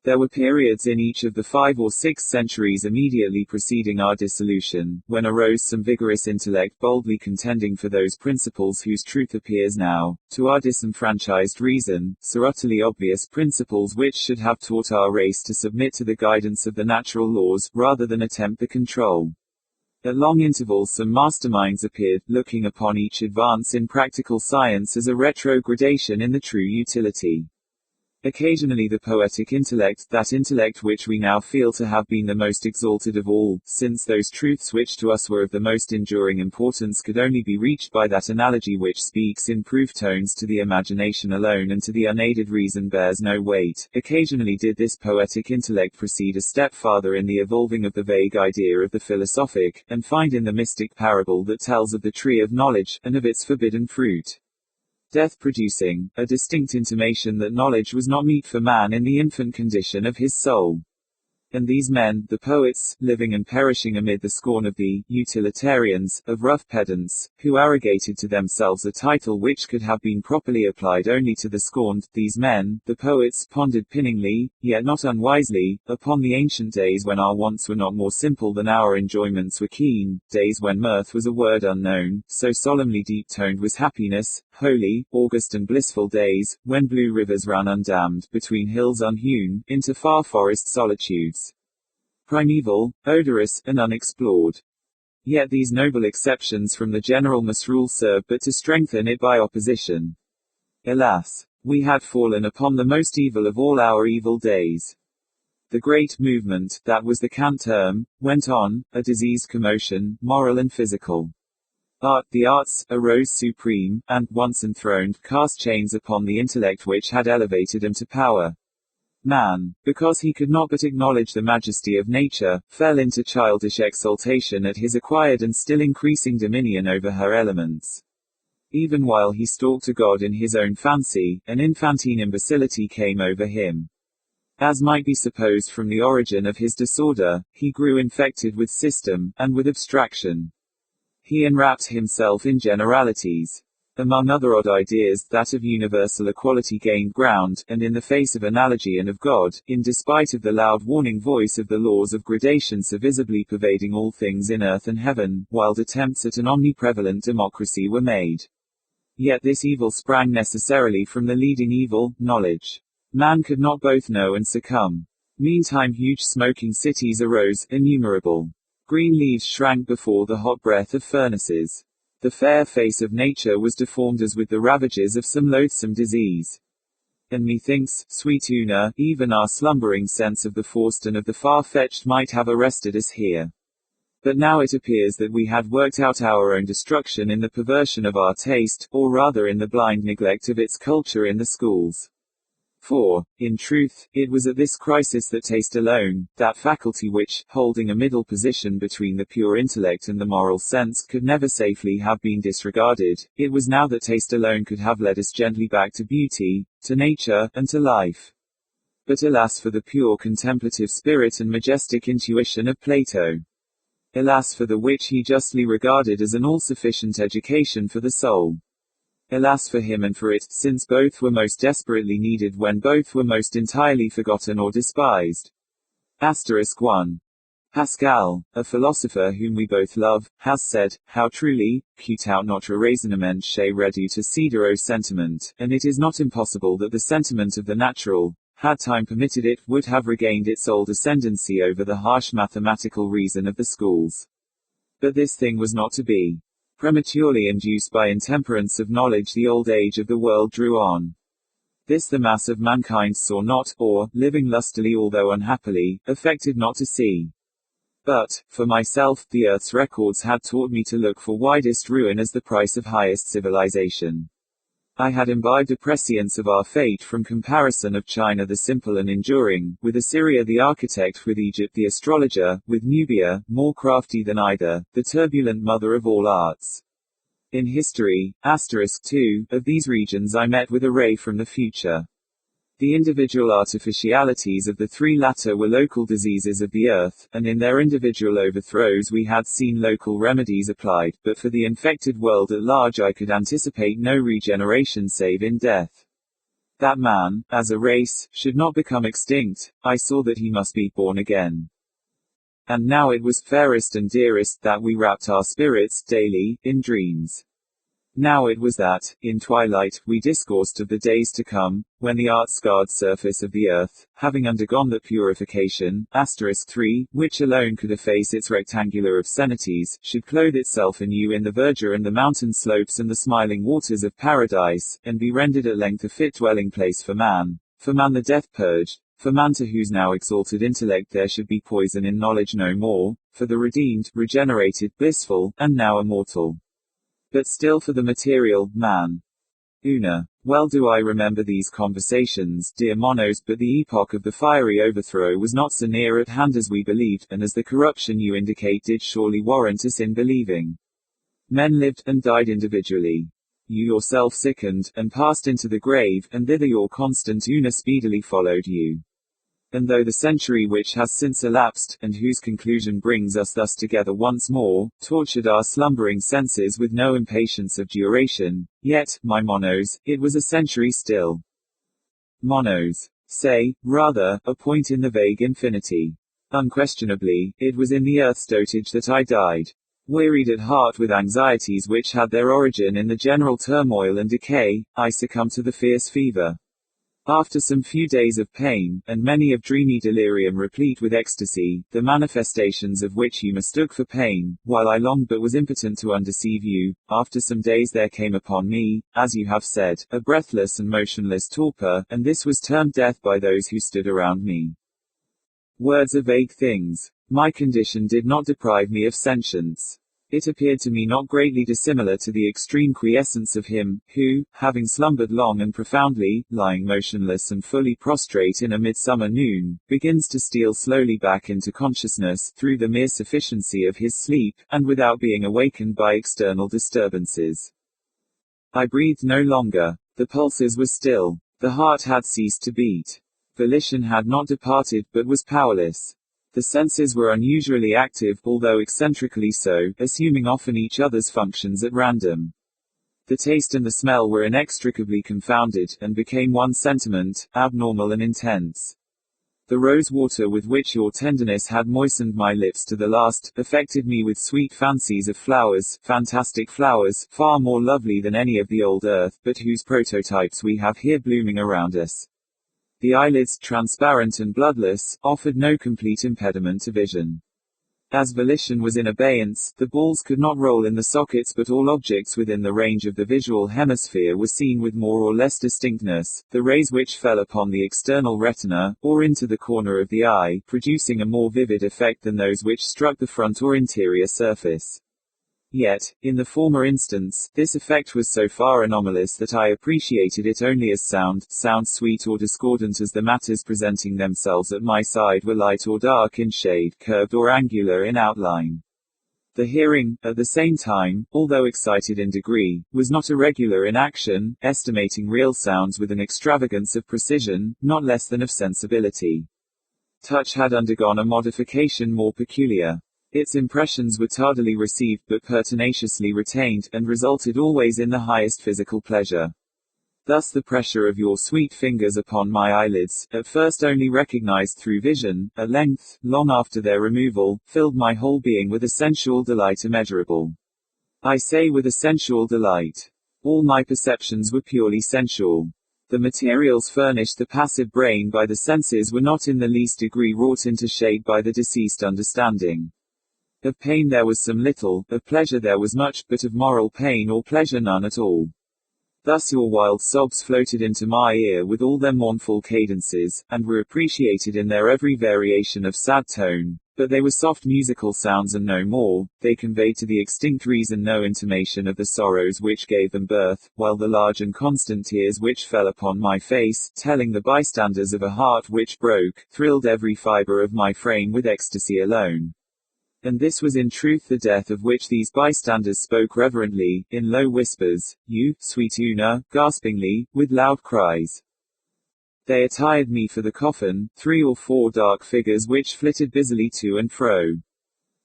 There were periods in each of the 5 or 6 centuries immediately preceding our dissolution, when arose some vigorous intellect boldly contending for those principles whose truth appears now, to our disenfranchised reason, so utterly obvious principles which should have taught our race to submit to the guidance of the natural laws, rather than attempt the control. At long intervals some masterminds appeared, looking upon each advance in practical science as a retrogradation in the true utility. Occasionally the poetic intellect, that intellect which we now feel to have been the most exalted of all, since those truths which to us were of the most enduring importance could only be reached by that analogy which speaks in proof tones to the imagination alone and to the unaided reason bears no weight, occasionally did this poetic intellect proceed a step farther in the evolving of the vague idea of the philosophic, and find in the mystic parable that tells of the tree of knowledge, and of its forbidden fruit, death producing, a distinct intimation that knowledge was not meet for man in the infant condition of his soul. And these men, the poets, living and perishing amid the scorn of the utilitarians, of rough pedants, who arrogated to themselves a title which could have been properly applied only to the scorned, these men, the poets, pondered pinningly, yet not unwisely, upon the ancient days when our wants were not more simple than our enjoyments were keen, days when mirth was a word unknown, so solemnly deep-toned was happiness, holy, august and blissful days, when blue rivers ran undammed, between hills unhewn, into far forest solitudes. Primeval, odorous, and unexplored. Yet these noble exceptions from the general misrule served but to strengthen it by opposition. Alas! We had fallen upon the most evil of all our evil days. The great movement, that was the cant term, went on, a diseased commotion, moral and physical. The arts, arose supreme, and, once enthroned, cast chains upon the intellect which had elevated them to power. Man, because he could not but acknowledge the majesty of nature, fell into childish exultation at his acquired and still increasing dominion over her elements. Even while he stalked a god in his own fancy, an infantine imbecility came over him. As might be supposed from the origin of his disorder, he grew infected with system, and with abstraction. He enwrapped himself in generalities. Among other odd ideas, that of universal equality gained ground, and in the face of analogy and of God, in despite of the loud warning voice of the laws of gradation so visibly pervading all things in earth and heaven, wild attempts at an omniprevalent democracy were made. Yet this evil sprang necessarily from the leading evil, knowledge. Man could not both know and succumb. Meantime huge smoking cities arose, innumerable. Green leaves shrank before the hot breath of furnaces. The fair face of nature was deformed as with the ravages of some loathsome disease. And methinks, sweet Una, even our slumbering sense of the forced and of the far-fetched might have arrested us here. But now it appears that we had worked out our own destruction in the perversion of our taste, or rather in the blind neglect of its culture in the schools. For, in truth, it was at this crisis that taste alone, that faculty which, holding a middle position between the pure intellect and the moral sense, could never safely have been disregarded, it was now that taste alone could have led us gently back to beauty, to nature, and to life. But alas for the pure contemplative spirit and majestic intuition of Plato. Alas for the which he justly regarded as an all-sufficient education for the soul. Alas for him and for it, since both were most desperately needed when both were most entirely forgotten or despised. 1. Pascal, a philosopher whom we both love, has said, how truly, "Cut out notre raisonnement chez réduit to cedar au sentiment," and it is not impossible that the sentiment of the natural, had time permitted it, would have regained its old ascendancy over the harsh mathematical reason of the schools. But this thing was not to be. Prematurely induced by intemperance of knowledge, the old age of the world drew on. This the mass of mankind saw not, or, living lustily although unhappily, affected not to see. But, for myself, the earth's records had taught me to look for widest ruin as the price of highest civilization. I had imbibed a prescience of our fate from comparison of China the simple and enduring, with Assyria the architect, with Egypt the astrologer, with Nubia, more crafty than either, the turbulent mother of all arts. In history, *2, of these regions I met with a ray from the future. The individual artificialities of the three latter were local diseases of the earth, and in their individual overthrows we had seen local remedies applied, but for the infected world at large I could anticipate no regeneration save in death. That man, as a race, should not become extinct, I saw that he must be born again. And now it was fairest and dearest that we wrapped our spirits, daily, in dreams. Now it was that, in twilight, we discoursed of the days to come, when the art-scarred surface of the earth, having undergone that purification, *3, which alone could efface its rectangular obscenities, should clothe itself anew in the verdure and the mountain slopes and the smiling waters of paradise, and be rendered at length a fit dwelling place for man the death purged, for man to whose now exalted intellect there should be poison in knowledge no more, for the redeemed, regenerated, blissful, and now immortal. But still for the material, man. Una. Well do I remember these conversations, dear Monos, but the epoch of the fiery overthrow was not so near at hand as we believed, and as the corruption you indicate did surely warrant us in believing. Men lived, and died individually. You yourself sickened, and passed into the grave, and thither your constant Una speedily followed you. And though the century which has since elapsed, and whose conclusion brings us thus together once more, tortured our slumbering senses with no impatience of duration, yet, my Monos, it was a century still. Monos. Say, rather, a point in the vague infinity. Unquestionably, it was in the earth's dotage that I died. Wearied at heart with anxieties which had their origin in the general turmoil and decay, I succumbed to the fierce fever. After some few days of pain, and many of dreamy delirium replete with ecstasy, the manifestations of which you mistook for pain, while I longed but was impotent to undeceive you, after some days there came upon me, as you have said, a breathless and motionless torpor, and this was termed death by those who stood around me. Words are vague things. My condition did not deprive me of sentience. It appeared to me not greatly dissimilar to the extreme quiescence of him, who, having slumbered long and profoundly, lying motionless and fully prostrate in a midsummer noon, begins to steal slowly back into consciousness, through the mere sufficiency of his sleep, and without being awakened by external disturbances. I breathed no longer. The pulses were still. The heart had ceased to beat. Volition had not departed, but was powerless. The senses were unusually active, although eccentrically so, assuming often each other's functions at random. The taste and the smell were inextricably confounded, and became one sentiment, abnormal and intense. The rose water with which your tenderness had moistened my lips to the last, affected me with sweet fancies of flowers, fantastic flowers, far more lovely than any of the old earth, but whose prototypes we have here blooming around us. The eyelids, transparent and bloodless, offered no complete impediment to vision. As volition was in abeyance, the balls could not roll in the sockets, but all objects within the range of the visual hemisphere were seen with more or less distinctness, the rays which fell upon the external retina, or into the corner of the eye, producing a more vivid effect than those which struck the front or interior surface. Yet, in the former instance, this effect was so far anomalous that I appreciated it only as sound sweet or discordant as the matters presenting themselves at my side were light or dark in shade, curved or angular in outline. The hearing, at the same time, although excited in degree, was not irregular in action, estimating real sounds with an extravagance of precision, not less than of sensibility. Touch had undergone a modification more peculiar. Its impressions were tardily received but pertinaciously retained, and resulted always in the highest physical pleasure. Thus the pressure of your sweet fingers upon my eyelids, at first only recognized through vision, at length, long after their removal, filled my whole being with a sensual delight immeasurable. I say with a sensual delight. All my perceptions were purely sensual. The materials furnished the passive brain by the senses were not in the least degree wrought into shape by the deceased understanding. Of pain there was some little, of pleasure there was much, but of moral pain or pleasure none at all. Thus your wild sobs floated into my ear with all their mournful cadences, and were appreciated in their every variation of sad tone, but they were soft musical sounds and no more. They conveyed to the extinct reason no intimation of the sorrows which gave them birth, while the large and constant tears which fell upon my face, telling the bystanders of a heart which broke, thrilled every fibre of my frame with ecstasy alone. And this was in truth the death of which these bystanders spoke reverently, in low whispers, you, sweet Una, gaspingly, with loud cries. They attired me for the coffin, 3 or 4 dark figures which flitted busily to and fro.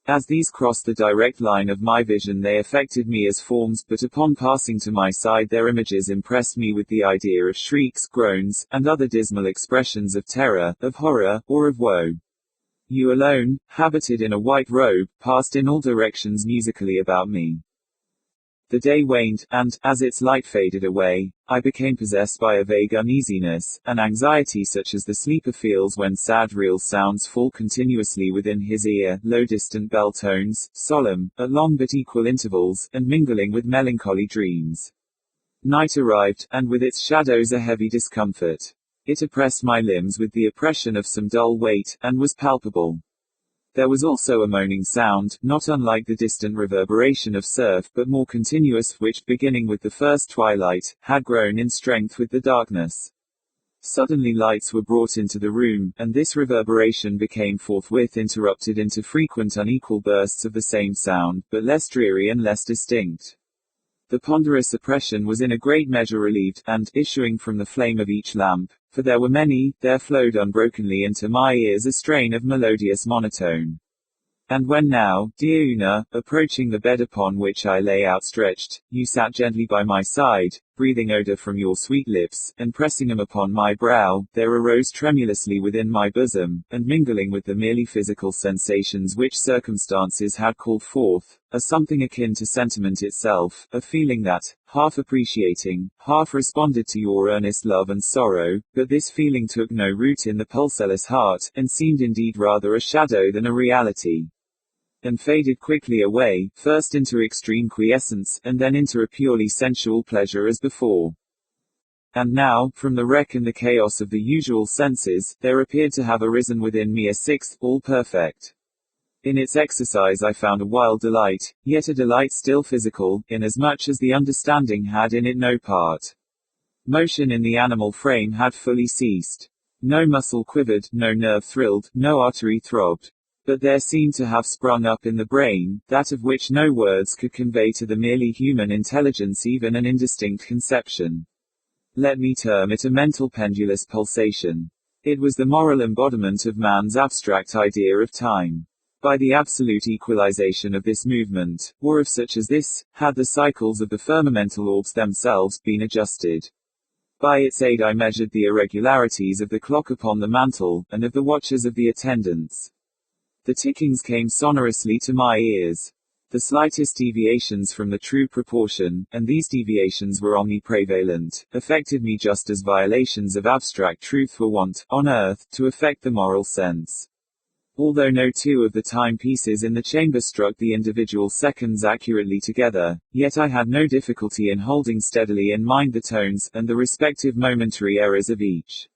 As these crossed the direct line of my vision they affected me as forms, but upon passing to my side their images impressed me with the idea of shrieks, groans, and other dismal expressions of terror, of horror, or of woe. You alone, habited in a white robe, passed in all directions musically about me. The day waned, and, as its light faded away, I became possessed by a vague uneasiness, an anxiety such as the sleeper feels when sad real sounds fall continuously within his ear, low distant bell tones, solemn, at long but equal intervals, and mingling with melancholy dreams. Night arrived, and with its shadows a heavy discomfort. It oppressed my limbs with the oppression of some dull weight, and was palpable. There was also a moaning sound, not unlike the distant reverberation of surf, but more continuous, which, beginning with the first twilight, had grown in strength with the darkness. Suddenly lights were brought into the room, and this reverberation became forthwith interrupted into frequent unequal bursts of the same sound, but less dreary and less distinct. The ponderous oppression was in a great measure relieved, and, issuing from the flame of each lamp, for there were many, there flowed unbrokenly into my ears a strain of melodious monotone. And when now, dear Una, approaching the bed upon which I lay outstretched, you sat gently by my side, breathing odor from your sweet lips, and pressing them upon my brow, there arose tremulously within my bosom, and mingling with the merely physical sensations which circumstances had called forth, a something akin to sentiment itself, a feeling that, half appreciating, half responded to your earnest love and sorrow, but this feeling took no root in the pulseless heart, and seemed indeed rather a shadow than a reality, and faded quickly away, first into extreme quiescence, and then into a purely sensual pleasure as before. And now, from the wreck and the chaos of the usual senses, there appeared to have arisen within me a sixth, all perfect. In its exercise I found a wild delight, yet a delight still physical, inasmuch as the understanding had in it no part. Motion in the animal frame had fully ceased. No muscle quivered, no nerve thrilled, no artery throbbed. But there seemed to have sprung up in the brain, that of which no words could convey to the merely human intelligence even an indistinct conception. Let me term it a mental pendulous pulsation. It was the moral embodiment of man's abstract idea of time. By the absolute equalization of this movement, or of such as this, had the cycles of the firmamental orbs themselves been adjusted. By its aid I measured the irregularities of the clock upon the mantle, and of the watches of the attendants. The tickings came sonorously to my ears. The slightest deviations from the true proportion, and these deviations were omniprevalent, affected me just as violations of abstract truth were wont, on earth, to affect the moral sense. Although no 2 of the timepieces in the chamber struck the individual seconds accurately together, yet I had no difficulty in holding steadily in mind the tones, and the respective momentary errors of each.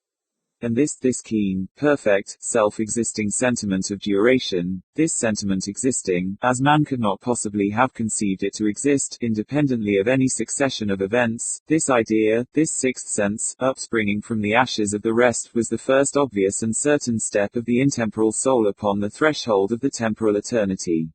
And this keen, perfect, self-existing sentiment of duration, this sentiment existing, as man could not possibly have conceived it to exist, independently of any succession of events, this idea, this sixth sense, upspringing from the ashes of the rest, was the first obvious and certain step of the intemporal soul upon the threshold of the temporal eternity.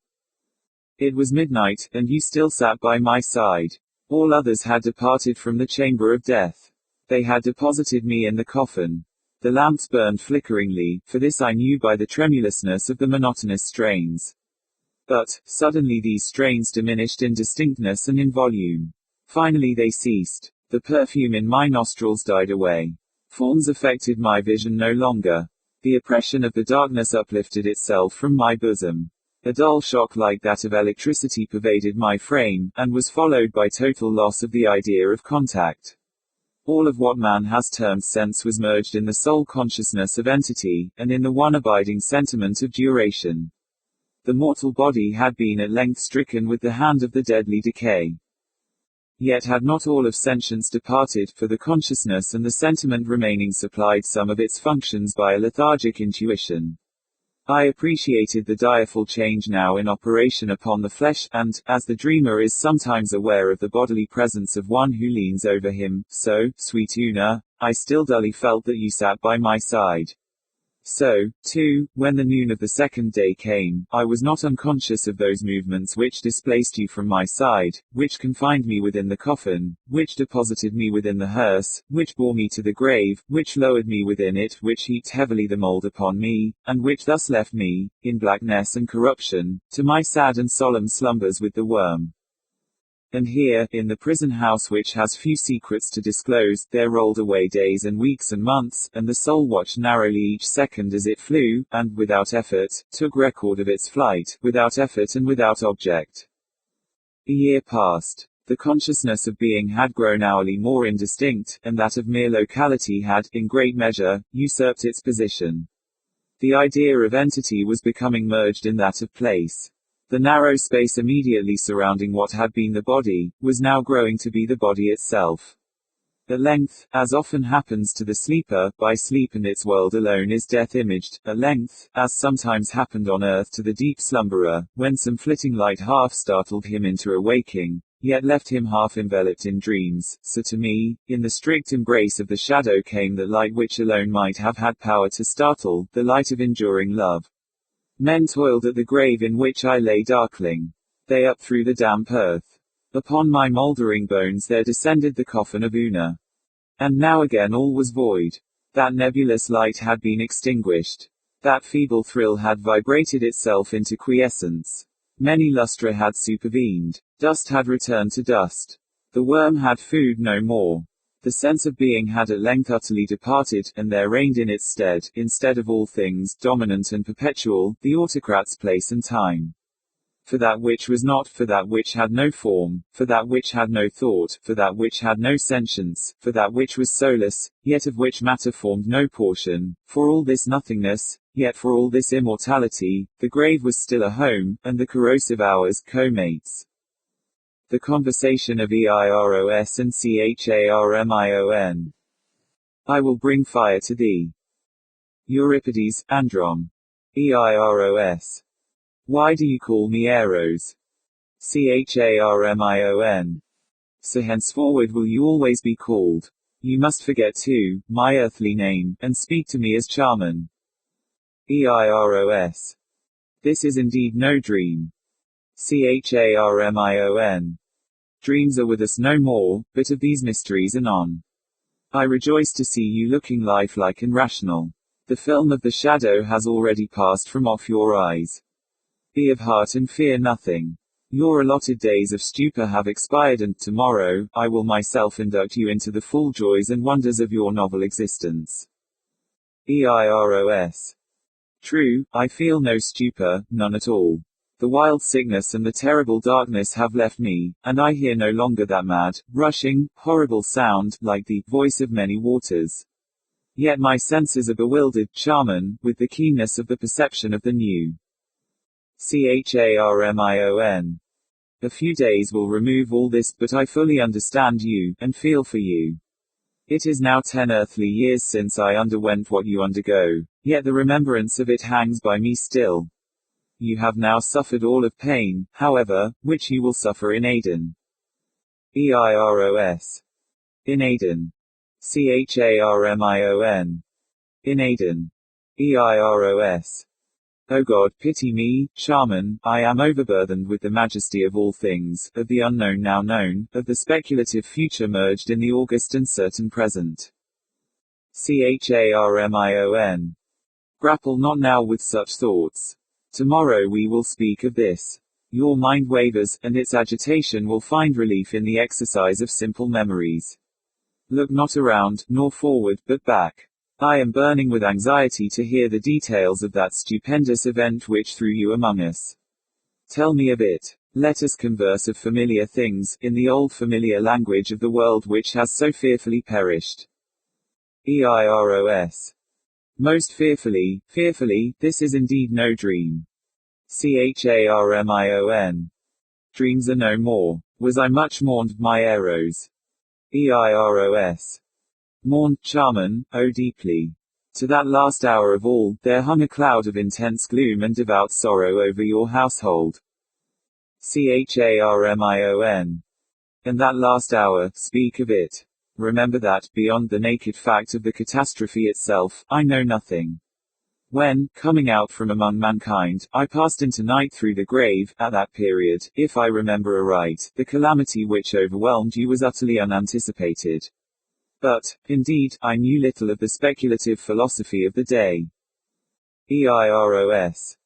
It was midnight, and you still sat by my side. All others had departed from the chamber of death. They had deposited me in the coffin. The lamps burned flickeringly, for this I knew by the tremulousness of the monotonous strains. But, suddenly these strains diminished in distinctness and in volume. Finally they ceased. The perfume in my nostrils died away. Forms affected my vision no longer. The oppression of the darkness uplifted itself from my bosom. A dull shock like that of electricity pervaded my frame, and was followed by total loss of the idea of contact. All of what man has termed sense was merged in the sole consciousness of entity, and in the one abiding sentiment of duration. The mortal body had been at length stricken with the hand of the deadly decay. Yet had not all of sentience departed, for the consciousness and the sentiment remaining supplied some of its functions by a lethargic intuition. I appreciated the direful change now in operation upon the flesh, and, as the dreamer is sometimes aware of the bodily presence of one who leans over him, so, sweet Una, I still dully felt that you sat by my side. So, too, when the noon of the second day came, I was not unconscious of those movements which displaced you from my side, which confined me within the coffin, which deposited me within the hearse, which bore me to the grave, which lowered me within it, which heaped heavily the mould upon me, and which thus left me, in blackness and corruption, to my sad and solemn slumbers with the worm. And here, in the prison house which has few secrets to disclose, there rolled away days and weeks and months, and the soul watched narrowly each second as it flew, and, without effort, took record of its flight, without effort and without object. A year passed. The consciousness of being had grown hourly more indistinct, and that of mere locality had, in great measure, usurped its position. The idea of entity was becoming merged in that of place. The narrow space immediately surrounding what had been the body, was now growing to be the body itself. At length, as often happens to the sleeper, by sleep and its world alone is death imaged, at length, as sometimes happened on earth to the deep slumberer, when some flitting light half startled him into awaking, yet left him half enveloped in dreams, so to me, in the strict embrace of the shadow came that light which alone might have had power to startle, the light of enduring love. Men toiled at the grave in which I lay darkling. They up through the damp earth. Upon my mouldering bones there descended the coffin of Una. And now again all was void. That nebulous light had been extinguished. That feeble thrill had vibrated itself into quiescence. Many lustra had supervened. Dust had returned to dust. The worm had food no more. The sense of being had at length utterly departed, and there reigned in its stead, instead of all things, dominant and perpetual, the autocrat's place and time. For that which was not, for that which had no form, for that which had no thought, for that which had no sentience, for that which was soulless, yet of which matter formed no portion, for all this nothingness, yet for all this immortality, the grave was still a home, and the corrosive hours co-mates. The conversation of Eiros and Charmion. I will bring fire to thee. Euripides, Androm. Eiros. Why do you call me Eros? Charmion. So henceforward will you always be called. You must forget too, my earthly name, and speak to me as Charman. Eiros. This is indeed no dream. Charmion. Dreams are with us no more, but of these mysteries anon. I rejoice to see you looking lifelike and rational. The film of the shadow has already passed from off your eyes. Be of heart and fear nothing. Your allotted days of stupor have expired, and tomorrow, I will myself induct you into the full joys and wonders of your novel existence. Eiros. True, I feel no stupor, none at all. The wild sickness and the terrible darkness have left me, and I hear no longer that mad, rushing, horrible sound, like the voice of many waters. Yet my senses are bewildered, Charman, with the keenness of the perception of the new. Charmion. A few days will remove all this, but I fully understand you, and feel for you. It is now 10 earthly years since I underwent what you undergo, yet the remembrance of it hangs by me still. You have now suffered all of pain, however, which you will suffer in Aidan. EIROS. In Aidan. CHARMION. In Aidan. EIROS. O God, pity me, shaman, I am overburdened with the majesty of all things, of the unknown now known, of the speculative future merged in the august and certain present. CHARMION. Grapple not now with such thoughts. Tomorrow we will speak of this. Your mind wavers, and its agitation will find relief in the exercise of simple memories. Look not around, nor forward, but back. I am burning with anxiety to hear the details of that stupendous event which threw you among us. Tell me of it. Let us converse of familiar things, in the old familiar language of the world which has so fearfully perished. EIROS. Most fearfully, fearfully, this is indeed no dream. CHARMION. Dreams are no more. Was I much mourned, my arrows? EIROS. Mourned, shaman, oh deeply. To that last hour of all, there hung a cloud of intense gloom and devout sorrow over your household. CHARMION. And that last hour, speak of it. Remember that, beyond the naked fact of the catastrophe itself, I know nothing. When, coming out from among mankind, I passed into night through the grave, at that period, if I remember aright, the calamity which overwhelmed you was utterly unanticipated. But, indeed, I knew little of the speculative philosophy of the day. EIROS.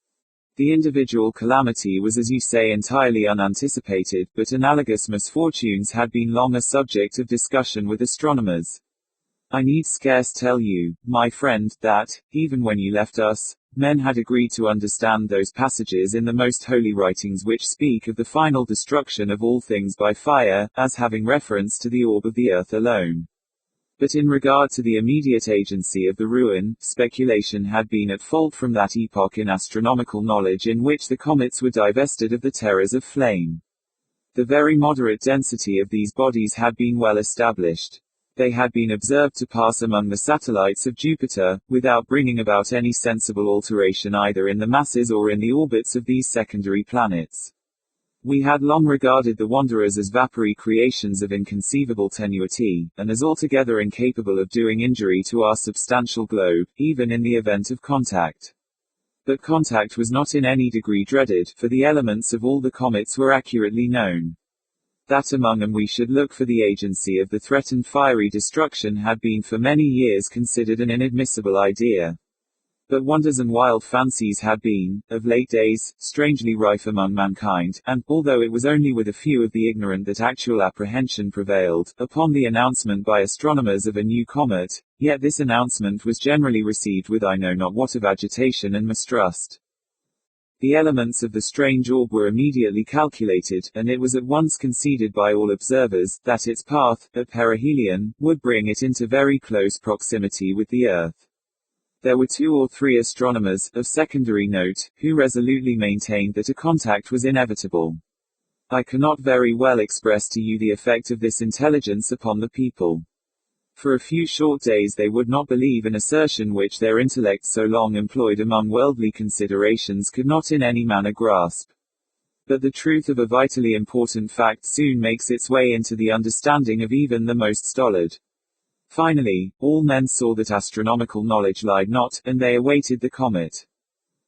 The individual calamity was, as you say, entirely unanticipated, but analogous misfortunes had been long a subject of discussion with astronomers. I need scarce tell you, my friend, that, even when you left us, men had agreed to understand those passages in the most holy writings which speak of the final destruction of all things by fire, as having reference to the orb of the earth alone. But in regard to the immediate agency of the ruin, speculation had been at fault from that epoch in astronomical knowledge in which the comets were divested of the terrors of flame. The very moderate density of these bodies had been well established. They had been observed to pass among the satellites of Jupiter, without bringing about any sensible alteration either in the masses or in the orbits of these secondary planets. We had long regarded the wanderers as vapory creations of inconceivable tenuity, and as altogether incapable of doing injury to our substantial globe, even in the event of contact. But contact was not in any degree dreaded, for the elements of all the comets were accurately known. That among them we should look for the agency of the threatened fiery destruction had been for many years considered an inadmissible idea. But wonders and wild fancies had been, of late days, strangely rife among mankind, and, although it was only with a few of the ignorant that actual apprehension prevailed, upon the announcement by astronomers of a new comet, yet this announcement was generally received with I know not what of agitation and mistrust. The elements of the strange orb were immediately calculated, and it was at once conceded by all observers, that its path, at perihelion, would bring it into very close proximity with the Earth. There were 2 or 3 astronomers, of secondary note, who resolutely maintained that a contact was inevitable. I cannot very well express to you the effect of this intelligence upon the people. For a few short days they would not believe an assertion which their intellect so long employed among worldly considerations could not in any manner grasp. But the truth of a vitally important fact soon makes its way into the understanding of even the most stolid. Finally, all men saw that astronomical knowledge lied not, and they awaited the comet.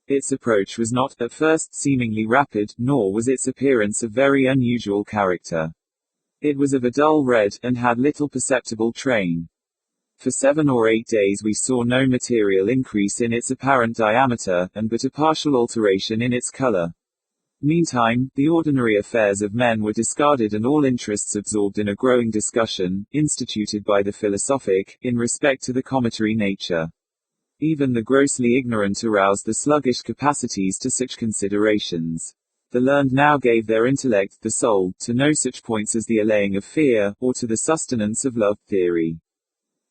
Its approach was not, at first, seemingly rapid, nor was its appearance of very unusual character. It was of a dull red, and had little perceptible train. For 7 or 8 days we saw no material increase in its apparent diameter, and but a partial alteration in its color. Meantime, the ordinary affairs of men were discarded and all interests absorbed in a growing discussion, instituted by the philosophic, in respect to the cometary nature. Even the grossly ignorant aroused the sluggish capacities to such considerations. The learned now gave their intellect, the soul, to no such points as the allaying of fear, or to the sustenance of love theory.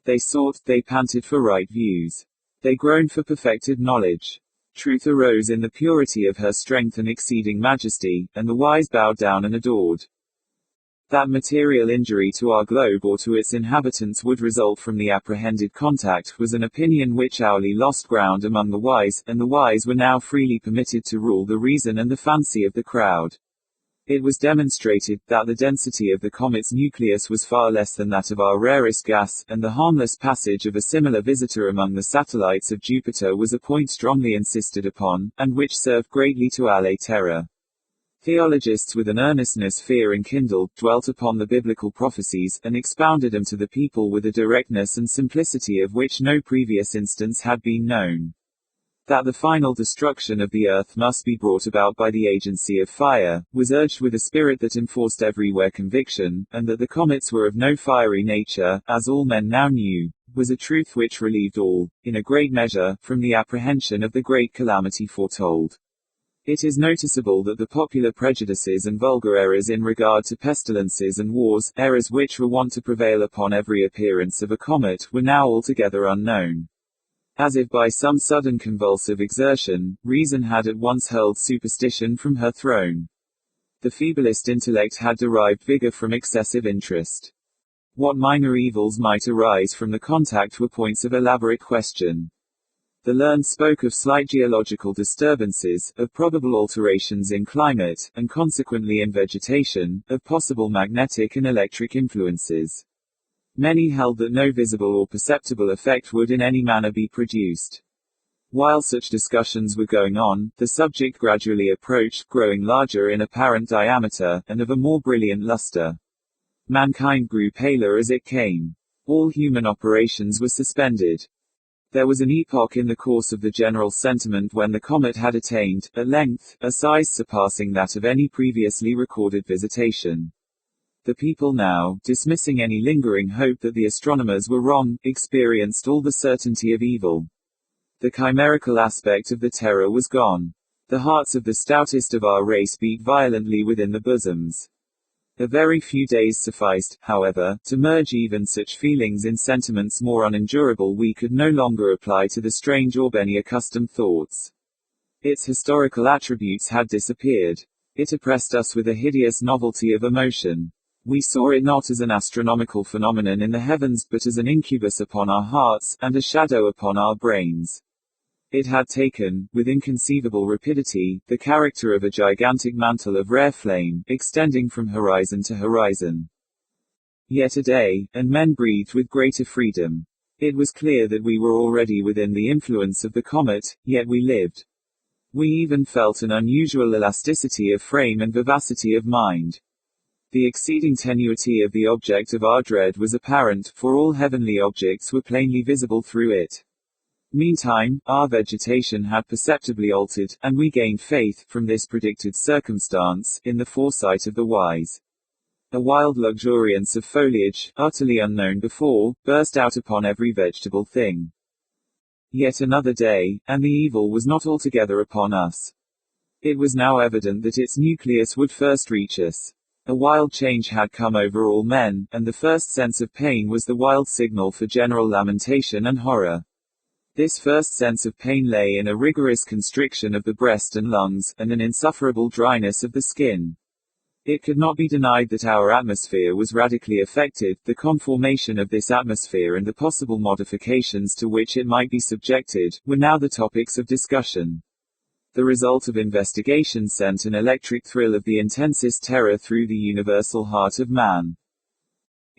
They sought, they panted for right views. They groaned for perfected knowledge. Truth arose in the purity of her strength and exceeding majesty, and the wise bowed down and adored. That material injury to our globe or to its inhabitants would result from the apprehended contact was an opinion which hourly lost ground among the wise, and the wise were now freely permitted to rule the reason and the fancy of the crowd. It was demonstrated that the density of the comet's nucleus was far less than that of our rarest gas, and the harmless passage of a similar visitor among the satellites of Jupiter was a point strongly insisted upon, and which served greatly to allay terror. Theologists with an earnestness fear enkindled, dwelt upon the biblical prophecies, and expounded them to the people with a directness and simplicity of which no previous instance had been known. That the final destruction of the earth must be brought about by the agency of fire, was urged with a spirit that enforced everywhere conviction, and that the comets were of no fiery nature, as all men now knew, was a truth which relieved all, in a great measure, from the apprehension of the great calamity foretold. It is noticeable that the popular prejudices and vulgar errors in regard to pestilences and wars, errors which were wont to prevail upon every appearance of a comet, were now altogether unknown. As if by some sudden convulsive exertion, reason had at once hurled superstition from her throne. The feeblest intellect had derived vigor from excessive interest. What minor evils might arise from the contact were points of elaborate question. The learned spoke of slight geological disturbances, of probable alterations in climate, and consequently in vegetation, of possible magnetic and electric influences. Many held that no visible or perceptible effect would in any manner be produced. While such discussions were going on, the subject gradually approached, growing larger in apparent diameter, and of a more brilliant luster. Mankind grew paler as it came. All human operations were suspended. There was an epoch in the course of the general sentiment when the comet had attained, at length, a size surpassing that of any previously recorded visitation. The people now, dismissing any lingering hope that the astronomers were wrong, experienced all the certainty of evil. The chimerical aspect of the terror was gone. The hearts of the stoutest of our race beat violently within the bosoms. A very few days sufficed, however, to merge even such feelings in sentiments more unendurable we could no longer apply to the strange orb any accustomed thoughts. Its historical attributes had disappeared. It oppressed us with a hideous novelty of emotion. We saw it not as an astronomical phenomenon in the heavens, but as an incubus upon our hearts, and a shadow upon our brains. It had taken, with inconceivable rapidity, the character of a gigantic mantle of rare flame, extending from horizon to horizon. Yet a day, and men breathed with greater freedom. It was clear that we were already within the influence of the comet, yet we lived. We even felt an unusual elasticity of frame and vivacity of mind. The exceeding tenuity of the object of our dread was apparent, for all heavenly objects were plainly visible through it. Meantime, our vegetation had perceptibly altered, and we gained faith, from this predicted circumstance, in the foresight of the wise. A wild luxuriance of foliage, utterly unknown before, burst out upon every vegetable thing. Yet another day, and the evil was not altogether upon us. It was now evident that its nucleus would first reach us. A wild change had come over all men, and the first sense of pain was the wild signal for general lamentation and horror. This first sense of pain lay in a rigorous constriction of the breast and lungs, and an insufferable dryness of the skin. It could not be denied that our atmosphere was radically affected. The conformation of this atmosphere and the possible modifications to which it might be subjected, were now the topics of discussion. The result of investigation sent an electric thrill of the intensest terror through the universal heart of man.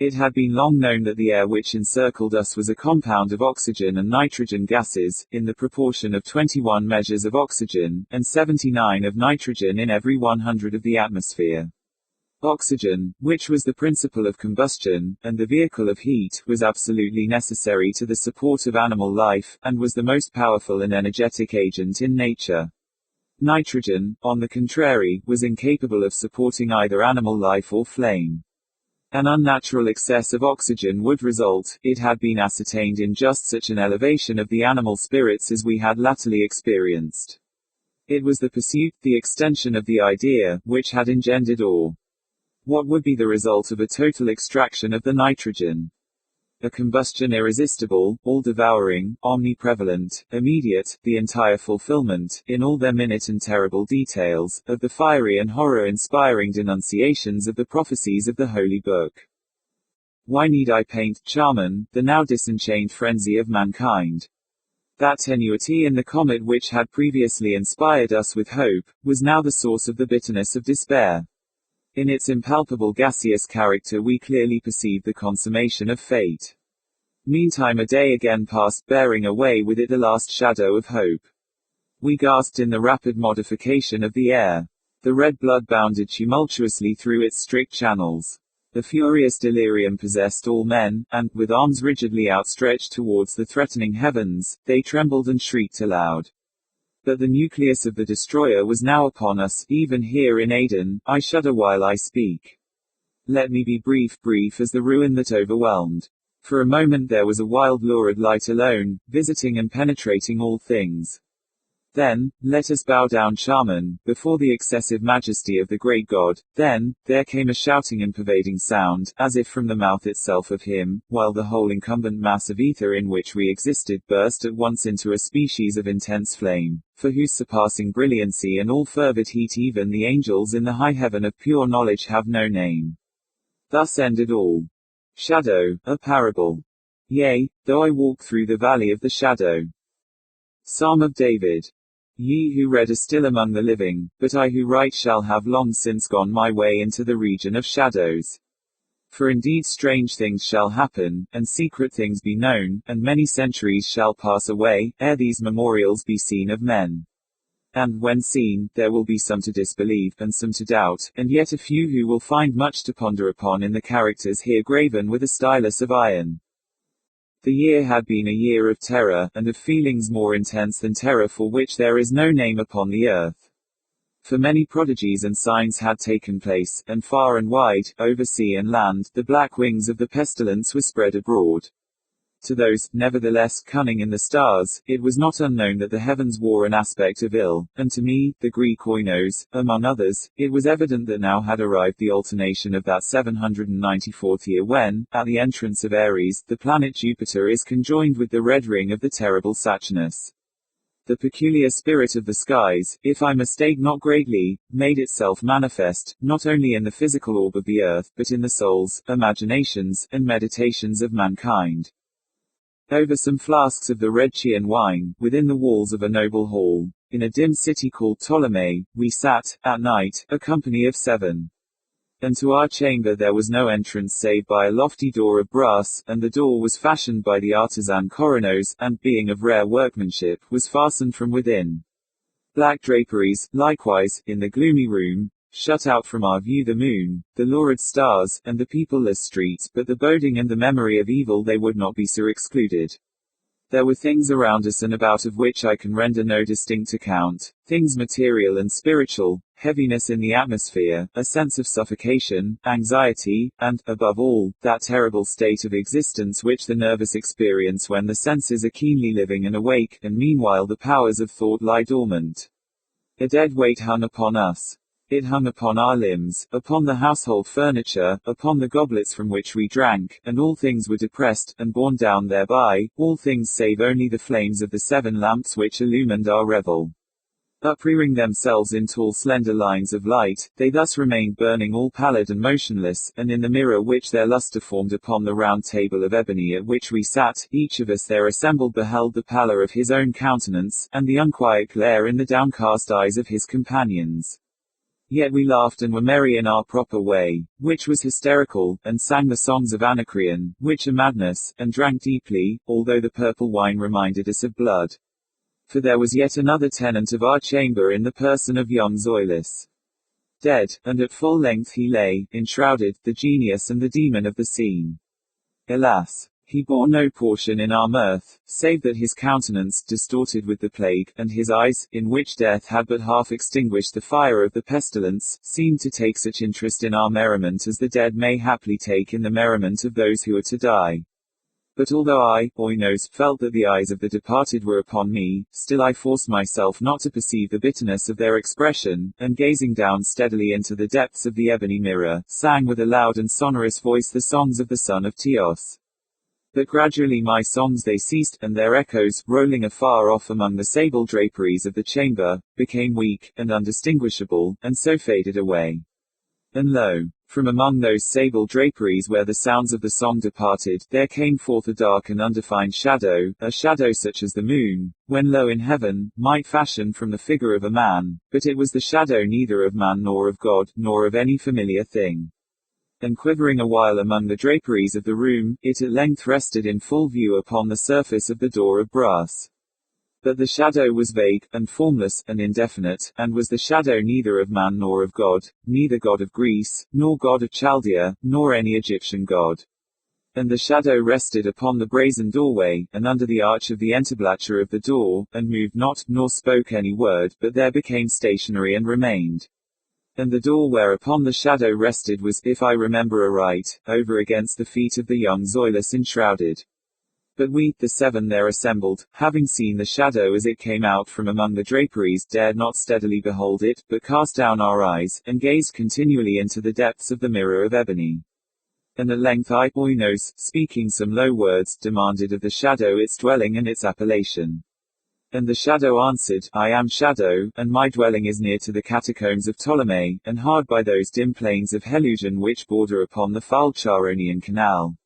It had been long known that the air which encircled us was a compound of oxygen and nitrogen gases, in the proportion of 21 measures of oxygen, and 79 of nitrogen in every 100 of the atmosphere. Oxygen, which was the principle of combustion, and the vehicle of heat, was absolutely necessary to the support of animal life, and was the most powerful and energetic agent in nature. Nitrogen, on the contrary, was incapable of supporting either animal life or flame. An unnatural excess of oxygen would result, it had been ascertained, in just such an elevation of the animal spirits as we had latterly experienced. It was the pursuit, the extension of the idea, which had engendered awe. What would be the result of a total extraction of the nitrogen? A combustion irresistible, all-devouring, omniprevalent, immediate, the entire fulfillment, in all their minute and terrible details, of the fiery and horror-inspiring denunciations of the prophecies of the Holy Book. Why need I paint, Charman, the now disenchained frenzy of mankind? That tenuity in the comet which had previously inspired us with hope, was now the source of the bitterness of despair. In its impalpable gaseous character we clearly perceive the consummation of fate. Meantime a day again passed, bearing away with it the last shadow of hope. We gasped in the rapid modification of the air. The red blood bounded tumultuously through its strict channels. The furious delirium possessed all men, and, with arms rigidly outstretched towards the threatening heavens, they trembled and shrieked aloud. But the nucleus of the destroyer was now upon us, even here in Aden. I shudder while I speak. Let me be brief as the ruin that overwhelmed. For a moment there was a wild lurid light alone, visiting and penetrating all things. Then, let us bow down, Charman, before the excessive majesty of the great God. Then, there came a shouting and pervading sound, as if from the mouth itself of him, while the whole incumbent mass of ether in which we existed burst at once into a species of intense flame, for whose surpassing brilliancy and all fervid heat even the angels in the high heaven of pure knowledge have no name. Thus ended all. Shadow, a parable. Yea, though I walk through the valley of the shadow. Psalm of David. Ye who read are still among the living, but I who write shall have long since gone my way into the region of shadows. For indeed strange things shall happen, and secret things be known, and many centuries shall pass away, ere these memorials be seen of men. And, when seen, there will be some to disbelieve, and some to doubt, and yet a few who will find much to ponder upon in the characters here graven with a stylus of iron. The year had been a year of terror, and of feelings more intense than terror for which there is no name upon the earth. For many prodigies and signs had taken place, and far and wide, over sea and land, the black wings of the pestilence were spread abroad. To those, nevertheless, cunning in the stars, it was not unknown that the heavens wore an aspect of ill, and to me, the Greek oinos, among others, it was evident that now had arrived the alternation of that 794th year when, at the entrance of Aries, the planet Jupiter is conjoined with the red ring of the terrible Saturnus. The peculiar spirit of the skies, if I mistake not greatly, made itself manifest, not only in the physical orb of the earth, but in the souls, imaginations, and meditations of mankind. Over some flasks of the red Chian wine, within the walls of a noble hall, in a dim city called Ptolemy, we sat, at night, a company of 7. And to our chamber there was no entrance save by a lofty door of brass, and the door was fashioned by the artisan Coronos, and, being of rare workmanship, was fastened from within. Black draperies, likewise, in the gloomy room, shut out from our view the moon, the lurid stars, and the peopleless streets, but the boding and the memory of evil they would not be so excluded. There were things around us and about of which I can render no distinct account, things material and spiritual, heaviness in the atmosphere, a sense of suffocation, anxiety, and, above all, that terrible state of existence which the nervous experience when the senses are keenly living and awake, and meanwhile the powers of thought lie dormant. A dead weight hung upon us. It hung upon our limbs, upon the household furniture, upon the goblets from which we drank, and all things were depressed, and borne down thereby, all things save only the flames of the 7 lamps which illumined our revel. Uprearing themselves in tall slender lines of light, they thus remained burning all pallid and motionless, and in the mirror which their lustre formed upon the round table of ebony at which we sat, each of us there assembled beheld the pallor of his own countenance, and the unquiet glare in the downcast eyes of his companions. Yet we laughed and were merry in our proper way, which was hysterical, and sang the songs of Anacreon, which are madness, and drank deeply, although the purple wine reminded us of blood. For there was yet another tenant of our chamber in the person of young Zoilus. Dead, and at full length he lay, enshrouded, the genius and the demon of the scene. Alas! He bore no portion in our mirth, save that his countenance, distorted with the plague, and his eyes, in which death had but half extinguished the fire of the pestilence, seemed to take such interest in our merriment as the dead may haply take in the merriment of those who are to die. But although I, Oinos, felt that the eyes of the departed were upon me, still I forced myself not to perceive the bitterness of their expression, and gazing down steadily into the depths of the ebony mirror, sang with a loud and sonorous voice the songs of the son of Teos. But gradually my songs they ceased, and their echoes, rolling afar off among the sable draperies of the chamber, became weak, and undistinguishable, and so faded away. And lo! From among those sable draperies where the sounds of the song departed, there came forth a dark and undefined shadow, a shadow such as the moon, when low in heaven, might fashion from the figure of a man, but it was the shadow neither of man nor of God, nor of any familiar thing. And quivering a while among the draperies of the room, it at length rested in full view upon the surface of the door of brass. But the shadow was vague, and formless, and indefinite, and was the shadow neither of man nor of God, neither God of Greece, nor God of Chaldea, nor any Egyptian god. And the shadow rested upon the brazen doorway, and under the arch of the entablature of the door, and moved not, nor spoke any word, but there became stationary and remained. And the door whereupon the shadow rested was, if I remember aright, over against the feet of the young Zoilus enshrouded. But we, the 7 there assembled, having seen the shadow as it came out from among the draperies, dared not steadily behold it, but cast down our eyes, and gazed continually into the depths of the mirror of ebony. And at length I, Oinos, speaking some low words, demanded of the shadow its dwelling and its appellation. And the shadow answered, I am Shadow, and my dwelling is near to the catacombs of Ptolemy, and hard by those dim plains of Helusion which border upon the foul Charonian canal.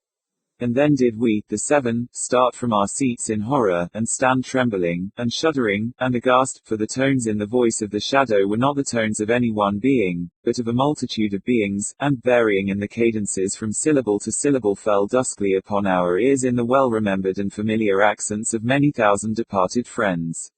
And then did we, the 7, start from our seats in horror, and stand trembling, and shuddering, and aghast, for the tones in the voice of the shadow were not the tones of any one being, but of a multitude of beings, and, varying in the cadences from syllable to syllable, fell duskly upon our ears in the well-remembered and familiar accents of many thousand departed friends.